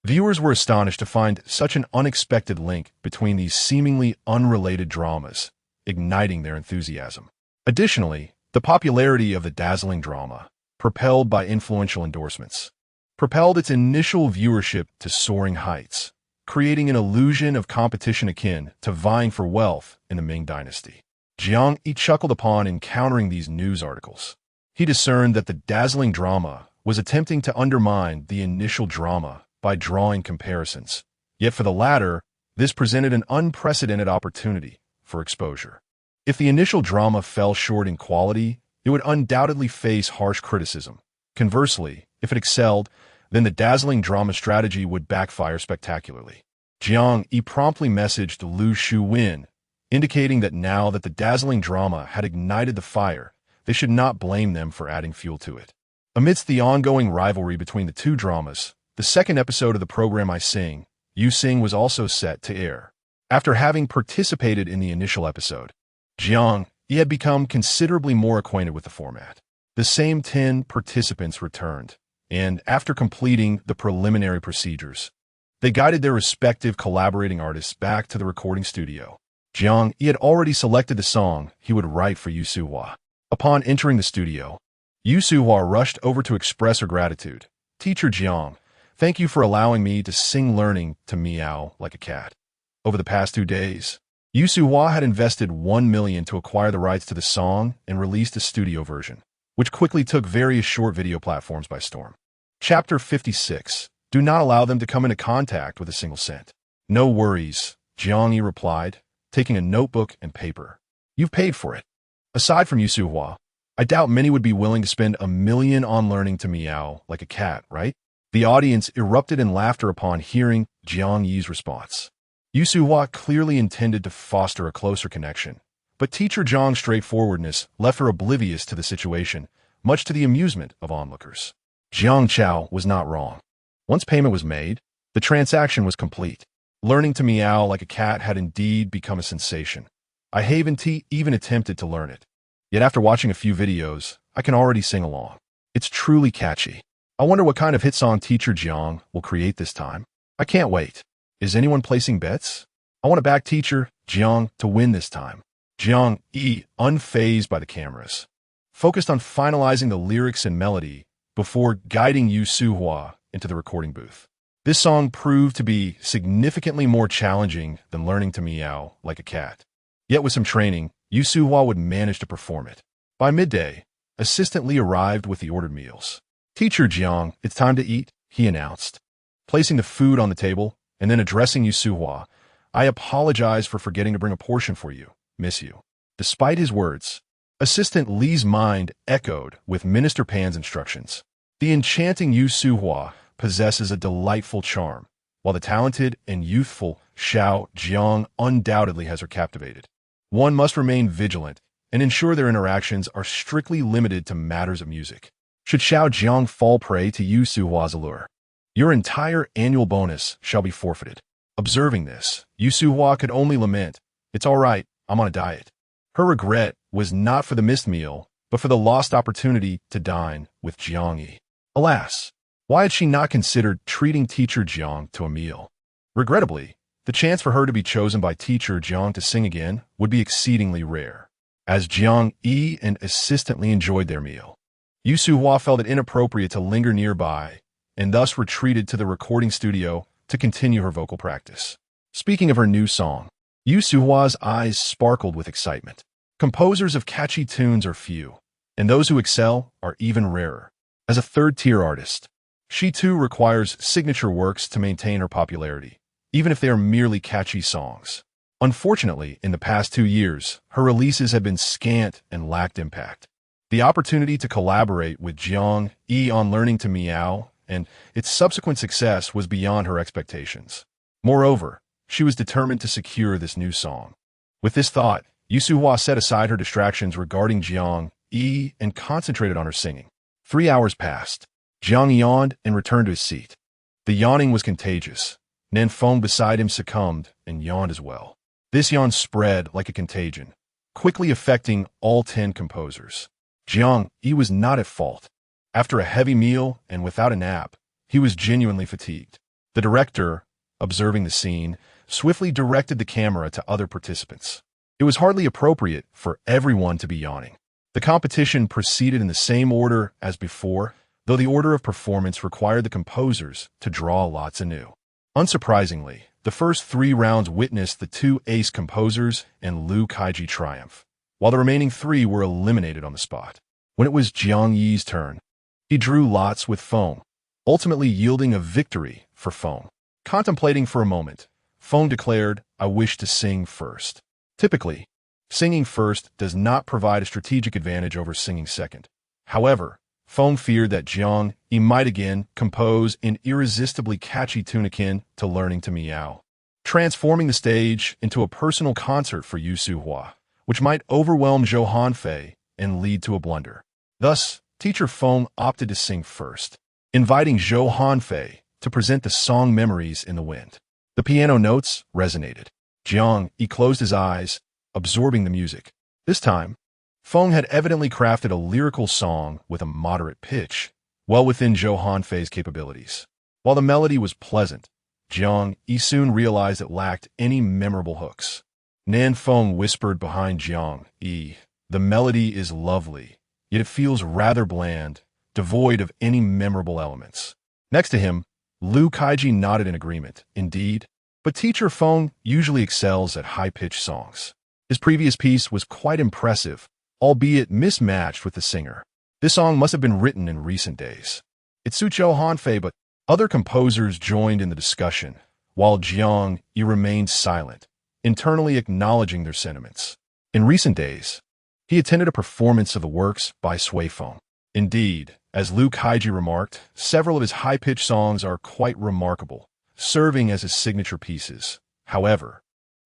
Viewers were astonished to find such an unexpected link between these seemingly unrelated dramas, igniting their enthusiasm. Additionally, the popularity of the dazzling drama, propelled by influential endorsements, propelled its initial viewership to soaring heights, creating an illusion of competition akin to vying for wealth in the Ming Dynasty. Jiang Yi chuckled upon encountering these news articles. He discerned that the dazzling drama was attempting to undermine the initial drama by drawing comparisons. Yet for the latter, this presented an unprecedented opportunity for exposure. If the initial drama fell short in quality, it would undoubtedly face harsh criticism. Conversely, if it excelled, then the dazzling drama strategy would backfire spectacularly. Jiang Yi promptly messaged Lu Shuwen, indicating that now that the dazzling drama had ignited the fire, they should not blame them for adding fuel to it. Amidst the ongoing rivalry between the two dramas, the second episode of the program I Sing, You Sing was also set to air. After having participated in the initial episode, Jiang Yi had become considerably more acquainted with the format. The same 10 participants returned, and after completing the preliminary procedures, they guided their respective collaborating artists back to the recording studio. Jiang Yi had already selected the song he would write for Yu Suhua. Upon entering the studio, Yu Suhua rushed over to express her gratitude. Teacher Jiang, thank you for allowing me to sing, learning to meow like a cat. Over the past 2 days, Yu Suhua had invested $1 million to acquire the rights to the song and released a studio version, which quickly took various short video platforms by storm. Chapter 56. Do not allow them to come into contact with a single cent. No worries, Jiang Yi replied, taking a notebook and paper. You've paid for it. Aside from Yu Hua, I doubt many would be willing to spend $1 million on learning to meow like a cat, right? The audience erupted in laughter upon hearing Jiang Yi's response. Yu Hua clearly intended to foster a closer connection, but teacher Jiang's straightforwardness left her oblivious to the situation, much to the amusement of onlookers. Jiang Chao was not wrong. Once payment was made, the transaction was complete. Learning to meow like a cat had indeed become a sensation. I haven't even attempted to learn it. Yet after watching a few videos, I can already sing along. It's truly catchy. I wonder what kind of hit song teacher Jiang will create this time. I can't wait. Is anyone placing bets? I want to back teacher Jiang to win this time. Jiang Yi, unfazed by the cameras, focused on finalizing the lyrics and melody before guiding Yu Hua into the recording booth. This song proved to be significantly more challenging than learning to meow like a cat. Yet with some training, Yu Hua would manage to perform it. By midday, Assistant Li arrived with the ordered meals. Teacher Jiang, it's time to eat, he announced. Placing the food on the table and then addressing Yu Hua, I apologize for forgetting to bring a portion for you, miss you. Despite his words, Assistant Li's mind echoed with Minister Pan's instructions. The enchanting Yu Hua possesses a delightful charm, while the talented and youthful Xiao Jiang undoubtedly has her captivated. One must remain vigilant and ensure their interactions are strictly limited to matters of music. Should Xiao Jiang fall prey to Yu Hua's allure, your entire annual bonus shall be forfeited. Observing this, Yu Hua could only lament, it's all right, I'm on a diet. Her regret was not for the missed meal, but for the lost opportunity to dine with Jiang Yi. Alas, why had she not considered treating teacher Jiang to a meal? Regrettably, the chance for her to be chosen by teacher Jiang to sing again would be exceedingly rare. As Jiang Yi and Assistant Li enjoyed their meal, Yu Hua felt it inappropriate to linger nearby and thus retreated to the recording studio to continue her vocal practice. Speaking of her new song, Yu Hua's eyes sparkled with excitement. Composers of catchy tunes are few, and those who excel are even rarer. As a third-tier artist, she too requires signature works to maintain her popularity, even if they are merely catchy songs. Unfortunately, in the past 2 years, her releases have been scant and lacked impact. The opportunity to collaborate with Jiang Yi on learning to meow and its subsequent success was beyond her expectations. Moreover, she was determined to secure this new song. With this thought, Yu Hua set aside her distractions regarding Jiang Yi and concentrated on her singing. 3 hours passed. Jiang yawned and returned to his seat. The yawning was contagious. Nan Feng beside him succumbed and yawned as well. This yawn spread like a contagion, quickly affecting all 10 composers. Jiang Yi was not at fault. After a heavy meal and without a nap, he was genuinely fatigued. The director, observing the scene, swiftly directed the camera to other participants. It was hardly appropriate for everyone to be yawning. The competition proceeded in the same order as before, though the order of performance required the composers to draw lots anew. Unsurprisingly, the first 3 rounds witnessed the 2 ace composers and Liu Kaiji triumph, while the remaining 3 were eliminated on the spot. When it was Jiang Yi's turn, he drew lots with Feng, ultimately yielding a victory for Feng. Contemplating for a moment, Feng declared, I wish to sing first. Typically, singing first does not provide a strategic advantage over singing second. However, Feng feared that Jiang Yi might again compose an irresistibly catchy tune akin to learning to meow, transforming the stage into a personal concert for Yu Hua, which might overwhelm Zhou Hanfei and lead to a blunder. Thus, teacher Feng opted to sing first, inviting Zhou Hanfei to present the song Memories in the Wind. The piano notes resonated. Jiang Yi closed his eyes, absorbing the music. This time, Feng had evidently crafted a lyrical song with a moderate pitch, well within Zhou Hanfei's capabilities. While the melody was pleasant, Jiang Yi soon realized it lacked any memorable hooks. Nan Feng whispered behind Jiang Yi, the melody is lovely, yet it feels rather bland, devoid of any memorable elements. Next to him, Liu Kaiji nodded in agreement. Indeed, but teacher Feng usually excels at high-pitched songs. His previous piece was quite impressive, albeit mismatched with the singer. This song must have been written in recent days. It suits Zhou Hanfei, but other composers joined in the discussion, while Jiang Yi remained silent, internally acknowledging their sentiments. In recent days, he attended a performance of the works by Sui Feng. Indeed, as Liu Kaiji remarked, several of his high-pitched songs are quite remarkable, serving as his signature pieces. However,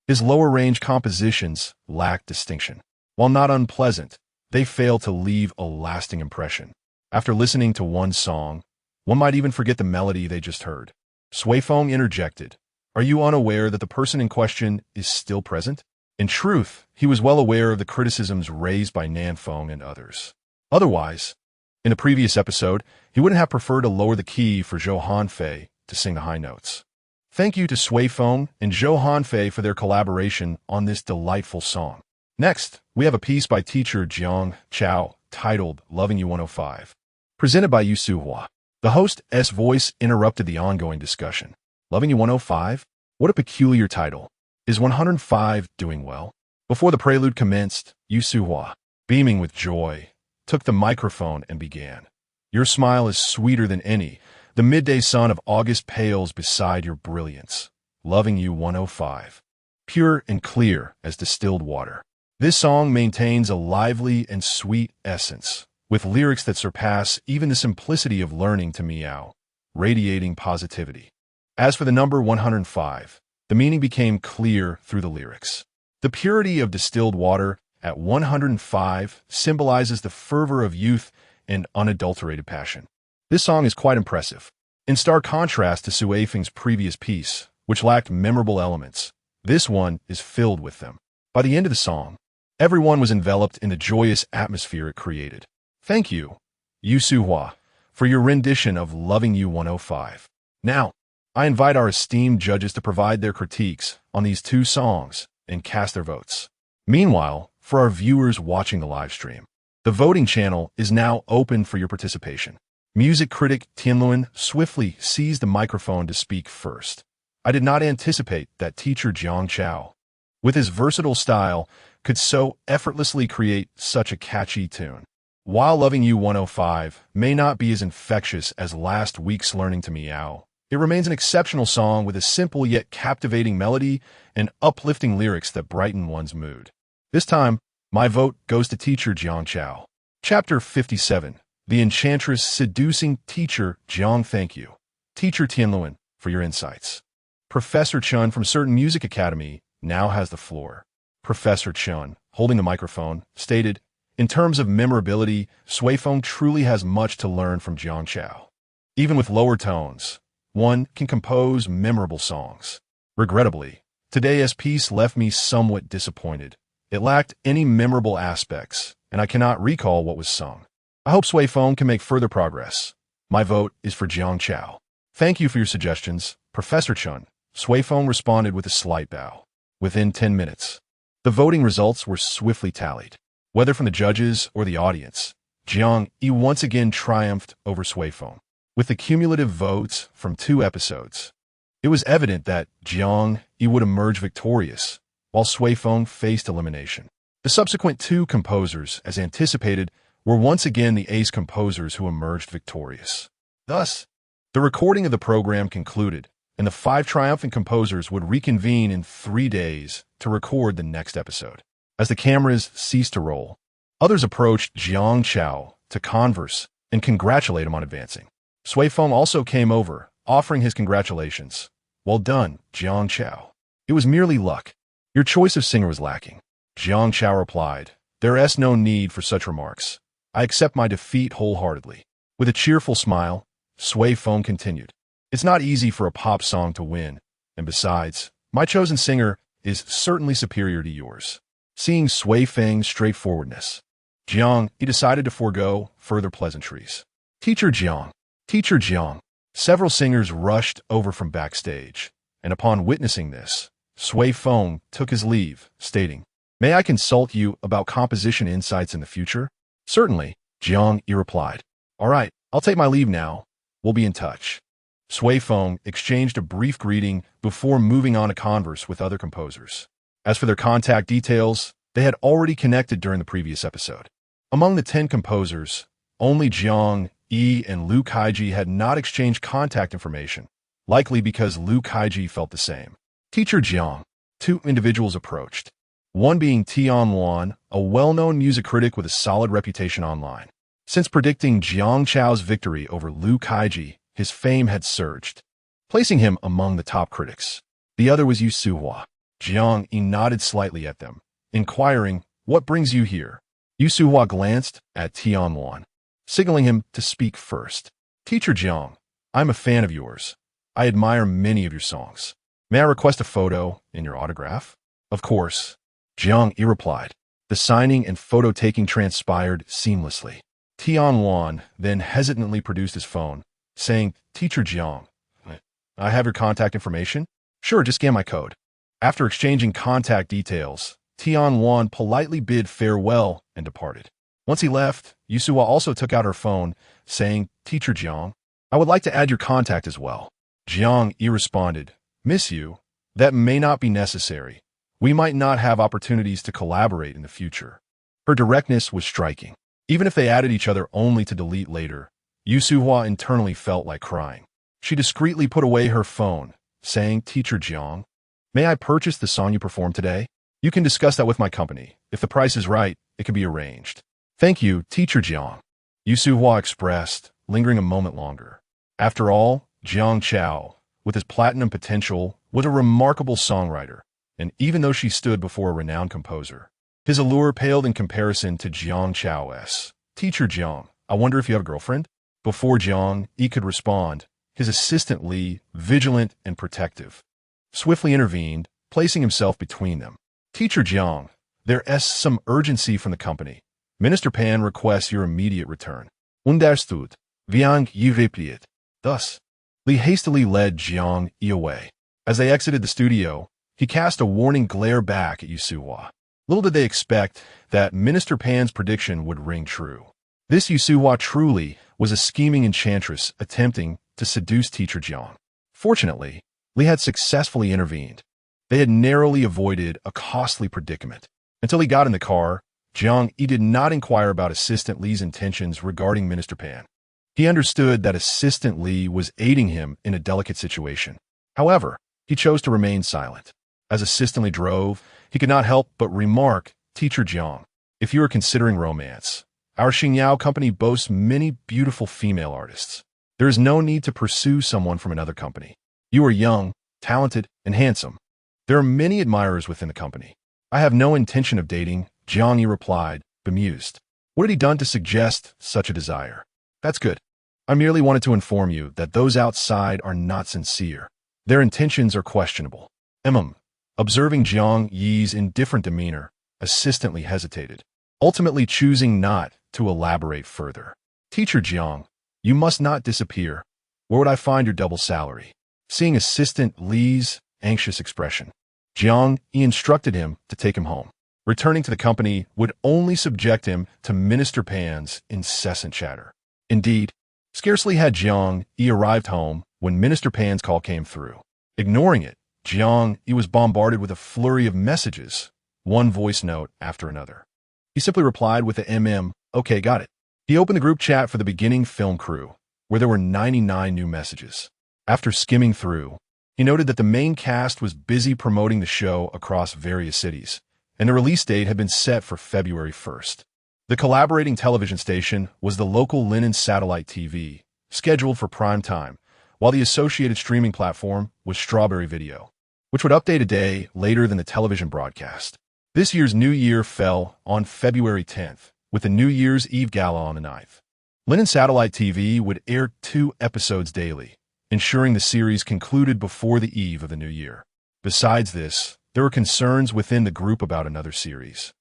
his lower-range compositions lack distinction. While not unpleasant, they fail to leave a lasting impression. After listening to one song, one might even forget the melody they just heard. Sui Feng interjected, "Are you unaware that the person in question is still present?" In truth, he was well aware of the criticisms raised by Nan Feng and others. Otherwise, in the previous episode, he wouldn't have preferred to lower the key for Zhou Hanfei to sing the high notes. Thank you to Sui Feng and Zhou Hanfei for their collaboration on this delightful song. Next, we have a piece by teacher Jiang Chao titled Loving You 105, presented by Yu Suhua. The host's voice interrupted the ongoing discussion. Loving You 105? What a peculiar title. Is 105 doing well? Before the prelude commenced, Yu Suhua, beaming with joy, took the microphone and began. Your smile is sweeter than any. The midday sun of August pales beside your brilliance. Loving You 105. Pure and clear as distilled water. This song maintains a lively and sweet essence, with lyrics that surpass even the simplicity of learning to meow, radiating positivity. As for the number 105, the meaning became clear through the lyrics. The purity of distilled water at 105 symbolizes the fervor of youth and unadulterated passion. This song is quite impressive. In stark contrast to Sui Feng's previous piece, which lacked memorable elements, this one is filled with them. By the end of the song, everyone was enveloped in the joyous atmosphere it created. Thank you, Yu Suhua, for your rendition of Loving You 105. Now, I invite our esteemed judges to provide their critiques on these two songs and cast their votes. Meanwhile, for our viewers watching the live stream, the voting channel is now open for your participation. Music critic Tianluan swiftly seized the microphone to speak first. I did not anticipate that teacher Jiang Chao, with his versatile style, could so effortlessly create such a catchy tune. While Loving You 105 may not be as infectious as last week's Learning to Meow, it remains an exceptional song with a simple yet captivating melody and uplifting lyrics that brighten one's mood. This time, my vote goes to teacher Jiang Chao. Chapter 57, The Enchantress Seducing Teacher Jiang. Thank you, teacher Tianluan, for your insights. Professor Chun from Certain Music Academy now has the floor. Professor Chun, holding the microphone, stated, in terms of memorability, Sui Feng truly has much to learn from Jiang Chao. Even with lower tones, one can compose memorable songs. Regrettably, today's piece left me somewhat disappointed. It lacked any memorable aspects, and I cannot recall what was sung. I hope Sui Feng can make further progress. My vote is for Jiang Chao. Thank you for your suggestions, Professor Chun. Sui Feng responded with a slight bow. Within 10 minutes, the voting results were swiftly tallied. Whether from the judges or the audience, Jiang Yi once again triumphed over Sui Feng. With the cumulative votes from 2 episodes, it was evident that Jiang Yi would emerge victorious, while Sui Feng faced elimination. The subsequent 2 composers, as anticipated, were once again the ace composers who emerged victorious. Thus, the recording of the program concluded, and the 5 triumphant composers would reconvene in 3 days to record the next episode. As the cameras ceased to roll, others approached Jiang Chao to converse and congratulate him on advancing. Sui Feng also came over, offering his congratulations. Well done, Jiang Chao. It was merely luck. Your choice of singer was lacking. Jiang Chao replied, there is no need for such remarks. I accept my defeat wholeheartedly. With a cheerful smile, Sui Feng continued. It's not easy for a pop song to win, and besides, my chosen singer is certainly superior to yours. Seeing Sui Feng's straightforwardness, Jiang Yi decided to forego further pleasantries. Teacher Jiang. Teacher Jiang. Several singers rushed over from backstage, and upon witnessing this, Sui Feng took his leave, stating, may I consult you about composition insights in the future? Certainly, Jiang Yi replied. All right, I'll take my leave now. We'll be in touch. Sui Feng exchanged a brief greeting before moving on to converse with other composers. As for their contact details, they had already connected during the previous episode. Among the 10 composers, only Jiang Yi and Liu Kaiji had not exchanged contact information, likely because Liu Kaiji felt the same. Teacher Jiang. Two individuals approached. One being Tian Luan, a well-known music critic with a solid reputation online. Since predicting Jiang Chao's victory over Liu Kaiji, his fame had surged, placing him among the top critics. The other was Yu Suhua. Jiang Yi nodded slightly at them, inquiring, "What brings you here?" Yu Suhua glanced at Tian Luan, signaling him to speak first. "Teacher Jiang, I'm a fan of yours. I admire many of your songs. May I request a photo and your autograph?" "Of course," Jiang Yi replied. The signing and photo-taking transpired seamlessly. Tian Luan then hesitantly produced his phone, saying, "Teacher Jiang, I have your contact information?" "Sure, just scan my code." After exchanging contact details, Tian Luan politely bid farewell and departed. Once he left, Yusua also took out her phone, saying, "Teacher Jiang, I would like to add your contact as well." Jiang Yi responded, "Miss you, that may not be necessary. We might not have opportunities to collaborate in the future." Her directness was striking. Even if they added each other only to delete later, Yu Suhua internally felt like crying. She discreetly put away her phone, saying, "Teacher Jiang, may I purchase the song you performed today? You can discuss that with my company. If the price is right, it can be arranged." "Thank you, Teacher Jiang," Yu Suhua expressed, lingering a moment longer. After all, Jiang Chao, with his platinum potential, was a remarkable songwriter, and even though she stood before a renowned composer, his allure paled in comparison to Jiang Chao's. "Teacher Jiang, I wonder if you have a girlfriend?" Before Jiang Yi could respond, his assistant Li, vigilant and protective, swiftly intervened, placing himself between them. "Teacher Jiang, there's some urgency from the company. Minister Pan requests your immediate return." "Understood. Viang Yi replied." Thus, Li hastily led Jiang Yi away. As they exited the studio, he cast a warning glare back at Yusua. Little did they expect that Minister Pan's prediction would ring true. This Yusua truly was a scheming enchantress attempting to seduce Teacher Jiang. Fortunately, Li had successfully intervened. They had narrowly avoided a costly predicament. Until he got in the car, Jiang Yi did not inquire about Assistant Li's intentions regarding Minister Pan. He understood that Assistant Li was aiding him in a delicate situation. However, he chose to remain silent. As Assistant Li drove, he could not help but remark, "Teacher Jiang, if you are considering romance, our Xingyao company boasts many beautiful female artists. There is no need to pursue someone from another company. You are young, talented, and handsome. There are many admirers within the company." "I have no intention of dating," Jiang Yi replied, bemused. What had he done to suggest such a desire? "That's good. I merely wanted to inform you that those outside are not sincere. Their intentions are questionable." Observing Jiang Yi's indifferent demeanor, Assistant Li hesitated, ultimately choosing not to elaborate further. "Teacher Jiang, you must not disappear. Where would I find your double salary?" Seeing Assistant Li's anxious expression, Jiang Yi instructed him to take him home. Returning to the company would only subject him to Minister Pan's incessant chatter. Indeed, scarcely had Jiang Yi arrived home when Minister Pan's call came through. Ignoring it, Jiang Yi was bombarded with a flurry of messages, one voice note after another. He simply replied with a "Okay, got it." He opened the group chat for the beginning film crew, where there were 99 new messages. After skimming through, he noted that the main cast was busy promoting the show across various cities, and the release date had been set for February 1st. The collaborating television station was the local Linen Satellite TV, scheduled for prime time, while the associated streaming platform was Strawberry Video, which would update a day later than the television broadcast. This year's New Year fell on February 10th, with the New Year's Eve Gala on the 9th. Linen Satellite TV would air 2 episodes daily, ensuring the series concluded before the eve of the new year. Besides this, there were concerns within the group about another series,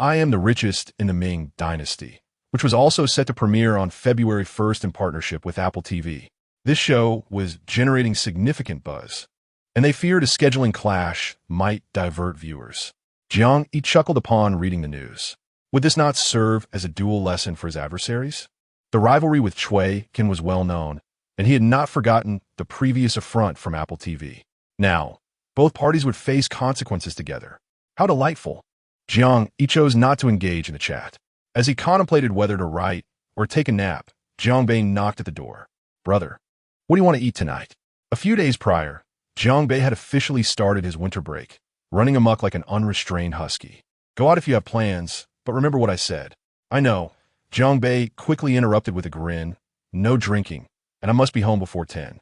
I Am the Richest in the Ming Dynasty, which was also set to premiere on February 1st in partnership with Apple TV. This show was generating significant buzz, and they feared a scheduling clash might divert viewers. Jiang Yi chuckled upon reading the news. Would this not serve as a dual lesson for his adversaries? The rivalry with Chui Kin was well known, and he had not forgotten the previous affront from Apple TV. Now, both parties would face consequences together. How delightful. Jiang Yi chose not to engage in the chat. As he contemplated whether to write or take a nap, Jiang Bei knocked at the door. "Brother, what do you want to eat tonight?" A few days prior, Jiang Bei had officially started his winter break, running amok like an unrestrained husky. Go out if you have plans, but remember what I said. I know. Jiang Bei quickly interrupted with a grin. No drinking, and I must be home before 10.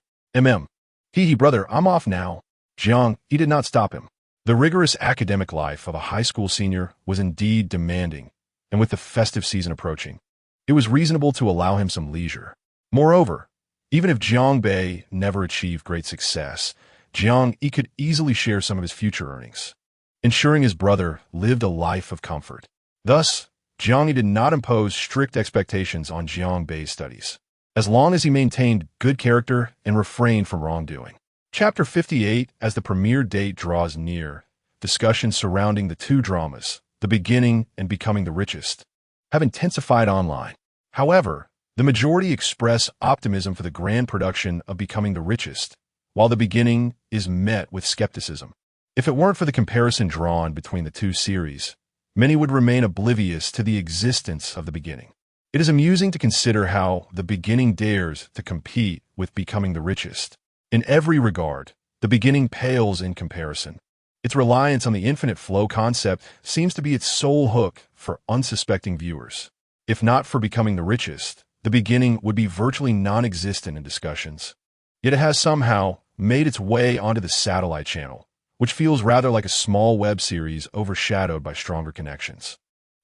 Hee brother, I'm off now. Jiang Yi did not stop him. The rigorous academic life of a high school senior was indeed demanding, and with the festive season approaching, it was reasonable to allow him some leisure. Moreover, even if Jiang Bei never achieved great success, Jiang Yi could easily share some of his future earnings, ensuring his brother lived a life of comfort. Thus, Jiang Yi did not impose strict expectations on Jiang Bei's studies, as long as he maintained good character and refrained from wrongdoing. Chapter 58. As the premiere date draws near, discussions surrounding the two dramas, The Beginning and Becoming the Richest, have intensified online. However, the majority express optimism for the grand production of Becoming the Richest, while The Beginning is met with skepticism. If it weren't for the comparison drawn between the two series, many would remain oblivious to the existence of The Beginning. It is amusing to consider how The Beginning dares to compete with Becoming the Richest. In every regard, The Beginning pales in comparison. Its reliance on the infinite flow concept seems to be its sole hook for unsuspecting viewers. If not for Becoming the Richest, The Beginning would be virtually non-existent in discussions. Yet it has somehow made its way onto the satellite channel, which feels rather like a small web series overshadowed by stronger connections.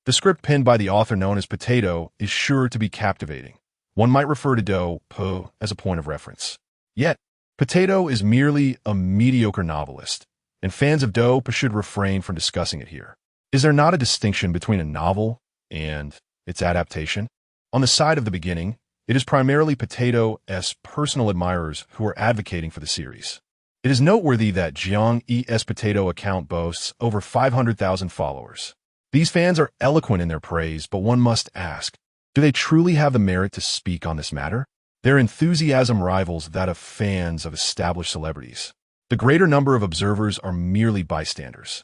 The script penned by the author known as Potato is sure to be captivating. One might refer to Po as a point of reference. Yet, Potato is merely a mediocre novelist, and fans of Po should refrain from discussing it here. Is there not a distinction between a novel and its adaptation? On the side of The Beginning, it is primarily Potato's personal admirers who are advocating for the series. It is noteworthy that Jiang Yi's Potato account boasts over 500,000 followers. These fans are eloquent in their praise, but one must ask, do they truly have the merit to speak on this matter? Their enthusiasm rivals that of fans of established celebrities. The greater number of observers are merely bystanders,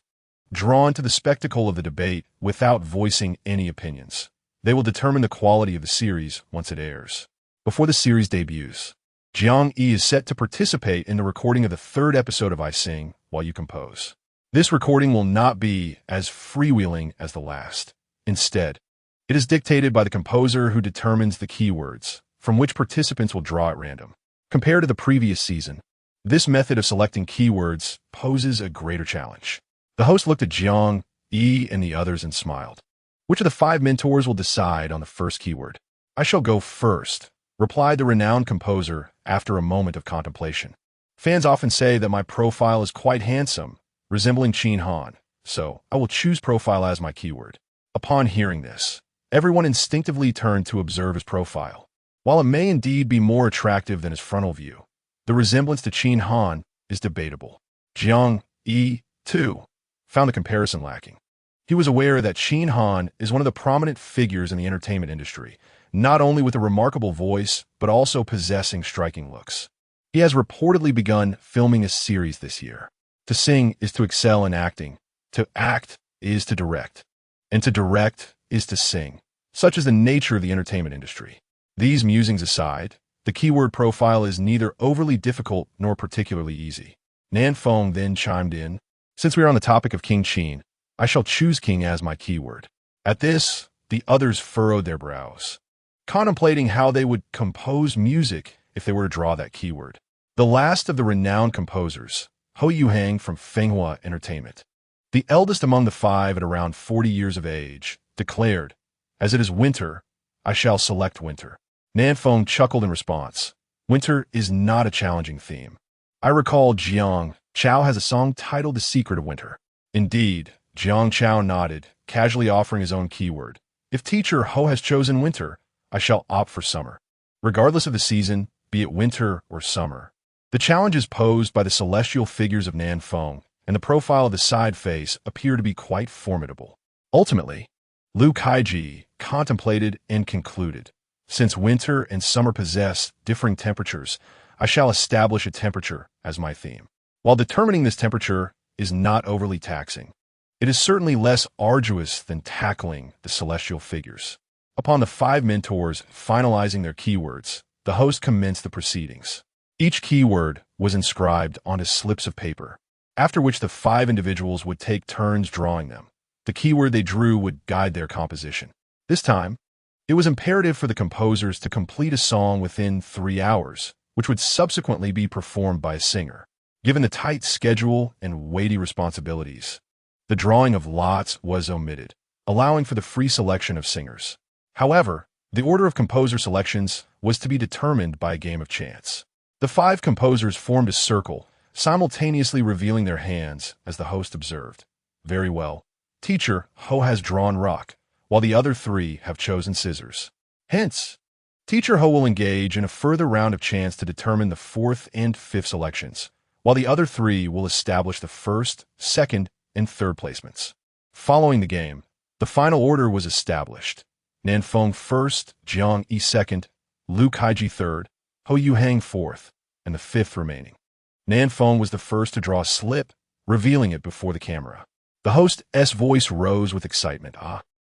drawn to the spectacle of the debate without voicing any opinions. They will determine the quality of the series once it airs. Before the series debuts, Jiang Yi is set to participate in the recording of the third episode of I Sing While You Compose. This recording will not be as freewheeling as the last. Instead, it is dictated by the composer who determines the keywords, from which participants will draw at random. Compared to the previous season, this method of selecting keywords poses a greater challenge. The host looked at Jiang Yi and the others and smiled. Which of the 5 mentors will decide on the first keyword? I shall go first, replied the renowned composer after a moment of contemplation. Fans often say that my profile is quite handsome, resembling Qin Han, so I will choose profile as my keyword. Upon hearing this, everyone instinctively turned to observe his profile. While it may indeed be more attractive than his frontal view, the resemblance to Qin Han is debatable. Jiang Yi, too, found the comparison lacking. He was aware that Qin Han is one of the prominent figures in the entertainment industry, not only with a remarkable voice, but also possessing striking looks. He has reportedly begun filming a series this year. To sing is to excel in acting. To act is to direct. And to direct is to sing. Such is the nature of the entertainment industry. These musings aside, the keyword profile is neither overly difficult nor particularly easy. Nan Feng then chimed in, since we are on the topic of King Qin, I shall choose King as my keyword. At this, the others furrowed their brows, contemplating how they would compose music if they were to draw that keyword. The last of the renowned composers, Ho Yuhang from Fenghua Entertainment, the eldest among the 5 at around 40 years of age, declared, as it is winter, I shall select winter. Nan Feng chuckled in response. Winter is not a challenging theme. I recall Jiang Chao has a song titled The Secret of Winter. Indeed, Jiang Chao nodded, casually offering his own keyword. If teacher Ho has chosen winter, I shall opt for summer. Regardless of the season, be it winter or summer. The challenges posed by the celestial figures of Nan Feng and the profile of the side face appear to be quite formidable. Ultimately, Liu Kaiji contemplated and concluded, since winter and summer possess differing temperatures, I shall establish a temperature as my theme. While determining this temperature is not overly taxing, it is certainly less arduous than tackling the celestial figures. Upon the 5 mentors finalizing their keywords, the host commenced the proceedings. Each keyword was inscribed onto slips of paper, after which the 5 individuals would take turns drawing them. The keyword they drew would guide their composition. This time, it was imperative for the composers to complete a song within 3 hours, which would subsequently be performed by a singer. Given the tight schedule and weighty responsibilities, the drawing of lots was omitted, allowing for the free selection of singers. However, the order of composer selections was to be determined by a game of chance. The 5 composers formed a circle, simultaneously revealing their hands as the host observed. Very well. Teacher Ho has drawn rock, while the other 3 have chosen scissors. Hence, Teacher Ho will engage in a further round of chance to determine the 4th and 5th selections, while the other 3 will establish the 1st, 2nd, and 3rd placements. Following the game, the final order was established. Nanfeng 1st, Jiang Yi 2nd, Lu Kaiji 3rd, Ho Yuhang 4th, and the 5th remaining. Nanfeng was the first to draw a slip, revealing it before the camera. The host's voice rose with excitement.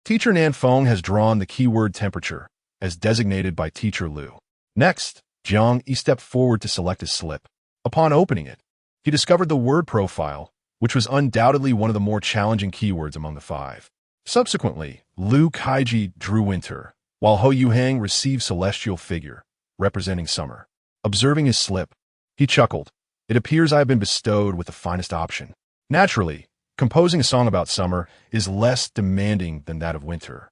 Teacher Nanfeng has drawn the keyword temperature, as designated by Teacher Lu. Next, Jiang Yi stepped forward to select his slip. Upon opening it, he discovered the word profile, which was undoubtedly one of the more challenging keywords among the 5. Subsequently, Lu Kaiji drew winter, while Ho Yuhang received celestial figure, representing summer. Observing his slip, he chuckled. It appears I have been bestowed with the finest option. Naturally, composing a song about summer is less demanding than that of winter,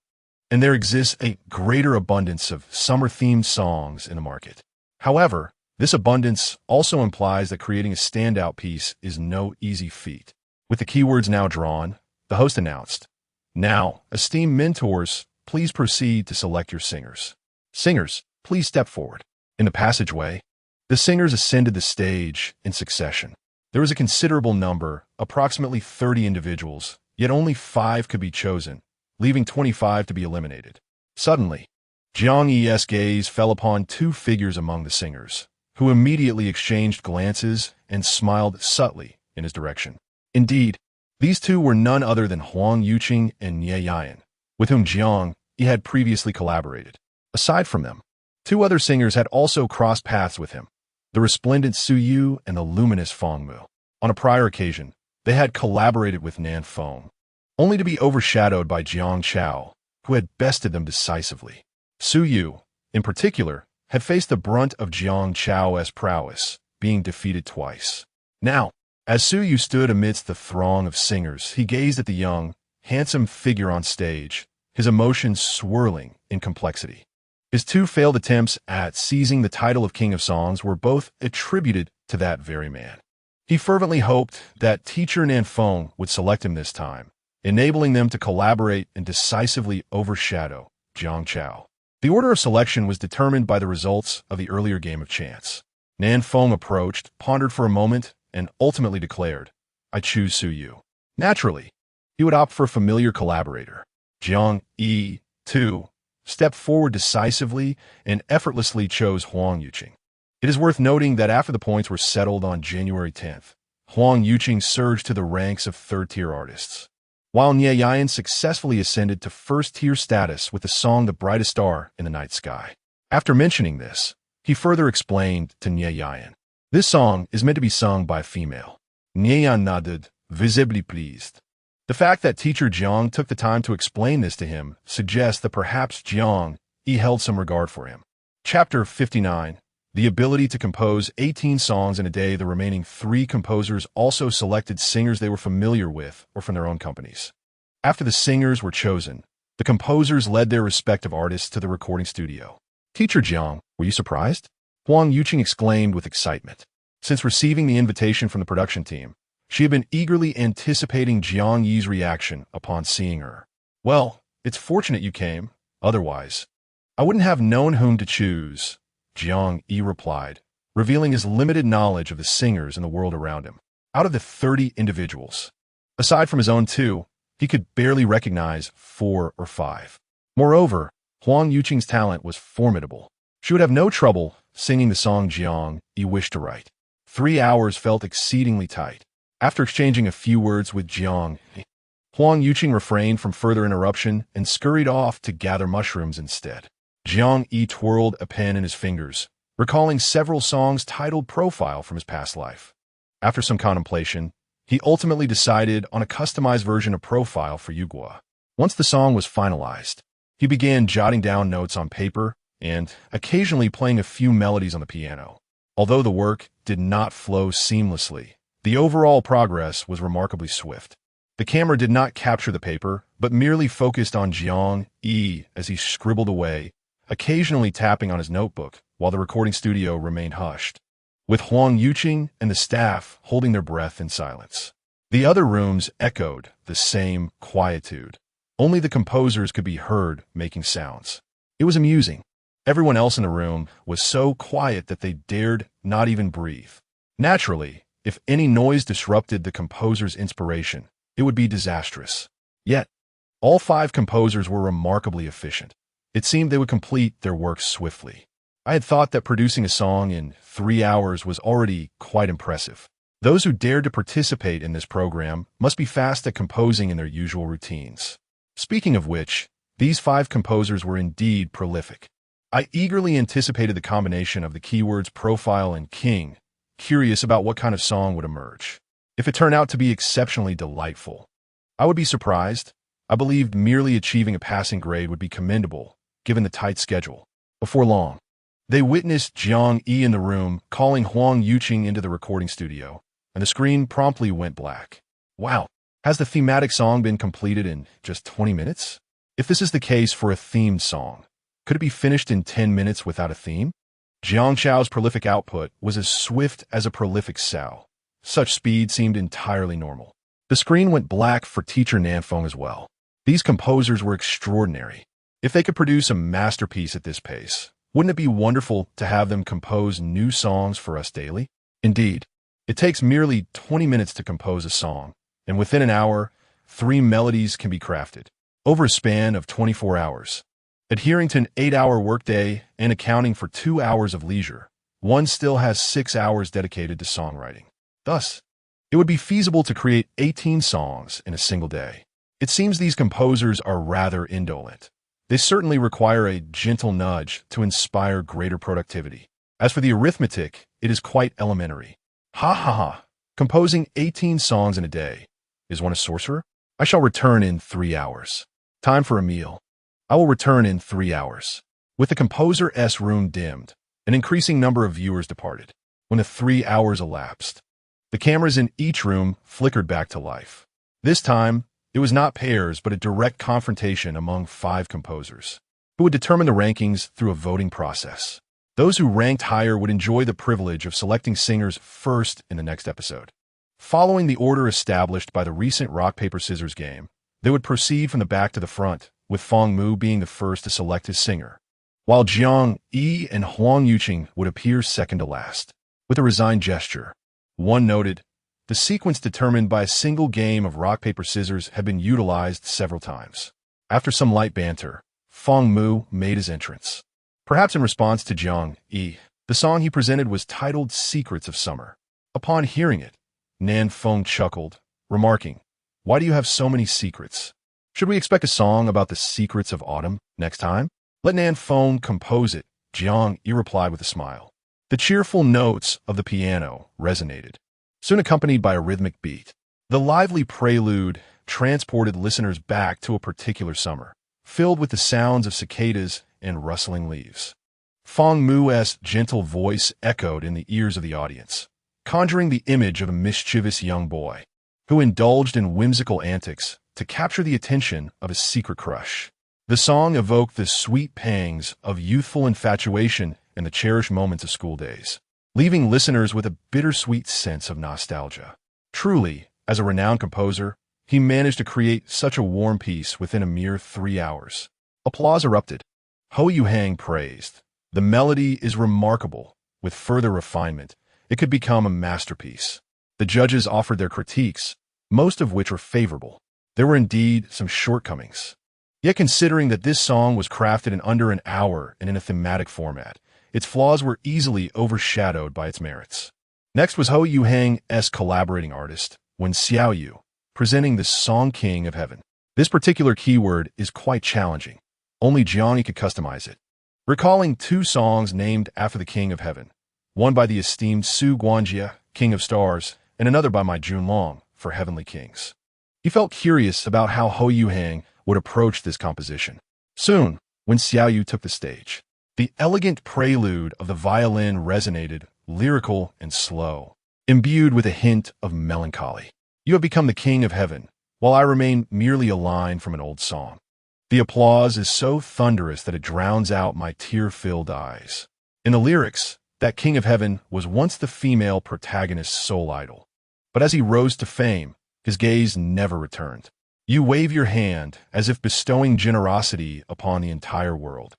and there exists a greater abundance of summer-themed songs in the market. However, this abundance also implies that creating a standout piece is no easy feat. With the keywords now drawn, the host announced, "Now, esteemed mentors, please proceed to select your singers. Singers, please step forward." In the passageway, the singers ascended the stage in succession. There was a considerable number, approximately 30 individuals, yet only 5 could be chosen, leaving 25 to be eliminated. Suddenly, Jiang Yi's gaze fell upon 2 figures among the singers, who immediately exchanged glances and smiled subtly in his direction. Indeed, these 2 were none other than Huang Yuqing and Nie Yan, with whom Jiang Yi had previously collaborated. Aside from them, 2 other singers had also crossed paths with him, the resplendent Su Yu and the luminous Feng Mu. On a prior occasion, they had collaborated with Nanfeng, only to be overshadowed by Jiang Chao, who had bested them decisively. Su Yu, in particular, had faced the brunt of Jiang Chao's prowess, being defeated twice. Now, as Su Yu stood amidst the throng of singers, he gazed at the young, handsome figure on stage, his emotions swirling in complexity. His 2 failed attempts at seizing the title of King of Songs were both attributed to that very man. He fervently hoped that Teacher Nanfeng would select him this time, enabling them to collaborate and decisively overshadow Jiang Chao. The order of selection was determined by the results of the earlier game of chance. Nanfeng approached, pondered for a moment, and ultimately declared, "I choose Su Yu." Naturally, he would opt for a familiar collaborator. Jiang Yi, too, stepped forward decisively and effortlessly chose Huang Yuqing. It is worth noting that after the points were settled on January 10th, Huang Yuqing surged to the ranks of 3rd-tier artists, while Nie Yan successfully ascended to 1st-tier status with the song The Brightest Star in the Night Sky. After mentioning this, he further explained to Nie Yan, "This song is meant to be sung by a female." Nie Yan nodded, visibly pleased. The fact that Teacher Jiang took the time to explain this to him suggests that perhaps Jiang Yi held some regard for him. Chapter 59. The ability to compose 18 songs in a day. The remaining 3 composers also selected singers they were familiar with or from their own companies. After the singers were chosen, the composers led their respective artists to the recording studio. "Teacher Jiang, were you surprised?" Huang Yuqing exclaimed with excitement. Since receiving the invitation from the production team, she had been eagerly anticipating Jiang Yi's reaction upon seeing her. "Well, it's fortunate you came. Otherwise, I wouldn't have known whom to choose," Jiang Yi replied, revealing his limited knowledge of the singers in the world around him. Out of the 30 individuals, aside from his own 2, he could barely recognize 4 or 5. Moreover, Huang Yuqing's talent was formidable. She would have no trouble singing the song Jiang Yi wished to write. 3 hours felt exceedingly tight. After exchanging a few words with Jiang Yi, Huang Yuqing refrained from further interruption and scurried off to gather mushrooms instead. Jiang Yi twirled a pen in his fingers, recalling several songs titled Profile from his past life. After some contemplation, he ultimately decided on a customized version of Profile for Yugua. Once the song was finalized, he began jotting down notes on paper and occasionally playing a few melodies on the piano. Although the work did not flow seamlessly, the overall progress was remarkably swift. The camera did not capture the paper, but merely focused on Jiang Yi as he scribbled away, occasionally tapping on his notebook while the recording studio remained hushed, with Huang Yuqing and the staff holding their breath in silence. The other rooms echoed the same quietude. Only the composers could be heard making sounds. It was amusing. Everyone else in the room was so quiet that they dared not even breathe. Naturally, if any noise disrupted the composer's inspiration, it would be disastrous. Yet, all 5 composers were remarkably efficient. It seemed they would complete their work swiftly. I had thought that producing a song in 3 hours was already quite impressive. Those who dared to participate in this program must be fast at composing in their usual routines. Speaking of which, these 5 composers were indeed prolific. I eagerly anticipated the combination of the keywords profile and king, curious about what kind of song would emerge. If it turned out to be exceptionally delightful, I would be surprised. I believed merely achieving a passing grade would be commendable, given the tight schedule. Before long, they witnessed Jiang Yi in the room calling Huang Yuqing into the recording studio, and the screen promptly went black. Wow, has the thematic song been completed in just 20 minutes? If this is the case for a themed song, could it be finished in 10 minutes without a theme? Jiang Xiao's prolific output was as swift as a prolific sow. Such speed seemed entirely normal. The screen went black for teacher Nanfeng as well. These composers were extraordinary. If they could produce a masterpiece at this pace, wouldn't it be wonderful to have them compose new songs for us daily? Indeed, it takes merely 20 minutes to compose a song, and within an hour, 3 melodies can be crafted. Over a span of 24 hours, adhering to an 8-hour workday and accounting for 2 hours of leisure, one still has 6 hours dedicated to songwriting. Thus, it would be feasible to create 18 songs in a single day. It seems these composers are rather indolent. They certainly require a gentle nudge to inspire greater productivity. As for the arithmetic, it is quite elementary. Ha ha ha! Composing 18 songs in a day. Is one a sorcerer? I shall return in 3 hours. Time for a meal. I will return in 3 hours. With the composer's room dimmed, an increasing number of viewers departed. When the 3 hours elapsed, the cameras in each room flickered back to life. This time, it was not pairs but a direct confrontation among 5 composers, who would determine the rankings through a voting process. Those who ranked higher would enjoy the privilege of selecting singers first in the next episode. Following the order established by the recent rock-paper-scissors game, they would proceed from the back to the front, with Feng Mu being the first to select his singer, while Jiang Yi and Huang Yuqing would appear second to last. With a resigned gesture, one noted, the sequence determined by a single game of rock-paper-scissors had been utilized several times. After some light banter, Feng Mu made his entrance. Perhaps in response to Jiang Yi, the song he presented was titled Secrets of Summer. Upon hearing it, Nanfeng chuckled, remarking, "Why do you have so many secrets? Should we expect a song about the secrets of autumn next time? Let Nanfeng compose it," Jiang Yi replied with a smile. The cheerful notes of the piano resonated, soon accompanied by a rhythmic beat. The lively prelude transported listeners back to a particular summer, filled with the sounds of cicadas and rustling leaves. Feng Mu's gentle voice echoed in the ears of the audience, conjuring the image of a mischievous young boy who indulged in whimsical antics to capture the attention of his secret crush. The song evoked the sweet pangs of youthful infatuation and the cherished moments of school days, leaving listeners with a bittersweet sense of nostalgia. Truly, as a renowned composer, he managed to create such a warm piece within a mere 3 hours. Applause erupted. Ho Yuhang praised, "The melody is remarkable. With further refinement, it could become a masterpiece." The judges offered their critiques, most of which were favorable. There were indeed some shortcomings. Yet considering that this song was crafted in under an hour and in a thematic format, its flaws were easily overshadowed by its merits. Next was Ho Yuhang's collaborating artist, Wen Xiaoyu, presenting the Song King of Heaven. This particular keyword is quite challenging. Only Jiang Yi could customize it. recalling two songs named after the King of Heaven, one by the esteemed Su Guanjie, King of Stars, and another by my Junlong for Heavenly Kings. He felt curious about how Ho Yuhang would approach this composition. Soon, when Xiao Yu took the stage, the elegant prelude of the violin resonated, lyrical and slow, imbued with a hint of melancholy. You have become the King of Heaven, while I remain merely a line from an old song. The applause is so thunderous that it drowns out my tear-filled eyes. In the lyrics, that King of Heaven was once the female protagonist's soul idol. But as he rose to fame, his gaze never returned. You wave your hand as if bestowing generosity upon the entire world.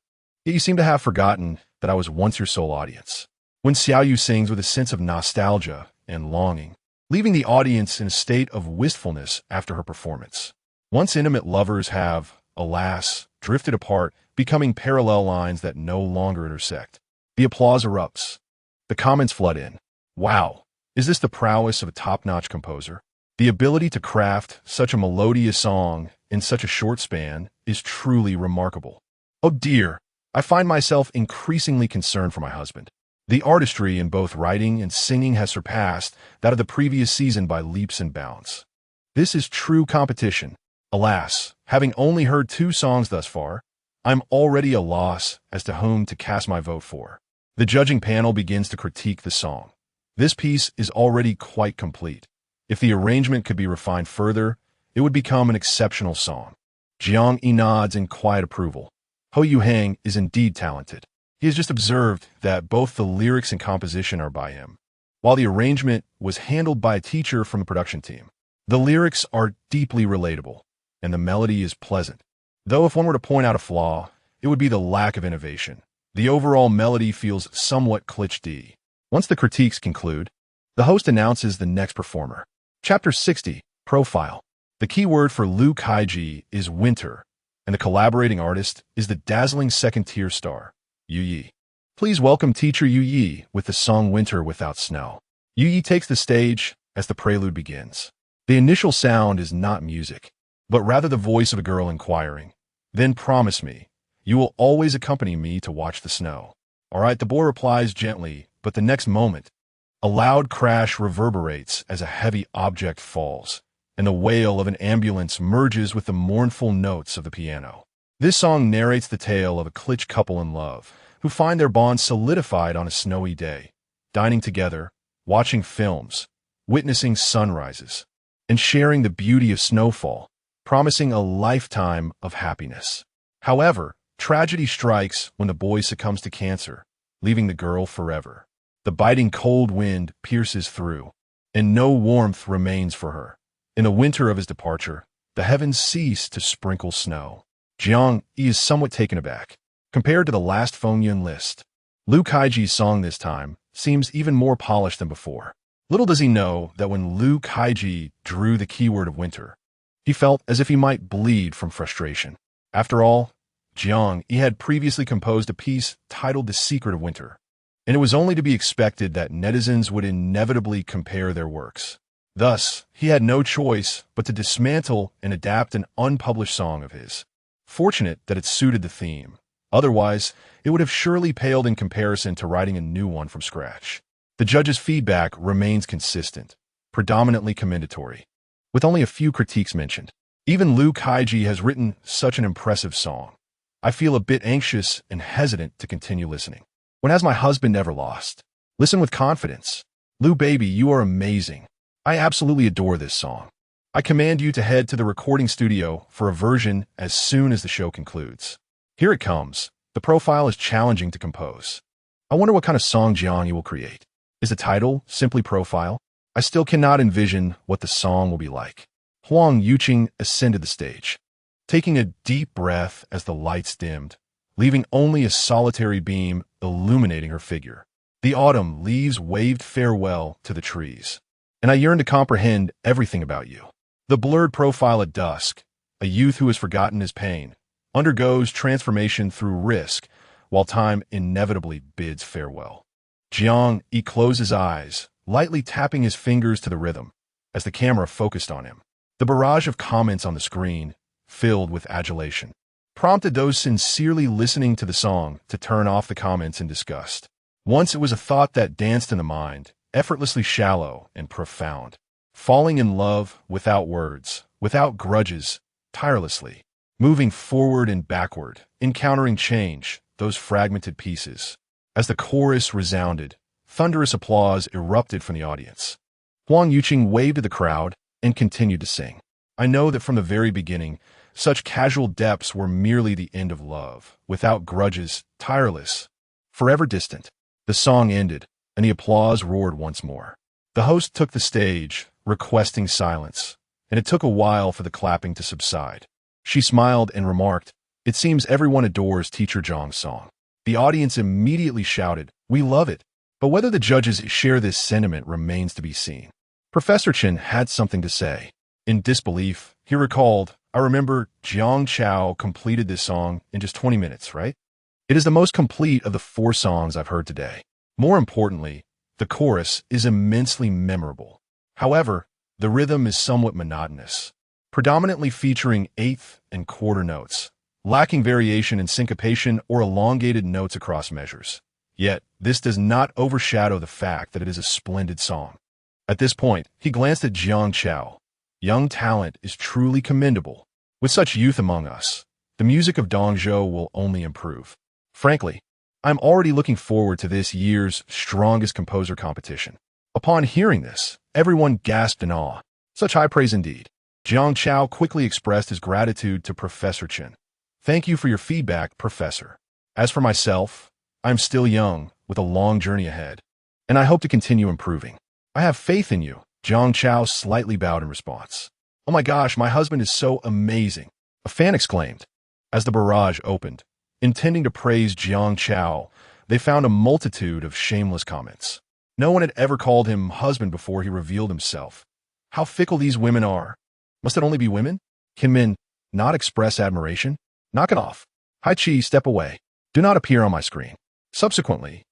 Yet you seem to have forgotten that I was once your sole audience. When Xiao Yu sings with a sense of nostalgia and longing, leaving the audience in a state of wistfulness after her performance. Once intimate lovers have, alas, drifted apart, becoming parallel lines that no longer intersect. The applause erupts. The comments flood in. Wow, is this the prowess of a top-notch composer? The ability to craft such a melodious song in such a short span is truly remarkable. Oh dear, I find myself increasingly concerned for my husband. The artistry in both writing and singing has surpassed that of the previous season by leaps and bounds. This is true competition. Alas, having only heard two songs thus far, I'm already a loss as to whom to cast my vote for. The judging panel begins to critique the song. This piece is already quite complete. If the arrangement could be refined further, it would become an exceptional song. Jiang Yi nods in quiet approval. Ho Yuhang is indeed talented. He has just observed that both the lyrics and composition are by him, while the arrangement was handled by a teacher from the production team. The lyrics are deeply relatable, and the melody is pleasant. Though if one were to point out a flaw, it would be the lack of innovation. The overall melody feels somewhat cliché. Once the critiques conclude, the host announces the next performer. Chapter 60, Profile. The keyword for Liu Kaiji is winter, and the collaborating artist is the dazzling second-tier star, Yu Yi. Please welcome teacher Yu Yi with the song Winter Without Snow. Yu Yi takes the stage as the prelude begins. The initial sound is not music, but rather the voice of a girl inquiring, "Then promise me, you will always accompany me to watch the snow." All right, the boy replies gently, but the next moment, a loud crash reverberates as a heavy object falls, and the wail of an ambulance merges with the mournful notes of the piano. This song narrates the tale of a Klitsch couple in love, who find their bond solidified on a snowy day, dining together, watching films, witnessing sunrises, and sharing the beauty of snowfall, promising a lifetime of happiness. However, tragedy strikes when the boy succumbs to cancer, leaving the girl forever. The biting cold wind pierces through, and no warmth remains for her. In the winter of his departure, the heavens cease to sprinkle snow. Jiang Yi is somewhat taken aback. Compared to the last Fengyun list, Liu Kaiji's song this time seems even more polished than before. Little does he know that when Liu Kaiji drew the keyword of winter, he felt as if he might bleed from frustration. After all, Jiang Yi had previously composed a piece titled The Secret of Winter, and it was only to be expected that netizens would inevitably compare their works. Thus, he had no choice but to dismantle and adapt an unpublished song of his. Fortunate that it suited the theme. Otherwise, it would have surely paled in comparison to writing a new one from scratch. The judges' feedback remains consistent, predominantly commendatory, with only a few critiques mentioned. Even Liu Kaiji has written such an impressive song. I feel a bit anxious and hesitant to continue listening. When has my husband ever lost? Listen with confidence. Liu baby, you are amazing. I absolutely adore this song. I command you to head to the recording studio for a version as soon as the show concludes. Here it comes. The profile is challenging to compose. I wonder what kind of song Jiang Yi will create. Is the title simply Profile? I still cannot envision what the song will be like. Huang Yuqing ascended the stage, taking a deep breath as the lights dimmed, leaving only a solitary beam illuminating her figure. The autumn leaves waved farewell to the trees, and I yearn to comprehend everything about you. The blurred profile at dusk, a youth who has forgotten his pain, undergoes transformation through risk, while time inevitably bids farewell. Jiang Yi closed his eyes, lightly tapping his fingers to the rhythm, as the camera focused on him. The barrage of comments on the screen filled with adulation. prompted those sincerely listening to the song to turn off the comments in disgust. Once it was a thought that danced in the mind, effortlessly shallow and profound. Falling in love without words, without grudges, tirelessly. Moving forward and backward, encountering change, those fragmented pieces. As the chorus resounded, thunderous applause erupted from the audience. Huang Yuqing waved to the crowd and continued to sing. I know that from the very beginning, such casual depths were merely the end of love, without grudges, tireless, forever distant. The song ended, and the applause roared once more. The host took the stage, requesting silence, and it took a while for the clapping to subside. She smiled and remarked, "It seems everyone adores Teacher Zhang's song." The audience immediately shouted, "We love it." But whether the judges share this sentiment remains to be seen. Professor Chen had something to say. In disbelief, he recalled, "I remember Jiang Chao completed this song in just 20 minutes, right? It is the most complete of the 4 songs I've heard today. More importantly, the chorus is immensely memorable. However, the rhythm is somewhat monotonous, predominantly featuring eighth and quarter notes, lacking variation in syncopation or elongated notes across measures. Yet, this does not overshadow the fact that it is a splendid song." At this point, he glanced at Jiang Chao. Young talent is truly commendable. With such youth among us, the music of Dongzhou will only improve. Frankly, I'm already looking forward to this year's strongest composer competition. Upon hearing this, everyone gasped in awe. Such high praise indeed. Jiang Chao quickly expressed his gratitude to Professor Chen. "Thank you for your feedback, Professor. As for myself, I'm still young, with a long journey ahead, and I hope to continue improving. I have faith in you." Jiang Chao slightly bowed in response. "Oh my gosh, my husband is so amazing," a fan exclaimed. As the barrage opened, intending to praise Jiang Chao, they found a multitude of shameless comments. No one had ever called him husband before he revealed himself. How fickle these women are. Must it only be women? Can men not express admiration? Knock it off. Hai Chi, step away. Do not appear on my screen. Subsequently,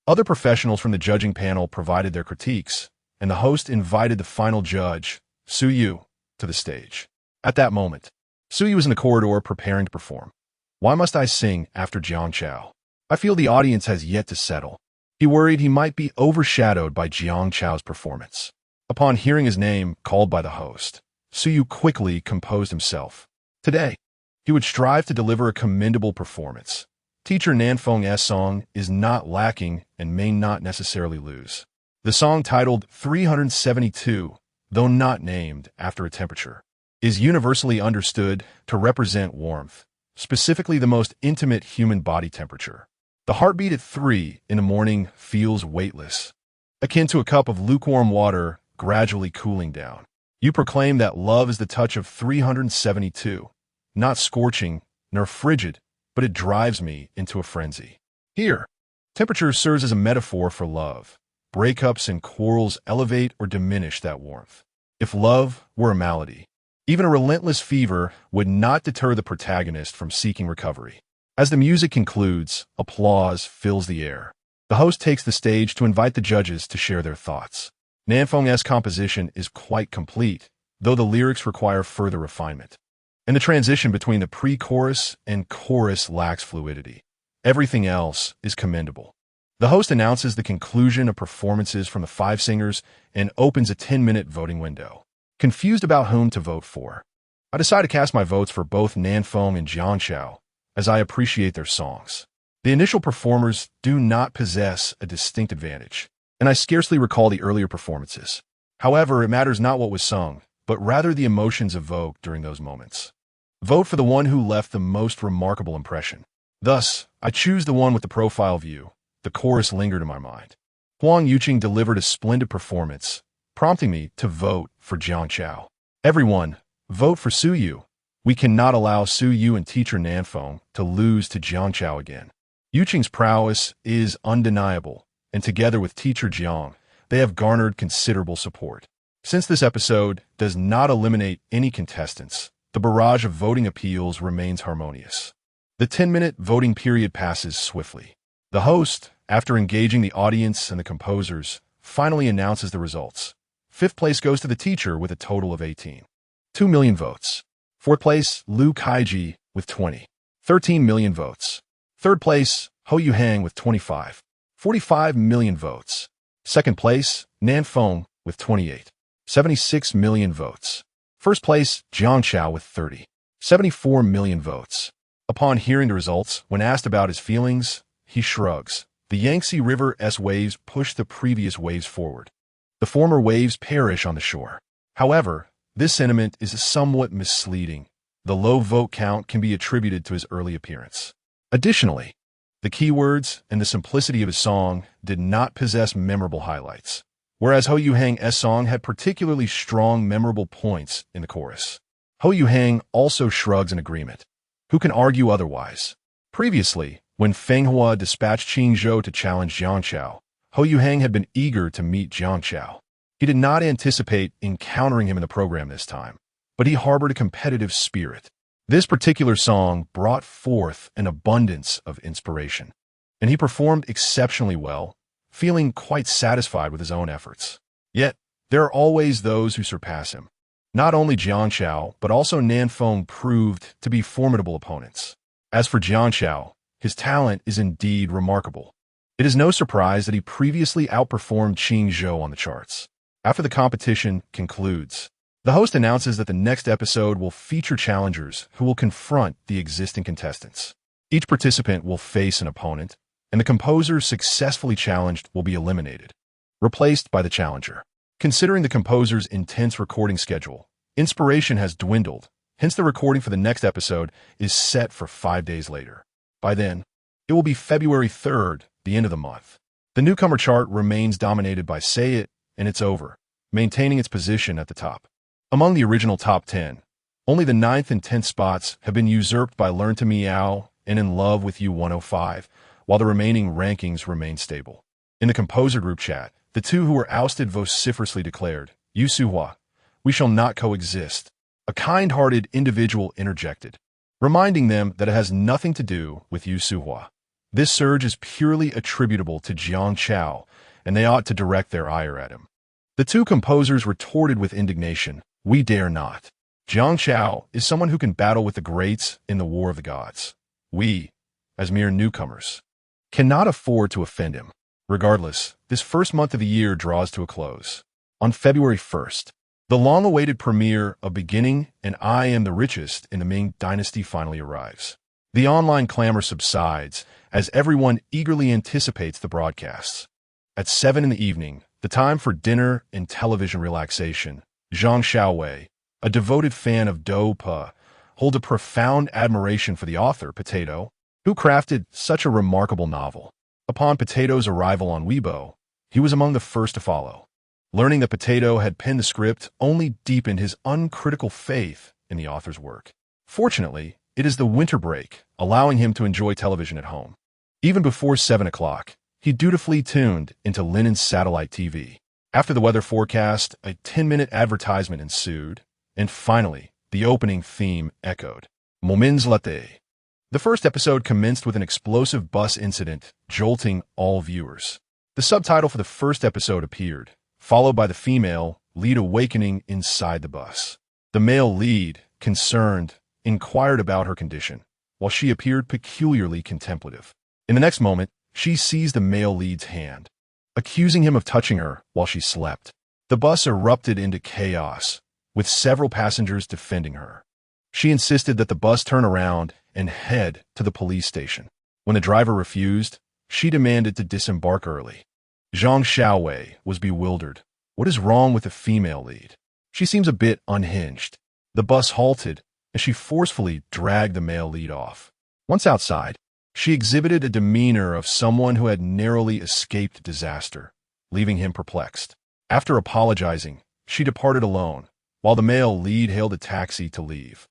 other professionals from the judging panel provided their critiques, and the host invited the final judge, Su Yu, to the stage. At that moment, Su Yu was in the corridor preparing to perform. "Why must I sing after Jiang Chao? I feel the audience has yet to settle." He worried he might be overshadowed by Jiang Chao's performance. Upon hearing his name called by the host, Su Yu quickly composed himself. Today, he would strive to deliver a commendable performance. Teacher Nanfeng's song is not lacking and may not necessarily lose. The song, titled 372, though not named after a temperature, is universally understood to represent warmth, specifically the most intimate human body temperature. The heartbeat at 3 in the morning feels weightless, akin to a cup of lukewarm water gradually cooling down. You proclaim that love is the touch of 372, not scorching nor frigid, but it drives me into a frenzy. Here, temperature serves as a metaphor for love. Breakups and quarrels elevate or diminish that warmth. If love were a malady, even a relentless fever would not deter the protagonist from seeking recovery. As the music concludes, applause fills the air. The host takes the stage to invite the judges to share their thoughts. Nanfeng's composition is quite complete, though the lyrics require further refinement. And the transition between the pre-chorus and chorus lacks fluidity. Everything else is commendable. The host announces the conclusion of performances from the 5 singers and opens a 10-minute voting window. Confused about whom to vote for, I decide to cast my votes for both Nanfeng and Jiang Chao, as I appreciate their songs. The initial performers do not possess a distinct advantage, and I scarcely recall the earlier performances. However, it matters not what was sung, but rather the emotions evoked during those moments. Vote for the one who left the most remarkable impression. Thus, I choose the one with the profile view. The chorus lingered in my mind. Huang Yuqing delivered a splendid performance, prompting me to vote for Jiang Chao. Everyone, vote for Su Yu. We cannot allow Su Yu and Teacher Nanfeng to lose to Jiang Chao again. Yuqing's prowess is undeniable, and together with Teacher Jiang, they have garnered considerable support. Since this episode does not eliminate any contestants, the barrage of voting appeals remains harmonious. The 10-minute voting period passes swiftly. The host, after engaging the audience and the composers, finally announces the results. 5th place goes to the teacher with a total of 18. 2 million votes. 4th place, Lu Kaiji with 20. 13 million votes. Third place, Ho Yuhang with 25. 45 million votes. Second place, Nan Feng with 28. 76 million votes. First place, Jiang Chao with 30. 74 million votes. Upon hearing the results, when asked about his feelings, he shrugs. The Yangtze River's waves push the previous waves forward. The former waves perish on the shore. However, this sentiment is somewhat misleading. The low vote count can be attributed to his early appearance. Additionally, the keywords and the simplicity of his song did not possess memorable highlights, whereas Ho Yuhang's song had particularly strong memorable points in the chorus. Ho Yuhang also shrugs in agreement. Who can argue otherwise? Previously, when Feng Hua dispatched Qing Zhou to challenge Jiang Chao, Ho Yuhang had been eager to meet Jiang Chao. He did not anticipate encountering him in the program this time, but he harbored a competitive spirit. This particular song brought forth an abundance of inspiration, and he performed exceptionally well, feeling quite satisfied with his own efforts. Yet, there are always those who surpass him. Not only Jiang Chao, but also Nan Feng proved to be formidable opponents. As for Jiang Chao, his talent is indeed remarkable. It is no surprise that he previously outperformed Qing Zhou on the charts. After the competition concludes, the host announces that the next episode will feature challengers who will confront the existing contestants. Each participant will face an opponent, and the composer successfully challenged will be eliminated, replaced by the challenger. Considering the composer's intense recording schedule, inspiration has dwindled, hence the recording for the next episode is set for 5 days later. By then, it will be February 3rd, the end of the month. The newcomer chart remains dominated by Say It and It's Over, maintaining its position at the top. Among the original top 10, only the 9th and 10th spots have been usurped by Learn to Meow and In Love with You 105, while the remaining rankings remain stable. In the composer group chat, the two who were ousted vociferously declared, Yu Suhua, we shall not coexist. A kind-hearted individual interjected, reminding them that it has nothing to do with Yu Suhua. This surge is purely attributable to Jiang Chao, and they ought to direct their ire at him. The two composers retorted with indignation, we dare not. Jiang Chao is someone who can battle with the greats in the War of the Gods. We, as mere newcomers, cannot afford to offend him. Regardless, this first month of the year draws to a close. On February 1st, the long-awaited premiere of Beginning and I Am the Richest in the Ming Dynasty finally arrives. The online clamor subsides as everyone eagerly anticipates the broadcasts. At 7 in the evening, the time for dinner and television relaxation, Zhang Xiaowei, a devoted fan of Dou Pe, holds a profound admiration for the author, Potato, who crafted such a remarkable novel. Upon Potato's arrival on Weibo, he was among the first to follow. Learning that Potato had penned the script only deepened his uncritical faith in the author's work. Fortunately, it is the winter break, allowing him to enjoy television at home. Even before 7 o'clock, he dutifully tuned into Linen's satellite TV. After the weather forecast, a 10-minute advertisement ensued, and finally, the opening theme echoed. Moments latte. The first episode commenced with an explosive bus incident, jolting all viewers. The subtitle for the first episode appeared, followed by the female lead awakening inside the bus. The male lead, concerned, inquired about her condition, while she appeared peculiarly contemplative. In the next moment, she seized the male lead's hand, accusing him of touching her while she slept. The bus erupted into chaos, with several passengers defending her. She insisted that the bus turn around and head to the police station. When the driver refused, she demanded to disembark early. Zhang Xiaowei was bewildered. What is wrong with the female lead? She seems a bit unhinged. The bus halted, and she forcefully dragged the male lead off. Once outside, she exhibited a demeanor of someone who had narrowly escaped disaster, leaving him perplexed. After apologizing, she departed alone, while the male lead hailed a taxi to leave.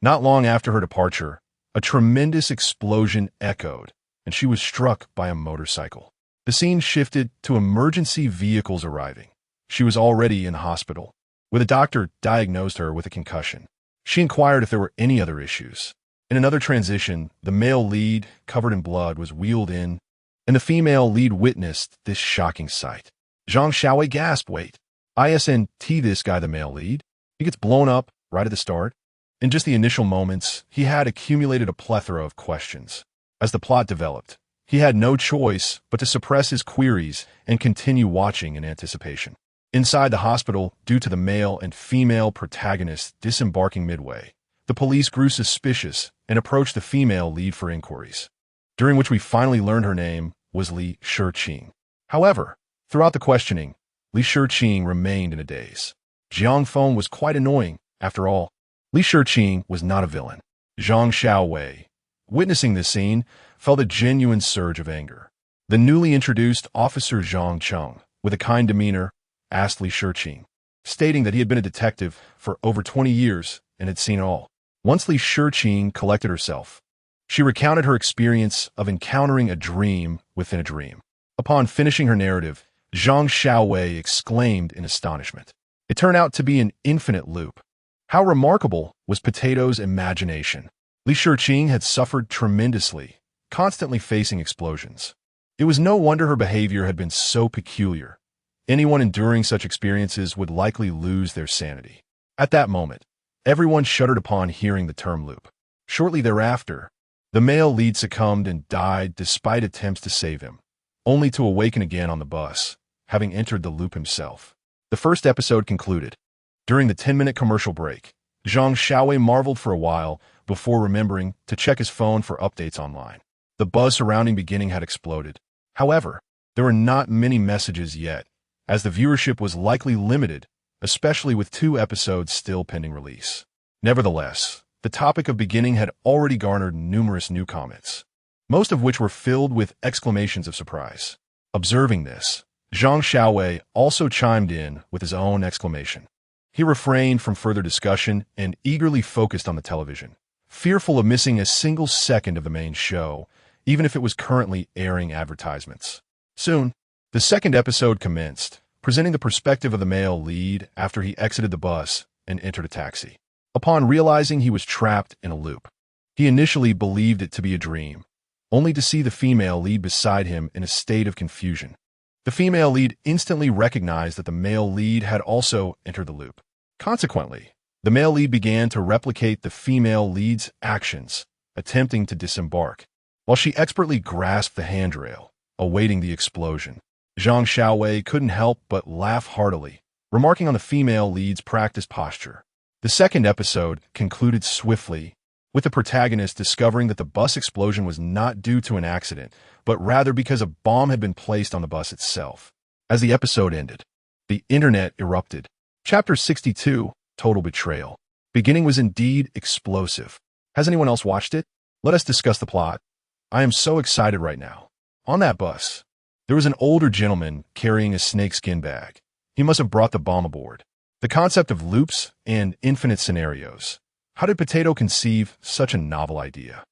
Not long after her departure, a tremendous explosion echoed, and she was struck by a motorcycle. The scene shifted to emergency vehicles arriving. She was already in hospital, where the doctor diagnosed her with a concussion. She inquired if there were any other issues. In another transition, the male lead, covered in blood, was wheeled in, and the female lead witnessed this shocking sight. Zhang Xiaowei gasped, wait, ISNT this guy the male lead? He gets blown up right at the start? In just the initial moments, he had accumulated a plethora of questions. As the plot developed, he had no choice but to suppress his queries and continue watching in anticipation. Inside the hospital, due to the male and female protagonists disembarking midway, the police grew suspicious and approached the female lead for inquiries, during which we finally learned her name was Li Shiqing. However, throughout the questioning, Li Shiqing remained in a daze. Jiang Feng was quite annoying. After all, Li Shiqing was not a villain. Zhang Xiaowei, witnessing this scene, felt a genuine surge of anger. The newly introduced Officer Zhang Cheng, with a kind demeanor, asked Li Shiqing, stating that he had been a detective for over 20 years and had seen it all. Once Li Shiqing collected herself, she recounted her experience of encountering a dream within a dream. Upon finishing her narrative, Zhang Xiaowei exclaimed in astonishment. It turned out to be an infinite loop. How remarkable was Potato's imagination! Li Shiqing had suffered tremendously, constantly facing explosions. It was no wonder her behavior had been so peculiar. Anyone enduring such experiences would likely lose their sanity. At that moment, everyone shuddered upon hearing the term loop. Shortly thereafter, the male lead succumbed and died despite attempts to save him, only to awaken again on the bus, having entered the loop himself. The first episode concluded. During the 10-minute commercial break, Zhang Xiaowei marveled for a while before remembering to check his phone for updates online. The buzz surrounding beginning had exploded. However, there were not many messages yet, as the viewership was likely limited, especially with 2 episodes still pending release. Nevertheless, the topic of beginning had already garnered numerous new comments, most of which were filled with exclamations of surprise. Observing this, Zhang Xiaowei also chimed in with his own exclamation. He refrained from further discussion and eagerly focused on the television, fearful of missing a single second of the main show, even if it was currently airing advertisements. Soon, the second episode commenced, presenting the perspective of the male lead after he exited the bus and entered a taxi. Upon realizing he was trapped in a loop, he initially believed it to be a dream, only to see the female lead beside him in a state of confusion. The female lead instantly recognized that the male lead had also entered the loop. Consequently, the male lead began to replicate the female lead's actions, attempting to disembark, while she expertly grasped the handrail, awaiting the explosion. Zhang Xiaowei couldn't help but laugh heartily, remarking on the female lead's practiced posture. The second episode concluded swiftly, with the protagonist discovering that the bus explosion was not due to an accident, but rather because a bomb had been placed on the bus itself. As the episode ended, the internet erupted. Chapter 62, Total Betrayal. Beginning was indeed explosive. Has anyone else watched it? Let us discuss the plot. I am so excited right now. On that bus, there was an older gentleman carrying a snakeskin bag. He must have brought the bomb aboard. The concept of loops and infinite scenarios. How did Potato conceive such a novel idea?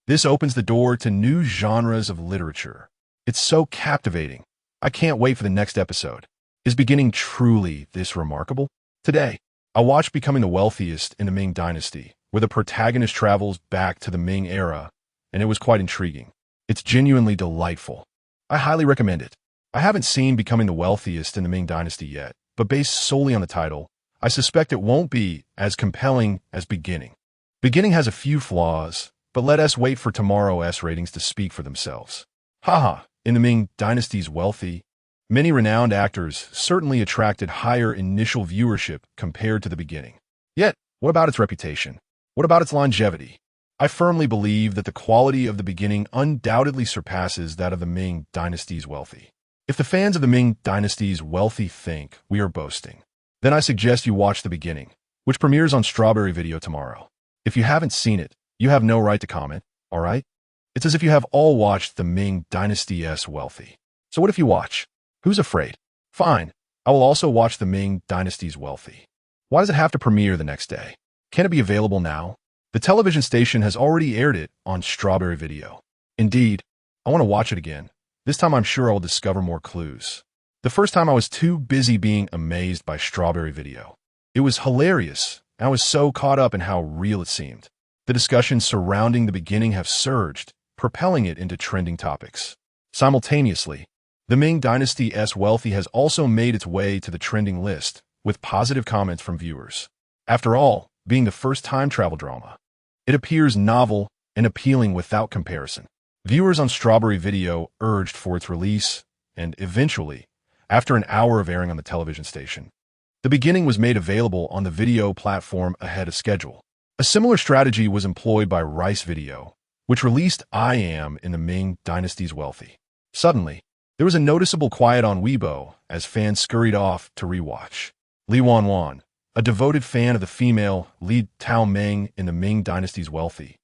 This opens the door to new genres of literature. It's so captivating. I can't wait for the next episode. Is beginning truly this remarkable? Today, I watched Becoming the Wealthiest in the Ming Dynasty, where the protagonist travels back to the Ming era, and it was quite intriguing. It's genuinely delightful. I highly recommend it. I haven't seen Becoming the Wealthiest in the Ming Dynasty yet, but based solely on the title, I suspect it won't be as compelling as Beginning. Beginning has a few flaws, but let us wait for tomorrow's ratings to speak for themselves. Haha, in the Ming Dynasty's Wealthy, many renowned actors certainly attracted higher initial viewership compared to the Beginning. Yet, what about its reputation? What about its longevity? I firmly believe that the quality of the Beginning undoubtedly surpasses that of the Ming Dynasty's Wealthy. If the fans of the Ming Dynasty's Wealthy think we are boasting, then I suggest you watch The Beginning, which premieres on Strawberry Video tomorrow. If you haven't seen it, you have no right to comment, alright? It's as if you have all watched the Ming Dynasty's Wealthy. So what if you watch? Who's afraid? Fine, I will also watch the Ming Dynasty's Wealthy. Why does it have to premiere the next day? Can it be available now? The television station has already aired it on Strawberry Video. Indeed, I want to watch it again. This time I'm sure I will discover more clues. The first time I was too busy being amazed by Strawberry Video. It was hilarious, and I was so caught up in how real it seemed. The discussions surrounding the Beginning have surged, propelling it into trending topics. Simultaneously, the Ming Dynasty's Wealthy has also made its way to the trending list, with positive comments from viewers. After all, being the first time travel drama. It appears novel and appealing without comparison. Viewers on Strawberry Video urged for its release, and eventually, after an hour of airing on the television station, the beginning was made available on the video platform ahead of schedule. A similar strategy was employed by Rice Video, which released I Am in the Ming Dynasty's Wealthy. Suddenly, there was a noticeable quiet on Weibo as fans scurried off to rewatch. Li Wanwan, a devoted fan of the female lead Tao Meng in the Ming Dynasty's Wealthy,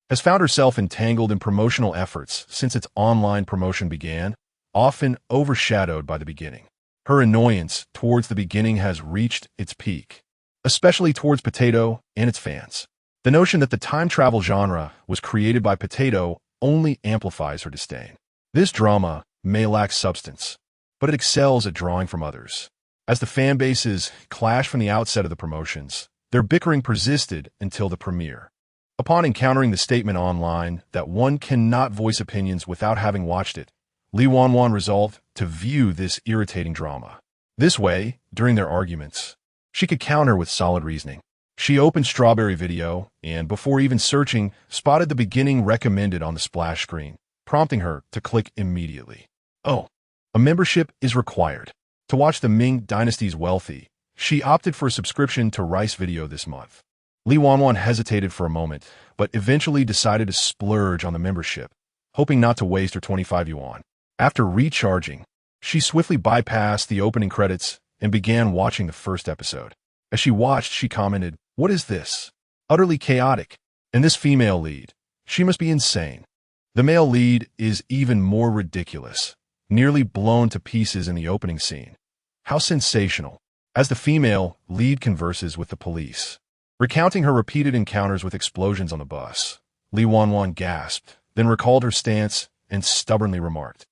has found herself entangled in promotional efforts since its online promotion began, often overshadowed by the beginning. Her annoyance towards the beginning has reached its peak, especially towards Potato and its fans. The notion that the time travel genre was created by Potato only amplifies her disdain. This drama may lack substance, but it excels at drawing from others. As the fan bases clashed from the outset of the promotions, their bickering persisted until the premiere. Upon encountering the statement online that one cannot voice opinions without having watched it, Li Wanwan resolved to view this irritating drama. This way, during their arguments, she could counter with solid reasoning. She opened Strawberry Video and, before even searching, spotted the beginning recommended on the splash screen, prompting her to click immediately. Oh, a membership is required. To watch the Ming Dynasty's Wealthy, she opted for a subscription to Rice Video this month. Li Wanwan hesitated for a moment, but eventually decided to splurge on the membership, hoping not to waste her 25 yuan. After recharging, she swiftly bypassed the opening credits and began watching the first episode. As she watched, she commented, "What is this? Utterly chaotic. And this female lead, she must be insane." The male lead is even more ridiculous, nearly blown to pieces in the opening scene. How sensational, as the female lead converses with the police. Recounting her repeated encounters with explosions on the bus, Li Wanwan gasped, then recalled her stance and stubbornly remarked,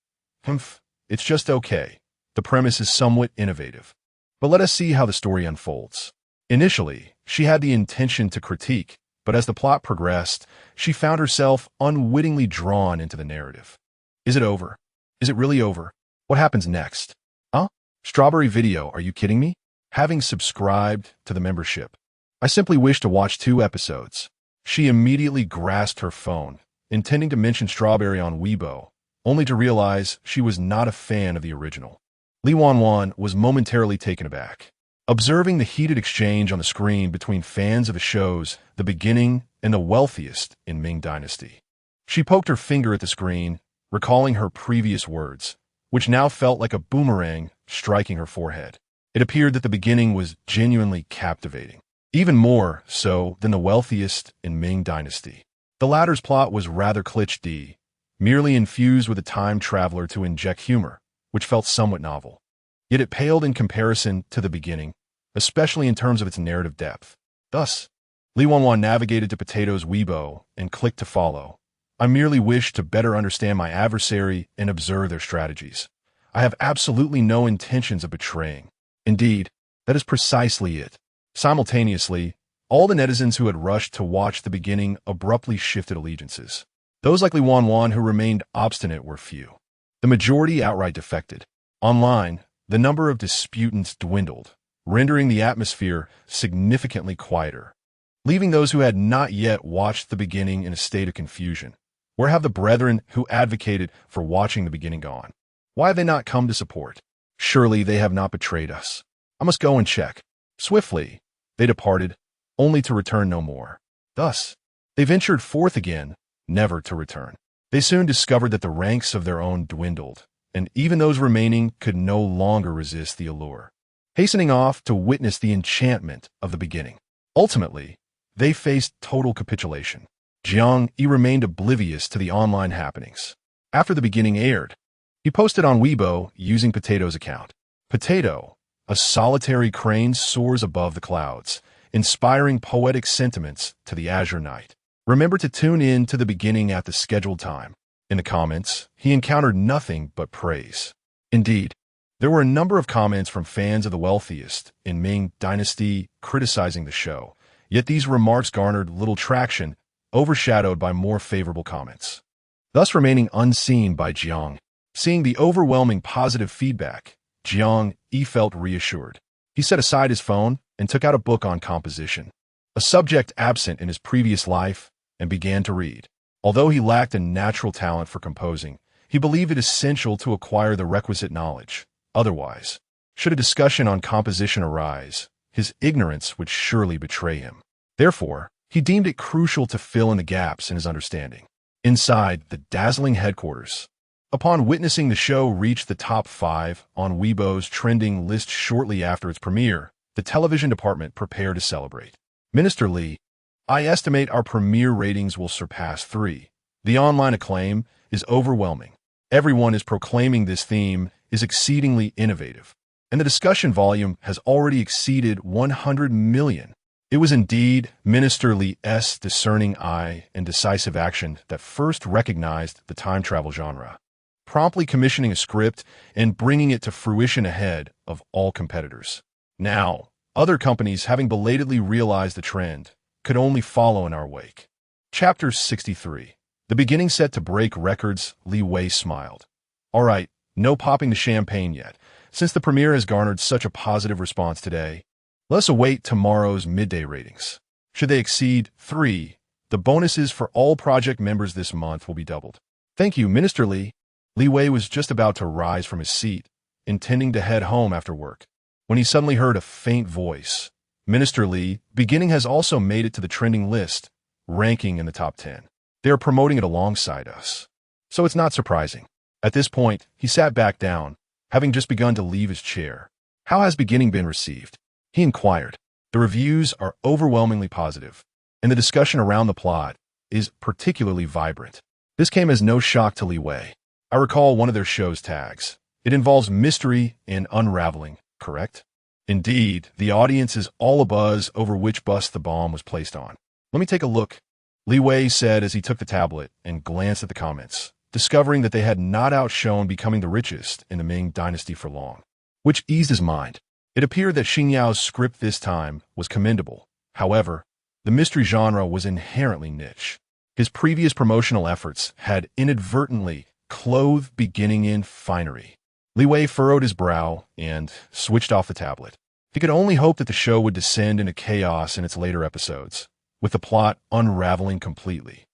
"It's just okay. The premise is somewhat innovative. But let us see how the story unfolds." Initially, she had the intention to critique, but as the plot progressed, she found herself unwittingly drawn into the narrative. Is it over? Is it really over? What happens next? Huh? Strawberry Video, are you kidding me? Having subscribed to the membership, I simply wish to watch 2 episodes. She immediately grasped her phone, intending to mention Strawberry on Weibo, only to realize she was not a fan of the original. Li Wanwan was momentarily taken aback, observing the heated exchange on the screen between fans of the shows The Beginning and The Wealthiest in Ming Dynasty. She poked her finger at the screen, recalling her previous words, which now felt like a boomerang striking her forehead. It appeared that The Beginning was genuinely captivating, even more so than The Wealthiest in Ming Dynasty. The latter's plot was rather cliché, merely infused with a time traveler to inject humor, which felt somewhat novel. Yet it paled in comparison to The Beginning, especially in terms of its narrative depth. Thus, Li Wanwan navigated to Potato's Weibo and clicked to follow. I merely wish to better understand my adversary and observe their strategies. I have absolutely no intentions of betraying. Indeed, that is precisely it. Simultaneously, all the netizens who had rushed to watch The Beginning abruptly shifted allegiances. Those like Li Wanwan who remained obstinate were few. The majority outright defected. Online, the number of disputants dwindled, rendering the atmosphere significantly quieter, leaving those who had not yet watched The Beginning in a state of confusion. Where have the brethren who advocated for watching The Beginning gone? Why have they not come to support? Surely they have not betrayed us. I must go and check. Swiftly, they departed, only to return no more. Thus, they ventured forth again, never to return. They soon discovered that the ranks of their own dwindled, and even those remaining could no longer resist the allure, hastening off to witness the enchantment of The Beginning. Ultimately, they faced total capitulation. Jiang Yi remained oblivious to the online happenings. After The Beginning aired, he posted on Weibo using Potato's account. Potato, a solitary crane, soars above the clouds, inspiring poetic sentiments to the azure night. Remember to tune in to The Beginning at the scheduled time. In the comments, he encountered nothing but praise. Indeed, there were a number of comments from fans of The Wealthiest in Ming Dynasty criticizing the show, yet these remarks garnered little traction, overshadowed by more favorable comments, thus remaining unseen by Jiang. Seeing the overwhelming positive feedback, Jiang Yi felt reassured. He set aside his phone and took out a book on composition. a subject absent in his previous life, and began to read. Although he lacked a natural talent for composing, he believed it essential to acquire the requisite knowledge. Otherwise, should a discussion on composition arise, his ignorance would surely betray him. Therefore, he deemed it crucial to fill in the gaps in his understanding. Inside the dazzling headquarters, upon witnessing the show reach the top 5 on Weibo's trending list shortly after its premiere, the television department prepared to celebrate. Minister Li, I estimate our premiere ratings will surpass 3. The online acclaim is overwhelming. Everyone is proclaiming this theme is exceedingly innovative, and the discussion volume has already exceeded 100 million. It was indeed Minister Li's discerning eye and decisive action that first recognized the time travel genre, promptly commissioning a script and bringing it to fruition ahead of all competitors. Now, other companies, having belatedly realized the trend, could only follow in our wake. Chapter 63. The beginning set to break records. Li Wei smiled. All right, no popping the champagne yet. Since the premiere has garnered such a positive response today, let's await tomorrow's midday ratings. Should they exceed 3, the bonuses for all project members this month will be doubled. Thank you, Minister Li. Li Wei was just about to rise from his seat, intending to head home after work, when he suddenly heard a faint voice. Minister Li, beginning has also made it to the trending list, ranking in the top 10. They are promoting it alongside us. So it's not surprising. At this point, he sat back down, having just begun to leave his chair. How has beginning been received? He inquired. The reviews are overwhelmingly positive, and the discussion around the plot is particularly vibrant. This came as no shock to Li Wei. I recall one of their show's tags. It involves mystery and unraveling, correct? Indeed, the audience is all abuzz over which bus the bomb was placed on. Let me take a look, Li Wei said as he took the tablet and glanced at the comments, discovering that they had not outshone becoming the richest in the Ming dynasty for long, which eased his mind. It appeared that Xing Yao's script this time was commendable. However, the mystery genre was inherently niche. His previous promotional efforts had inadvertently clothed beginning in finery. Li Wei furrowed his brow and switched off the tablet. He could only hope that the show would descend into chaos in its later episodes, with the plot unraveling completely.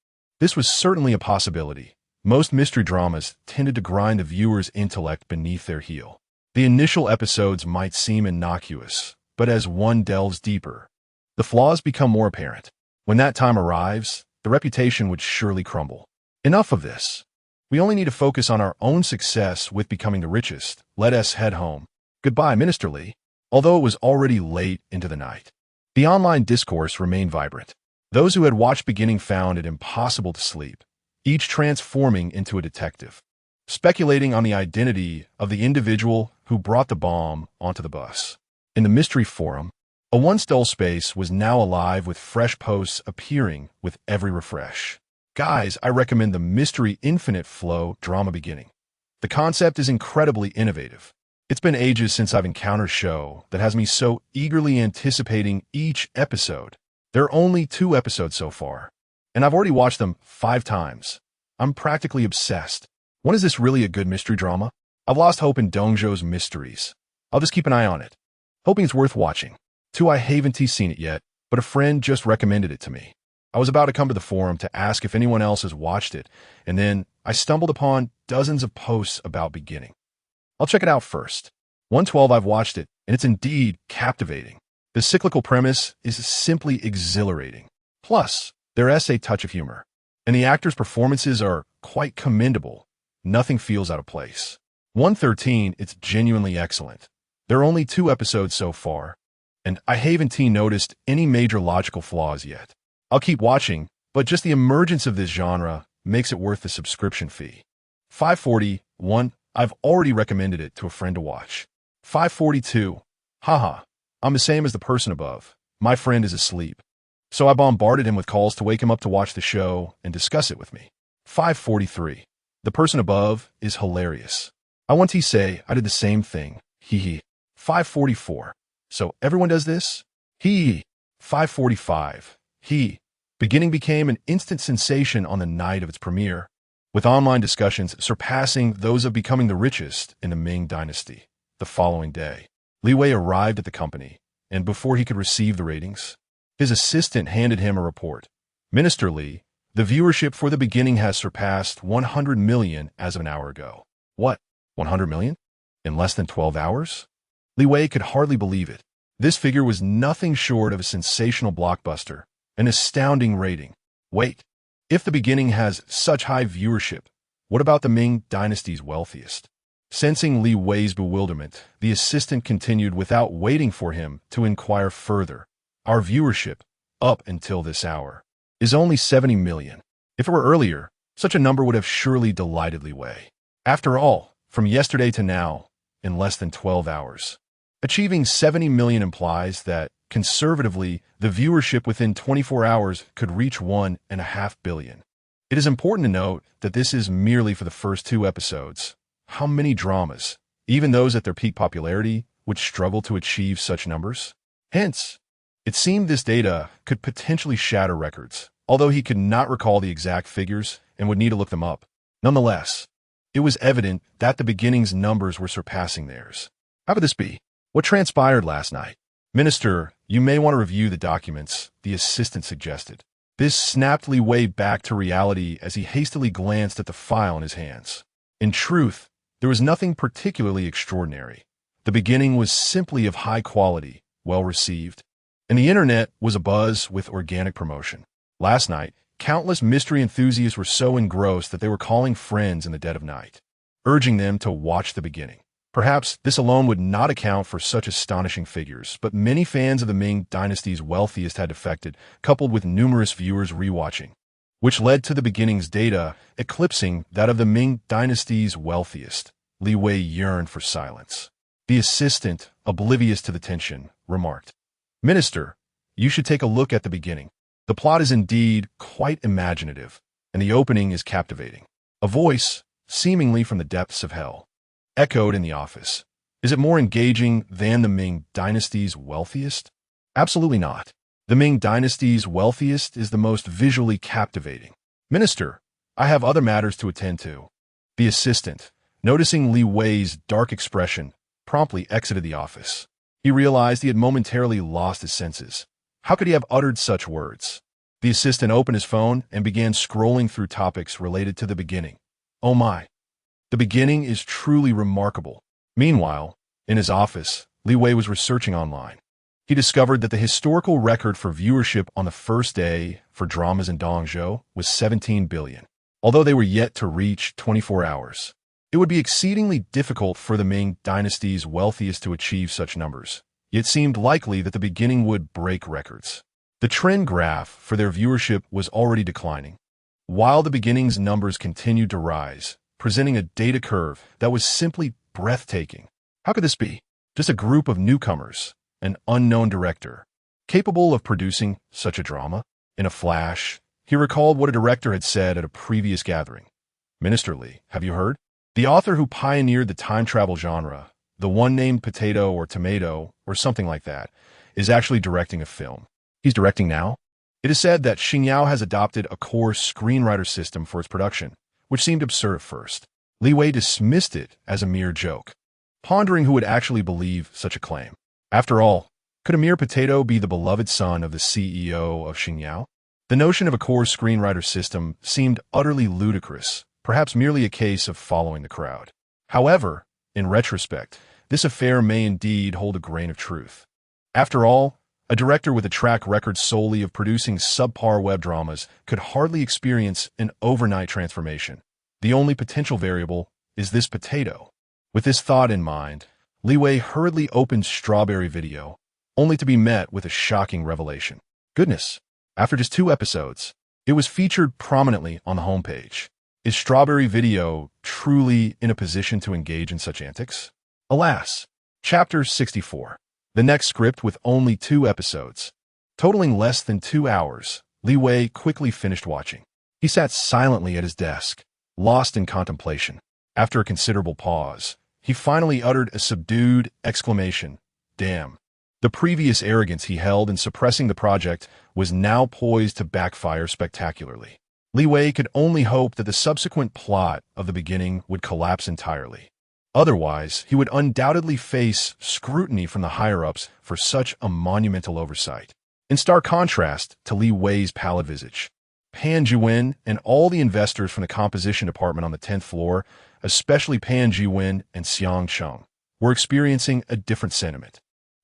This was certainly a possibility. Most mystery dramas tended to grind the viewer's intellect beneath their heel. The initial episodes might seem innocuous, but as one delves deeper, the flaws become more apparent. When that time arrives, the reputation would surely crumble. Enough of this. We only need to focus on our own success with becoming the richest. Let us head home. Goodbye, Minister Li. Although it was already late into the night, the online discourse remained vibrant. Those who had watched beginning found it impossible to sleep, each transforming into a detective, speculating on the identity of the individual who brought the bomb onto the bus. In the mystery forum, a once dull space was now alive with fresh posts appearing with every refresh. Guys, I recommend the Mystery Infinite Flow drama beginning. The concept is incredibly innovative. It's been ages since I've encountered a show that has me so eagerly anticipating each episode. There are only 2 episodes so far, and I've already watched them 5 times. I'm practically obsessed. When is this really a good mystery drama? I've lost hope in Dongzhou's mysteries. I'll just keep an eye on it, hoping it's worth watching. 2, I haven't seen it yet, but a friend just recommended it to me. I was about to come to the forum to ask if anyone else has watched it, and then I stumbled upon dozens of posts about beginning. I'll check it out first. 112, I've watched it, and it's indeed captivating. The cyclical premise is simply exhilarating. Plus, there is a touch of humor, and the actors' performances are quite commendable. Nothing feels out of place. 113, it's genuinely excellent. There are only 2 episodes so far, and I haven't noticed any major logical flaws yet. I'll keep watching, but just the emergence of this genre makes it worth the subscription fee. 541, I've already recommended it to a friend to watch. 542, haha, I'm the same as the person above. My friend is asleep, so I bombarded him with calls to wake him up to watch the show and discuss it with me. 543, the person above is hilarious. I want to say I did the same thing. Hee hee. 544, so everyone does this? Hee. 545, beginning became an instant sensation on the night of its premiere, with online discussions surpassing those of becoming the richest in the Ming dynasty. The following day, Li Wei arrived at the company, and before he could receive the ratings, His assistant handed him a report. Minister Li, the viewership for the beginning has surpassed 100 million as of an hour ago. What? 100 million? In less than 12 hours? Li Wei could hardly believe it. This figure was nothing short of a sensational blockbuster, an astounding rating. Wait, if the beginning has such high viewership, what about the Ming dynasty's wealthiest? Sensing Li Wei's bewilderment, the assistant continued without waiting for him to inquire further. Our viewership, up until this hour, is only 70 million. If it were earlier, such a number would have surely delighted Li Wei. After all, from yesterday to now, in less than 12 hours, achieving 70 million implies that, conservatively, the viewership within 24 hours could reach 1.5 billion. It is important to note that this is merely for the first 2 episodes. How many dramas, even those at their peak popularity, would struggle to achieve such numbers? Hence, it seemed this data could potentially shatter records, although he could not recall the exact figures and would need to look them up. Nonetheless, it was evident that the beginning's numbers were surpassing theirs. How could this be? What transpired last night? Minister, you may want to review the documents, the assistant suggested. This snapped Li Wei back to reality as he hastily glanced at the file in his hands. In truth, there was nothing particularly extraordinary. The beginning was simply of high quality, well received, and the internet was abuzz with organic promotion. Last night, countless mystery enthusiasts were so engrossed that they were calling friends in the dead of night, urging them to watch the beginning. Perhaps this alone would not account for such astonishing figures, but many fans of the Ming dynasty's wealthiest had defected, coupled with numerous viewers rewatching, which led to the beginning's data eclipsing that of the Ming dynasty's wealthiest. Li Wei yearned for silence. The assistant, oblivious to the tension, remarked, Minister, you should take a look at the beginning. The plot is indeed quite imaginative, and the opening is captivating. A voice, seemingly from the depths of hell, echoed in the office. Is it more engaging than the Ming dynasty's wealthiest? Absolutely not. The Ming dynasty's wealthiest is the most visually captivating. Minister, I have other matters to attend to. The assistant, noticing Li Wei's dark expression, promptly exited the office. He realized he had momentarily lost his senses. How could he have uttered such words? The assistant opened his phone and began scrolling through topics related to the beginning. Oh my. The beginning is truly remarkable. Meanwhile, in his office, Li Wei was researching online. He discovered that the historical record for viewership on the first day for dramas in Dongzhou was 17 billion, although they were yet to reach 24 hours. It would be exceedingly difficult for the Ming dynasty's wealthiest to achieve such numbers. It seemed likely that the beginning would break records. The trend graph for their viewership was already declining, while the beginning's numbers continued to rise, presenting a data curve that was simply breathtaking. How could this be? Just a group of newcomers, an unknown director, capable of producing such a drama? In a flash, he recalled what a director had said at a previous gathering. Minister Li, have you heard? The author who pioneered the time travel genre, the one named Potato or Tomato or something like that, is actually directing a film. He's directing now? It is said that Xingyao has adopted a core screenwriter system for its production, which seemed absurd at first. Li Wei dismissed it as a mere joke, pondering who would actually believe such a claim. After all, could a mere potato be the beloved son of the CEO of Xingyao? The notion of a core screenwriter system seemed utterly ludicrous, perhaps merely a case of following the crowd. However, in retrospect, this affair may indeed hold a grain of truth. After all, a director with a track record solely of producing subpar web dramas could hardly experience an overnight transformation. The only potential variable is this potato. With this thought in mind, Li Wei hurriedly opened Strawberry Video, only to be met with a shocking revelation. Goodness, after just 2 episodes, it was featured prominently on the homepage. Is Strawberry Video truly in a position to engage in such antics? Alas. Chapter 64. The next script with only 2 episodes. Totaling less than 2 hours, Li Wei quickly finished watching. He sat silently at his desk, lost in contemplation. After a considerable pause, he finally uttered a subdued exclamation. Damn. The previous arrogance he held in suppressing the project was now poised to backfire spectacularly. Li Wei could only hope that the subsequent plot of the beginning would collapse entirely. Otherwise, he would undoubtedly face scrutiny from the higher-ups for such a monumental oversight. in stark contrast to Li Wei's pallid visage. Pan Jiwen and all the investors from the composition department on the 10th floor, especially Pan Jiwen and Xiang Cheng, were experiencing a different sentiment.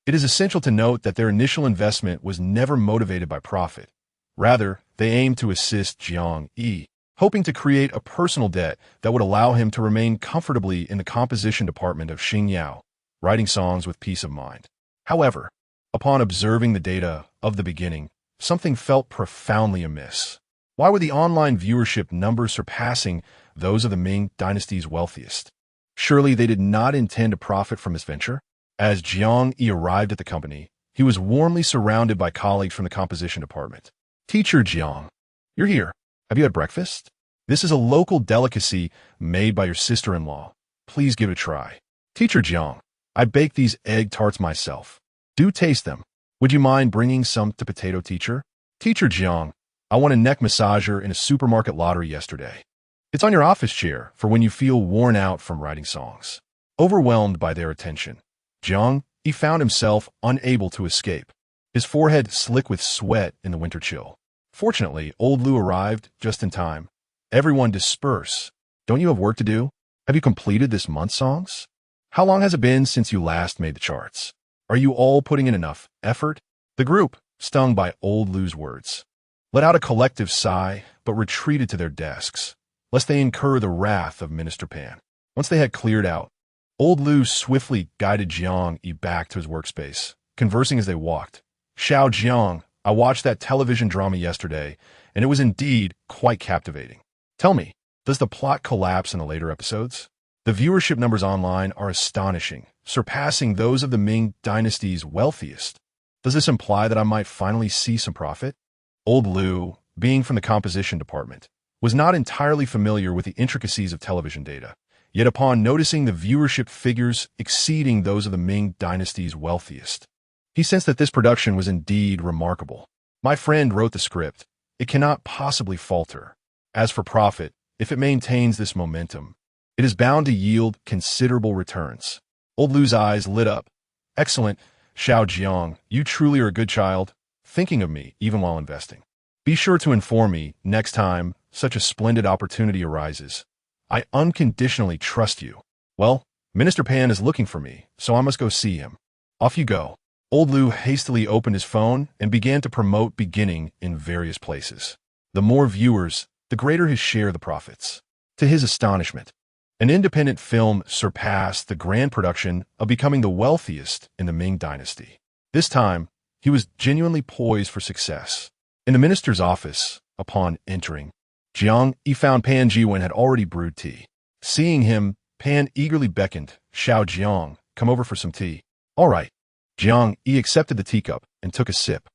It is essential to note that their initial investment was never motivated by profit. Rather, they aimed to assist Jiang Yi, hoping to create a personal debt that would allow him to remain comfortably in the composition department of Xingyao, writing songs with peace of mind. However, upon observing the data of the beginning, something felt profoundly amiss. Why were the online viewership numbers surpassing those of the Ming dynasty's wealthiest? Surely they did not intend to profit from this venture? As Jiang Yi arrived at the company, he was warmly surrounded by colleagues from the composition department. "Teacher Jiang, you're here. Have you had breakfast? This is a local delicacy made by your sister-in-law. Please give it a try." "Teacher Jiang, I baked these egg tarts myself. Do taste them. Would you mind bringing some to potato teacher?" "Teacher Jiang, I won a neck massager in a supermarket lottery yesterday. It's on your office chair for when you feel worn out from writing songs." Overwhelmed by their attention, Jiang Yi found himself unable to escape, his forehead slick with sweat in the winter chill. Fortunately, old Lu arrived just in time. "Everyone disperse. Don't you have work to do? Have you completed this month's songs? How long has it been since you last made the charts? Are you all putting in enough effort?" The group, stung by old Lu's words, let out a collective sigh but retreated to their desks, lest they incur the wrath of Minister Pan. Once they had cleared out, old Lu swiftly guided Jiang Yi back to his workspace, conversing as they walked. "Xiao Jiang, I watched that television drama yesterday, and it was indeed quite captivating. Tell me, does the plot collapse in the later episodes? The viewership numbers online are astonishing, surpassing those of the Ming dynasty's wealthiest. Does this imply that I might finally see some profit?" Old Lu, being from the composition department, was not entirely familiar with the intricacies of television data. Yet upon noticing the viewership figures exceeding those of the Ming dynasty's wealthiest, he sensed that this production was indeed remarkable. "My friend wrote the script. It cannot possibly falter. As for profit, if it maintains this momentum, it is bound to yield considerable returns." Old Lu's eyes lit up. "Excellent, Xiao Jiang, you truly are a good child, thinking of me even while investing. Be sure to inform me next time such a splendid opportunity arises. I unconditionally trust you." "Well, Minister Pan is looking for me, so I must go see him. Off you go." Old Lu hastily opened his phone and began to promote beginning in various places. The more viewers, the greater his share of the profits. To his astonishment, an independent film surpassed the grand production of becoming the wealthiest in the Ming dynasty. This time, he was genuinely poised for success. In the minister's office, upon entering, Jiang Yi found Pan Jiwen had already brewed tea. Seeing him, Pan eagerly beckoned, "Xiao Jiang, come over for some tea." "All right." Jiang Yi accepted the teacup and took a sip.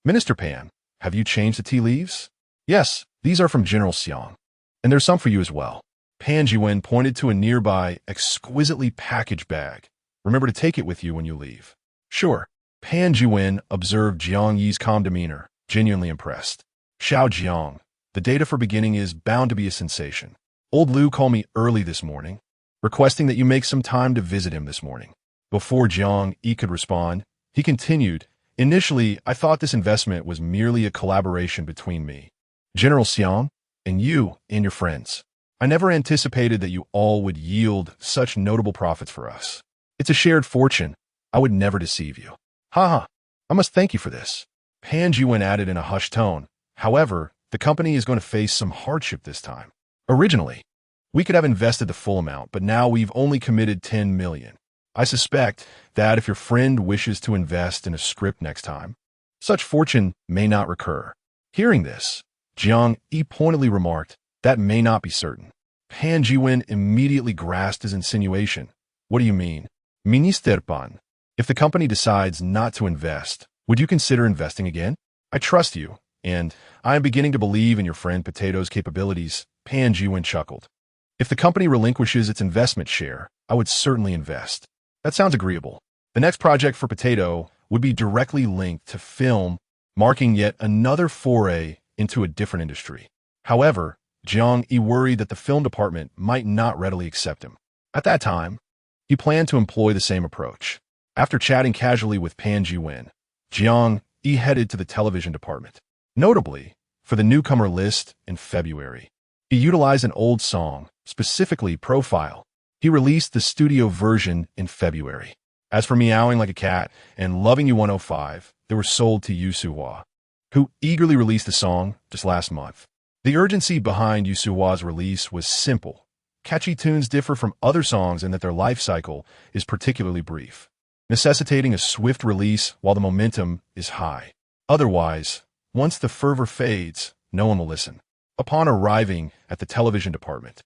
Minister Pan, have you changed the tea leaves?" "Yes, these are from General Xiang. And there's some for you as well." Pan Jiwen pointed to a nearby, exquisitely packaged bag. "Remember to take it with you when you leave." "Sure." Pan Jiwen observed Jiang Yi's calm demeanor, genuinely impressed. "Xiao Jiang, the data for beginning is bound to be a sensation. Old Lu called me early this morning, requesting that you make some time to visit him this morning." Before Jiang Yi could respond, he continued, "Initially, I thought this investment was merely a collaboration between me, General Xiang, and you and your friends. I never anticipated that you all would yield such notable profits for us. It's a shared fortune. I would never deceive you." "Ha! I must thank you for this," Pan Jiwen added in a hushed tone. "However, the company is going to face some hardship this time. Originally, we could have invested the full amount, but now we've only committed 10 million. I suspect that if your friend wishes to invest in a script next time, such fortune may not recur." Hearing this, Jiang Yi pointedly remarked, "That may not be certain." Pan Jiwen immediately grasped his insinuation. "What do you mean?" "Minister Pan, if the company decides not to invest, would you consider investing again? I trust you, and I am beginning to believe in your friend Potato's capabilities." Pan Jiwen chuckled. "If the company relinquishes its investment share, I would certainly invest." "That sounds agreeable." The next project for Potato would be directly linked to film, marking yet another foray into a different industry. However, Jiang Yi worried that the film department might not readily accept him. At that time, he planned to employ the same approach. After chatting casually with Pan Jiwen, Jiang Yi headed to the television department. Notably, for the newcomer list in February, he utilized an old song, specifically Profile. He released the studio version in February. As for Meowing Like a Cat and Loving You 105, they were sold to Yusuhua, who eagerly released the song just last month. The urgency behind Yusuhua's release was simple. Catchy tunes differ from other songs in that their life cycle is particularly brief, necessitating a swift release while the momentum is high. Otherwise, once the fervor fades, no one will listen. Upon arriving at the television department,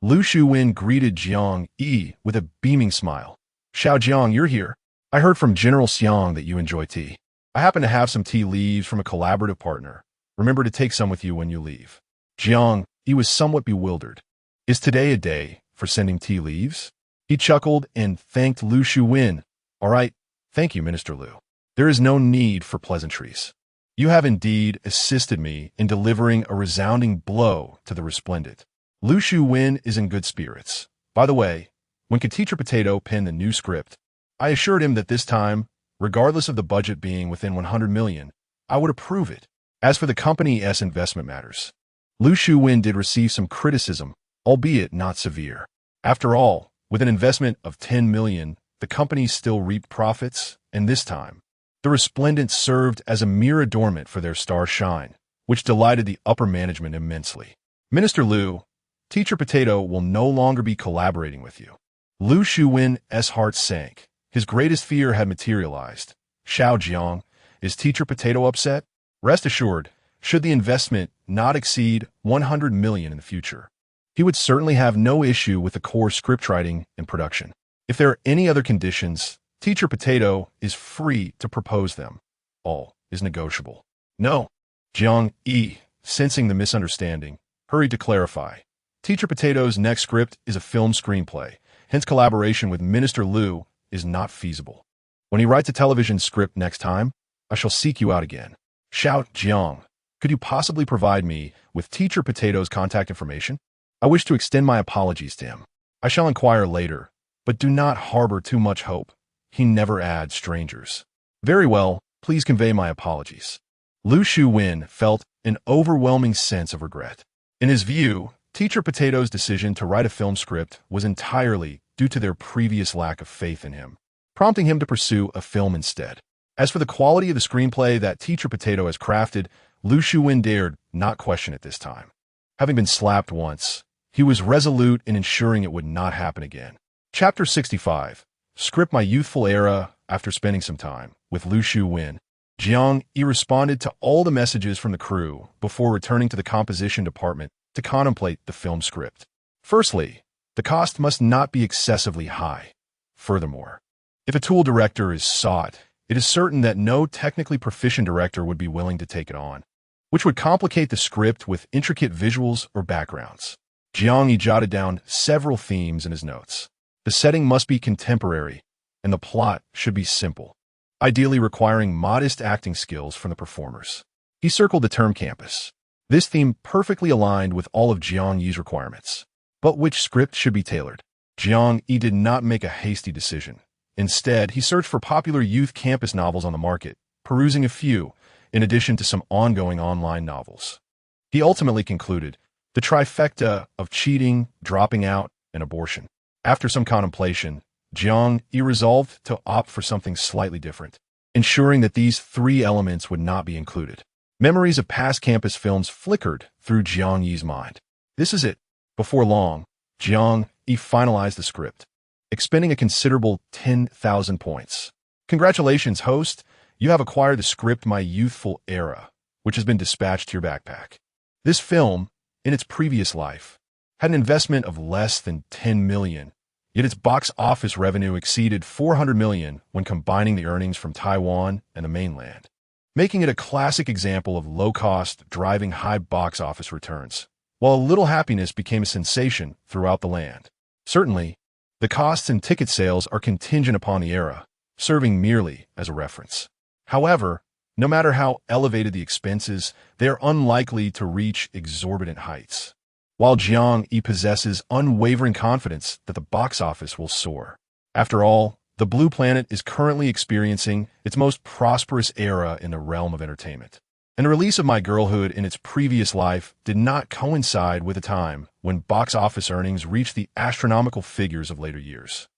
Lu Shuwen greeted Jiang Yi with a beaming smile. "Xiao Jiang, you're here. I heard from General Xiang that you enjoy tea. I happen to have some tea leaves from a collaborative partner. Remember to take some with you when you leave." Jiang Yi was somewhat bewildered. Is today a day for sending tea leaves? He chuckled and thanked Lu Shuwen. "All right, thank you, Minister Lu. There is no need for pleasantries. You have indeed assisted me in delivering a resounding blow to the resplendent." Lu Shuwen is in good spirits. By the way, when Teacher Potato penned the new script, I assured him that this time, regardless of the budget being within 100 million, I would approve it. As for the company's investment matters, Lu Shuwen did receive some criticism, albeit not severe. After all, with an investment of 10 million, the company still reaped profits, and this time, the resplendent served as a mere adornment for their star shine, which delighted the upper management immensely. "Minister Lu, Teacher Potato will no longer be collaborating with you." Lu Shuwen's heart sank. His greatest fear had materialized. "Xiao Jiang, is Teacher Potato upset?" Rest assured, should the investment not exceed 100 million in the future, he would certainly have no issue with the core scriptwriting and production. If there are any other conditions, Teacher Potato is free to propose them. All is negotiable. "No." Jiang Yi, sensing the misunderstanding, hurried to clarify. Teacher Potato's next script is a film screenplay, hence collaboration with Minister Lu is not feasible. When he writes a television script next time, I shall seek you out again. "Xiao Jiang, could you possibly provide me with Teacher Potato's contact information? I wish to extend my apologies to him. I shall inquire later, but do not harbor too much hope. He never adds strangers." "Very well, please convey my apologies." Lu Shuwen felt an overwhelming sense of regret. In his view, Teacher Potato's decision to write a film script was entirely due to their previous lack of faith in him, prompting him to pursue a film instead. As for the quality of the screenplay that Teacher Potato has crafted, Lu Shuwen dared not question it this time. Having been slapped once, he was resolute in ensuring it would not happen again. Chapter 65. Script My Youthful Era. After spending some time with Lu Shuwen, Jiang Yi responded to all the messages from the crew before returning to the composition department to contemplate the film script. Firstly, the cost must not be excessively high. Furthermore, if a tool director is sought, it is certain that no technically proficient director would be willing to take it on, which would complicate the script with intricate visuals or backgrounds. Jiang Yi jotted down several themes in his notes. The setting must be contemporary, and the plot should be simple, ideally requiring modest acting skills from the performers. He circled the term campus. This theme perfectly aligned with all of Jiang Yi's requirements. But which script should be tailored? Jiang Yi did not make a hasty decision. Instead, he searched for popular youth campus novels on the market, perusing a few, in addition to some ongoing online novels. He ultimately concluded the trifecta of cheating, dropping out, and abortion. After some contemplation, Jiang Yi resolved to opt for something slightly different, ensuring that these three elements would not be included. Memories of past campus films flickered through Jiang Yi's mind. This is it. Before long, Jiang Yi finalized the script, expending a considerable 10,000 points. "Congratulations, host. You have acquired the script My Youthful Era, which has been dispatched to your backpack." This film, in its previous life, had an investment of less than 10 million, yet its box office revenue exceeded 400 million when combining the earnings from Taiwan and the mainland, making it a classic example of low-cost driving high box office returns, while a little happiness became a sensation throughout the land. Certainly, the costs and ticket sales are contingent upon the era, serving merely as a reference. However, no matter how elevated the expenses, they are unlikely to reach exorbitant heights, while Jiang Yi possesses unwavering confidence that the box office will soar. After all, The Blue Planet is currently experiencing its most prosperous era in the realm of entertainment. And the release of My Girlhood in its previous life did not coincide with a time when box office earnings reached the astronomical figures of later years.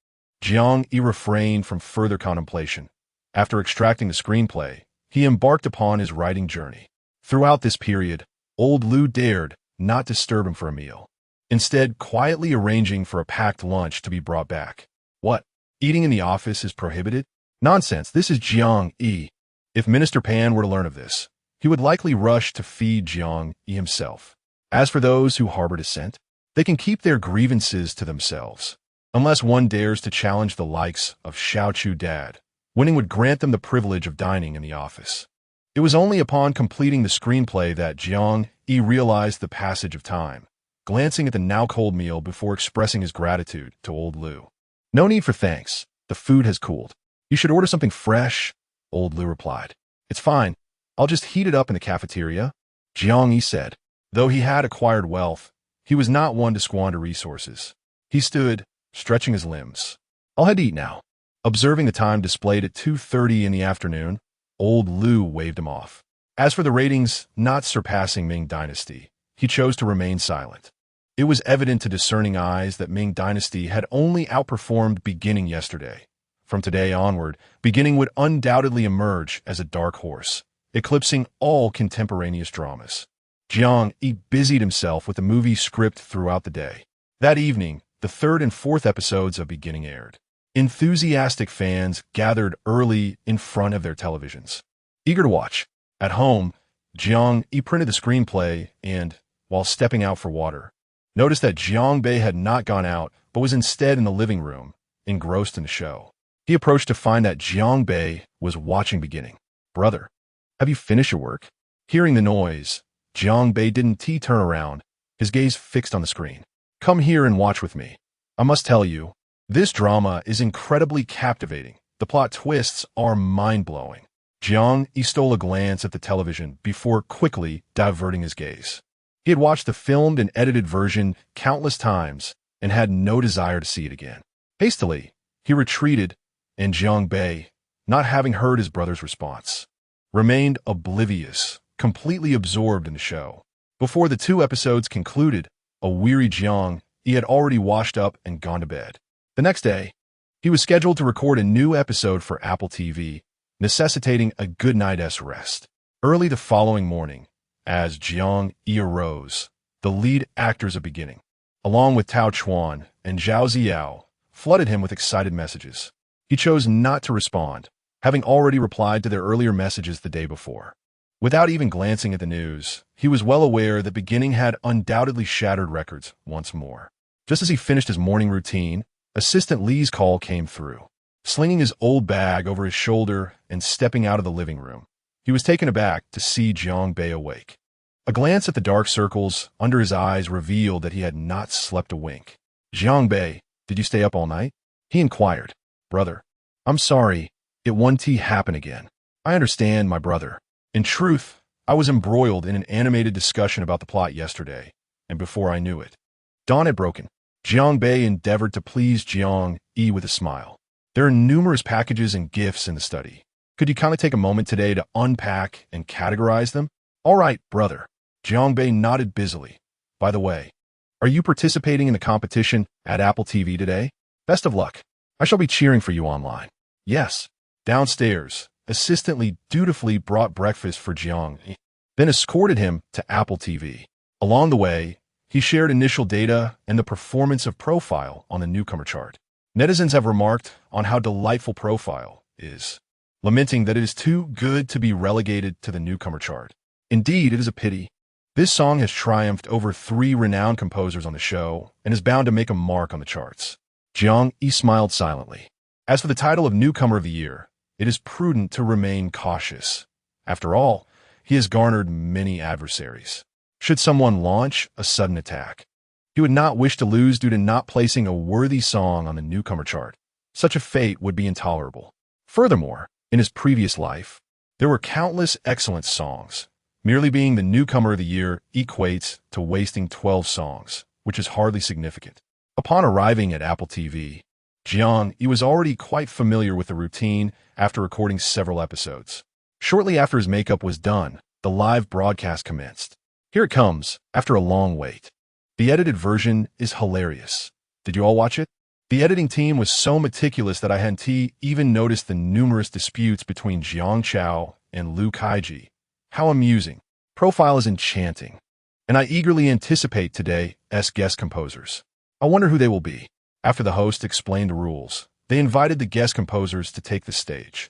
Jiang Yi refrained from further contemplation. After extracting the screenplay, he embarked upon his writing journey. Throughout this period, old Lu dared not disturb him for a meal, instead quietly arranging for a packed lunch to be brought back. What? Eating in the office is prohibited? Nonsense, this is Jiang Yi. If Minister Pan were to learn of this, he would likely rush to feed Jiang Yi himself. As for those who harbor dissent, they can keep their grievances to themselves. Unless one dares to challenge the likes of Xiao Chu Dad, winning would grant them the privilege of dining in the office. It was only upon completing the screenplay that Jiang Yi realized the passage of time, glancing at the now-cold meal before expressing his gratitude to old Lu. No need for thanks. The food has cooled. You should order something fresh, old Lu replied. It's fine. I'll just heat it up in the cafeteria, Jiang Yi said. Though he had acquired wealth, he was not one to squander resources. He stood, stretching his limbs. I'll head to eat now. Observing the time displayed at 2:30 in the afternoon, old Lu waved him off. As for the ratings not surpassing Ming Dynasty, he chose to remain silent. It was evident to discerning eyes that Ming Dynasty had only outperformed Beginning yesterday. From today onward, Beginning would undoubtedly emerge as a dark horse, eclipsing all contemporaneous dramas. Jiang Yi busied himself with the movie script throughout the day. That evening, the third and fourth episodes of Beginning aired. Enthusiastic fans gathered early in front of their televisions, eager to watch. At home, Jiang Yi printed the screenplay and, while stepping out for water, noticed that Jiang Bei had not gone out but was instead in the living room, engrossed in the show. He approached to find that Jiang Bei was watching Beginning. Brother, have you finished your work? Hearing the noise, Jiang Bei didn't turn around, his gaze fixed on the screen. Come here and watch with me. I must tell you, this drama is incredibly captivating. The plot twists are mind-blowing. Jiang Yi stole a glance at the television before quickly diverting his gaze. He had watched the filmed and edited version countless times and had no desire to see it again. Hastily, he retreated, and Jiang Bei, not having heard his brother's response, remained oblivious, completely absorbed in the show. Before the 2 episodes concluded, a weary Jiang Yi had already washed up and gone to bed. The next day, he was scheduled to record a new episode for Apple TV, necessitating a good night's rest. Early the following morning, as Jiang Yi arose, the lead actors of Beginning, along with Tao Chuan and Zhao Ziyao, flooded him with excited messages. He chose not to respond, having already replied to their earlier messages the day before. Without even glancing at the news, he was well aware that Beginning had undoubtedly shattered records once more. Just as he finished his morning routine, Assistant Lee's call came through. Slinging his old bag over his shoulder and stepping out of the living room, he was taken aback to see Jiang Bei awake. A glance at the dark circles under his eyes revealed that he had not slept a wink. Jiang Bei, did you stay up all night? He inquired. Brother, I'm sorry, it won't happen again. I understand, my brother. In truth, I was embroiled in an animated discussion about the plot yesterday, and before I knew it, dawn had broken. Jiang Bei endeavored to please Jiang Yi with a smile. There are numerous packages and gifts in the study. Could you kindly take a moment today to unpack and categorize them? All right, brother. Jiang Bei nodded busily. By the way, are you participating in the competition at Apple TV today? Best of luck. I shall be cheering for you online. Yes. Downstairs, Assistant Lee dutifully brought breakfast for Jiang Yi, then escorted him to Apple TV. Along the way, he shared initial data and the performance of Profile on the newcomer chart. Netizens have remarked on how delightful Profile is, lamenting that it is too good to be relegated to the newcomer chart. Indeed, it is a pity. This song has triumphed over 3 renowned composers on the show and is bound to make a mark on the charts. Jiang Yi smiled silently. As for the title of Newcomer of the Year, it is prudent to remain cautious. After all, he has garnered many adversaries. Should someone launch a sudden attack, he would not wish to lose due to not placing a worthy song on the newcomer chart. Such a fate would be intolerable. Furthermore, in his previous life, there were countless excellent songs. Merely being the newcomer of the year equates to wasting 12 songs, which is hardly significant. Upon arriving at Apple TV, Jiang Yi was already quite familiar with the routine after recording several episodes. Shortly after his makeup was done, the live broadcast commenced. Here it comes, after a long wait. The edited version is hilarious. Did you all watch it? The editing team was so meticulous that I hadn't even noticed the numerous disputes between Jiang Chao and Liu Kaiji. How amusing. Profile is enchanting. And I eagerly anticipate today's guest composers. I wonder who they will be. After the host explained the rules, they invited the guest composers to take the stage.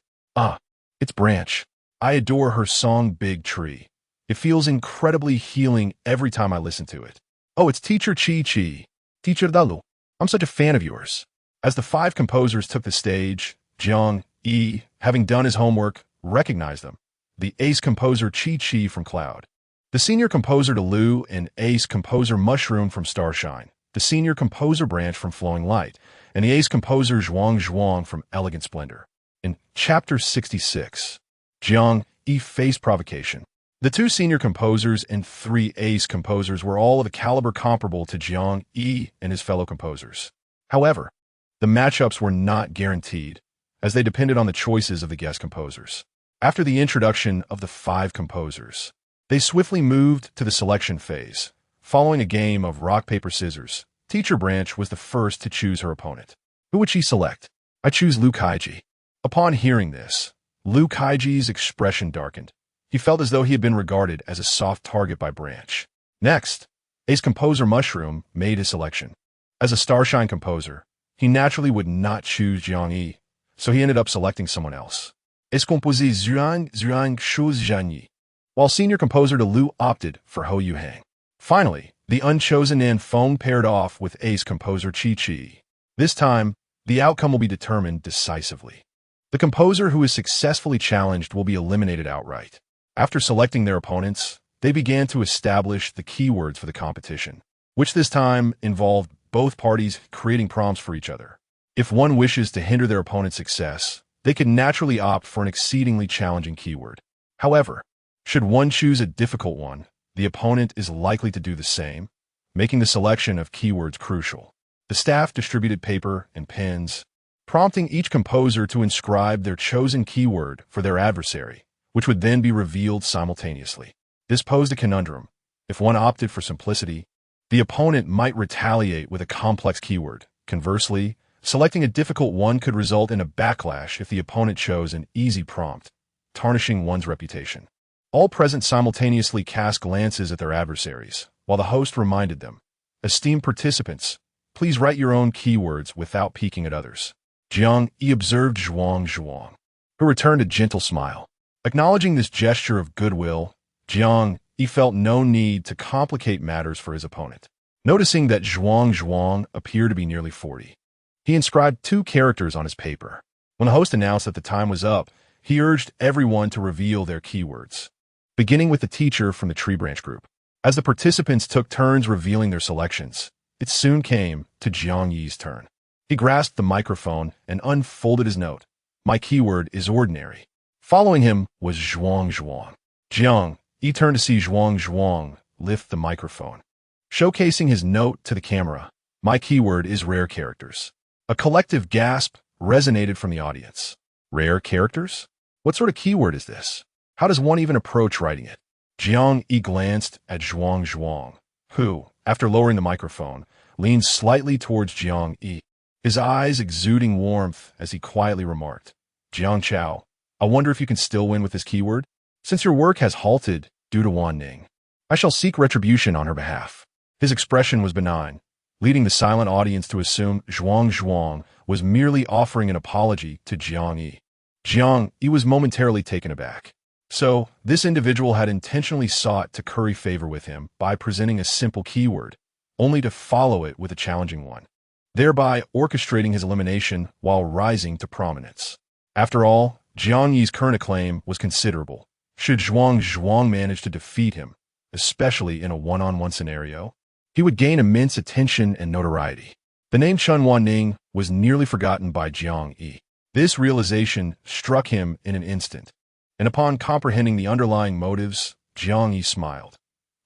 It's Branch. I adore her song Big Tree. It feels incredibly healing every time I listen to it. Oh, it's Teacher Chi Chi. Teacher Dalu. I'm such a fan of yours. As the 5 composers took the stage, Jiang Yi, having done his homework, recognized them. The ace composer Chi Chi from Cloud. The senior composer to Lu and ace composer Mushroom from Starshine. The senior composer Branch from Flowing Light. And the ace composer Zhuang from Elegant Splendor. In Chapter 66, Jiang Yi faced provocation. The 2 senior composers and 3 ace composers were all of a caliber comparable to Jiang Yi and his fellow composers. However, the matchups were not guaranteed, as they depended on the choices of the guest composers. After the introduction of the 5 composers, they swiftly moved to the selection phase. Following a game of rock, paper, scissors, Teacher Branch was the first to choose her opponent. Who would she select? I choose Liu Kaiji. Upon hearing this, Liu Kaiji's expression darkened. He felt as though he had been regarded as a soft target by Branch. Next, ace composer Mushroom made his selection. As a Starshine composer, he naturally would not choose Jiang Yi, so he ended up selecting someone else. Ace composé Zhuang chose Jiang Yi, while senior composer to Liu opted for Hou Yuhang. Finally, the unchosen Nan Feng paired off with ace composer Chi Chi. This time, the outcome will be determined decisively. The composer who is successfully challenged will be eliminated outright. After selecting their opponents, they began to establish the keywords for the competition, which this time involved both parties creating prompts for each other. If one wishes to hinder their opponent's success, they could naturally opt for an exceedingly challenging keyword. However, should one choose a difficult one, the opponent is likely to do the same, making the selection of keywords crucial. The staff distributed paper and pens, prompting each composer to inscribe their chosen keyword for their adversary, which would then be revealed simultaneously. This posed a conundrum. If one opted for simplicity, the opponent might retaliate with a complex keyword. Conversely, selecting a difficult one could result in a backlash if the opponent chose an easy prompt, tarnishing one's reputation. All present simultaneously cast glances at their adversaries, while the host reminded them, "Esteemed participants, please write your own keywords without peeking at others." Jiang Yi observed Zhuang, who returned a gentle smile. Acknowledging this gesture of goodwill, Jiang Yi felt no need to complicate matters for his opponent. Noticing that Zhuang appeared to be nearly 40, he inscribed 2 characters on his paper. When the host announced that the time was up, he urged everyone to reveal their keywords, beginning with the teacher from the Tree Branch group. As the participants took turns revealing their selections, it soon came to Jiang Yi's turn. He grasped the microphone and unfolded his note. "My keyword is ordinary." Following him was Zhuang. Jiang Yi turned to see Zhuang lift the microphone, showcasing his note to the camera. "My keyword is rare characters." A collective gasp resonated from the audience. Rare characters? What sort of keyword is this? How does one even approach writing it? Jiang Yi glanced at Zhuang, who, after lowering the microphone, leaned slightly towards Jiang Yi, his eyes exuding warmth as he quietly remarked, "Jiang Chao, I wonder if you can still win with this keyword? Since your work has halted due to Wan Ning, I shall seek retribution on her behalf." His expression was benign, leading the silent audience to assume Zhuang was merely offering an apology to Jiang Yi. Jiang Yi was momentarily taken aback. So, this individual had intentionally sought to curry favor with him by presenting a simple keyword, only to follow it with a challenging one, thereby orchestrating his elimination while rising to prominence. After all, Jiang Yi's current acclaim was considerable. Should Zhuang manage to defeat him, especially in a one-on-one scenario, he would gain immense attention and notoriety. The name Chen Wanning was nearly forgotten by Jiang Yi. This realization struck him in an instant, and upon comprehending the underlying motives, Jiang Yi smiled.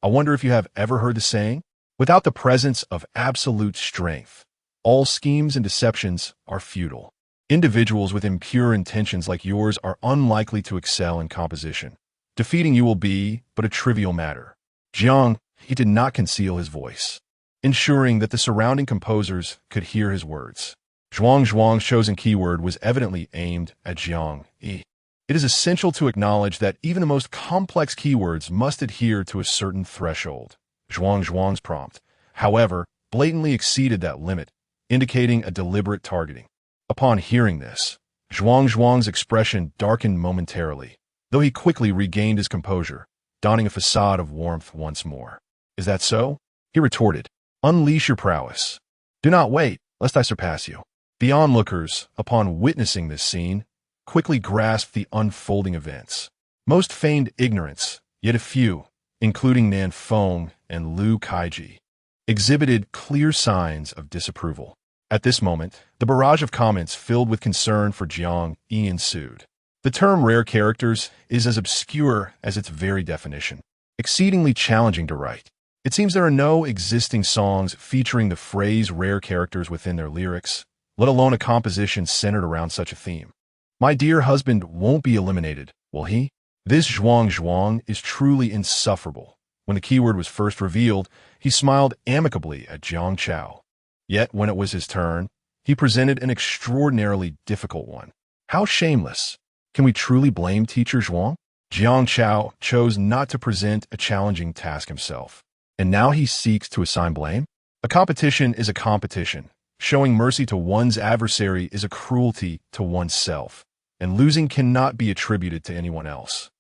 "I wonder if you have ever heard the saying, without the presence of absolute strength, All schemes and deceptions are futile. Individuals with impure intentions like yours are unlikely to excel in composition. Defeating you will be but a trivial matter. Jiang, he did not conceal his voice, ensuring that the surrounding composers could hear his words. Zhuang's chosen keyword was evidently aimed at Jiang Yi. It is essential to acknowledge that even the most complex keywords must adhere to a certain threshold. Zhuang's prompt, however, blatantly exceeded that limit, indicating a deliberate targeting. Upon hearing this, Zhuang's expression darkened momentarily, though he quickly regained his composure, donning a facade of warmth once more. Is that so? He retorted. Unleash your prowess. Do not wait, lest I surpass you. The onlookers, upon witnessing this scene, quickly grasped the unfolding events. Most feigned ignorance, yet a few, including Nan Feng and Lu Kaiji, exhibited clear signs of disapproval. At this moment, the barrage of comments filled with concern for Jiang Yi ensued. The term rare characters is as obscure as its very definition, exceedingly challenging to write. It seems there are no existing songs featuring the phrase rare characters within their lyrics, let alone a composition centered around such a theme. My dear husband won't be eliminated, will he? This Zhuang is truly insufferable. When the keyword was first revealed, he smiled amicably at Jiang Chao. Yet, when it was his turn, he presented an extraordinarily difficult one. How shameless! Can we truly blame Teacher Zhuang? Jiang Chao chose not to present a challenging task himself. And now he seeks to assign blame? A competition is a competition. Showing mercy to one's adversary is a cruelty to oneself, and losing cannot be attributed to anyone else.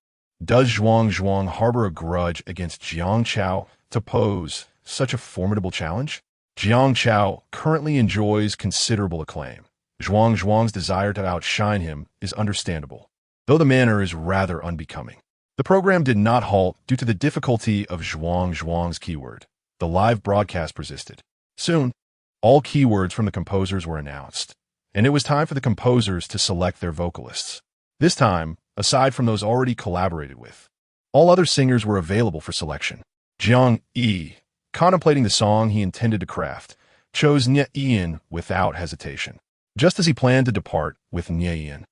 Does Zhuang harbor a grudge against Jiang Chao to pose such a formidable challenge? Jiang Chao currently enjoys considerable acclaim. Zhuang's desire to outshine him is understandable, though the manner is rather unbecoming. The program did not halt due to the difficulty of Zhuang's keyword. The live broadcast persisted. Soon, all keywords from the composers were announced, and it was time for the composers to select their vocalists. This time, aside from those already collaborated with, all other singers were available for selection. Jiang Yi, contemplating the song he intended to craft, chose Nye Yin without hesitation. Just as he planned to depart with Nye Yin,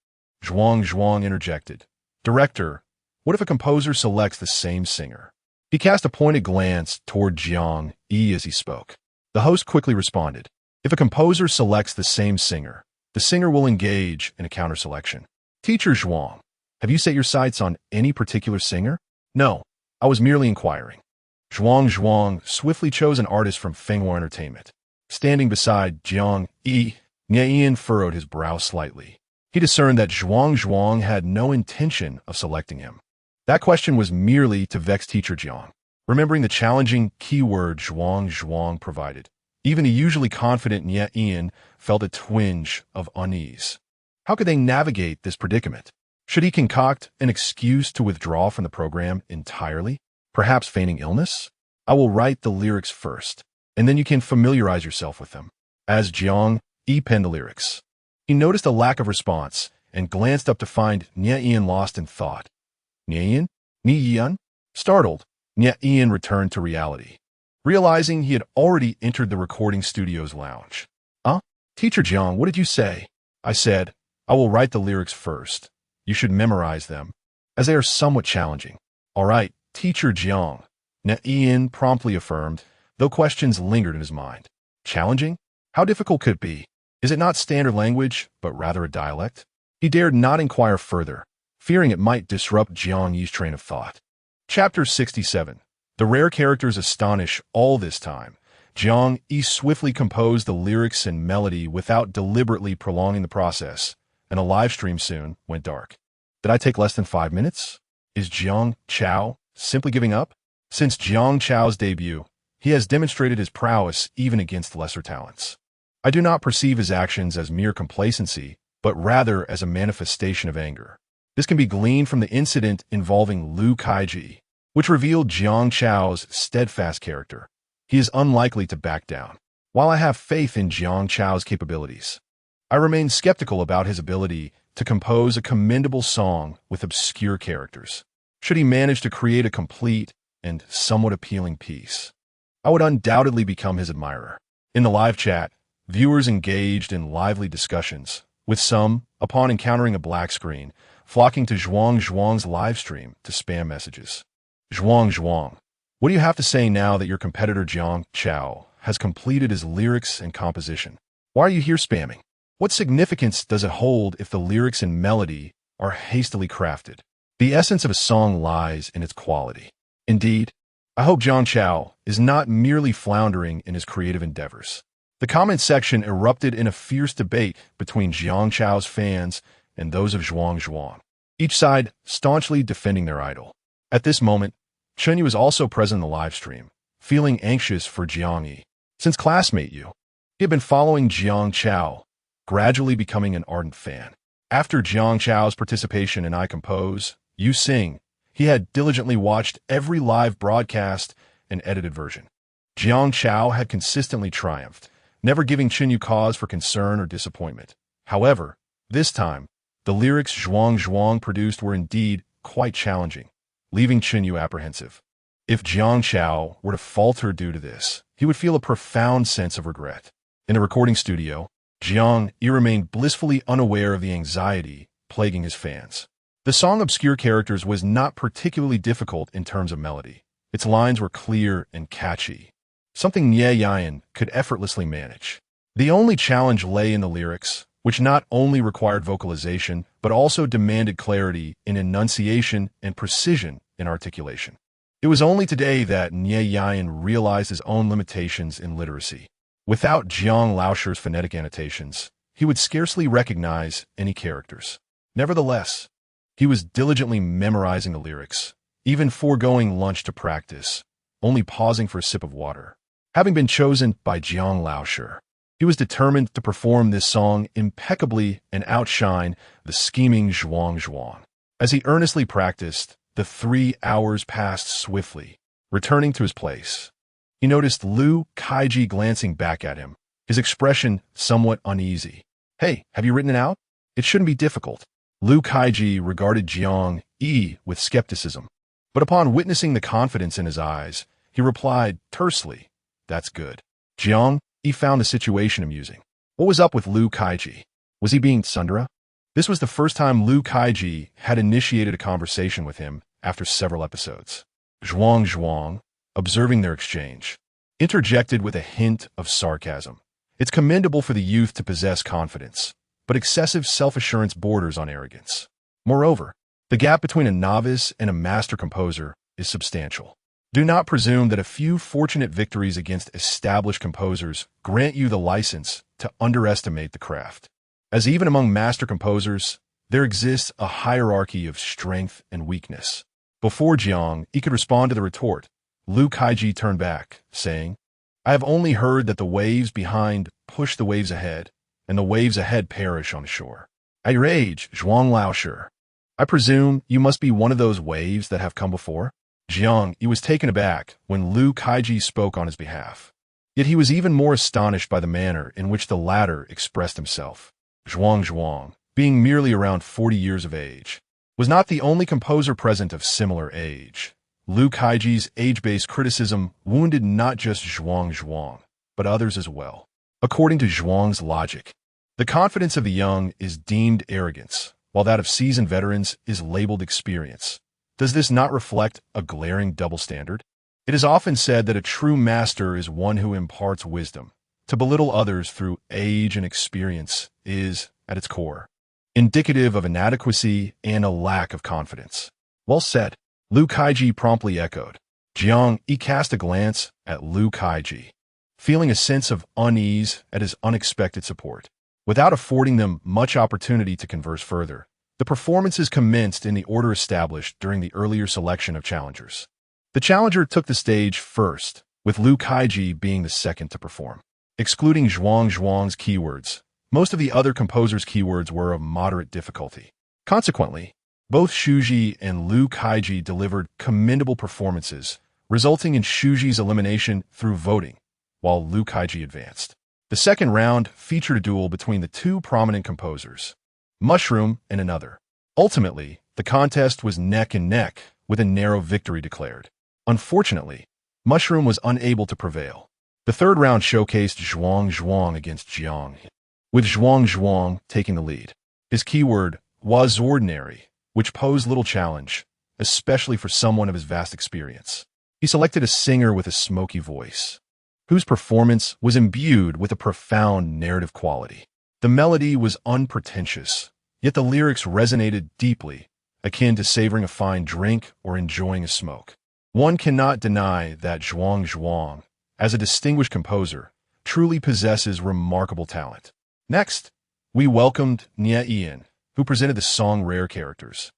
Zhuang interjected. Director, what if a composer selects the same singer? He cast a pointed glance toward Jiang Yi as he spoke. The host quickly responded. If a composer selects the same singer, the singer will engage in a counter-selection. Teacher Zhuang, have you set your sights on any particular singer? No, I was merely inquiring. Zhuang swiftly chose an artist from Fenghua Entertainment. Standing beside Jiang Yi, Nye Yin furrowed his brow slightly. He discerned that Zhuang had no intention of selecting him. That question was merely to vex Teacher Jiang. Remembering the challenging keyword Zhuang provided, even the usually confident Nye Yin felt a twinge of unease. How could they navigate this predicament? Should he concoct an excuse to withdraw from the program entirely? Perhaps feigning illness? I will write the lyrics first, and then you can familiarize yourself with them. As Jiang Yi penned the lyrics, he noticed a lack of response and glanced up to find Nye Yin lost in thought. Nye Yin? Startled, Nye Yin returned to reality, realizing he had already entered the recording studio's lounge. Teacher Jiang, what did you say? I said, I will write the lyrics first. You should memorize them, as they are somewhat challenging. All right, Teacher Jiang, Nye Yin promptly affirmed, though questions lingered in his mind. Challenging? How difficult could it be? Is it not standard language, but rather a dialect? He dared not inquire further, fearing it might disrupt Jiang Yi's train of thought. Chapter 67. The rare characters astonish. All this time, Jiang Yi swiftly composed the lyrics and melody without deliberately prolonging the process, and a live stream soon went dark. Did I take less than 5 minutes? Is Jiang Chao simply giving up? Since Jiang Chao's debut, he has demonstrated his prowess even against lesser talents. I do not perceive his actions as mere complacency, but rather as a manifestation of anger. This can be gleaned from the incident involving Lu Kaiji, which revealed Jiang Chao's steadfast character. He is unlikely to back down. While I have faith in Jiang Chao's capabilities, I remain skeptical about his ability to compose a commendable song with obscure characters. Should he manage to create a complete and somewhat appealing piece, I would undoubtedly become his admirer. In the live chat, Viewers engaged in lively discussions, with some, upon encountering a black screen, flocking to Zhuang's live stream to spam messages. Zhuang, what do you have to say now that your competitor Jiang Chao has completed his lyrics and composition? Why are you here spamming? What significance does it hold if the lyrics and melody are hastily crafted? The essence of a song lies in its quality. Indeed, I hope Jiang Chao is not merely floundering in his creative endeavors. The comment section erupted in a fierce debate between Jiang Chao's fans and those of Zhuang, each side staunchly defending their idol. At this moment, Jiang Yi was also present in the live stream, feeling anxious for Jiang Yi. Since classmate Yu, he had been following Jiang Chao, gradually becoming an ardent fan. After Jiang Chao's participation in I Compose, You Sing, he had diligently watched every live broadcast and edited version. Jiang Chao had consistently triumphed, never giving Yu cause for concern or disappointment. However, this time, the lyrics Zhuang produced were indeed quite challenging, leaving Yu apprehensive. If Jiang Chao were to falter due to this, he would feel a profound sense of regret. In the recording studio, Jiang Yi remained blissfully unaware of the anxiety plaguing his fans. The song Obscure Characters was not particularly difficult in terms of melody. Its lines were clear and catchy, something Nie Yan could effortlessly manage. The only challenge lay in the lyrics, which not only required vocalization, but also demanded clarity in enunciation and precision in articulation. It was only today that Nie Yan realized his own limitations in literacy. Without Jiang Laosher's phonetic annotations, he would scarcely recognize any characters. Nevertheless, he was diligently memorizing the lyrics, even foregoing lunch to practice, only pausing for a sip of water. Having been chosen by Jiang Laosher, he was determined to perform this song impeccably and outshine the scheming Zhuang. As he earnestly practiced, the 3 hours passed swiftly. Returning to his place, he noticed Liu Kaiji glancing back at him, his expression somewhat uneasy. "Hey, have you written it out? It shouldn't be difficult." Liu Kaiji regarded Jiang Yi with skepticism, but upon witnessing the confidence in his eyes, he replied tersely, "That's good." Jiang Yi found the situation amusing. What was up with Liu Kaiji? Was he being tsundere? This was the first time Liu Kaiji had initiated a conversation with him after several episodes. Zhuang, observing their exchange, interjected with a hint of sarcasm. It's commendable for the youth to possess confidence, but excessive self-assurance borders on arrogance. Moreover, the gap between a novice and a master composer is substantial. Do not presume that a few fortunate victories against established composers grant you the license to underestimate the craft. As even among master composers, there exists a hierarchy of strength and weakness. Before Jiang Yi could respond to the retort, Liu Kaiji turned back, saying, "I have only heard that the waves behind push the waves ahead, and the waves ahead perish on the shore." At your age, Zhuang Laosher, I presume you must be one of those waves that have come before? Jiang Yi was taken aback when Liu Kaiji spoke on his behalf. Yet he was even more astonished by the manner in which the latter expressed himself. Zhuang, being merely around 40 years of age, was not the only composer present of similar age. Liu Kaiji's age-based criticism wounded not just Zhuang, but others as well. According to Zhuang's logic, the confidence of the young is deemed arrogance, while that of seasoned veterans is labeled experience. Does this not reflect a glaring double standard? It is often said that a true master is one who imparts wisdom. To belittle others through age and experience is, at its core, indicative of inadequacy and a lack of confidence. Well said, Liu Kaiji promptly echoed. Jiang Yi cast a glance at Liu Kaiji, feeling a sense of unease at his unexpected support. Without affording them much opportunity to converse further, the performances commenced in the order established during the earlier selection of challengers. The challenger took the stage first, with Liu Kaiji being the second to perform. Excluding Zhuang's keywords, most of the other composers' keywords were of moderate difficulty. Consequently, both Shuji and Liu Kaiji delivered commendable performances, resulting in Shuji's elimination through voting, while Liu Kaiji advanced. The second round featured a duel between the two prominent composers, Mushroom and another. Ultimately, the contest was neck and neck, with a narrow victory declared. Unfortunately, Mushroom was unable to prevail. The third round showcased Zhuang against Jiang Yi, with Zhuang taking the lead. His keyword was ordinary, which posed little challenge, especially for someone of his vast experience. He selected a singer with a smoky voice, whose performance was imbued with a profound narrative quality. The melody was unpretentious, yet the lyrics resonated deeply, akin to savoring a fine drink or enjoying a smoke. One cannot deny that Zhuang, as a distinguished composer, truly possesses remarkable talent. Next, we welcomed Yi, who presented the song Rare Characters,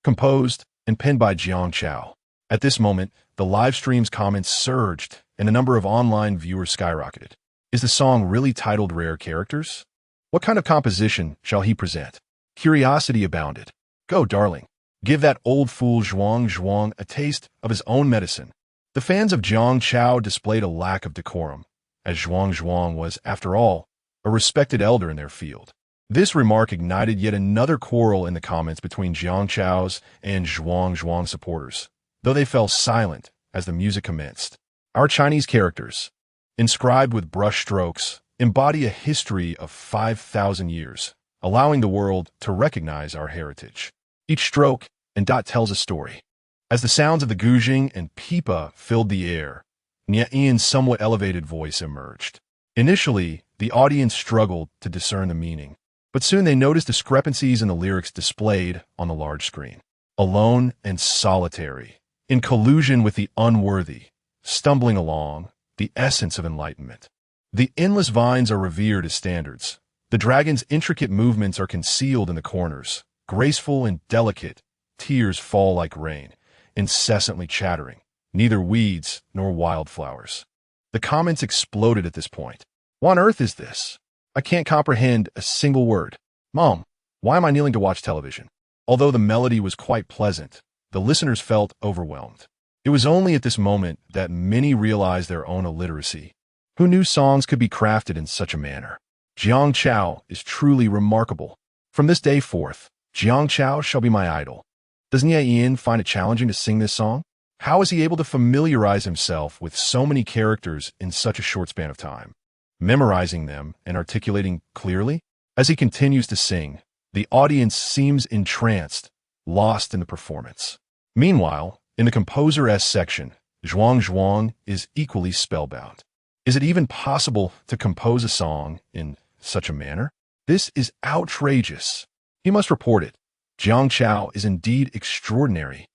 composed and penned by Jiang Chao. At this moment, the live stream's comments surged, and the number of online viewers skyrocketed. Is the song really titled Rare Characters? What kind of composition shall he present? Curiosity abounded. Go, darling. Give that old fool Zhuang a taste of his own medicine. The fans of Jiang Chao displayed a lack of decorum, as Zhuang was, after all, a respected elder in their field. This remark ignited yet another quarrel in the comments between Jiang Chao's and Zhuang supporters, though they fell silent as the music commenced. Our Chinese characters, inscribed with brush strokes, embody a history of 5,000 years, allowing the world to recognize our heritage. Each stroke and dot tells a story. As the sounds of the guzheng and pipa filled the air, Yi's somewhat elevated voice emerged. Initially, the audience struggled to discern the meaning, but soon they noticed discrepancies in the lyrics displayed on the large screen. Alone and solitary, in collusion with the unworthy, stumbling along, the essence of enlightenment. The endless vines are revered as standards. The dragon's intricate movements are concealed in the corners. Graceful and delicate, tears fall like rain, incessantly chattering, neither weeds nor wildflowers. The comments exploded at this point. What on earth is this? I can't comprehend a single word. Mom, why am I kneeling to watch television? Although the melody was quite pleasant, the listeners felt overwhelmed. It was only at this moment that many realized their own illiteracy. Who knew songs could be crafted in such a manner? Jiang Chao is truly remarkable. From this day forth, Jiang Chao shall be my idol. Does Yi find it challenging to sing this song? How is he able to familiarize himself with so many characters in such a short span of time, memorizing them and articulating clearly? As he continues to sing, the audience seems entranced, lost in the performance. Meanwhile, in the Composer S section, Zhuang is equally spellbound. Is it even possible to compose a song in such a manner? This is outrageous. He must report it. Jiang Chao is indeed extraordinary.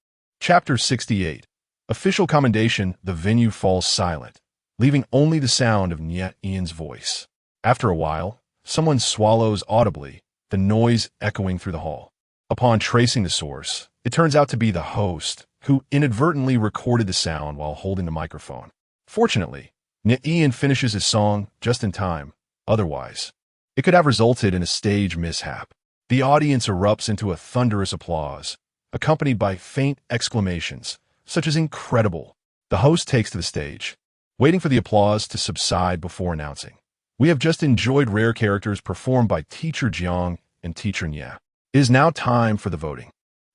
Chapter 68. Official commendation. The venue falls silent, leaving only the sound of Yi's voice. After a while, someone swallows audibly, the noise echoing through the hall. Upon tracing the source, it turns out to be the host, who inadvertently recorded the sound while holding the microphone. Fortunately, Yi finishes his song just in time. Otherwise, it could have resulted in a stage mishap. The audience erupts into a thunderous applause, accompanied by faint exclamations, such as incredible. The host takes to the stage, waiting for the applause to subside before announcing, "We have just enjoyed Rare Characters performed by Teacher Jiang and Teacher Yi. It is now time for the voting.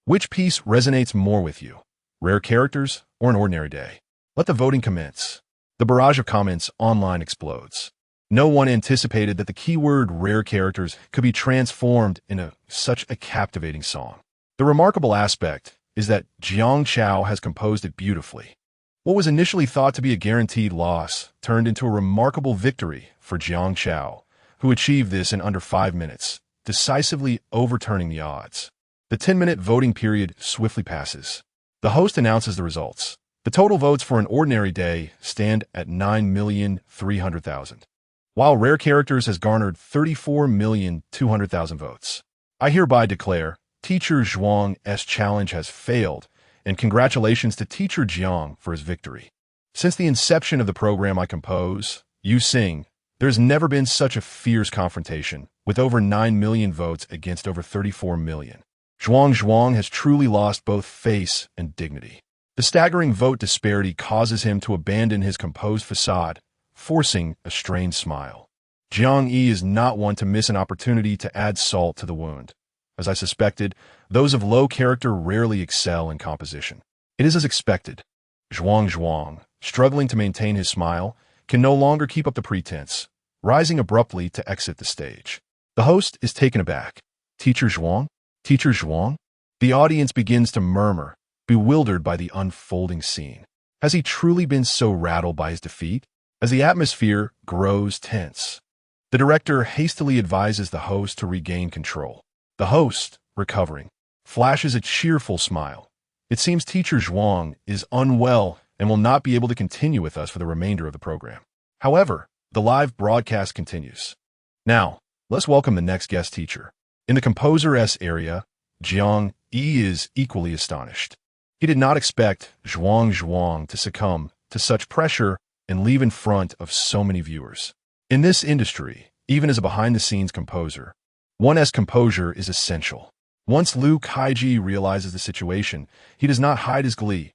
Which piece resonates more with you, Rare Characters or An Ordinary Day? Let the voting commence." The barrage of comments online explodes. No one anticipated that the keyword Rare Characters could be transformed into such a captivating song. The remarkable aspect is that Jiang Chao has composed it beautifully. What was initially thought to be a guaranteed loss turned into a remarkable victory for Jiang Chao, who achieved this in under 5 minutes, decisively overturning the odds. The 10-minute voting period swiftly passes. The host announces the results. The total votes for An Ordinary Day stand at 9,300,000. While Rare Characters has garnered 34,200,000 votes. I hereby declare Teacher Zhuang's challenge has failed, and congratulations to Teacher Jiang for his victory. Since the inception of the program I compose, You Sing, there's never been such a fierce confrontation, with over 9 million votes against over 34 million. Zhuang has truly lost both face and dignity. The staggering vote disparity causes him to abandon his composed facade, forcing a strained smile. Jiang Yi is not one to miss an opportunity to add salt to the wound. As I suspected, those of low character rarely excel in composition. It is as expected. Zhuang, struggling to maintain his smile, can no longer keep up the pretense, rising abruptly to exit the stage. The host is taken aback. Teacher Zhuang? Teacher Zhuang? The audience begins to murmur, bewildered by the unfolding scene. Has he truly been so rattled by his defeat? As the atmosphere grows tense, the director hastily advises the host to regain control. The host, recovering, flashes a cheerful smile. It seems Teacher Zhuang is unwell and will not be able to continue with us for the remainder of the program. However, the live broadcast continues. Now, let's welcome the next guest teacher. In the composer's area, Jiang Yi is equally astonished. He did not expect Zhuang to succumb to such pressure and leave in front of so many viewers. In this industry, even as a behind-the-scenes composer, one's composure is essential. Once Liu Kaiji realizes the situation, he does not hide his glee.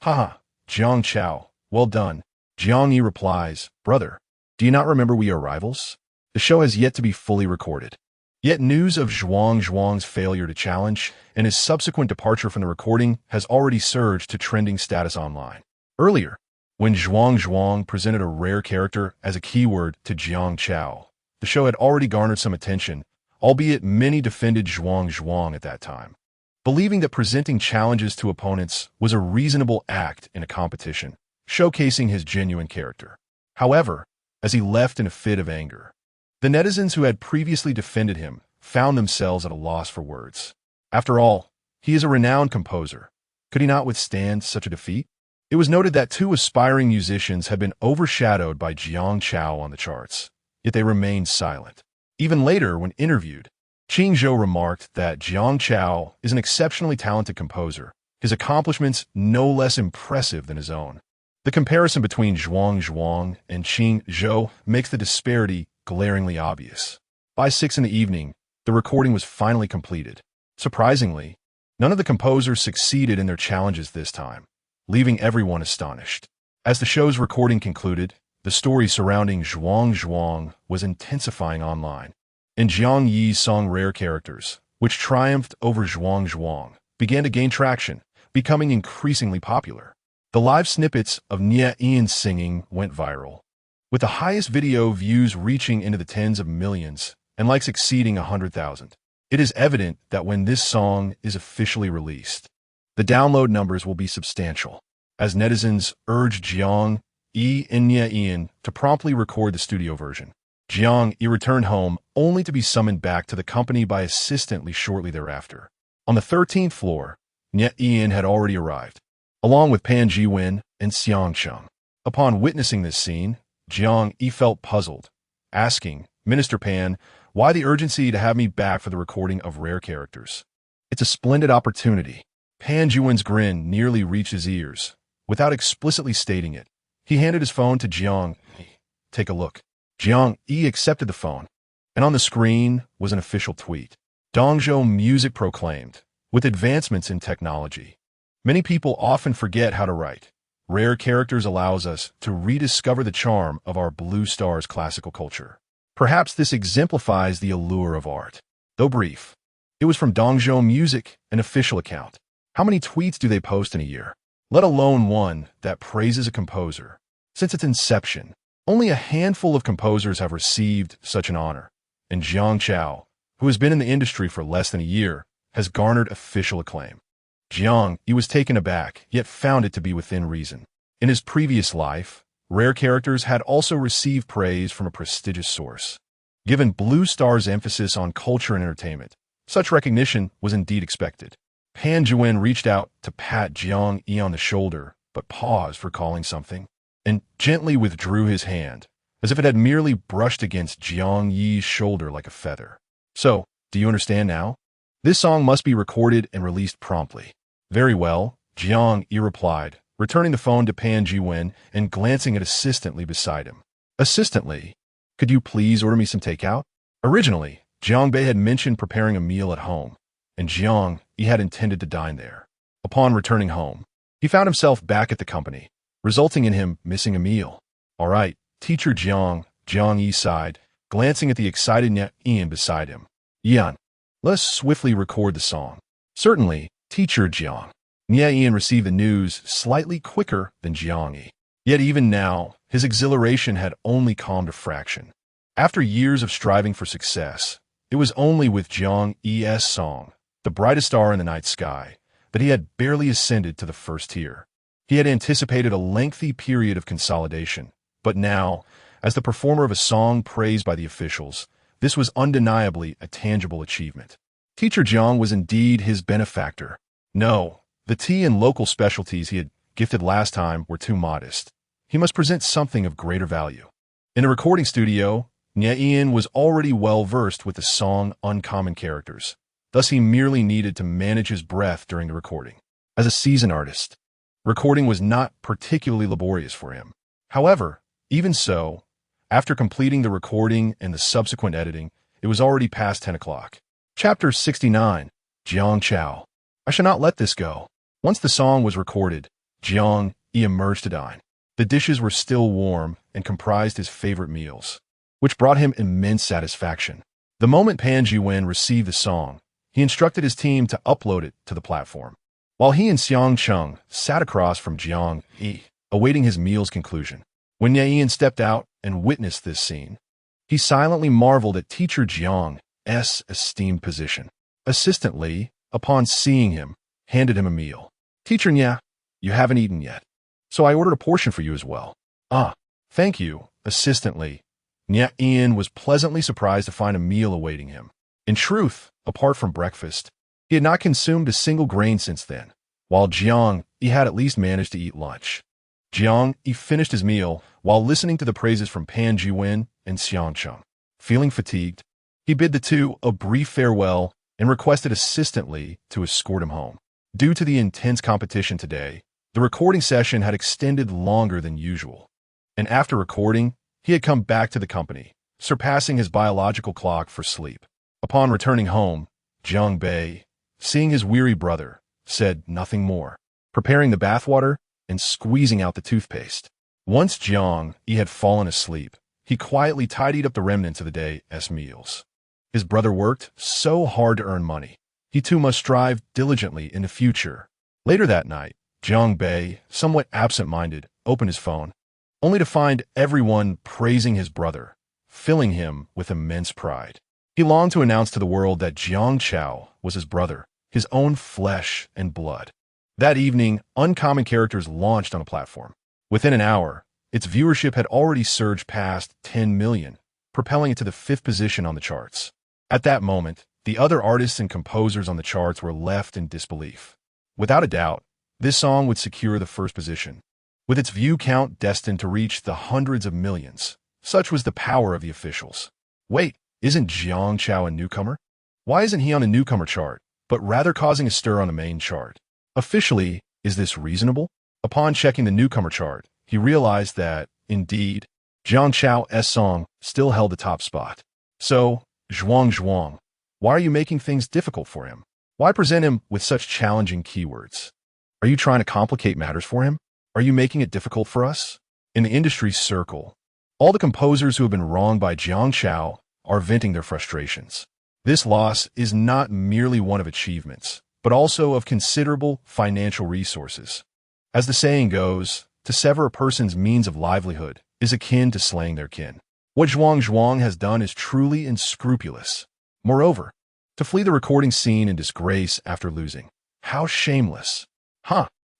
Haha, Jiang Chao, well done. Jiang Yi replies, brother, do you not remember we are rivals? The show has yet to be fully recorded. Yet news of Zhuang's failure to challenge and his subsequent departure from the recording has already surged to trending status online. Earlier, when Zhuang presented a rare character as a keyword to Jiang Chao, the show had already garnered some attention, albeit many defended Zhuang at that time, believing that presenting challenges to opponents was a reasonable act in a competition, showcasing his genuine character. However, as he left in a fit of anger, the netizens who had previously defended him found themselves at a loss for words. After all, he is a renowned composer. Could he not withstand such a defeat? It was noted that two aspiring musicians had been overshadowed by Jiang Chao on the charts, yet they remained silent. Even later, when interviewed, Qing Zhou remarked that Jiang Chao is an exceptionally talented composer, his accomplishments no less impressive than his own. The comparison between Zhuang and Qing Zhou makes the disparity glaringly obvious. By 6 p.m, the recording was finally completed. Surprisingly, none of the composers succeeded in their challenges this time, leaving everyone astonished. As the show's recording concluded, the story surrounding Zhuang was intensifying online, and Jiang Yi's song Rare Characters, which triumphed over Zhuang, began to gain traction, becoming increasingly popular. The live snippets of Ian's singing went viral, with the highest video views reaching into the tens of millions and likes exceeding 100,000. It is evident that when this song is officially released, the download numbers will be substantial, as netizens urged Jiang Yi and Ian to promptly record the studio version. Jiang Yi returned home only to be summoned back to the company by assistantly shortly thereafter. On the 13th floor, Ian had already arrived, along with Pan Jiwen and Xiang Cheng. Upon witnessing this scene, Jiang Yi felt puzzled, asking, Minister Pan, why the urgency to have me back for the recording of Rare Characters? It's a splendid opportunity. Pan Jiwen's grin nearly reached his ears. Without explicitly stating it, he handed his phone to Jiang Yi. Take a look. Jiang Yi accepted the phone, and on the screen was an official tweet. Dongzhou Music proclaimed, with advancements in technology, many people often forget how to write. Rare Characters allows us to rediscover the charm of our Blue Star's classical culture. Perhaps this exemplifies the allure of art. Though brief, it was from Dongzhou Music, an official account. How many tweets do they post in a year? Let alone one that praises a composer. Since its inception, only a handful of composers have received such an honor, and Jiang Chao, who has been in the industry for less than a year, has garnered official acclaim. Jiang Yi was taken aback, yet found it to be within reason. In his previous life, Rare Characters had also received praise from a prestigious source. Given Blue Star's emphasis on culture and entertainment, such recognition was indeed expected. Pan Jiwen reached out to pat Jiang Yi on the shoulder, but paused, recalling something, and gently withdrew his hand, as if it had merely brushed against Jiang Yi's shoulder like a feather. So, do you understand now? This song must be recorded and released promptly. Very well, Jiang Yi replied, returning the phone to Pan Jiwen and glancing at assistantly beside him. Assistantly, could you please order me some takeout? Originally, Jiang Bei had mentioned preparing a meal at home, and Jiang Yi had intended to dine there. Upon returning home, he found himself back at the company, resulting in him missing a meal. All right, teacher Jiang Yi sighed, glancing at the excited Ian beside him. Ian, let us swiftly record the song. Certainly, teacher Jiang. Ian received the news slightly quicker than Jiang Yi. Yet even now, his exhilaration had only calmed a fraction. After years of striving for success, it was only with Jiang Yi's song, The Brightest Star in the Night Sky, that he had barely ascended to the first tier. He had anticipated a lengthy period of consolidation, but now, as the performer of a song praised by the officials, this was undeniably a tangible achievement. Teacher Jiang was indeed his benefactor. No, the tea and local specialties he had gifted last time were too modest. He must present something of greater value. In a recording studio, Yi was already well-versed with the song Uncommon Characters. Thus he merely needed to manage his breath during the recording. As a seasoned artist, recording was not particularly laborious for him. However, even so, after completing the recording and the subsequent editing, it was already past 10 o'clock. Chapter 69, Jiang Chao. I shall not let this go. Once the song was recorded, Jiang Yi emerged to dine. The dishes were still warm and comprised his favorite meals, which brought him immense satisfaction. The moment Pan Jiwen received the song, he instructed his team to upload it to the platform. While he and Xiang Cheng sat across from Jiang Yi, awaiting his meal's conclusion. When Yi stepped out and witnessed this scene, he silently marveled at teacher Jiang's esteemed position. Assistant Li, upon seeing him, handed him a meal. Teacher Nya, you haven't eaten yet, so I ordered a portion for you as well. Ah, thank you, Assistant Li. Nya was pleasantly surprised to find a meal awaiting him. In truth, apart from breakfast, he had not consumed a single grain since then, while Jiang Yi had at least managed to eat lunch. Jiang Yi finished his meal while listening to the praises from Pan Jiwen and Xiang Cheng. Feeling fatigued, he bid the two a brief farewell and requested Assistant Li to escort him home. Due to the intense competition today, the recording session had extended longer than usual, and after recording, he had come back to the company, surpassing his biological clock for sleep. Upon returning home, Jiang Bei, seeing his weary brother, said nothing more, preparing the bathwater and squeezing out the toothpaste. Once Jiang Yi had fallen asleep, he quietly tidied up the remnants of the day's meals. His brother worked so hard to earn money. He too must strive diligently in the future. Later that night, Jiang Bei, somewhat absent-minded, opened his phone, only to find everyone praising his brother, filling him with immense pride. He longed to announce to the world that Jiang Chao was his brother, his own flesh and blood. That evening, Uncommon Characters launched on a platform. Within an hour, its viewership had already surged past 10 million, propelling it to the 5th position on the charts. At that moment, the other artists and composers on the charts were left in disbelief. Without a doubt, this song would secure the 1st position, with its view count destined to reach the hundreds of millions. Such was the power of the officials. Wait, isn't Jiang Chao a newcomer? Why isn't he on the newcomer chart, but rather causing a stir on the main chart? Officially, is this reasonable? Upon checking the newcomer chart, he realized that, indeed, Jiang Chao's song still held the top spot. So, Zhuang, why are you making things difficult for him? Why present him with such challenging keywords? Are you trying to complicate matters for him? Are you making it difficult for us? In the industry circle, all the composers who have been wronged by Jiang Chao are venting their frustrations. This loss is not merely one of achievements, but also of considerable financial resources. As the saying goes, to sever a person's means of livelihood is akin to slaying their kin. What Zhuang has done is truly unscrupulous. Moreover, to flee the recording scene in disgrace after losing. How shameless.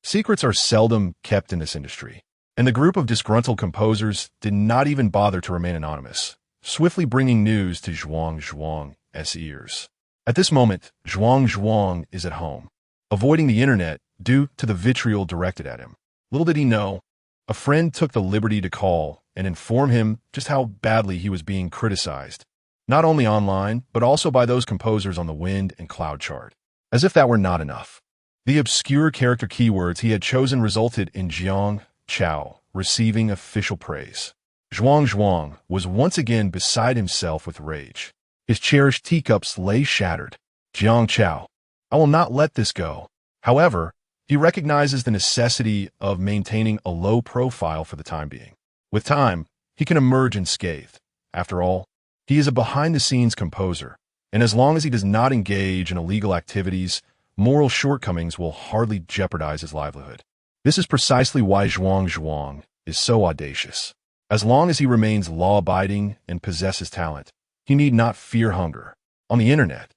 Secrets are seldom kept in this industry, and the group of disgruntled composers did not even bother to remain anonymous, swiftly bringing news to Zhuang's ears. At this moment, Zhuang is at home, avoiding the internet due to the vitriol directed at him. Little did he know, a friend took the liberty to call and inform him just how badly he was being criticized, not only online, but also by those composers on the Wind and Cloud chart. As if that were not enough, the obscure character keywords he had chosen resulted in Jiang Chao receiving official praise. Zhuang was once again beside himself with rage. His cherished teacups lay shattered. Jiang Chao, I will not let this go. However, he recognizes the necessity of maintaining a low profile for the time being. With time, he can emerge unscathed. After all, he is a behind-the-scenes composer, and as long as he does not engage in illegal activities, moral shortcomings will hardly jeopardize his livelihood. This is precisely why Zhuang is so audacious. As long as he remains law-abiding and possesses talent, he need not fear hunger. On the internet,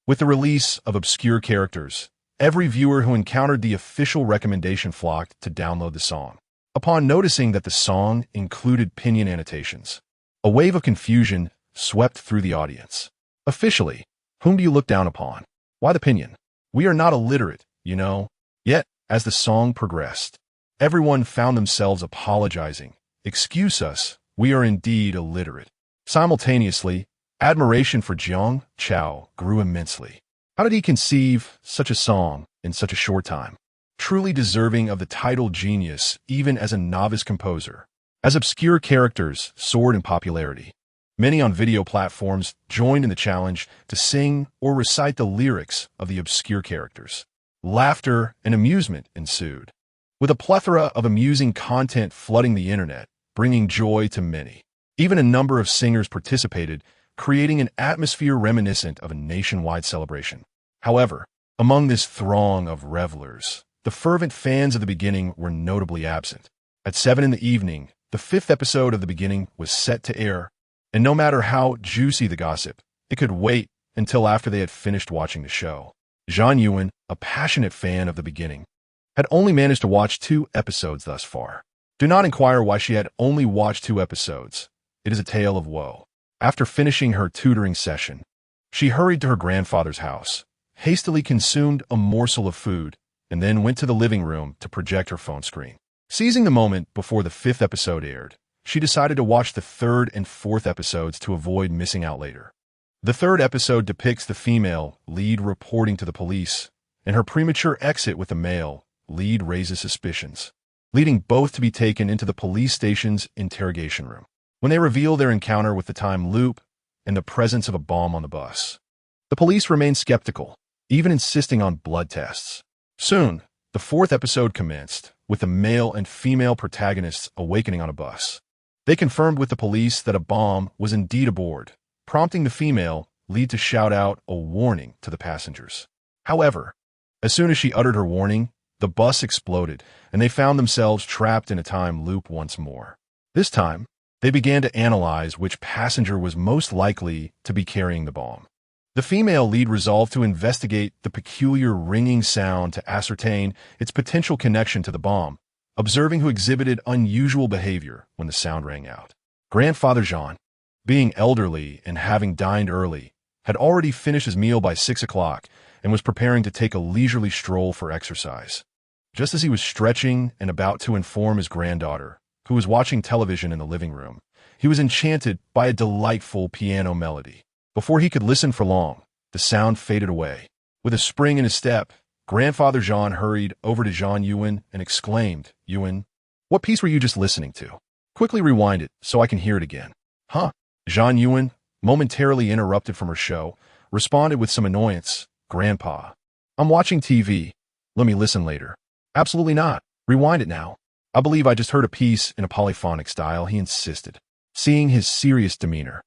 with the release of obscure characters, every viewer who encountered the official recommendation flocked to download the song. Upon noticing that the song included pinyin annotations, a wave of confusion swept through the audience. Officially, whom do you look down upon? Why the pinyin? We are not illiterate, you know. Yet, as the song progressed, everyone found themselves apologizing. Excuse us, we are indeed illiterate. Simultaneously, admiration for Jiang Yi grew immensely. How did he conceive such a song in such a short time? Truly deserving of the title genius even as a novice composer. As obscure characters soared in popularity, many on video platforms joined in the challenge to sing or recite the lyrics of the obscure characters. Laughter and amusement ensued, with a plethora of amusing content flooding the internet, bringing joy to many. Even a number of singers participated, creating an atmosphere reminiscent of a nationwide celebration. However, among this throng of revelers, the fervent fans of the beginning were notably absent. At 7 in the evening, the 5th episode of the beginning was set to air, and no matter how juicy the gossip, it could wait until after they had finished watching the show. Jiang Yi, a passionate fan of the beginning, had only managed to watch 2 episodes thus far. Do not inquire why she had only watched 2 episodes. It is a tale of woe. After finishing her tutoring session, she hurried to her grandfather's house, hastily consumed a morsel of food, and then went to the living room to project her phone screen. Seizing the moment before the 5th episode aired, she decided to watch the 3rd and 4th episodes to avoid missing out later. The 3rd episode depicts the female lead reporting to the police, and her premature exit with the male lead raises suspicions, leading both to be taken into the police station's interrogation room, when they reveal their encounter with the time loop and the presence of a bomb on the bus. The police remain skeptical, even insisting on blood tests. Soon, the 4th episode commenced, with the male and female protagonists awakening on a bus. They confirmed with the police that a bomb was indeed aboard, prompting the female lead to shout out a warning to the passengers. However, as soon as she uttered her warning, the bus exploded, and they found themselves trapped in a time loop once more. This time, they began to analyze which passenger was most likely to be carrying the bomb. The female lead resolved to investigate the peculiar ringing sound to ascertain its potential connection to the bomb, observing who exhibited unusual behavior when the sound rang out. Grandfather Jean, being elderly and having dined early, had already finished his meal by 6 o'clock and was preparing to take a leisurely stroll for exercise. Just as he was stretching and about to inform his granddaughter, who was watching television in the living room, he was enchanted by a delightful piano melody. Before he could listen for long, the sound faded away. With a spring in his step, Grandfather Jean hurried over to Jiang Yi and exclaimed, "Yuan, what piece were you just listening to? Quickly rewind it so I can hear it again." "Huh?" Jiang Yi, momentarily interrupted from her show, responded with some annoyance, "Grandpa, I'm watching TV. Let me listen later." "Absolutely not. Rewind it now. I believe I just heard a piece in a polyphonic style," he insisted. Seeing his serious demeanor,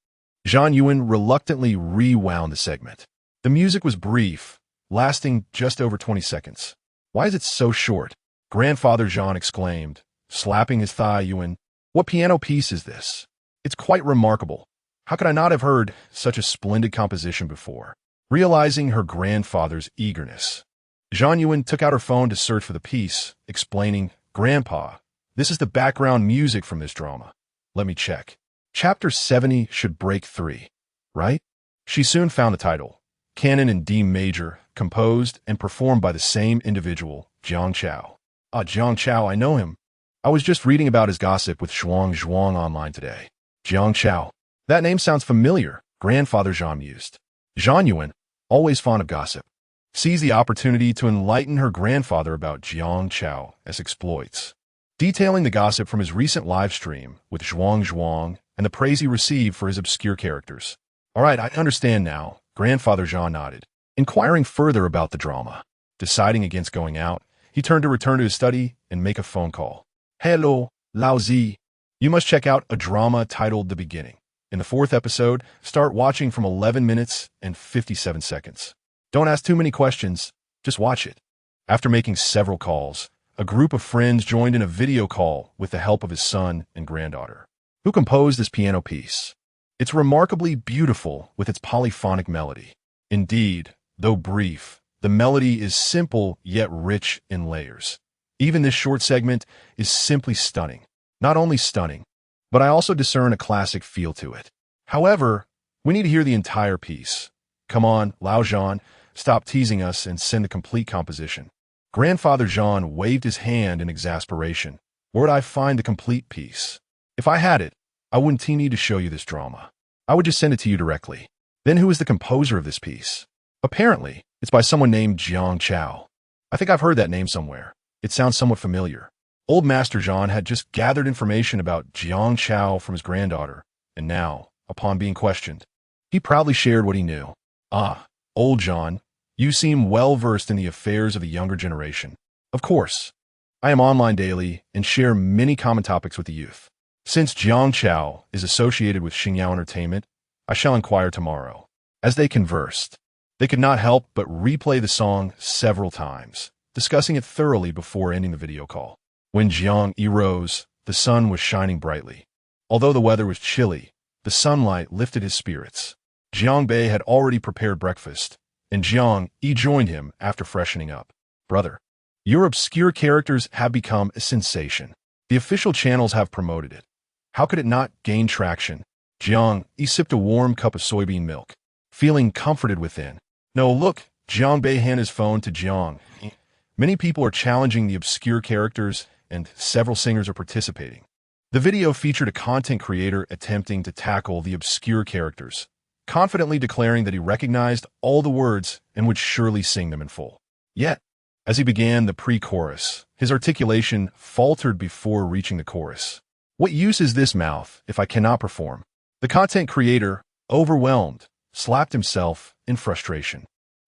Jiang Yi reluctantly rewound the segment. The music was brief, lasting just over 20 seconds. "Why is it so short?" Grandfather Jean exclaimed, slapping his thigh. "Yuan, what piano piece is this? It's quite remarkable. How could I not have heard such a splendid composition before?" Realizing her grandfather's eagerness, Jiang Yi took out her phone to search for the piece, explaining, "Grandpa, this is the background music from this drama. Let me check. Chapter 70 should break 3, right?" She soon found the title, Canon in D Major, composed and performed by the same individual, Jiang Yi. "Ah, Jiang Yi, I know him. I was just reading about his gossip with Zhuang online today." Jiang Yi. That name sounds familiar, Grandfather Jean mused. Jiang Yi, always fond of gossip, seized the opportunity to enlighten her grandfather about Jiang Yi's exploits, detailing the gossip from his recent live stream with Zhuang and the praise he received for his obscure characters. "All right, I understand now," Grandfather Jean nodded, inquiring further about the drama. Deciding against going out, he turned to return to his study and make a phone call. "Hello, Lao Zi. You must check out a drama titled The Beginning. In the 4th episode, start watching from 11 minutes and 57 seconds. Don't ask too many questions, just watch it." After making several calls, a group of friends joined in a video call with the help of his son and granddaughter, who composed this piano piece. It's remarkably beautiful with its polyphonic melody. Indeed, though brief, the melody is simple yet rich in layers. Even this short segment is simply stunning. Not only stunning, but I also discern a classic feel to it. However, we need to hear the entire piece. Come on, Lao Jean, stop teasing us and send the complete composition. Grandfather Jean waved his hand in exasperation. Where would I find the complete piece? If I had it, I wouldn't need to show you this drama. I would just send it to you directly. Then who is the composer of this piece? Apparently, it's by someone named Jiang Chao. I think I've heard that name somewhere. It sounds somewhat familiar. Old Master Jean had just gathered information about Jiang Chao from his granddaughter, and now, upon being questioned, he proudly shared what he knew. Ah, old Jean, you seem well-versed in the affairs of the younger generation. Of course, I am online daily and share many common topics with the youth. Since Jiang Chao is associated with Xingyao Entertainment, I shall inquire tomorrow. As they conversed, they could not help but replay the song several times, discussing it thoroughly before ending the video call. When Jiang Yi rose, the sun was shining brightly. Although the weather was chilly, the sunlight lifted his spirits. Jiang Bei had already prepared breakfast, and Jiang Yi joined him after freshening up. Brother, your obscure characters have become a sensation. The official channels have promoted it. How could it not gain traction? Jiang Yi sipped a warm cup of soybean milk, feeling comforted within. No, look, Jiang Bei handed his phone to Jiang Yi. Many people are challenging the obscure characters, and several singers are participating. The video featured a content creator attempting to tackle the obscure characters, confidently declaring that he recognized all the words and would surely sing them in full. Yet, as he began the pre-chorus, his articulation faltered before reaching the chorus. What use is this mouth if I cannot perform? The content creator, overwhelmed, slapped himself in frustration.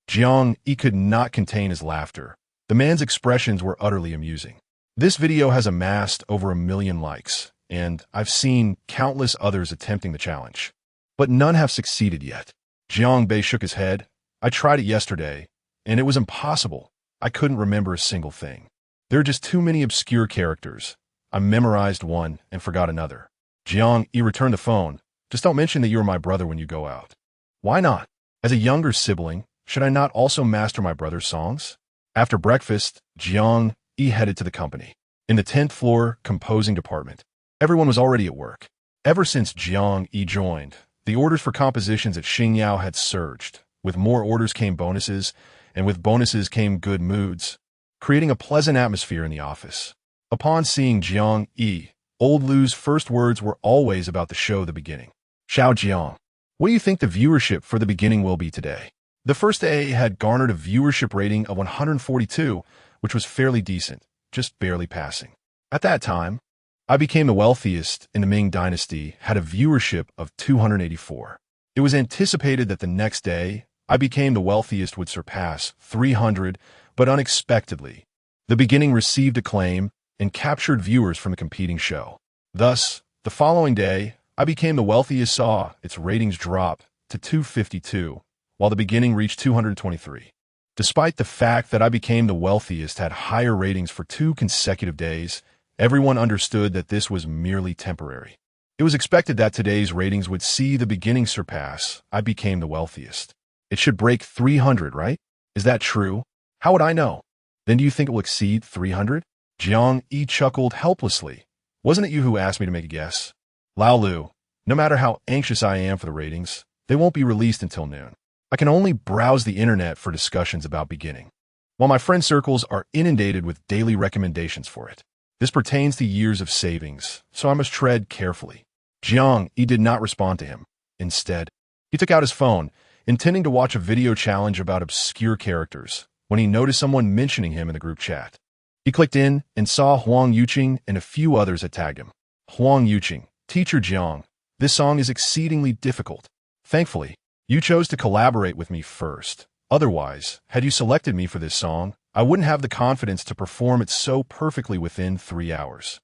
Jiang Yi could not contain his laughter. The man's expressions were utterly amusing. This video has amassed over 1 million likes, and I've seen countless others attempting the challenge. But none have succeeded yet. Jiang Bei shook his head. I tried it yesterday, and it was impossible. I couldn't remember a single thing. There are just too many obscure characters. I memorized one and forgot another. Jiang Yi returned the phone. Just don't mention that you are my brother when you go out. Why not? As a younger sibling, should I not also master my brother's songs? After breakfast, Jiang Yi headed to the company. In the 10th floor composing department, everyone was already at work. Ever since Jiang Yi joined, the orders for compositions at Xingyao had surged. With more orders came bonuses, and with bonuses came good moods, creating a pleasant atmosphere in the office. Upon seeing Jiang Yi, old Lu's first words were always about the show The Beginning. Xiao Jiang, what do you think the viewership for The Beginning will be today? The first day had garnered a viewership rating of 142, which was fairly decent, just barely passing. At that time, I Became the Wealthiest in the Ming Dynasty had a viewership of 284. It was anticipated that the next day, I Became the Wealthiest would surpass 300, but unexpectedly, The Beginning received acclaim and captured viewers from the competing show. Thus, the following day, I Became the Wealthiest saw its ratings drop to 252, while The Beginning reached 223. Despite the fact that I Became the Wealthiest had higher ratings for 2 consecutive days, everyone understood that this was merely temporary. It was expected that today's ratings would see The Beginning surpass I Became the Wealthiest. It should break 300, right? Is that true? How would I know? Then do you think it will exceed 300? Jiang Yi chuckled helplessly. Wasn't it you who asked me to make a guess? Lao Lu, no matter how anxious I am for the ratings, they won't be released until noon. I can only browse the internet for discussions about Beginning, while my friend circles are inundated with daily recommendations for it. This pertains to years of savings, so I must tread carefully. Jiang Yi did not respond to him. Instead, he took out his phone, intending to watch a video challenge about obscure characters, when he noticed someone mentioning him in the group chat. He clicked in and saw Huang Yuqing and a few others had tagged him. Huang Yuqing, Teacher Jiang, this song is exceedingly difficult. Thankfully, you chose to collaborate with me first. Otherwise, had you selected me for this song, I wouldn't have the confidence to perform it so perfectly within 3 hours.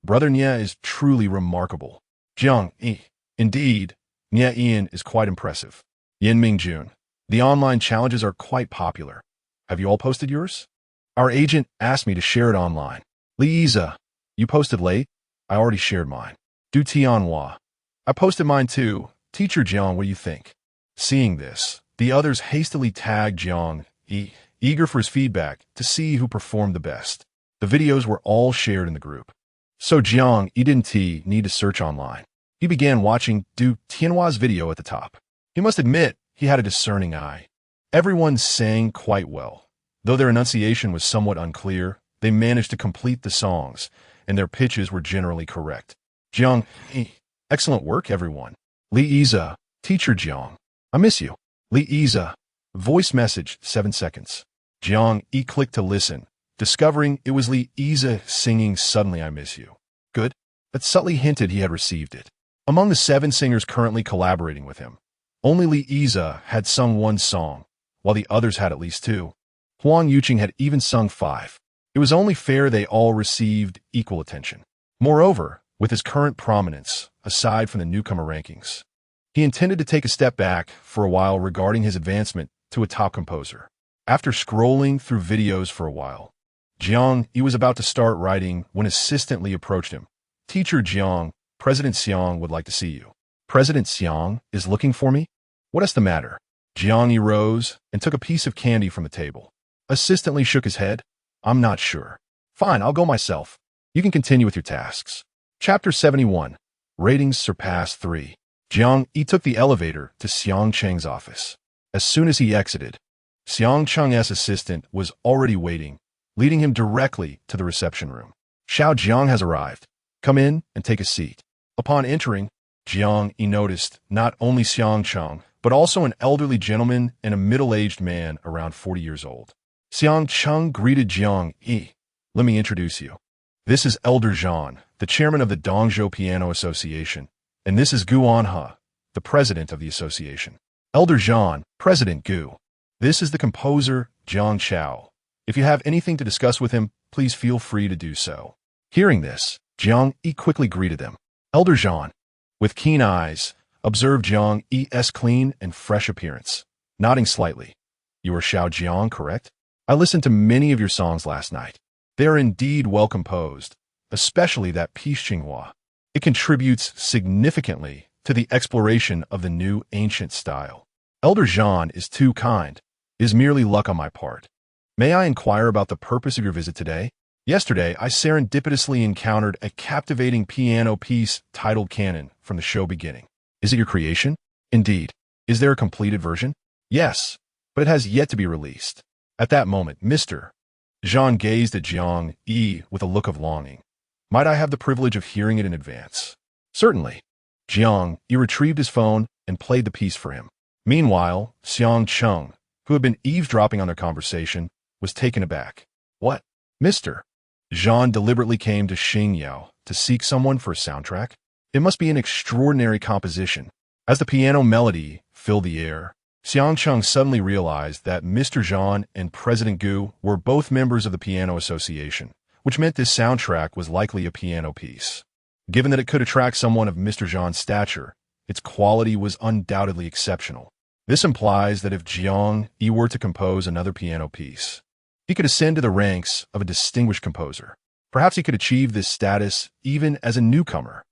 Brother Nye is truly remarkable. Jiang Yi, indeed, Nye Ian is quite impressive. Yin Ming Jun, the online challenges are quite popular. Have you all posted yours? Our agent asked me to share it online. Liza, you posted late? I already shared mine. Du Tianhua. I posted mine too. Teacher Jiang, what do you think? Seeing this, the others hastily tagged Jiang Yi, eager for his feedback to see who performed the best. The videos were all shared in the group. So Jiang Yi didn't need to search online. He began watching Du Tianhua's video at the top. He must admit he had a discerning eye. Everyone sang quite well. Though their enunciation was somewhat unclear, they managed to complete the songs, and their pitches were generally correct. Jiang Yi, excellent work, everyone. Liza, Teacher Jiang, I miss you. Liza, voice message, 7 seconds. Jiang Yi clicked to listen, discovering it was Liza singing Suddenly I Miss You. Good. That subtly hinted he had received it. Among the 7 singers currently collaborating with him, only Liza had sung 1 song, while the others had at least 2. Huang Yuqing had even sung 5. It was only fair they all received equal attention. Moreover, with his current prominence, aside from the newcomer rankings, he intended to take a step back for a while regarding his advancement to a top composer. After scrolling through videos for a while, Jiang Yi was about to start writing when assistant Li approached him. Teacher Jiang, President Xiang would like to see you. President Xiang is looking for me? What is the matter? Jiang Yi rose and took a piece of candy from the table. Assistant Li shook his head. I'm not sure. Fine, I'll go myself. You can continue with your tasks. Chapter 71. Ratings surpassed 3. Jiang Yi took the elevator to Xiang Cheng's office. As soon as he exited, Xiang Cheng's assistant was already waiting, leading him directly to the reception room. Xiao Jiang has arrived. Come in and take a seat. Upon entering, Jiang Yi noticed not only Xiang Cheng, but also an elderly gentleman and a middle-aged man around 40 years old. Xiang Cheng greeted Jiang Yi. Let me introduce you. This is Elder Zhan, the chairman of the Dongzhou Piano Association, and this is Gu Anhe, the president of the association. Elder Zhan, President Gu. This is the composer, Jiang Chao. If you have anything to discuss with him, please feel free to do so. Hearing this, Jiang Yi quickly greeted them. Elder Zhan, with keen eyes, observed Jiang Yi's clean and fresh appearance. Nodding slightly. You are Xiao Jiang, correct? I listened to many of your songs last night. They are indeed well composed, especially that piece Xinghua. It contributes significantly to the exploration of the new ancient style. Elder Zhan is too kind. It is merely luck on my part. May I inquire about the purpose of your visit today? Yesterday, I serendipitously encountered a captivating piano piece titled Canon from the show beginning. Is it your creation? Indeed. Is there a completed version? Yes, but it has yet to be released. At that moment, Mr. Zhan gazed at Jiang Yi with a look of longing. Might I have the privilege of hearing it in advance? Certainly. Jiang Yi retrieved his phone and played the piece for him. Meanwhile, Xiang Cheng, who had been eavesdropping on their conversation, was taken aback. What? Mr. Zhan deliberately came to Xingyao to seek someone for a soundtrack? It must be an extraordinary composition. As the piano melody filled the air, Xiang Cheng suddenly realized that Mr. Zhan and President Gu were both members of the Piano Association, which meant this soundtrack was likely a piano piece. Given that it could attract someone of Mr. Zhan's stature, its quality was undoubtedly exceptional. This implies that if Jiang Yi were to compose another piano piece, he could ascend to the ranks of a distinguished composer. Perhaps he could achieve this status even as a newcomer.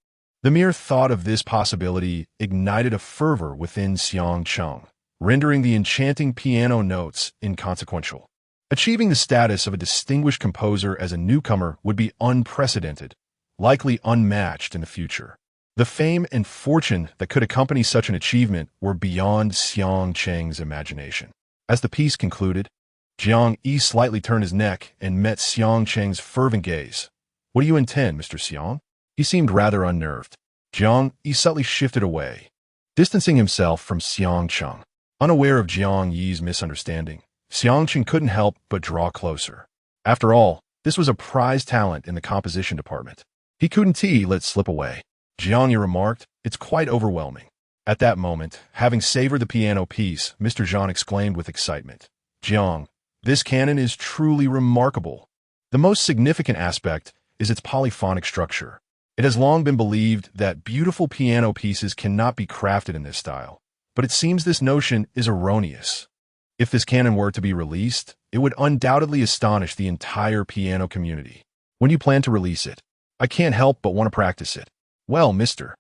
The mere thought of this possibility ignited a fervor within Xiang Cheng, rendering the enchanting piano notes inconsequential. Achieving the status of a distinguished composer as a newcomer would be unprecedented, likely unmatched in the future. The fame and fortune that could accompany such an achievement were beyond Xiang Cheng's imagination. As the piece concluded, Jiang Yi slightly turned his neck and met Xiang Cheng's fervent gaze. What do you intend, Mr. Xiang? He seemed rather unnerved. Jiang Yi subtly shifted away, distancing himself from Xiang Cheng. Unaware of Jiang Yi's misunderstanding, Xiang Cheng couldn't help but draw closer. After all, this was a prized talent in the composition department. He couldn't let slip away. Jiang Yi remarked, it's quite overwhelming. At that moment, having savored the piano piece, Mr. Zhan exclaimed with excitement, Jiang, this canon is truly remarkable. The most significant aspect is its polyphonic structure. It has long been believed that beautiful piano pieces cannot be crafted in this style, but it seems this notion is erroneous. If this canon were to be released, it would undoubtedly astonish the entire piano community. When do you plan to release it? I can't help but want to practice it. Well, Mr.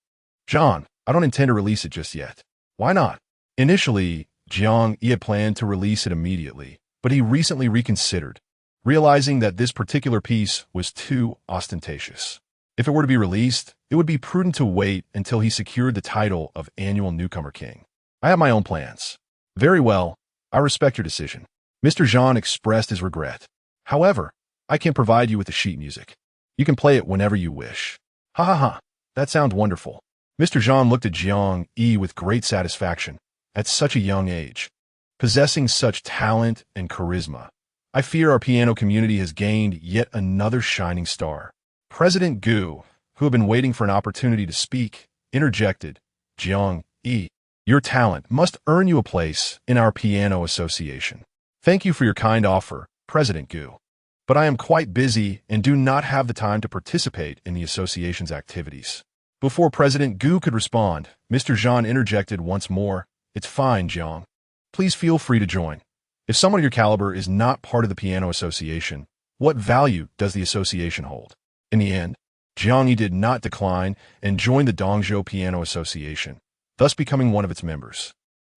John, I don't intend to release it just yet. Why not? Initially, Jiang Yi had planned to release it immediately, but he recently reconsidered, realizing that this particular piece was too ostentatious. If it were to be released, it would be prudent to wait until he secured the title of annual Newcomer King. I have my own plans. Very well, I respect your decision. Mr. Zhang expressed his regret. However, I can provide you with the sheet music. You can play it whenever you wish. Ha ha ha, that sounds wonderful. Mr. Zhang looked at Jiang Yi with great satisfaction. At such a young age, possessing such talent and charisma, I fear our piano community has gained yet another shining star. President Gu, who had been waiting for an opportunity to speak, interjected, Jiang Yi, your talent must earn you a place in our piano association. Thank you for your kind offer, President Gu. But I am quite busy and do not have the time to participate in the association's activities. Before President Gu could respond, Mr. Zhang interjected once more, It's fine, Jiang. Please feel free to join. If someone of your caliber is not part of the piano association, what value does the association hold? In the end, Jiang Yi did not decline and joined the Dongzhou Piano Association, thus becoming one of its members.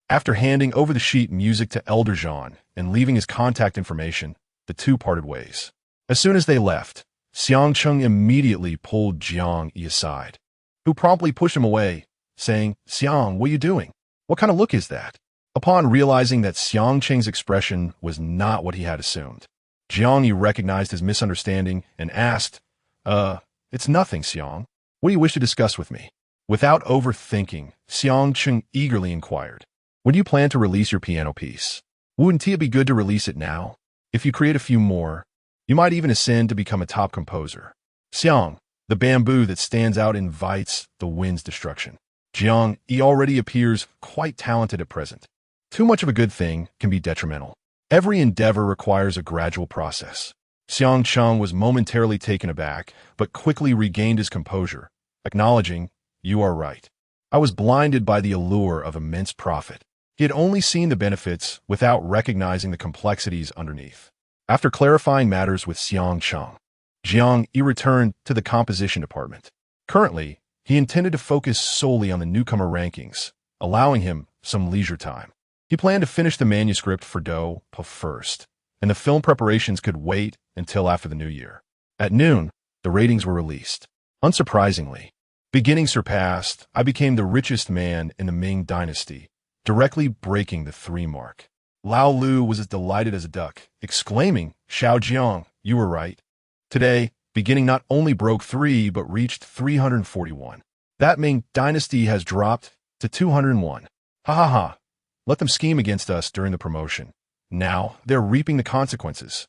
After handing over the sheet music to Elder Zhang and leaving his contact information, the two parted ways. As soon as they left, Xiang Cheng immediately pulled Jiang Yi aside, who promptly pushed him away, saying, Xiang, what are you doing? What kind of look is that? Upon realizing that Xiang Cheng's expression was not what he had assumed, Jiang Yi recognized his misunderstanding and asked, it's nothing, Xiang. What do you wish to discuss with me? Without overthinking, Xiang Cheng eagerly inquired, when do you plan to release your piano piece? Wouldn't it be good to release it now? If you create a few more, you might even ascend to become a top composer. Xiang, the bamboo that stands out invites the wind's destruction. Jiang Yi already appears quite talented at present. Too much of a good thing can be detrimental. Every endeavor requires a gradual process. Xiang Cheng was momentarily taken aback, but quickly regained his composure, acknowledging, you are right. I was blinded by the allure of immense profit. He had only seen the benefits without recognizing the complexities underneath. After clarifying matters with Xiang Cheng, Jiang Yi returned to the composition department. Currently, he intended to focus solely on the newcomer rankings, allowing him some leisure time. He planned to finish the manuscript for Do Pa first, and the film preparations could wait until after the new year. At noon, the ratings were released. Unsurprisingly, beginning surpassed, I became the richest man in the Ming dynasty, directly breaking the 3 mark. Lao Lu was as delighted as a duck, exclaiming, Xiao Jiang, you were right. Today, beginning not only broke 3, but reached 341. That Ming dynasty has dropped to 201. Ha ha ha. Let them scheme against us during the promotion. Now, they're reaping the consequences.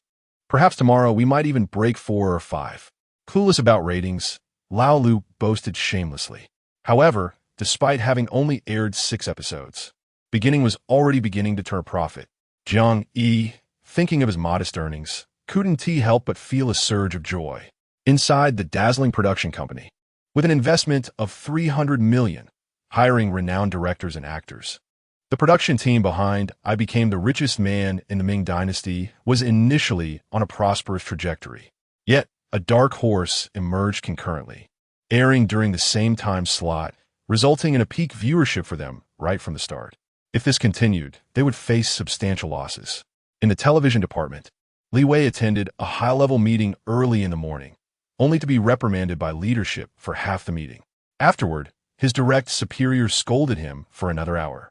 Perhaps tomorrow we might even break 4 or 5. Clueless about ratings, Lao Lu boasted shamelessly. However, despite having only aired 6 episodes, beginning was already beginning to turn a profit. Jiang Yi, thinking of his modest earnings, couldn't he help but feel a surge of joy. Inside the dazzling production company, with an investment of 300 million, hiring renowned directors and actors, the production team behind I Became the Richest Man in the Ming Dynasty was initially on a prosperous trajectory. Yet, a dark horse emerged concurrently, airing during the same time slot, resulting in a peak viewership for them right from the start. If this continued, they would face substantial losses. In the television department, Li Wei attended a high-level meeting early in the morning, only to be reprimanded by leadership for half the meeting. Afterward, his direct superior scolded him for another hour.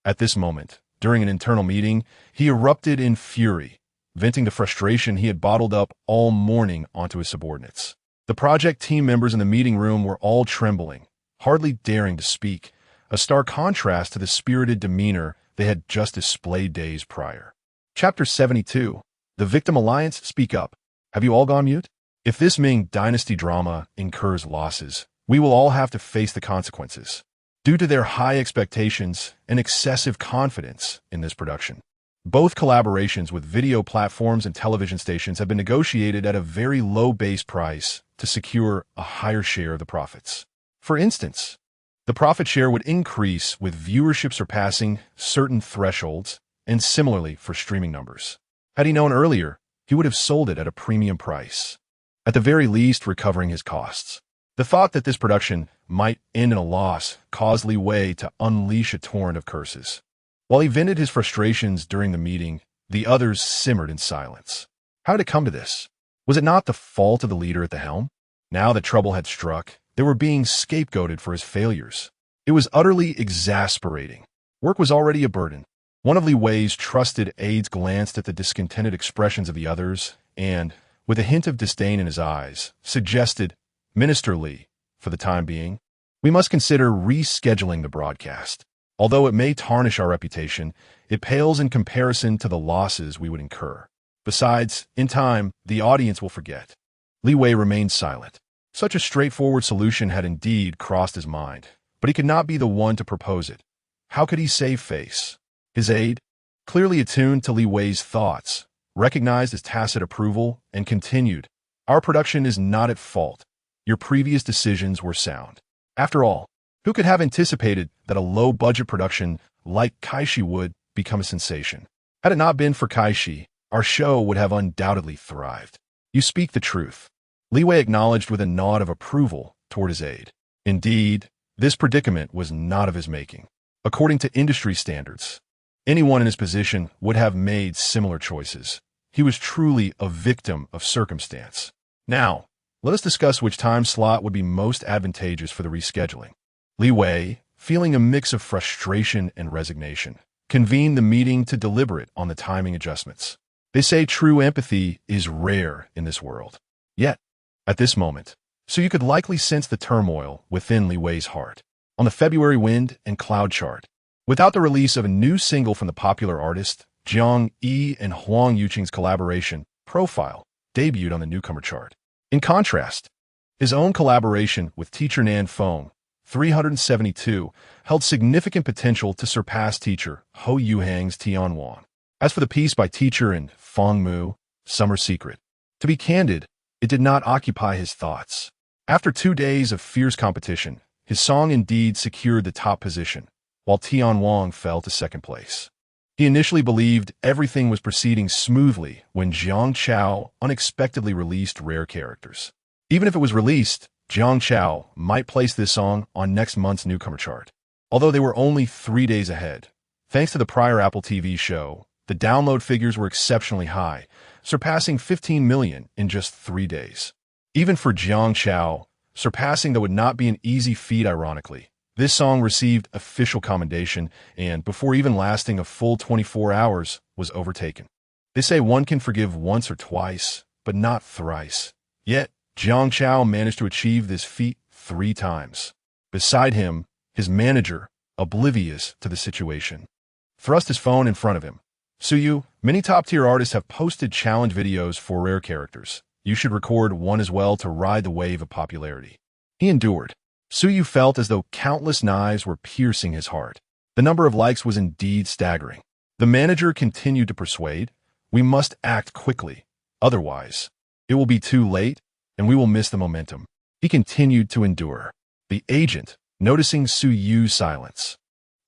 At this moment, during an internal meeting, he erupted in fury, venting the frustration he had bottled up all morning onto his subordinates. The project team members in the meeting room were all trembling, hardly daring to speak, a stark contrast to the spirited demeanor they had just displayed days prior. Chapter 72. The Victim Alliance Speak Up. Have you all gone mute? If this Ming dynasty drama incurs losses, we will all have to face the consequences, due to their high expectations and excessive confidence in this production. Both collaborations with video platforms and television stations have been negotiated at a very low base price to secure a higher share of the profits. For instance, the profit share would increase with viewership surpassing certain thresholds and similarly for streaming numbers. Had he known earlier, he would have sold it at a premium price, at the very least recovering his costs. The thought that this production might end in a loss caused Li Wei to unleash a torrent of curses. While he vented his frustrations during the meeting, the others simmered in silence. How did it come to this? Was it not the fault of the leader at the helm? Now that trouble had struck, they were being scapegoated for his failures. It was utterly exasperating. Work was already a burden. One of Li Wei's trusted aides glanced at the discontented expressions of the others and, with a hint of disdain in his eyes, suggested, "Minister Li, for the time being, we must consider rescheduling the broadcast. Although it may tarnish our reputation, it pales in comparison to the losses we would incur. Besides, in time, the audience will forget." Li Wei remained silent. Such a straightforward solution had indeed crossed his mind, but he could not be the one to propose it. How could he save face? His aide, clearly attuned to Li Wei's thoughts, recognized his tacit approval and continued, "Our production is not at fault. Your previous decisions were sound. After all, who could have anticipated that a low-budget production like Kaishi would become a sensation? Had it not been for Kaishi, our show would have undoubtedly thrived." "You speak the truth," Li Wei acknowledged with a nod of approval toward his aide. Indeed, this predicament was not of his making. According to industry standards, anyone in his position would have made similar choices. He was truly a victim of circumstance. Now, let us discuss which time slot would be most advantageous for the rescheduling. Li Wei, feeling a mix of frustration and resignation, convened the meeting to deliberate on the timing adjustments. They say true empathy is rare in this world. Yet, at this moment, so you could likely sense the turmoil within Li Wei's heart. On the February Wind and Cloud chart, without the release of a new single from the popular artist, Jiang Yi and Huang Yuqing's collaboration, Profile, debuted on the Newcomer chart. In contrast, his own collaboration with Teacher Nan Feng, 372, held significant potential to surpass teacher Ho Yuhang's Tianwang. As for the piece by Teacher and Feng Mu, Summer Secret, to be candid, it did not occupy his thoughts. After 2 days of fierce competition, his song indeed secured the top position, while Tianwang fell to second place. He initially believed everything was proceeding smoothly when Jiang Chao unexpectedly released Rare Characters. Even if it was released, Jiang Chao might place this song on next month's Newcomer chart. Although they were only 3 days ahead, thanks to the prior Apple TV show, the download figures were exceptionally high, surpassing 15 million in just 3 days. Even for Jiang Chao, surpassing that would not be an easy feat ironically. This song received official commendation and, before even lasting a full 24 hours, was overtaken. They say one can forgive once or twice, but not thrice. Yet, Jiang Chao managed to achieve this feat 3 times. Beside him, his manager, oblivious to the situation, thrust his phone in front of him. "Suyu, many top-tier artists have posted challenge videos for Rare Characters. You should record one as well to ride the wave of popularity." He endured. Suyu felt as though countless knives were piercing his heart. The number of likes was indeed staggering. The manager continued to persuade, "We must act quickly. Otherwise, it will be too late, and we will miss the momentum." He continued to endure. The agent, noticing Suyu's silence,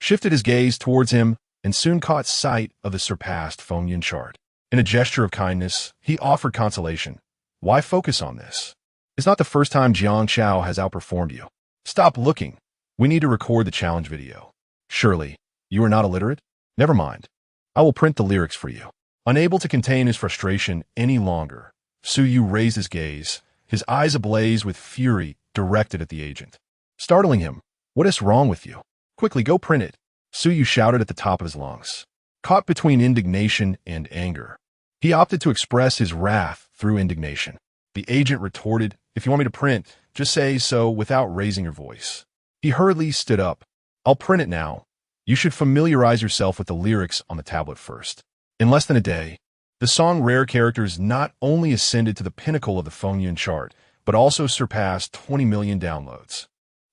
shifted his gaze towards him and soon caught sight of the surpassed Fengyan chart. In a gesture of kindness, he offered consolation. "Why focus on this? It's not the first time Jiang Chao has outperformed you. Stop looking. We need to record the challenge video." "Surely, you are not illiterate? Never mind. I will print the lyrics for you." Unable to contain his frustration any longer, Suyu raised his gaze, his eyes ablaze with fury directed at the agent. Startling him, "What is wrong with you? Quickly, go print it," Suyu shouted at the top of his lungs. Caught between indignation and anger, he opted to express his wrath through indignation. The agent retorted, "If you want me to print, just say so without raising your voice." He hurriedly stood up. "I'll print it now. You should familiarize yourself with the lyrics on the tablet first." In less than a day, the song Rare Characters not only ascended to the pinnacle of the Fengyan chart, but also surpassed 20 million downloads,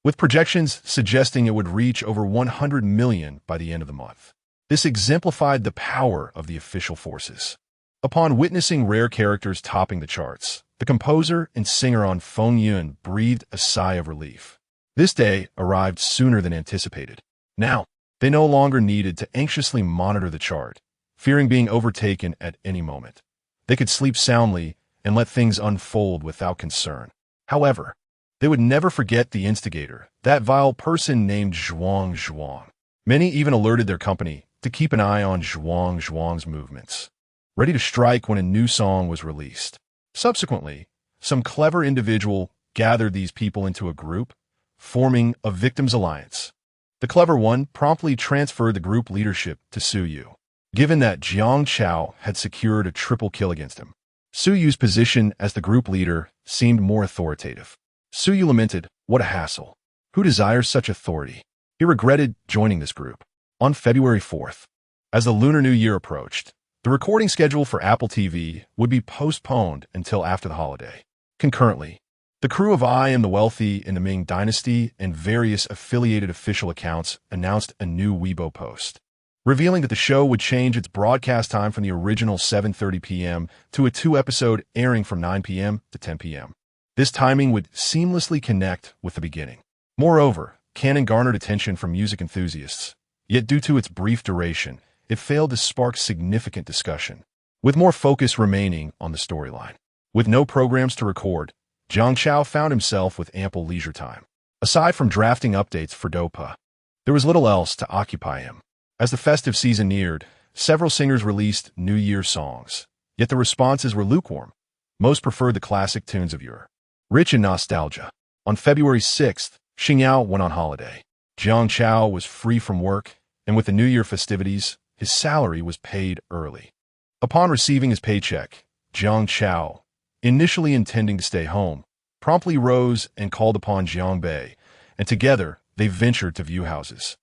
with projections suggesting it would reach over 100 million by the end of the month. This exemplified the power of the official forces. Upon witnessing Rare Characters topping the charts, the composer and singer on Fengyan breathed a sigh of relief. This day arrived sooner than anticipated. Now, they no longer needed to anxiously monitor the chart. fearing being overtaken at any moment. They could sleep soundly and let things unfold without concern. However, they would never forget the instigator, that vile person named Zhuang. Many even alerted their company to keep an eye on Zhuang's movements, ready to strike when a new song was released. Subsequently, some clever individual gathered these people into a group, forming a victims alliance. The clever one promptly transferred the group leadership to Su Yu, given that Jiang Chao had secured a triple kill against him. Su Yu's position as the group leader seemed more authoritative. Su Yu lamented, "What a hassle. Who desires such authority?" He regretted joining this group. On February 4th, as the Lunar New Year approached, the recording schedule for Apple TV would be postponed until after the holiday. Concurrently, the crew of I Am the Wealthy in the Ming Dynasty and various affiliated official accounts announced a new Weibo post, revealing that the show would change its broadcast time from the original 7:30 p.m. to a 2-episode airing from 9 p.m. to 10 p.m. This timing would seamlessly connect with the beginning. Moreover, Canon garnered attention from music enthusiasts, yet due to its brief duration, it failed to spark significant discussion, with more focus remaining on the storyline. With no programs to record, Jiang Chao found himself with ample leisure time. Aside from drafting updates for Dopa, there was little else to occupy him. As the festive season neared, several singers released New Year songs, yet the responses were lukewarm. Most preferred the classic tunes of yore, rich in nostalgia. On February 6th, Xingyao went on holiday. Jiang Chao was free from work, and with the New Year festivities, his salary was paid early. Upon receiving his paycheck, Jiang Chao, initially intending to stay home, promptly rose and called upon Jiang Bei, and together they ventured to view houses.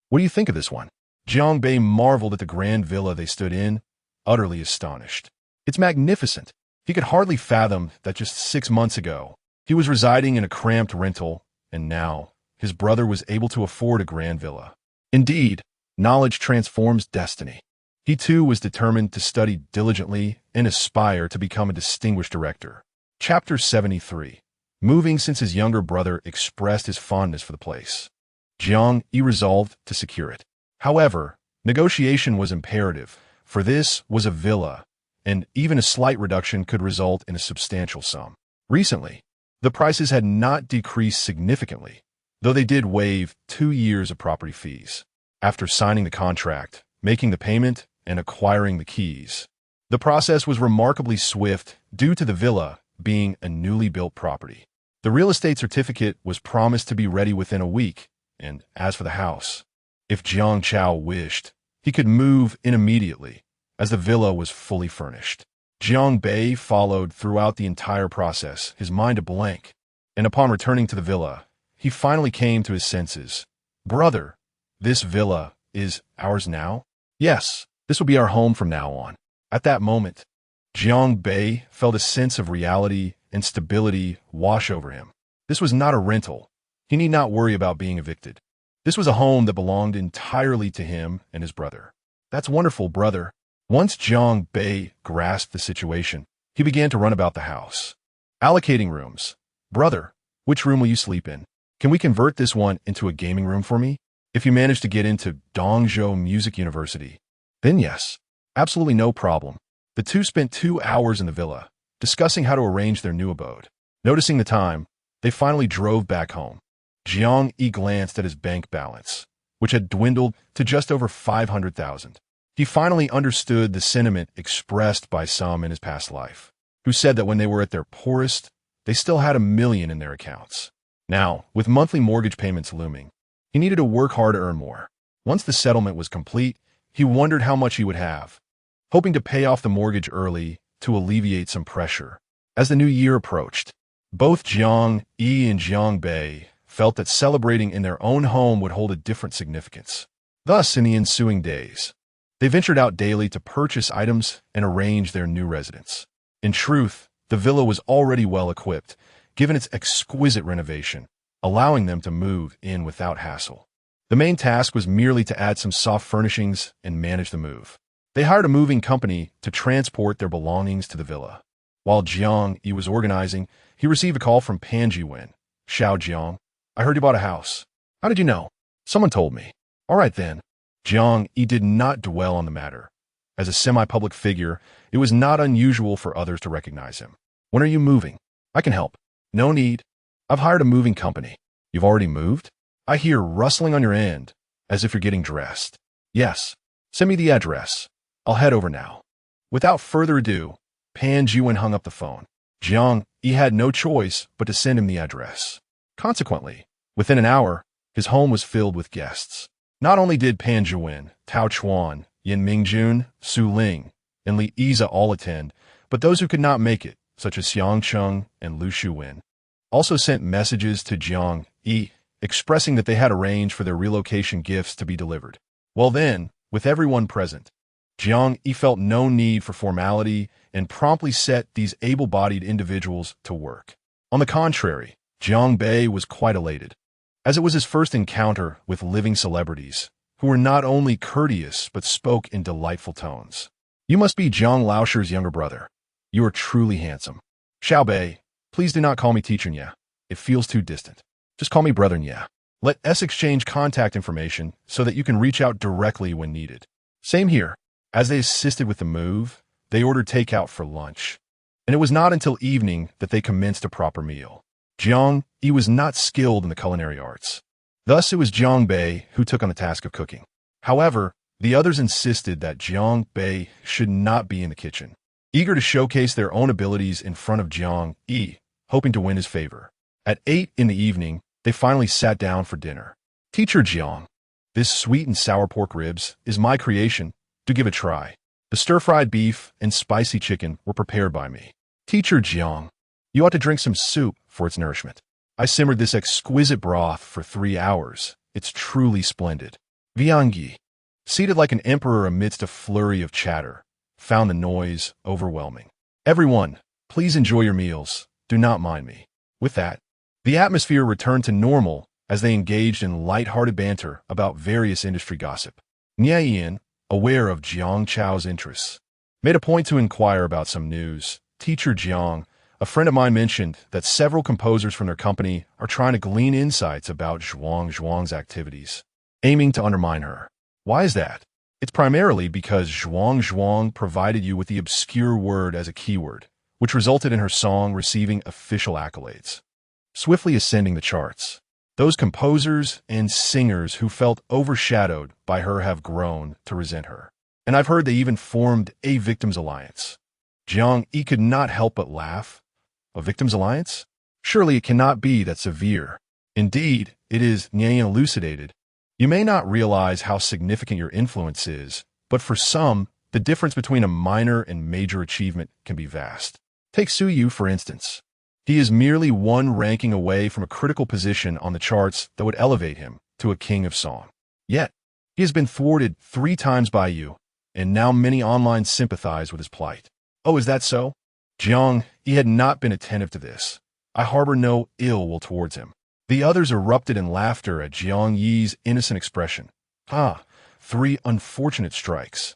"What do you think of this one?" Jiang Bei marveled at the grand villa they stood in, utterly astonished. "It's magnificent." He could hardly fathom that just 6 months ago, he was residing in a cramped rental, and now his brother was able to afford a grand villa. Indeed, knowledge transforms destiny. He too was determined to study diligently and aspire to become a distinguished director. Chapter 73. Moving since his younger brother expressed his fondness for the place, Jiang Yi resolved to secure it. However, negotiation was imperative, for this was a villa, and even a slight reduction could result in a substantial sum. Recently, the prices had not decreased significantly, though they did waive 2 years of property fees. After signing the contract, making the payment, and acquiring the keys, the process was remarkably swift due to the villa being a newly built property. The real estate certificate was promised to be ready within a week, and as for the house, if Jiang Chao wished, he could move in immediately, as the villa was fully furnished. Jiang Bei followed throughout the entire process, his mind a blank, and upon returning to the villa, he finally came to his senses. "Brother, this villa is ours now?" "Yes, this will be our home from now on." At that moment, Jiang Bei felt a sense of reality and stability wash over him. This was not a rental. He need not worry about being evicted. This was a home that belonged entirely to him and his brother. "That's wonderful, brother." Once Jiang Bei grasped the situation, he began to run about the house, allocating rooms. "Brother, which room will you sleep in? Can we convert this one into a gaming room for me? If you manage to get into Dongzhou Music University, then yes, absolutely no problem." The two spent 2 hours in the villa, discussing how to arrange their new abode. Noticing the time, they finally drove back home. Jiang Yi glanced at his bank balance, which had dwindled to just over 500,000. He finally understood the sentiment expressed by some in his past life, who said that when they were at their poorest, they still had 1 million in their accounts. Now, with monthly mortgage payments looming, he needed to work hard to earn more. Once the settlement was complete, he wondered how much he would have, hoping to pay off the mortgage early to alleviate some pressure. As the new year approached, both Jiang Yi and Jiang Bei felt that celebrating in their own home would hold a different significance. Thus, in the ensuing days, they ventured out daily to purchase items and arrange their new residence. In truth, the villa was already well equipped, given its exquisite renovation, allowing them to move in without hassle. The main task was merely to add some soft furnishings and manage the move. They hired a moving company to transport their belongings to the villa. While Jiang Yi was organizing, he received a call from Pan Jiwen. "Xiao Jiang, I heard you bought a house." "How did you know?" "Someone told me." "All right then." Jiang Yi did not dwell on the matter, As a semi-public figure, it was not unusual for others to recognize him. When are you moving? I can help. No need. I've hired a moving company. You've already moved? I hear rustling on your end, as if you're getting dressed. Yes. Send me the address. I'll head over now. Without further ado, Pan Jiwen hung up the phone. Jiang Yi had no choice but to send him the address. Consequently, within an hour, his home was filled with guests. Not only did Pan Jiwen, Tao Chuan, Yin Mingjun, Su Ling, and Li Yiza all attend, but those who could not make it, such as Xiang Cheng and Lu Shuwen, also sent messages to Jiang Yi, expressing that they had arranged for their relocation gifts to be delivered. Well then, with everyone present, Jiang Yi felt no need for formality and promptly set these able-bodied individuals to work. On the contrary, Jiang Bei was quite elated, as it was his first encounter with living celebrities, who were not only courteous but spoke in delightful tones. You must be Jiang Laosher's younger brother. You are truly handsome. Xiao Bei, please do not call me Teacher Nya. It feels too distant. Just call me Brother Nya. Let us exchange contact information so that you can reach out directly when needed. Same here. As they assisted with the move, they ordered takeout for lunch. And it was not until evening that they commenced a proper meal. Jiang Yi was not skilled in the culinary arts. Thus, it was Jiang Bei who took on the task of cooking. However, the others insisted that Jiang Bei should not be in the kitchen, eager to showcase their own abilities in front of Jiang Yi, hoping to win his favor. At 8 in the evening, they finally sat down for dinner. Teacher Jiang, this sweet and sour pork ribs is my creation. Do give a try. The stir-fried beef and spicy chicken were prepared by me. Teacher Jiang, you ought to drink some soup for its nourishment. I simmered this exquisite broth for 3 hours. It's truly splendid. Jiang Yi, seated like an emperor amidst a flurry of chatter, found the noise overwhelming. Everyone, please enjoy your meals. Do not mind me. With that, the atmosphere returned to normal as they engaged in light-hearted banter about various industry gossip. Nia Yin, aware of Jiang Chao's interests, made a point to inquire about some news. Teacher Jiang, a friend of mine, mentioned that several composers from their company are trying to glean insights about Zhuang's activities, aiming to undermine her. Why is that? It's primarily because Zhuang provided you with the obscure word as a keyword, which resulted in her song receiving official accolades, swiftly ascending the charts. Those composers and singers who felt overshadowed by her have grown to resent her. And I've heard they even formed a victims alliance. Jiang Yi could not help but laugh. A victims alliance? Surely it cannot be that severe. Indeed, it is, Nyan elucidated. You may not realize how significant your influence is, but for some, the difference between a minor and major achievement can be vast. Take Su Yu, for instance. He is merely one ranking away from a critical position on the charts that would elevate him to a king of song. Yet, he has been thwarted 3 times by you, and now many online sympathize with his plight. Oh, is that so? Jiang Yi had not been attentive to this. I harbor no ill will towards him. The others erupted in laughter at Jiang Yi's innocent expression. 3 unfortunate strikes.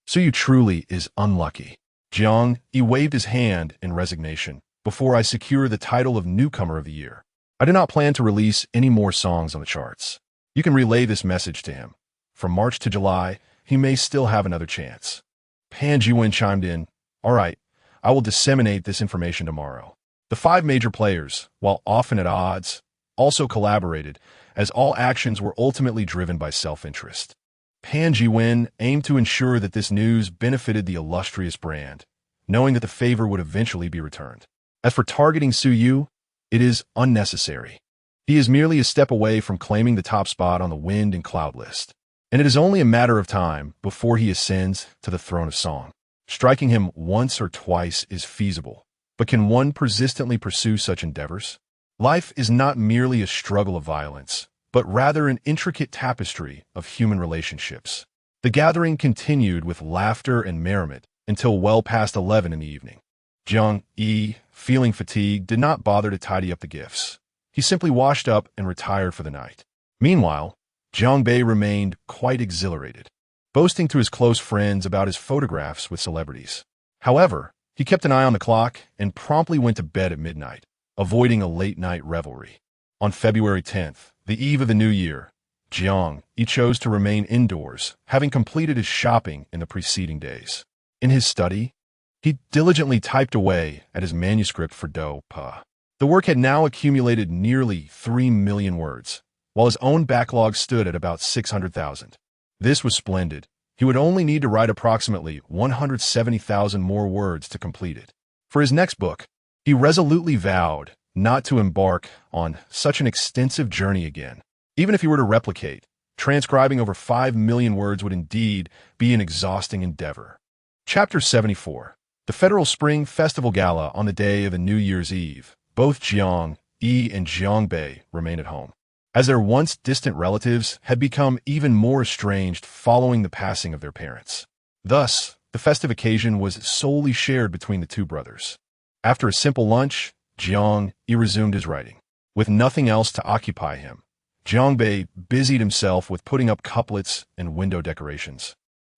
Su Yu truly is unlucky. Jiang Yi waved his hand in resignation. Before I secure the title of Newcomer of the Year, I do not plan to release any more songs on the charts. You can relay this message to him. From March to July, he may still have another chance. Pan Jiwen chimed in. All right, I will disseminate this information tomorrow. The 5 major players, while often at odds, also collaborated, as all actions were ultimately driven by self-interest. Pan Jiwen aimed to ensure that this news benefited the illustrious brand, knowing that the favor would eventually be returned. As for targeting Su Yu, it is unnecessary. He is merely a step away from claiming the top spot on the wind and cloud list, and it is only a matter of time before he ascends to the throne of song. Striking him once or twice is feasible, but can one persistently pursue such endeavors? Life is not merely a struggle of violence, but rather an intricate tapestry of human relationships. The gathering continued with laughter and merriment until well past 11 in the evening. Jiang Yi, feeling fatigued, did not bother to tidy up the gifts. He simply washed up and retired for the night. Meanwhile, Jiang Bei remained quite exhilarated, boasting to his close friends about his photographs with celebrities. However, he kept an eye on the clock and promptly went to bed at midnight, avoiding a late-night revelry. On February 10th, the eve of the new year, Jiang Yi chose to remain indoors, having completed his shopping in the preceding days. In his study, he diligently typed away at his manuscript for Do Pa. The work had now accumulated nearly 3 million words, while his own backlog stood at about 600,000. This was splendid. He would only need to write approximately 170,000 more words to complete it. For his next book, he resolutely vowed not to embark on such an extensive journey again. Even if he were to replicate, transcribing over 5 million words would indeed be an exhausting endeavor. Chapter 74. The Federal Spring Festival Gala on the day of a New Year's Eve. Both Jiang Yi and Jiang Bei remained at home, as their once distant relatives had become even more estranged following the passing of their parents. Thus, the festive occasion was solely shared between the two brothers. After a simple lunch, Jiang Yi resumed his writing. With nothing else to occupy him, Jiang Bei busied himself with putting up couplets and window decorations,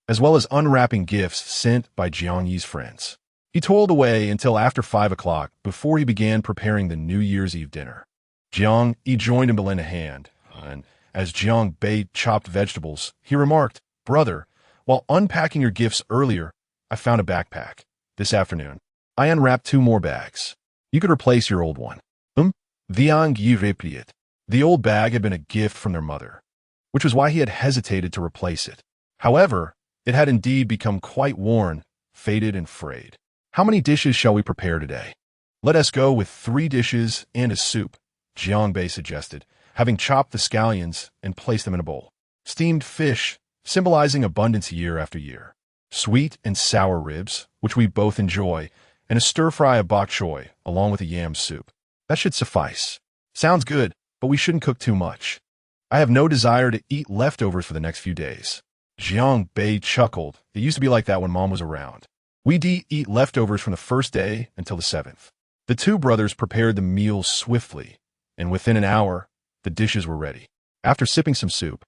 as well as unwrapping gifts sent by Jiang Yi's friends. He toiled away until after 5 o'clock before he began preparing the New Year's Eve dinner. Jiang Yi joined him to lend a hand, and as Jiang Bei chopped vegetables, he remarked, "Brother, while unpacking your gifts earlier, I found a backpack. This afternoon, I unwrapped 2 more bags. You could replace your old one." Jiang Yi replied. The old bag had been a gift from their mother, which was why he had hesitated to replace it. However, it had indeed become quite worn, faded, and frayed. "How many dishes shall we prepare today?" "Let us go with 3 dishes and a soup," Jiang Bei suggested, having chopped the scallions and placed them in a bowl. "Steamed fish, symbolizing abundance year after year. Sweet and sour ribs, which we both enjoy, and a stir-fry of bok choy, along with a yam soup. That should suffice." "Sounds good, but we shouldn't cook too much. I have no desire to eat leftovers for the next few days." Jiang Bei chuckled. "It used to be like that when Mom was around. We'd eat leftovers from the first day until the 7th. The two brothers prepared the meals swiftly, and within an hour, the dishes were ready. After sipping some soup,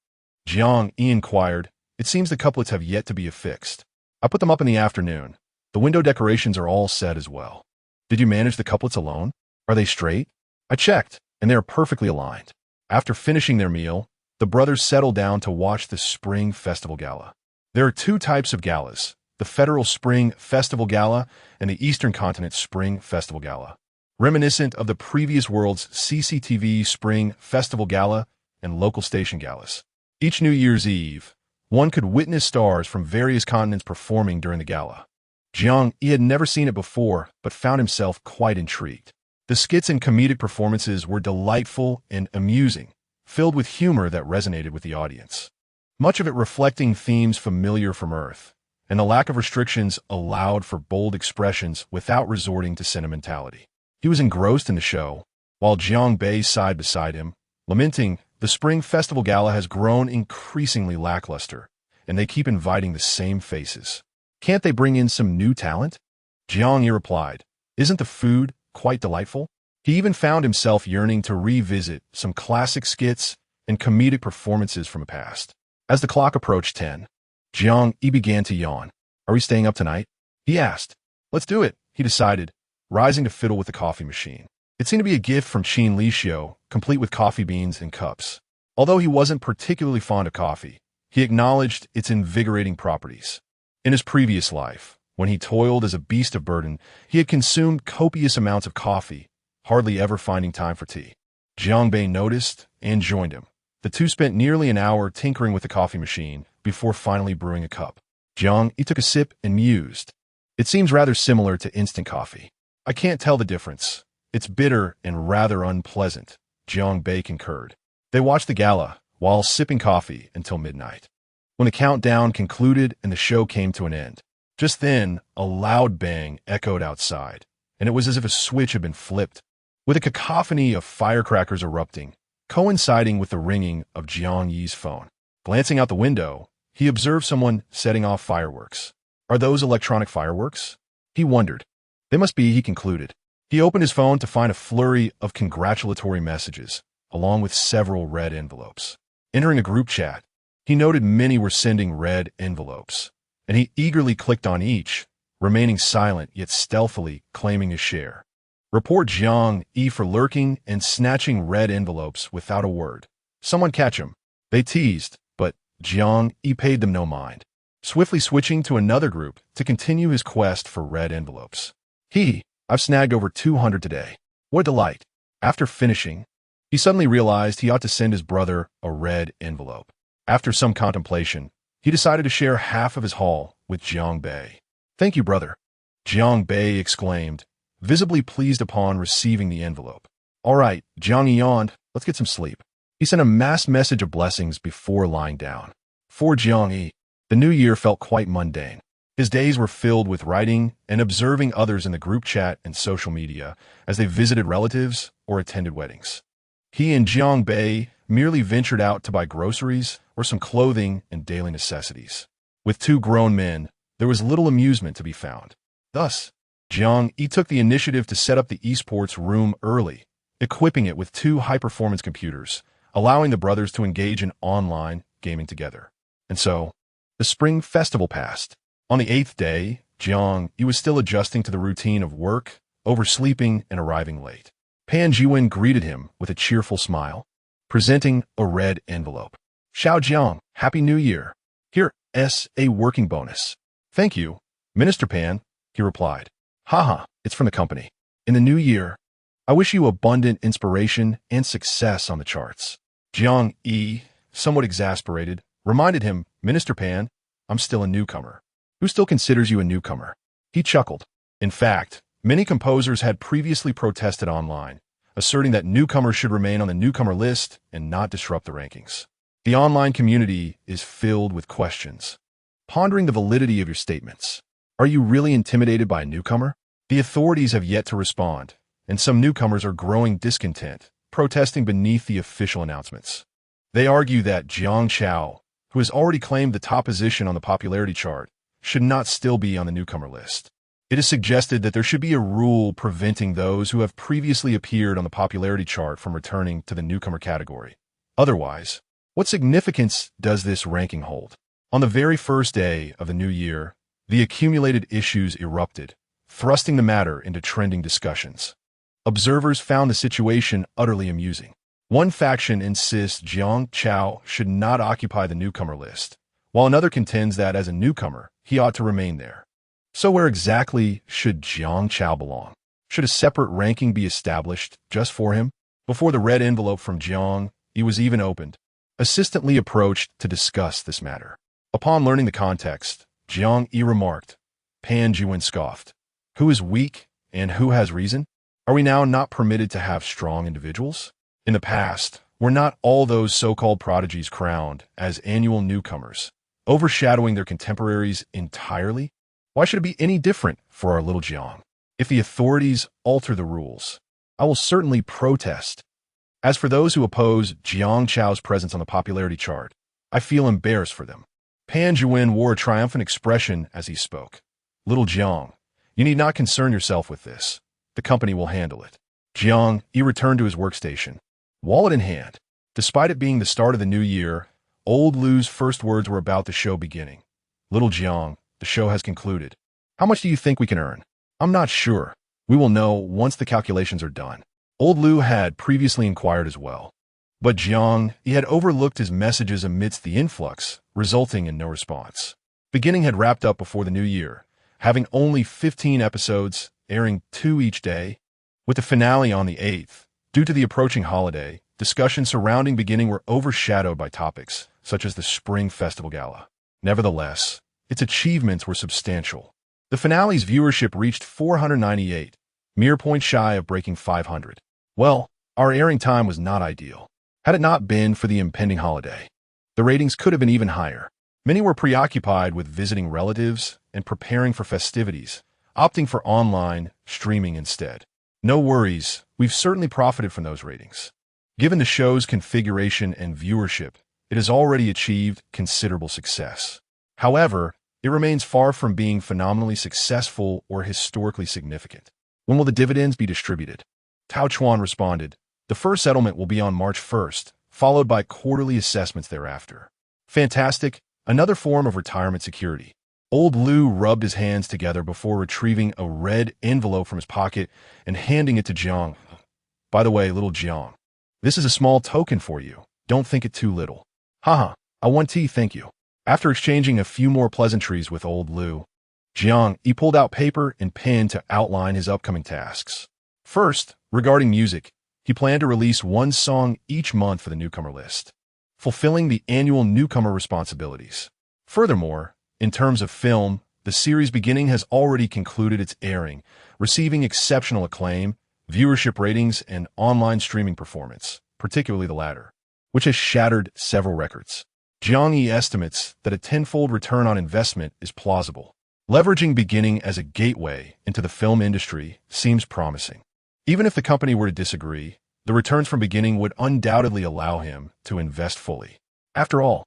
Jiang Yi inquired, "It seems the couplets have yet to be affixed. I put them up in the afternoon. The window decorations are all set as well. Did you manage the couplets alone? Are they straight?" "I checked, and they are perfectly aligned." After finishing their meal, the brothers settled down to watch the Spring Festival Gala. There are 2 types of galas: the Federal Spring Festival Gala and the Eastern Continent Spring Festival Gala, reminiscent of the previous world's CCTV Spring Festival Gala and local station galas. Each New Year's Eve, one could witness stars from various continents performing during the gala. Jiang Yi had never seen it before, but found himself quite intrigued. The skits and comedic performances were delightful and amusing, filled with humor that resonated with the audience. Much of it reflecting themes familiar from Earth, and the lack of restrictions allowed for bold expressions without resorting to sentimentality. He was engrossed in the show, while Jiang Bei sighed beside him, lamenting, "The Spring Festival Gala has grown increasingly lackluster, and they keep inviting the same faces. Can't they bring in some new talent?" Jiang Yi replied, "Isn't the food quite delightful?" He even found himself yearning to revisit some classic skits and comedic performances from the past. As the clock approached 10, Jiang Yi began to yawn. "Are we staying up tonight?" he asked. "Let's do it," he decided, rising to fiddle with the coffee machine. It seemed to be a gift from Qin Lixio, complete with coffee beans and cups. Although he wasn't particularly fond of coffee, he acknowledged its invigorating properties. In his previous life, when he toiled as a beast of burden, he had consumed copious amounts of coffee, hardly ever finding time for tea. Jiang Bei noticed and joined him. The two spent nearly an hour tinkering with the coffee machine before finally brewing a cup. Jiang Yi took a sip and mused. "It seems rather similar to instant coffee. I can't tell the difference. It's bitter and rather unpleasant," Jiang Bei concurred. They watched the gala while sipping coffee until midnight. When the countdown concluded and the show came to an end, just then a loud bang echoed outside, and it was as if a switch had been flipped, with a cacophony of firecrackers erupting, coinciding with the ringing of Jiang Yi's phone. Glancing out the window, he observed someone setting off fireworks. "Are those electronic fireworks?" he wondered. "They must be," he concluded. He opened his phone to find a flurry of congratulatory messages, along with several red envelopes. Entering a group chat, he noted many were sending red envelopes, and he eagerly clicked on each, remaining silent yet stealthily claiming his share. "Report Jiang Yi for lurking and snatching red envelopes without a word. Someone catch him." They teased, but Jiang Yi paid them no mind, swiftly switching to another group to continue his quest for red envelopes. I've snagged over 200 today. What a delight. After finishing, he suddenly realized he ought to send his brother a red envelope. After some contemplation, he decided to share half of his haul with Jiang Bei. Thank you, brother, Jiang Bei exclaimed, visibly pleased upon receiving the envelope. All right, Jiang Yi yawned. Let's get some sleep. He sent a mass message of blessings before lying down. For Jiang Yi, the new year felt quite mundane. His days were filled with writing and observing others in the group chat and social media as they visited relatives or attended weddings. He and Jiang Bei merely ventured out to buy groceries or some clothing and daily necessities. With two grown men, there was little amusement to be found. Thus, Jiang Yi took the initiative to set up the esports room early, equipping it with two high-performance computers, allowing the brothers to engage in online gaming together. And so, the spring festival passed. On the 8th day, Jiang Yi was still adjusting to the routine of work, oversleeping, and arriving late. Pan Jiwen greeted him with a cheerful smile, presenting a red envelope. Xiao Jiang, Happy New Year. Here, a working bonus. Thank you, Minister Pan, he replied. Haha, it's from the company. In the new year, I wish you abundant inspiration and success on the charts. Jiang Yi, somewhat exasperated, reminded him, Minister Pan, I'm still a newcomer. Who still considers you a newcomer? He chuckled. In fact, many composers had previously protested online, asserting that newcomers should remain on the newcomer list and not disrupt the rankings. The online community is filled with questions, pondering the validity of your statements. Are you really intimidated by a newcomer? The authorities have yet to respond, and some newcomers are growing discontent, protesting beneath the official announcements. They argue that Jiang Chao, who has already claimed the top position on the popularity chart, should not still be on the newcomer list. It is suggested that there should be a rule preventing those who have previously appeared on the popularity chart from returning to the newcomer category. Otherwise, what significance does this ranking hold? On the very first day of the new year, the accumulated issues erupted, thrusting the matter into trending discussions. Observers found the situation utterly amusing. One faction insists Jiang Chao should not occupy the newcomer list, while another contends that as a newcomer, he ought to remain there. So where exactly should Jiang Chao belong? Should a separate ranking be established just for him? Before the red envelope from Jiang Yi was even opened, Assistant Li approached to discuss this matter. Upon learning the context, Jiang Yi remarked, Pan Jiwen scoffed. Who is weak and who has reason? Are we now not permitted to have strong individuals? In the past, were not all those so-called prodigies crowned as annual newcomers, overshadowing their contemporaries entirely? Why should it be any different for our little Jiang? If the authorities alter the rules, I will certainly protest. As for those who oppose Jiang Chao's presence on the popularity chart, I feel embarrassed for them. Pan Jiwen wore a triumphant expression as he spoke. Little Jiang, you need not concern yourself with this. The company will handle it. Jiang Yi returned to his workstation, wallet in hand. Despite it being the start of the new year, Old Lu's first words were about the show beginning. Little Jiang, the show has concluded. How much do you think we can earn? I'm not sure. We will know once the calculations are done. Old Lu had previously inquired as well. But Jiang Yi had overlooked his messages amidst the influx, resulting in no response. Beginning had wrapped up before the new year, having only 15 episodes, airing 2 each day. With the finale on the 8th, due to the approaching holiday, discussions surrounding Beginning were overshadowed by topics such as the Spring Festival Gala. Nevertheless, its achievements were substantial. The finale's viewership reached 498, mere point shy of breaking 500. Well, our airing time was not ideal. Had it not been for the impending holiday, the ratings could have been even higher. Many were preoccupied with visiting relatives and preparing for festivities, opting for online streaming instead. No worries, we've certainly profited from those ratings. Given the show's configuration and viewership, it has already achieved considerable success. However, it remains far from being phenomenally successful or historically significant. When will the dividends be distributed? Tao Chuan responded, the first settlement will be on March 1st, followed by quarterly assessments thereafter. Fantastic, another form of retirement security. Old Lu rubbed his hands together before retrieving a red envelope from his pocket and handing it to Jiang. By the way, little Jiang, this is a small token for you. Don't think it too little. Haha, I want tea, thank you. After exchanging a few more pleasantries with old Lu, Jiang Yi pulled out paper and pen to outline his upcoming tasks. First, regarding music, he planned to release one song each month for the newcomer list, fulfilling the annual newcomer responsibilities. Furthermore, in terms of film, the series beginning has already concluded its airing, receiving exceptional acclaim, viewership ratings, and online streaming performance, particularly the latter, which has shattered several records. Jiang Yi estimates that a tenfold return on investment is plausible. Leveraging beginning as a gateway into the film industry seems promising. Even if the company were to disagree, the returns from beginning would undoubtedly allow him to invest fully. After all,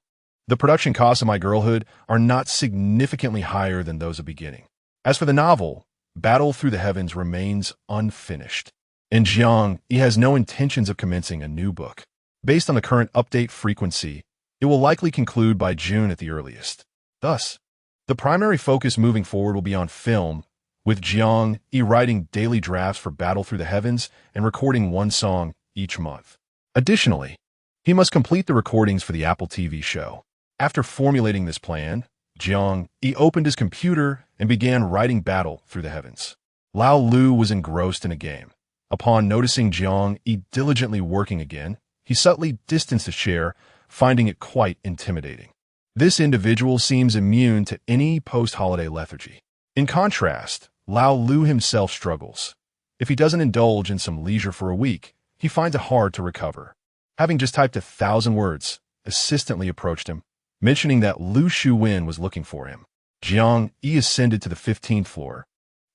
the production costs of My Girlhood are not significantly higher than those of beginning. As for the novel, Battle Through the Heavens remains unfinished, and Jiang Yi has no intentions of commencing a new book. Based on the current update frequency, it will likely conclude by June at the earliest. Thus, the primary focus moving forward will be on film, with Jiang Yi writing daily drafts for Battle Through the Heavens and recording one song each month. Additionally, he must complete the recordings for the Apple TV show. After formulating this plan, Jiang Yi opened his computer and began writing Battle Through the Heavens. Lao Lu was engrossed in a game. Upon noticing Jiang Yi diligently working again, he subtly distanced the chair, finding it quite intimidating. This individual seems immune to any post-holiday lethargy. In contrast, Lao Lu himself struggles. If he doesn't indulge in some leisure for a week, he finds it hard to recover. Having just typed 1,000 words, assistantly approached him, mentioning that Lu Shuwen was looking for him. Jiang Yi ascended to the 15th floor,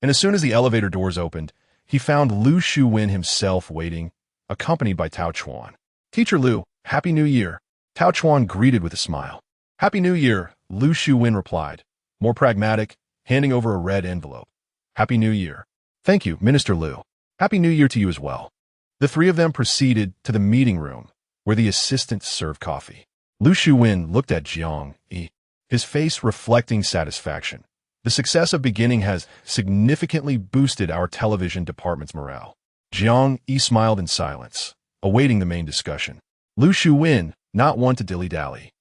and as soon as the elevator doors opened, he found Lu Shuwen himself waiting, accompanied by Tao Chuan. "Teacher Lu, Happy New Year," Tao Chuan greeted with a smile. "Happy New Year," Lu Shuwen replied, more pragmatic, handing over a red envelope. "Happy New Year." "Thank you, Minister Lu. Happy New Year to you as well." The three of them proceeded to the meeting room, where the assistant served coffee. Lu Shuwen looked at Jiang Yi, his face reflecting satisfaction. "The success of beginning has significantly boosted our television department's morale." Jiang Yi smiled in silence, awaiting the main discussion. Lu Shuwen, not one to dilly-dally,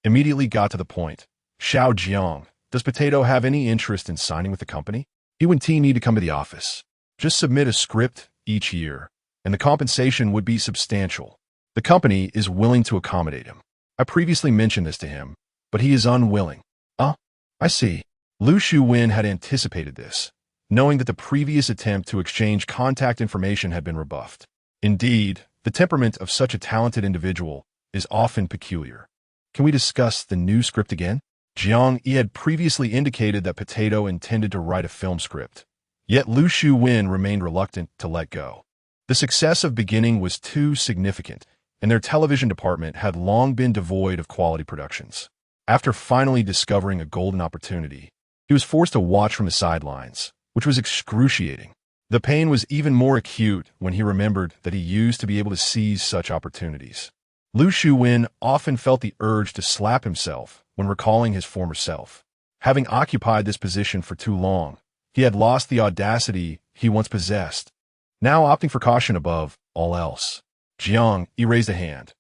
immediately got to the point. "Xiao Jiang, does Potato have any interest in signing with the company? He and T need to come to the office. Just submit a script each year, and the compensation would be substantial. The company is willing to accommodate him. I previously mentioned this to him, but he is unwilling." "Ah, I see." Lu Shuwen had anticipated this, knowing that the previous attempt to exchange contact information had been rebuffed. Indeed, the temperament of such a talented individual is often peculiar. "Can we discuss the new script again?" Jiang Yi had previously indicated that Potato intended to write a film script, yet Lu Shuwen remained reluctant to let go. The success of beginning was too significant, and their television department had long been devoid of quality productions. After finally discovering a golden opportunity, he was forced to watch from the sidelines, which was excruciating. The pain was even more acute when he remembered that he used to be able to seize such opportunities. Lu Shuwen often felt the urge to slap himself when recalling his former self. Having occupied this position for too long, he had lost the audacity he once possessed, now opting for caution above all else. Jiang Yi raised a hand.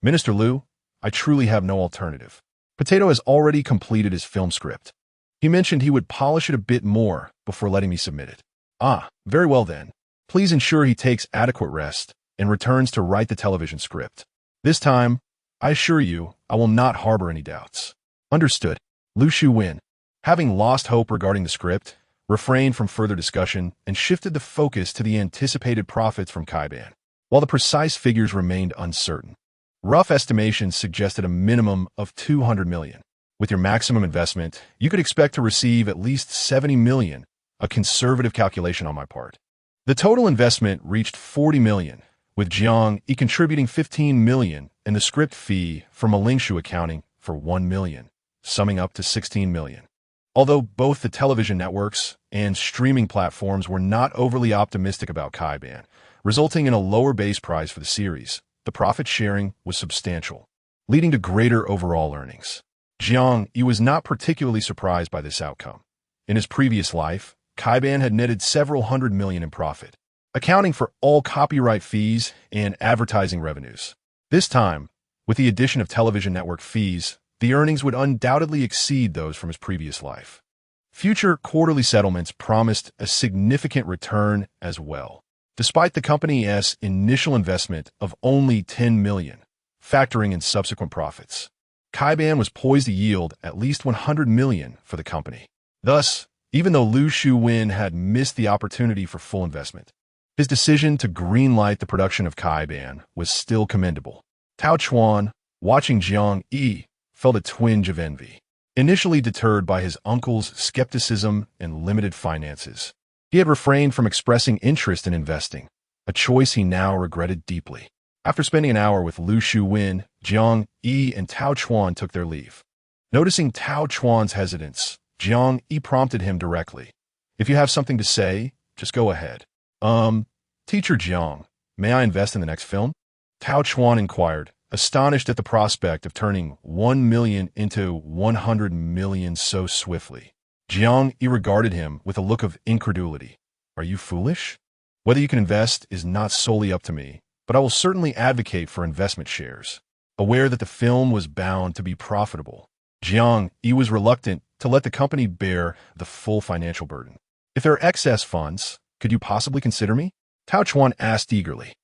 "Minister Lu, I truly have no alternative. Potato has already completed his film script. He mentioned he would polish it a bit more before letting me submit it." "Ah, very well then. Please ensure he takes adequate rest and returns to write the television script. This time, I assure you, I will not harbor any doubts." "Understood." Lu Shuwen, having lost hope regarding the script, refrained from further discussion and shifted the focus to the anticipated profits from Kaiban. While the precise figures remained uncertain, rough estimations suggested a minimum of 200 million. With your maximum investment, you could expect to receive at least 70 million, a conservative calculation on my part. The total investment reached 40 million, with Jiang Yi contributing 15 million and the script fee from Malingshu accounting for 1 million, summing up to 16 million. Although both the television networks and streaming platforms were not overly optimistic about Kaiban, resulting in a lower base price for the series, the profit sharing was substantial, leading to greater overall earnings. Jiang Yi was not particularly surprised by this outcome. In his previous life, Kaiban had netted several hundred million in profit, accounting for all copyright fees and advertising revenues. This time, With the addition of television network fees, the earnings would undoubtedly exceed those from his previous life. Future quarterly settlements promised a significant return as well. Despite the company's initial investment of only $10 million, factoring in subsequent profits, Kaiban was poised to yield at least $100 million for the company. Thus, even though Lu Shuwen had missed the opportunity for full investment, his decision to greenlight the production of Kaiban was still commendable. Tao Chuan, watching Jiang Yi, felt a twinge of envy. Initially deterred by his uncle's skepticism and limited finances, he had refrained from expressing interest in investing, a choice he now regretted deeply. After spending an hour with Lu Shuwen, Jiang Yi and Tao Chuan took their leave. Noticing Tao Chuan's hesitance, Jiang Yi prompted him directly. "If you have something to say, just go ahead." Teacher Jiang, may I invest in the next film?" Tao Chuan inquired, astonished at the prospect of turning 1 million into 100 million so swiftly. Jiang Yi regarded him with a look of incredulity. "Are you foolish? Whether you can invest is not solely up to me, but I will certainly advocate for investment shares." Aware that the film was bound to be profitable, Jiang Yi was reluctant to let the company bear the full financial burden. "If there are excess funds, could you possibly consider me?" Tao Chuan asked eagerly.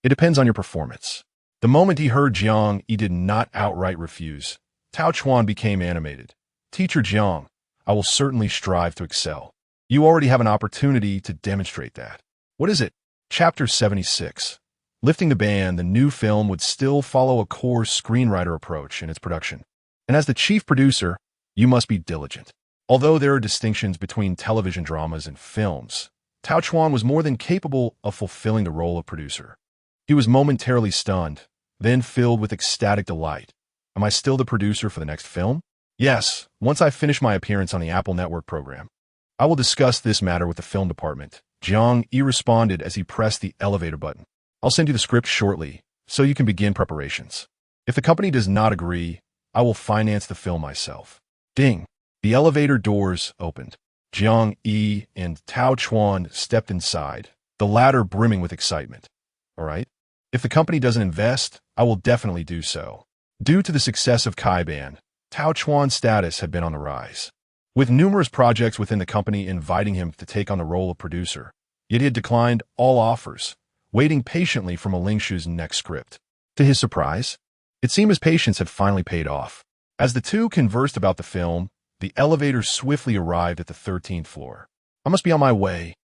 "It depends on your performance." The moment he heard Jiang Yi did not outright refuse, Tao Chuan became animated. "Teacher Jiang, I will certainly strive to excel. You already have an opportunity to demonstrate that." "What is it?" Chapter 76. Lifting the ban, the new film would still follow a core screenwriter approach in its production. And as the chief producer, you must be diligent. Although there are distinctions between television dramas and films, Tao Chuan was more than capable of fulfilling the role of producer. He was momentarily stunned, then filled with ecstatic delight. "Am I still the producer for the next film?" "Yes, once I finish my appearance on the Apple Network program. I will discuss this matter with the film department," Jiang Yi responded as he pressed the elevator button. "I'll send you the script shortly, so you can begin preparations. If the company does not agree, I will finance the film myself." Ding! The elevator doors opened. Jiang Yi and Tao Chuan stepped inside, the latter brimming with excitement. "All right. If the company doesn't invest, I will definitely do so." Due to the success of Kaiban, Tao Chuan's status had been on the rise, with numerous projects within the company inviting him to take on the role of producer. Yet he had declined all offers, waiting patiently for Malingshu's next script. To his surprise, it seemed his patience had finally paid off. As the two conversed about the film, the elevator swiftly arrived at the 13th floor. "I must be on my way,"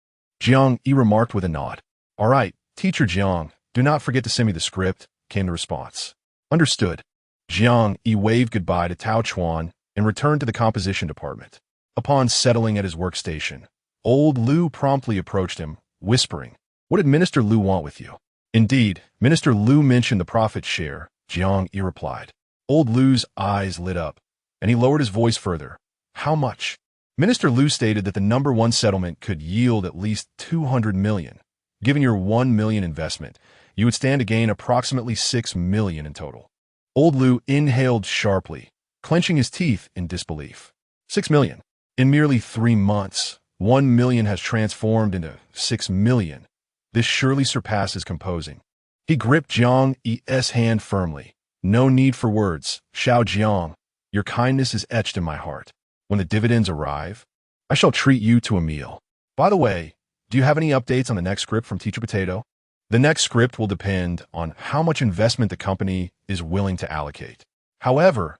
Jiang Yi remarked with a nod. "All right, Teacher Jiang, do not forget to send me the script," came the response. "Understood." Jiang Yi waved goodbye to Tao Chuan and returned to the composition department. Upon settling at his workstation, old Lu promptly approached him, whispering, "What did Minister Lu want with you?" "Indeed, Minister Lu mentioned the profit share," Jiang Yi replied. Old Lu's eyes lit up, and he lowered his voice further. "How much?" Minister Lu stated that the number one settlement could yield at least 200 million. Given your 1 million investment, you would stand to gain approximately 6 million in total. Old Lu inhaled sharply, clenching his teeth in disbelief. 6 million. In merely 3 months, 1 million has transformed into 6 million. This surely surpasses composing. He gripped Jiang Yi's hand firmly. "No need for words, Xiao Jiang. Your kindness is etched in my heart. When the dividends arrive, I shall treat you to a meal. By the way, do you have any updates on the next script from Teacher Potato?" "The next script will depend on how much investment the company is willing to allocate. However,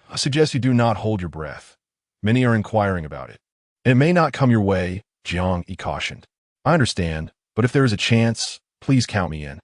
I suggest you do not hold your breath. Many are inquiring about it. It may not come your way," Jiang Yi cautioned. "I understand, but if there is a chance, please count me in."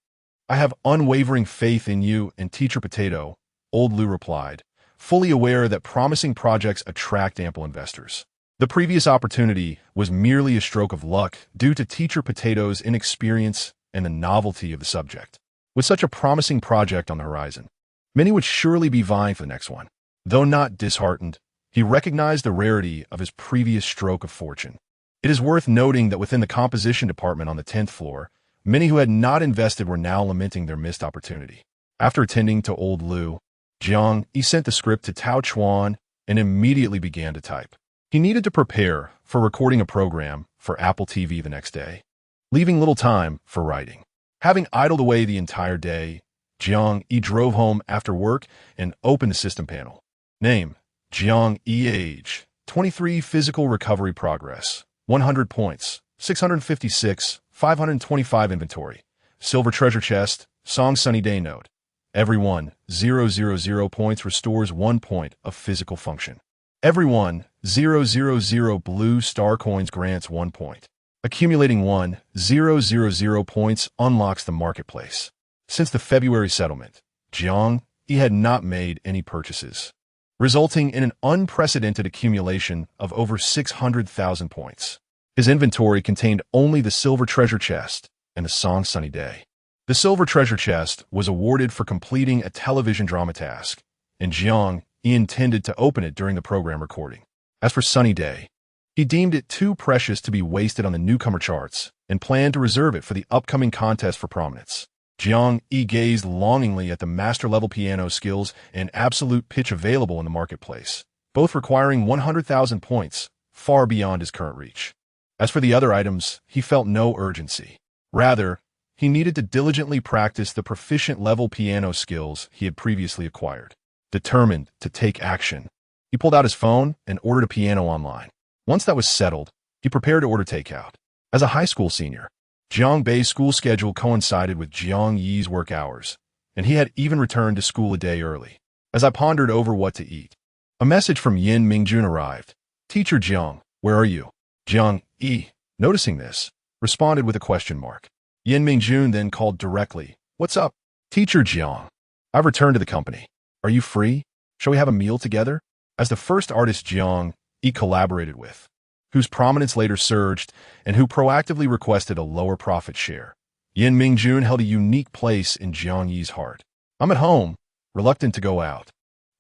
"I have unwavering faith in you and Teacher Potato," Old Lu replied, fully aware that promising projects attract ample investors. The previous opportunity was merely a stroke of luck due to Teacher Potato's inexperience and the novelty of the subject. With such a promising project on the horizon, many would surely be vying for the next one. Though not disheartened, he recognized the rarity of his previous stroke of fortune. It is worth noting that within the composition department on the 10th floor, many who had not invested were now lamenting their missed opportunity. After attending to Old Lu, Jiang Yi sent the script to Tao Chuan and immediately began to type. He needed to prepare for recording a program for Apple TV the next day, leaving little time for writing. Having idled away the entire day, Jiang Yi drove home after work and opened the system panel. Name, Jiang Yi. Age, 23. Physical recovery progress, 100 points, 656, 525 inventory. Silver treasure chest, song sunny day note. Every 1,000 points restores 1 point of physical function. Every 1,000 blue star coins grants 1 point. Accumulating 1,000 points unlocks the marketplace. Since the February settlement, Jiang Yi had not made any purchases, resulting in an unprecedented accumulation of over 600,000 points. His inventory contained only the silver treasure chest and the song Sunny Day. The silver treasure chest was awarded for completing a television drama task, and Jiang Yi intended to open it during the program recording. As for Sunny Day, he deemed it too precious to be wasted on the newcomer charts and planned to reserve it for the upcoming contest for prominence. Jiang Yi gazed longingly at the master-level piano skills and absolute pitch available in the marketplace, both requiring 100,000 points, far beyond his current reach. As for the other items, he felt no urgency. Rather, he needed to diligently practice the proficient-level piano skills he had previously acquired. Determined to take action, he pulled out his phone and ordered a piano online. Once that was settled, he prepared to order takeout. As a high school senior, Jiang Bei's school schedule coincided with Jiang Yi's work hours, and he had even returned to school a day early. As I pondered over what to eat, a message from Yin Mingjun arrived. "Teacher Jiang, where are you?" Jiang Yi, noticing this, responded with a question mark. Yin Mingjun then called directly. "What's up?" "Teacher Jiang, I've returned to the company. Are you free? Shall we have a meal together?" As the first artist Jiang Yi collaborated with, whose prominence later surged and who proactively requested a lower profit share, Yin Mingjun held a unique place in Jiang Yi's heart. "I'm at home, reluctant to go out,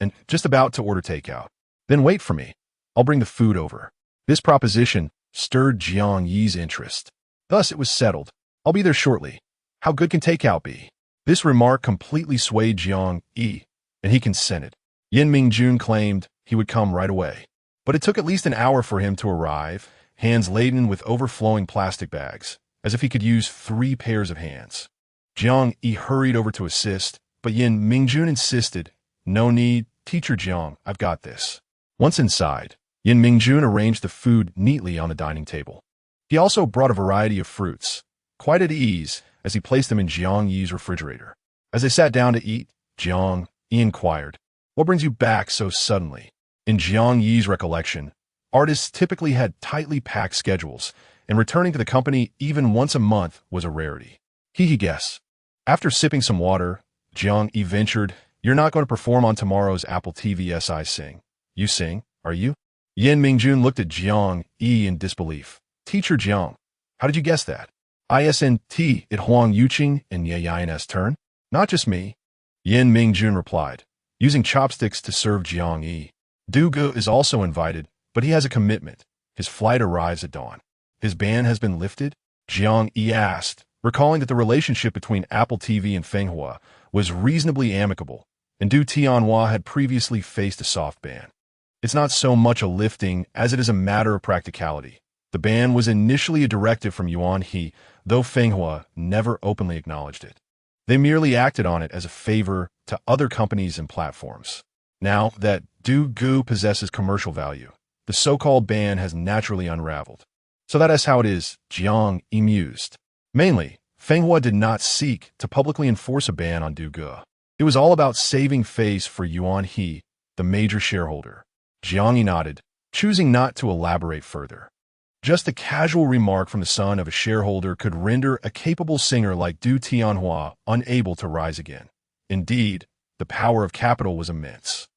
and just about to order takeout. Then wait for me. I'll bring the food over." This proposition stirred Jiang Yi's interest. Thus it was settled. "I'll be there shortly. How good can takeout be?" This remark completely swayed Jiang Yi, and he consented. Yin Mingjun claimed he would come right away, but it took at least an hour for him to arrive, hands laden with overflowing plastic bags, as if he could use 3 pairs of hands. Jiang Yi hurried over to assist, but Yin Mingjun insisted, "No need, Teacher Jiang, I've got this." Once inside, Yin Mingjun arranged the food neatly on the dining table. He also brought a variety of fruits, quite at ease as he placed them in Jiang Yi's refrigerator. As they sat down to eat, Jiang Yi inquired, "What brings you back so suddenly?" In Jiang Yi's recollection, artists typically had tightly packed schedules, and returning to the company even once a month was a rarity. He guessed. After sipping some water, Jiang Yi ventured, "You're not going to perform on tomorrow's Apple TV SI Sing. You sing, are you?" Yin Mingjun looked at Jiang Yi in disbelief. "Teacher Jiang, how did you guess that? Isn't it Huang Yuqing and Ye Yin's turn?" "Not just me," Yin Mingjun replied, using chopsticks to serve Jiang Yi. Du Gu is also invited, but he has a commitment. His flight arrives at dawn. "His ban has been lifted?" Jiang Yi asked, recalling that the relationship between Apple TV and Fenghua was reasonably amicable, and Du Tianhua had previously faced a soft ban. "It's not so much a lifting as it is a matter of practicality. The ban was initially a directive from Yuan He, though Fenghua never openly acknowledged it. They merely acted on it as a favor to other companies and platforms. Now that Du Gu possesses commercial value, the so-called ban has naturally unraveled. So that is how it is," Jiang Yi mused. Mainly, Fenghua did not seek to publicly enforce a ban on Du Gu. It was all about saving face for Yuan He, the major shareholder. Jiang Yi nodded, choosing not to elaborate further. Just a casual remark from the son of a shareholder could render a capable singer like Du Tianhua unable to rise again. Indeed, the power of capital was immense.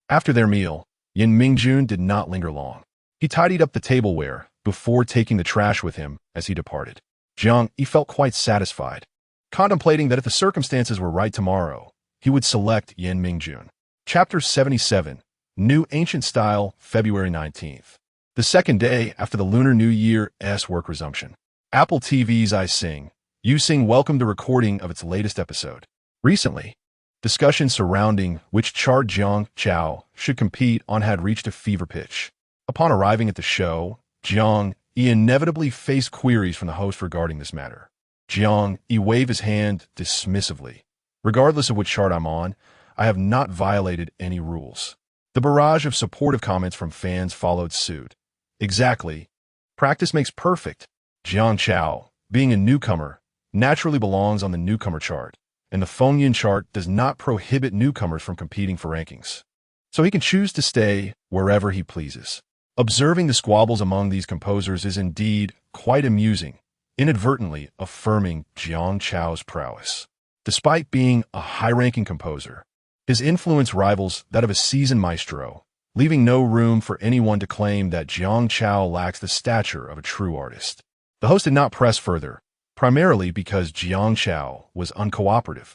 After their meal, Yin Mingjun did not linger long. He tidied up the tableware before taking the trash with him as he departed. Jiang Yi felt quite satisfied, contemplating that if the circumstances were right tomorrow, he would select Yin Mingjun. Chapter 77, New Ancient Style, February 19th. The second day after the Lunar New Year's work resumption. Apple TV's I Sing, You Sing welcomed the recording of its latest episode. Recently, discussions surrounding which chart Jiang Chao should compete on had reached a fever pitch. Upon arriving at the show, Jiang Yi inevitably faced queries from the host regarding this matter. Jiang Yi waved his hand dismissively, Regardless of which chart I'm on, I have not violated any rules. The barrage of supportive comments from fans followed suit. Exactly. Practice makes perfect. Jiang Chao, being a newcomer, naturally belongs on the newcomer chart, and the Fengyan chart does not prohibit newcomers from competing for rankings. So he can choose to stay wherever he pleases. Observing the squabbles among these composers is indeed quite amusing, inadvertently affirming Jiang Chao's prowess. Despite being a high-ranking composer, his influence rivals that of a seasoned maestro, leaving no room for anyone to claim that Jiang Chao lacks the stature of a true artist. The host did not press further, primarily because Jiang Chao was uncooperative.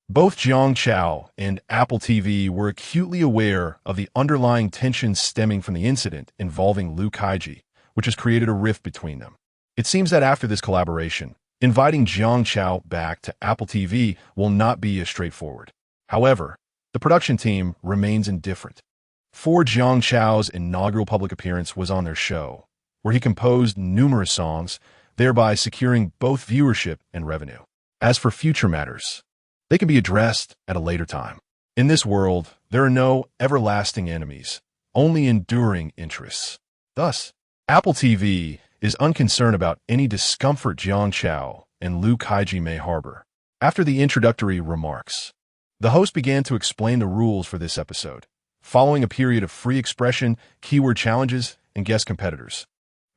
Both Jiang Chao and Apple TV were acutely aware of the underlying tensions stemming from the incident involving Liu Kaiji, which has created a rift between them. It seems that after this collaboration, inviting Jiang Chao back to Apple TV will not be as straightforward. However, the production team remains indifferent. For Jiang Chao's inaugural public appearance was on their show, where he composed numerous songs, thereby securing both viewership and revenue. As for future matters, they can be addressed at a later time. In this world, there are no everlasting enemies, only enduring interests. Thus, Apple TV is unconcerned about any discomfort Jiang Chao and Liu Kaiji may harbor. After the introductory remarks, the host began to explain the rules for this episode, following a period of free expression, keyword challenges, and guest competitors.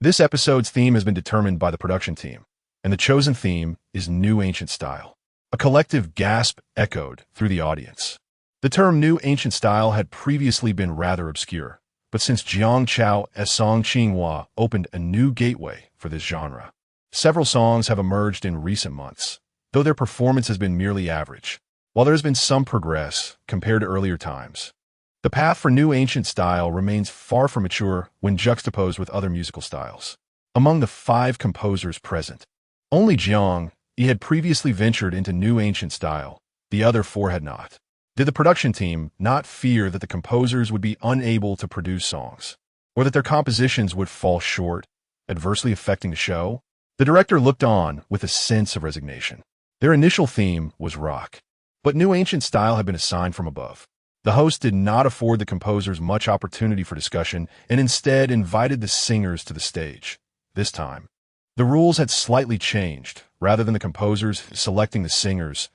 This episode's theme has been determined by the production team, and the chosen theme is New Ancient Style. A collective gasp echoed through the audience. The term New Ancient Style had previously been rather obscure, but since Jiang Chao and Song Qinghua opened a new gateway for this genre, several songs have emerged in recent months, though their performance has been merely average. While there has been some progress compared to earlier times, the path for New Ancient Style remains far from mature when juxtaposed with other musical styles. Among the 5 composers present, only Jiang Yi had previously ventured into New Ancient Style, the other 4 had not. Did the production team not fear that the composers would be unable to produce songs, or that their compositions would fall short, adversely affecting the show? The director looked on with a sense of resignation. Their initial theme was rock, but New Ancient Style had been assigned from above. The host did not afford the composers much opportunity for discussion and instead invited the singers to the stage. This time, the rules had slightly changed. Rather than the composers selecting the singers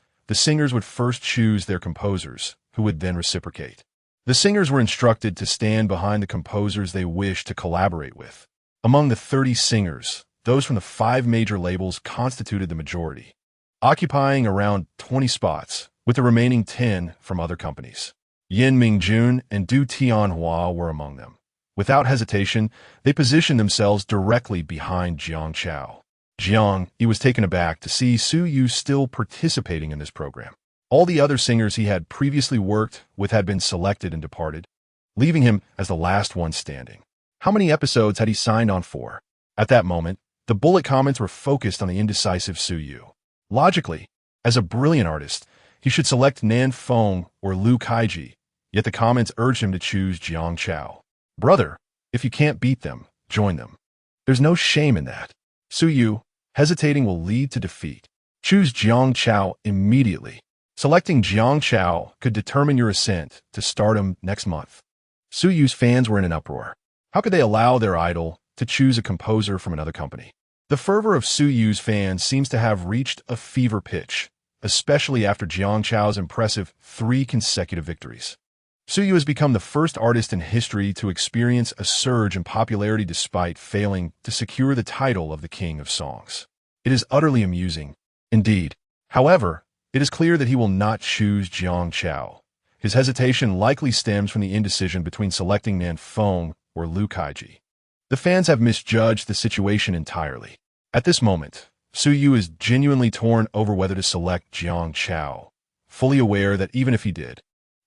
would first choose their composers, who would then reciprocate. The singers were instructed to stand behind the composers they wished to collaborate with. Among the 30 singers, those from the 5 major labels constituted the majority, occupying around 20 spots, with the remaining 10 from other companies. Yin Mingjun and Du Tianhua were among them. Without hesitation, they positioned themselves directly behind Jiang Chao. Jiang Yi was taken aback to see Su Yu still participating in this program. All the other singers he had previously worked with had been selected and departed, leaving him as the last one standing. How many episodes had he signed on for? At that moment, the bullet comments were focused on the indecisive Su Yu. Logically, as a brilliant artist, he should select Nan Feng or Liu Kaiji, yet the comments urged him to choose Jiang Chao. Brother, if you can't beat them, join them. There's no shame in that. Su Yu, hesitating will lead to defeat. Choose Jiang Chao immediately. Selecting Jiang Chao could determine your ascent to stardom next month. Su Yu's fans were in an uproar. How could they allow their idol to choose a composer from another company? The fervor of Su Yu's fans seems to have reached a fever pitch, especially after Jiang Chao's impressive 3 consecutive victories. Su Yu has become the first artist in history to experience a surge in popularity despite failing to secure the title of the King of Songs. It is utterly amusing, indeed. However, it is clear that he will not choose Jiang Chao. His hesitation likely stems from the indecision between selecting Nan Feng or Liu Kaiji. The fans have misjudged the situation entirely. At this moment, Su Yu is genuinely torn over whether to select Jiang Chao, fully aware that even if he did,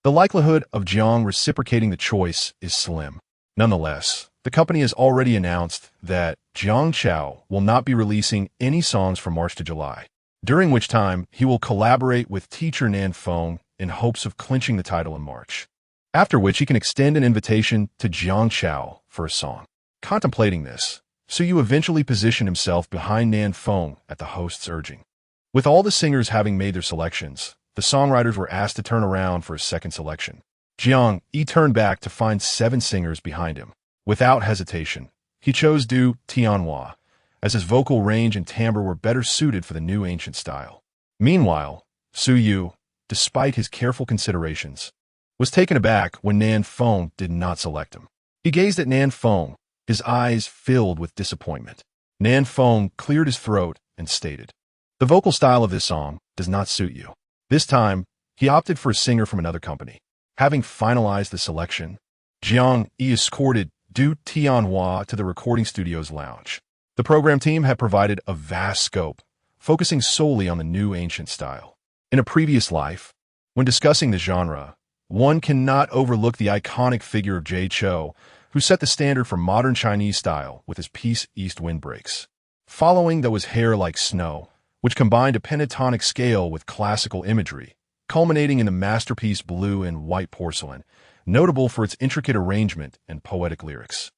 the likelihood of Jiang reciprocating the choice is slim. Nonetheless, the company has already announced that Jiang Chao will not be releasing any songs from March to July, during which time he will collaborate with teacher Nan Feng in hopes of clinching the title in March, after which he can extend an invitation to Jiang Chao for a song. Contemplating this, Su Yu eventually positioned himself behind Nan Feng at the host's urging. With all the singers having made their selections, the songwriters were asked to turn around for a second selection. Jiang Yi turned back to find 7 singers behind him. Without hesitation, he chose Du Tianhua, as his vocal range and timbre were better suited for the new ancient style. Meanwhile, Su Yu, despite his careful considerations, was taken aback when Nan Feng did not select him. He gazed at Nan Feng, his eyes filled with disappointment. Nan Feng cleared his throat and stated, "The vocal style of this song does not suit you." This time, he opted for a singer from another company. Having finalized the selection, Jiang Yi escorted Du Tianhua to the recording studio's lounge. The program team had provided a vast scope, focusing solely on the new ancient style. In a previous life, when discussing the genre, one cannot overlook the iconic figure of Jay Chou, who set the standard for modern Chinese style with his piece East Wind Breaks. Following that was Hair Like Snow, which combined a pentatonic scale with classical imagery, culminating in the masterpiece Blue and White Porcelain, notable for its intricate arrangement and poetic lyrics,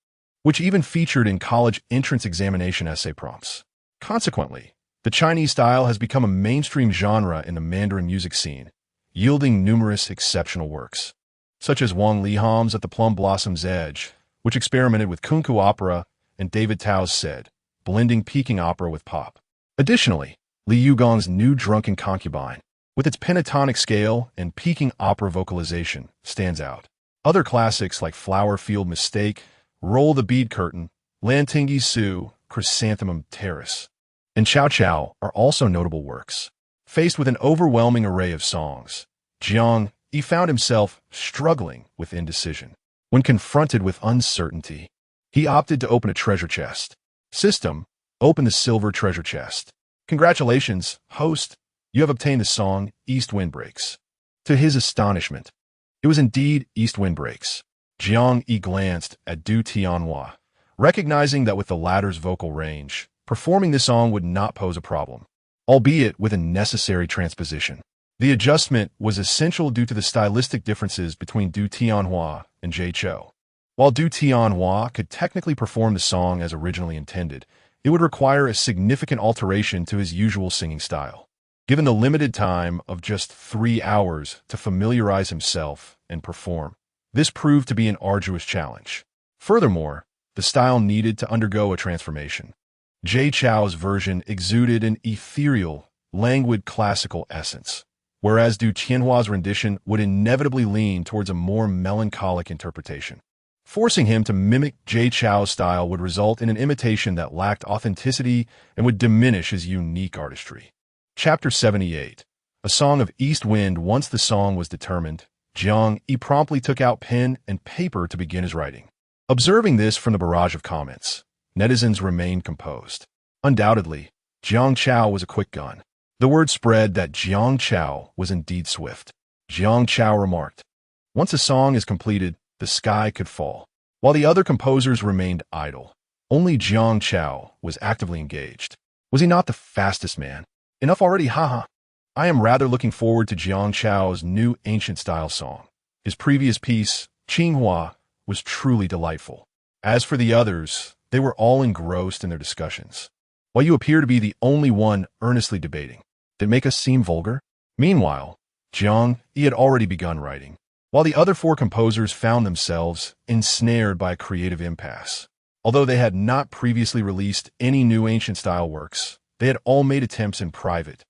which even featured in college entrance examination essay prompts. Consequently, the Chinese style has become a mainstream genre in the Mandarin music scene, yielding numerous exceptional works, such as Wang Liham's At the Plum Blossom's Edge, which experimented with kunku opera, and David Tao's Said, blending Peking opera with pop. Additionally, Li Yugong's New Drunken Concubine, with its pentatonic scale and Peking opera vocalization, stands out. Other classics like Flower Field Mistake, Roll the Bead Curtain, Lantingyi Su, Chrysanthemum Terrace, and Chow Chow are also notable works. Faced with an overwhelming array of songs, Jiang Yi found himself struggling with indecision. When confronted with uncertainty, he opted to open a treasure chest. System, open the silver treasure chest. Congratulations, host, you have obtained the song East Wind Breaks. To his astonishment, it was indeed East Wind Breaks. Jiang Yi glanced at Du Tianhua, recognizing that with the latter's vocal range, performing this song would not pose a problem, albeit with a necessary transposition. The adjustment was essential due to the stylistic differences between Du Tianhua and Jay Chou. While Du Tianhua could technically perform the song as originally intended, it would require a significant alteration to his usual singing style. Given the limited time of just 3 hours to familiarize himself and perform, this proved to be an arduous challenge. Furthermore, the style needed to undergo a transformation. Jay Chou's version exuded an ethereal, languid classical essence, whereas Du Tianhua's rendition would inevitably lean towards a more melancholic interpretation. Forcing him to mimic Jay Chou's style would result in an imitation that lacked authenticity and would diminish his unique artistry. Chapter 78. A Song of East Wind. Once the song was determined, Jiang Yi promptly took out pen and paper to begin his writing. Observing this from the barrage of comments, netizens remained composed. Undoubtedly, Jiang Chao was a quick gun. The word spread that Jiang Chao was indeed swift. Jiang Chao remarked, "Once a song is completed, the sky could fall." While the other composers remained idle, only Jiang Chao was actively engaged. Was he not the fastest man? Enough already, haha. I am rather looking forward to Jiang Chao's new ancient-style song. His previous piece, Qinghua, was truly delightful. As for the others, they were all engrossed in their discussions. While you appear to be the only one earnestly debating, did it make us seem vulgar? Meanwhile, Jiang Yi had already begun writing, while the other 4 composers found themselves ensnared by a creative impasse. Although they had not previously released any new ancient-style works, they had all made attempts in private.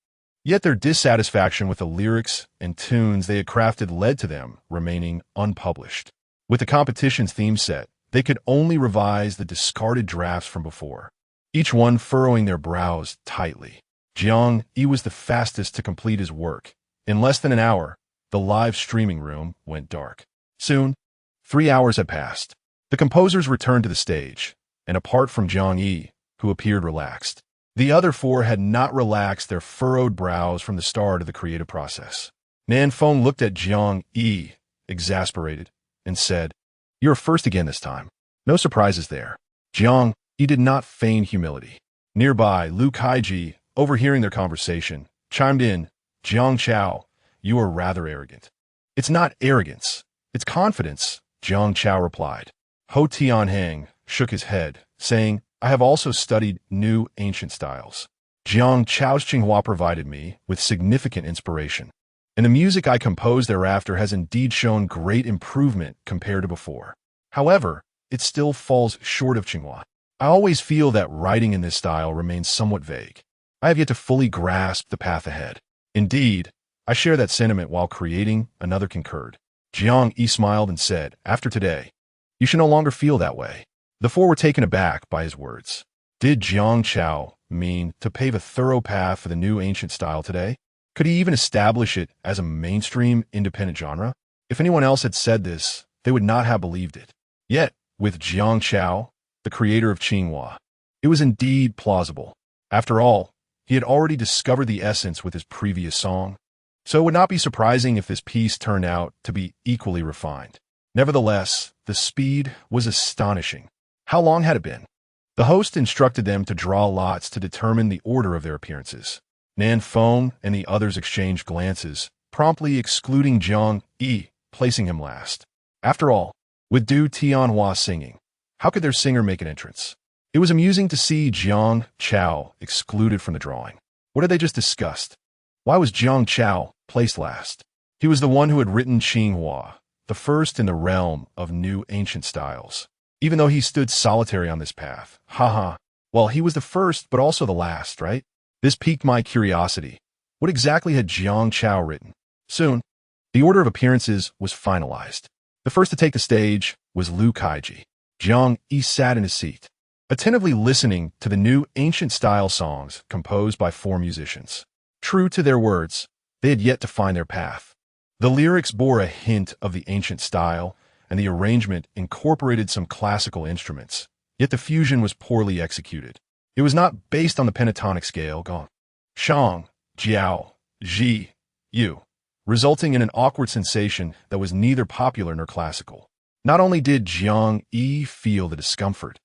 Yet their dissatisfaction with the lyrics and tunes they had crafted led to them remaining unpublished. With the competition's theme set, they could only revise the discarded drafts from before, each one furrowing their brows tightly. Jiang Yi was the fastest to complete his work. In less than an hour, the live streaming room went dark. Soon, 3 hours had passed. The composers returned to the stage, and apart from Jiang Yi, who appeared relaxed, the other 4 had not relaxed their furrowed brows from the start of the creative process. Nan Feng looked at Jiang Yi, exasperated, and said, "You're first again this time. No surprises there." Jiang Yi did not feign humility. Nearby, Lu Kaiji, overhearing their conversation, chimed in, "Jiang Chao, you are rather arrogant." "It's not arrogance, it's confidence," Jiang Chao replied. Ho Tianheng shook his head, saying, "I have also studied new ancient styles. Jiang Chao's Qinghua provided me with significant inspiration." and the music I composed thereafter has indeed shown great improvement compared to before. However, it still falls short of Tsinghua. I always feel that writing in this style remains somewhat vague. I have yet to fully grasp the path ahead. Indeed, I share that sentiment while creating, another concurred. Jiang Yi smiled and said, after today, you should no longer feel that way. The four were taken aback by his words. Did Jiang Chao mean to pave a thorough path for the new ancient style today? Could he even establish it as a mainstream independent genre? If anyone else had said this, they would not have believed it. Yet, with Jiang Chao, the creator of Tsinghua, it was indeed plausible. After all, he had already discovered the essence with his previous song, so it would not be surprising if this piece turned out to be equally refined. Nevertheless, the speed was astonishing. How long had it been? The host instructed them to draw lots to determine the order of their appearances. Nan Feng and the others exchanged glances, promptly excluding Jiang Yi, placing him last. After all, with Du Tianhua singing, how could their singer make an entrance? It was amusing to see Jiang Chao excluded from the drawing. What had they just discussed? Why was Jiang Chao placed last? He was the one who had written Tsinghua, the first in the realm of new ancient styles. Even though he stood solitary on this path. Haha. Well, he was the first, but also the last, right? This piqued my curiosity. What exactly had Jiang Chao written? Soon, the order of appearances was finalized. The first to take the stage was Liu Kaiji. Jiang Yi sat in his seat, attentively listening to the new ancient-style songs composed by four musicians. True to their words, they had yet to find their path. The lyrics bore a hint of the ancient style, and the arrangement incorporated some classical instruments, yet the fusion was poorly executed. It was not based on the pentatonic scale, gong, shang, jiao, ji, yu, resulting in an awkward sensation that was neither popular nor classical. Not only did Jiang Yi feel the discomfort,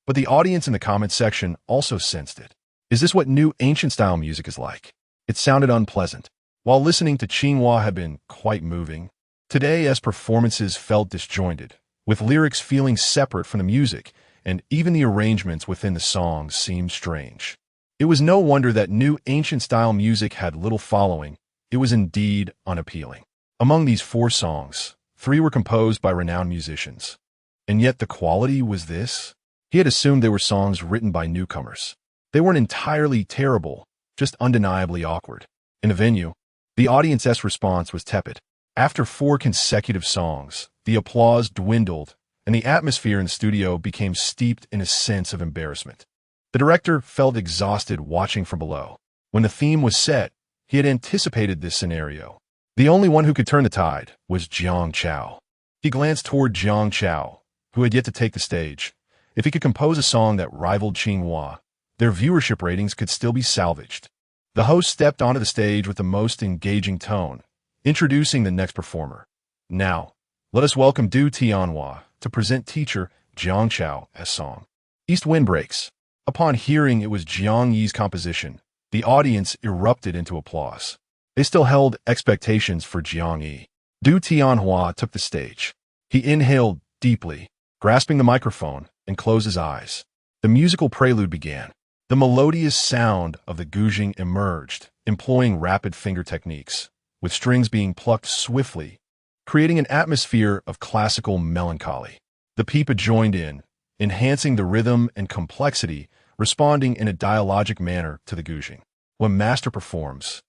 but the audience in the comment section also sensed it. Is this what new ancient-style music is like? It sounded unpleasant. While listening to Tsinghua had been quite moving, today as performances felt disjointed, with lyrics feeling separate from the music, and even the arrangements within the songs seemed strange. It was no wonder that new ancient-style music had little following. It was indeed unappealing. Among these four songs, 3 were composed by renowned musicians. And yet the quality was this? He had assumed they were songs written by newcomers. They weren't entirely terrible, just undeniably awkward. In the venue, the audience's response was tepid. After 4 consecutive songs, the applause dwindled, and the atmosphere in the studio became steeped in a sense of embarrassment. The director felt exhausted watching from below. When the theme was set, he had anticipated this scenario. The only one who could turn the tide was Jiang Chao. He glanced toward Jiang Chao, who had yet to take the stage. If he could compose a song that rivaled Tsinghua, their viewership ratings could still be salvaged. The host stepped onto the stage with the most engaging tone, introducing the next performer. Now, let us welcome Du Tianhua to present teacher Jiang Chao as song. East Wind Breaks. Upon hearing it was Jiang Yi's composition, the audience erupted into applause. They still held expectations for Jiang Yi. Du Tianhua took the stage. He inhaled deeply, grasping the microphone, and closed his eyes. The musical prelude began. The melodious sound of the guzheng emerged, employing rapid finger techniques, with strings being plucked swiftly, creating an atmosphere of classical melancholy. The pipa joined in, enhancing the rhythm and complexity, responding in a dialogic manner to the guzheng. When master performs,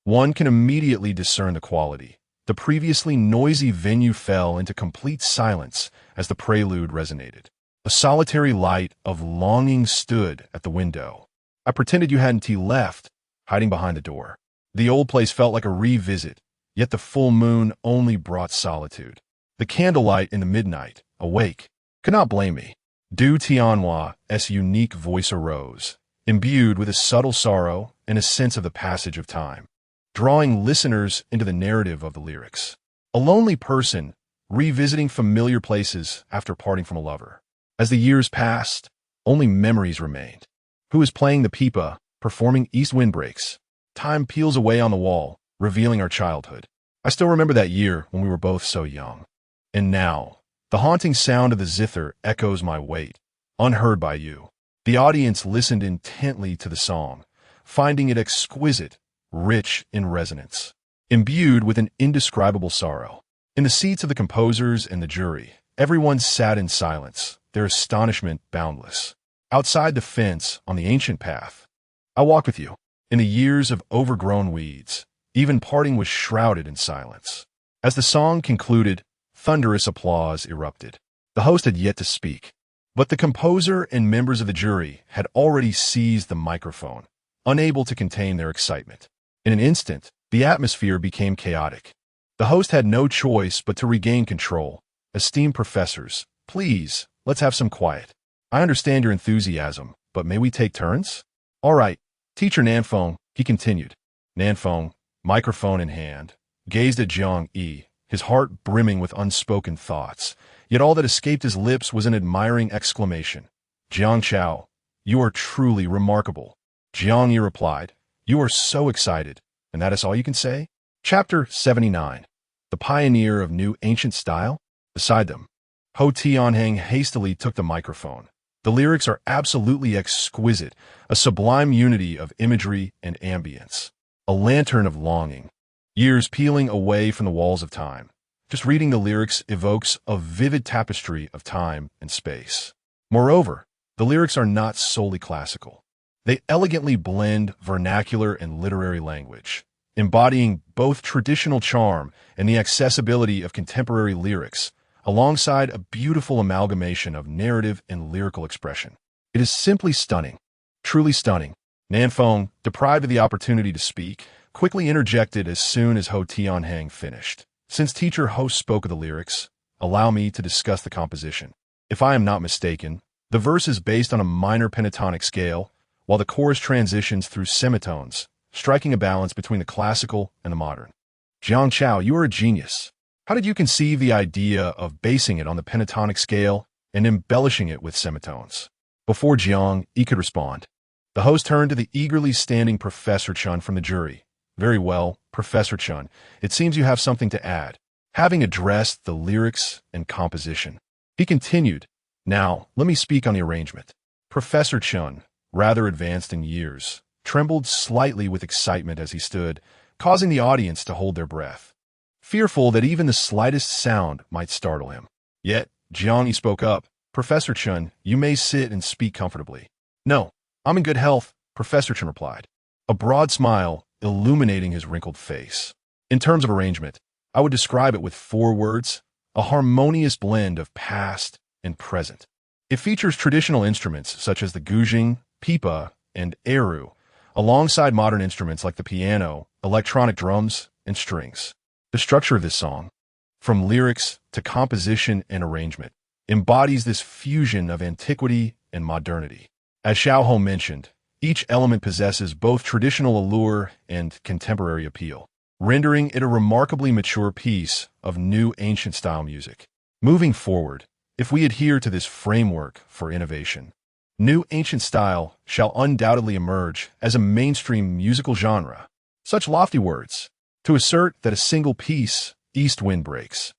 one can immediately discern the quality. The previously noisy venue fell into complete silence as the prelude resonated. A solitary light of longing stood at the window. I pretended you hadn't left, hiding behind the door. The old place felt like a revisit, yet the full moon only brought solitude. The candlelight in the midnight, awake, could not blame me. Du Tianhua's unique voice arose, imbued with a subtle sorrow and a sense of the passage of time, drawing listeners into the narrative of the lyrics. A lonely person revisiting familiar places after parting from a lover. As the years passed, only memories remained. Who is playing the pipa, performing East Wind Breaks? Time peels away on the wall, revealing our childhood. I still remember that year when we were both so young. And now, the haunting sound of the zither echoes my weight, unheard by you. The audience listened intently to the song, finding it exquisite, rich in resonance. imbued with an indescribable sorrow. In the seats of the composers and the jury, everyone sat in silence, their astonishment boundless. Outside the fence, on the ancient path, I walked with you. In the years of overgrown weeds, even parting was shrouded in silence. As the song concluded, thunderous applause erupted. The host had yet to speak, but the composer and members of the jury had already seized the microphone, unable to contain their excitement. In an instant, the atmosphere became chaotic. The host had no choice but to regain control. Esteemed professors, please, let's have some quiet. I understand your enthusiasm, but may we take turns? All right, Teacher Nanfeng, he continued. Nanfeng, microphone in hand, gazed at Jiang Yi, his heart brimming with unspoken thoughts. Yet all that escaped his lips was an admiring exclamation. Jiang Chao, you are truly remarkable. Jiang Yi replied, you are so excited, and that is all you can say? Chapter 79. The Pioneer of New Ancient Style? Beside them, Ho Tianheng hastily took the microphone. The lyrics are absolutely exquisite, a sublime unity of imagery and ambience. A lantern of longing. Years peeling away from the walls of time. Just reading the lyrics evokes a vivid tapestry of time and space. Moreover, the lyrics are not solely classical. They elegantly blend vernacular and literary language, embodying both traditional charm and the accessibility of contemporary lyrics, alongside a beautiful amalgamation of narrative and lyrical expression. It is simply stunning, truly stunning. Nanfeng, deprived of the opportunity to speak, quickly interjected as soon as Ho Tianheng finished. Since Teacher Ho spoke of the lyrics, allow me to discuss the composition. If I am not mistaken, the verse is based on a minor pentatonic scale, while the chorus transitions through semitones, striking a balance between the classical and the modern. Jiang Chao, you are a genius. How did you conceive the idea of basing it on the pentatonic scale and embellishing it with semitones? Before Jiang Yi could respond, the host turned to the eagerly standing Professor Chun from the jury. Very well, Professor Chun, it seems you have something to add. Having addressed the lyrics and composition, he continued, now, let me speak on the arrangement. Professor Chun, rather advanced in years, trembled slightly with excitement as he stood, causing the audience to hold their breath, fearful that even the slightest sound might startle him. Yet, Jiang Yi spoke up. Professor Chun, you may sit and speak comfortably. No, I'm in good health, Professor Chun replied, a broad smile illuminating his wrinkled face. In terms of arrangement, I would describe it with 4 words, a harmonious blend of past and present. It features traditional instruments such as the guzheng, pipa, and eru, alongside modern instruments like the piano, electronic drums, and strings. The structure of this song, from lyrics to composition and arrangement, embodies this fusion of antiquity and modernity. As Xiaohou mentioned, each element possesses both traditional allure and contemporary appeal, rendering it a remarkably mature piece of new ancient style music. Moving forward, if we adhere to this framework for innovation, new ancient style shall undoubtedly emerge as a mainstream musical genre. Such lofty words, to assert that a single piece, East Wind Breaks,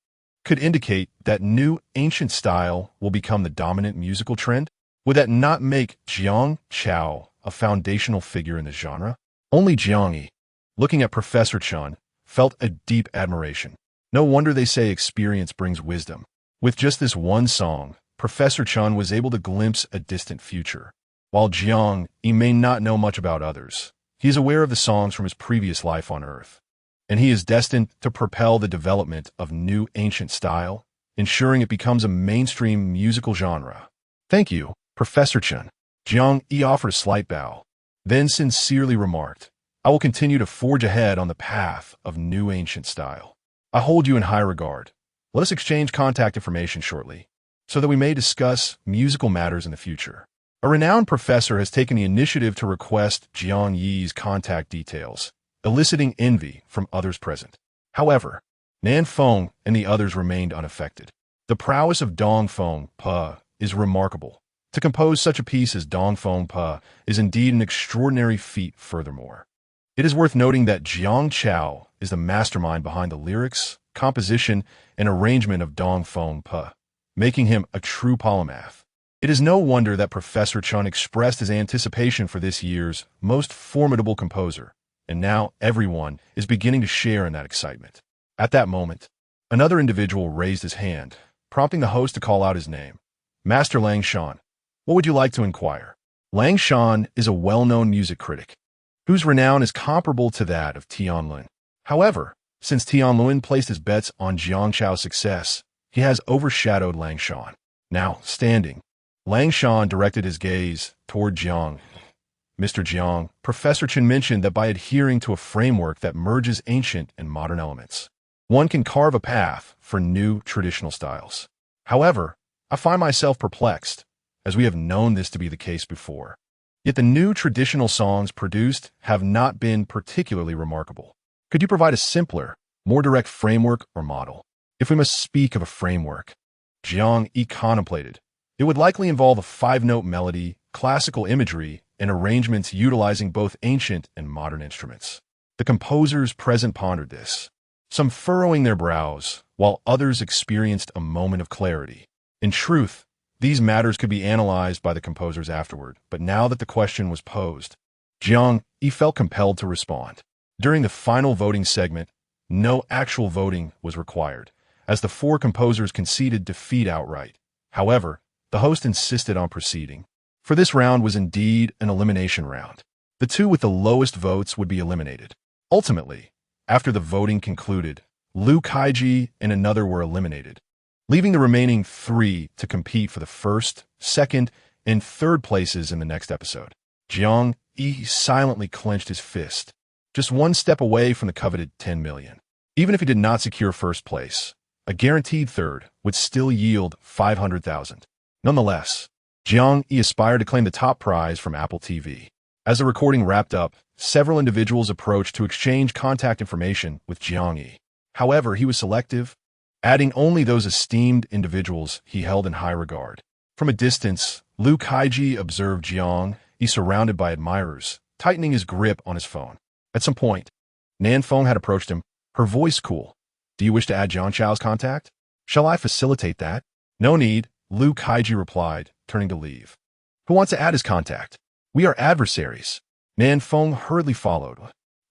could indicate that new ancient style will become the dominant musical trend? Would that not make Jiang Chao a foundational figure in the genre? Only Jiang Yi, looking at Professor Chun, felt a deep admiration. No wonder they say experience brings wisdom. With just this one song, Professor Chun was able to glimpse a distant future. While Jiang Yi may not know much about others, he is aware of the songs from his previous life on Earth, and he is destined to propel the development of new ancient style, ensuring it becomes a mainstream musical genre. Thank you, Professor Chun. Jiang Yi offered a slight bow, then sincerely remarked, I will continue to forge ahead on the path of new ancient style. I hold you in high regard. Let us exchange contact information shortly, so that we may discuss musical matters in the future. A renowned professor has taken the initiative to request Jiang Yi's contact details, eliciting envy from others present. However, Nanfeng and the others remained unaffected. The prowess of Dongfeng Pa is remarkable. To compose such a piece as Dongfeng Pa is indeed an extraordinary feat furthermore. It is worth noting that Jiang Chao is the mastermind behind the lyrics, composition, and arrangement of Dongfeng Pa, making him a true polymath. It is no wonder that Professor Chun expressed his anticipation for this year's most formidable composer. and now everyone is beginning to share in that excitement. At that moment, another individual raised his hand, prompting the host to call out his name. Master Lang Shan, what would you like to inquire? Lang Shan is a well-known music critic, whose renown is comparable to that of Tianlun. However, since Tianlun placed his bets on Jiang Chao's success, he has overshadowed Lang Shan. Now, standing, Lang Shan directed his gaze toward Jiang. Mr. Jiang, Professor Chen mentioned that by adhering to a framework that merges ancient and modern elements, one can carve a path for new traditional styles. However, I find myself perplexed, as we have known this to be the case before. Yet the new traditional songs produced have not been particularly remarkable. Could you provide a simpler, more direct framework or model? If we must speak of a framework, Jiang Yi contemplated, it would likely involve a 5-note melody, classical imagery, and arrangements utilizing both ancient and modern instruments. The composers present pondered this, some furrowing their brows, while others experienced a moment of clarity. In truth, these matters could be analyzed by the composers afterward, but now that the question was posed, Jiang Yi felt compelled to respond. During the final voting segment, no actual voting was required, as the 4 composers conceded defeat outright. However, the host insisted on proceeding. For this round was indeed an elimination round. The 2 with the lowest votes would be eliminated. Ultimately, after the voting concluded, Liu Kaiji and another were eliminated, leaving the remaining 3 to compete for the first, second, and third places in the next episode. Jiang Yi silently clenched his fist, just one step away from the coveted 10 million. Even if he did not secure first place, a guaranteed third would still yield 500,000. Nonetheless, Jiang Yi aspired to claim the top prize from Apple TV. As the recording wrapped up, several individuals approached to exchange contact information with Jiang Yi. However, he was selective, adding only those esteemed individuals he held in high regard. From a distance, Liu Kaiji observed Jiang Yi surrounded by admirers, tightening his grip on his phone. At some point, Nan Feng had approached him, her voice cool. Do you wish to add Jiang Chao's contact? Shall I facilitate that? No need, Liu Kaiji replied, turning to leave. Who wants to add his contact? We are adversaries. Nan Feng hurriedly followed.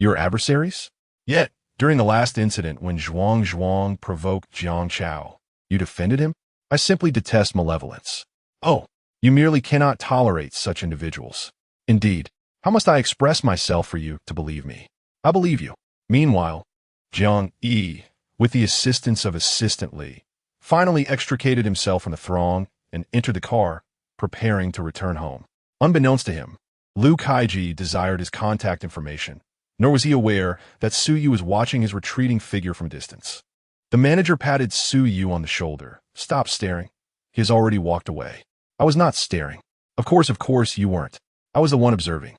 Your adversaries? Yet, during the last incident when Zhuang provoked Jiang Chao, you defended him? I simply detest malevolence. Oh, you merely cannot tolerate such individuals. Indeed, how must I express myself for you to believe me? I believe you. Meanwhile, Jiang Yi, with the assistance of Assistant Li, finally extricated himself from the throng and entered the car, preparing to return home. Unbeknownst to him, Liu Kaiji desired his contact information, nor was he aware that Su Yu was watching his retreating figure from distance. The manager patted Su Yu on the shoulder. Stop staring. He has already walked away. I was not staring. Of course you weren't. I was the one observing.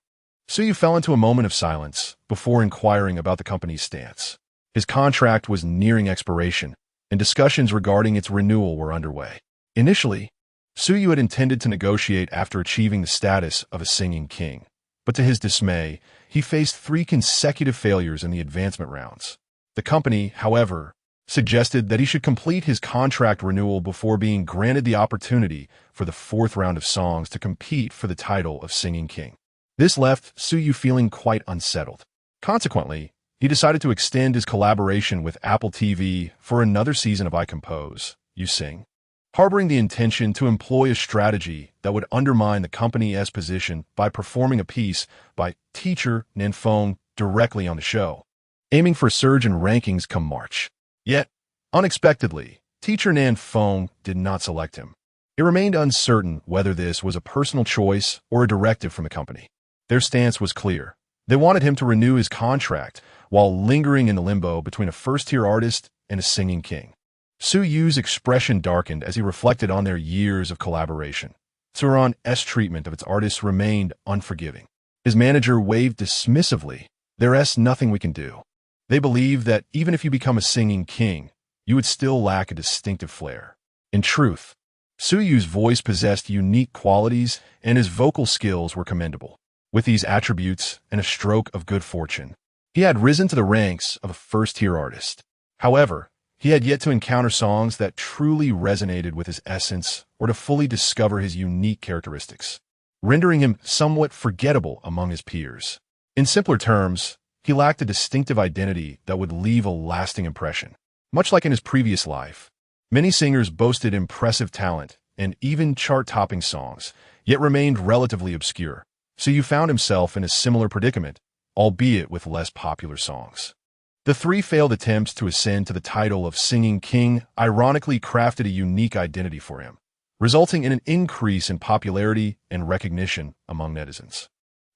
Su Yu fell into a moment of silence before inquiring about the company's stance. His contract was nearing expiration, and discussions regarding its renewal were underway. Initially, Su Yu had intended to negotiate after achieving the status of a singing king, but to his dismay, he faced 3 consecutive failures in the advancement rounds. The company, however, suggested that he should complete his contract renewal before being granted the opportunity for the 4th round of songs to compete for the title of Singing King. This left Su Yu feeling quite unsettled. Consequently, he decided to extend his collaboration with Apple TV for another season of I Compose, You Sing, harboring the intention to employ a strategy that would undermine the company's position by performing a piece by teacher Nan Feng directly on the show, aiming for a surge in rankings come March. Yet, unexpectedly, teacher Nan Feng did not select him. It remained uncertain whether this was a personal choice or a directive from the company. Their stance was clear. They wanted him to renew his contract while lingering in the limbo between a first-tier artist and a singing king. Su Yu's expression darkened as he reflected on their years of collaboration. Suron's treatment of its artists remained unforgiving. His manager waved dismissively. There's nothing we can do. They believe that even if you become a singing king, you would still lack a distinctive flair. In truth, Su Yu's voice possessed unique qualities and his vocal skills were commendable. With these attributes and a stroke of good fortune, he had risen to the ranks of a first-tier artist. However, he had yet to encounter songs that truly resonated with his essence or to fully discover his unique characteristics, rendering him somewhat forgettable among his peers. In simpler terms, He lacked a distinctive identity that would leave a lasting impression. Much like in his previous life, many singers boasted impressive talent and even chart-topping songs, yet remained relatively obscure. Su Yu found himself in a similar predicament, albeit with less popular songs. The three failed attempts to ascend to the title of Singing King ironically crafted a unique identity for him, resulting in an increase in popularity and recognition among netizens.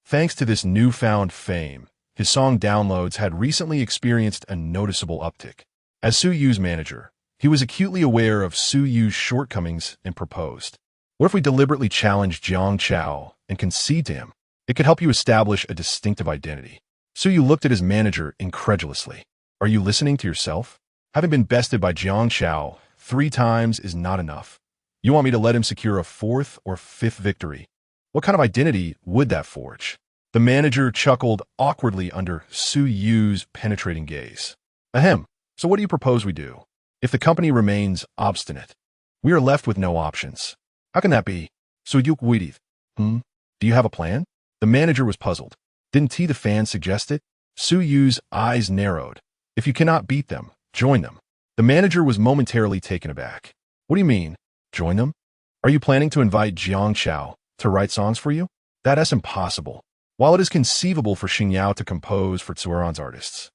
Thanks to this newfound fame, his song downloads had recently experienced a noticeable uptick. As Su Yu's manager, he was acutely aware of Su Yu's shortcomings and proposed, "What if we deliberately challenge Jiang Chao and concede to him? It could help you establish a distinctive identity." Su Yu looked at his manager incredulously. "Are you listening to yourself? Having been bested by Jiang Chao 3 times is not enough. You want me to let him secure a 4th or 5th victory? What kind of identity would that forge?" The manager chuckled awkwardly under Su Yu's penetrating gaze. "Ahem. So what do you propose we do? If the company remains obstinate, we are left with no options." "How can that be?" "So you waited. Do you have a plan?" The manager was puzzled. "Didn't the fans suggest it?" Su Yu's eyes narrowed. "If you cannot beat them, join them." The manager was momentarily taken aback. "What do you mean, join them? Are you planning to invite Jiang Chao to write songs for you?" "That's impossible. While it is conceivable for Xingyao to compose for Tsueron's artists,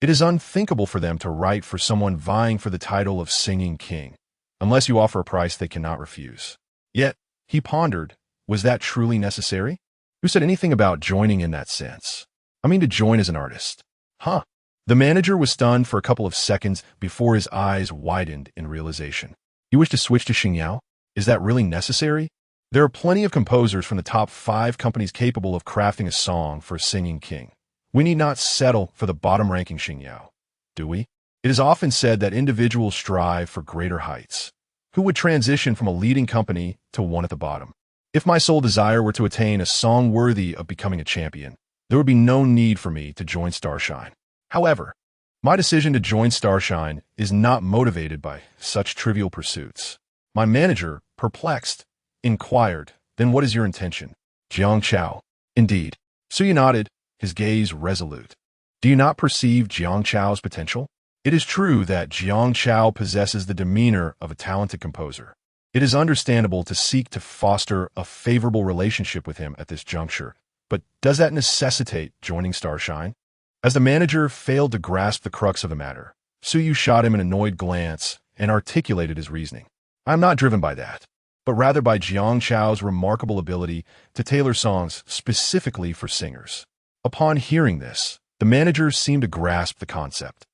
it is unthinkable for them to write for someone vying for the title of Singing King, unless you offer a price they cannot refuse." Yet, he pondered, was that truly necessary? Who said anything about joining in that sense? I mean to join as an artist. Huh. The manager was stunned for a couple of seconds before his eyes widened in realization. "You wish to switch to Xingyao? Is that really necessary? There are plenty of composers from the top 5 companies capable of crafting a song for a Singing King. We need not settle for the bottom-ranking Xingyao, do we? It is often said that individuals strive for greater heights. Who would transition from a leading company to one at the bottom? If my sole desire were to attain a song worthy of becoming a champion, there would be no need for me to join Starshine. However, my decision to join Starshine is not motivated by such trivial pursuits." My manager, perplexed, inquired, "Then what is your intention?" "Jiang Chao." "Indeed." Su Yu nodded, his gaze resolute. "Do you not perceive Jiang Chao's potential? It is true that Jiang Chao possesses the demeanor of a talented composer. It is understandable to seek to foster a favorable relationship with him at this juncture, but does that necessitate joining Starshine?" As the manager failed to grasp the crux of the matter, Su Yu shot him an annoyed glance and articulated his reasoning. "I am not driven by that, but rather by Jiang Chao's remarkable ability to tailor songs specifically for singers." Upon hearing this, the manager seemed to grasp the concept.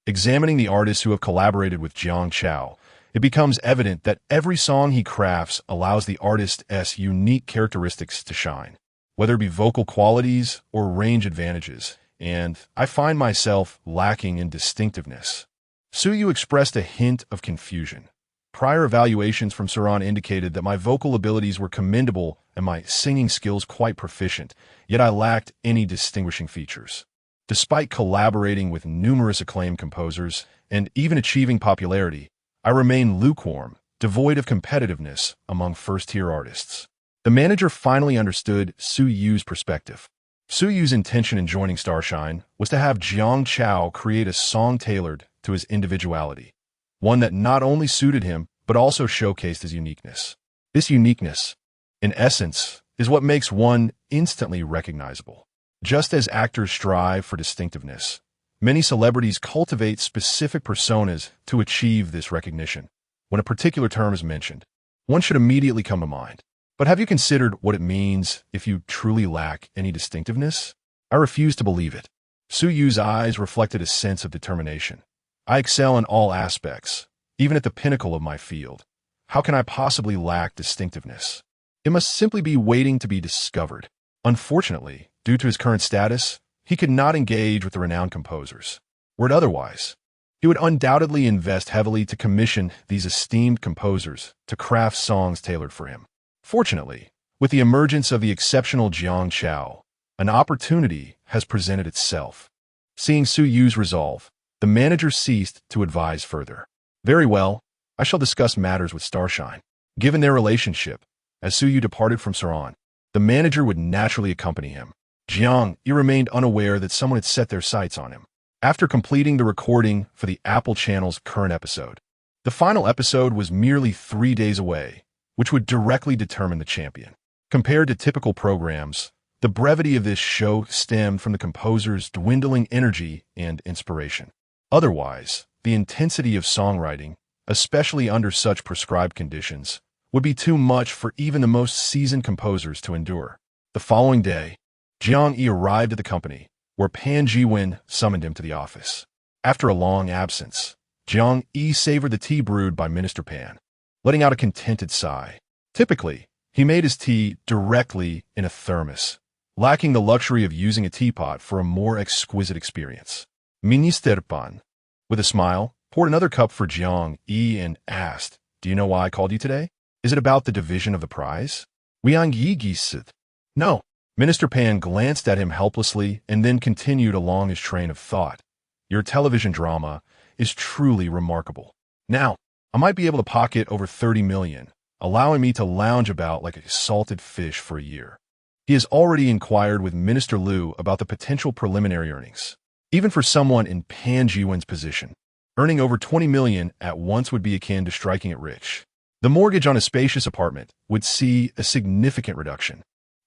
Examining the artists who have collaborated with Jiang Chao, it becomes evident that every song he crafts allows the artist's unique characteristics to shine, whether it be vocal qualities or range advantages, and I find myself lacking in distinctiveness. Su Yu expressed a hint of confusion. Prior evaluations from Tsueron indicated that my vocal abilities were commendable and my singing skills quite proficient, yet I lacked any distinguishing features. Despite collaborating with numerous acclaimed composers and even achieving popularity, I remain lukewarm, devoid of competitiveness among first-tier artists. The manager finally understood Su Yu's perspective. Su Yu's intention in joining Starshine was to have Jiang Chao create a song tailored to his individuality, one that not only suited him, but also showcased his uniqueness. This uniqueness, in essence, is what makes one instantly recognizable. Just as actors strive for distinctiveness, many celebrities cultivate specific personas to achieve this recognition. When a particular term is mentioned, one should immediately come to mind. But have you considered what it means if you truly lack any distinctiveness? I refuse to believe it. Su Yu's eyes reflected a sense of determination. I excel in all aspects, even at the pinnacle of my field. How can I possibly lack distinctiveness? It must simply be waiting to be discovered. Unfortunately, due to his current status, he could not engage with the renowned composers. Were it otherwise, he would undoubtedly invest heavily to commission these esteemed composers to craft songs tailored for him. Fortunately, with the emergence of the exceptional Jiang Chao, an opportunity has presented itself. Seeing Su Yu's resolve, the manager ceased to advise further. "Very well, I shall discuss matters with Starshine." Given their relationship, as Su Yu departed from Tsueron, the manager would naturally accompany him. Jiang Yi remained unaware that someone had set their sights on him. After completing the recording for the Apple channel's current episode, the final episode was merely 3 days away, which would directly determine the champion. Compared to typical programs, the brevity of this show stemmed from the composer's dwindling energy and inspiration. Otherwise, the intensity of songwriting, especially under such prescribed conditions, would be too much for even the most seasoned composers to endure. The following day, Jiang Yi arrived at the company, where Pan Jiwen summoned him to the office. After a long absence, Jiang Yi savored the tea brewed by Minister Pan, letting out a contented sigh. Typically, he made his tea directly in a thermos, lacking the luxury of using a teapot for a more exquisite experience. Minister Pan, with a smile, poured another cup for Jiang Yi and asked, "Do you know why I called you today? Is it about the division of the prize?" Jiang Yi said, "No." Minister Pan glanced at him helplessly and then continued along his train of thought. "Your television drama is truly remarkable. Now, I might be able to pocket over 30 million, allowing me to lounge about like a salted fish for a year." He has already inquired with Minister Liu about the potential preliminary earnings. Even for someone in Pan Jiwen's position, earning over 20 million at once would be akin to striking it rich. The mortgage on a spacious apartment would see a significant reduction.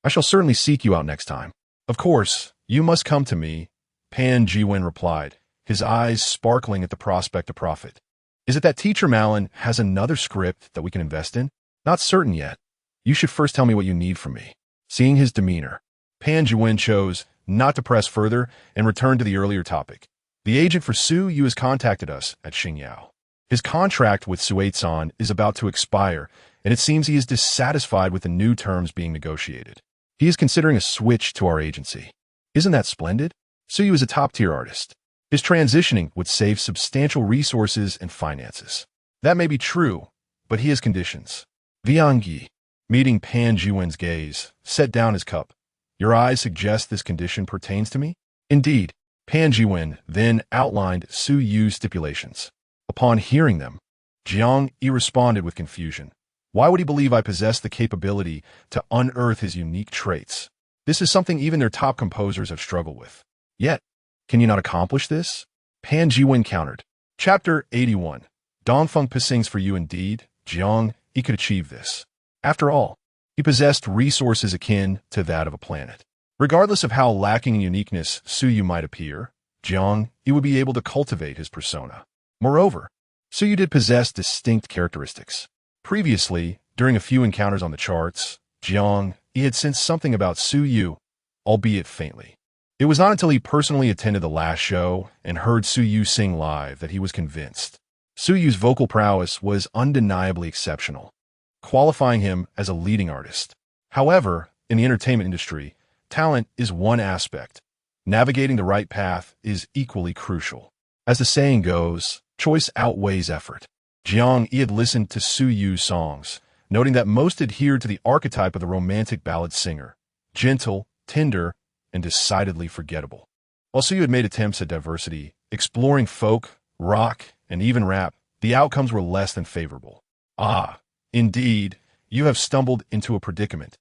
"I shall certainly seek you out next time." "Of course, you must come to me," Pan Jiwen replied, his eyes sparkling at the prospect of profit. "Is it that Teacher Malin has another script that we can invest in?" "Not certain yet. You should first tell me what you need from me." Seeing his demeanor, Pan Jiwen chose not to press further and returned to the earlier topic. "The agent for Su Yu has contacted us at Xingyao. His contract with Suetsan is about to expire, and it seems he is dissatisfied with the new terms being negotiated. He is considering a switch to our agency. Isn't that splendid? Su Yu is a top-tier artist. His transitioning would save substantial resources and finances." "That may be true, but he has conditions." Jiang Yi, meeting Pan Jiwen's gaze, set down his cup. "Your eyes suggest this condition pertains to me?" "Indeed." Pan Jiwen then outlined Su Yu's stipulations. Upon hearing them, Jiang Yi responded with confusion. Why would he believe I possess the capability to unearth his unique traits? This is something even their top composers have struggled with. Yet, can you not accomplish this? Pan Jiwen countered. Chapter 81. Dongfeng sings for you indeed. Jiang Yi could achieve this. After all, he possessed resources akin to that of a planet. Regardless of how lacking in uniqueness Su Yu might appear, Jiang Yi would be able to cultivate his persona. Moreover, Su Yu did possess distinct characteristics. Previously, during a few encounters on the charts, Jiang Yi had sensed something about Su Yu, albeit faintly. It was not until he personally attended the last show and heard Su Yu sing live that he was convinced. Su Yu's vocal prowess was undeniably exceptional, qualifying him as a leading artist. However, in the entertainment industry, talent is one aspect. Navigating the right path is equally crucial. As the saying goes, choice outweighs effort. Jiang Yi had listened to Su Yu's songs, noting that most adhered to the archetype of the romantic ballad singer, gentle, tender, and decidedly forgettable. While Su Yu had made attempts at diversity, exploring folk, rock, and even rap, the outcomes were less than favorable. "Ah, indeed, you have stumbled into a predicament,"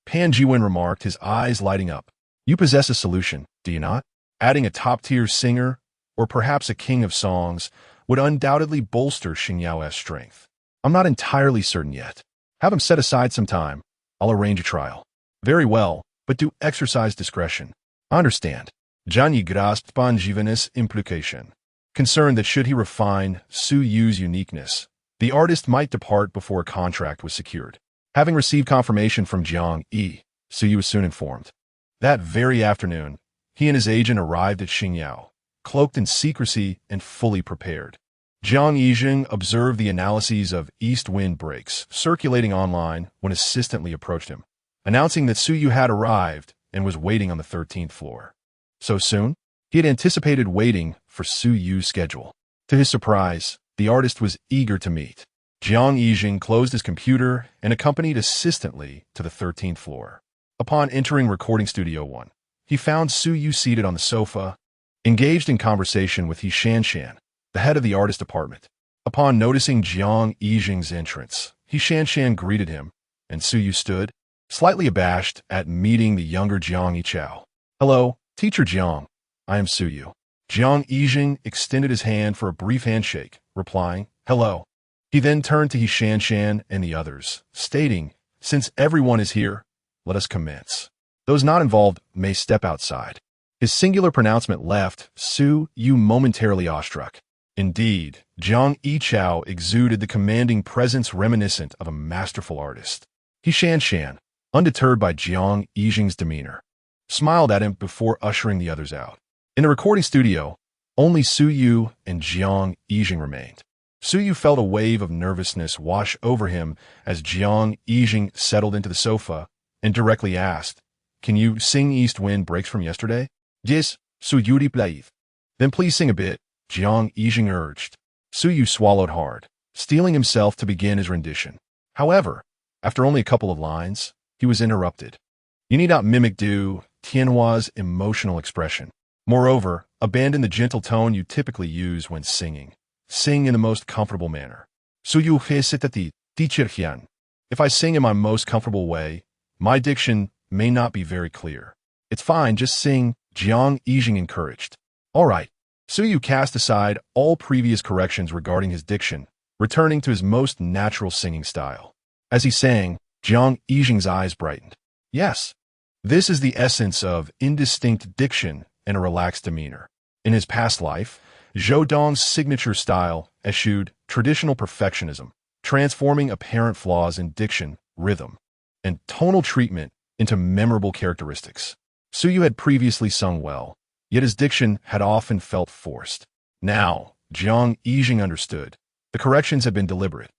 Pan Jiwen remarked, his eyes lighting up. "You possess a solution, do you not? Adding a top-tier singer, or perhaps a king of songs, would undoubtedly bolster Xingyao's strength. I'm not entirely certain yet. Have him set aside some time. I'll arrange a trial." "Very well, but do exercise discretion." "I understand." Jiang Yi grasped Pan Jiwen's implication, concerned that should he refine Su Yu's uniqueness, the artist might depart before a contract was secured. Having received confirmation from Jiang Yi, Su Yu was soon informed. That very afternoon, he and his agent arrived at Xingyao, cloaked in secrecy and fully prepared. Jiang Yi observed the analyses of east wind breaks circulating online when assistant Li approached him, announcing that Su Yu had arrived and was waiting on the 13th floor. So soon? He had anticipated waiting for Su Yu's schedule. To his surprise, the artist was eager to meet. Jiang Yi closed his computer and accompanied assistant Li to the 13th floor. Upon entering Recording Studio 1, he found Su Yu seated on the sofa, engaged in conversation with He Shanshan, the head of the artist department. Upon noticing Jiang Yi's entrance, He Shanshan greeted him, and Su Yu stood, slightly abashed at meeting the younger Jiang Yichao. Hello, Teacher Jiang. I am Suyu. Jiang Yi extended his hand for a brief handshake, replying, hello. He then turned to Shan and the others, stating, since everyone is here, let us commence. Those not involved may step outside. His singular pronouncement left Suyu momentarily awestruck. Indeed, Jiang Yi exuded the commanding presence reminiscent of a masterful artist. Shan, undeterred by Jiang Yi's demeanor, smiled at him before ushering the others out. In the recording studio, only Suyu and Jiang Yi remained. Suyu felt a wave of nervousness wash over him as Jiang Yi settled into the sofa and directly asked, can you sing East Wind Breaks from yesterday? Yes, Suyu replied. Then please sing a bit, Jiang Yi urged. Suyu swallowed hard, steeling himself to begin his rendition. However, after only a couple of lines, he was interrupted. You need not mimic Du Tianhua's emotional expression. Moreover, abandon the gentle tone you typically use when singing. Sing in the most comfortable manner. Suyu hesitati, teacher Hian. If I sing in my most comfortable way, my diction may not be very clear. It's fine, just sing, Jiang Yi encouraged. All right. Suyu cast aside all previous corrections regarding his diction, returning to his most natural singing style. As he sang, Jiang Yi's eyes brightened. Yes, this is the essence of indistinct diction and a relaxed demeanor. In his past life, Zhou Dong's signature style eschewed traditional perfectionism, transforming apparent flaws in diction, rhythm, and tonal treatment into memorable characteristics. Suyu had previously sung well, yet his diction had often felt forced. Now, Jiang Yi understood. The corrections had been deliberate.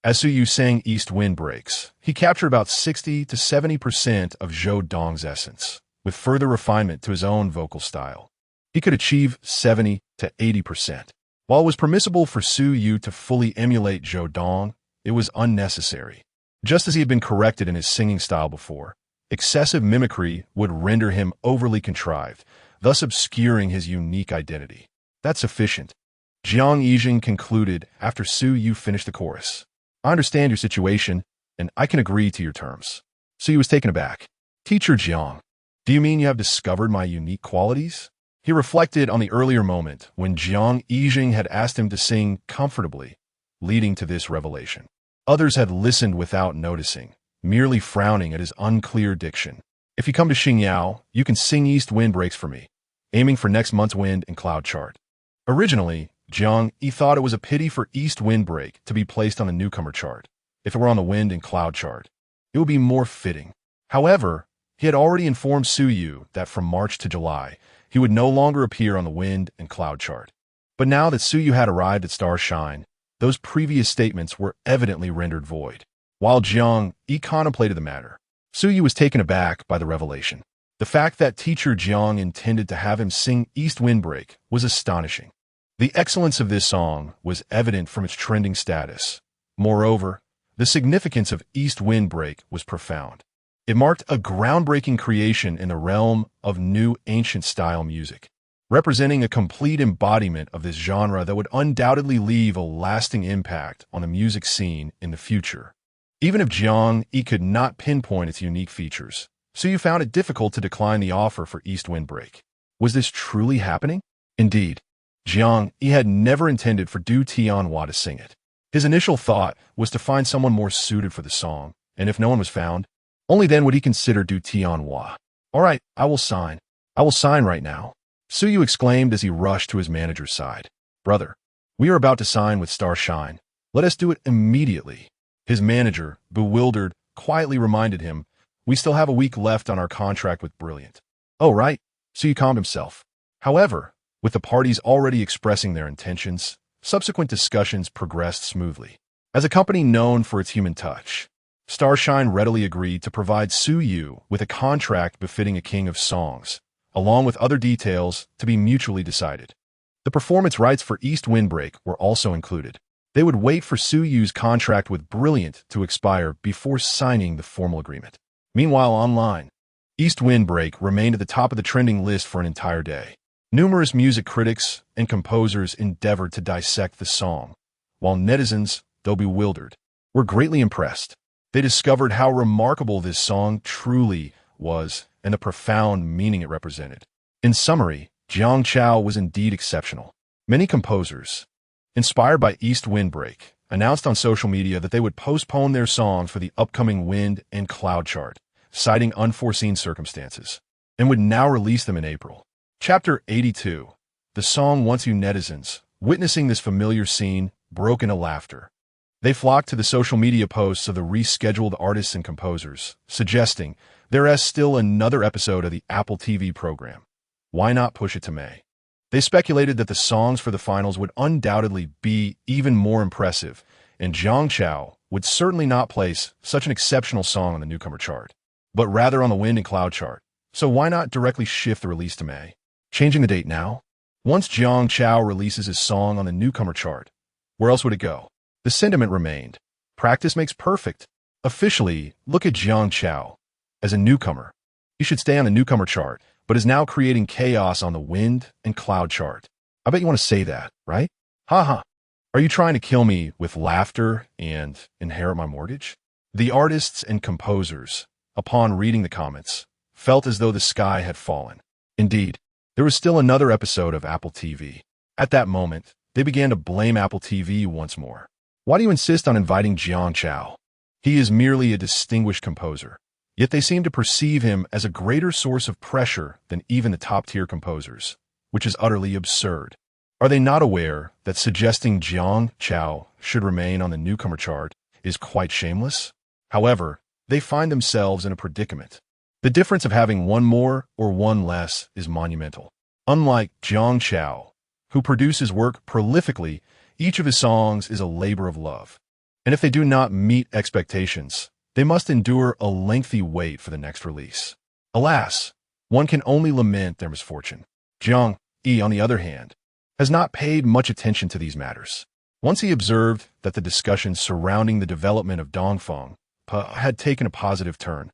As Suyu sang East Wind Breaks, he captured about 60 to 70% of Zhou Dong's essence, with further refinement to his own vocal style. He could achieve 70 to 80%. While it was permissible for Suyu to fully emulate Zhou Dong, it was unnecessary. Just as he had been corrected in his singing style before, excessive mimicry would render him overly contrived, thus obscuring his unique identity. That's sufficient. Jiang Yi concluded after Suyu finished the chorus. I understand your situation, and I can agree to your terms. Suyu was taken aback. Teacher Jiang, do you mean you have discovered my unique qualities? He reflected on the earlier moment when Jiang Yi had asked him to sing comfortably, leading to this revelation. Others had listened without noticing, merely frowning at his unclear diction. If you come to Xingyao, you can sing East Wind Breaks for me, aiming for next month's wind and cloud chart. Originally, Jiang Yi thought it was a pity for East Wind Break to be placed on the newcomer chart. If it were on the wind and cloud chart, it would be more fitting. However, he had already informed Suyu that from March to July, he would no longer appear on the wind and cloud chart. But now that Suyu had arrived at Star Shine, those previous statements were evidently rendered void. While Jiang Yi contemplated the matter, Suyu was taken aback by the revelation. The fact that teacher Jiang intended to have him sing East Wind Break was astonishing. The excellence of this song was evident from its trending status. Moreover, the significance of East Wind Break was profound. It marked a groundbreaking creation in the realm of new ancient-style music, representing a complete embodiment of this genre that would undoubtedly leave a lasting impact on the music scene in the future. Even if Jiang Yi could not pinpoint its unique features, Suyu found it difficult to decline the offer for East Wind Break. Was this truly happening? Indeed, Jiang Yi had never intended for Du Tianhua to sing it. His initial thought was to find someone more suited for the song, and if no one was found, only then would he consider Du Tianhua. All right, I will sign. I will sign right now. Suyu exclaimed as he rushed to his manager's side. Brother, we are about to sign with Star Shine. Let us do it immediately. His manager, bewildered, quietly reminded him, we still have a week left on our contract with Brilliant. Oh, right. Suyu calmed himself. However, with the parties already expressing their intentions, subsequent discussions progressed smoothly. As a company known for its human touch, Starshine readily agreed to provide Suyu with a contract befitting a king of songs, along with other details to be mutually decided. The performance rights for East Wind Break were also included. They would wait for Suyu's contract with Brilliant to expire before signing the formal agreement. Meanwhile, online, East Wind Break remained at the top of the trending list for an entire day. Numerous music critics and composers endeavored to dissect the song, while netizens, though bewildered, were greatly impressed. They discovered how remarkable this song truly was and the profound meaning it represented. In summary, Jiang Chao was indeed exceptional. Many composers, inspired by East Windbreak, announced on social media that they would postpone their songs for the upcoming Wind and Cloud chart, citing unforeseen circumstances, and would now release them in April. Chapter 82. The song Once You Netizens, witnessing this familiar scene, broke into laughter. They flocked to the social media posts of the rescheduled artists and composers, suggesting there is still another episode of the Apple TV program. Why not push it to May? They speculated that the songs for the finals would undoubtedly be even more impressive, and Jiang Chao would certainly not place such an exceptional song on the Newcomer chart, but rather on the Wind and Cloud chart. So why not directly shift the release to May? Changing the date now? Once Jiang Chao releases his song on the Newcomer chart, where else would it go? The sentiment remained. Practice makes perfect. Officially, look at Jiang Chao as a newcomer. He should stay on the Newcomer chart, but is now creating chaos on the Wind and Cloud chart. I bet you want to say that, right? Haha. Are you trying to kill me with laughter and inherit my mortgage? The artists and composers, upon reading the comments, felt as though the sky had fallen. Indeed, there was still another episode of Apple TV. At that moment, they began to blame Apple TV once more. Why do you insist on inviting Jiang Chao? He is merely a distinguished composer. Yet they seem to perceive him as a greater source of pressure than even the top-tier composers, which is utterly absurd. Are they not aware that suggesting Jiang Chao should remain on the Newcomer chart is quite shameless? However, they find themselves in a predicament. The difference of having one more or one less is monumental. Unlike Jiang Chao, who produces work prolifically, each of his songs is a labor of love. And if they do not meet expectations, they must endure a lengthy wait for the next release. Alas, one can only lament their misfortune. Jiang Yi, on the other hand, has not paid much attention to these matters. Once he observed that the discussions surrounding the development of Dongfeng had taken a positive turn,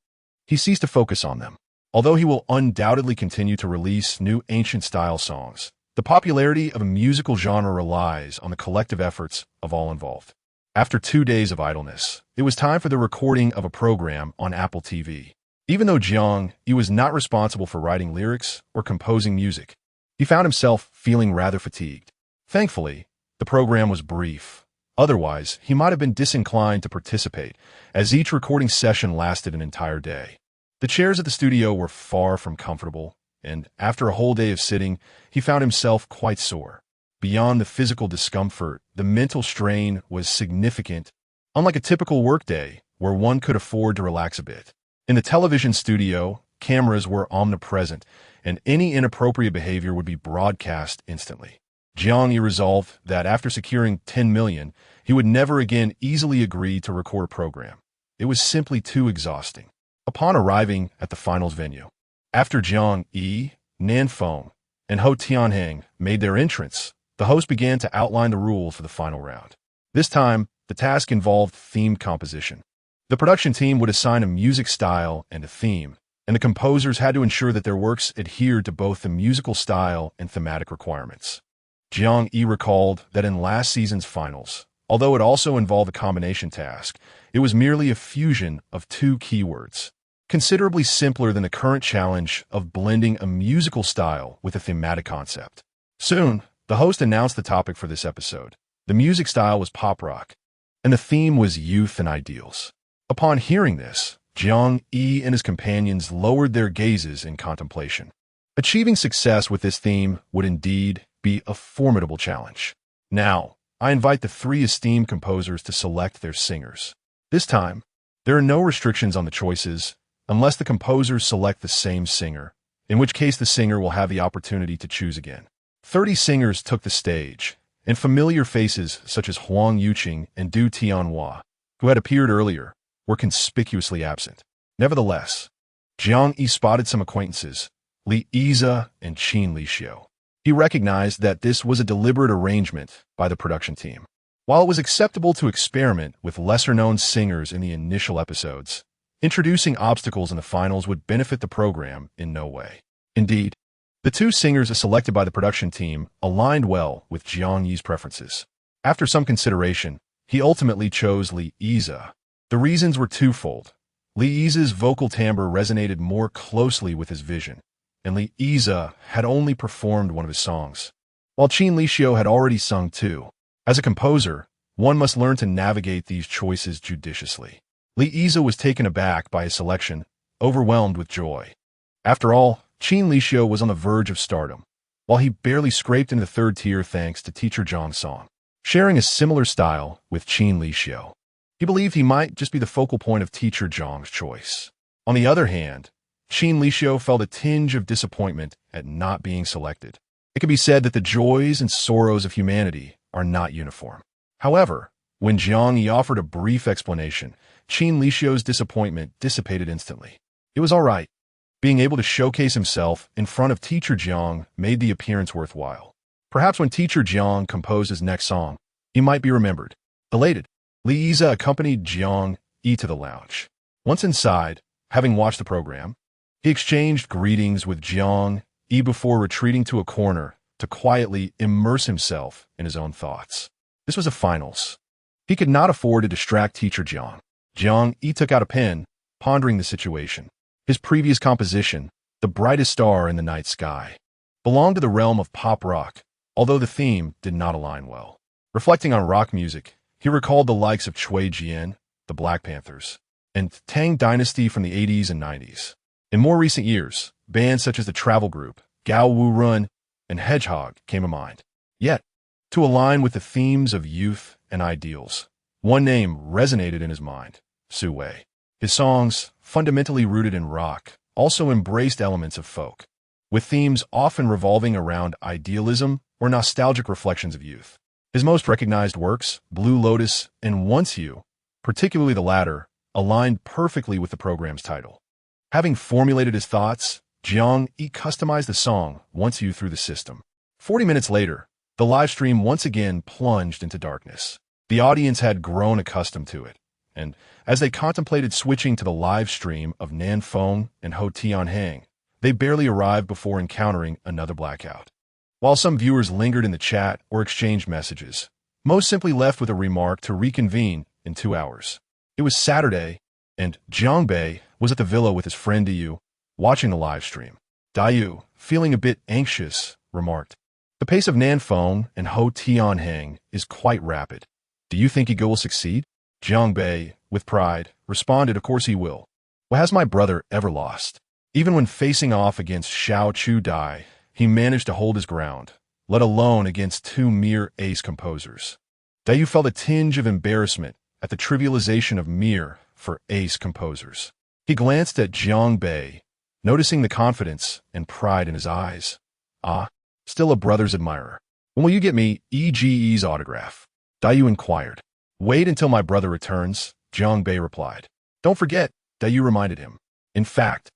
he ceased to focus on them. Although he will undoubtedly continue to release new ancient-style songs, the popularity of a musical genre relies on the collective efforts of all involved. After 2 days of idleness, it was time for the recording of a program on Apple TV. Even though Jiang Yi was not responsible for writing lyrics or composing music, he found himself feeling rather fatigued. Thankfully, the program was brief. Otherwise, he might have been disinclined to participate, as each recording session lasted an entire day. The chairs at the studio were far from comfortable, and after a whole day of sitting, he found himself quite sore. Beyond the physical discomfort, the mental strain was significant, unlike a typical workday where one could afford to relax a bit. In the television studio, cameras were omnipresent, and any inappropriate behavior would be broadcast instantly. Jiang Yi resolved that after securing 10 million, he would never again easily agree to record a program. It was simply too exhausting. Upon arriving at the finals venue, after Jiang Yi, Nan Feng, and Ho Tianheng made their entrance, the host began to outline the rules for the final round. This time, the task involved theme composition. The production team would assign a music style and a theme, and the composers had to ensure that their works adhered to both the musical style and thematic requirements. Jiang Yi recalled that in last season's finals, although it also involved a combination task, it was merely a fusion of two keywords, considerably simpler than the current challenge of blending a musical style with a thematic concept. Soon, the host announced the topic for this episode. The music style was pop rock, and the theme was youth and ideals. Upon hearing this, Jiang Yi and his companions lowered their gazes in contemplation. Achieving success with this theme would indeed be a formidable challenge. Now, I invite the 3 esteemed composers to select their singers. This time, there are no restrictions on the choices, unless the composers select the same singer, in which case the singer will have the opportunity to choose again. 30 singers took the stage, and familiar faces such as Huang Yuqing and Du Tianhua, who had appeared earlier, were conspicuously absent. Nevertheless, Jiang Yi spotted some acquaintances, Li Yize and Qin Lixiu. He recognized that this was a deliberate arrangement by the production team. While it was acceptable to experiment with lesser-known singers in the initial episodes, introducing obstacles in the finals would benefit the program in no way. Indeed, the 2 singers selected by the production team aligned well with Jiang Yi's preferences. After some consideration, he ultimately chose Li Yize. The reasons were twofold. Li Yi's vocal timbre resonated more closely with his vision, and Li Yi had only performed one of his songs, while Qin Lixio had already sung two. As a composer, one must learn to navigate these choices judiciously. Li Yi was taken aback by his selection, overwhelmed with joy. After all, Qin Lixio was on the verge of stardom, while he barely scraped into the third tier thanks to teacher Zhang's song. Sharing a similar style with Qin Lixio, he believed he might just be the focal point of teacher Zhang's choice. On the other hand, Qin Lixio felt a tinge of disappointment at not being selected. It can be said that the joys and sorrows of humanity are not uniform. However, when Jiang Yi offered a brief explanation, Qin Lixio's disappointment dissipated instantly. It was all right. Being able to showcase himself in front of teacher Jiang made the appearance worthwhile. Perhaps when teacher Jiang composed his next song, he might be remembered. Elated, Li Yi accompanied Jiang Yi to the lounge. Once inside, having watched the program, he exchanged greetings with Jiang Yi before retreating to a corner to quietly immerse himself in his own thoughts. This was a finals. He could not afford to distract teacher Jiang. Jiang Yi took out a pen, pondering the situation. His previous composition, The Brightest Star in the Night Sky, belonged to the realm of pop rock, although the theme did not align well. Reflecting on rock music, he recalled the likes of Cui Jian, the Black Panthers, and Tang Dynasty from the 80s and 90s. In more recent years, bands such as the Travel Group, Gao Wu Run, and Hedgehog came to mind. Yet, to align with the themes of youth and ideals, one name resonated in his mind: Su Wei. His songs, fundamentally rooted in rock, also embraced elements of folk, with themes often revolving around idealism or nostalgic reflections of youth. His most recognized works, Blue Lotus and Once You, particularly the latter, aligned perfectly with the program's title. Having formulated his thoughts, Jiang Yi customized the song Once You through the system. 40 minutes later, the live stream once again plunged into darkness. The audience had grown accustomed to it, and as they contemplated switching to the live stream of Nan Feng and Ho Tianhang, they barely arrived before encountering another blackout. While some viewers lingered in the chat or exchanged messages, most simply left with a remark to reconvene in 2 hours. It was Saturday, and Jiang Bei was at the villa with his friend Dayu, watching the live stream. Dayu, feeling a bit anxious, remarked, "The pace of Nan Feng and Ho Tianhang is quite rapid. Do you think Ego will succeed?" Jiang Bei, with pride, responded, "Of course he will. What has my brother ever lost?" Even when facing off against Xiao Chu Dai, he managed to hold his ground, let alone against two mere ace composers. Dayu felt a tinge of embarrassment at the trivialization of mere for ace composers. He glanced at Jiang Bei, noticing the confidence and pride in his eyes. "Ah, still a brother's admirer. When will you get me EGE's autograph?" Dayu inquired. "Wait until my brother returns," Jiang Bei replied. "Don't forget," Dayu reminded him. In fact,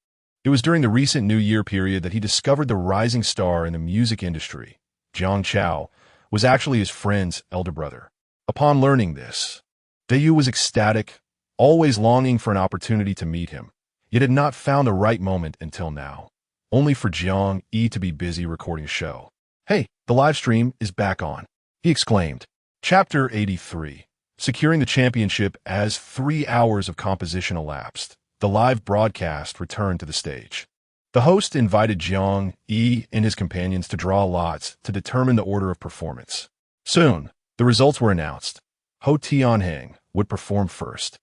it was during the recent New Year period that he discovered the rising star in the music industry, Jiang Chao, was actually his friend's elder brother. Upon learning this, Dayu was ecstatic, always longing for an opportunity to meet him, yet had not found the right moment until now, only for Jiang Yi to be busy recording a show. "Hey, the live stream is back on," he exclaimed. Chapter 83. Securing the championship. As 3 hours of composition elapsed, the live broadcast returned to the stage. The host invited Jiang Yi and his companions to draw lots to determine the order of performance. Soon, the results were announced. Ho Tianhang would perform first,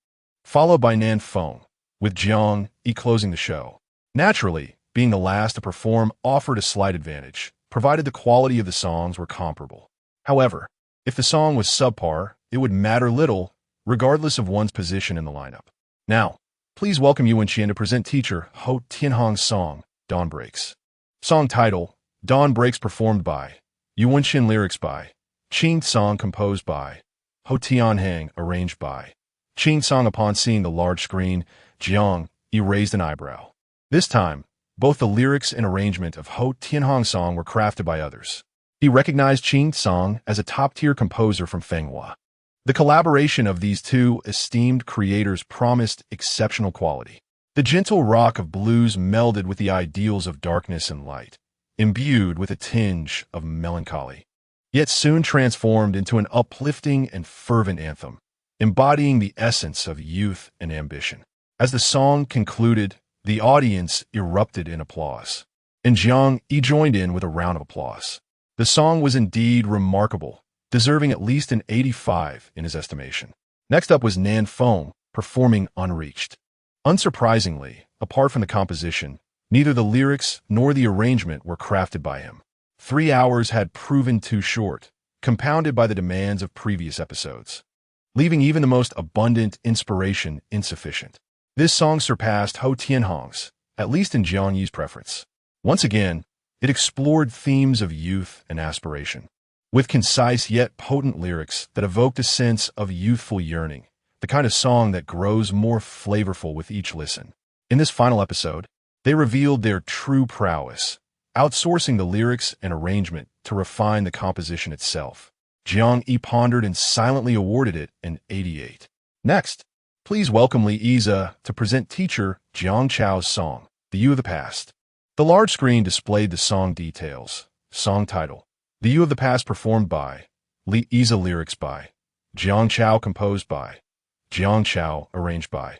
followed by Nan Feng, with Jiang Yi closing the show. Naturally, being the last to perform offered a slight advantage, provided the quality of the songs were comparable. However, if the song was subpar, it would matter little, regardless of one's position in the lineup. Now, please welcome Yuan Qian to present teacher Ho Tianhang's song, Dawn Breaks. Song title, Dawn Breaks, performed by Yuan Qian, lyrics by Qin Song, composed by Ho Tianhang, arranged by Qin Song. Upon seeing the large screen, Jiang Yi raised an eyebrow. This time, both the lyrics and arrangement of Ho Tianhang's song were crafted by others. He recognized Qin Song as a top-tier composer from Fenghua. The collaboration of these two esteemed creators promised exceptional quality. The gentle rock of blues melded with the ideals of darkness and light, imbued with a tinge of melancholy, yet soon transformed into an uplifting and fervent anthem, embodying the essence of youth and ambition. As the song concluded, the audience erupted in applause, and Jiang Yi joined in with a round of applause. The song was indeed remarkable, deserving at least an 85 in his estimation. Next up was Nan Feng, performing Unreached. Unsurprisingly, apart from the composition, neither the lyrics nor the arrangement were crafted by him. 3 hours had proven too short, compounded by the demands of previous episodes, leaving even the most abundant inspiration insufficient. This song surpassed Ho Tianhong's, at least in Jiang Yi's preference. Once again, it explored themes of youth and aspiration, with concise yet potent lyrics that evoked a sense of youthful yearning, the kind of song that grows more flavorful with each listen. In this final episode, they revealed their true prowess, outsourcing the lyrics and arrangement to refine the composition itself. Jiang Yi pondered and silently awarded it an 88. Next, please welcome Li Yize to present teacher Jiang Chao's song, The You of the Past. The large screen displayed the song details. Song title, The You of the Past, performed by Li Yize, lyrics by Jiang Chao, composed by Jiang Chao, arranged by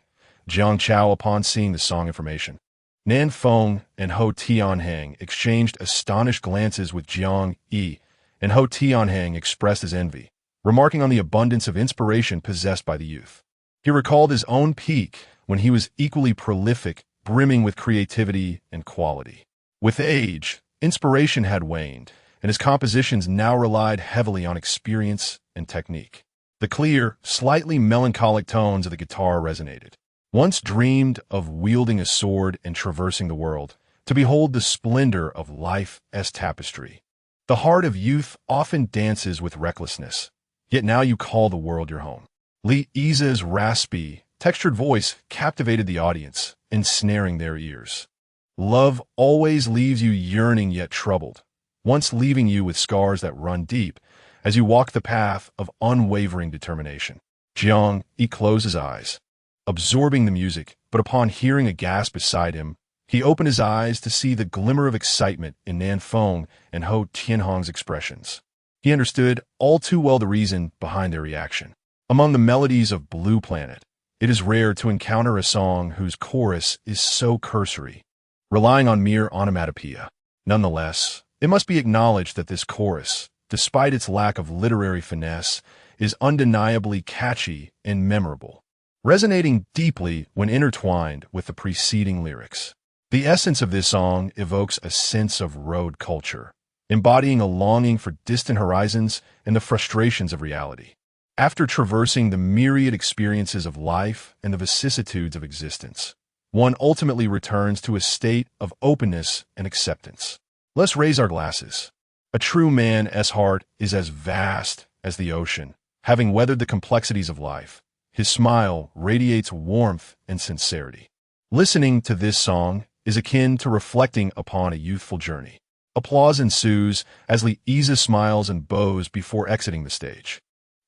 Jiang Chao. Upon seeing the song information, Nan Feng and Ho Tianhong exchanged astonished glances with Jiang Yi, and Ho Tianhong expressed his envy, remarking on the abundance of inspiration possessed by the youth. He recalled his own peak when he was equally prolific, brimming with creativity and quality. With age, inspiration had waned, and his compositions now relied heavily on experience and technique. The clear, slightly melancholic tones of the guitar resonated. Once dreamed of wielding a sword and traversing the world, to behold the splendor of life as tapestry. The heart of youth often dances with recklessness, yet now you call the world your home. Li Yize's raspy, textured voice captivated the audience, ensnaring their ears. Love always leaves you yearning yet troubled, once leaving you with scars that run deep as you walk the path of unwavering determination. Jiang Yi closed his eyes, absorbing the music, but upon hearing a gasp beside him, he opened his eyes to see the glimmer of excitement in Nan Feng and Ho Tianhong's expressions. He understood all too well the reason behind their reaction. Among the melodies of Blue Planet, it is rare to encounter a song whose chorus is so cursory, relying on mere onomatopoeia. Nonetheless, it must be acknowledged that this chorus, despite its lack of literary finesse, is undeniably catchy and memorable, resonating deeply when intertwined with the preceding lyrics. The essence of this song evokes a sense of road culture, embodying a longing for distant horizons and the frustrations of reality. After traversing the myriad experiences of life and the vicissitudes of existence, one ultimately returns to a state of openness and acceptance. Let's raise our glasses. A true man's heart is as vast as the ocean, having weathered the complexities of life. His smile radiates warmth and sincerity. Listening to this song is akin to reflecting upon a youthful journey. Applause ensues as Li Yize smiles and bows before exiting the stage.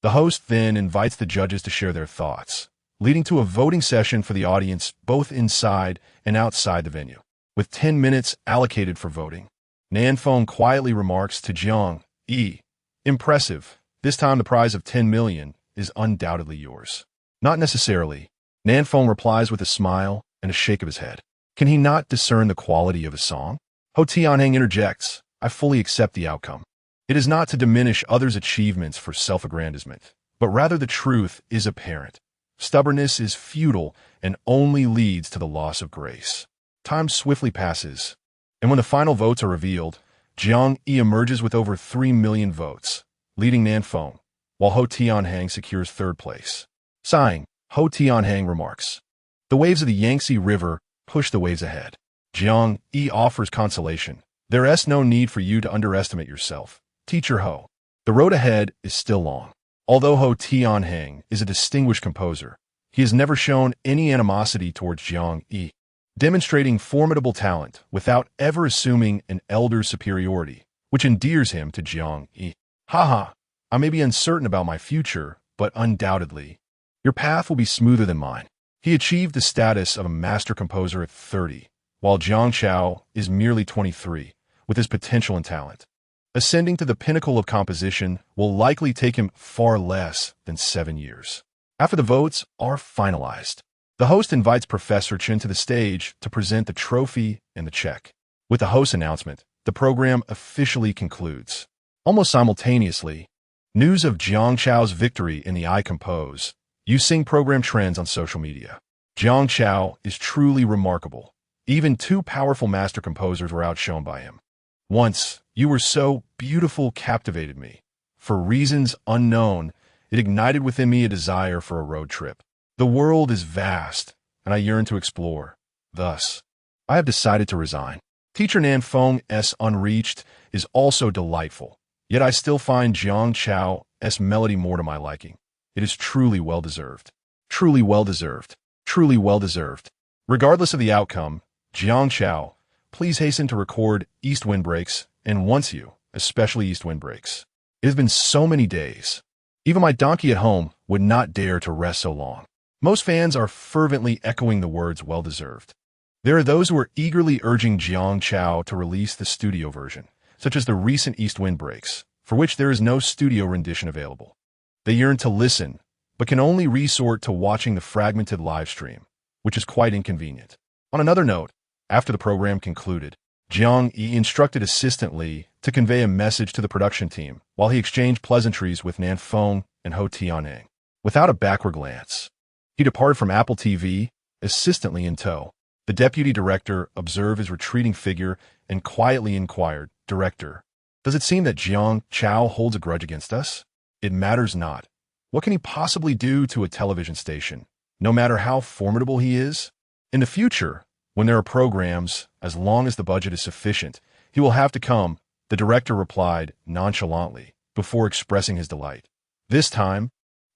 The host then invites the judges to share their thoughts, leading to a voting session for the audience both inside and outside the venue. With 10 minutes allocated for voting, Nan Feng quietly remarks to Jiang Yi, "Impressive. This time the prize of 10 million is undoubtedly yours." "Not necessarily," Nan Feng replies with a smile and a shake of his head. Can he not discern the quality of a song? Ho Tianhong interjects, "I fully accept the outcome. It is not to diminish others' achievements for self-aggrandizement, but rather the truth is apparent. Stubbornness is futile and only leads to the loss of grace." Time swiftly passes, and when the final votes are revealed, Jiang Yi emerges with over 3 million votes, leading Nan Feng, while Ho Tianhong secures third place. Sighing, Ho Tianhong remarks, "The waves of the Yangtze River push the waves ahead." Jiang Yi offers consolation. "There is no need for you to underestimate yourself, Teacher Ho. The road ahead is still long." Although Ho Tianhong is a distinguished composer, he has never shown any animosity towards Jiang Yi, demonstrating formidable talent without ever assuming an elder's superiority, which endears him to Jiang Yi. "Haha, I may be uncertain about my future, but undoubtedly, your path will be smoother than mine." He achieved the status of a master composer at 30, while Jiang Chao is merely 23, with his potential and talent. Ascending to the pinnacle of composition will likely take him far less than 7 years. After the votes are finalized, The host invites Professor Chen to the stage to present the trophy and the check. With the host's announcement, the program officially concludes. Almost simultaneously, news of Jiang Chao's victory in the I Compose You Sing program trends on social media. Jiang Chao is truly remarkable. Even two powerful master composers were outshone by him. Once, You Were So Beautiful captivated me. For reasons unknown, it ignited within me a desire for a road trip. The world is vast, and I yearn to explore. Thus, I have decided to resign. Teacher Nan Feng's Unreached is also delightful, yet I still find Jiang Chao's melody more to my liking. It is truly well-deserved. Truly well-deserved. Truly well-deserved. Regardless of the outcome, Jiang Chao, please hasten to record East Windbreaks and Once You, especially East Windbreaks. It has been so many days. Even my donkey at home would not dare to rest so long. Most fans are fervently echoing the words well-deserved. There are those who are eagerly urging Jiang Chao to release the studio version, such as the recent East Windbreaks, for which there is no studio rendition available. They yearn to listen, but can only resort to watching the fragmented live stream, which is quite inconvenient. On another note, after the program concluded, Jiang Yi instructed Assistant Li to convey a message to the production team while he exchanged pleasantries with Nan Feng and Ho Tianeng. Without a backward glance, he departed from Apple TV, Assistant Li in tow. The deputy director observed his retreating figure and quietly inquired, Director, does it seem that Jiang Chao holds a grudge against us? It matters not. What can he possibly do to a television station, no matter how formidable he is? In the future, when there are programs, as long as the budget is sufficient, he will have to come, the director replied nonchalantly, before expressing his delight. This time,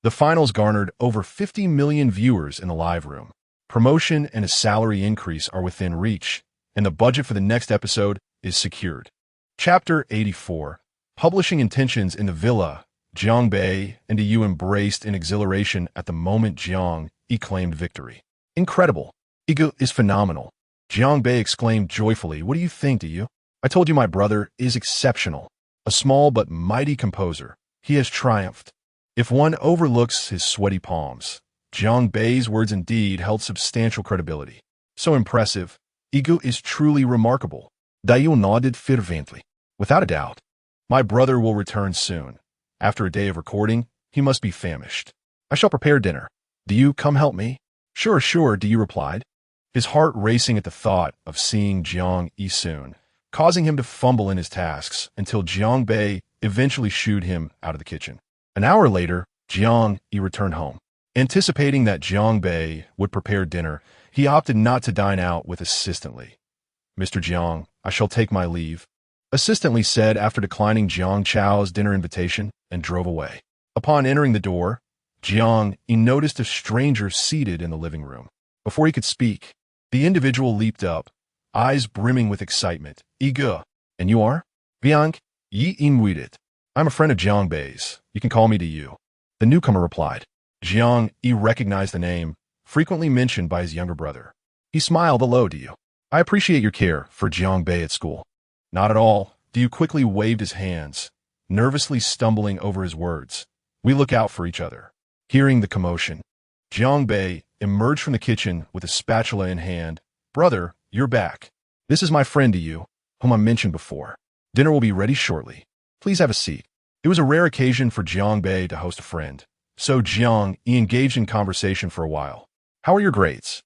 the finals garnered over 50 million viewers in the live room. Promotion and a salary increase are within reach, and the budget for the next episode is secured. Chapter 84. Publishing intentions in the villa. Jiang Bei and Yu embraced in exhilaration at the moment Jiang Yi claimed victory. Incredible. Ego is phenomenal. Jiang Bei exclaimed joyfully, What do you think, Yu? I told you my brother is exceptional. A small but mighty composer. He has triumphed. If one overlooks his sweaty palms, Jiang Bei's words indeed held substantial credibility. So impressive. Ego is truly remarkable. Dayu nodded fervently. Without a doubt. My brother will return soon. After a day of recording, he must be famished. I shall prepare dinner. Do you come help me? Sure, Diyu replied, his heart racing at the thought of seeing Jiang Yi soon, causing him to fumble in his tasks until Jiang Bei eventually shooed him out of the kitchen. An hour later, Jiang Yi returned home. Anticipating that Jiang Bei would prepare dinner, he opted not to dine out with Assistant Li. Mr. Jiang, I shall take my leave, Assistant Li said after declining Jiang Chao's dinner invitation and drove away. Upon entering the door, Jiang Yi noticed a stranger seated in the living room. Before he could speak, the individual leaped up, eyes brimming with excitement. Iga, and you are? Jiang Yi inmuited. I'm a friend of Jiang Bei's. You can call me to you. The newcomer replied. Jiang Yi recognized the name, frequently mentioned by his younger brother. He smiled hello to you. I appreciate your care for Jiang Bei at school. Not at all. Diyu quickly waved his hands, nervously stumbling over his words. We look out for each other. Hearing the commotion, Jiang Bei emerged from the kitchen with a spatula in hand. Brother, you're back. This is my friend Diyu, whom I mentioned before. Dinner will be ready shortly. Please have a seat. It was a rare occasion for Jiang Bei to host a friend, so Jiang Yi engaged in conversation for a while. How are your grades?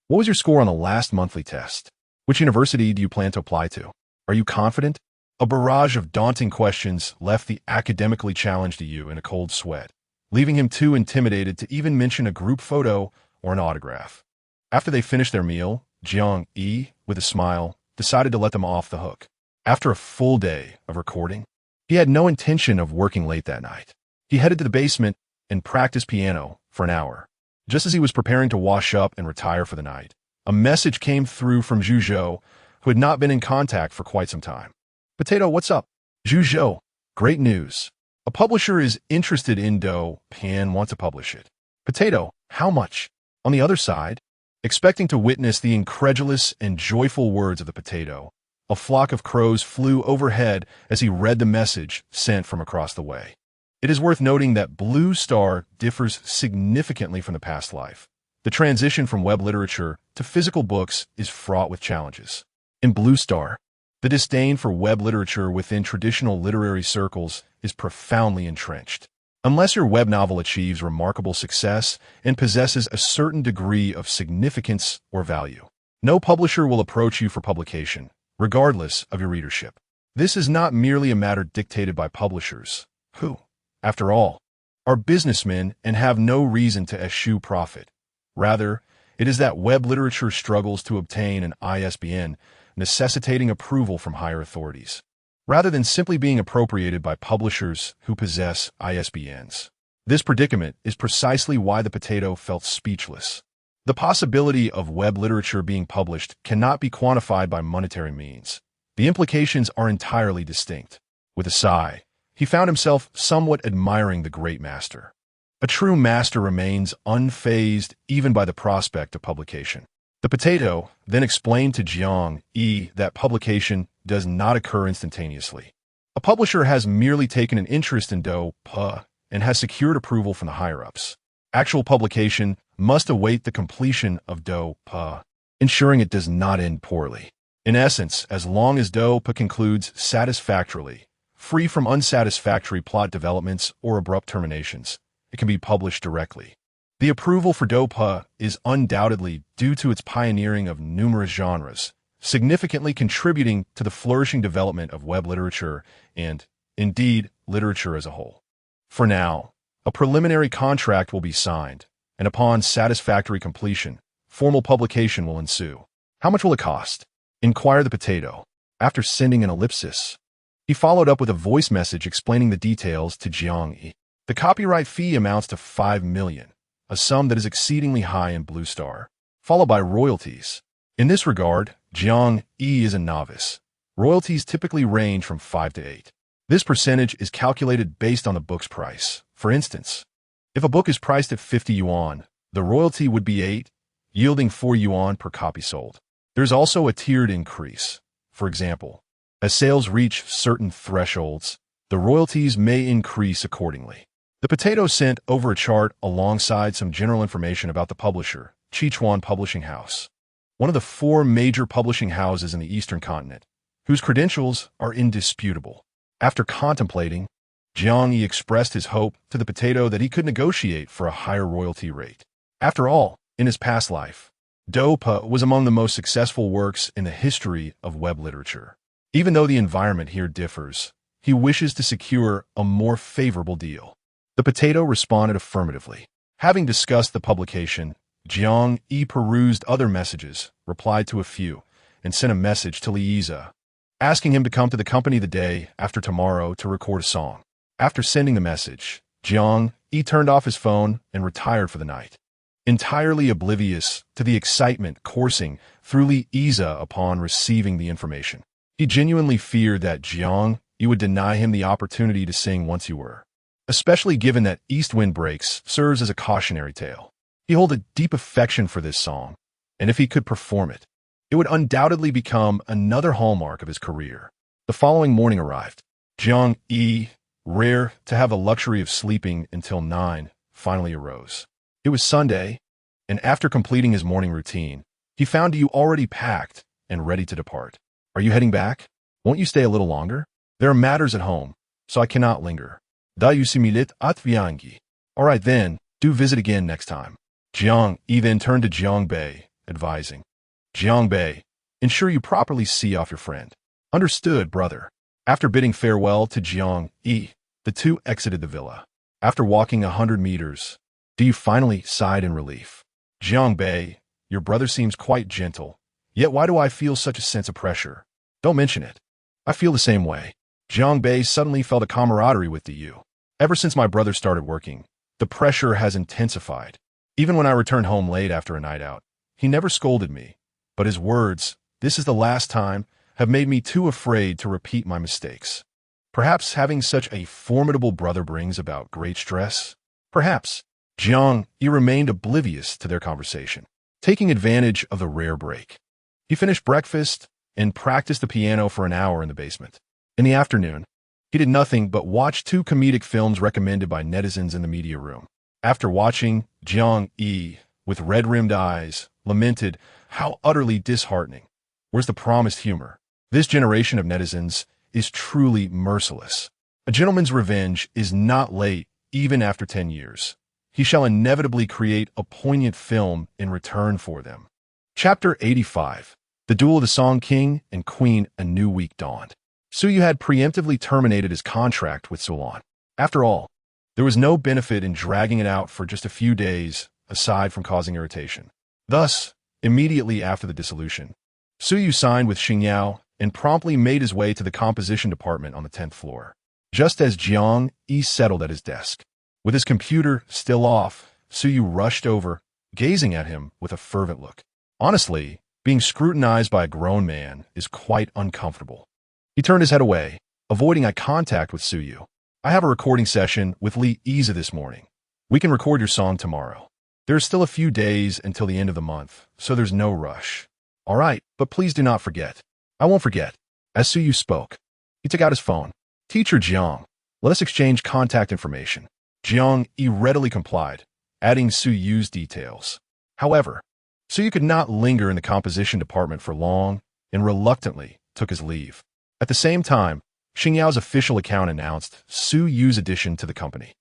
What was your score on the last monthly test? Which university do you plan to apply to? Are you confident? A barrage of daunting questions left the academically challenged Yu in a cold sweat, leaving him too intimidated to even mention a group photo or an autograph. After they finished their meal, Jiang Yi, with a smile, decided to let them off the hook. After a full day of recording, he had no intention of working late that night. He headed to the basement and practiced piano for an hour. Just as he was preparing to wash up and retire for the night, a message came through from Zhuzhou, who had not been in contact for quite some time. Potato, what's up? Zhuzhou, great news. A publisher is interested in Do Pan want to publish it. Potato, how much? On the other side, expecting to witness the incredulous and joyful words of the potato, a flock of crows flew overhead as he read the message sent from across the way. It is worth noting that Blue Star differs significantly from the past life. The transition from web literature to physical books is fraught with challenges. In Blue Star, the disdain for web literature within traditional literary circles is profoundly entrenched. Unless your web novel achieves remarkable success and possesses a certain degree of significance or value, no publisher will approach you for publication, regardless of your readership. This is not merely a matter dictated by publishers, who, after all, are businessmen and have no reason to eschew profit. Rather, it is that web literature struggles to obtain an ISBN, necessitating approval from higher authorities, rather than simply being appropriated by publishers who possess ISBNs. This predicament is precisely why the potato felt speechless. The possibility of web literature being published cannot be quantified by monetary means. The implications are entirely distinct. With a sigh, he found himself somewhat admiring the great master. A true master remains unfazed even by the prospect of publication. The potato then explained to Jiang Yi that publication does not occur instantaneously. A publisher has merely taken an interest in Do-Pa and has secured approval from the higher-ups. Actual publication must await the completion of Do-Pa, ensuring it does not end poorly. In essence, as long as Do-Pa concludes satisfactorily, free from unsatisfactory plot developments or abrupt terminations, it can be published directly. The approval for Do-Pa is undoubtedly due to its pioneering of numerous genres, significantly contributing to the flourishing development of web literature and, indeed, literature as a whole. For now, a preliminary contract will be signed, and upon satisfactory completion, formal publication will ensue. How much will it cost? Inquired the potato. After sending an ellipsis, he followed up with a voice message explaining the details to Jiang Yi. The copyright fee amounts to 5 million, a sum that is exceedingly high in Blue Star, followed by royalties. In this regard, Jiang Yi is a novice. Royalties typically range from 5 to 8. This percentage is calculated based on the book's price. For instance, if a book is priced at 50 yuan, the royalty would be 8, yielding 4 yuan per copy sold. There's also a tiered increase. For example, as sales reach certain thresholds, the royalties may increase accordingly. The potato sent over a chart alongside some general information about the publisher, Chichuan Publishing House, one of the 4 major publishing houses in the Eastern continent, whose credentials are indisputable. After contemplating, Jiang Yi expressed his hope to the potato that he could negotiate for a higher royalty rate. After all, in his past life, Do-Pa was among the most successful works in the history of web literature. Even though the environment here differs, he wishes to secure a more favorable deal. The potato responded affirmatively. Having discussed the publication, Jiang Yi perused other messages, replied to a few, and sent a message to Liza, asking him to come to the company the day after tomorrow to record a song. After sending the message, Jiang Yi turned off his phone and retired for the night, entirely oblivious to the excitement coursing through Liza upon receiving the information. He genuinely feared that Jiang Yi would deny him the opportunity to sing Once You Were, especially given that East Wind Breaks serves as a cautionary tale. He held a deep affection for this song, and if he could perform it, it would undoubtedly become another hallmark of his career. The following morning arrived. Jiang Yi, rare to have the luxury of sleeping until 9, finally arose. It was Sunday, and after completing his morning routine, he found you already packed and ready to depart. Are you heading back? Won't you stay a little longer? There are matters at home, so I cannot linger. Da you similit at Jiang. All right then, do visit again next time. Jiang Yi then turned to Jiang Bei, advising, Jiang Bei, ensure you properly see off your friend. Understood, brother. After bidding farewell to Jiang Yi, the two exited the villa. After walking 100 meters, do you finally sighed in relief? Jiang Bei, your brother seems quite gentle, yet why do I feel such a sense of pressure? Don't mention it. I feel the same way. Jiang Bei suddenly felt a camaraderie with you. Ever since my brother started working, the pressure has intensified. Even when I returned home late after a night out, he never scolded me, but his words, "This is the last time," have made me too afraid to repeat my mistakes. Perhaps having such a formidable brother brings about great stress? Perhaps. Jiang Yi remained oblivious to their conversation, taking advantage of the rare break. He finished breakfast and practiced the piano for an hour in the basement. In the afternoon, he did nothing but watch 2 comedic films recommended by netizens in the media room. After watching, Jiang Yi with red-rimmed eyes, lamented, "How utterly disheartening. Where's the promised humor? This generation of netizens is truly merciless. A gentleman's revenge is not late, even after 10 years. He shall inevitably create a poignant film in return for them." Chapter 85. The Duel of the Song King and Queen. A new week dawned. Suyu had preemptively terminated his contract with Sulan. After all, there was no benefit in dragging it out for just a few days, aside from causing irritation. Thus, immediately after the dissolution, Suyu signed with Xingyao and promptly made his way to the composition department on the 10th floor. Just as Jiang Yi settled at his desk, with his computer still off, Suyu rushed over, gazing at him with a fervent look. Honestly, being scrutinized by a grown man is quite uncomfortable. He turned his head away, avoiding eye contact with Suyu. "I have a recording session with Li Iza this morning. We can record your song tomorrow. There's still a few days until the end of the month, so there's no rush." "All right, but please do not forget." "I won't forget." As Suyu spoke, he took out his phone. "Teacher Jiang, let us exchange contact information." Jiang Yi readily complied, adding Suyu's details. However, Suyu could not linger in the composition department for long and reluctantly took his leave. At the same time, Xingyao's official account announced Suyu's addition to the company.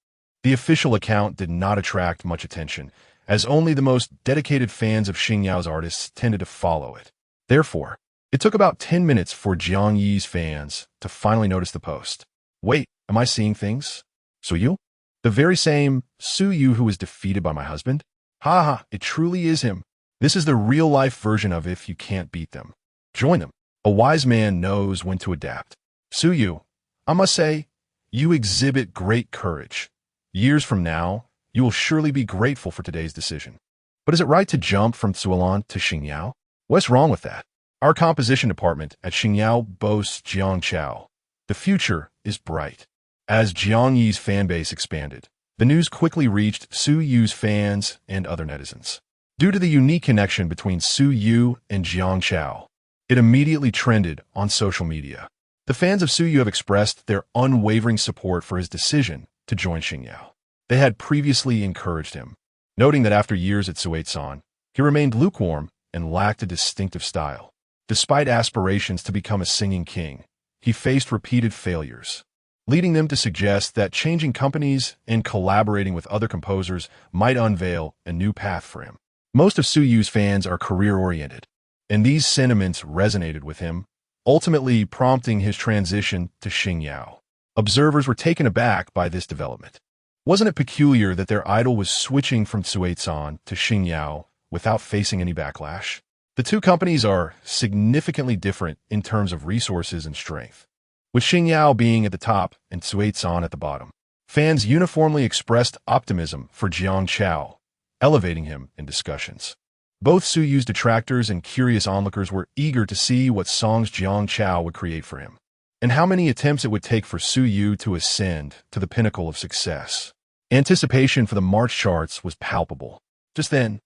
The official account did not attract much attention, as only the most dedicated fans of Xingyao's artists tended to follow it. Therefore, it took about 10 minutes for Jiang Yi's fans to finally notice the post. "Wait, am I seeing things? Suyu? The very same Suyu who was defeated by my husband? Ha ha, it truly is him. This is the real-life version of If You Can't Beat Them. Join them. A wise man knows when to adapt. Suyu, I must say, you exhibit great courage. Years from now, you will surely be grateful for today's decision. But is it right to jump from Sulan to Xingyao? What's wrong with that? Our composition department at Xingyao boasts Jiang Chao. The future is bright." As Jiang Yi's fanbase expanded, the news quickly reached Suyu's fans and other netizens. Due to the unique connection between Suyu and Jiang Chao, it immediately trended on social media. The fans of Suyu have expressed their unwavering support for his decision to join Xingyao. They had previously encouraged him, noting that after years at Suetsan, he remained lukewarm and lacked a distinctive style. Despite aspirations to become a singing king, he faced repeated failures, leading them to suggest that changing companies and collaborating with other composers might unveil a new path for him. Most of Suyu's fans are career-oriented, and these sentiments resonated with him, ultimately prompting his transition to Xingyao. Observers were taken aback by this development. Wasn't it peculiar that their idol was switching from Suetsan to Xingyao without facing any backlash? The two companies are significantly different in terms of resources and strength, with Xingyao being at the top and Suetsan at the bottom. Fans uniformly expressed optimism for Jiang Chao, elevating him in discussions. Both Suyu's detractors and curious onlookers were eager to see what songs Jiang Chao would create for him, and how many attempts it would take for Suyu to ascend to the pinnacle of success. Anticipation for the March charts was palpable. Just then,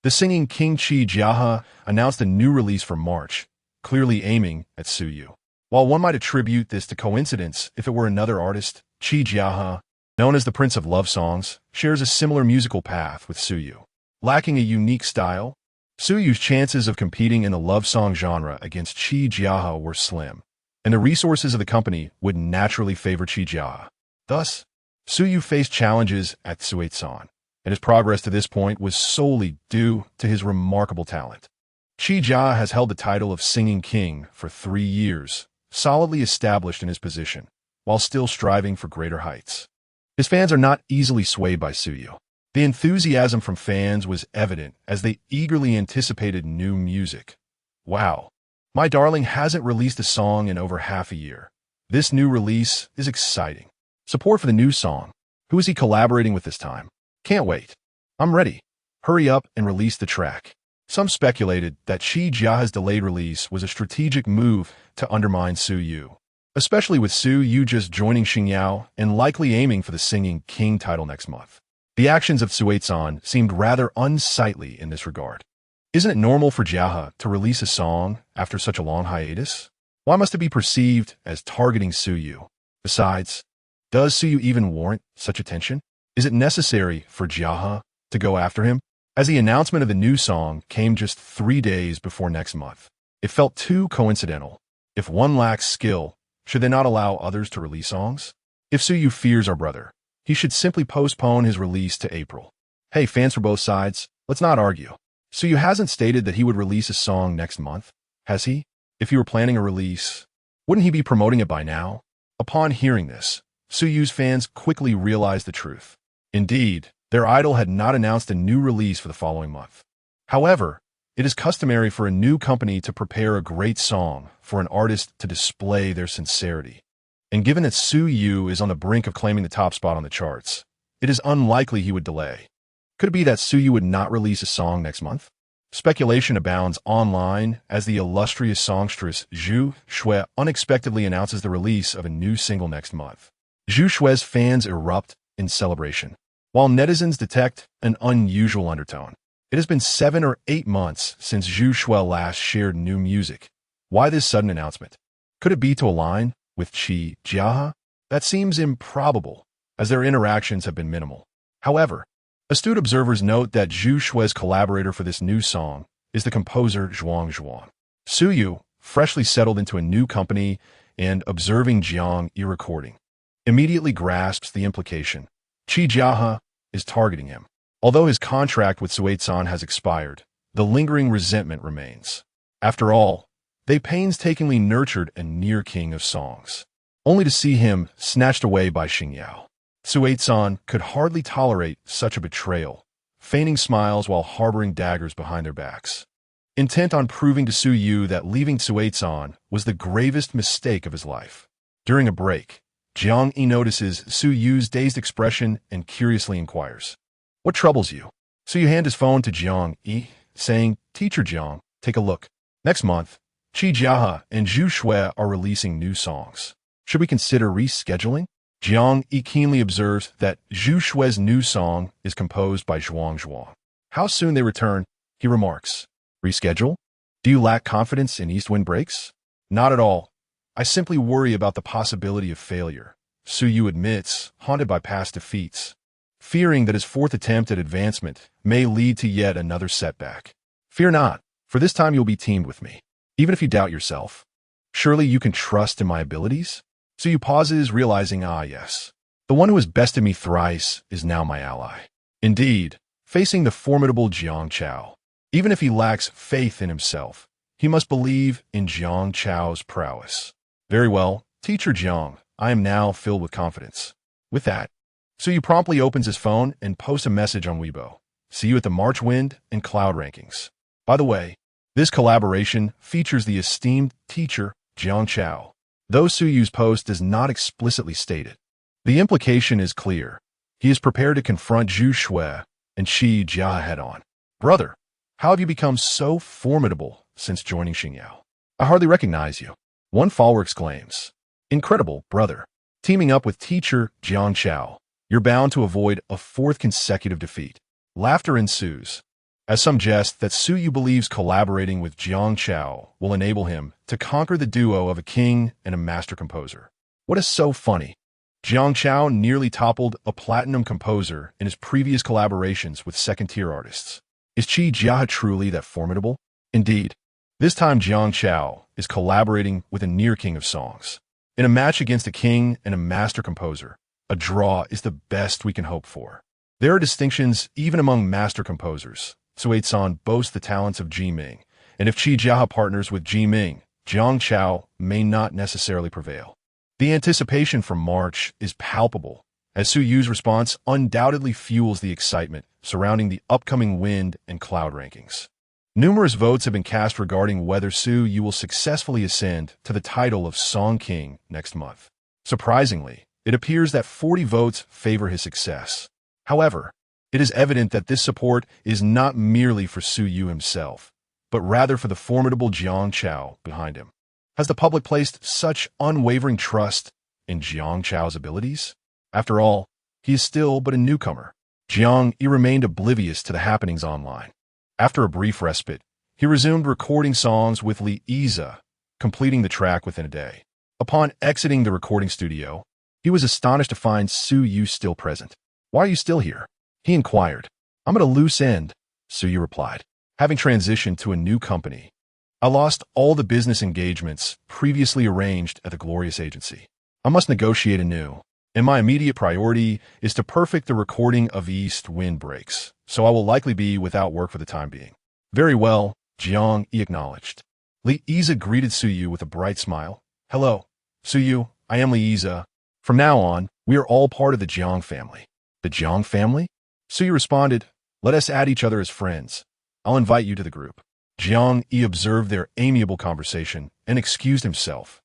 the singing King Chi Jiahe announced a new release for March, clearly aiming at Suyu. While one might attribute this to coincidence if it were another artist, Chi Jiahe, known as the Prince of Love Songs, shares a similar musical path with Suyu. Lacking a unique style, Suyu's chances of competing in the love song genre against Chi Jiahe were slim, and the resources of the company would naturally favor Chi Jiahe. Thus, Suyu faced challenges at Suetsan, and his progress to this point was solely due to his remarkable talent. Chi Jiahe has held the title of Singing King for 3 years, solidly established in his position, while still striving for greater heights. His fans are not easily swayed by Suyu. The enthusiasm from fans was evident as they eagerly anticipated new music. "Wow, my darling hasn't released a song in over half a year. This new release is exciting. Support for the new song. Who is he collaborating with this time? Can't wait. I'm ready. Hurry up and release the track." Some speculated that Chi Jiahe's delayed release was a strategic move to undermine Suyu, especially with Suyu just joining Xingyao and likely aiming for the Singing King title next month. The actions of Suetsan seemed rather unsightly in this regard. Isn't it normal for Jiahe to release a song after such a long hiatus? Why must it be perceived as targeting Suyu? Besides, does Suyu even warrant such attention? Is it necessary for Jiahe to go after him? as the announcement of the new song came just 3 days before next month. It felt too coincidental. If one lacks skill, should they not allow others to release songs? If Suyu fears our brother, he should simply postpone his release to April. Hey, fans for both sides, let's not argue. Suyu hasn't stated that he would release a song next month, has he? If he were planning a release, wouldn't he be promoting it by now? Upon hearing this, Suyu's fans quickly realized the truth. Indeed, their idol had not announced a new release for the following month. However, it is customary for a new company to prepare a great song for an artist to display their sincerity. And given that Suyu is on the brink of claiming the top spot on the charts, it is unlikely he would delay. Could it be that Suyu would not release a song next month? Speculation abounds online as the illustrious songstress Zhu Shui unexpectedly announces the release of a new single next month. Zhu Shui's fans erupt in celebration, while netizens detect an unusual undertone. It has been 7 or 8 months since Zhu Shui last shared new music. Why this sudden announcement? Could it be to align with Qi Jiahe? That seems improbable, as their interactions have been minimal. However, astute observers note that Zhu Shui's collaborator for this new song is the composer Zhuang Zhuang. Suyu, freshly settled into a new company and observing Jiang Yi recording, immediately grasps the implication. Qi Jiahe is targeting him. Although his contract with Suetsan has expired, the lingering resentment remains. After all, they painstakingly nurtured a near king of songs, only to see him snatched away by Xingyao. Suetsan could hardly tolerate such a betrayal, feigning smiles while harboring daggers behind their backs. Intent on proving to Suyu that leaving Suetsan was the gravest mistake of his life. During a break, Jiang Yi notices Suyu's dazed expression and curiously inquires, "What troubles you?" Suyu hands his phone to Jiang Yi, saying, "Teacher Jiang, take a look. Next month, Qi Jiahe and Zhu Shui are releasing new songs. Should we consider rescheduling?" Jiang Yi keenly observes that Zhu Shui's new song is composed by Zhuang Zhuang. How soon they return, he remarks. "Reschedule? Do you lack confidence in East Wind Breaks?" "Not at all. I simply worry about the possibility of failure," Suyu admits, haunted by past defeats, fearing that his 4th attempt at advancement may lead to yet another setback. "Fear not, for this time you'll be teamed with me. Even if you doubt yourself, surely you can trust in my abilities?" Suyu pauses, realizing, yes, the one who has bested me thrice is now my ally. Indeed, facing the formidable Jiang Chao, even if he lacks faith in himself, he must believe in Jiang Chao's prowess. "Very well, Teacher Jiang, I am now filled with confidence." With that, Suyu promptly opens his phone and posts a message on Weibo. "See you at the March Wind and Cloud rankings." By the way, this collaboration features the esteemed teacher Jiang Chao, though Suyu's post does not explicitly state it. The implication is clear. He is prepared to confront Zhu Shui and Qi Jiahe head-on. "Brother, how have you become so formidable since joining Xingyao? I hardly recognize you." One follower exclaims, "Incredible, brother. Teaming up with teacher Jiang Chao, you're bound to avoid a 4th consecutive defeat." Laughter ensues, as some jest that Suyu believes collaborating with Jiang Chao will enable him to conquer the duo of a king and a master composer. What is so funny? Jiang Chao nearly toppled a platinum composer in his previous collaborations with second-tier artists. Is Qi Jiahe truly that formidable? Indeed, this time Jiang Chao is collaborating with a near king of songs. In a match against a king and a master composer, a draw is the best we can hope for. There are distinctions even among master composers. Suetsan boasts the talents of Ji Ming, and if Qi Jiahe partners with Ji Ming, Jiang Chao may not necessarily prevail. The anticipation for March is palpable, as Suyu's response undoubtedly fuels the excitement surrounding the upcoming Wind and Cloud rankings. Numerous votes have been cast regarding whether Suyu will successfully ascend to the title of Song King next month. Surprisingly, it appears that 40 votes favor his success. However, it is evident that this support is not merely for Suyu himself, but rather for the formidable Jiang Chao behind him. Has the public placed such unwavering trust in Jiang Chao's abilities? After all, he is still but a newcomer. Jiang Yi remained oblivious to the happenings online. After a brief respite, he resumed recording songs with Li Yize, completing the track within a day. Upon exiting the recording studio, he was astonished to find Suyu still present. "Why are you still here?" he inquired. "I'm at a loose end," Suyu replied. Having transitioned to a new company, I lost all the business engagements previously arranged at the glorious agency. I must negotiate anew, and my immediate priority is to perfect the recording of East Wind Breaks, so I will likely be without work for the time being. Very well, Jiang Yi acknowledged. Liza greeted Suyu with a bright smile. Hello, Suyu, I am Liza. From now on, we are all part of the Jiang family. The Jiang family? Suyu responded, let us add each other as friends. I'll invite you to the group. Jiang Yi observed their amiable conversation and excused himself.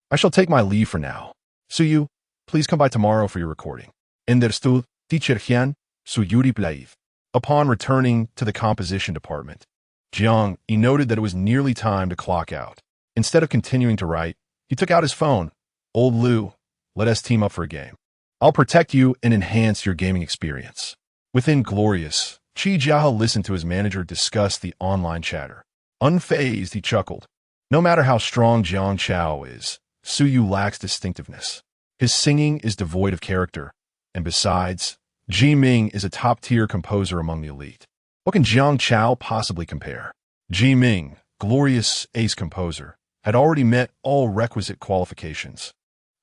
I shall take my leave for now. Suyu, please come by tomorrow for your recording. Understood, teacher Hyun, Suyu replied. Upon returning to the composition department, Jiang Yi noted that it was nearly time to clock out. Instead of continuing to write, he took out his phone. Old Lu, let us team up for a game. I'll protect you and enhance your gaming experience. Within Glorious, Chi Jiahe listened to his manager discuss the online chatter. Unfazed, he chuckled. No matter how strong Jiang Chao is, Suyu lacks distinctiveness. His singing is devoid of character, and besides, Ji Ming is a top-tier composer among the elite. What can Jiang Chao possibly compare? Ji Ming, Glorious ace composer, had already met all requisite qualifications.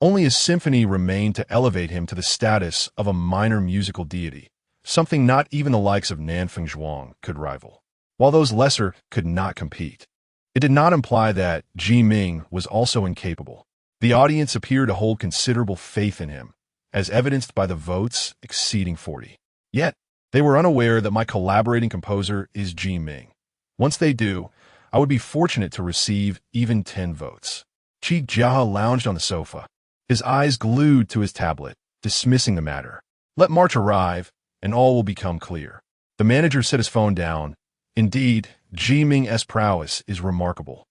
Only his symphony remained to elevate him to the status of a minor musical deity, something not even the likes of Nanfeng Zhuang could rival, while those lesser could not compete. It did not imply that Ji Ming was also incapable. The audience appeared to hold considerable faith in him, as evidenced by the votes exceeding 40. Yet, they were unaware that my collaborating composer is Ji Ming. Once they do, I would be fortunate to receive even 10 votes. Chi Jiahe lounged on the sofa, his eyes glued to his tablet, dismissing the matter. Let March arrive, and all will become clear. The manager set his phone down. Indeed, Ji Ming's prowess is remarkable.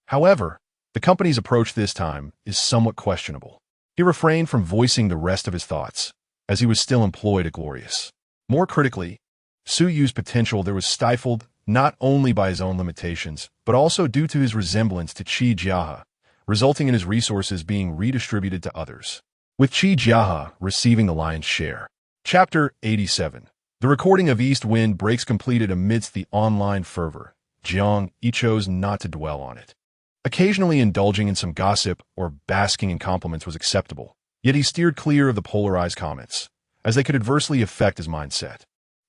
However, the company's approach this time is somewhat questionable. He refrained from voicing the rest of his thoughts, as he was still employed at Glorious. More critically, Suyu's potential there was stifled not only by his own limitations, but also due to his resemblance to Chi Jiahe, resulting in his resources being redistributed to others, with Chi Jiahe receiving the lion's share. Chapter 87. The recording of East Wind Breaks completed amidst the online fervor. Jiang Yi chose not to dwell on it. Occasionally indulging in some gossip or basking in compliments was acceptable, yet he steered clear of the polarized comments, as they could adversely affect his mindset.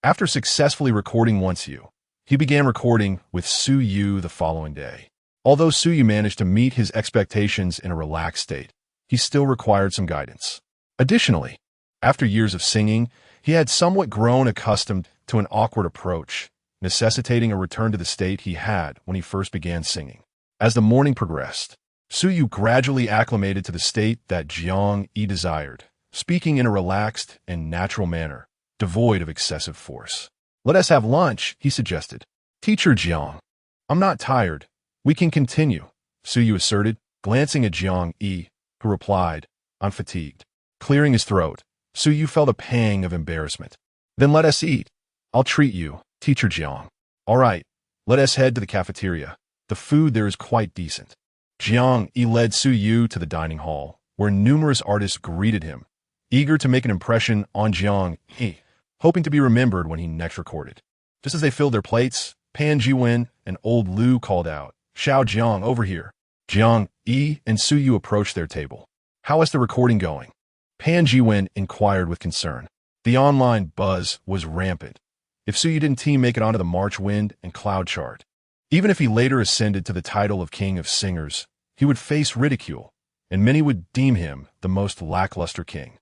After successfully recording Once You, he began recording with Suyu the following day. Although Suyu managed to meet his expectations in a relaxed state, he still required some guidance. Additionally, after years of singing, he had somewhat grown accustomed to an awkward approach, necessitating a return to the state he had when he first began singing. As the morning progressed, Suyu gradually acclimated to the state that Jiang Yi desired, speaking in a relaxed and natural manner, devoid of excessive force. Let us have lunch, he suggested. Teacher Jiang, I'm not tired. We can continue, Suyu asserted, glancing at Jiang Yi, who replied, I'm fatigued. Clearing his throat, Suyu felt a pang of embarrassment. Then let us eat. I'll treat you, Teacher Jiang. All right, let us head to the cafeteria. The food there is quite decent. Jiang Yi led Suyu to the dining hall, where numerous artists greeted him, eager to make an impression on Jiang Yi, hoping to be remembered when he next recorded. Just as they filled their plates, Pan Jiwen and Old Lu called out, Xiao Jiang, over here. Jiang Yi and Suyu approached their table. How is the recording going? Pan Jiwen inquired with concern. The online buzz was rampant. If Suyu didn't make it onto the March Wind and Cloud chart, even if he later ascended to the title of King of Singers, he would face ridicule, and many would deem him the most lackluster king.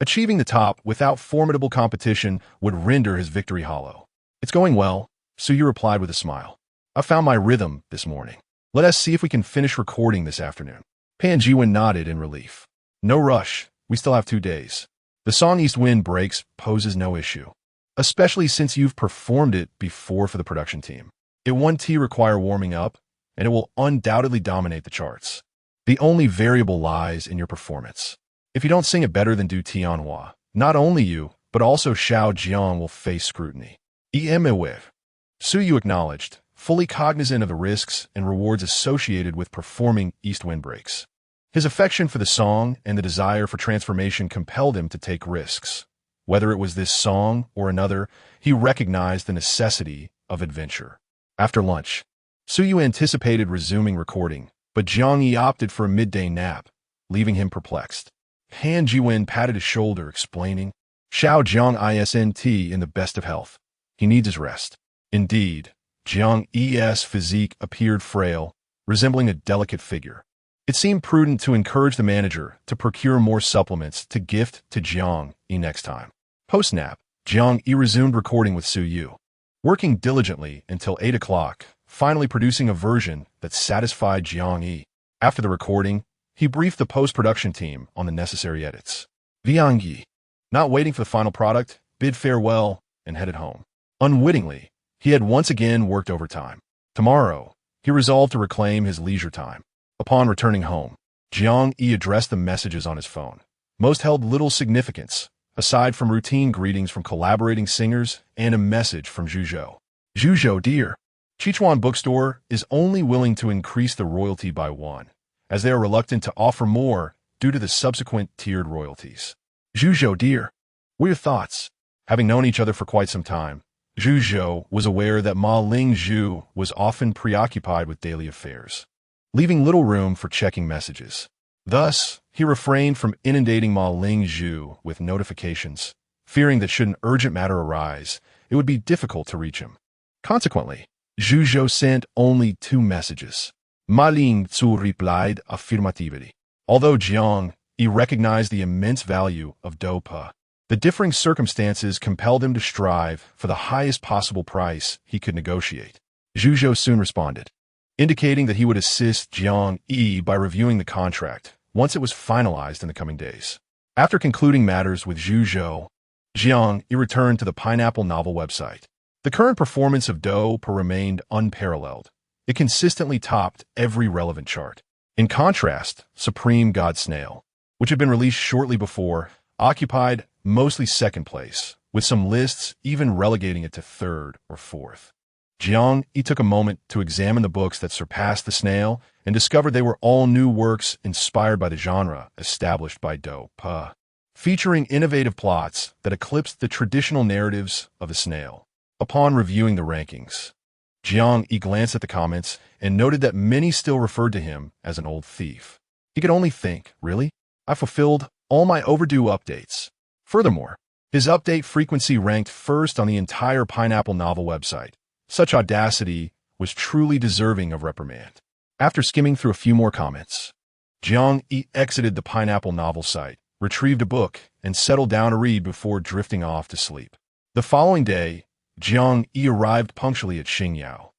Achieving the top without formidable competition would render his victory hollow. It's going well, Suyu replied with a smile. I found my rhythm this morning. Let us see if we can finish recording this afternoon. Pan Jiwen nodded in relief. No rush, we still have 2 days. The song East Wind Breaks poses no issue, especially since you've performed it before for the production team. It won't require warming up, and it will undoubtedly dominate the charts. The only variable lies in your performance. If you don't sing it better than Du Tianhua, not only you, but also Xiao Jiang will face scrutiny. Suyu acknowledged, fully cognizant of the risks and rewards associated with performing East Wind Breaks. His affection for the song and the desire for transformation compelled him to take risks. Whether it was this song or another, he recognized the necessity of adventure. After lunch, Suyu anticipated resuming recording, but Jiang Yi opted for a midday nap, leaving him perplexed. Han Jiwen patted his shoulder, explaining, Xiao Jiang isn't in the best of health. He needs his rest. Indeed, Jiang Yi's physique appeared frail, resembling a delicate figure. It seemed prudent to encourage the manager to procure more supplements to gift to Jiang Yi next time. Post-nap, Jiang Yi resumed recording with Suyu, working diligently until 8 o'clock, finally producing a version that satisfied Jiang Yi. After the recording, he briefed the post-production team on the necessary edits. Jiang Yi, not waiting for the final product, bid farewell and headed home. Unwittingly, he had once again worked overtime. Tomorrow, he resolved to reclaim his leisure time. Upon returning home, Jiang Yi addressed the messages on his phone. Most held little significance, aside from routine greetings from collaborating singers and a message from Zhuzhou. Zhuzhou, dear. Sichuan Bookstore is only willing to increase the royalty by 1, as they are reluctant to offer more due to the subsequent tiered royalties. Zhuzhou, dear. What are your thoughts? Having known each other for quite some time, Zhuzhou was aware that Ma Lingzhu was often preoccupied with daily affairs, leaving little room for checking messages. Thus, he refrained from inundating Ma Lingzhu with notifications, fearing that should an urgent matter arise, it would be difficult to reach him. Consequently, Zhuzhou sent only 2 messages. Ma Lingzhu replied affirmatively. Although Jiang Yi recognized the immense value of Dopa, the differing circumstances compelled him to strive for the highest possible price he could negotiate. Zhuzhou soon responded, indicating that he would assist Jiang Yi by reviewing the contract once it was finalized in the coming days. After concluding matters with Zhuzhou, Jiang Yi returned to the Pineapple Novel website. The current performance of Dopa remained unparalleled. It consistently topped every relevant chart. In contrast, Supreme God Snail, which had been released shortly before, occupied mostly second place, with some lists even relegating it to 3rd or 4th. Jiang Yi took a moment to examine the books that surpassed the snail and discovered they were all new works inspired by the genre established by Dopa, featuring innovative plots that eclipsed the traditional narratives of the snail. Upon reviewing the rankings, Jiang Yi glanced at the comments and noted that many still referred to him as an old thief. He could only think, really? I fulfilled all my overdue updates. Furthermore, his update frequency ranked first on the entire Pineapple Novel website. Such audacity was truly deserving of reprimand. After skimming through a few more comments, Jiang Yi exited the Pineapple Novel site, retrieved a book, and settled down to read before drifting off to sleep. The following day, Jiang Yi arrived punctually at Xingyao.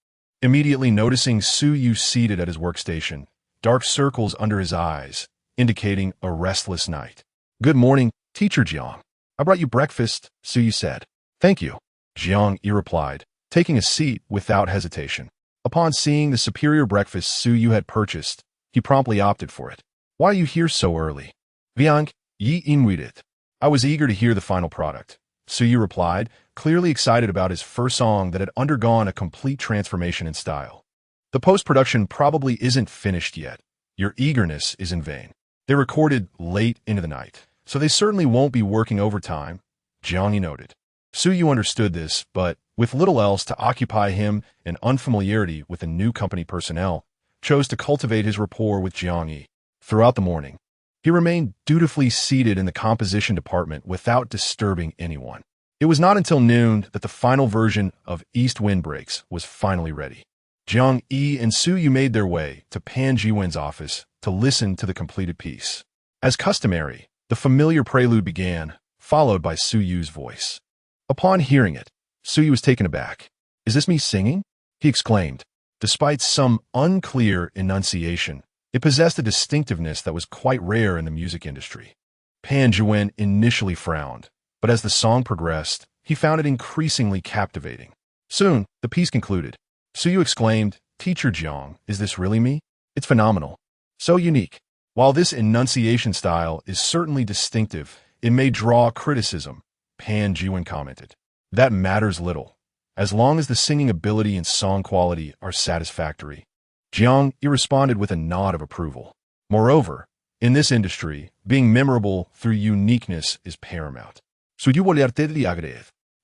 Immediately noticing Suyu seated at his workstation, dark circles under his eyes, indicating a restless night. Good morning, Teacher Jiang. I brought you breakfast, Suyu said. Thank you, Jiang Yi replied, taking a seat without hesitation. Upon seeing the superior breakfast Suyu had purchased, he promptly opted for it. Why are you here so early? Jiang Yi invited. I was eager to hear the final product, Suyu replied, clearly excited about his first song that had undergone a complete transformation in style. The post-production probably isn't finished yet. Your eagerness is in vain. They recorded late into the night, so they certainly won't be working overtime, Jiang Yi noted. Suyu understood this, but with little else to occupy him and unfamiliarity with the new company personnel, chose to cultivate his rapport with Jiang Yi. Throughout the morning, he remained dutifully seated in the composition department without disturbing anyone. It was not until noon that the final version of East Wind Breaks was finally ready. Jiang Yi and Suyu made their way to Pan Jiwen's office to listen to the completed piece. As customary, the familiar prelude began, followed by Suyu's voice. Upon hearing it, Suyu was taken aback. Is this me singing? He exclaimed. Despite some unclear enunciation, it possessed a distinctiveness that was quite rare in the music industry. Pan Jiwen initially frowned, but as the song progressed, he found it increasingly captivating. Soon, the piece concluded. Suyu exclaimed, Teacher Jiang, is this really me? It's phenomenal. So unique. While this enunciation style is certainly distinctive, it may draw criticism, Pan Jiwen commented. That matters little, as long as the singing ability and song quality are satisfactory. Jiang Yi responded with a nod of approval. Moreover, in this industry, being memorable through uniqueness is paramount.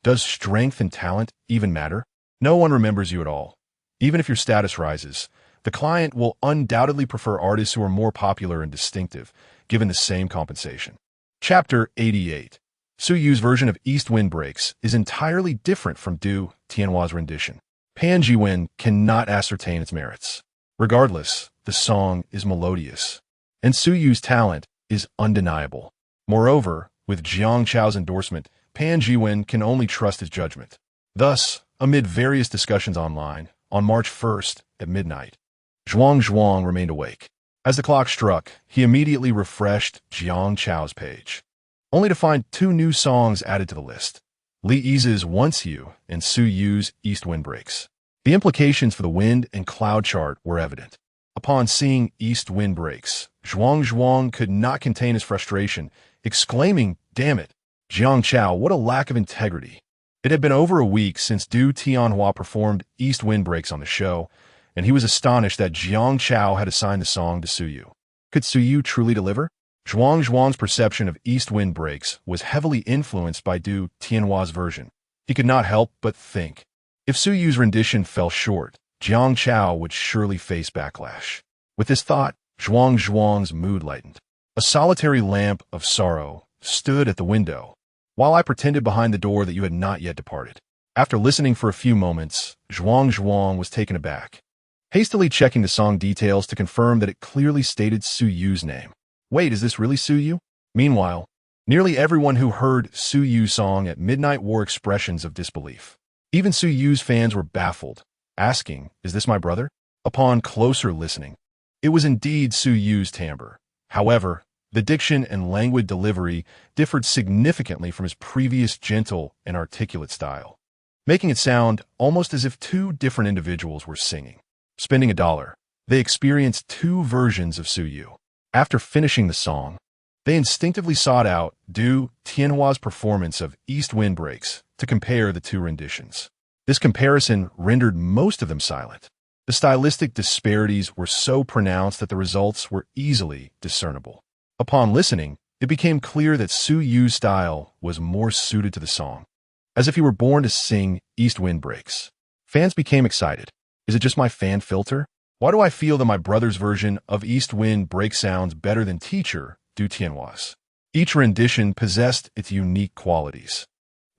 Does strength and talent even matter? No one remembers you at all. Even if your status rises, the client will undoubtedly prefer artists who are more popular and distinctive, given the same compensation. Chapter 88. Su Yu's version of East Wind Breaks is entirely different from Du Tianhua's rendition. Pan Jiwen cannot ascertain its merits. Regardless, the song is melodious, and Su Yu's talent is undeniable. Moreover, with Jiang Chao's endorsement, Pan Jiwen can only trust his judgment. Thus, amid various discussions online, on March 1st at midnight, Zhuang remained awake. As the clock struck, he immediately refreshed Jiang Chao's page, only to find 2 new songs added to the list: Li Yi's Once You and Su Yu's East Wind Breaks. The implications for the wind and cloud chart were evident. Upon seeing East Wind Breaks, Zhuang could not contain his frustration, exclaiming, "Damn it, Jiang Chao, what a lack of integrity." It had been over a week since Du Tianhua performed East Wind Breaks on the show, and he was astonished that Jiang Chao had assigned the song to Su Yu. Could Su Yu truly deliver? Zhuang's perception of East Wind Breaks was heavily influenced by Du Tianhua's version. He could not help but think, if Su Yu's rendition fell short, Jiang Chao would surely face backlash. With this thought, Zhuang's mood lightened. A solitary lamp of sorrow stood at the window, while I pretended behind the door that you had not yet departed. After listening for a few moments, Zhuang was taken aback, hastily checking the song details to confirm that it clearly stated Su Yu's name. Wait, is this really Su Yu? Meanwhile, nearly everyone who heard Su Yu's song at midnight wore expressions of disbelief. Even Su Yu's fans were baffled, asking, "Is this my brother?" Upon closer listening, it was indeed Su Yu's timbre. However, the diction and languid delivery differed significantly from his previous gentle and articulate style, making it sound almost as if 2 different individuals were singing. Spending $1, they experienced 2 versions of Su Yu. After finishing the song, they instinctively sought out Du Tianhua's performance of East Wind Breaks to compare the 2 renditions. This comparison rendered most of them silent. The stylistic disparities were so pronounced that the results were easily discernible. Upon listening, it became clear that Su Yu's style was more suited to the song, as if he were born to sing East Wind Breaks. Fans became excited. Is it just my fan filter? Why do I feel that my brother's version of East Wind Breaks sounds better than teacher Du Tianhua's? Each rendition possessed its unique qualities.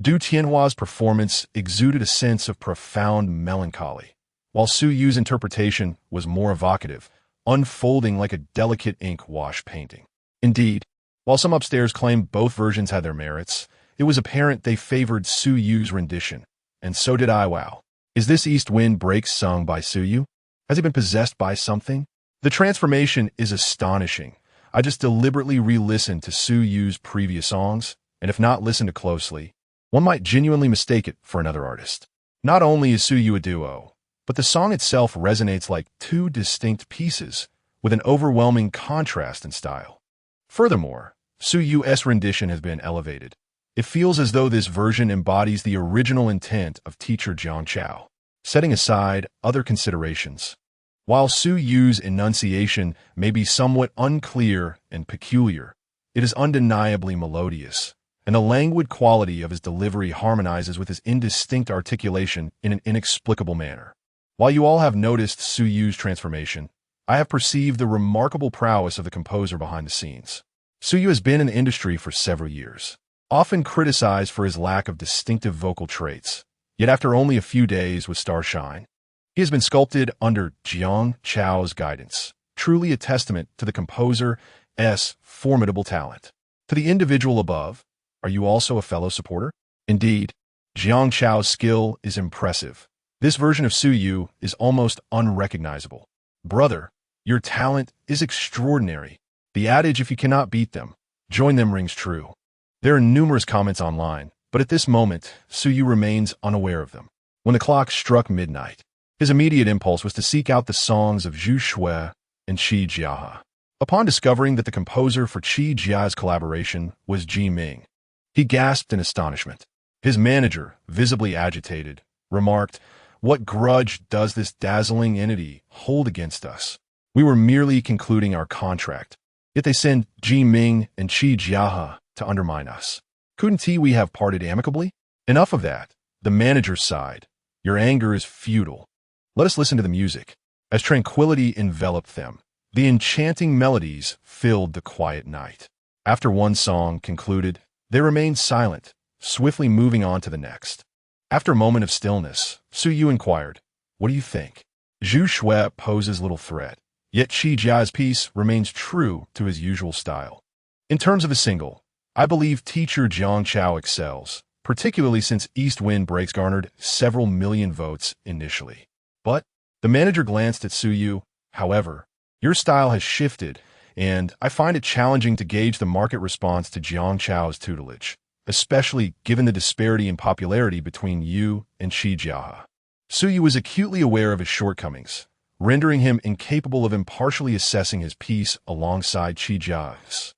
Du Tianhua's performance exuded a sense of profound melancholy, while Su Yu's interpretation was more evocative, unfolding like a delicate ink wash painting. Indeed, while some upstairs claimed both versions had their merits, it was apparent they favored Su Yu's rendition, and so did I. Wow. Is this East Wind Breaks sung by Su Yu? Has he been possessed by something? The transformation is astonishing. I just deliberately re-listened to Su Yu's previous songs, and if not listened to closely, one might genuinely mistake it for another artist. Not only is Su Yu a duo, but the song itself resonates like 2 distinct pieces, with an overwhelming contrast in style. Furthermore, Su Yu's rendition has been elevated. It feels as though this version embodies the original intent of teacher Jiang Chao, setting aside other considerations. While Su Yu's enunciation may be somewhat unclear and peculiar, it is undeniably melodious, and the languid quality of his delivery harmonizes with his indistinct articulation in an inexplicable manner. While you all have noticed Su Yu's transformation, I have perceived the remarkable prowess of the composer behind the scenes. Su Yu has been in the industry for several years, often criticized for his lack of distinctive vocal traits, yet after only a few days with Starshine, he has been sculpted under Jiang Chao's guidance, truly a testament to the composer's formidable talent. To the individual above, are you also a fellow supporter? Indeed, Jiang Chao's skill is impressive. This version of Su Yu is almost unrecognizable. Brother, your talent is extraordinary. The adage, if you cannot beat them, join them, rings true. There are numerous comments online, but at this moment, Su Yu remains unaware of them. When the clock struck midnight, his immediate impulse was to seek out the songs of Zhu Shui and Qi Jia. Upon discovering that the composer for Qi Jia's collaboration was Ji Ming, he gasped in astonishment. His manager, visibly agitated, remarked, "What grudge does this dazzling entity hold against us? We were merely concluding our contract, yet they send Ji Ming and Qi Jia to undermine us. Couldn't we have parted amicably?" Enough of that. The manager sighed. Your anger is futile. Let us listen to the music. As tranquility enveloped them, the enchanting melodies filled the quiet night. After one song concluded, they remained silent, swiftly moving on to the next. After a moment of stillness, Su Yu inquired, "What do you think?" Zhu Shui poses little threat, yet Qi Jia's piece remains true to his usual style. In terms of a single, I believe teacher Jiang Chao excels, particularly since East Wind Breaks garnered several million votes initially. But the manager glanced at Su Yu. However, your style has shifted, and I find it challenging to gauge the market response to Jiang Chao's tutelage, especially given the disparity in popularity between you and Qi Jia. Su Yu was acutely aware of his shortcomings, rendering him incapable of impartially assessing his piece alongside Qi Jia's.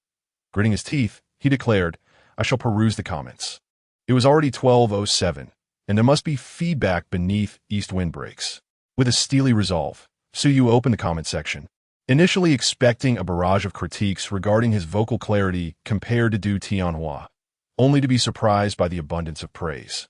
Gritting his teeth, he declared, "I shall peruse the comments." It was already 12:07, and there must be feedback beneath East Wind Breaks. With a steely resolve, Su Yu opened the comment section, initially expecting a barrage of critiques regarding his vocal clarity compared to Du Tianhua, only to be surprised by the abundance of praise.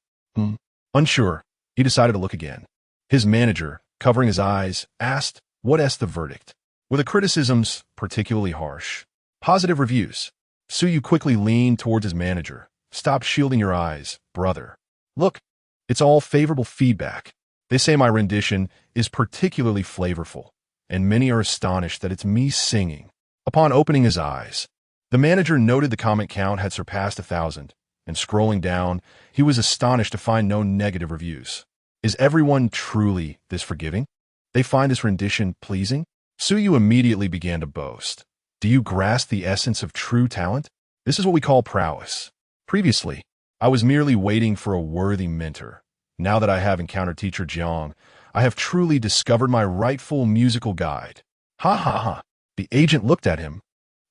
Unsure, he decided to look again. His manager, covering his eyes, asked, "What's the verdict?" Were the criticisms particularly harsh? Positive reviews. Su Yu quickly leaned towards his manager. "Stop shielding your eyes, brother. Look, it's all favorable feedback. They say my rendition is particularly flavorful, and many are astonished that it's me singing." Upon opening his eyes, the manager noted the comment count had surpassed 1,000, and scrolling down, he was astonished to find no negative reviews. Is everyone truly this forgiving? They find this rendition pleasing? Su Yu immediately began to boast. Do you grasp the essence of true talent? This is what we call prowess. Previously, I was merely waiting for a worthy mentor. Now that I have encountered teacher Jiang, I have truly discovered my rightful musical guide. Ha ha ha. The agent looked at him,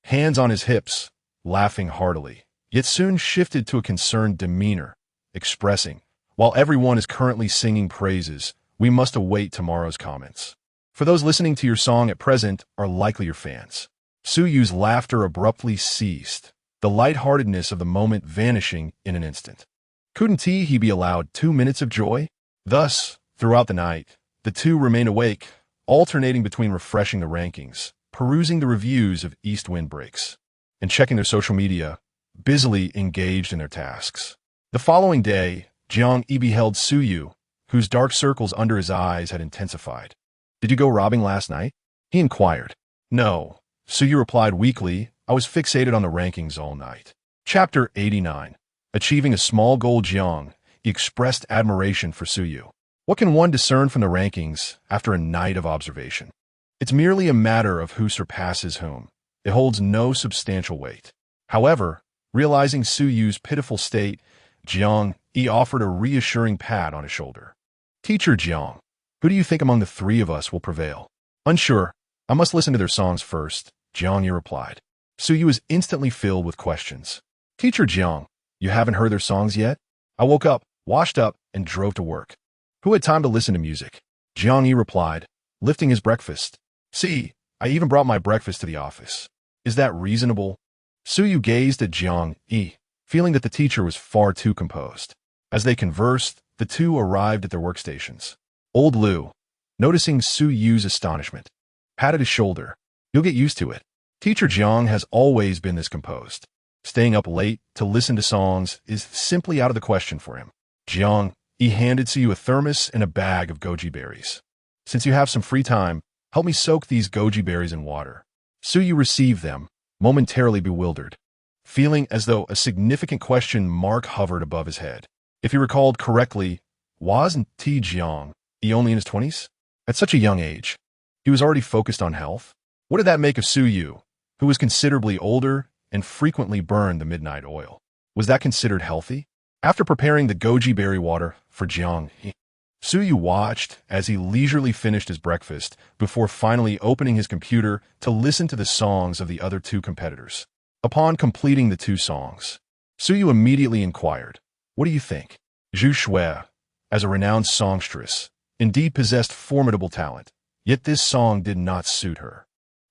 hands on his hips, laughing heartily, yet soon shifted to a concerned demeanor, expressing, "While everyone is currently singing praises, we must await tomorrow's comments. For those listening to your song at present are likely your fans." Su Yu's laughter abruptly ceased, the lightheartedness of the moment vanishing in an instant. Couldn't he be allowed 2 minutes of joy? Thus, throughout the night, the two remained awake, alternating between refreshing the rankings, perusing the reviews of East Wind Breaks, and checking their social media, busily engaged in their tasks. The following day, Jiang Yi beheld Su Yu, whose dark circles under his eyes had intensified. "Did you go robbing last night?" he inquired. "No," Su Yu replied weakly. "I was fixated on the rankings all night." Chapter 89. Achieving a small goal. Jiang Yi expressed admiration for Su Yu. What can one discern from the rankings after a night of observation? It's merely a matter of who surpasses whom. It holds no substantial weight. However, realizing Su Yu's pitiful state, Jiang Yi offered a reassuring pat on his shoulder. "Teacher Jiang, who do you think among the three of us will prevail?" "Unsure. I must listen to their songs first," Jiang Yi replied. Su Yu was instantly filled with questions. "Teacher Jiang, you haven't heard their songs yet?" "I woke up, washed up, and drove to work." "Who had time to listen to music?" Jiang Yi replied, lifting his breakfast. "See, I even brought my breakfast to the office. Is that reasonable?" Su Yu gazed at Jiang Yi, feeling that the teacher was far too composed. As they conversed, the two arrived at their workstations. Old Liu, noticing Su Yu's astonishment, patted his shoulder. "You'll get used to it. Teacher Jiang has always been this composed. Staying up late to listen to songs is simply out of the question for him." Jiang Yi handed Su Yu a thermos and a bag of goji berries. "Since you have some free time, help me soak these goji berries in water." Su Yu received them, momentarily bewildered, feeling as though a significant question mark hovered above his head. If he recalled correctly, wasn't Jiang Yi only in his 20s? At such a young age, he was already focused on health? What did that make of Su Yu, who was considerably older and frequently burned the midnight oil? Was that considered healthy? After preparing the goji berry water for Jiang Yi, Su Yu watched as he leisurely finished his breakfast before finally opening his computer to listen to the songs of the other two competitors. Upon completing the two songs, Su Yu immediately inquired, "What do you think?" Zhu Shui, as a renowned songstress, indeed possessed formidable talent, yet this song did not suit her.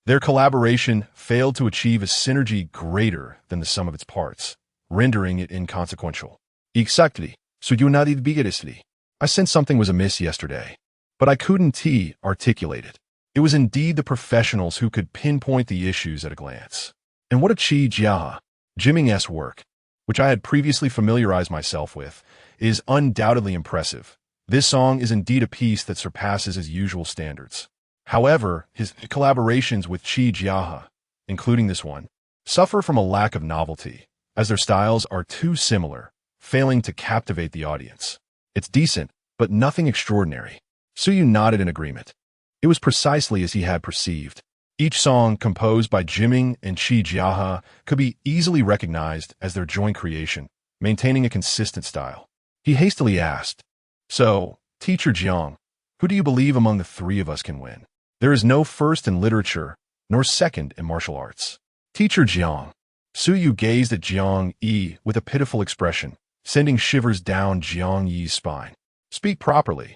Their collaboration failed to achieve a synergy greater than the sum of its parts, rendering it inconsequential. "Exactly, so you not vigorously." I sensed something was amiss yesterday, but I couldn't articulate it. It was indeed the professionals who could pinpoint the issues at a glance. And what a Jimming's work, which I had previously familiarized myself with, is undoubtedly impressive. This song is indeed a piece that surpasses his usual standards. However, his collaborations with Jiang, including this one, suffer from a lack of novelty, as their styles are too similar, failing to captivate the audience. It's decent, but nothing extraordinary. Suyu nodded in agreement. It was precisely as he had perceived. Each song, composed by Jimming and Jiang, could be easily recognized as their joint creation, maintaining a consistent style. He hastily asked, "So, Teacher Jiang, who do you believe among the three of us can win? There is no first in literature, nor second in martial arts." Teacher Jiang. Suyu gazed at Jiang Yi with a pitiful expression, sending shivers down Jiang Yi's spine. "Speak properly.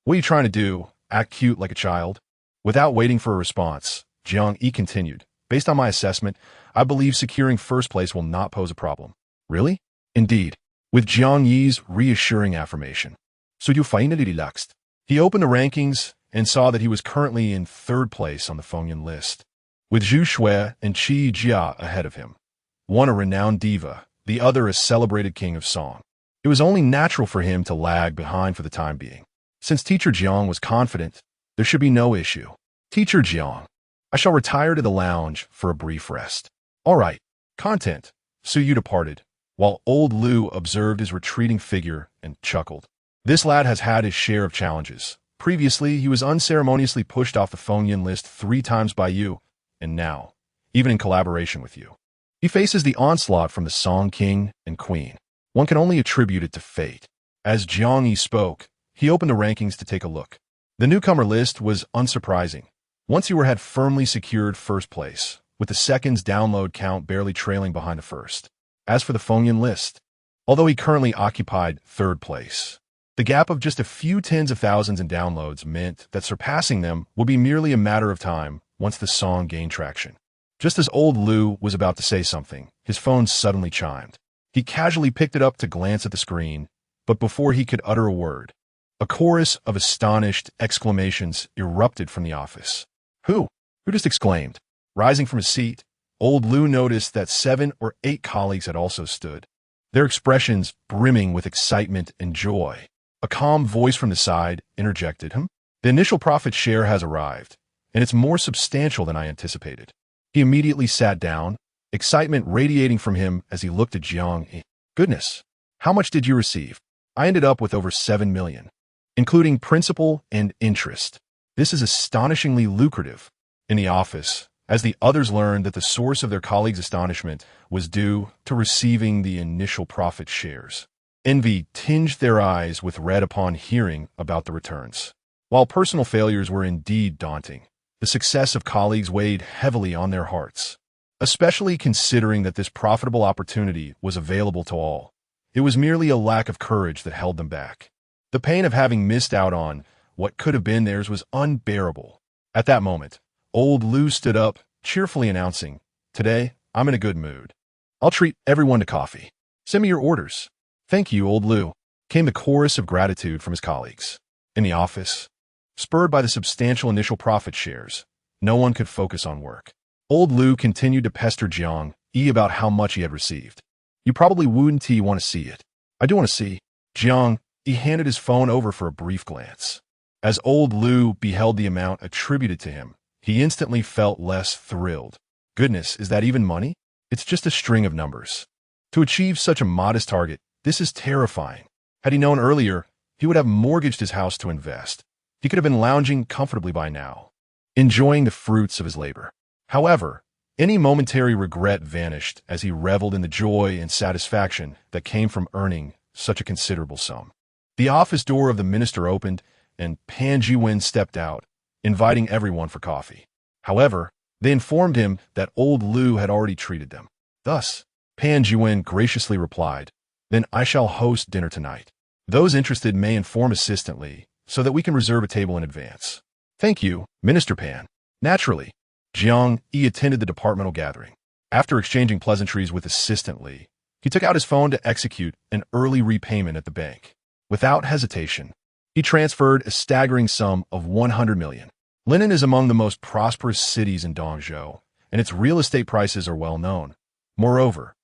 What are you trying to do? Act cute like a child?" Without waiting for a response, Jiang Yi continued, "Based on my assessment, I believe securing first place will not pose a problem." "Really?" "Indeed." With Jiang Yi's reassuring affirmation, Suyu finally relaxed. He opened the rankings and saw that he was currently in third place on the Fengyan list, with Zhu Shui and Qi Jia ahead of him. One a renowned diva, the other a celebrated king of song. It was only natural for him to lag behind for the time being. Since Teacher Jiang was confident, there should be no issue. "Teacher Jiang, I shall retire to the lounge for a brief rest." "All right." Content. Suyu departed, while old Lu observed his retreating figure and chuckled. This lad has had his share of challenges. Previously, he was unceremoniously pushed off the Fengyan list 3 times by you, and now, even in collaboration with you, he faces the onslaught from the Song King and Queen. One can only attribute it to fate. As Jiang Yi spoke, he opened the rankings to take a look. The newcomer list was unsurprising. Once you had firmly secured first place, with the second's download count barely trailing behind the first. As for the Fengyan list, although he currently occupied third place, the gap of just a few tens of thousands in downloads meant that surpassing them would be merely a matter of time once the song gained traction. Just as old Lu was about to say something, his phone suddenly chimed. He casually picked it up to glance at the screen, but before he could utter a word, a chorus of astonished exclamations erupted from the office. Who? Who just exclaimed? Rising from his seat, old Lu noticed that 7 or 8 colleagues had also stood, their expressions brimming with excitement and joy. A calm voice from the side interjected him. "The initial profit share has arrived, and it's more substantial than I anticipated." He immediately sat down, excitement radiating from him as he looked at Jiang Yi. "Goodness, how much did you receive?" "I ended up with over 7 million, including principal and interest. This is astonishingly lucrative." In the office, as the others learned that the source of their colleagues' astonishment was due to receiving the initial profit shares, envy tinged their eyes with red upon hearing about the returns. While personal failures were indeed daunting, the success of colleagues weighed heavily on their hearts, especially considering that this profitable opportunity was available to all. It was merely a lack of courage that held them back. The pain of having missed out on what could have been theirs was unbearable. At that moment, old Lu stood up, cheerfully announcing, "Today, I'm in a good mood. I'll treat everyone to coffee. Send me your orders." "Thank you, old Lu," came the chorus of gratitude from his colleagues. In the office, spurred by the substantial initial profit shares, no one could focus on work. Old Lu continued to pester Jiang Yi about how much he had received. "You probably wouldn't want to see it." "I do want to see." Jiang Yi handed his phone over for a brief glance. As old Lu beheld the amount attributed to him, he instantly felt less thrilled. Goodness, is that even money? It's just a string of numbers. To achieve such a modest target, this is terrifying. Had he known earlier, he would have mortgaged his house to invest. He could have been lounging comfortably by now, enjoying the fruits of his labor. However, any momentary regret vanished as he reveled in the joy and satisfaction that came from earning such a considerable sum. The office door of the minister opened, and Pan Jiwen stepped out, inviting everyone for coffee. However, they informed him that old Lu had already treated them. Thus, Pan Jiwen graciously replied, "Then I shall host dinner tonight. Those interested may inform assistantly, so that we can reserve a table in advance." "Thank you, Minister Pan." Naturally, Jiang Yi attended the departmental gathering. After exchanging pleasantries with Assistant Li, he took out his phone to execute an early repayment at the bank. Without hesitation, He transferred a staggering sum of 100 million. Linan is among the most prosperous cities in Dongzhou, and its real estate prices are well known. Moreover,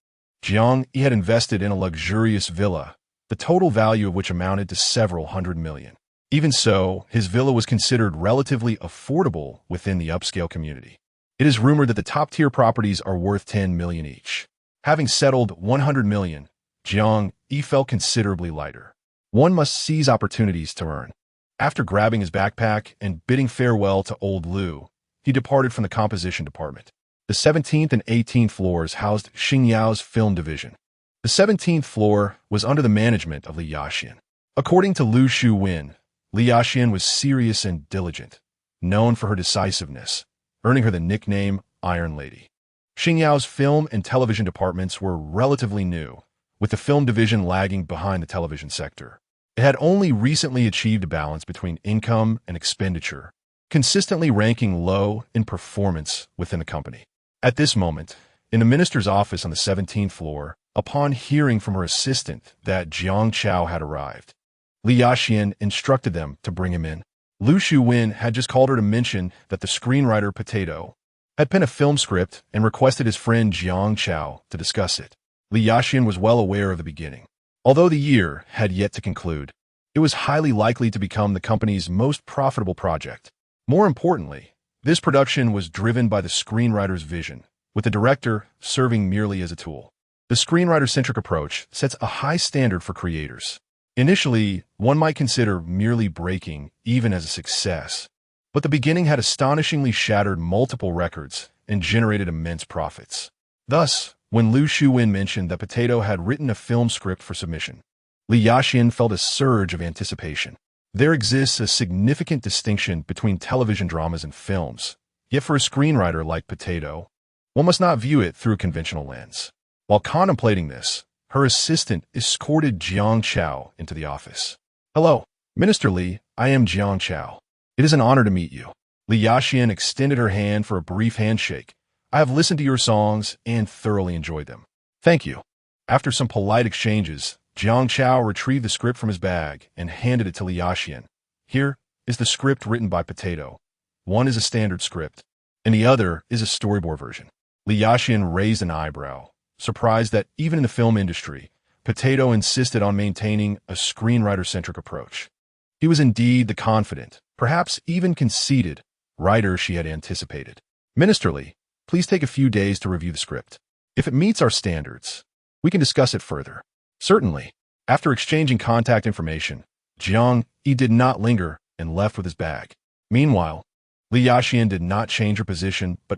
Jiang Yi had invested in a luxurious villa, the total value of which amounted to several hundred million. Even so, his villa was considered relatively affordable within the upscale community. It is rumored that the top-tier properties are worth 10 million each. Having settled 100 million, Jiang Yi felt considerably lighter. One must seize opportunities to earn. After grabbing his backpack and bidding farewell to old Liu, he departed from the composition department. The 17th and 18th floors housed Xingyao's film division. The 17th floor was under the management of Li Yaxian. According to Lu Shuwen, Li Yaxian was serious and diligent, known for her decisiveness, earning her the nickname Iron Lady. Xingyao's film and television departments were relatively new, with the film division lagging behind the television sector. It had only recently achieved a balance between income and expenditure, consistently ranking low in performance within the company. At this moment, in the minister's office on the 17th floor, upon hearing from her assistant that Jiang Chao had arrived, Li Yaxian instructed them to bring him in. Lu Shuwen had just called her to mention that the screenwriter Potato had penned a film script and requested his friend Jiang Chao to discuss it. Li Yaxian was well aware of the beginning. Although the year had yet to conclude, it was highly likely to become the company's most profitable project. More importantly, this production was driven by the screenwriter's vision, with the director serving merely as a tool. The screenwriter-centric approach sets a high standard for creators. Initially, one might consider merely breaking even as a success, but the beginning had astonishingly shattered multiple records and generated immense profits. Thus, when Lu Shuwen mentioned that Potato had written a film script for submission, Li Yaxian felt a surge of anticipation. There exists a significant distinction between television dramas and films, yet for a screenwriter like Potato, one must not view it through a conventional lens. While contemplating this, her assistant escorted Jiang Chao into the office. "Hello, Minister Li, I am Jiang Chao. It is an honor to meet you." Li Yaxian extended her hand for a brief handshake. "I have listened to your songs and thoroughly enjoyed them." "Thank you." After some polite exchanges, Jiang Chao retrieved the script from his bag and handed it to Li Yaxian. "Here is the script written by Potato. One is a standard script, and the other is a storyboard version." Li Yaxian raised an eyebrow, surprised that even in the film industry, Potato insisted on maintaining a screenwriter-centric approach. He was indeed the confident, perhaps even conceited, writer she had anticipated. "Minister Li, please take a few days to review the script. If it meets our standards, we can discuss it further." "Certainly." After exchanging contact information, Jiang Yi did not linger and left with his bag. Meanwhile, Li Yaxian did not change her position but